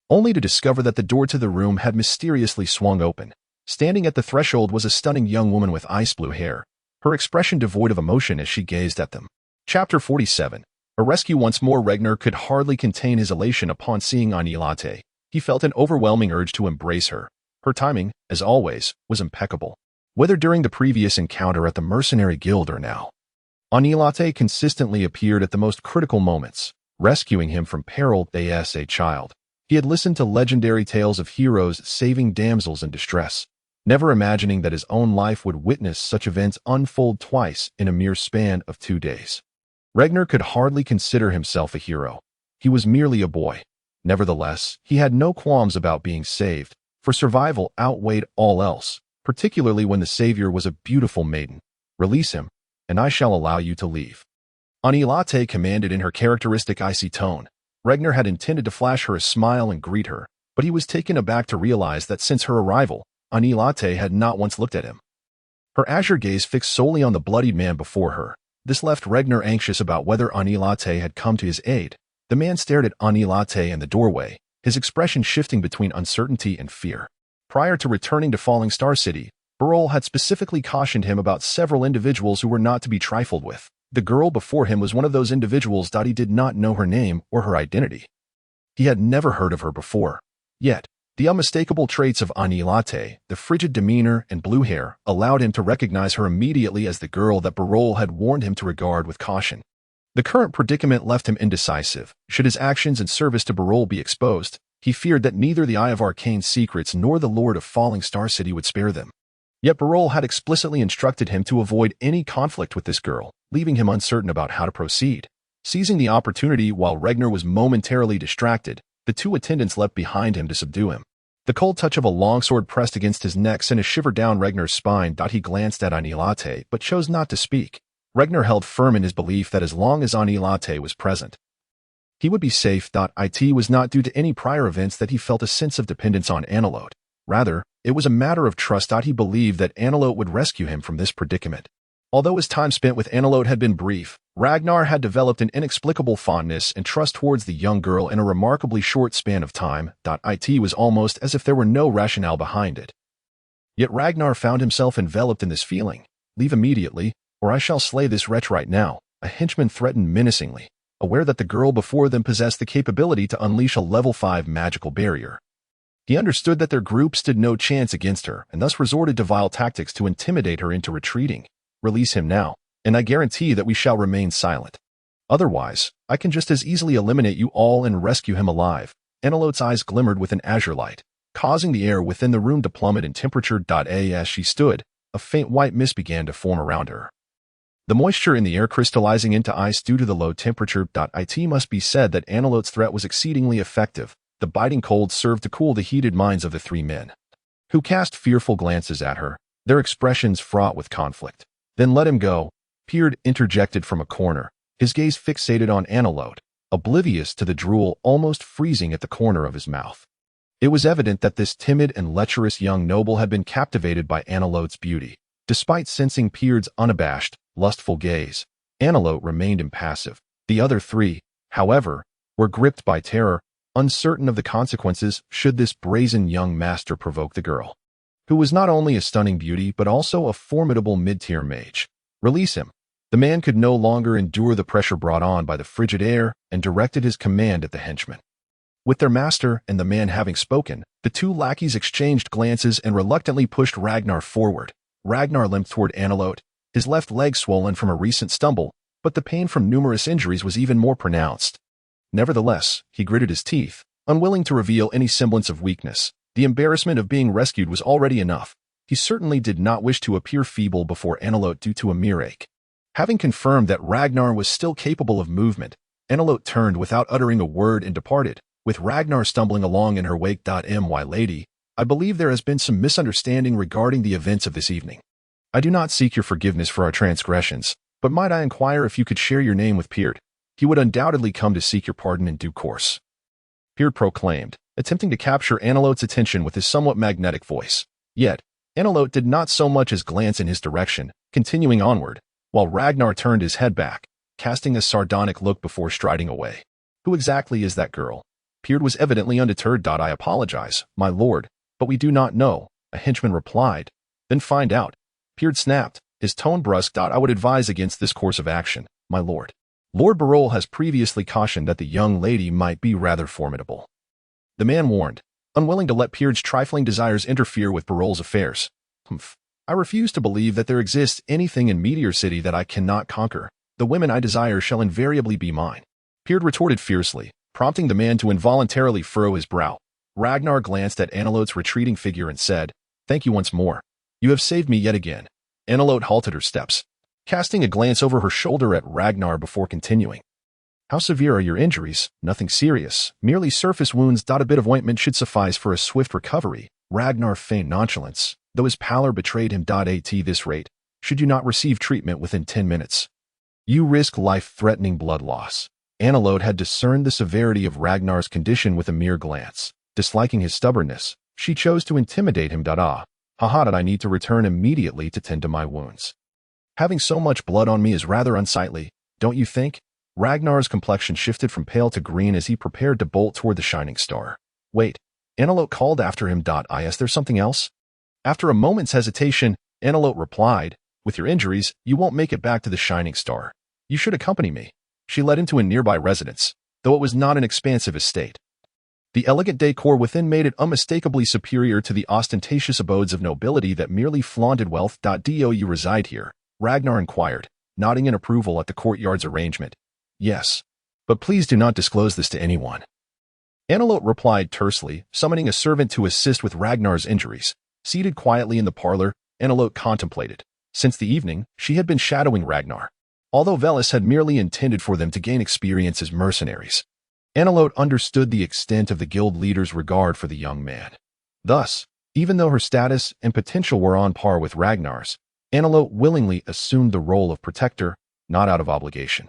only to discover that the door to the room had mysteriously swung open. Standing at the threshold was a stunning young woman with ice blue hair, her expression devoid of emotion as she gazed at them. Chapter 47. A rescue. Once more Regner could hardly contain his elation upon seeing Anilate. He felt an overwhelming urge to embrace her. Her timing, as always, was impeccable. Whether during the previous encounter at the mercenary guild or now, Anilate consistently appeared at the most critical moments, rescuing him from peril as a child. He had listened to legendary tales of heroes saving damsels in distress, never imagining that his own life would witness such events unfold twice in a mere span of 2 days. Regner could hardly consider himself a hero. He was merely a boy. Nevertheless, he had no qualms about being saved, for survival outweighed all else, particularly when the savior was a beautiful maiden. Release him, and I shall allow you to leave. Anilate commanded in her characteristic icy tone. Regner had intended to flash her a smile and greet her, but he was taken aback to realize that since her arrival, Anilate had not once looked at him. Her azure gaze fixed solely on the bloodied man before her. This left Regner anxious about whether Anilate had come to his aid. The man stared at Anilate in the doorway, his expression shifting between uncertainty and fear. Prior to returning to Falling Star City, Barol had specifically cautioned him about several individuals who were not to be trifled with. The girl before him was one of those individuals. He did not know her name or her identity. He had never heard of her before. Yet, the unmistakable traits of Anilate, the frigid demeanor and blue hair, allowed him to recognize her immediately as the girl that Barol had warned him to regard with caution. The current predicament left him indecisive. Should his actions in service to Barol be exposed, he feared that neither the Eye of Arcane Secrets nor the Lord of Falling Star City would spare them. Yet Barol had explicitly instructed him to avoid any conflict with this girl, leaving him uncertain about how to proceed. Seizing the opportunity while Regner was momentarily distracted, the 2 attendants leapt behind him to subdue him. The cold touch of a longsword pressed against his neck sent a shiver down Regner's spine. He glanced at Anilate, but chose not to speak. Regner held firm in his belief that as long as Anilate was present, he would be safe. It was not due to any prior events that he felt a sense of dependence on Anelote. Rather, it was a matter of trust. He believed that Anelote would rescue him from this predicament. Although his time spent with Anelote had been brief, Ragnar had developed an inexplicable fondness and trust towards the young girl in a remarkably short span of time. It was almost as if there were no rationale behind it. Yet Ragnar found himself enveloped in this feeling. Leave immediately, or I shall slay this wretch right now, a henchman threatened menacingly, aware that the girl before them possessed the capability to unleash a level 5 magical barrier. He understood that their group stood no chance against her, and thus resorted to vile tactics to intimidate her into retreating. Release him now, and I guarantee that we shall remain silent. Otherwise, I can just as easily eliminate you all and rescue him alive. Anelote's eyes glimmered with an azure light, causing the air within the room to plummet in temperature. As she stood, a faint white mist began to form around her. The moisture in the air crystallizing into ice due to the low temperature. It must be said that Anelote's threat was exceedingly effective. The biting cold served to cool the heated minds of the 3 men, who cast fearful glances at her, their expressions fraught with conflict. Then let him go, Peard interjected from a corner, his gaze fixated on Anelote, oblivious to the drool almost freezing at the corner of his mouth. It was evident that this timid and lecherous young noble had been captivated by Anelote's beauty. Despite sensing Peard's unabashed, lustful gaze, Anelote remained impassive. The other 3, however, were gripped by terror, uncertain of the consequences should this brazen young master provoke the girl, who was not only a stunning beauty but also a formidable mid-tier mage. Release him. The man could no longer endure the pressure brought on by the frigid air and directed his command at the henchmen. With their master and the man having spoken, the 2 lackeys exchanged glances and reluctantly pushed Ragnar forward. Ragnar limped toward Anelote, his left leg swollen from a recent stumble, but the pain from numerous injuries was even more pronounced. Nevertheless, he gritted his teeth, unwilling to reveal any semblance of weakness. The embarrassment of being rescued was already enough. He certainly did not wish to appear feeble before Anelote due to a mere ache. Having confirmed that Ragnar was still capable of movement, Anelote turned without uttering a word and departed, with Ragnar stumbling along in her wake. My lady, I believe there has been some misunderstanding regarding the events of this evening. I do not seek your forgiveness for our transgressions, but might I inquire if you could share your name with Peard? He would undoubtedly come to seek your pardon in due course. Peard proclaimed, attempting to capture Anelote's attention with his somewhat magnetic voice. Yet, Anelote did not so much as glance in his direction, continuing onward, while Ragnar turned his head back, casting a sardonic look before striding away. Who exactly is that girl? Peard was evidently undeterred. I apologize, my lord, but we do not know, a henchman replied. Then find out. Peard snapped, his tone brusque. I would advise against this course of action, my lord. Lord Barol has previously cautioned that the young lady might be rather formidable. the man warned, unwilling to let Peard's trifling desires interfere with Barol's affairs. Humph. I refuse to believe that there exists anything in Meteor City that I cannot conquer. The women I desire shall invariably be mine. Peard retorted fiercely, prompting the man to involuntarily furrow his brow. Ragnar glanced at Anelote's retreating figure and said, "Thank you once more. You have saved me yet again." Anelote halted her steps, casting a glance over her shoulder at Ragnar before continuing. "How severe are your injuries?" "Nothing serious. Merely surface wounds. A bit of ointment should suffice for a swift recovery." Ragnar feigned nonchalance, though his pallor betrayed him. At this rate, should you not receive treatment within 10 minutes? You risk life-threatening blood loss. Anelote had discerned the severity of Ragnar's condition with a mere glance. Disliking his stubbornness, she chose to intimidate him. Did I need to return immediately to tend to my wounds? Having so much blood on me is rather unsightly, don't you think? Ragnar's complexion shifted from pale to green as he prepared to bolt toward the shining star. Wait, Anelote called after him. Is there something else? After a moment's hesitation, Anelote replied, "With your injuries, you won't make it back to the shining star. You should accompany me." She led him to a nearby residence, though it was not an expansive estate. The elegant decor within made it unmistakably superior to the ostentatious abodes of nobility that merely flaunted wealth. Do you reside here? Ragnar inquired, nodding in approval at the courtyard's arrangement. Yes, but please do not disclose this to anyone. Anelote replied tersely, summoning a servant to assist with Ragnar's injuries. Seated quietly in the parlor, Anelote contemplated. Since the evening, she had been shadowing Ragnar, although Velis had merely intended for them to gain experience as mercenaries. Anelote understood the extent of the guild leader's regard for the young man. Thus, even though her status and potential were on par with Ragnar's, Anelote willingly assumed the role of protector, not out of obligation,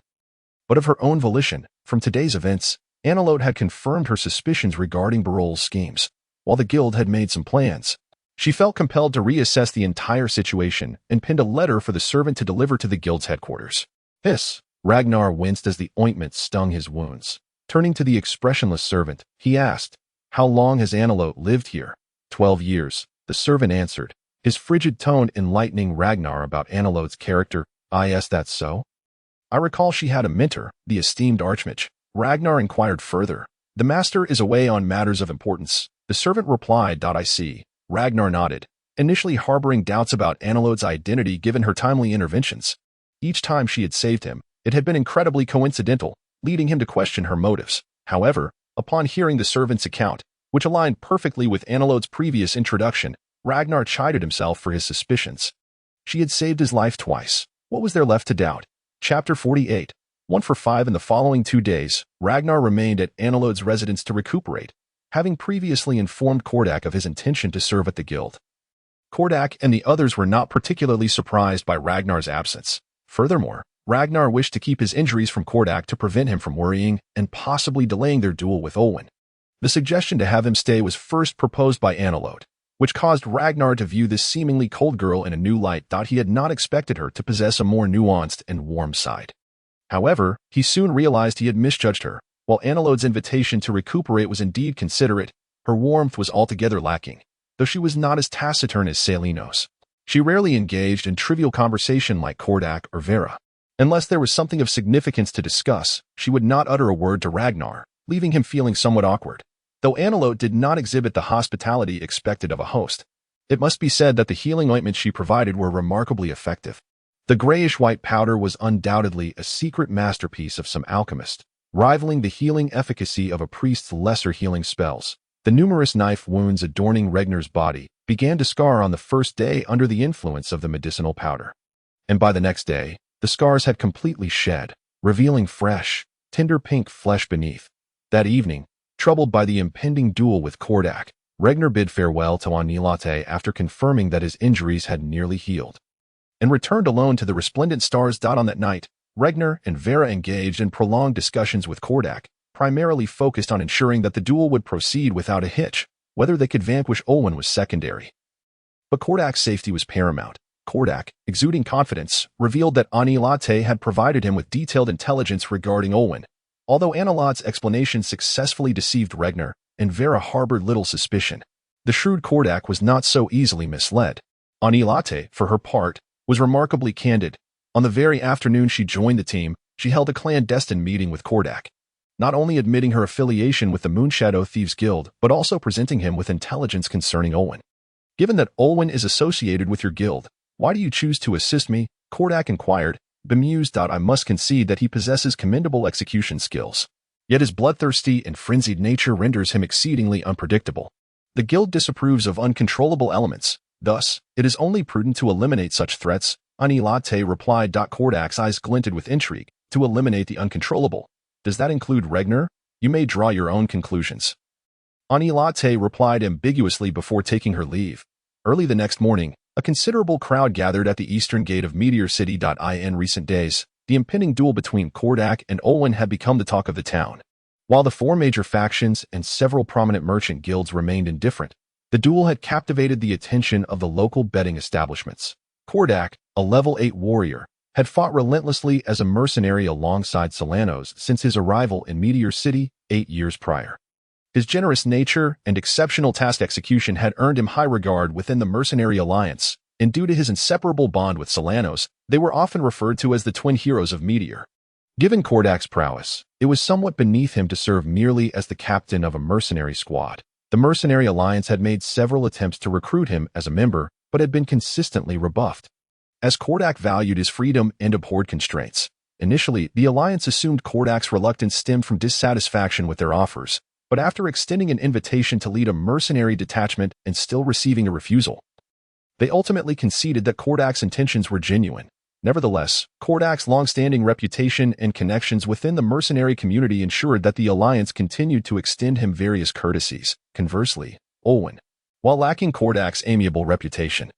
but of her own volition. From today's events, Anelote had confirmed her suspicions regarding Barol's schemes. While the guild had made some plans, she felt compelled to reassess the entire situation and penned a letter for the servant to deliver to the guild's headquarters. Ragnar winced as the ointment stung his wounds. Turning to the expressionless servant, he asked, "How long has Anelote lived here?" 12 years, the servant answered, his frigid tone enlightening Ragnar about Anelote's character. Is that so? I recall she had a mentor, the esteemed Archmage. Ragnar inquired further. The master is away on matters of importance. The servant replied. I see. Ragnar nodded, initially harboring doubts about Anelote's identity given her timely interventions. Each time she had saved him, it had been incredibly coincidental, leading him to question her motives. However, upon hearing the servant's account, which aligned perfectly with Anelote's previous introduction, Ragnar chided himself for his suspicions. She had saved his life twice. What was there left to doubt? Chapter 48. 1 for 5. In the following 2 days, Ragnar remained at Anelote's residence to recuperate, having previously informed Kordak of his intention to serve at the guild. Kordak and the others were not particularly surprised by Ragnar's absence. Furthermore, Ragnar wished to keep his injuries from Kordak to prevent him from worrying and possibly delaying their duel with Olwen. The suggestion to have him stay was first proposed by Anelote, which caused Ragnar to view this seemingly cold girl in a new light. He had not expected her to possess a more nuanced and warm side. However, he soon realized he had misjudged her. While Anelote's invitation to recuperate was indeed considerate, her warmth was altogether lacking, though she was not as taciturn as Salinos. She rarely engaged in trivial conversation like Kordak or Vera. Unless there was something of significance to discuss, she would not utter a word to Ragnar, leaving him feeling somewhat awkward. Though Anelote did not exhibit the hospitality expected of a host, it must be said that the healing ointments she provided were remarkably effective. The grayish-white powder was undoubtedly a secret masterpiece of some alchemist, rivaling the healing efficacy of a priest's lesser healing spells. The numerous knife wounds adorning Ragnar's body began to scar on the first day under the influence of the medicinal powder. And by the next day, the scars had completely shed, revealing fresh, tender pink flesh beneath. That evening, troubled by the impending duel with Kordak, Ragnar bid farewell to Anilate after confirming that his injuries had nearly healed, and returned alone to the resplendent stars. On that night, Ragnar and Vera engaged in prolonged discussions with Kordak, primarily focused on ensuring that the duel would proceed without a hitch. Whether they could vanquish Olwen was secondary, but Kordak's safety was paramount. Kordak, exuding confidence, revealed that Anilate had provided him with detailed intelligence regarding Olwen. Although Anilate's explanation successfully deceived Ragnar, and Vera harbored little suspicion, the shrewd Kordak was not so easily misled. Anilate, for her part, was remarkably candid. On the very afternoon she joined the team, she held a clandestine meeting with Kordak. not only admitting her affiliation with the Moonshadow Thieves Guild, but also presenting him with intelligence concerning Olwen. Given that Olwen is associated with your guild, why do you choose to assist me? Kordak inquired, bemused. I must concede that he possesses commendable execution skills. Yet his bloodthirsty and frenzied nature renders him exceedingly unpredictable. The guild disapproves of uncontrollable elements. Thus, it is only prudent to eliminate such threats. Anilate replied. Kordak's eyes glinted with intrigue. To eliminate the uncontrollable. Does that include Regner? You may draw your own conclusions. Anilate replied ambiguously before taking her leave. Early the next morning, a considerable crowd gathered at the eastern gate of Meteor City. In recent days, the impending duel between Kordak and Olwen had become the talk of the town. While the four major factions and several prominent merchant guilds remained indifferent, the duel had captivated the attention of the local betting establishments. Kordak, a level 8 warrior, had fought relentlessly as a mercenary alongside Solanos since his arrival in Meteor City 8 years prior. His generous nature and exceptional task execution had earned him high regard within the mercenary alliance, and due to his inseparable bond with Solanos, they were often referred to as the twin heroes of Meteor. Given Kordak's prowess, it was somewhat beneath him to serve merely as the captain of a mercenary squad. The mercenary alliance had made several attempts to recruit him as a member, but had been consistently rebuffed. As Kordak valued his freedom and abhorred constraints, initially the alliance assumed Kordak's reluctance stemmed from dissatisfaction with their offers, but after extending an invitation to lead a mercenary detachment and still receiving a refusal, they ultimately conceded that Kordak's intentions were genuine. Nevertheless, Kordak's long-standing reputation and connections within the mercenary community ensured that the alliance continued to extend him various courtesies. Conversely, Olwen, while lacking Kordak's amiable reputation,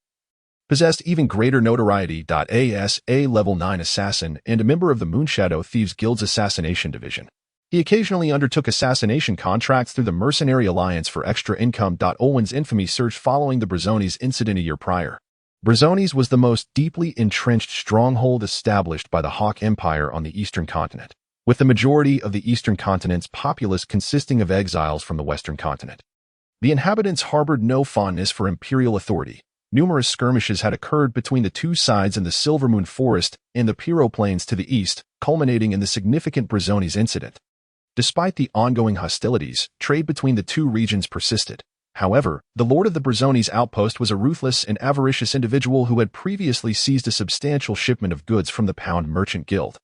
possessed even greater notoriety. As a level 9 assassin and a member of the Moonshadow Thieves Guild's assassination division, he occasionally undertook assassination contracts through the Mercenary Alliance for extra income. Olwen's infamy surged following the Brazoni's incident a year prior. Brazoni's was the most deeply entrenched stronghold established by the Hawk Empire on the eastern continent, with the majority of the eastern continent's populace consisting of exiles from the western continent. The inhabitants harbored no fondness for imperial authority. Numerous skirmishes had occurred between the two sides in the Silvermoon Forest and the Piro Plains to the east, culminating in the significant Brazoni's incident. Despite the ongoing hostilities, trade between the two regions persisted. However, the lord of the Brazoni's outpost was a ruthless and avaricious individual who had previously seized a substantial shipment of goods from the Pound Merchant Guild,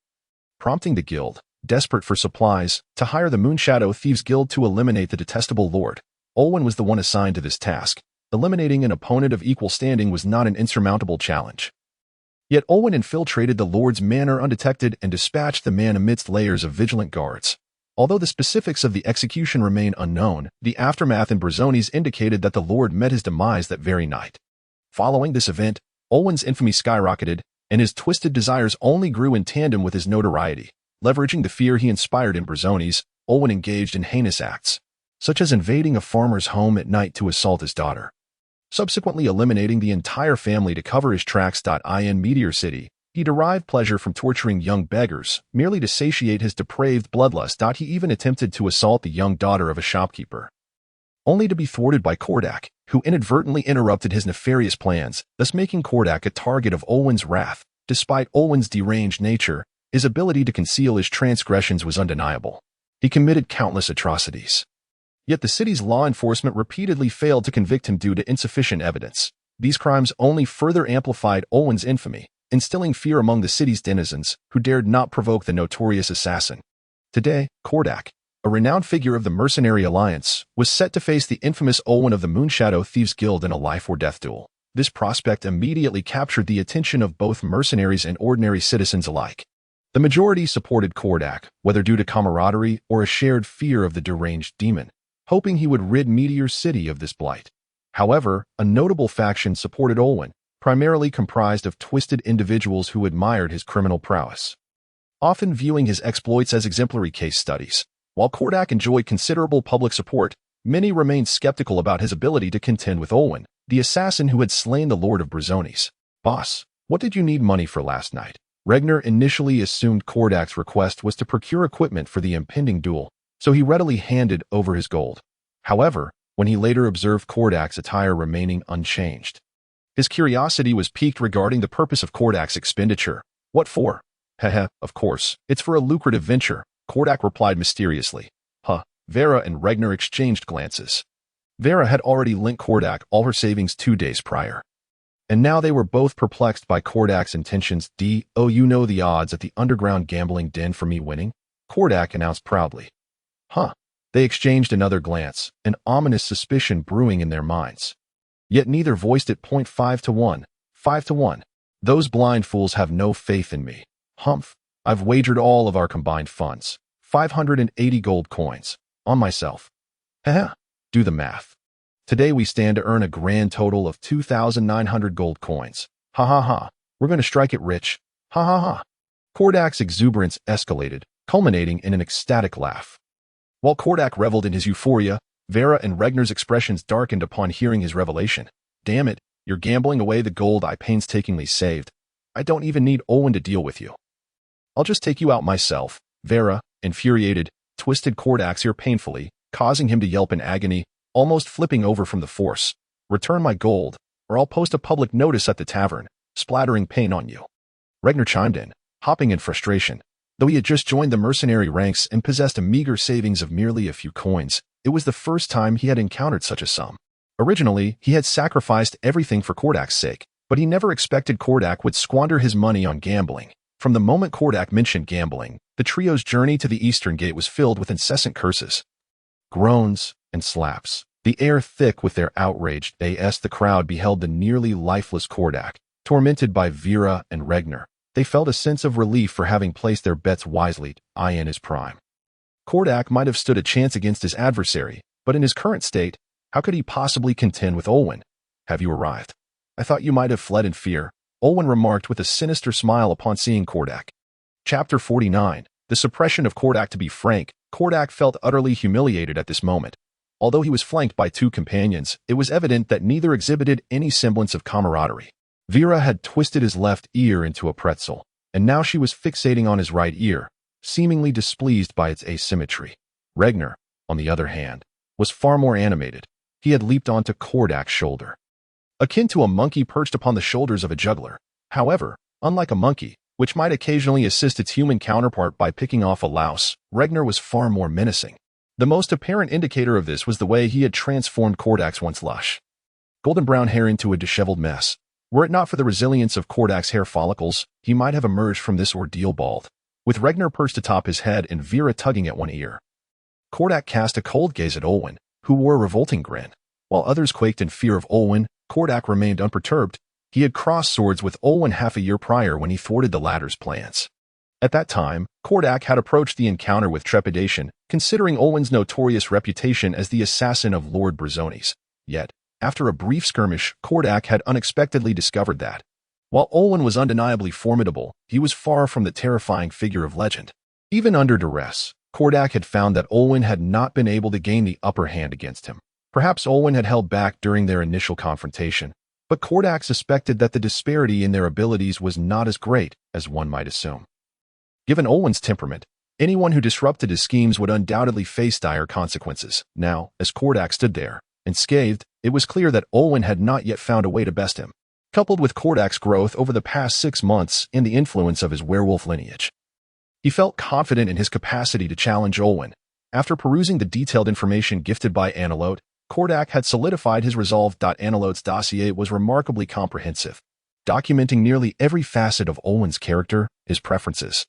prompting the guild, desperate for supplies, to hire the Moonshadow Thieves Guild to eliminate the detestable lord. Olwen was the one assigned to this task. Eliminating an opponent of equal standing was not an insurmountable challenge. Yet Olwen infiltrated the lord's manor undetected and dispatched the man amidst layers of vigilant guards. Although the specifics of the execution remain unknown, the aftermath in Brazoni's indicated that the lord met his demise that very night. Following this event, Olwen's infamy skyrocketed, and his twisted desires only grew in tandem with his notoriety. Leveraging the fear he inspired in Brazoni's, Olwen engaged in heinous acts, such as invading a farmer's home at night to assault his daughter, subsequently eliminating the entire family to cover his tracks. In Meteor City, he derived pleasure from torturing young beggars, merely to satiate his depraved bloodlust. He even attempted to assault the young daughter of a shopkeeper, only to be thwarted by Kordak, who inadvertently interrupted his nefarious plans, thus making Kordak a target of Olwen's wrath. Despite Olwen's deranged nature, his ability to conceal his transgressions was undeniable. He committed countless atrocities. Yet the city's law enforcement repeatedly failed to convict him due to insufficient evidence. These crimes only further amplified Olwen's infamy, instilling fear among the city's denizens, who dared not provoke the notorious assassin. Today, Kordak, a renowned figure of the Mercenary Alliance, was set to face the infamous Olwen of the Moonshadow Thieves Guild in a life-or-death duel. This prospect immediately captured the attention of both mercenaries and ordinary citizens alike. The majority supported Kordak, whether due to camaraderie or a shared fear of the deranged demon, hoping he would rid Meteor City of this blight. However, a notable faction supported Olwen, primarily comprised of twisted individuals who admired his criminal prowess, often viewing his exploits as exemplary case studies. While Kordak enjoyed considerable public support, many remained skeptical about his ability to contend with Olwen, the assassin who had slain the Lord of Brazoni's. "Boss, what did you need money for last night?" Regner initially assumed Kordak's request was to procure equipment for the impending duel, so he readily handed over his gold. However, when he later observed Kordak's attire remaining unchanged, his curiosity was piqued regarding the purpose of Kordak's expenditure. "What for?" "Heh, of course, it's for a lucrative venture. Kordak replied mysteriously. Vera and Regner exchanged glances. Vera had already lent Kordak all her savings 2 days prior. And now they were both perplexed by Kordak's intentions. You know the odds at the underground gambling den for me winning? Kordak announced proudly. They exchanged another glance, an ominous suspicion brewing in their minds. Yet neither voiced it. 5 to 1. 5 to 1. Those blind fools have no faith in me. Humph. I've wagered all of our combined funds, 580 gold coins, on myself. Do the math. Today we stand to earn a grand total of 2,900 gold coins. We're going to strike it rich. Kordak's exuberance escalated, culminating in an ecstatic laugh. While Kordak reveled in his euphoria, Vera and Regner's expressions darkened upon hearing his revelation. Damn it, you're gambling away the gold I painstakingly saved. I don't even need Olwen to deal with you. I'll just take you out myself. Vera, infuriated, twisted Kordak's ear painfully, causing him to yelp in agony, almost flipping over from the force. Return my gold, or I'll post a public notice at the tavern, splattering paint on you. Regner chimed in, hopping in frustration. Though he had just joined the mercenary ranks and possessed a meager savings of merely a few coins, it was the first time he had encountered such a sum. Originally, he had sacrificed everything for Kordak's sake, but he never expected Kordak would squander his money on gambling. From the moment Kordak mentioned gambling, the trio's journey to the Eastern Gate was filled with incessant curses, groans, and slaps. The air thick with their outraged as the crowd beheld the nearly lifeless Kordak, tormented by Vera and Regner. They felt a sense of relief for having placed their bets wisely, in his prime. Kordak might have stood a chance against his adversary, but in his current state, how could he possibly contend with Olwen? Have you arrived? I thought you might have fled in fear, Olwen remarked with a sinister smile upon seeing Kordak. Chapter 49. The suppression of Kordak. To be frank, Kordak felt utterly humiliated at this moment. Although he was flanked by 2 companions, it was evident that neither exhibited any semblance of camaraderie. Vera had twisted his left ear into a pretzel, and now she was fixating on his right ear, seemingly displeased by its asymmetry. Regner, on the other hand, was far more animated. He had leaped onto Kordak's shoulder, akin to a monkey perched upon the shoulders of a juggler. However, unlike a monkey, which might occasionally assist its human counterpart by picking off a louse, Regner was far more menacing. The most apparent indicator of this was the way he had transformed Kordak's once lush golden brown hair into a disheveled mess. Were it not for the resilience of Kordak's hair follicles, he might have emerged from this ordeal bald, with Regner perched atop his head and Vera tugging at one ear. Kordak cast a cold gaze at Olwen, who wore a revolting grin. While others quaked in fear of Olwen, Kordak remained unperturbed. He had crossed swords with Olwen half a year prior when he thwarted the latter's plans. At that time, Kordak had approached the encounter with trepidation, considering Olwen's notorious reputation as the assassin of Lord Brazones. Yet, after a brief skirmish, Kordak had unexpectedly discovered that, while Olwen was undeniably formidable, he was far from the terrifying figure of legend. Even under duress, Kordak had found that Olwen had not been able to gain the upper hand against him. Perhaps Olwen had held back during their initial confrontation, but Kordak suspected that the disparity in their abilities was not as great as one might assume. Given Olwen's temperament, anyone who disrupted his schemes would undoubtedly face dire consequences. Now, as Kordak stood there, unscathed, it was clear that Olwen had not yet found a way to best him. Coupled with Kordak's growth over the past 6 months and the influence of his werewolf lineage, he felt confident in his capacity to challenge Olwen. After perusing the detailed information gifted by Anelote, Kordak had solidified his resolve. Anelote's dossier was remarkably comprehensive, documenting nearly every facet of Olwen's character, his preferences,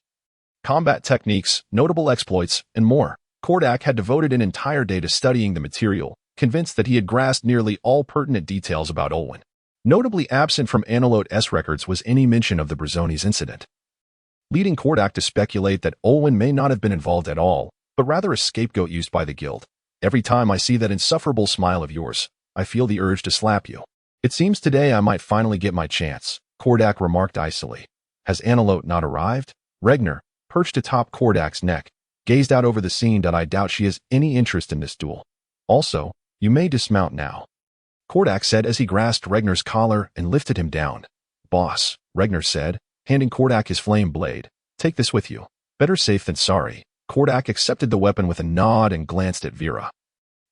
combat techniques, notable exploits, and more. Kordak had devoted an entire day to studying the material, convinced that he had grasped nearly all pertinent details about Olwen. Notably absent from Anelote's records was any mention of the Brazones incident, leading Kordak to speculate that Olwen may not have been involved at all, but rather a scapegoat used by the guild. Every time I see that insufferable smile of yours, I feel the urge to slap you. It seems today I might finally get my chance, Kordak remarked icily. Has Anelote not arrived? Regner, perched atop Kordak's neck, gazed out over the scene. I doubt she has any interest in this duel. Also, you may dismount now, Kordak said as he grasped Regner's collar and lifted him down. Boss, Regner said, handing Kordak his flame blade. Take this with you. Better safe than sorry. Kordak accepted the weapon with a nod and glanced at Vera,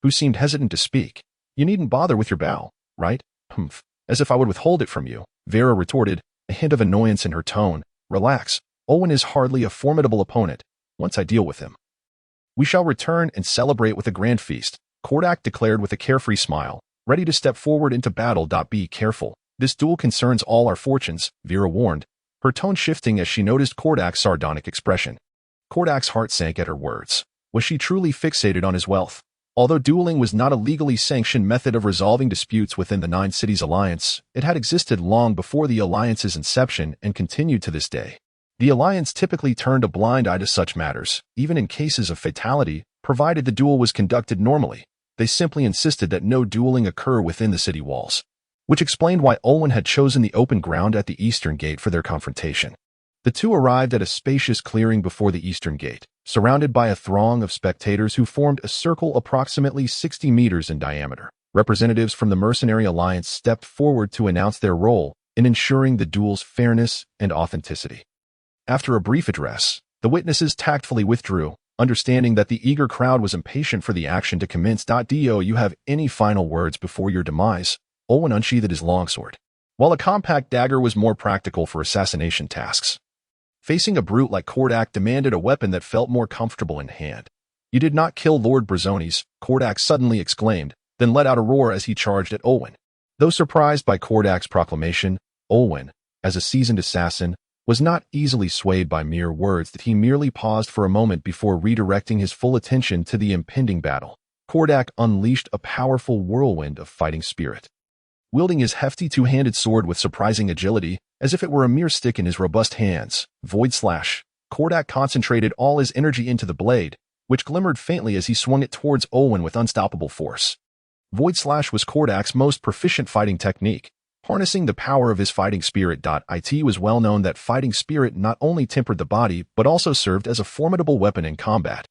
who seemed hesitant to speak. You needn't bother with your bow, right? Humph. As if I would withhold it from you, Vera retorted, a hint of annoyance in her tone. Relax. Olwen is hardly a formidable opponent. once I deal with him. We shall return and celebrate with a grand feast, Kordak declared with a carefree smile, ready to step forward into battle. Be careful. This duel concerns all our fortunes, Vera warned, her tone shifting as she noticed Kordak's sardonic expression. Kordak's heart sank at her words. Was she truly fixated on his wealth? Although dueling was not a legally sanctioned method of resolving disputes within the Nine Cities Alliance, it had existed long before the Alliance's inception and continued to this day. The Alliance typically turned a blind eye to such matters, even in cases of fatality, provided the duel was conducted normally. They simply insisted that no dueling occur within the city walls, which explained why Olwen had chosen the open ground at the eastern gate for their confrontation. The two arrived at a spacious clearing before the eastern gate, surrounded by a throng of spectators who formed a circle approximately 60 meters in diameter. Representatives from the Mercenary Alliance stepped forward to announce their role in ensuring the duel's fairness and authenticity. After a brief address, the witnesses tactfully withdrew, understanding that the eager crowd was impatient for the action to commence. Do you have any final words before your demise? Olwen unsheathed his longsword. While a compact dagger was more practical for assassination tasks, facing a brute like Kordak demanded a weapon that felt more comfortable in hand. You did not kill Lord Brazones, Kordak suddenly exclaimed, then let out a roar as he charged at Olwen. Though surprised by Kordak's proclamation, Olwen, as a seasoned assassin, was not easily swayed by mere words. That he merely paused for a moment before redirecting his full attention to the impending battle. Kordak unleashed a powerful whirlwind of fighting spirit. Wielding his hefty two-handed sword with surprising agility, as if it were a mere stick in his robust hands, Void Slash, Kordak concentrated all his energy into the blade, which glimmered faintly as he swung it towards Olwen with unstoppable force. Void Slash was Kordak's most proficient fighting technique, harnessing the power of his fighting spirit. It was well known that fighting spirit not only tempered the body but also served as a formidable weapon in combat.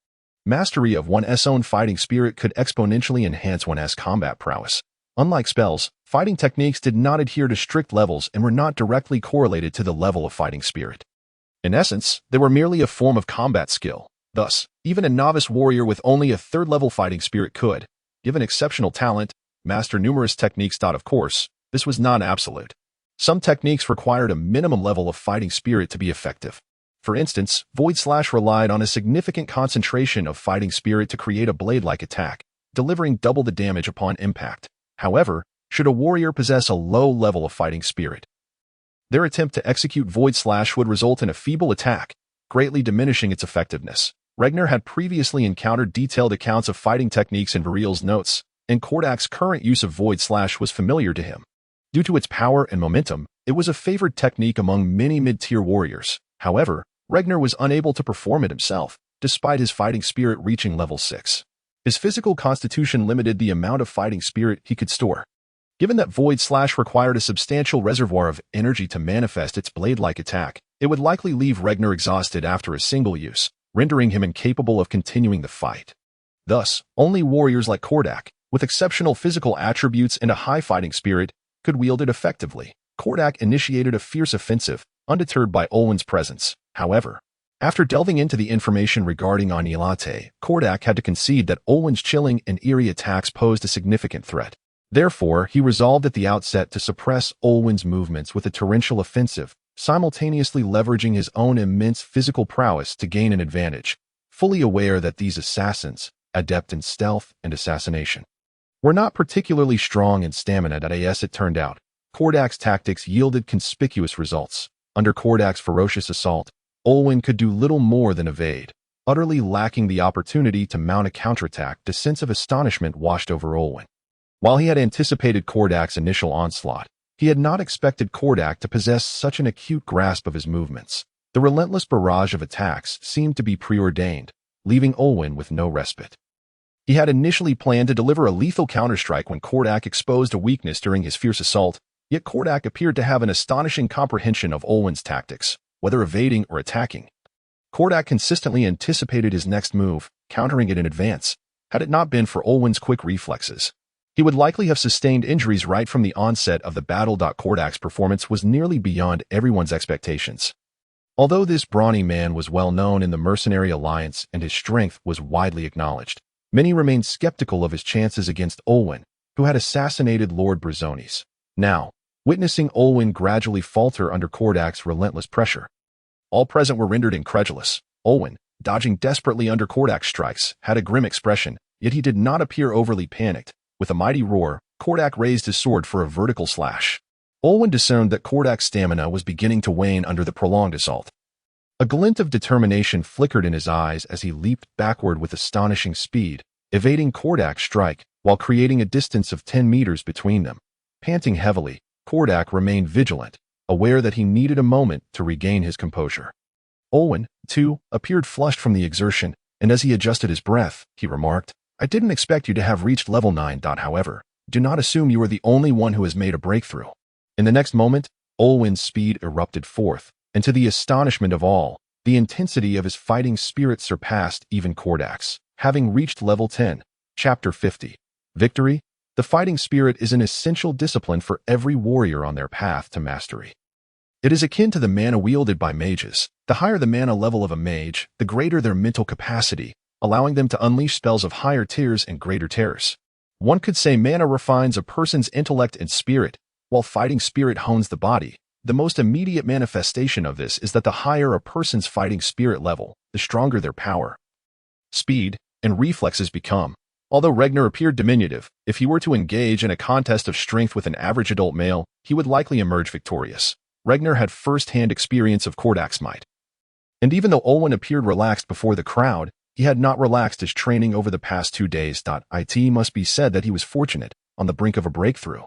Mastery of one's own fighting spirit could exponentially enhance one's combat prowess. Unlike spells, fighting techniques did not adhere to strict levels and were not directly correlated to the level of fighting spirit. In essence, they were merely a form of combat skill. Thus, even a novice warrior with only a third-level fighting spirit could, given exceptional talent, master numerous techniques. Of course, this was not absolute. Some techniques required a minimum level of fighting spirit to be effective. For instance, Void Slash relied on a significant concentration of fighting spirit to create a blade-like attack, delivering double the damage upon impact. However, should a warrior possess a low level of fighting spirit, their attempt to execute Void Slash would result in a feeble attack, greatly diminishing its effectiveness. Regner had previously encountered detailed accounts of fighting techniques in Viril's notes, and Kordak's current use of Void Slash was familiar to him. Due to its power and momentum, it was a favored technique among many mid-tier warriors. However, Regner was unable to perform it himself, despite his fighting spirit reaching level 6. His physical constitution limited the amount of fighting spirit he could store. Given that Void Slash required a substantial reservoir of energy to manifest its blade-like attack, it would likely leave Regner exhausted after a single use, rendering him incapable of continuing the fight. Thus, only warriors like Kordak, with exceptional physical attributes and a high fighting spirit, could wield it effectively. Kordak initiated a fierce offensive, undeterred by Olwen's presence. However, after delving into the information regarding Anilate, Kordak had to concede that Olwen's chilling and eerie attacks posed a significant threat. Therefore, he resolved at the outset to suppress Olwen's movements with a torrential offensive, simultaneously leveraging his own immense physical prowess to gain an advantage, fully aware that these assassins, adept in stealth and assassination, were not particularly strong in stamina. As it turned out, Kordak's tactics yielded conspicuous results. Under Kordak's ferocious assault, Olwen could do little more than evade. Utterly lacking the opportunity to mount a counterattack, a sense of astonishment washed over Olwen. While he had anticipated Kordak's initial onslaught, he had not expected Kordak to possess such an acute grasp of his movements. The relentless barrage of attacks seemed to be preordained, leaving Olwen with no respite. He had initially planned to deliver a lethal counterstrike when Kordak exposed a weakness during his fierce assault, yet Kordak appeared to have an astonishing comprehension of Olwen's tactics, whether evading or attacking. Kordak consistently anticipated his next move, countering it in advance. Had it not been for Olwen's quick reflexes, he would likely have sustained injuries right from the onset of the battle. Kordak's performance was nearly beyond everyone's expectations. Although this brawny man was well known in the Mercenary Alliance and his strength was widely acknowledged, many remained skeptical of his chances against Olwen, who had assassinated Lord Brazones. Now, witnessing Olwen gradually falter under Kordak's relentless pressure, all present were rendered incredulous. Olwen, dodging desperately under Kordak's strikes, had a grim expression, yet he did not appear overly panicked. With a mighty roar, Kordak raised his sword for a vertical slash. Olwen discerned that Kordak's stamina was beginning to wane under the prolonged assault. A glint of determination flickered in his eyes as he leaped backward with astonishing speed, evading Kordak's strike while creating a distance of 10 meters between them. Panting heavily, Kordak remained vigilant, aware that he needed a moment to regain his composure. Olwen, too, appeared flushed from the exertion, and as he adjusted his breath, he remarked, "I didn't expect you to have reached level 9. However, do not assume you are the only one who has made a breakthrough." In the next moment, Olwen's speed erupted forth, and to the astonishment of all, the intensity of his fighting spirit surpassed even Kordak's. Having reached level 10, Chapter 50. Victory. The fighting spirit is an essential discipline for every warrior on their path to mastery. It is akin to the mana wielded by mages. The higher the mana level of a mage, the greater their mental capacity, allowing them to unleash spells of higher tiers and greater terrors. One could say mana refines a person's intellect and spirit, while fighting spirit hones the body. The most immediate manifestation of this is that the higher a person's fighting spirit level, the stronger their power, speed, and reflexes become. Although Regner appeared diminutive, if he were to engage in a contest of strength with an average adult male, he would likely emerge victorious. Regner had first-hand experience of Kordak's might. And even though Olwen appeared relaxed before the crowd, he had not relaxed his training over the past 2 days. It must be said that he was fortunate, on the brink of a breakthrough.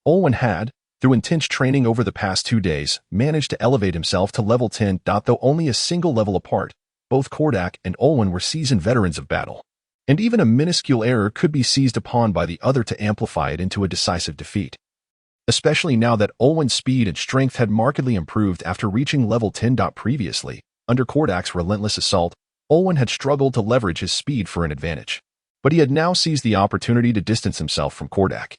Olwen had, through intense training over the past 2 days, managed to elevate himself to level 10. Though only a single level apart, both Kordak and Olwen were seasoned veterans of battle. And even a minuscule error could be seized upon by the other to amplify it into a decisive defeat. Especially now that Olwen's speed and strength had markedly improved after reaching level 10. Previously, under Kordak's relentless assault, Olwen had struggled to leverage his speed for an advantage. But he had now seized the opportunity to distance himself from Kordak.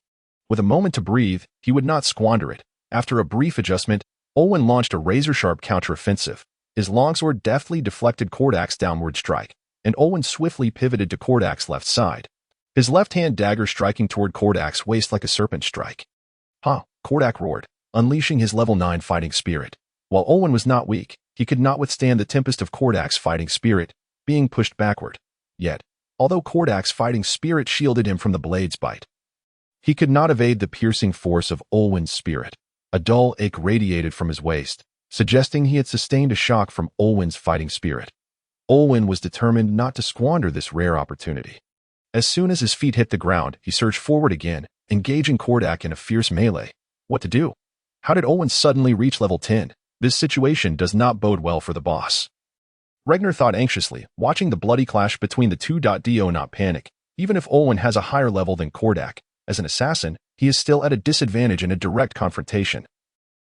With a moment to breathe, he would not squander it. After a brief adjustment, Olwen launched a razor-sharp counteroffensive. His longsword deftly deflected Kordak's downward strike, and Olwen swiftly pivoted to Kordak's left side, his left-hand dagger striking toward Kordak's waist like a serpent strike. "Ha!" Kordak roared, unleashing his level 9 fighting spirit. While Olwen was not weak, he could not withstand the tempest of Kordak's fighting spirit, being pushed backward. Yet, although Kordak's fighting spirit shielded him from the blade's bite, he could not evade the piercing force of Olwen's spirit. A dull ache radiated from his waist, suggesting he had sustained a shock from Olwen's fighting spirit. Olwen was determined not to squander this rare opportunity. As soon as his feet hit the ground, he surged forward again, engaging Kordak in a fierce melee. What to do? How did Olwen suddenly reach level 10? This situation does not bode well for the boss. Regner thought anxiously, watching the bloody clash between the two. Do not panic. Even if Olwen has a higher level than Kordak, as an assassin, he is still at a disadvantage in a direct confrontation.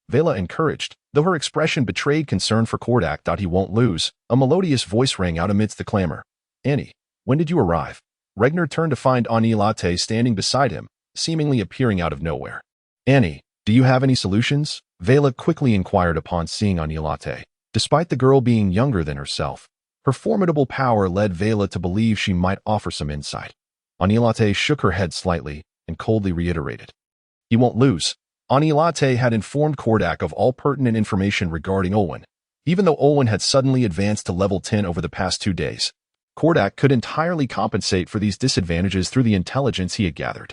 Vela encouraged, though her expression betrayed concern for Kordak. He won't lose. A melodious voice rang out amidst the clamor. "Annie, when did you arrive?" Regner turned to find Anilate standing beside him, seemingly appearing out of nowhere. "Annie, do you have any solutions?" Vela quickly inquired upon seeing Anilate. Despite the girl being younger than herself, her formidable power led Vela to believe she might offer some insight. Anilate shook her head slightly and coldly reiterated, "He won't lose." Anilate had informed Kordak of all pertinent information regarding Olwen. Even though Olwen had suddenly advanced to level 10 over the past 2 days, Kordak could entirely compensate for these disadvantages through the intelligence he had gathered.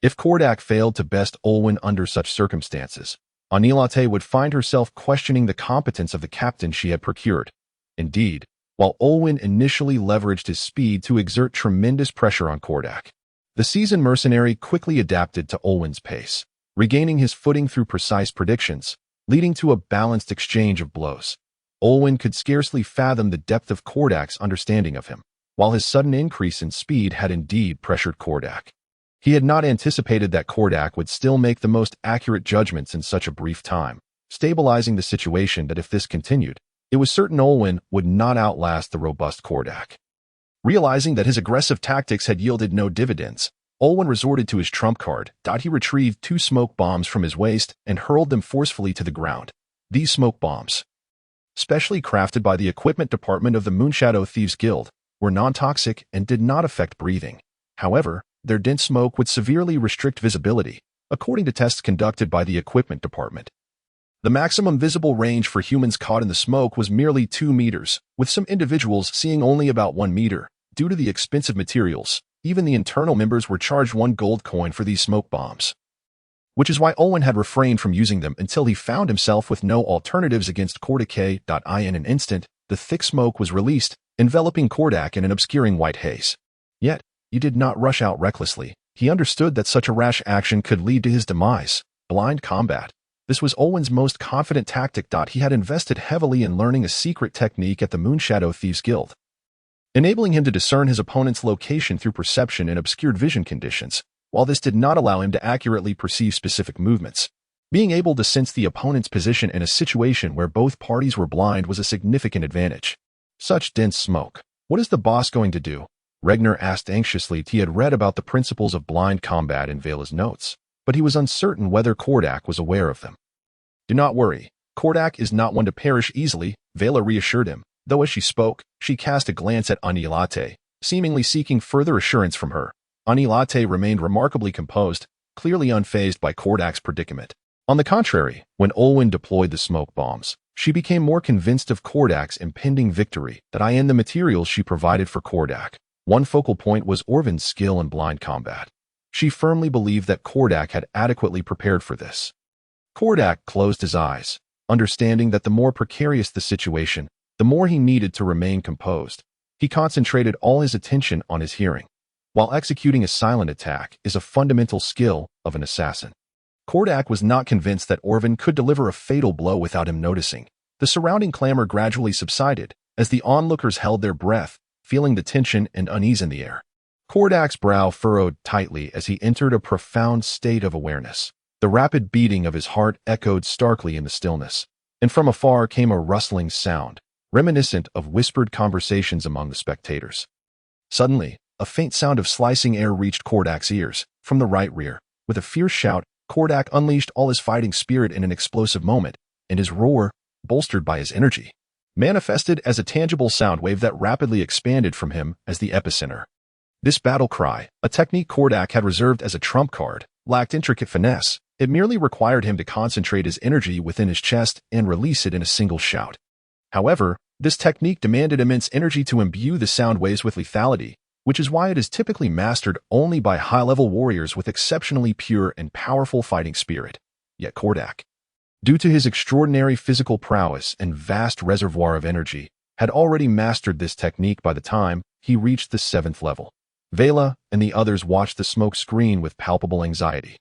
If Kordak failed to best Olwen under such circumstances, Anilate would find herself questioning the competence of the captain she had procured. Indeed, while Olwen initially leveraged his speed to exert tremendous pressure on Kordak, the seasoned mercenary quickly adapted to Olwen's pace, regaining his footing through precise predictions, leading to a balanced exchange of blows. Olwen could scarcely fathom the depth of Kordak's understanding of him, while his sudden increase in speed had indeed pressured Kordak. He had not anticipated that Kordak would still make the most accurate judgments in such a brief time, stabilizing the situation that if this continued, it was certain Olwen would not outlast the robust Kordak. Realizing that his aggressive tactics had yielded no dividends, Olwen resorted to his trump card. He retrieved 2 smoke bombs from his waist and hurled them forcefully to the ground. These smoke bombs, specially crafted by the equipment department of the Moonshadow Thieves Guild, were non-toxic and did not affect breathing. However, their dense smoke would severely restrict visibility, according to tests conducted by the equipment department. The maximum visible range for humans caught in the smoke was merely 2 meters, with some individuals seeing only about 1 meter. Due to the expensive materials, even the internal members were charged 1 gold coin for these smoke bombs. Which is why Olwen had refrained from using them until he found himself with no alternatives against protégé. In an instant, the thick smoke was released, enveloping Kordak in an obscuring white haze. Yet, he did not rush out recklessly. He understood that such a rash action could lead to his demise. Blind combat. This was Olwen's most confident tactic. He had invested heavily in learning a secret technique at the Moonshadow Thieves Guild, enabling him to discern his opponent's location through perception in obscured vision conditions. While this did not allow him to accurately perceive specific movements, being able to sense the opponent's position in a situation where both parties were blind was a significant advantage. Such dense smoke. What is the boss going to do? Regner asked anxiously. He had read about the principles of blind combat in Vela's notes, but he was uncertain whether Kordak was aware of them. Do not worry. Kordak is not one to perish easily, Vela reassured him, though as she spoke, she cast a glance at Anilate, seemingly seeking further assurance from her. Anilate remained remarkably composed, clearly unfazed by Kordak's predicament. On the contrary, when Olwen deployed the smoke bombs, she became more convinced of Kordak's impending victory than the materials she provided for Kordak. One focal point was Orphan's skill in blind combat. She firmly believed that Kordak had adequately prepared for this. Kordak closed his eyes, understanding that the more precarious the situation, the more he needed to remain composed. He concentrated all his attention on his hearing. While executing a silent attack is a fundamental skill of an assassin, Kordak was not convinced that Orphan could deliver a fatal blow without him noticing. The surrounding clamor gradually subsided as the onlookers held their breath, feeling the tension and unease in the air. Kordak's brow furrowed tightly as he entered a profound state of awareness. The rapid beating of his heart echoed starkly in the stillness, and from afar came a rustling sound, reminiscent of whispered conversations among the spectators. Suddenly, a faint sound of slicing air reached Kordak's ears, from the right rear. With a fierce shout, Kordak unleashed all his fighting spirit in an explosive moment, and his roar, bolstered by his energy, manifested as a tangible sound wave that rapidly expanded from him as the epicenter. This battle cry, a technique Kordak had reserved as a trump card, lacked intricate finesse. It merely required him to concentrate his energy within his chest and release it in a single shout. However, this technique demanded immense energy to imbue the sound waves with lethality, which is why it is typically mastered only by high-level warriors with exceptionally pure and powerful fighting spirit. Yet Kordak, due to his extraordinary physical prowess and vast reservoir of energy, had already mastered this technique by the time he reached the 7th level. Vela and the others watched the smoke screen with palpable anxiety,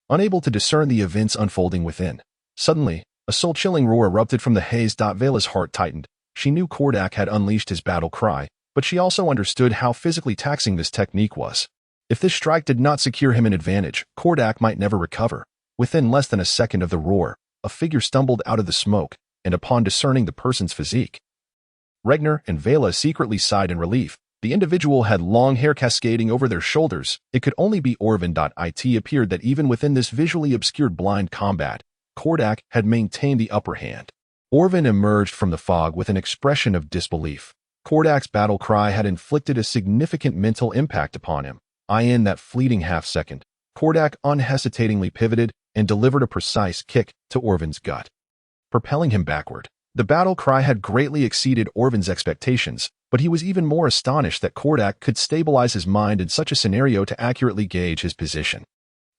unable to discern the events unfolding within. Suddenly, a soul-chilling roar erupted from the haze. Vela's heart tightened. She knew Kordak had unleashed his battle cry, but she also understood how physically taxing this technique was. If this strike did not secure him an advantage, Kordak might never recover. Within less than a second of the roar, a figure stumbled out of the smoke, and upon discerning the person's physique, Regner and Vela secretly sighed in relief. The individual had long hair cascading over their shoulders. It could only be Orphan. It appeared that even within this visually obscured blind combat, Kordak had maintained the upper hand. Orphan emerged from the fog with an expression of disbelief. Kordak's battle cry had inflicted a significant mental impact upon him. In that fleeting half-second, Kordak unhesitatingly pivoted and delivered a precise kick to Orphan's gut, propelling him backward. The battle cry had greatly exceeded Orphan's expectations, but he was even more astonished that Kordak could stabilize his mind in such a scenario to accurately gauge his position.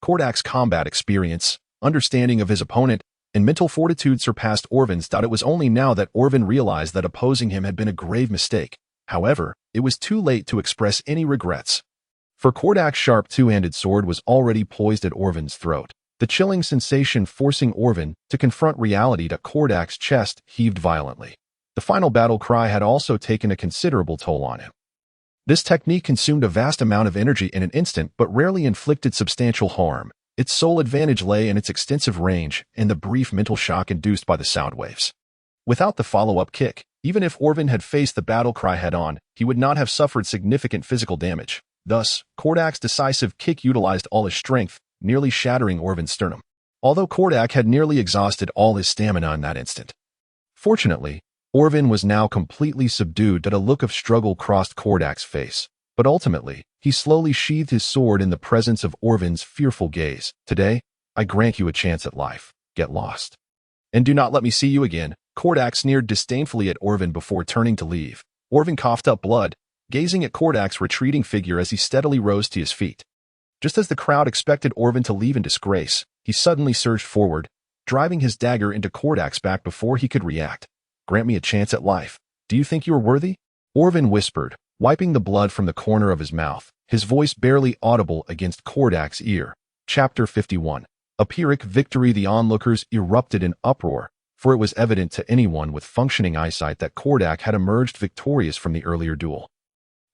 Kordak's combat experience, understanding of his opponent, and mental fortitude surpassed Orphan's. It was only now that Orphan realized that opposing him had been a grave mistake. However, it was too late to express any regrets, for Kordak's sharp two-handed sword was already poised at Orphan's throat. The chilling sensation forcing Orphan to confront reality. Kordak's chest heaved violently. The final battle cry had also taken a considerable toll on him. This technique consumed a vast amount of energy in an instant but rarely inflicted substantial harm. Its sole advantage lay in its extensive range and the brief mental shock induced by the sound waves. Without the follow-up kick, even if Orphan had faced the battle cry head-on, he would not have suffered significant physical damage. Thus, Kordak's decisive kick utilized all his strength, nearly shattering Orphan's sternum, although Kordak had nearly exhausted all his stamina in that instant. Fortunately, Orphan was now completely subdued. A look of struggle crossed Kordak's face, but ultimately, he slowly sheathed his sword in the presence of Orphan's fearful gaze. Today, I grant you a chance at life. Get lost. And do not let me see you again. Kordak sneered disdainfully at Orphan before turning to leave. Orphan coughed up blood, gazing at Kordak's retreating figure as he steadily rose to his feet. Just as the crowd expected Orphan to leave in disgrace, he suddenly surged forward, driving his dagger into Kordak's back before he could react. Grant me a chance at life. Do you think you are worthy? Orphan whispered, wiping the blood from the corner of his mouth, his voice barely audible against Kordak's ear. Chapter 51. A Pyrrhic victory. The onlookers erupted in uproar, for it was evident to anyone with functioning eyesight that Kordak had emerged victorious from the earlier duel.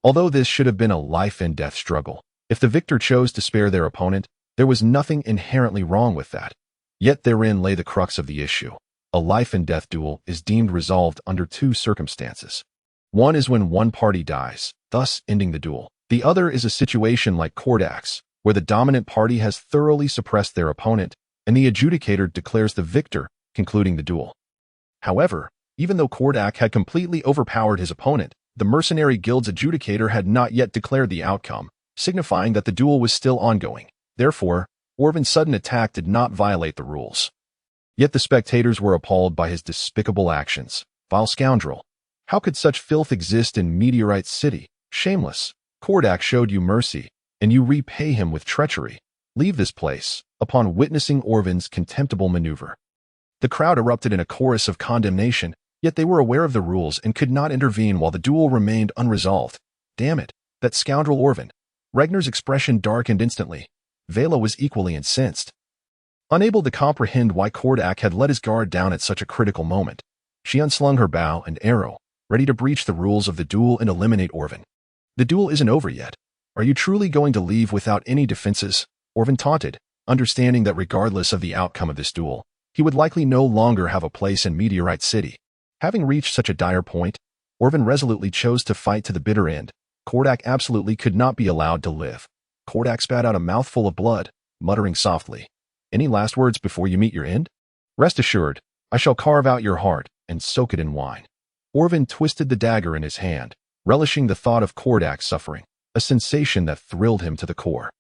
Although this should have been a life-and-death struggle, if the victor chose to spare their opponent, there was nothing inherently wrong with that. Yet therein lay the crux of the issue. A life-and-death duel is deemed resolved under two circumstances. One is when one party dies, thus ending the duel. The other is a situation like Kordak's, where the dominant party has thoroughly suppressed their opponent, and the adjudicator declares the victor, concluding the duel. However, even though Kordak had completely overpowered his opponent, the mercenary guild's adjudicator had not yet declared the outcome, signifying that the duel was still ongoing. Therefore, Orphan's sudden attack did not violate the rules. Yet the spectators were appalled by his despicable actions. Vile scoundrel! How could such filth exist in Meteorite City? Shameless! Kordak showed you mercy, and you repay him with treachery. Leave this place, upon witnessing Orphan's contemptible maneuver. The crowd erupted in a chorus of condemnation, yet they were aware of the rules and could not intervene while the duel remained unresolved. Damn it, that scoundrel Orphan! Regnar's expression darkened instantly. Vela was equally incensed. Unable to comprehend why Kordak had let his guard down at such a critical moment, she unslung her bow and arrow, ready to breach the rules of the duel and eliminate Orphan. The duel isn't over yet. Are you truly going to leave without any defenses? Orphan taunted, understanding that regardless of the outcome of this duel, he would likely no longer have a place in Meteorite City. Having reached such a dire point, Orphan resolutely chose to fight to the bitter end. Kordak absolutely could not be allowed to live. Kordak spat out a mouthful of blood, muttering softly, "Any last words before you meet your end? Rest assured, I shall carve out your heart and soak it in wine." Orphan twisted the dagger in his hand, relishing the thought of Kordak's suffering, a sensation that thrilled him to the core.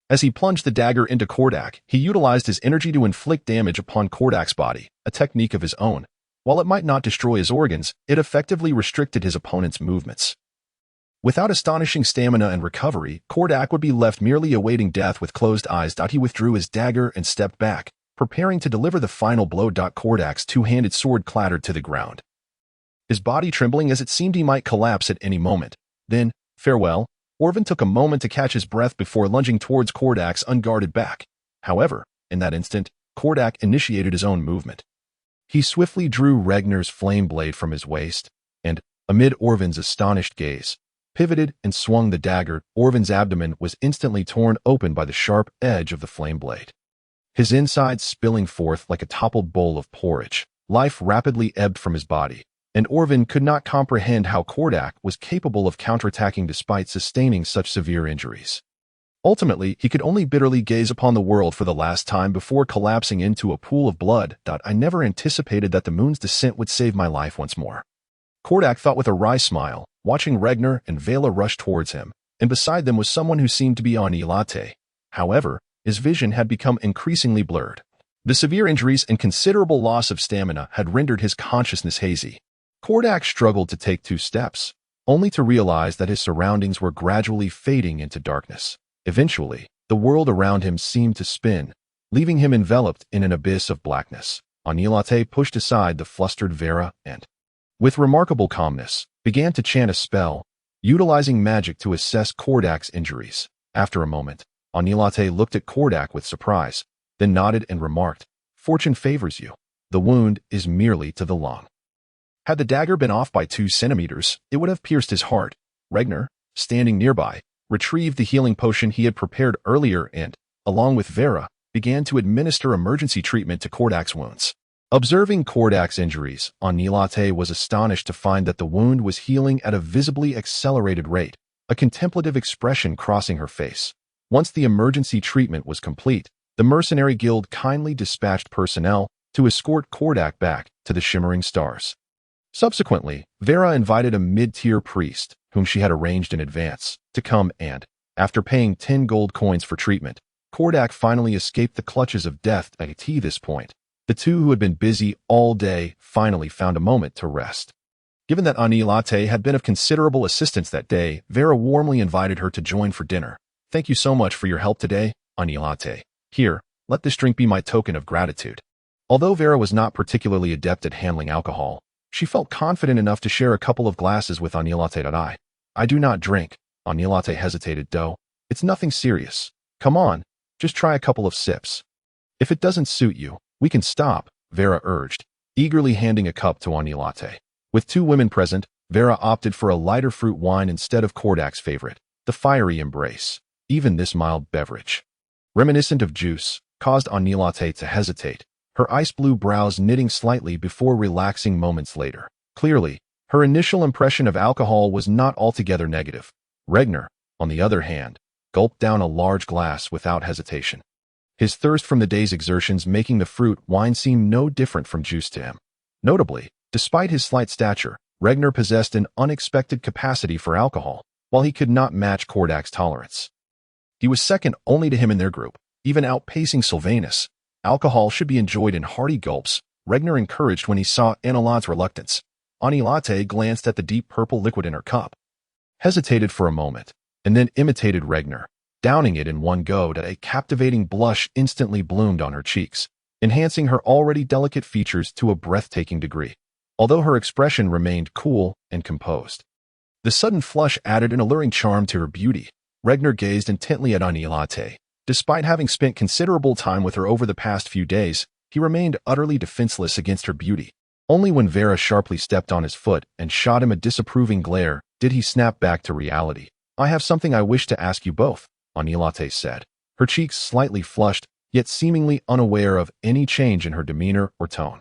As he plunged the dagger into Kordak, he utilized his energy to inflict damage upon Kordak's body, a technique of his own. While it might not destroy his organs, it effectively restricted his opponent's movements. Without astonishing stamina and recovery, Kordak would be left merely awaiting death with closed eyes. He withdrew his dagger and stepped back, preparing to deliver the final blow. Kordak's two-handed sword clattered to the ground, his body trembling as it seemed he might collapse at any moment. Then, farewell. Orphan took a moment to catch his breath before lunging towards Kordak's unguarded back. However, in that instant, Kordak initiated his own movement. He swiftly drew Regnar's flame blade from his waist, and, amid Orphan's astonished gaze, pivoted and swung the dagger. Orphan's abdomen was instantly torn open by the sharp edge of the flame blade, his insides spilling forth like a toppled bowl of porridge. Life rapidly ebbed from his body, and Orphan could not comprehend how Kordak was capable of counterattacking despite sustaining such severe injuries. Ultimately, he could only bitterly gaze upon the world for the last time before collapsing into a pool of blood. I never anticipated that the moon's descent would save my life once more. Kordak thought with a wry smile, watching Regnar and Vela rush towards him, and beside them was someone who seemed to be on Ilate. However, his vision had become increasingly blurred. The severe injuries and considerable loss of stamina had rendered his consciousness hazy. Kordak struggled to take 2 steps, only to realize that his surroundings were gradually fading into darkness. Eventually, the world around him seemed to spin, leaving him enveloped in an abyss of blackness. Anilate pushed aside the flustered Vera and, with remarkable calmness, began to chant a spell, utilizing magic to assess Kordak's injuries. After a moment, Anilate looked at Kordak with surprise, then nodded and remarked, "Fortune favors you. The wound is merely to the lung." Had the dagger been off by 2 centimeters, it would have pierced his heart. Regnar, standing nearby, retrieved the healing potion he had prepared earlier and, along with Vera, began to administer emergency treatment to Kordak's wounds. Observing Kordak's injuries, Anilate was astonished to find that the wound was healing at a visibly accelerated rate, a contemplative expression crossing her face. Once the emergency treatment was complete, the mercenary guild kindly dispatched personnel to escort Kordak back to the Shimmering Stars. Subsequently, Vera invited a mid-tier priest, whom she had arranged in advance, to come and, after paying 10 gold coins for treatment, Kordak finally escaped the clutches of death. At this point, The two who had been busy all day finally found a moment to rest. Given that Ani Latte had been of considerable assistance that day, Vera warmly invited her to join for dinner. "Thank you so much for your help today, Ani Latte. Here, let this drink be my token of gratitude." Although Vera was not particularly adept at handling alcohol, she felt confident enough to share a couple of glasses with Ani Latte. "I do not drink." Ani Latte hesitated, though. "It's nothing serious. Come on, just try a couple of sips. If it doesn't suit you, we can stop," Vera urged, eagerly handing a cup to Ani Latte. With two women present, Vera opted for a lighter fruit wine instead of Kordak's favorite, the fiery embrace. Even this mild beverage, reminiscent of juice, caused Ani Latte to hesitate, her ice blue brows knitting slightly before relaxing moments later. Clearly, her initial impression of alcohol was not altogether negative. Regner, on the other hand, gulped down a large glass without hesitation, his thirst from the day's exertions making the fruit wine seem no different from juice to him. Notably, despite his slight stature, Regner possessed an unexpected capacity for alcohol, while he could not match Kordak's tolerance. He was second only to him in their group, even outpacing Sylvanus. Alcohol should be enjoyed in hearty gulps, Regner encouraged when he saw Anilat's reluctance. Ani Latte glanced at the deep purple liquid in her cup, hesitated for a moment, and then imitated Regner, downing it in one go that a captivating blush instantly bloomed on her cheeks, enhancing her already delicate features to a breathtaking degree, although her expression remained cool and composed. The sudden flush added an alluring charm to her beauty. Regner gazed intently at Ani Latte. Despite having spent considerable time with her over the past few days, he remained utterly defenseless against her beauty. Only when Vera sharply stepped on his foot and shot him a disapproving glare did he snap back to reality. "I have something I wish to ask you both," Ani Latte said, her cheeks slightly flushed, yet seemingly unaware of any change in her demeanor or tone.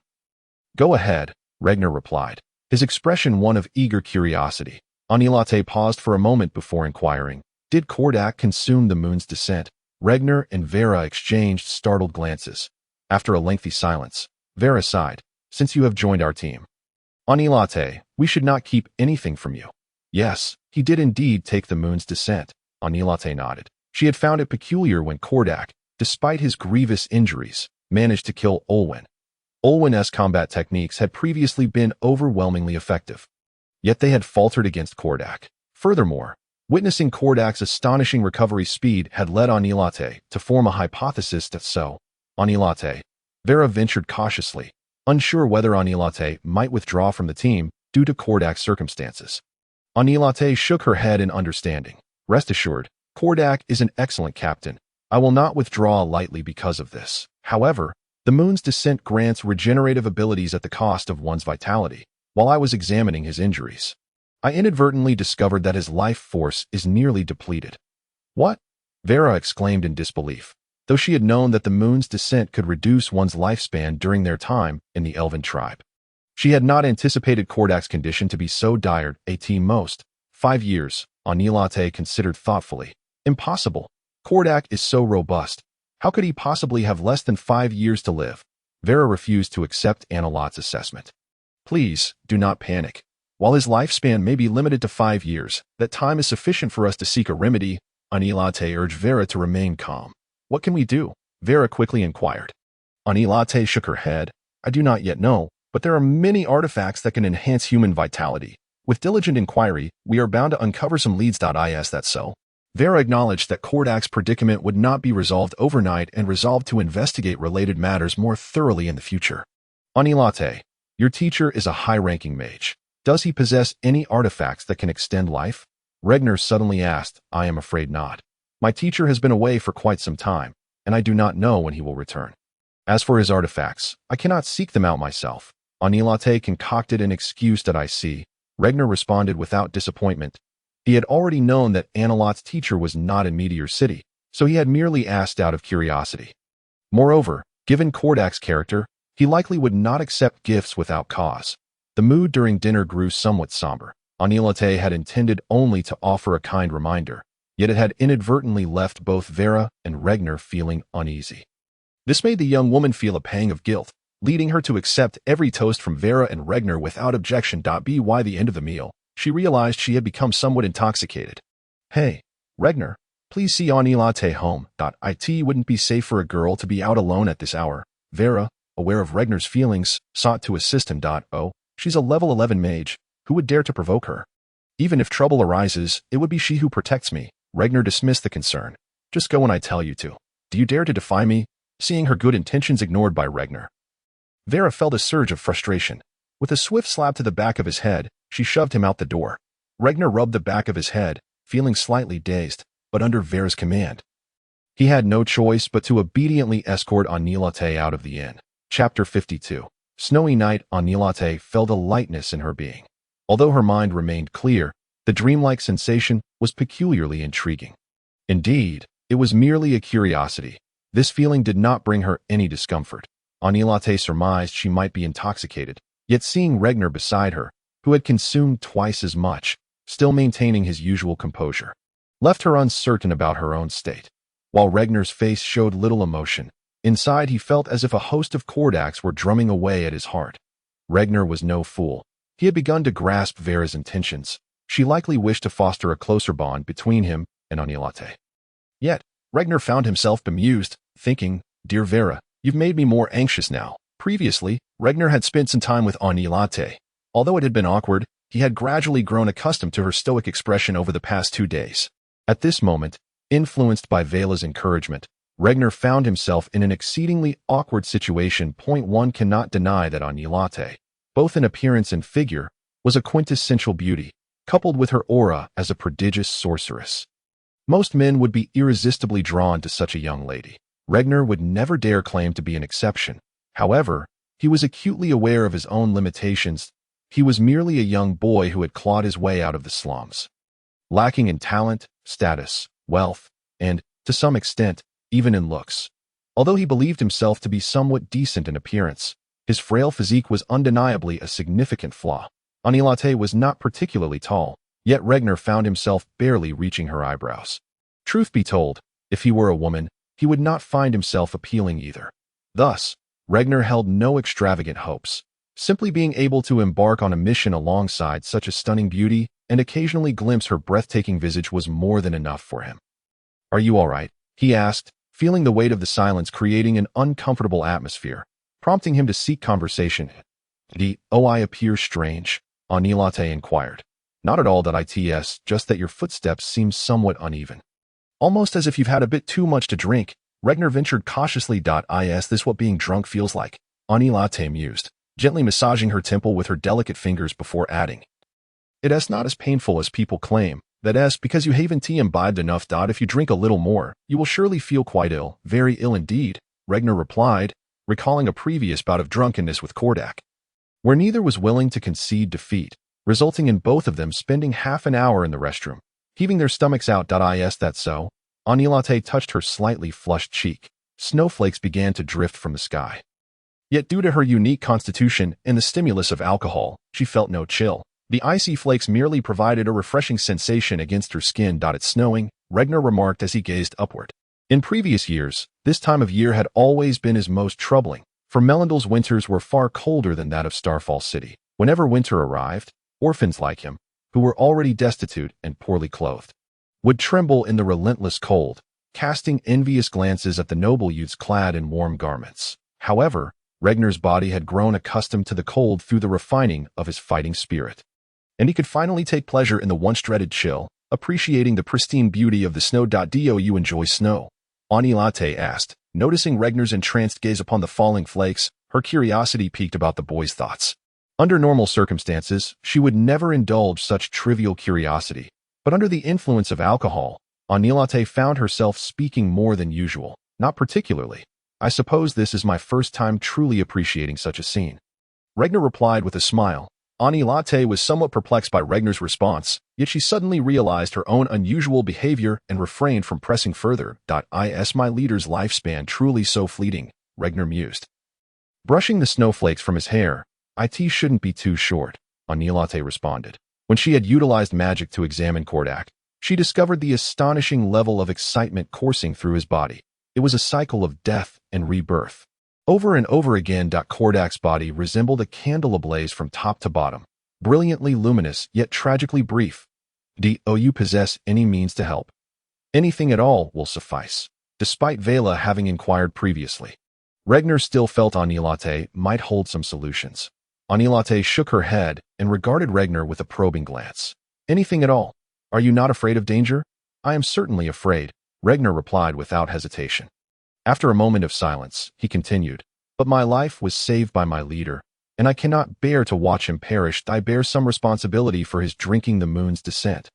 "Go ahead," Regner replied, his expression one of eager curiosity. Ani Latte paused for a moment before inquiring, "Did Kordak consume the moon's descent?" Regner and Vera exchanged startled glances. After a lengthy silence, Vera sighed, "Since you have joined our team, Ani Latte, we should not keep anything from you." "Yes, he did indeed take the moon's descent," Ani Latte nodded. She had found it peculiar when Kordak, despite his grievous injuries, managed to kill Olwen. Olwen's combat techniques had previously been overwhelmingly effective, yet they had faltered against Kordak. Furthermore, witnessing Kordak's astonishing recovery speed had led Ani Latte to form a hypothesis that Ani Latte, Vera ventured cautiously, unsure whether Ani Latte might withdraw from the team due to Kordak's circumstances. Ani Latte shook her head in understanding. "Rest assured, Kordak is an excellent captain. I will not withdraw lightly because of this. However, the moon's descent grants regenerative abilities at the cost of one's vitality. While I was examining his injuries, I inadvertently discovered that his life force is nearly depleted." "What?" Vera exclaimed in disbelief, though she had known that the moon's descent could reduce one's lifespan during their time in the Elven tribe. She had not anticipated Kordak's condition to be so dire. Most 5 years, Ani Latte considered thoughtfully. "Impossible. Kordak is so robust. How could he possibly have less than 5 years to live?" Vera refused to accept Anilat's assessment. "Please, do not panic. While his lifespan may be limited to 5 years, that time is sufficient for us to seek a remedy." Ani Latte urged Vera to remain calm. "What can we do?" Vera quickly inquired. Ani Latte shook her head. "I do not yet know, but there are many artifacts that can enhance human vitality. With diligent inquiry, we are bound to uncover some leads. Is that so?" Vera acknowledged that Kordak's predicament would not be resolved overnight and resolved to investigate related matters more thoroughly in the future. "Ani Latte, your teacher is a high-ranking mage. Does he possess any artifacts that can extend life?" Regner suddenly asked. "I am afraid not. My teacher has been away for quite some time, and I do not know when he will return. As for his artifacts, I cannot seek them out myself." Ani Latte concocted an excuse. "I see," Regner responded without disappointment. He had already known that Anilat's teacher was not in Meteor City, so he had merely asked out of curiosity. Moreover, given Kordak's character, he likely would not accept gifts without cause. The mood during dinner grew somewhat somber. Ani Latte had intended only to offer a kind reminder, yet it had inadvertently left both Vera and Regner feeling uneasy. This made the young woman feel a pang of guilt, leading her to accept every toast from Vera and Regner without objection. By the end of the meal, she realized she had become somewhat intoxicated. "Hey, Regner, please see Ani Latte home. It wouldn't be safe for a girl to be out alone at this hour." Vera, aware of Regnar's feelings, sought to assist him. Oh, she's a level 11 mage. Who would dare to provoke her? Even if trouble arises, it would be she who protects me. Regnar dismissed the concern. Just go when I tell you to. Do you dare to defy me? Seeing her good intentions ignored by Regnar, Vera felt a surge of frustration. With a swift slap to the back of his head, she shoved him out the door. Regnar rubbed the back of his head, feeling slightly dazed, but under Vera's command. He had no choice but to obediently escort Anilate out of the inn. Chapter 52. Snowy night. Anilate felt a lightness in her being. Although her mind remained clear, the dreamlike sensation was peculiarly intriguing. Indeed, it was merely a curiosity. This feeling did not bring her any discomfort. Anilate surmised she might be intoxicated, yet seeing Regnar beside her, who had consumed twice as much, still maintaining his usual composure, left her uncertain about her own state. While Regnar's face showed little emotion, inside he felt as if a host of Kordaks were drumming away at his heart. Regnar was no fool. He had begun to grasp Vera's intentions. She likely wished to foster a closer bond between him and Anilate. Yet, Regnar found himself bemused, thinking, "Dear Vera, you've made me more anxious now." Previously, Regnar had spent some time with Anilate. Although it had been awkward, he had gradually grown accustomed to her stoic expression over the past 2 days. At this moment, influenced by Vela's encouragement, Regnar found himself in an exceedingly awkward situation. One cannot deny that Anilate, both in appearance and figure, was a quintessential beauty, coupled with her aura as a prodigious sorceress. Most men would be irresistibly drawn to such a young lady. Regnar would never dare claim to be an exception. However, he was acutely aware of his own limitations. He was merely a young boy who had clawed his way out of the slums, lacking in talent, status, wealth, and, to some extent, even in looks. Although he believed himself to be somewhat decent in appearance, his frail physique was undeniably a significant flaw. Anilate was not particularly tall, yet Regnar found himself barely reaching her eyebrows. Truth be told, if he were a woman, he would not find himself appealing either. Thus, Regnar held no extravagant hopes. Simply being able to embark on a mission alongside such a stunning beauty and occasionally glimpse her breathtaking visage was more than enough for him. "Are you all right?" he asked, feeling the weight of the silence creating an uncomfortable atmosphere, prompting him to seek conversation. I appear strange?" Anilate inquired. "Not at all. Its just that your footsteps seem somewhat uneven. Almost as if you've had a bit too much to drink." Regnar ventured cautiously. Is this what being drunk feels like?" Anilate mused, gently massaging her temple with her delicate fingers before adding, "It's not as painful as people claim. That's because you haven't imbibed enough. If you drink a little more, you will surely feel quite ill, very ill indeed," Regnar replied, recalling a previous bout of drunkenness with Kordak, where neither was willing to concede defeat, resulting in both of them spending half an hour in the restroom, heaving their stomachs out. Is that so? Anilate touched her slightly flushed cheek. Snowflakes began to drift from the sky. Yet due to her unique constitution and the stimulus of alcohol, she felt no chill. The icy flakes merely provided a refreshing sensation against her skin. "It's snowing," Regnar remarked as he gazed upward. In previous years, this time of year had always been his most troubling, for Melendal's winters were far colder than that of Starfall City. Whenever winter arrived, orphans like him, who were already destitute and poorly clothed, would tremble in the relentless cold, casting envious glances at the noble youths clad in warm garments. However, Regnar's body had grown accustomed to the cold through the refining of his fighting spirit, and he could finally take pleasure in the once-dreaded chill, appreciating the pristine beauty of the snow. "Do you enjoy snow?" Anilate asked, noticing Regnar's entranced gaze upon the falling flakes. Her curiosity piqued about the boy's thoughts. Under normal circumstances, she would never indulge such trivial curiosity, but under the influence of alcohol, Anilate found herself speaking more than usual. "Not particularly. I suppose this is my first time truly appreciating such a scene," Regnar replied with a smile. Anilate was somewhat perplexed by Regnar's response, yet she suddenly realized her own unusual behavior and refrained from pressing further. "Is my leader's lifespan truly so fleeting?" Regnar mused, brushing the snowflakes from his hair. "It shouldn't be too short," Anilate responded. When she had utilized magic to examine Kordak, she discovered the astonishing level of excitement coursing through his body. It was a cycle of death and rebirth. Over and over again. Kordak's body resembled a candle ablaze from top to bottom, brilliantly luminous yet tragically brief. "Do you possess any means to help?" "Anything at all will suffice," despite Vela having inquired previously. Regner still felt Anilate might hold some solutions. Anilate shook her head and regarded Regner with a probing glance. Anything at all? Are you not afraid of danger? I am certainly afraid, Regner replied without hesitation. After a moment of silence, he continued, but my life was saved by my leader, and I cannot bear to watch him perish. I bear some responsibility for his drinking the moon's descent.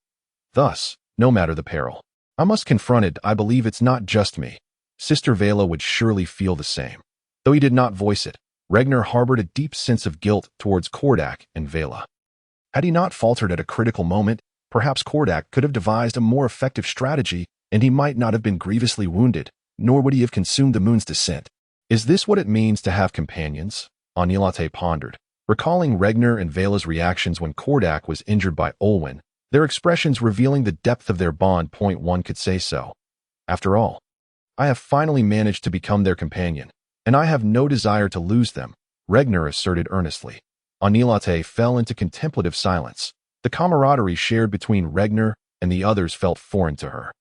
Thus, no matter the peril, I must confront it. I believe it's not just me. Sister Vela would surely feel the same. Though he did not voice it, Regner harbored a deep sense of guilt towards Kordak and Vela. Had he not faltered at a critical moment, perhaps Kordak could have devised a more effective strategy, and he might not have been grievously wounded, nor would he have consumed the moon's descent. Is this what it means to have companions? Anilate pondered, recalling Regner and Vela's reactions when Kordak was injured by Olwen, their expressions revealing the depth of their bond. One could say so. After all, I have finally managed to become their companion, and I have no desire to lose them, Regner asserted earnestly. Anilate fell into contemplative silence. The camaraderie shared between Regner and the others felt foreign to her.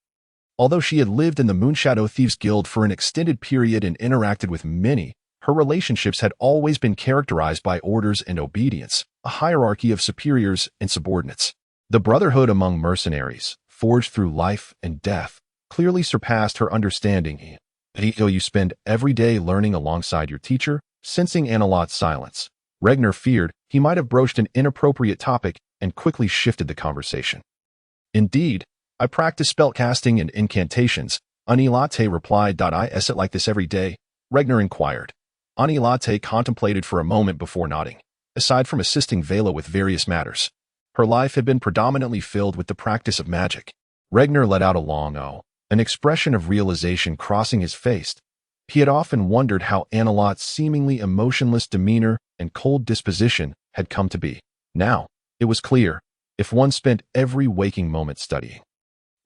Although she had lived in the Moonshadow Thieves Guild for an extended period and interacted with many, her relationships had always been characterized by orders and obedience, a hierarchy of superiors and subordinates. The brotherhood among mercenaries, forged through life and death, clearly surpassed her understanding. You spend every day learning alongside your teacher, sensing Anilate's silence. Regner feared he might have broached an inappropriate topic and quickly shifted the conversation. Indeed, I practice spellcasting and incantations, Anilate replied. Is it like this every day? Regner inquired. Anilate contemplated for a moment before nodding. Aside from assisting Vela with various matters, her life had been predominantly filled with the practice of magic. Regner let out a long "oh," an expression of realization crossing his face. He had often wondered how Anilate's seemingly emotionless demeanor and cold disposition had come to be. Now, it was clear, if one spent every waking moment studying,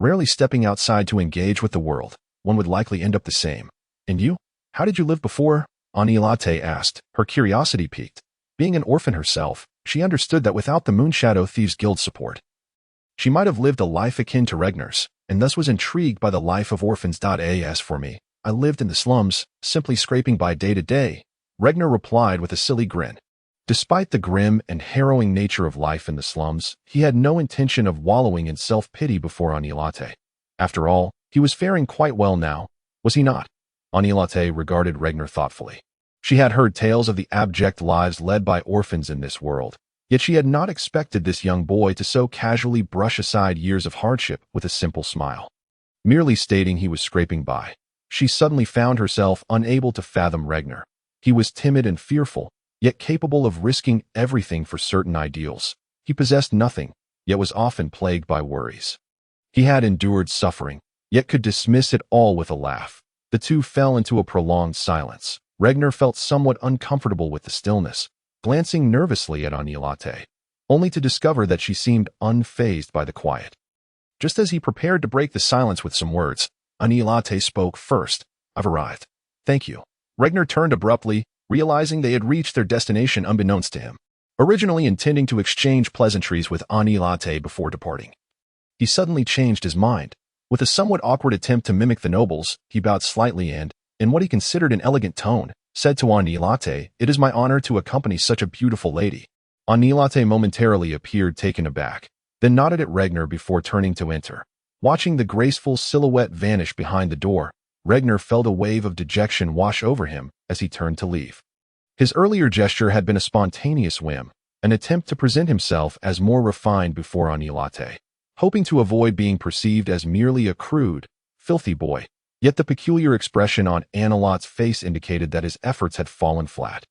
rarely stepping outside to engage with the world, one would likely end up the same. And you? How did you live before? Anilate asked, her curiosity piqued. Being an orphan herself, she understood that without the Moonshadow Thieves Guild support, she might have lived a life akin to Regner's, and thus was intrigued by the life of orphans. As for me, I lived in the slums, simply scraping by day to day, Regner replied with a silly grin. Despite the grim and harrowing nature of life in the slums, he had no intention of wallowing in self-pity before Anilate. After all, he was faring quite well now, was he not? Anilate regarded Regner thoughtfully. She had heard tales of the abject lives led by orphans in this world, yet she had not expected this young boy to so casually brush aside years of hardship with a simple smile. Merely stating he was scraping by, she suddenly found herself unable to fathom Regner. He was timid and fearful, yet capable of risking everything for certain ideals. He possessed nothing, yet was often plagued by worries. He had endured suffering, yet could dismiss it all with a laugh. The two fell into a prolonged silence. Regner felt somewhat uncomfortable with the stillness, glancing nervously at Anilate, only to discover that she seemed unfazed by the quiet. Just as he prepared to break the silence with some words, Anilate spoke first. I've arrived. Thank you. Regner turned abruptly, realizing they had reached their destination unbeknownst to him, originally intending to exchange pleasantries with Anilate before departing. He suddenly changed his mind. With a somewhat awkward attempt to mimic the nobles, he bowed slightly and, in what he considered an elegant tone, said to Anilate, "It is my honor to accompany such a beautiful lady." Anilate momentarily appeared taken aback, then nodded at Regner before turning to enter. Watching the graceful silhouette vanish behind the door, Regner felt a wave of dejection wash over him as he turned to leave. His earlier gesture had been a spontaneous whim, an attempt to present himself as more refined before Anilate, hoping to avoid being perceived as merely a crude, filthy boy. Yet the peculiar expression on Anilate's face indicated that his efforts had fallen flat.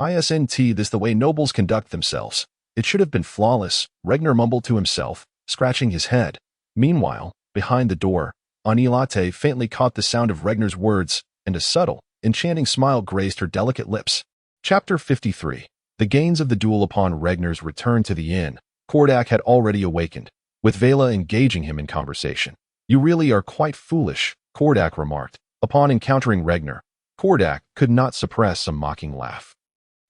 Isn't this the way nobles conduct themselves? It should have been flawless, Regner mumbled to himself, scratching his head. Meanwhile, behind the door, Anilate faintly caught the sound of Regner's words, and a subtle, enchanting smile graced her delicate lips. Chapter 53. The gains of the duel. Upon Regner's return to the inn, Kordak had already awakened, with Vela engaging him in conversation. You really are quite foolish, Kordak remarked. Upon encountering Regner, Kordak could not suppress a mocking laugh.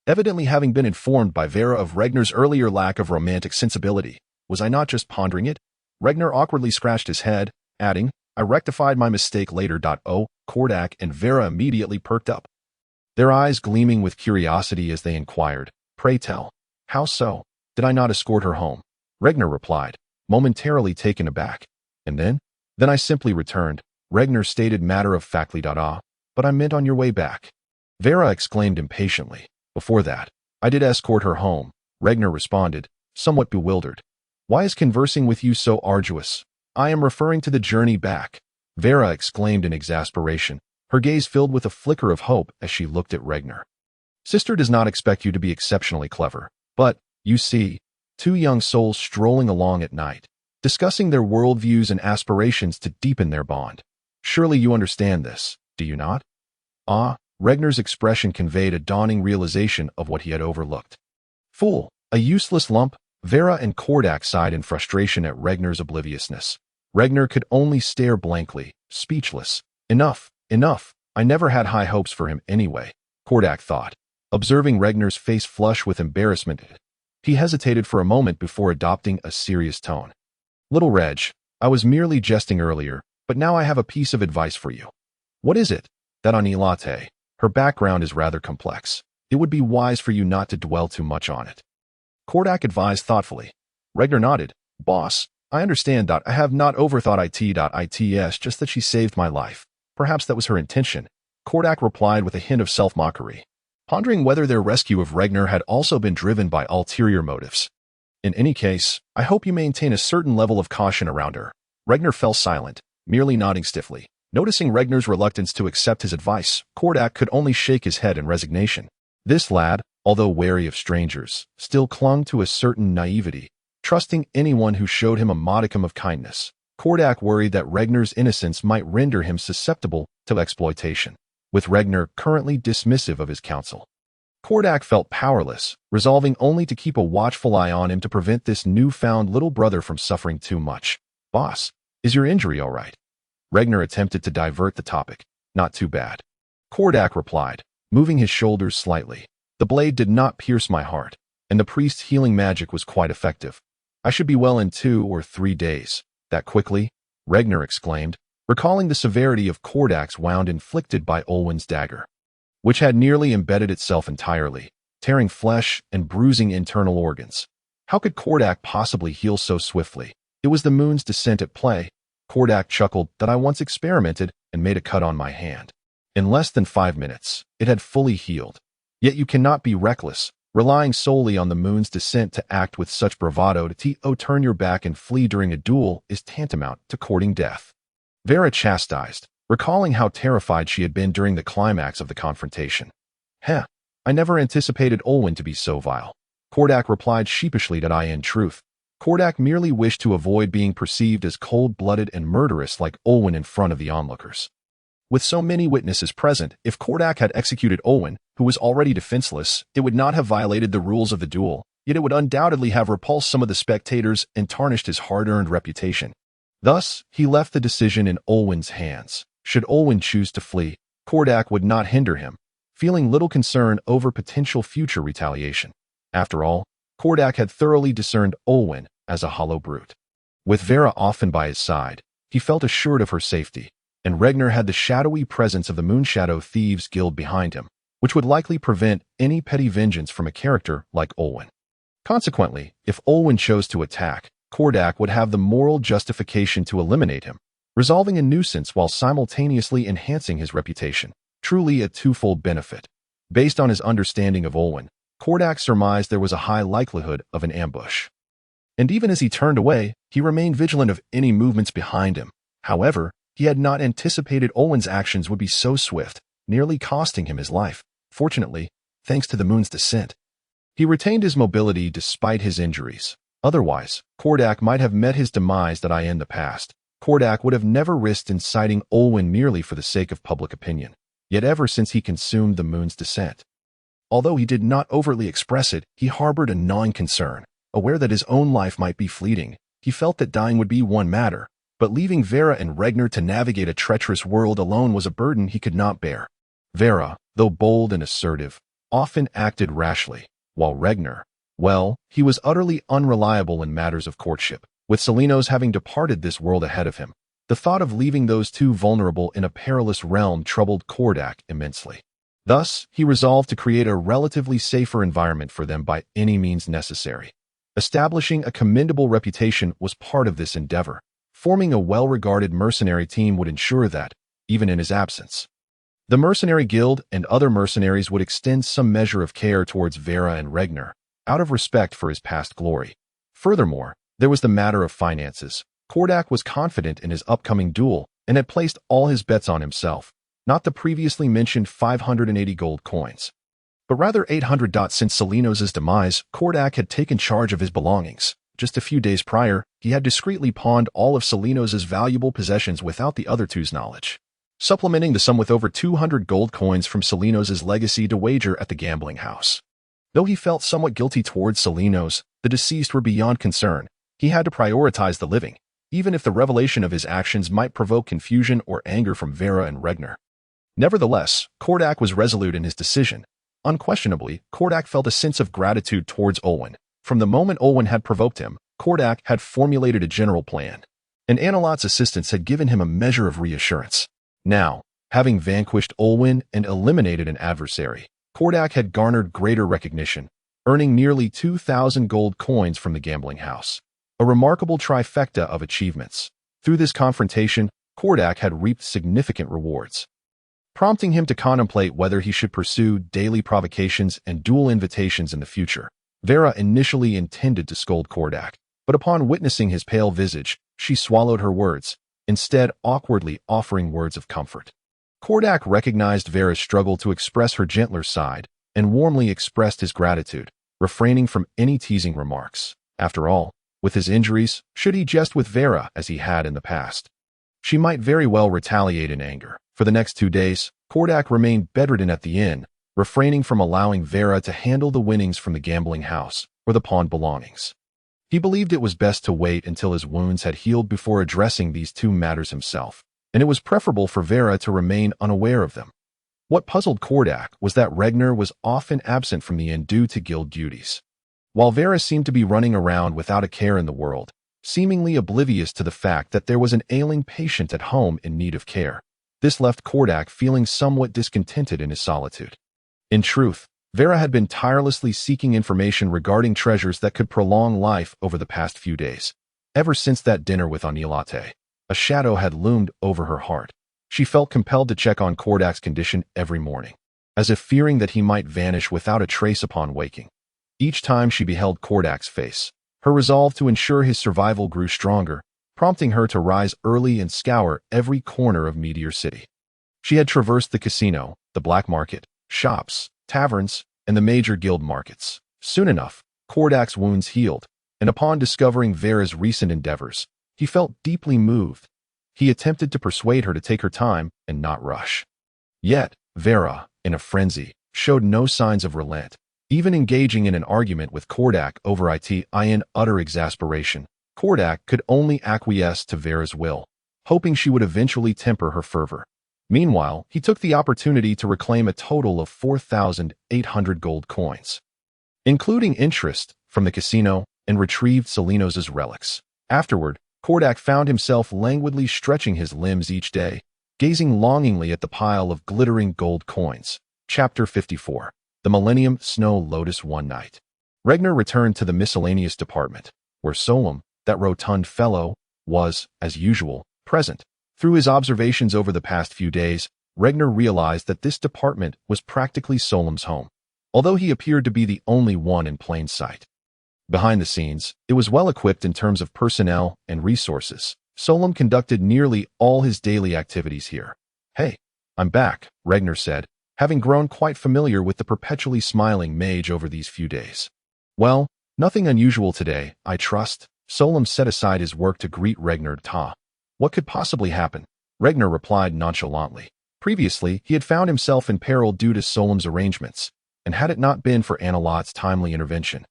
Evidently having been informed by Vera of Regner's earlier lack of romantic sensibility, was I not just pondering it? Regner awkwardly scratched his head, adding, I rectified my mistake later. Kordak and Vera immediately perked up. their eyes gleaming with curiosity as they inquired, "Pray tell, how so? Did I not escort her home?" Regner replied, momentarily taken aback. "And then? Then I simply returned," Regner stated matter-of-factly. "But I meant on your way back." Vera exclaimed impatiently. "Before that, I did escort her home," Regner responded, somewhat bewildered. "Why is conversing with you so arduous?" "I am referring to the journey back," Vera exclaimed in exasperation, her gaze filled with a flicker of hope as she looked at Regner. "Sister does not expect you to be exceptionally clever, but, you see, two young souls strolling along at night, discussing their worldviews and aspirations to deepen their bond. Surely you understand this, do you not?" "Ah," Regner's expression conveyed a dawning realization of what he had overlooked. "Fool, a useless lump," Vera and Kordak sighed in frustration at Regner's obliviousness. Regner could only stare blankly, speechless. Enough, enough. I never had high hopes for him anyway, Kordak thought, observing Regner's face flush with embarrassment. He hesitated for a moment before adopting a serious tone. "Little Reg, I was merely jesting earlier, but now I have a piece of advice for you." "What is it?" "That Anilate. Her background is rather complex. It would be wise for you not to dwell too much on it," Kordak advised thoughtfully. Regner nodded. "Boss, I understand. I have not overthought it. Just that she saved my life. Perhaps that was her intention," Kordak replied with a hint of self-mockery, pondering whether their rescue of Regner had also been driven by ulterior motives. "In any case, I hope you maintain a certain level of caution around her." Regner fell silent, merely nodding stiffly. Noticing Regner's reluctance to accept his advice, Kordak could only shake his head in resignation. This lad, although wary of strangers, still clung to a certain naivety, trusting anyone who showed him a modicum of kindness. Kordak worried that Regner's innocence might render him susceptible to exploitation, with Regner currently dismissive of his counsel. Kordak felt powerless, resolving only to keep a watchful eye on him to prevent this newfound little brother from suffering too much. "Boss, is your injury all right?" Regner attempted to divert the topic. "Not too bad," Kordak replied, moving his shoulders slightly. "The blade did not pierce my heart, and the priest's healing magic was quite effective. I should be well in 2 or 3 days." "That quickly?" Regner exclaimed, recalling the severity of Kordak's wound inflicted by Olwen's dagger, which had nearly embedded itself entirely, tearing flesh and bruising internal organs. How could Kordak possibly heal so swiftly? It was the moon's descent at play. Kordak chuckled. "That I once experimented and made a cut on my hand. In less than 5 minutes, it had fully healed. Yet you cannot be reckless, relying solely on the moon's descent to act with such bravado. To turn your back and flee during a duel is tantamount to courting death," Vera chastised, recalling how terrified she had been during the climax of the confrontation. "Heh, I never anticipated Olwen to be so vile," Kordak replied sheepishly. "In truth, Kordak merely wished to avoid being perceived as cold-blooded and murderous like Olwen in front of the onlookers. With so many witnesses present, if Kordak had executed Olwen, who was already defenseless, it would not have violated the rules of the duel, yet it would undoubtedly have repulsed some of the spectators and tarnished his hard-earned reputation. Thus, he left the decision in Olwen's hands. Should Olwen choose to flee, Kordak would not hinder him, feeling little concern over potential future retaliation. After all, Kordak had thoroughly discerned Olwen as a hollow brute. With Vera often by his side, he felt assured of her safety, and Regner had the shadowy presence of the Moonshadow Thieves Guild behind him, which would likely prevent any petty vengeance from a character like Olwen. Consequently, if Olwen chose to attack, Kordak would have the moral justification to eliminate him, resolving a nuisance while simultaneously enhancing his reputation. Truly a twofold benefit. Based on his understanding of Olwen, Kordak surmised there was a high likelihood of an ambush. And even as he turned away, he remained vigilant of any movements behind him. However, he had not anticipated Olwen's actions would be so swift, nearly costing him his life. Fortunately, thanks to the moon's descent, he retained his mobility despite his injuries. Otherwise, Kordak might have met his demise in the past. Kordak would have never risked inciting Olwen merely for the sake of public opinion. Yet ever since he consumed the moon's descent, although he did not overtly express it, he harbored a gnawing concern. Aware that his own life might be fleeting, he felt that dying would be one matter, but leaving Vera and Regner to navigate a treacherous world alone was a burden he could not bear. Vera, though bold and assertive, often acted rashly, while Regner, well, he was utterly unreliable in matters of courtship. With Selenos having departed this world ahead of him, the thought of leaving those two vulnerable in a perilous realm troubled Kordak immensely. Thus, he resolved to create a relatively safer environment for them by any means necessary. Establishing a commendable reputation was part of this endeavor. Forming a well-regarded mercenary team would ensure that, even in his absence, the mercenary guild and other mercenaries would extend some measure of care towards Vera and Regner, out of respect for his past glory. Furthermore, there was the matter of finances. Kordak was confident in his upcoming duel and had placed all his bets on himself, not the previously mentioned 580 gold coins, but rather 800. Since Selenos' demise, Kordak had taken charge of his belongings. Just a few days prior, he had discreetly pawned all of Selenos' valuable possessions without the other two's knowledge, supplementing the sum with over 200 gold coins from Selenos' legacy to wager at the gambling house. Though he felt somewhat guilty towards Selenos, the deceased were beyond concern. He had to prioritize the living, even if the revelation of his actions might provoke confusion or anger from Vera and Regner. Nevertheless, Kordak was resolute in his decision. Unquestionably, Kordak felt a sense of gratitude towards Olwen. From the moment Olwen had provoked him, Kordak had formulated a general plan, and Analot's assistance had given him a measure of reassurance. Now, having vanquished Olwen and eliminated an adversary, Kordak had garnered greater recognition, earning nearly 2,000 gold coins from the gambling house. A remarkable trifecta of achievements. Through this confrontation, Kordak had reaped significant rewards, prompting him to contemplate whether he should pursue daily provocations and duel invitations in the future. Vera initially intended to scold Kordak, but upon witnessing his pale visage, she swallowed her words, instead awkwardly offering words of comfort. Kordak recognized Vera's struggle to express her gentler side and warmly expressed his gratitude, refraining from any teasing remarks. After all, with his injuries, should he jest with Vera as he had in the past? She might very well retaliate in anger. For the next 2 days, Kordak remained bedridden at the inn, refraining from allowing Vera to handle the winnings from the gambling house or the pawned belongings. He believed it was best to wait until his wounds had healed before addressing these two matters himself, and it was preferable for Vera to remain unaware of them. What puzzled Kordak was that Regner was often absent from the inn due to guild duties, while Vera seemed to be running around without a care in the world, seemingly oblivious to the fact that there was an ailing patient at home in need of care. This left Kordak feeling somewhat discontented in his solitude. In truth, Vera had been tirelessly seeking information regarding treasures that could prolong life over the past few days. Ever since that dinner with Anilate, a shadow had loomed over her heart. She felt compelled to check on Kordak's condition every morning, as if fearing that he might vanish without a trace upon waking. Each time she beheld Kordak's face, her resolve to ensure his survival grew stronger, prompting her to rise early and scour every corner of Meteor City. She had traversed the casino, the black market, shops, taverns, and the major guild markets. Soon enough, Kordak's wounds healed, and upon discovering Vera's recent endeavors, he felt deeply moved. He attempted to persuade her to take her time and not rush. Yet, Vera, in a frenzy, showed no signs of relent. Even engaging in an argument with Kordak over it in utter exasperation, Kordak could only acquiesce to Vera's will, hoping she would eventually temper her fervor. Meanwhile, he took the opportunity to reclaim a total of 4,800 gold coins, including interest, from the casino, and retrieved Selenos' relics. Afterward, Kordak found himself languidly stretching his limbs each day, gazing longingly at the pile of glittering gold coins. Chapter 54. The Millennium Snow Lotus. One night, Regner returned to the miscellaneous department, where Solem, that rotund fellow, was, as usual, present. Through his observations over the past few days, Regner realized that this department was practically Solem's home, although he appeared to be the only one in plain sight. Behind the scenes, it was well equipped in terms of personnel and resources. Solem conducted nearly all his daily activities here. "Hey, I'm back," Regner said, having grown quite familiar with the perpetually smiling mage over these few days. "Well, nothing unusual today, I trust." Solem set aside his work to greet Regner. "What could possibly happen?" Regner replied nonchalantly. Previously, he had found himself in peril due to Solem's arrangements, and had it not been for Anilot's timely intervention,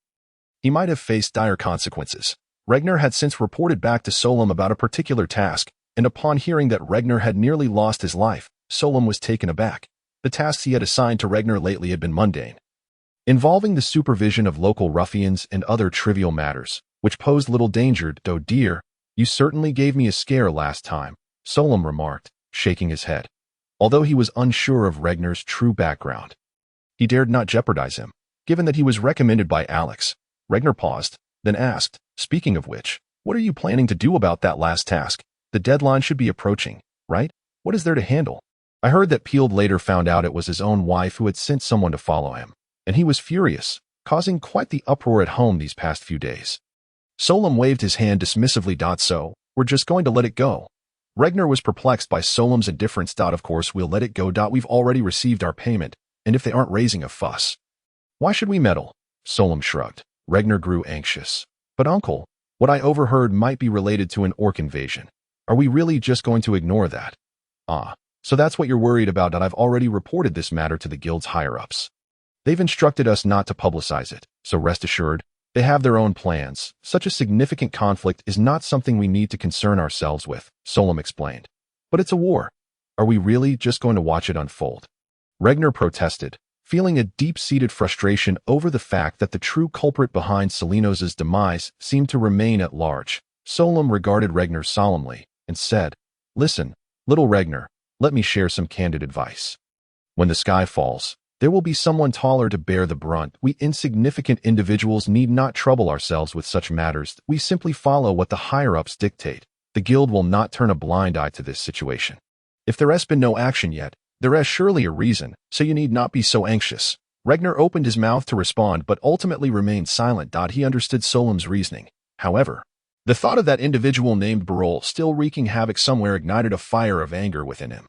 he might have faced dire consequences. Regner had since reported back to Solem about a particular task, and upon hearing that Regner had nearly lost his life, Solem was taken aback. The tasks he had assigned to Regner lately had been mundane, involving the supervision of local ruffians and other trivial matters, which posed little danger. "Though dear, you certainly gave me a scare last time," Solem remarked, shaking his head. although he was unsure of Regnar's true background. He dared not jeopardize him, given that he was recommended by Alex. Regnar paused, then asked, "Speaking of which, what are you planning to do about that last task? The deadline should be approaching, right? What is there to handle?" I heard that Peeled later found out it was his own wife who had sent someone to follow him, and he was furious, causing quite the uproar at home these past few days. Solom waved his hand dismissively. "So, we're just going to let it go." Regnar was perplexed by Solom's indifference. "Of course we'll let it go. We've already received our payment, and if they aren't raising a fuss, why should we meddle?" Solom shrugged. Regnar grew anxious. "But uncle, what I overheard might be related to an orc invasion. Are we really just going to ignore that?" "Ah, so that's what you're worried about." "I've already reported this matter to the guild's higher-ups. They've instructed us not to publicize it, so rest assured, they have their own plans. Such a significant conflict is not something we need to concern ourselves with," Solom explained. "But it's a war. Are we really just going to watch it unfold?" Regnar protested, feeling a deep-seated frustration over the fact that the true culprit behind Selenos's demise seemed to remain at large. Solom regarded Regnar solemnly and said, "Listen, little Regnar, let me share some candid advice. When the sky falls, there will be someone taller to bear the brunt. We insignificant individuals need not trouble ourselves with such matters. We simply follow what the higher-ups dictate. The guild will not turn a blind eye to this situation. If there has been no action yet, there is surely a reason, so you need not be so anxious." Regnar opened his mouth to respond but ultimately remained silent. He understood Solom's reasoning. However, the thought of that individual named Barol still wreaking havoc somewhere ignited a fire of anger within him.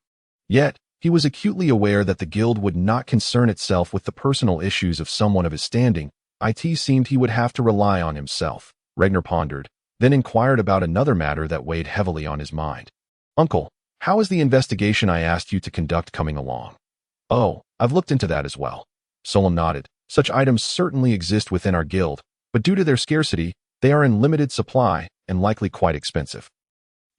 Yet, he was acutely aware that the guild would not concern itself with the personal issues of someone of his standing. It seemed he would have to rely on himself. Regnar pondered, then inquired about another matter that weighed heavily on his mind. "Uncle, how is the investigation I asked you to conduct coming along?" "Oh, I've looked into that as well." Solom nodded. "Such items certainly exist within our guild, but due to their scarcity, they are in limited supply and likely quite expensive.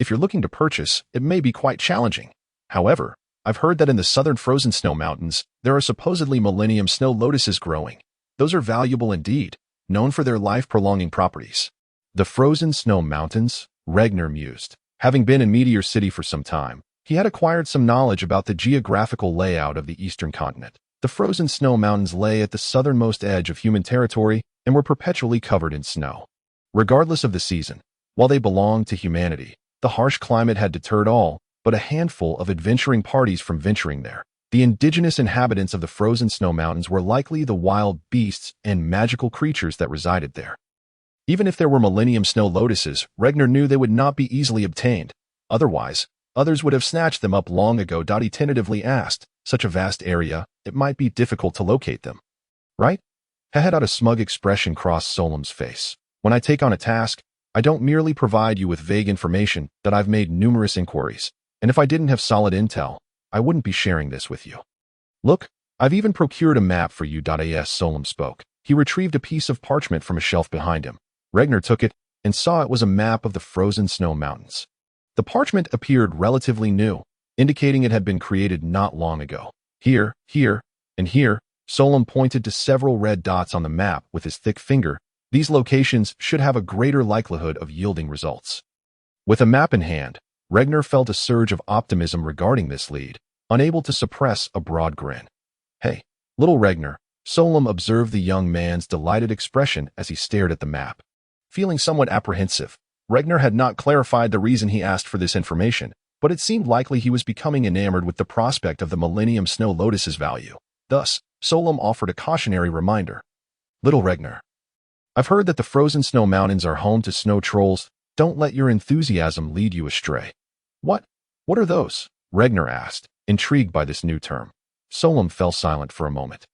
If you're looking to purchase, it may be quite challenging. However, I've heard that in the southern frozen snow mountains, there are supposedly millennium snow lotuses growing. Those are valuable indeed, known for their life-prolonging properties." The frozen snow mountains, Regnar mused. Having been in Meteor City for some time, he had acquired some knowledge about the geographical layout of the eastern continent. The frozen snow mountains lay at the southernmost edge of human territory and were perpetually covered in snow. Regardless of the season, while they belonged to humanity, the harsh climate had deterred all but a handful of adventuring parties from venturing there. The indigenous inhabitants of the frozen snow mountains were likely the wild beasts and magical creatures that resided there. Even if there were millennium snow lotuses, Regnar knew they would not be easily obtained. Otherwise, others would have snatched them up long ago. He tentatively asked, "Such a vast area, it might be difficult to locate them, right?" A smug expression crossed Solom's face. "When I take on a task, I don't merely provide you with vague information. That I've made numerous inquiries, and if I didn't have solid intel, I wouldn't be sharing this with you. Look, I've even procured a map for you." As Solom spoke, he retrieved a piece of parchment from a shelf behind him. Regnar took it and saw it was a map of the frozen snow mountains. The parchment appeared relatively new, indicating it had been created not long ago. Here, and here, Solom pointed to several red dots on the map with his thick finger. These locations should have a greater likelihood of yielding results. With a map in hand, Regnar felt a surge of optimism regarding this lead, unable to suppress a broad grin. "Hey, little Regnar," Solom observed the young man's delighted expression as he stared at the map. Feeling somewhat apprehensive, Regnar had not clarified the reason he asked for this information, but it seemed likely he was becoming enamored with the prospect of the millennium snow lotus's value. Thus, Solom offered a cautionary reminder. "Little Regnar, I've heard that the frozen snow mountains are home to snow trolls. Don't let your enthusiasm lead you astray." What are those?" Regnar asked, intrigued by this new term. Solom fell silent for a moment.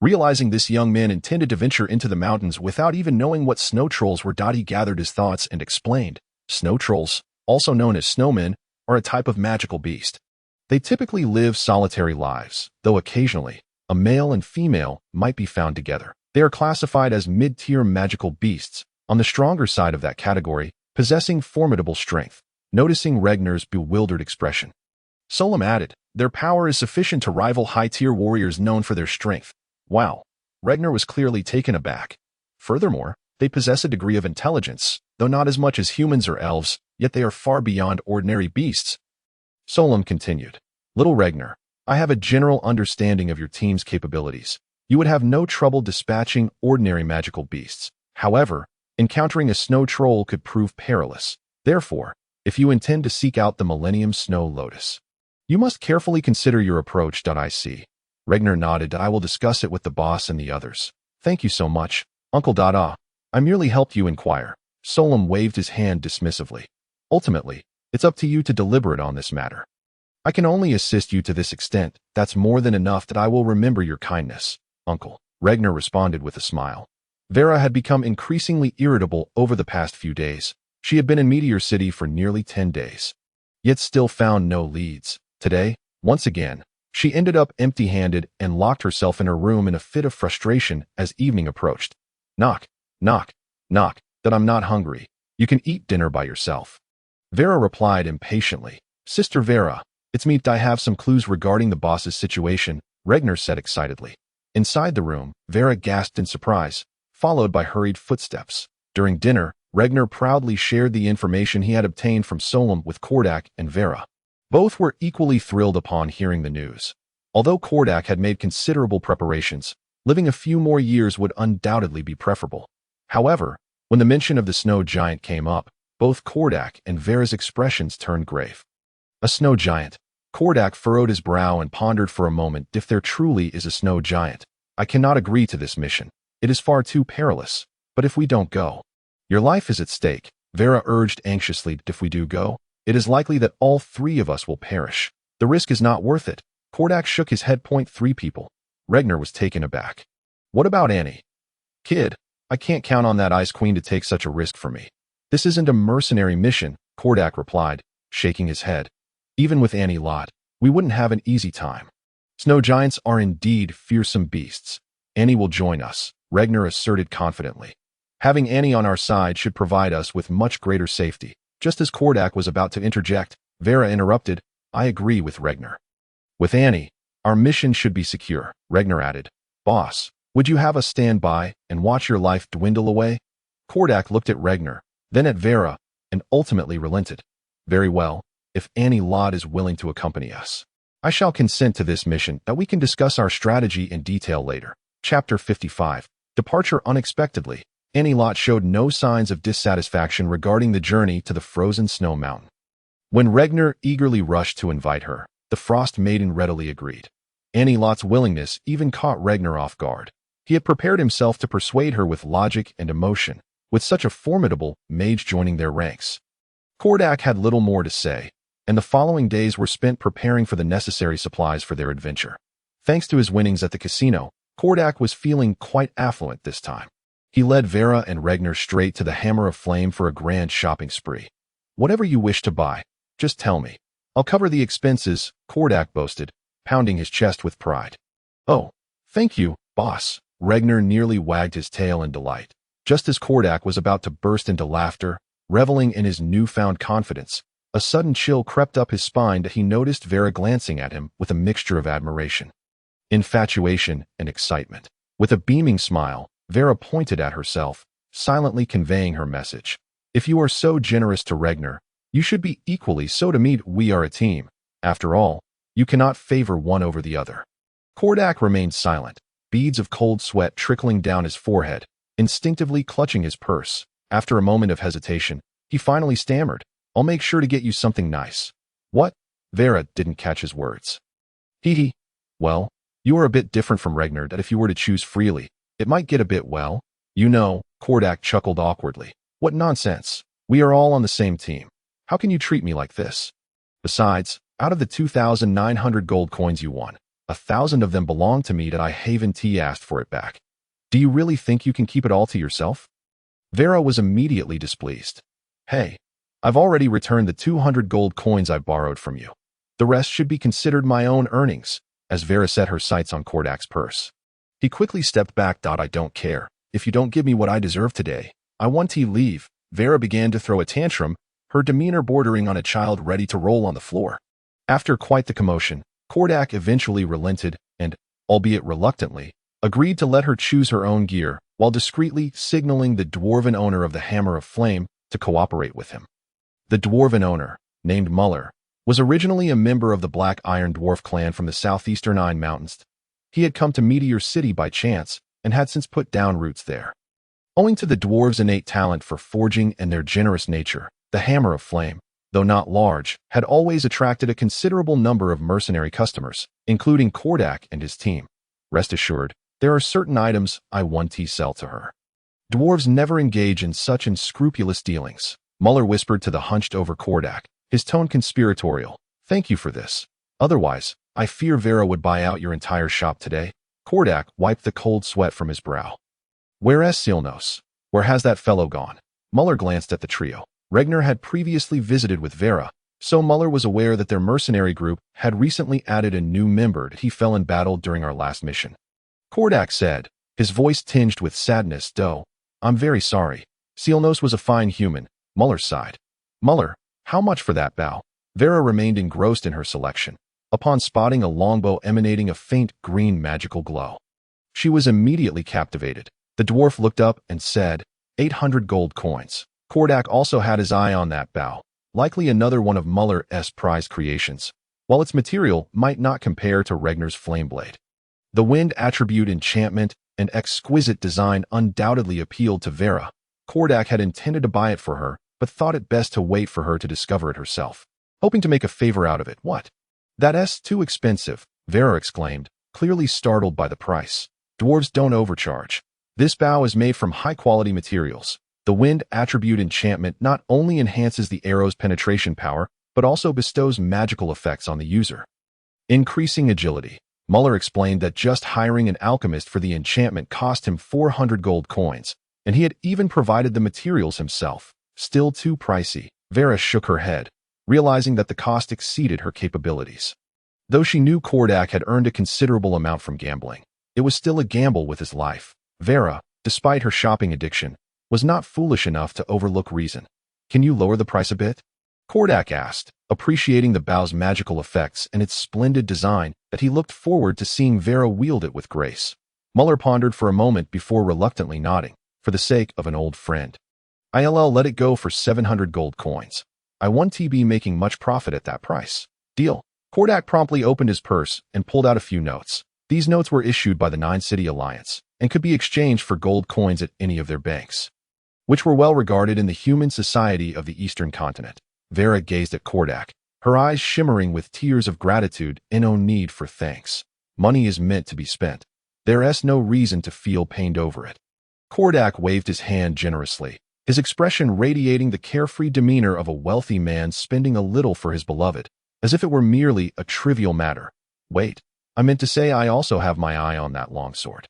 Realizing this young man intended to venture into the mountains without even knowing what snow trolls were, he gathered his thoughts and explained. Snow trolls, also known as snowmen, are a type of magical beast. They typically live solitary lives, though occasionally, a male and female might be found together. They are classified as mid-tier magical beasts, on the stronger side of that category, possessing formidable strength. Noticing Regnar's bewildered expression, Solom added, "Their power is sufficient to rival high-tier warriors known for their strength." Wow, Regnar was clearly taken aback. Furthermore, they possess a degree of intelligence, though not as much as humans or elves, yet they are far beyond ordinary beasts. Solom continued, "Little Regnar, I have a general understanding of your team's capabilities. You would have no trouble dispatching ordinary magical beasts. However, encountering a snow troll could prove perilous. Therefore, if you intend to seek out the Millennium Snow Lotus, you must carefully consider your approach. I see. Regner nodded. I will discuss it with the boss and the others. Thank you so much, Uncle Dada. I merely helped you inquire. Solem waved his hand dismissively. Ultimately, it's up to you to deliberate on this matter. I can only assist you to this extent. That's more than enough. That I will remember your kindness, Uncle. Regner responded with a smile. Vera had become increasingly irritable over the past few days. She had been in Meteor City for nearly 10 days, yet still found no leads. Today, once again, she ended up empty-handed and locked herself in her room in a fit of frustration as evening approached. Knock, knock, knock, that I'm not hungry. You can eat dinner by yourself. Vera replied impatiently. Sister Vera, it's me. I have some clues regarding the boss's situation, Regner said excitedly. Inside the room, Vera gasped in surprise, followed by hurried footsteps. During dinner, Regner proudly shared the information he had obtained from Solem with Kordak and Vera. Both were equally thrilled upon hearing the news. Although Kordak had made considerable preparations, living a few more years would undoubtedly be preferable. However, when the mention of the snow giant came up, both Kordak and Vera's expressions turned grave. A snow giant. Kordak furrowed his brow and pondered for a moment. If there truly is a snow giant, I cannot agree to this mission. It is far too perilous. But if we don't go, your life is at stake, Vera urged anxiously. If we do go, it is likely that all three of us will perish. The risk is not worth it. Kordak shook his head. 3 people. Regner was taken aback. What about Annie? Kid, I can't count on that Ice Queen to take such a risk for me. This isn't a mercenary mission, Kordak replied, shaking his head. Even with Annie Lot, we wouldn't have an easy time. Snow giants are indeed fearsome beasts. Annie will join us, Regner asserted confidently. Having Annie on our side should provide us with much greater safety. Just as Kordak was about to interject, Vera interrupted. I agree with Regner. With Annie, our mission should be secure, Regner added. Boss, would you have us stand by and watch your life dwindle away? Kordak looked at Regner, then at Vera, and ultimately relented. Very well, if Annie Lot is willing to accompany us, I shall consent to this mission. That we can discuss our strategy in detail later. Chapter 55. Departure unexpectedly. Annie Lot showed no signs of dissatisfaction regarding the journey to the frozen snow mountain. When Regner eagerly rushed to invite her, the Frost Maiden readily agreed. Annie Lot's willingness even caught Regner off guard. He had prepared himself to persuade her with logic and emotion, with such a formidable mage joining their ranks. Kordak had little more to say, and the following days were spent preparing for the necessary supplies for their adventure. Thanks to his winnings at the casino, Kordak was feeling quite affluent this time. He led Vera and Regner straight to the Hammer of Flame for a grand shopping spree. Whatever you wish to buy, just tell me. I'll cover the expenses, Kordak boasted, pounding his chest with pride. Oh, thank you, boss. Regner nearly wagged his tail in delight. Just as Kordak was about to burst into laughter, reveling in his newfound confidence, a sudden chill crept up his spine that he noticed Vera glancing at him with a mixture of admiration, infatuation, and excitement. With a beaming smile, Vera pointed at herself, silently conveying her message. If you are so generous to Regner, you should be equally so to me. We are a team. After all, you cannot favor one over the other. Kordak remained silent, beads of cold sweat trickling down his forehead, instinctively clutching his purse. After a moment of hesitation, he finally stammered, I'll make sure to get you something nice. What? Vera didn't catch his words. Hee. Well, you are a bit different from Regner. That if you were to choose freely, it might get a bit well. You know, Kordak chuckled awkwardly. What nonsense. We are all on the same team. How can you treat me like this? Besides, out of the 2,900 gold coins you won, 1,000 of them belong to me. That I Haven T asked for it back. Do you really think you can keep it all to yourself? Vera was immediately displeased. Hey, I've already returned the 200 gold coins I borrowed from you. The rest should be considered my own earnings, as Vera set her sights on Kordak's purse. He quickly stepped back. I don't care. If you don't give me what I deserve today, I want to leave. Vera began to throw a tantrum, her demeanor bordering on a child ready to roll on the floor. After quite the commotion, Kordak eventually relented and, albeit reluctantly, agreed to let her choose her own gear, while discreetly signaling the dwarven owner of the Hammer of Flame to cooperate with him. The dwarven owner, named Muller, was originally a member of the Black Iron Dwarf clan from the southeastern Iron Mountains. He had come to Meteor City by chance and had since put down roots there. Owing to the dwarves' innate talent for forging and their generous nature, the Hammer of Flame, though not large, had always attracted a considerable number of mercenary customers, including Kordak and his team. Rest assured, there are certain items I want to sell to her. Dwarves never engage in such unscrupulous dealings, Muller whispered to the hunched-over Kordak, his tone conspiratorial. Thank you for this. Otherwise, I fear Vera would buy out your entire shop today. Kordak wiped the cold sweat from his brow. Whereas Silnos, where has that fellow gone? Muller glanced at the trio. Regner had previously visited with Vera, so Muller was aware that their mercenary group had recently added a new member that he fell in battle during our last mission. Kordak said, his voice tinged with sadness, though, I'm very sorry. Silnos was a fine human, Muller sighed. Muller, how much for that bow? Vera remained engrossed in her selection, upon spotting a longbow emanating a faint green magical glow. She was immediately captivated. The dwarf looked up and said, 800 gold coins. Kordak also had his eye on that bow, likely another one of Muller's prized creations, while its material might not compare to Regner's flameblade. The wind attribute enchantment and exquisite design undoubtedly appealed to Vera. Kordak had intended to buy it for her, but thought it best to wait for her to discover it herself, hoping to make a favor out of it. What? That's too expensive, Vera exclaimed, clearly startled by the price. Dwarves don't overcharge. This bow is made from high-quality materials. The wind attribute enchantment not only enhances the arrow's penetration power, but also bestows magical effects on the user. Increasing agility. Muller explained that just hiring an alchemist for the enchantment cost him 400 gold coins, and he had even provided the materials himself. Still too pricey. Vera shook her head, realizing that the cost exceeded her capabilities. Though she knew Kordak had earned a considerable amount from gambling, it was still a gamble with his life. Vera, despite her shopping addiction, was not foolish enough to overlook reason. Can you lower the price a bit? Kordak asked, appreciating the bow's magical effects and its splendid design that he looked forward to seeing Vera wield it with grace. Muller pondered for a moment before reluctantly nodding, for the sake of an old friend. I'll let it go for 700 gold coins. I won't be making much profit at that price. Deal. Kordak promptly opened his purse and pulled out a few notes. These notes were issued by the Nine City Alliance and could be exchanged for gold coins at any of their banks, which were well regarded in the human society of the Eastern continent. Vera gazed at Kordak, her eyes shimmering with tears of gratitude and no need for thanks. Money is meant to be spent. There's no reason to feel pained over it. Kordak waved his hand generously, his expression radiating the carefree demeanor of a wealthy man spending a little for his beloved, as if it were merely a trivial matter. Wait, I meant to say I also have my eye on that longsword.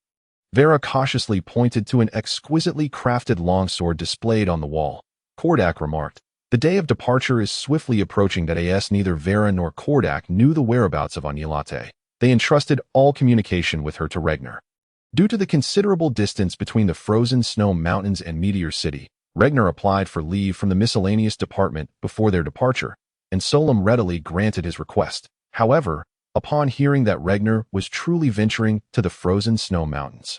Vera cautiously pointed to an exquisitely crafted longsword displayed on the wall. Kordak remarked, the day of departure is swiftly approaching. That neither Vera nor Kordak knew the whereabouts of Anilate. They entrusted all communication with her to Regner. Due to the considerable distance between the frozen snow mountains and Meteor City, Regner applied for leave from the miscellaneous department before their departure, and Solem readily granted his request. However, upon hearing that Regner was truly venturing to the frozen snow mountains,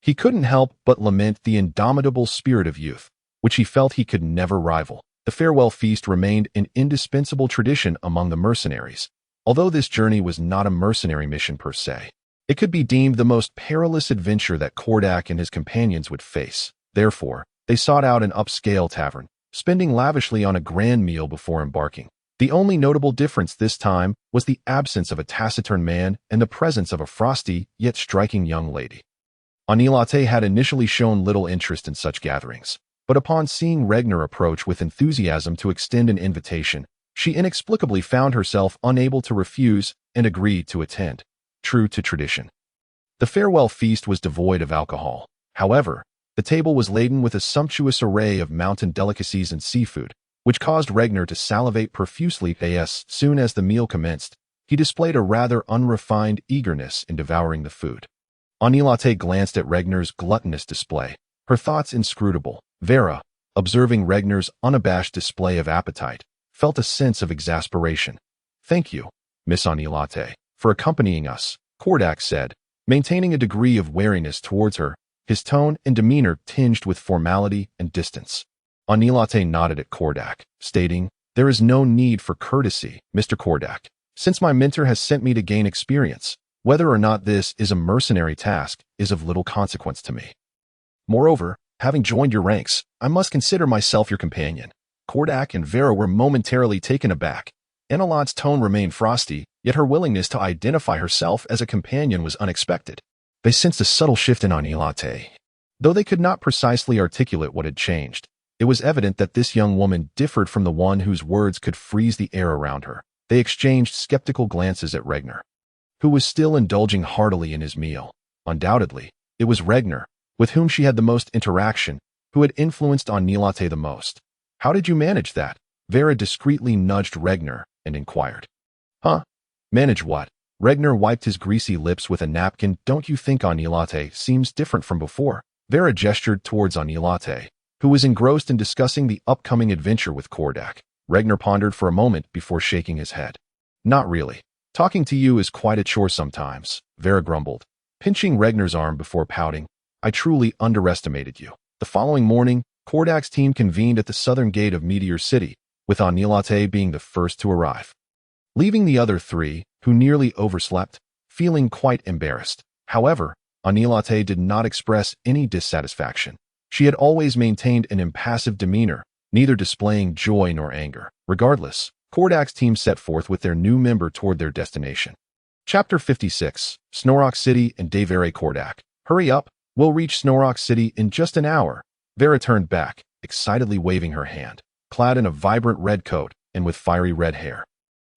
he couldn't help but lament the indomitable spirit of youth, which he felt he could never rival. The farewell feast remained an indispensable tradition among the mercenaries. Although this journey was not a mercenary mission per se, it could be deemed the most perilous adventure that Kordak and his companions would face. Therefore, they sought out an upscale tavern, spending lavishly on a grand meal before embarking. The only notable difference this time was the absence of a taciturn man and the presence of a frosty yet striking young lady. Anilate had initially shown little interest in such gatherings, but upon seeing Regner approach with enthusiasm to extend an invitation, she inexplicably found herself unable to refuse and agreed to attend, true to tradition. The farewell feast was devoid of alcohol. However, the table was laden with a sumptuous array of mountain delicacies and seafood, which caused Regner to salivate profusely. As soon as the meal commenced, he displayed a rather unrefined eagerness in devouring the food. Anilate glanced at Regner's gluttonous display, her thoughts inscrutable. Vera, observing Regner's unabashed display of appetite, felt a sense of exasperation. Thank you, Miss Anilate, for accompanying us, Kordak said, maintaining a degree of wariness towards her, his tone and demeanor tinged with formality and distance. Anilate nodded at Kordak, stating, There is no need for courtesy, Mr. Kordak, since my mentor has sent me to gain experience. Whether or not this is a mercenary task is of little consequence to me. Moreover, having joined your ranks, I must consider myself your companion. Kordak and Vera were momentarily taken aback. Anilot's tone remained frosty, yet her willingness to identify herself as a companion was unexpected. They sensed a subtle shift in Anilate. Though they could not precisely articulate what had changed, it was evident that this young woman differed from the one whose words could freeze the air around her. They exchanged skeptical glances at Regner, who was still indulging heartily in his meal. Undoubtedly, it was Regner, with whom she had the most interaction, who had influenced Anilate the most. How did you manage that? Vera discreetly nudged Regner and inquired. Huh? Manage what? Regner wiped his greasy lips with a napkin. Don't you think Anilate seems different from before? Vera gestured towards Anilate, who was engrossed in discussing the upcoming adventure with Kordak. Regner pondered for a moment before shaking his head. Not really. Talking to you is quite a chore sometimes, Vera grumbled, pinching Regner's arm before pouting. I truly underestimated you. The following morning, Kordak's team convened at the southern gate of Meteor City, with Anilate being the first to arrive, leaving the other three, who nearly overslept, feeling quite embarrassed. However, Anilate did not express any dissatisfaction. She had always maintained an impassive demeanor, neither displaying joy nor anger. Regardless, Kordak's team set forth with their new member toward their destination. Chapter 56, Snorok City and Devere Kordak. Hurry up, we'll reach Snorok City in just an hour. Vera turned back, excitedly waving her hand, clad in a vibrant red coat and with fiery red hair.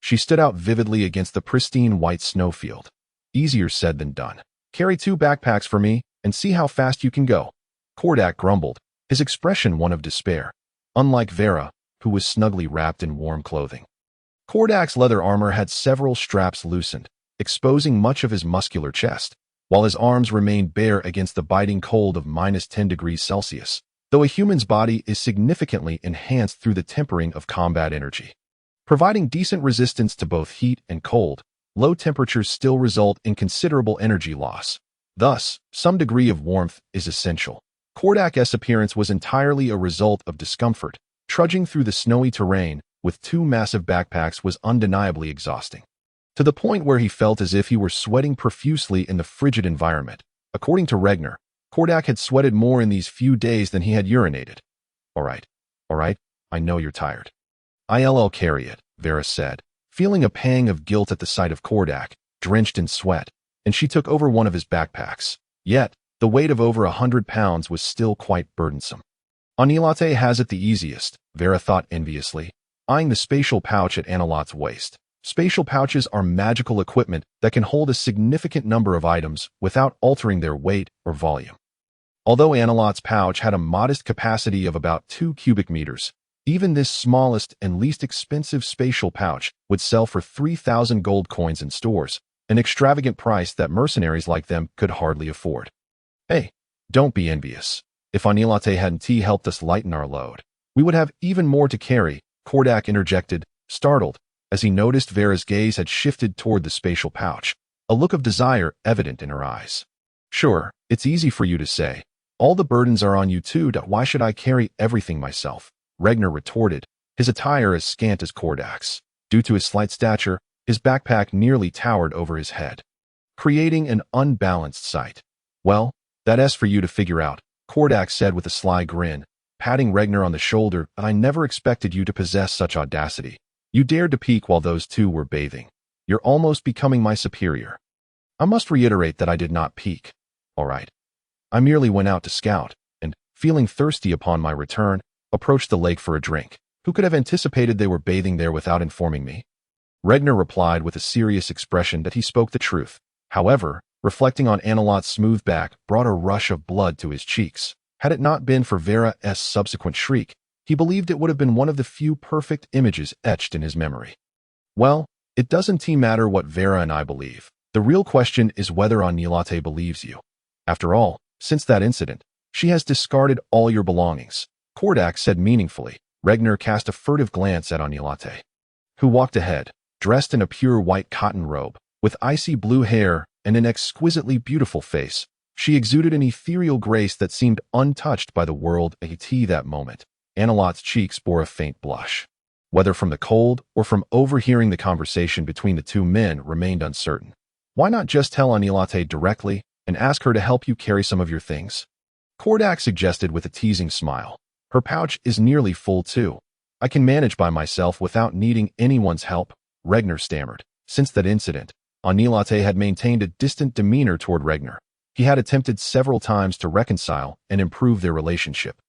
She stood out vividly against the pristine white snowfield. Easier said than done. Carry 2 backpacks for me and see how fast you can go. Kordak grumbled, his expression one of despair, unlike Vera, who was snugly wrapped in warm clothing. Kordak's leather armor had several straps loosened, exposing much of his muscular chest, while his arms remained bare against the biting cold of -10 degrees Celsius, though a human's body is significantly enhanced through the tempering of combat energy. Providing decent resistance to both heat and cold, low temperatures still result in considerable energy loss. Thus, some degree of warmth is essential. Kordak's appearance was entirely a result of discomfort. Trudging through the snowy terrain with 2 massive backpacks was undeniably exhausting, to the point where he felt as if he were sweating profusely in the frigid environment. According to Regner, Kordak had sweated more in these few days than he had urinated. All right, I know you're tired. I'll carry it, Vera said, feeling a pang of guilt at the sight of Kordak, drenched in sweat, and she took over one of his backpacks. Yet, the weight of over 100 pounds was still quite burdensome. Anilate has it the easiest, Vera thought enviously, eyeing the spatial pouch at Anilot's waist. Spatial pouches are magical equipment that can hold a significant number of items without altering their weight or volume. Although Anilot's pouch had a modest capacity of about 2 cubic meters, even this smallest and least expensive spatial pouch would sell for 3,000 gold coins in stores, an extravagant price that mercenaries like them could hardly afford. Hey, don't be envious. If Anilate hadn't helped us lighten our load, we would have even more to carry, Kordak interjected, startled, as he noticed Vera's gaze had shifted toward the spatial pouch, a look of desire evident in her eyes. Sure, it's easy for you to say. All the burdens are on you too. Why should I carry everything myself? Regner retorted, his attire as scant as Kordak's. Due to his slight stature, his backpack nearly towered over his head, creating an unbalanced sight. Well, that's for you to figure out, Kordak said with a sly grin, patting Regner on the shoulder. I never expected you to possess such audacity. You dared to peek while those two were bathing. You're almost becoming my superior. I must reiterate that I did not peek. All right. I merely went out to scout, and, feeling thirsty upon my return, approached the lake for a drink. Who could have anticipated they were bathing there without informing me? Regner replied with a serious expression that he spoke the truth. However, reflecting on Anilot's smooth back brought a rush of blood to his cheeks. Had it not been for Vera's subsequent shriek, he believed it would have been one of the few perfect images etched in his memory. Well, it doesn't matter what Vera and I believe. The real question is whether Anilate believes you. After all, since that incident, she has discarded all your belongings, Kordak said meaningfully. Regner cast a furtive glance at Anilate, who walked ahead, dressed in a pure white cotton robe, with icy blue hair and an exquisitely beautiful face. She exuded an ethereal grace that seemed untouched by the world at that moment. Anilot's cheeks bore a faint blush. whether from the cold or from overhearing the conversation between the two men remained uncertain. Why not just tell Anilate directly and ask her to help you carry some of your things? Kordak suggested with a teasing smile. Her pouch is nearly full too. I can manage by myself without needing anyone's help, Regner stammered. Since that incident, Anilate had maintained a distant demeanor toward Regner. He had attempted several times to reconcile and improve their relationship,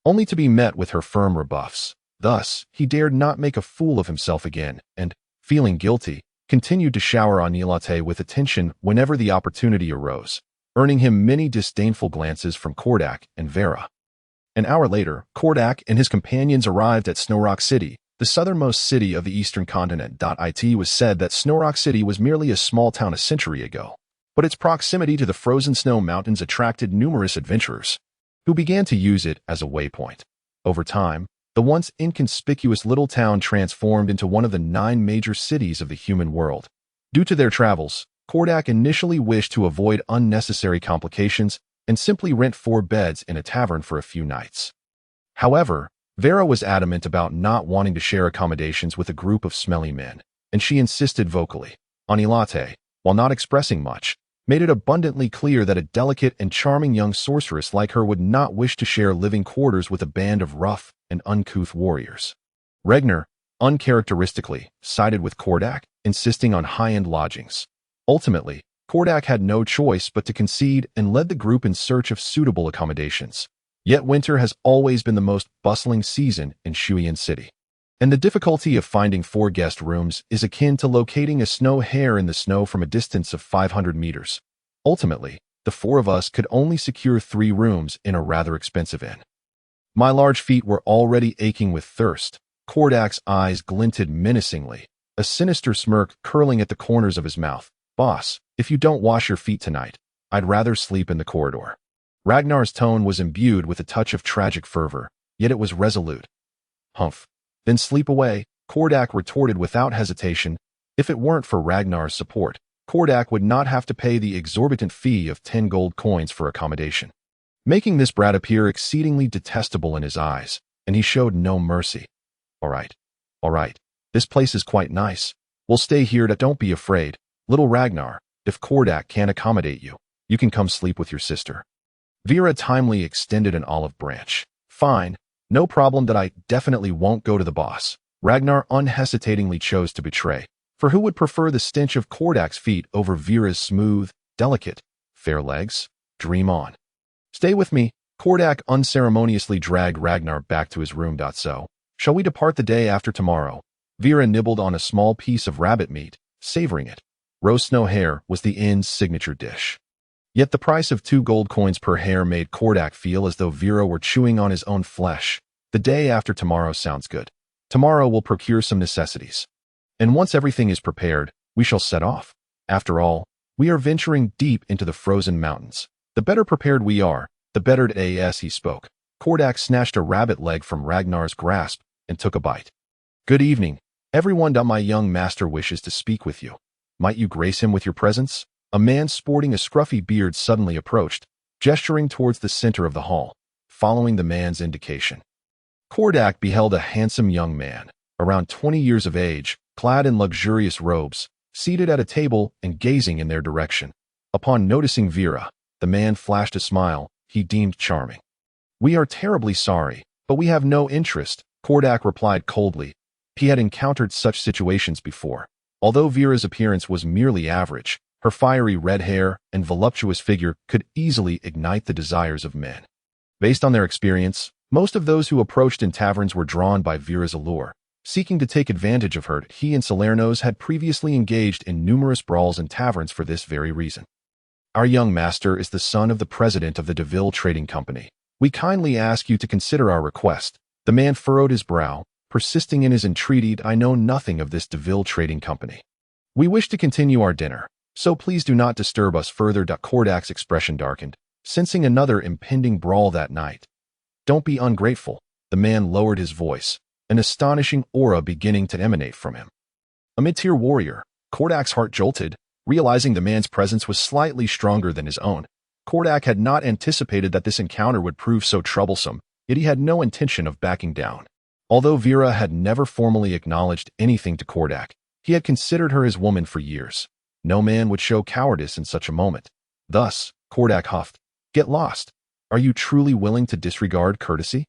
only to be met with her firm rebuffs. Thus, he dared not make a fool of himself again, and, feeling guilty, continued to shower Anilate with attention whenever the opportunity arose, earning him many disdainful glances from Kordak and Vera. An hour later, Kordak and his companions arrived at Snowrock City, the southernmost city of the eastern continent. It was said that Snowrock City was merely a small town a century ago, but its proximity to the frozen snow mountains attracted numerous adventurers, who began to use it as a waypoint. Over time, the once inconspicuous little town transformed into one of the 9 major cities of the human world. Due to their travels, Kordak initially wished to avoid unnecessary complications and simply rent 4 beds in a tavern for a few nights. However, Vera was adamant about not wanting to share accommodations with a group of smelly men, and she insisted vocally. Anilate, while not expressing much, made it abundantly clear that a delicate and charming young sorceress like her would not wish to share living quarters with a band of rough and uncouth warriors. Regner, uncharacteristically, sided with Kordak, insisting on high-end lodgings. Ultimately, Kordak had no choice but to concede and led the group in search of suitable accommodations. Yet winter has always been the most bustling season in Shuyan City, and the difficulty of finding 4 guest rooms is akin to locating a snow hare in the snow from a distance of 500 meters. Ultimately, the 4 of us could only secure 3 rooms in a rather expensive inn. My large feet were already aching with thirst. Kordak's eyes glinted menacingly, a sinister smirk curling at the corners of his mouth. Boss, if you don't wash your feet tonight, I'd rather sleep in the corridor. Ragnar's tone was imbued with a touch of tragic fervor, yet it was resolute. Humph. Then sleep away, Kordak retorted without hesitation. If it weren't for Ragnar's support, Kordak would not have to pay the exorbitant fee of 10 gold coins for accommodation, making this brat appear exceedingly detestable in his eyes, and he showed no mercy. All right, this place is quite nice. We'll stay here. Don't be afraid, little Ragnar. If Kordak can't accommodate you, you can come sleep with your sister. Vera timely extended an olive branch. Fine, no problem. That I definitely won't go to the boss. Ragnar unhesitatingly chose to betray, for who would prefer the stench of Kordak's feet over Vera's smooth, delicate, fair legs? Dream on. Stay with me. Kordak unceremoniously dragged Ragnar back to his room. So, shall we depart the day after tomorrow? Vera nibbled on a small piece of rabbit meat, savoring it. Roast snow hare was the inn's signature dish. Yet the price of 2 gold coins per hare made Kordak feel as though Vera were chewing on his own flesh. The day after tomorrow sounds good. Tomorrow we'll procure some necessities, and once everything is prepared, we shall set off. After all, we are venturing deep into the frozen mountains. The better prepared we are, the better. As he spoke, Kordak snatched a rabbit leg from Ragnar's grasp and took a bite. Good evening, everyone. My young master wishes to speak with you. Might you grace him with your presence? A man sporting a scruffy beard suddenly approached, gesturing towards the center of the hall. Following the man's indication, Kordak beheld a handsome young man, around 20 years of age, clad in luxurious robes, seated at a table and gazing in their direction. Upon noticing Vera, the man flashed a smile he deemed charming. We are terribly sorry, but we have no interest, Kordak replied coldly. He had encountered such situations before. Although Vera's appearance was merely average, her fiery red hair and voluptuous figure could easily ignite the desires of men. Based on their experience, most of those who approached in taverns were drawn by Vera's allure, seeking to take advantage of her. He and Salernos had previously engaged in numerous brawls in taverns for this very reason. Our young master is the son of the president of the Deville Trading Company. We kindly ask you to consider our request. The man furrowed his brow, persisting in his entreaty. I know nothing of this Deville Trading Company. We wish to continue our dinner, so please do not disturb us further. Kordak's expression darkened, sensing another impending brawl that night. Don't be ungrateful. The man lowered his voice, an astonishing aura beginning to emanate from him. A mid-tier warrior, Kordak's heart jolted, realizing the man's presence was slightly stronger than his own. Kordak had not anticipated that this encounter would prove so troublesome, yet he had no intention of backing down. Although Vera had never formally acknowledged anything to Kordak, he had considered her his woman for years. No man would show cowardice in such a moment. Thus, Kordak huffed, "Get lost. Are you truly willing to disregard courtesy?"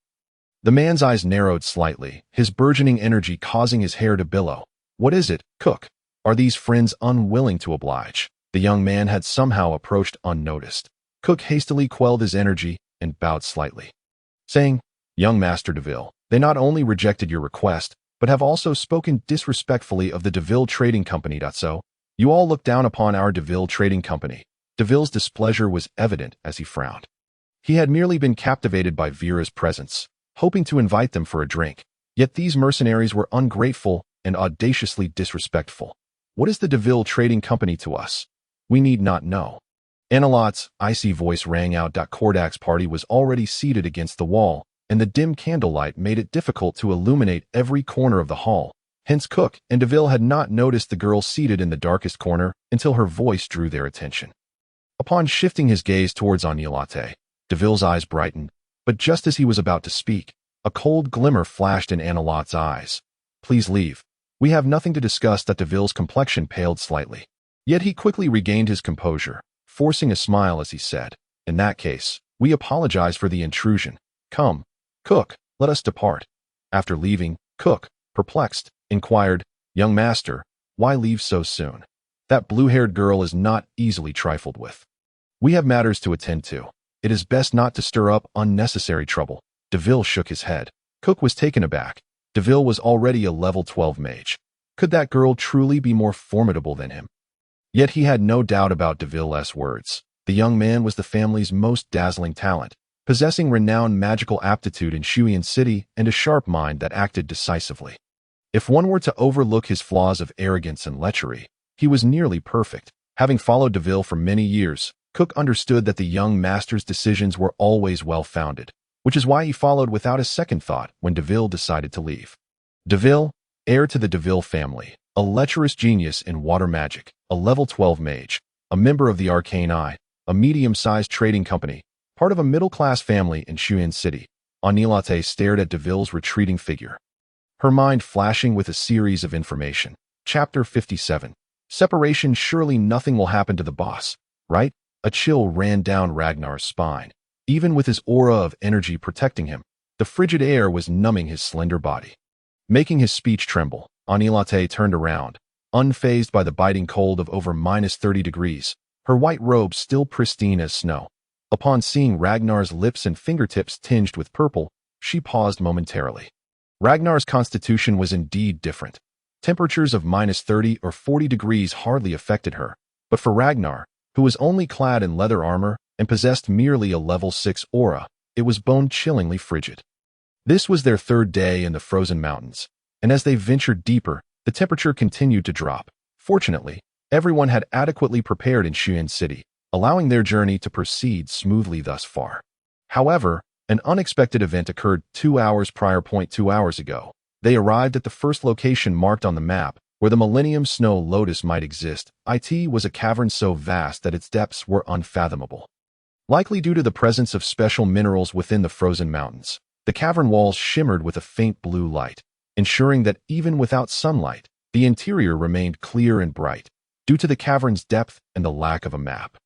The man's eyes narrowed slightly, his burgeoning energy causing his hair to billow. "What is it, Cook? Are these friends unwilling to oblige?" The young man had somehow approached unnoticed. Cook hastily quelled his energy and bowed slightly, saying, "Young Master DeVille, they not only rejected your request, but have also spoken disrespectfully of the DeVille Trading Company. So, you all look down upon our DeVille Trading Company." DeVille's displeasure was evident as he frowned. He had merely been captivated by Vera's presence, hoping to invite them for a drink. Yet these mercenaries were ungrateful and audaciously disrespectful. "What is the DeVille Trading Company to us? We need not know." Analot's icy voice rang out. Kordak's party was already seated against the wall, and the dim candlelight made it difficult to illuminate every corner of the hall. Hence Cook and DeVille had not noticed the girl seated in the darkest corner until her voice drew their attention. Upon shifting his gaze towards Anilate, DeVille's eyes brightened, but just as he was about to speak, a cold glimmer flashed in Anilot's eyes. "Please leave. We have nothing to discuss." DeVille's complexion paled slightly. Yet he quickly regained his composure, forcing a smile as he said, "In that case, we apologize for the intrusion. Come, Cook, let us depart." After leaving, Cook, perplexed, inquired, "Young master, why leave so soon? That blue-haired girl is not easily trifled with. We have matters to attend to. It is best not to stir up unnecessary trouble." DeVille shook his head. Cook was taken aback. DeVille was already a level 12 mage. Could that girl truly be more formidable than him? Yet he had no doubt about DeVille's words. The young man was the family's most dazzling talent, possessing renowned magical aptitude in Shuyan City and a sharp mind that acted decisively. If one were to overlook his flaws of arrogance and lechery, he was nearly perfect. Having followed DeVille for many years, Cook understood that the young master's decisions were always well-founded, which is why he followed without a second thought when DeVille decided to leave. DeVille, heir to the DeVille family, a lecherous genius in water magic, a level 12 mage, a member of the Arcane Eye, a medium-sized trading company, part of a middle-class family in Shuyan City. Anilate stared at DeVille's retreating figure, her mind flashing with a series of information. Chapter 57. Separation. Surely nothing will happen to the boss, right? A chill ran down Ragnar's spine. Even with his aura of energy protecting him, the frigid air was numbing his slender body. Making his speech tremble, Anilate turned around, unfazed by the biting cold of over -30 degrees, her white robe still pristine as snow. Upon seeing Ragnar's lips and fingertips tinged with purple, she paused momentarily. Ragnar's constitution was indeed different. Temperatures of -30 or 40 degrees hardly affected her, but for Ragnar, who was only clad in leather armor and possessed merely a level 6 aura, it was bone-chillingly frigid. This was their third day in the frozen mountains, and as they ventured deeper, the temperature continued to drop. Fortunately, everyone had adequately prepared in Shuyan City, allowing their journey to proceed smoothly thus far. However, an unexpected event occurred 2 hours prior. 2 hours ago, they arrived at the first location marked on the map, where the Millennium Snow Lotus might exist. It was a cavern so vast that its depths were unfathomable. Likely due to the presence of special minerals within the frozen mountains, the cavern walls shimmered with a faint blue light, ensuring that even without sunlight, the interior remained clear and bright, due to the cavern's depth and the lack of a map.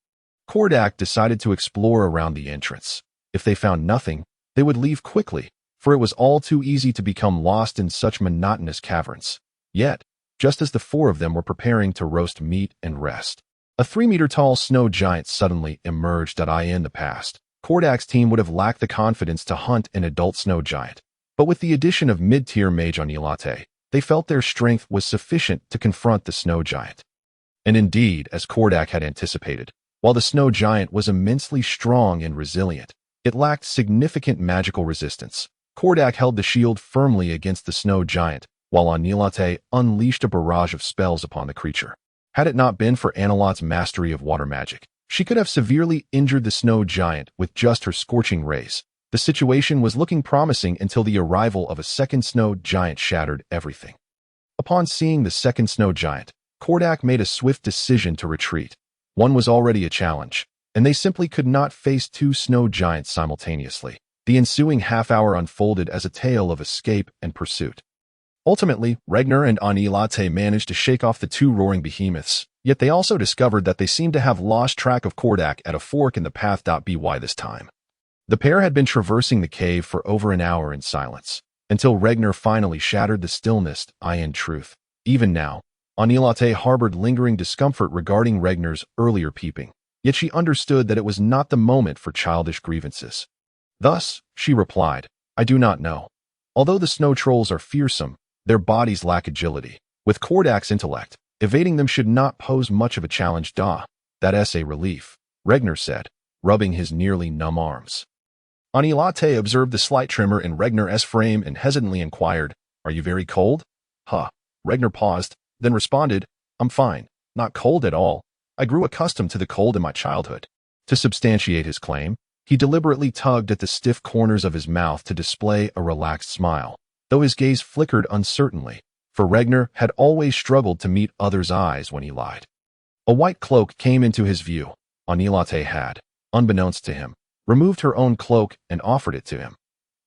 Kordak decided to explore around the entrance. If they found nothing, they would leave quickly, for it was all too easy to become lost in such monotonous caverns. Yet, just as the four of them were preparing to roast meat and rest, a 3-meter-tall snow giant suddenly emerged. In the past, Kordak's team would have lacked the confidence to hunt an adult snow giant, but with the addition of mid-tier mage Anilate, they felt their strength was sufficient to confront the snow giant. And indeed, as Kordak had anticipated, while the snow giant was immensely strong and resilient, it lacked significant magical resistance. Kordak held the shield firmly against the snow giant, while Anilate unleashed a barrage of spells upon the creature. Had it not been for Anilote's mastery of water magic, she could have severely injured the snow giant with just her scorching rays. The situation was looking promising until the arrival of a second snow giant shattered everything. Upon seeing the second snow giant, Kordak made a swift decision to retreat. One was already a challenge, and they simply could not face two snow giants simultaneously. The ensuing half-hour unfolded as a tale of escape and pursuit. Ultimately, Regner and Anilate managed to shake off the two roaring behemoths, yet they also discovered that they seemed to have lost track of Kordak at a fork in the path. By this time, the pair had been traversing the cave for over an hour in silence, until Regner finally shattered the stillness. In truth, even now, Anilate harbored lingering discomfort regarding Regner's earlier peeping, yet she understood that it was not the moment for childish grievances. Thus, she replied, I do not know. Although the snow trolls are fearsome, their bodies lack agility. With Kordak's intellect, evading them should not pose much of a challenge. That's a relief, Regner said, rubbing his nearly numb arms. Anilate observed the slight tremor in Regner's frame and hesitantly inquired, Are you very cold? Regner paused, then responded, I'm fine, not cold at all. I grew accustomed to the cold in my childhood. To substantiate his claim, he deliberately tugged at the stiff corners of his mouth to display a relaxed smile, though his gaze flickered uncertainly, for Regner had always struggled to meet others' eyes when he lied. A white cloak came into his view. Anilate had, unbeknownst to him, removed her own cloak and offered it to him.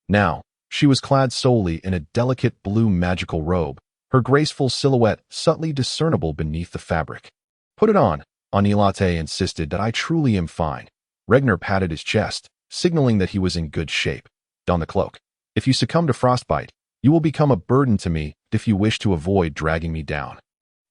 Now, she was clad solely in a delicate blue magical robe, her graceful silhouette subtly discernible beneath the fabric. Put it on, Anilate insisted. That I truly am fine. Regner patted his chest, signaling that he was in good shape. Don the cloak. If you succumb to frostbite, you will become a burden to me if you wish to avoid dragging me down.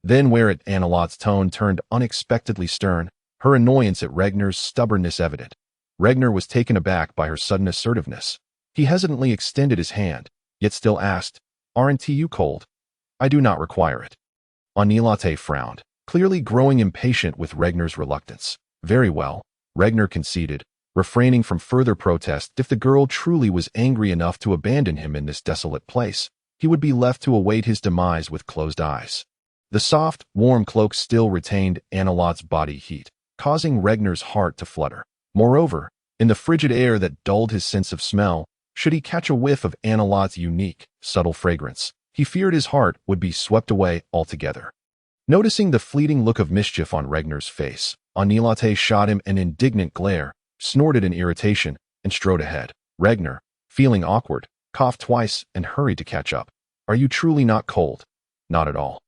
Then wear it. Anilate's tone turned unexpectedly stern, her annoyance at Regner's stubbornness evident. Regner was taken aback by her sudden assertiveness. He hesitantly extended his hand, yet still asked, Aren't you cold? I do not require it. Anilate frowned, clearly growing impatient with Regner's reluctance. Very well, Regner conceded, refraining from further protest. If the girl truly was angry enough to abandon him in this desolate place, he would be left to await his demise with closed eyes. The soft, warm cloak still retained Anilate's body heat, causing Regner's heart to flutter. Moreover, in the frigid air that dulled his sense of smell, should he catch a whiff of Anilate's unique, subtle fragrance, he feared his heart would be swept away altogether. Noticing the fleeting look of mischief on Regner's face, Anilate shot him an indignant glare, snorted in irritation, and strode ahead. Regner, feeling awkward, coughed twice and hurried to catch up. Are you truly not cold? Not at all.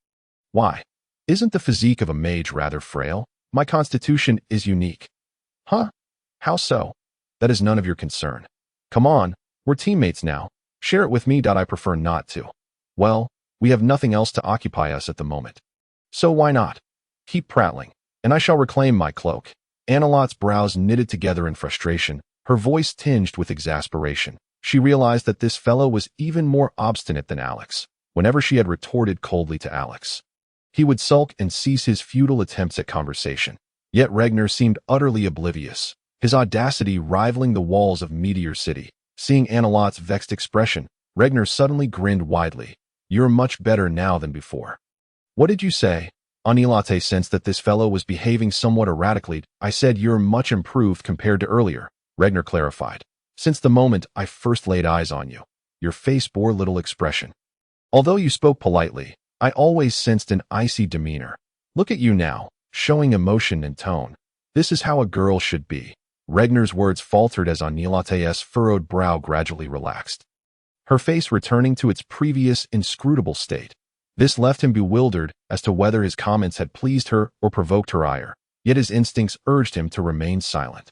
Why? Isn't the physique of a mage rather frail? My constitution is unique. How so? That is none of your concern. Come on, we're teammates now. Share it with me. I prefer not to. Well, we have nothing else to occupy us at the moment. So why not? Keep prattling, and I shall reclaim my cloak. Anilate's brows knitted together in frustration, her voice tinged with exasperation. She realized that this fellow was even more obstinate than Alex. Whenever she had retorted coldly to Alex, he would sulk and cease his futile attempts at conversation. Yet Regner seemed utterly oblivious, his audacity rivaling the walls of Meteor City. Seeing Anilate's vexed expression, Regner suddenly grinned widely. You're much better now than before. What did you say? Anilate sensed that this fellow was behaving somewhat erratically. I said you're much improved compared to earlier, Regner clarified. Since the moment I first laid eyes on you, your face bore little expression. Although you spoke politely, I always sensed an icy demeanor. Look at you now, showing emotion and tone. This is how a girl should be. Regner's words faltered as Anilate's furrowed brow gradually relaxed, her face returning to its previous inscrutable state. This left him bewildered as to whether his comments had pleased her or provoked her ire, yet his instincts urged him to remain silent.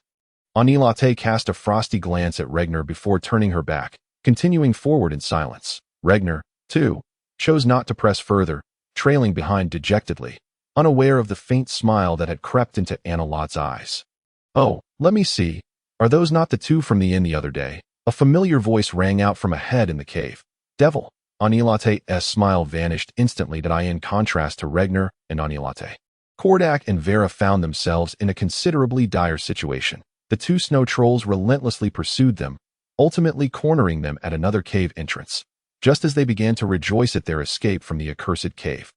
Anilate cast a frosty glance at Regner before turning her back, continuing forward in silence. Regner, too, chose not to press further, trailing behind dejectedly, unaware of the faint smile that had crept into Anilate's eyes. Oh, let me see. Are those not the two from the inn the other day? A familiar voice rang out from ahead in the cave. Devil. Anilate's smile vanished instantly. In contrast to Regner and Anilate, Kordak and Vera found themselves in a considerably dire situation. The two snow trolls relentlessly pursued them, ultimately cornering them at another cave entrance. Just as they began to rejoice at their escape from the accursed cave,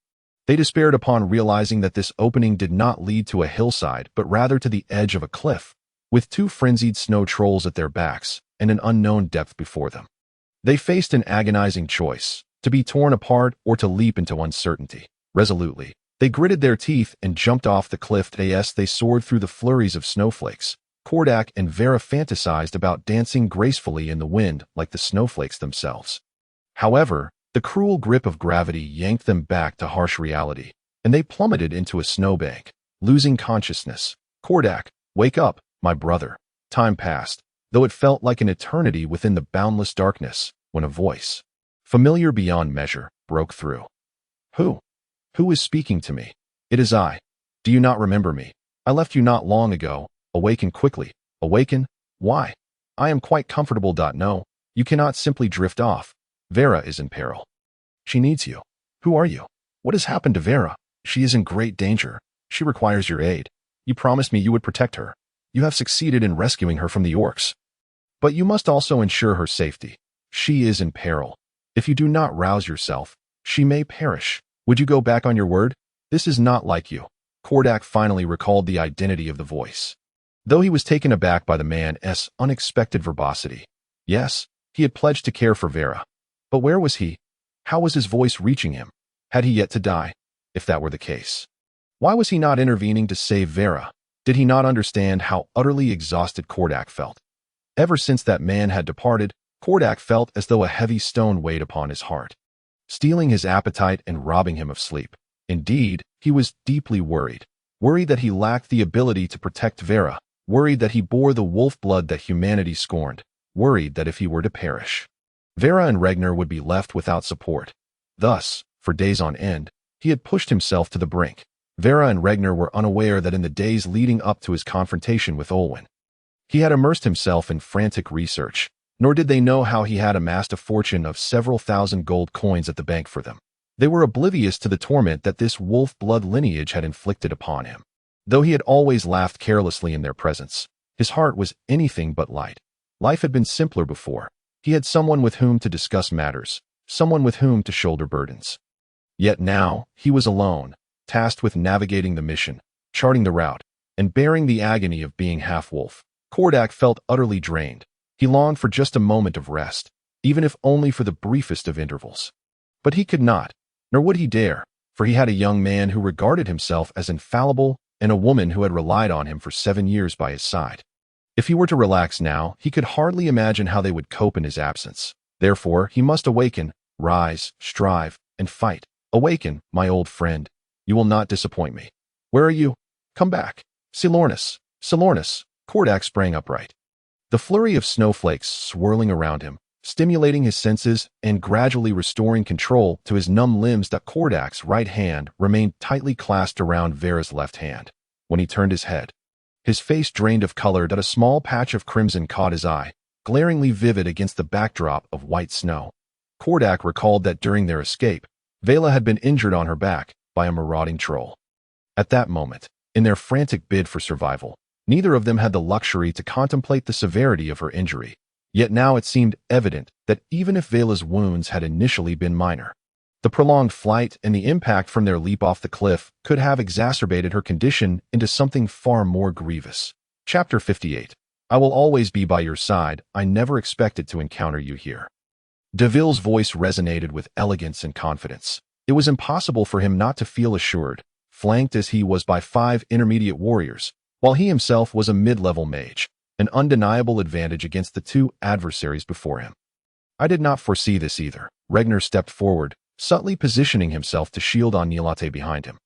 they despaired upon realizing that this opening did not lead to a hillside but rather to the edge of a cliff, with two frenzied snow trolls at their backs and an unknown depth before them. They faced an agonizing choice, to be torn apart or to leap into uncertainty. Resolutely, they gritted their teeth and jumped off the cliff. As they soared through the flurries of snowflakes, Kordak and Vera fantasized about dancing gracefully in the wind like the snowflakes themselves. However, the cruel grip of gravity yanked them back to harsh reality, and they plummeted into a snowbank, losing consciousness. Kordak, wake up, my brother. Time passed, though it felt like an eternity within the boundless darkness, when a voice, familiar beyond measure, broke through. Who? Who is speaking to me? It is I. Do you not remember me? I left you not long ago. Awaken quickly. Awaken? Why? I am quite comfortable. No, you cannot simply drift off. Vera is in peril. She needs you. Who are you? What has happened to Vera? She is in great danger. She requires your aid. You promised me you would protect her. You have succeeded in rescuing her from the orcs. But you must also ensure her safety. She is in peril. If you do not rouse yourself, she may perish. Would you go back on your word? This is not like you. Kordak finally recalled the identity of the voice, though he was taken aback by the man's unexpected verbosity. Yes, he had pledged to care for Vera. But where was he? How was his voice reaching him? Had he yet to die? If that were the case, why was he not intervening to save Vera? Did he not understand how utterly exhausted Kordak felt? Ever since that man had departed, Kordak felt as though a heavy stone weighed upon his heart, stealing his appetite and robbing him of sleep. Indeed, he was deeply worried that he lacked the ability to protect Vera, worried that he bore the wolf blood that humanity scorned, worried that if he were to perish, Vera and Regner would be left without support. Thus, for days on end, he had pushed himself to the brink. Vera and Regner were unaware that in the days leading up to his confrontation with Olwen, he had immersed himself in frantic research, nor did they know how he had amassed a fortune of several thousand gold coins at the bank for them. They were oblivious to the torment that this wolf blood lineage had inflicted upon him. Though he had always laughed carelessly in their presence, his heart was anything but light. Life had been simpler before. He had someone with whom to discuss matters, someone with whom to shoulder burdens. Yet now, he was alone, tasked with navigating the mission, charting the route, and bearing the agony of being half-wolf. Kordak felt utterly drained. He longed for just a moment of rest, even if only for the briefest of intervals. But he could not, nor would he dare, for he had a young man who regarded himself as infallible and a woman who had relied on him for 7 years by his side. If he were to relax now, he could hardly imagine how they would cope in his absence. Therefore, he must awaken, rise, strive, and fight. Awaken, my old friend. You will not disappoint me. Where are you? Come back. Silornus. Silornus. Kordak sprang upright. The flurry of snowflakes swirling around him, stimulating his senses and gradually restoring control to his numb limbs. That Kordak's right hand remained tightly clasped around Vera's left hand. When he turned his head, his face drained of color. That a small patch of crimson caught his eye, glaringly vivid against the backdrop of white snow. Kordak recalled that during their escape, Vela had been injured on her back by a marauding troll. At that moment, in their frantic bid for survival, neither of them had the luxury to contemplate the severity of her injury. Yet now it seemed evident that even if Vela's wounds had initially been minor, the prolonged flight and the impact from their leap off the cliff could have exacerbated her condition into something far more grievous. Chapter 58. I will always be by your side. I never expected to encounter you here. Deville's voice resonated with elegance and confidence. It was impossible for him not to feel assured, flanked as he was by 5 intermediate warriors, while he himself was a mid-level mage, an undeniable advantage against the 2 adversaries before him. I did not foresee this either. Regner stepped forward, subtly positioning himself to shield Onilate behind him.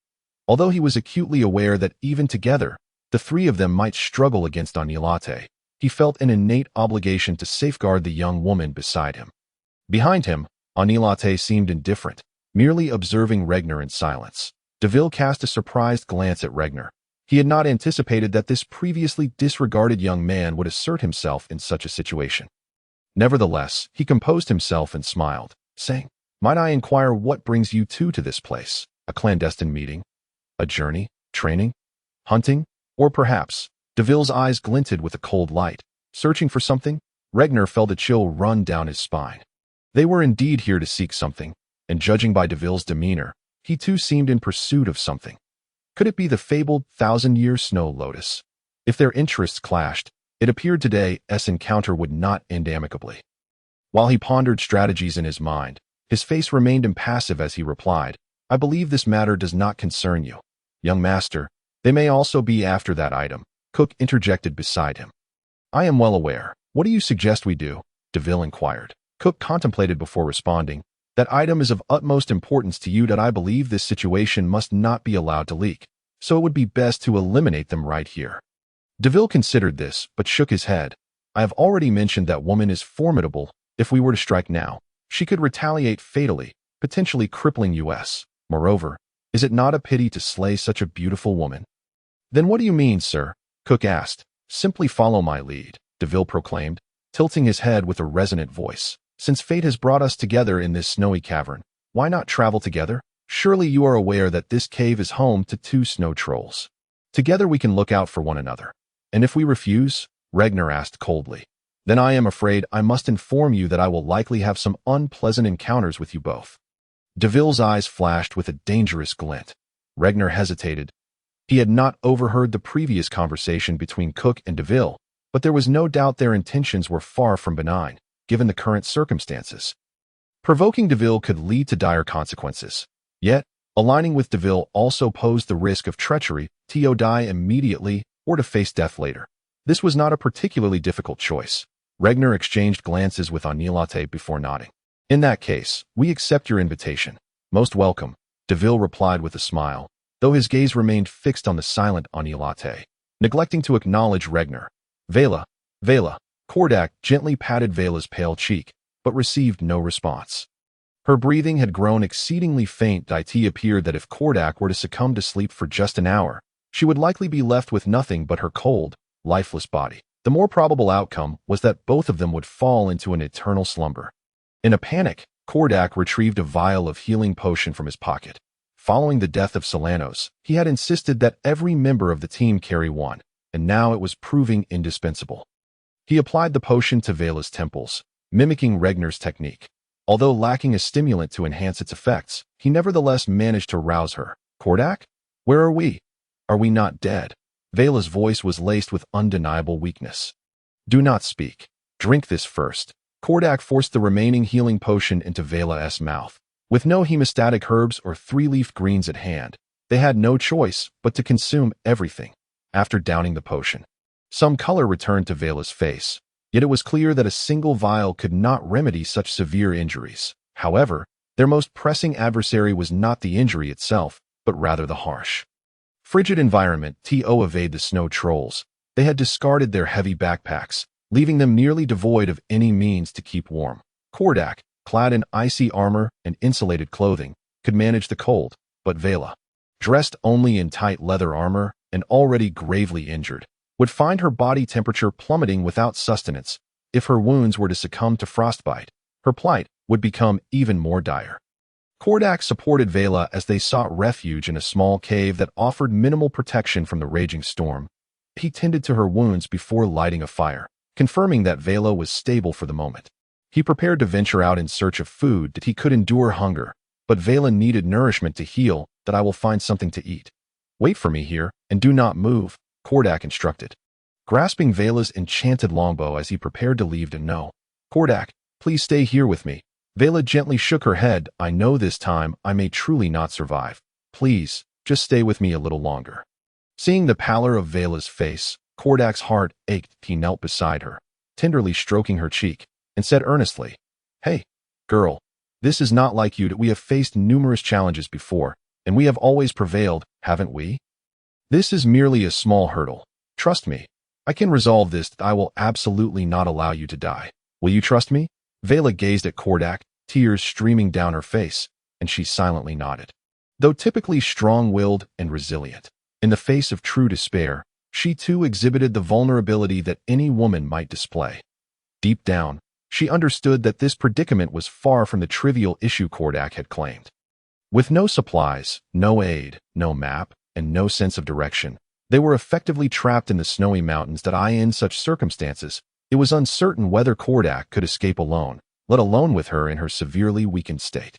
Although he was acutely aware that even together, the 3 of them might struggle against Onilate, he felt an innate obligation to safeguard the young woman beside him. Behind him, Onilate seemed indifferent, merely observing Regner in silence. Deville cast a surprised glance at Regner. He had not anticipated that this previously disregarded young man would assert himself in such a situation. Nevertheless, he composed himself and smiled, saying, "Might I inquire what brings you two to this place? A clandestine meeting? A journey? Training? Hunting? Or perhaps?" Deville's eyes glinted with a cold light. Searching for something? Regner felt a chill run down his spine. They were indeed here to seek something, and judging by Deville's demeanor, he too seemed in pursuit of something. Could it be the fabled 1,000-year snow lotus? If their interests clashed, it appeared today's encounter would not end amicably. While he pondered strategies in his mind, his face remained impassive as he replied, "I believe this matter does not concern you. Young master, they may also be after that item. Cook interjected beside him. I am well aware. What do you suggest we do? Deville inquired. Cook contemplated before responding. That item is of utmost importance to you that I believe this situation must not be allowed to leak, so it would be best to eliminate them right here. Deville considered this, but shook his head. I have already mentioned that woman is formidable. If we were to strike now, she could retaliate fatally, potentially crippling us. Moreover, is it not a pity to slay such a beautiful woman? Then what do you mean, sir? Cook asked. Simply follow my lead, Deville proclaimed, tilting his head with a resonant voice. Since fate has brought us together in this snowy cavern, why not travel together? Surely you are aware that this cave is home to 2 snow trolls. Together we can look out for one another. And if we refuse? Regner asked coldly. Then I am afraid I must inform you that I will likely have some unpleasant encounters with you both. Deville's eyes flashed with a dangerous glint. Regner hesitated. He had not overheard the previous conversation between Cook and Deville, but there was no doubt their intentions were far from benign, given the current circumstances. Provoking Deville could lead to dire consequences. Yet, aligning with Deville also posed the risk of treachery, to die immediately or to face death later. This was not a particularly difficult choice. Regner exchanged glances with Anilate before nodding. In that case, we accept your invitation. Most welcome, Deville replied with a smile, though his gaze remained fixed on the silent Anilate, neglecting to acknowledge Regner. Vela. Kordak gently patted Vela's pale cheek, but received no response. Her breathing had grown exceedingly faint. It appeared that if Kordak were to succumb to sleep for just an hour, she would likely be left with nothing but her cold, lifeless body. The more probable outcome was that both of them would fall into an eternal slumber. In a panic, Kordak retrieved a vial of healing potion from his pocket. Following the death of Solanos, he had insisted that every member of the team carry one, and now it was proving indispensable. He applied the potion to Vela's temples, mimicking Regner's technique. Although lacking a stimulant to enhance its effects, he nevertheless managed to rouse her. Kordak? Where are we? Are we not dead? Vela's voice was laced with undeniable weakness. Do not speak. Drink this first. Kordak forced the remaining healing potion into Vela's mouth. With no hemostatic herbs or 3-leaf greens at hand, they had no choice but to consume everything. After downing the potion, some color returned to Vela's face, yet it was clear that a single vial could not remedy such severe injuries. However, their most pressing adversary was not the injury itself, but rather the harsh, frigid environment. To evade the snow trolls, they had discarded their heavy backpacks, leaving them nearly devoid of any means to keep warm. Kordak, clad in icy armor and insulated clothing, could manage the cold, but Vela, dressed only in tight leather armor and already gravely injured, would find her body temperature plummeting without sustenance. If her wounds were to succumb to frostbite, her plight would become even more dire. Kordak supported Vela as they sought refuge in a small cave that offered minimal protection from the raging storm. He tended to her wounds before lighting a fire, confirming that Vela was stable for the moment. He prepared to venture out in search of food that he could endure hunger, but Vela needed nourishment to heal. That I will find something to eat. Wait for me here, and do not move, Kordak instructed, grasping Vela's enchanted longbow as he prepared to leave. No. Kordak, please stay here with me. Vela gently shook her head. I know this time I may truly not survive. Please, just stay with me a little longer. Seeing the pallor of Vela's face, Kordak's heart ached. He knelt beside her, tenderly stroking her cheek, and said earnestly, Hey, girl, this is not like you. We have faced numerous challenges before, and we have always prevailed, haven't we? This is merely a small hurdle. Trust me. I can resolve this. I will absolutely not allow you to die. Will you trust me? Vela gazed at Kordak, tears streaming down her face, and she silently nodded. Though typically strong-willed and resilient, in the face of true despair, she too exhibited the vulnerability that any woman might display. Deep down, she understood that this predicament was far from the trivial issue Kordak had claimed. With no supplies, no aid, no map, and no sense of direction, they were effectively trapped in the snowy mountains. In such circumstances, it was uncertain whether Kordak could escape alone, let alone with her in her severely weakened state.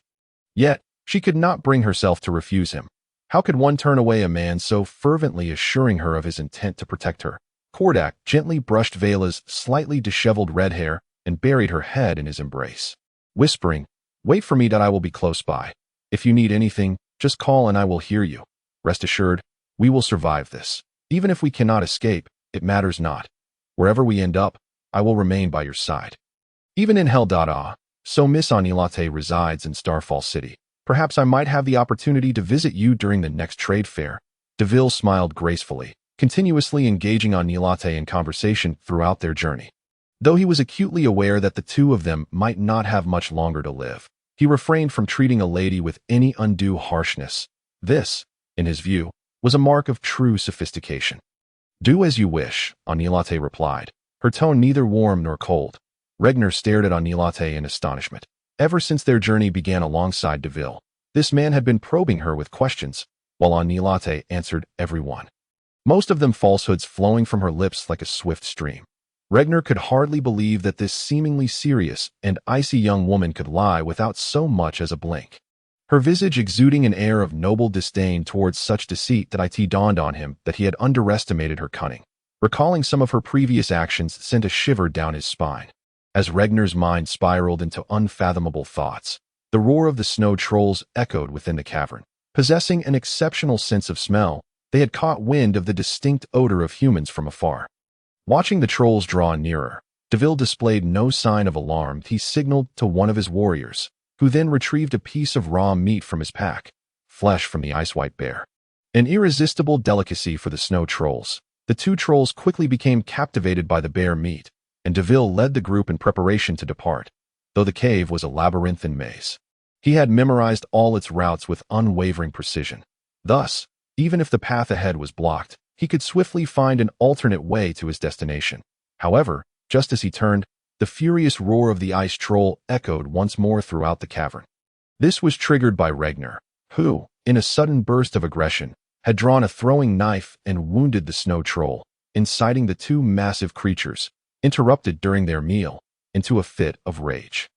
Yet, she could not bring herself to refuse him. How could one turn away a man so fervently assuring her of his intent to protect her? Kordak gently brushed Vela's slightly disheveled red hair and buried her head in his embrace, whispering, Wait for me. I will be close by. If you need anything, just call and I will hear you. Rest assured, we will survive this. Even if we cannot escape, it matters not. Wherever we end up, I will remain by your side. Even in hell. So Miss Anilate resides in Starfall City. Perhaps I might have the opportunity to visit you during the next trade fair. Deville smiled gracefully, continuously engaging Anilate in conversation throughout their journey. Though he was acutely aware that the two of them might not have much longer to live, he refrained from treating a lady with any undue harshness. This, in his view, was a mark of true sophistication. Do as you wish, Anilate replied, her tone neither warm nor cold. Regner stared at Anilate in astonishment. Ever since their journey began alongside Deville, this man had been probing her with questions, while Anilate answered every one. Most of them falsehoods flowing from her lips like a swift stream. Regner could hardly believe that this seemingly serious and icy young woman could lie without so much as a blink. Her visage exuding an air of noble disdain towards such deceit that it dawned on him that he had underestimated her cunning. Recalling some of her previous actions sent a shiver down his spine. As Regner's mind spiraled into unfathomable thoughts, the roar of the snow trolls echoed within the cavern. Possessing an exceptional sense of smell, they had caught wind of the distinct odor of humans from afar. Watching the trolls draw nearer, Deville displayed no sign of alarm. He signaled to one of his warriors, who then retrieved a piece of raw meat from his pack, flesh from the ice-white bear. An irresistible delicacy for the snow trolls, the two trolls quickly became captivated by the bear meat, and Deville led the group in preparation to depart, though the cave was a labyrinthine maze. He had memorized all its routes with unwavering precision. Thus, even if the path ahead was blocked, he could swiftly find an alternate way to his destination. However, just as he turned, the furious roar of the ice troll echoed once more throughout the cavern. This was triggered by Regner, who, in a sudden burst of aggression, had drawn a throwing knife and wounded the snow troll, inciting the two massive creatures, interrupted during their meal, into a fit of rage.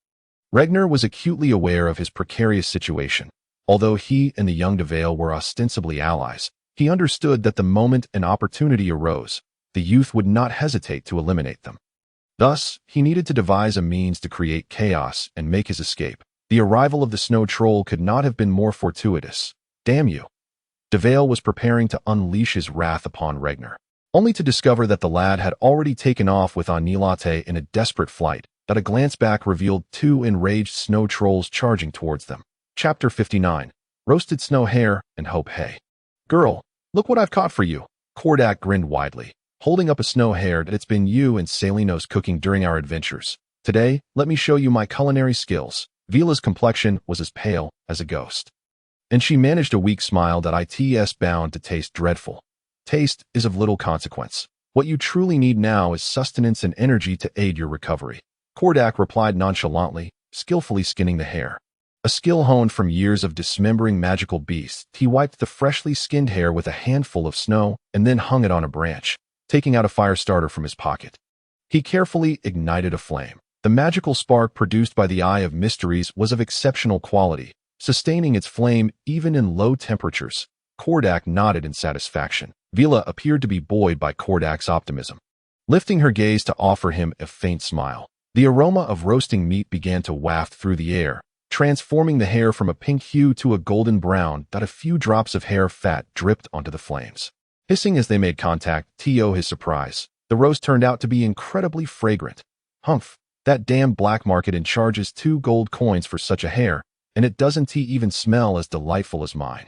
Regner was acutely aware of his precarious situation. Although he and the young Deville were ostensibly allies, he understood that the moment an opportunity arose, the youth would not hesitate to eliminate them. Thus, he needed to devise a means to create chaos and make his escape. The arrival of the snow troll could not have been more fortuitous. Damn you! Deville was preparing to unleash his wrath upon Regner, only to discover that the lad had already taken off with Anilate in a desperate flight, that a glance back revealed two enraged snow trolls charging towards them. Chapter 59. Roasted Snow Hare and Hope Hay. Girl, look what I've caught for you. Kordak grinned widely, holding up a snow hare that it's been you and Salinos cooking during our adventures. Today, let me show you my culinary skills. Vila's complexion was as pale as a ghost, and she managed a weak smile that it's bound to taste dreadful. Taste is of little consequence. What you truly need now is sustenance and energy to aid your recovery. Kordak replied nonchalantly, skillfully skinning the hare. A skill honed from years of dismembering magical beasts, he wiped the freshly skinned hare with a handful of snow and then hung it on a branch, taking out a fire starter from his pocket. He carefully ignited a flame. The magical spark produced by the Eye of Mysteries was of exceptional quality, sustaining its flame even in low temperatures. Kordak nodded in satisfaction. Vila appeared to be buoyed by Kordak's optimism. Lifting her gaze to offer him a faint smile, the aroma of roasting meat began to waft through the air, transforming the hare from a pink hue to a golden brown that a few drops of hare fat dripped onto the flames. Hissing as they made contact, to his surprise, the roast turned out to be incredibly fragrant. Humph, that damn black market charges 2 gold coins for such a hare, and it doesn't even smell as delightful as mine.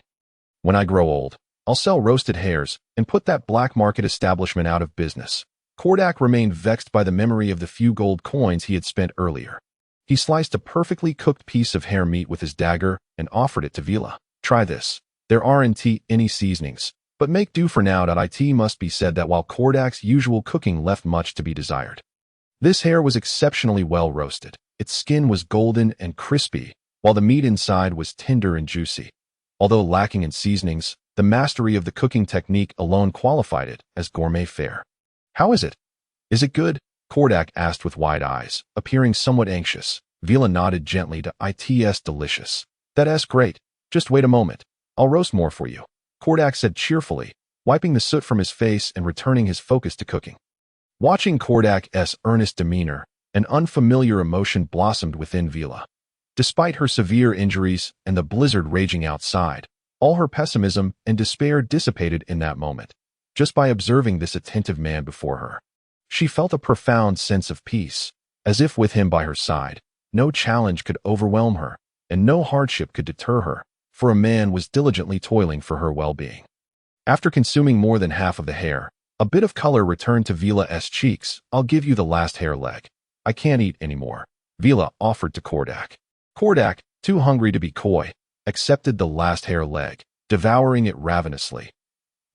When I grow old, I'll sell roasted hares and put that black market establishment out of business. Kordak remained vexed by the memory of the few gold coins he had spent earlier. He sliced a perfectly cooked piece of hare meat with his dagger and offered it to Vila. Try this. There aren't any seasonings, but make do for now. It must be said that while Kordak's usual cooking left much to be desired, this hare was exceptionally well roasted. Its skin was golden and crispy, while the meat inside was tender and juicy. Although lacking in seasonings, the mastery of the cooking technique alone qualified it as gourmet fare. How is it? Is it good? Kordak asked with wide eyes, appearing somewhat anxious. Vila nodded gently to it's delicious. That's great. Just wait a moment. I'll roast more for you, Kordak said cheerfully, wiping the soot from his face and returning his focus to cooking. Watching Kordak's earnest demeanor, an unfamiliar emotion blossomed within Vila. Despite her severe injuries and the blizzard raging outside, all her pessimism and despair dissipated in that moment. just by observing this attentive man before her. She felt a profound sense of peace, as if with him by her side, no challenge could overwhelm her, and no hardship could deter her, for a man was diligently toiling for her well-being. After consuming more than half of the hair, a bit of color returned to Vila's cheeks. "I'll give you the last hair leg. I can't eat anymore," Vila offered to Kordak. Kordak, too hungry to be coy, accepted the last hair leg, devouring it ravenously.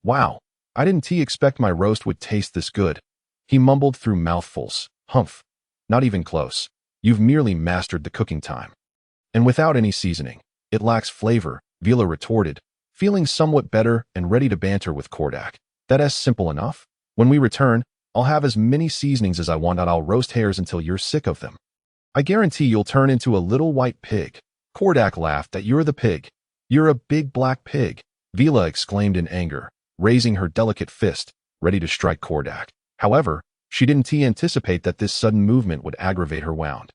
"Wow, I didn't expect my roast would taste this good," he mumbled through mouthfuls. "Humph, not even close. You've merely mastered the cooking time. And without any seasoning, it lacks flavor," Vila retorted, feeling somewhat better and ready to banter with Kordak. "That's simple enough. When we return, I'll have as many seasonings as I want, and I'll roast hares until you're sick of them. I guarantee you'll turn into a little white pig." Kordak laughed. "That you're the pig. You're a big black pig," Vila exclaimed in anger, raising her delicate fist, ready to strike Kordak. However, she didn't anticipate that this sudden movement would aggravate her wound,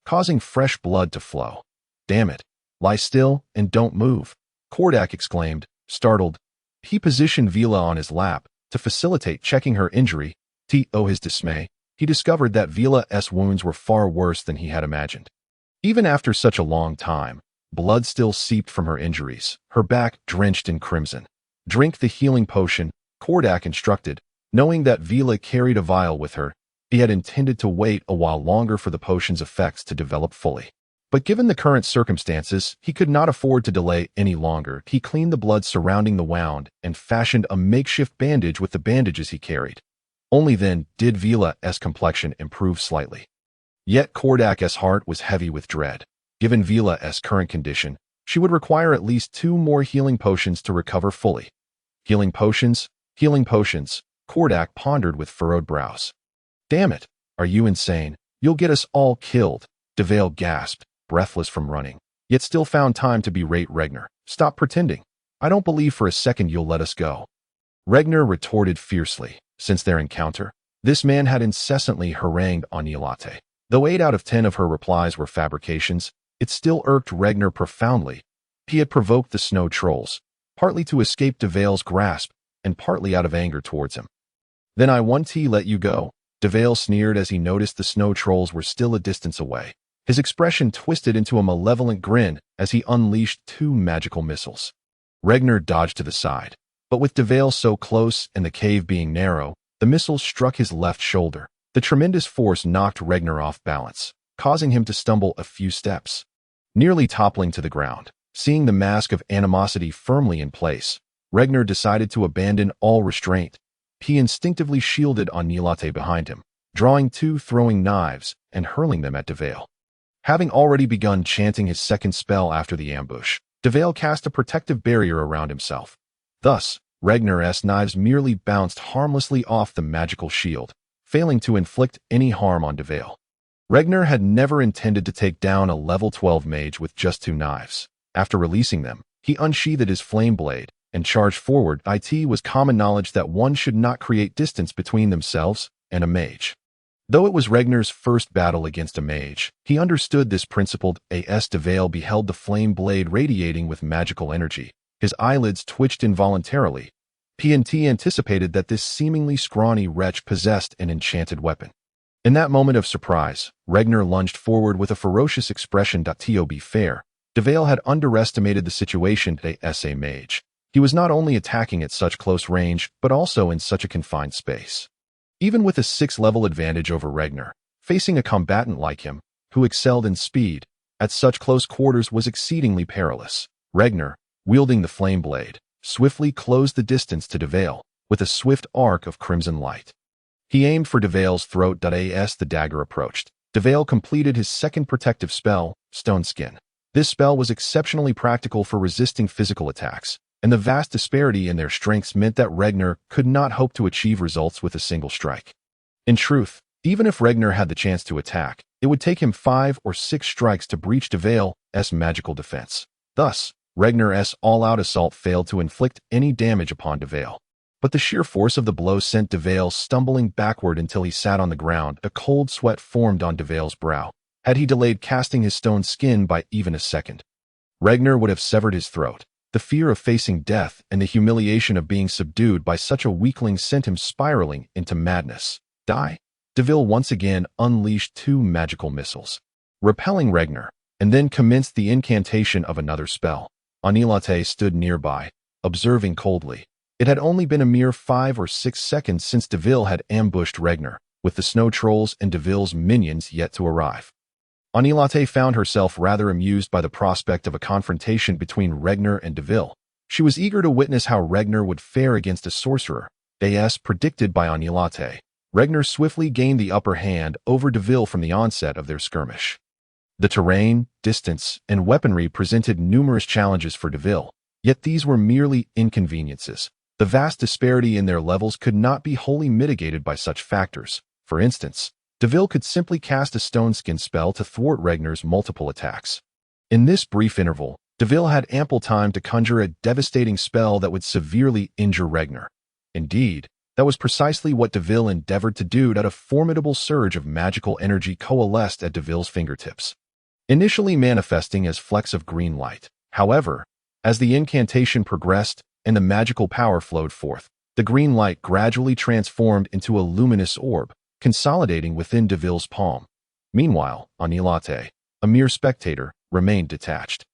causing fresh blood to flow. "Damn it, lie still and don't move," Kordak exclaimed, startled. He positioned Vila on his lap to facilitate checking her injury. To his dismay, he discovered that Vila's wounds were far worse than he had imagined. Even after such a long time, blood still seeped from her injuries, her back drenched in crimson. "Drink the healing potion," Kordak instructed. Knowing that Vila carried a vial with her, he had intended to wait a while longer for the potion's effects to develop fully. But given the current circumstances, he could not afford to delay any longer. He cleaned the blood surrounding the wound and fashioned a makeshift bandage with the bandages he carried. Only then did Vila's complexion improve slightly. Yet Kordak's heart was heavy with dread. Given Vila's current condition, she would require at least 2 more healing potions to recover fully. Healing potions? Healing potions, Kordak pondered with furrowed brows. "Damn it, are you insane? You'll get us all killed," Devale gasped, breathless from running, yet still found time to berate Regner. "Stop pretending. I don't believe for a second you'll let us go." Regner retorted fiercely. Since their encounter, this man had incessantly harangued Onilate. Though 8 out of 10 of her replies were fabrications, it still irked Regner profoundly. He had provoked the snow trolls, partly to escape Devale's grasp, and partly out of anger towards him. "Then I won't let you go," Devale sneered as he noticed the snow trolls were still a distance away. His expression twisted into a malevolent grin as he unleashed 2 magical missiles. Regner dodged to the side, but with Devale so close and the cave being narrow, the missiles struck his left shoulder. The tremendous force knocked Regner off balance, causing him to stumble a few steps, nearly toppling to the ground. Seeing the mask of animosity firmly in place, Regner decided to abandon all restraint. He instinctively shielded Onilate behind him, drawing 2 throwing knives and hurling them at Devale. Having already begun chanting his second spell after the ambush, Devale cast a protective barrier around himself. Thus, Regner's knives merely bounced harmlessly off the magical shield, failing to inflict any harm on Devale. Regner had never intended to take down a level 12 mage with just 2 knives. After releasing them, he unsheathed his flame blade and charged forward. It was common knowledge that one should not create distance between themselves and a mage. Though it was Regner's first battle against a mage, he understood this principle. As Devale beheld the flame blade radiating with magical energy, his eyelids twitched involuntarily. He anticipated that this seemingly scrawny wretch possessed an enchanted weapon. In that moment of surprise, Regner lunged forward with a ferocious expression. To be fair, Devale had underestimated the situation as a mage. He was not only attacking at such close range, but also in such a confined space. Even with a 6-level advantage over Regner, facing a combatant like him, who excelled in speed, at such close quarters was exceedingly perilous. Regner, wielding the flame blade, swiftly closed the distance to Devale with a swift arc of crimson light. He aimed for Devale's throat. As the dagger approached, Devale completed his second protective spell, Stone Skin. This spell was exceptionally practical for resisting physical attacks, and the vast disparity in their strengths meant that Regner could not hope to achieve results with a single strike. In truth, even if Regner had the chance to attack, it would take him 5 or 6 strikes to breach Devale's magical defense. Thus, Regner's all-out assault failed to inflict any damage upon Devale. But the sheer force of the blow sent Devale stumbling backward until he sat on the ground. A cold sweat formed on Devale's brow. Had he delayed casting his stone skin by even a second, Regner would have severed his throat. The fear of facing death and the humiliation of being subdued by such a weakling sent him spiraling into madness. Die! Deville once again unleashed 2 magical missiles, repelling Regner, and then commenced the incantation of another spell. Anilate stood nearby, observing coldly. It had only been a mere 5 or 6 seconds since Deville had ambushed Regner, with the snow trolls and Deville's minions yet to arrive. Anilate found herself rather amused by the prospect of a confrontation between Regner and Deville. She was eager to witness how Regner would fare against a sorcerer, as predicted by Anilate. Regner swiftly gained the upper hand over Deville from the onset of their skirmish. The terrain, distance, and weaponry presented numerous challenges for Deville, yet these were merely inconveniences. The vast disparity in their levels could not be wholly mitigated by such factors. For instance, Deville could simply cast a stone skin spell to thwart Regner's multiple attacks. In this brief interval, Deville had ample time to conjure a devastating spell that would severely injure Regner. Indeed, that was precisely what Deville endeavored to do as a formidable surge of magical energy coalesced at Deville's fingertips, initially manifesting as flecks of green light. However, as the incantation progressed and the magical power flowed forth, the green light gradually transformed into a luminous orb, consolidating within Deville's palm. Meanwhile, Anilate, a mere spectator, remained detached.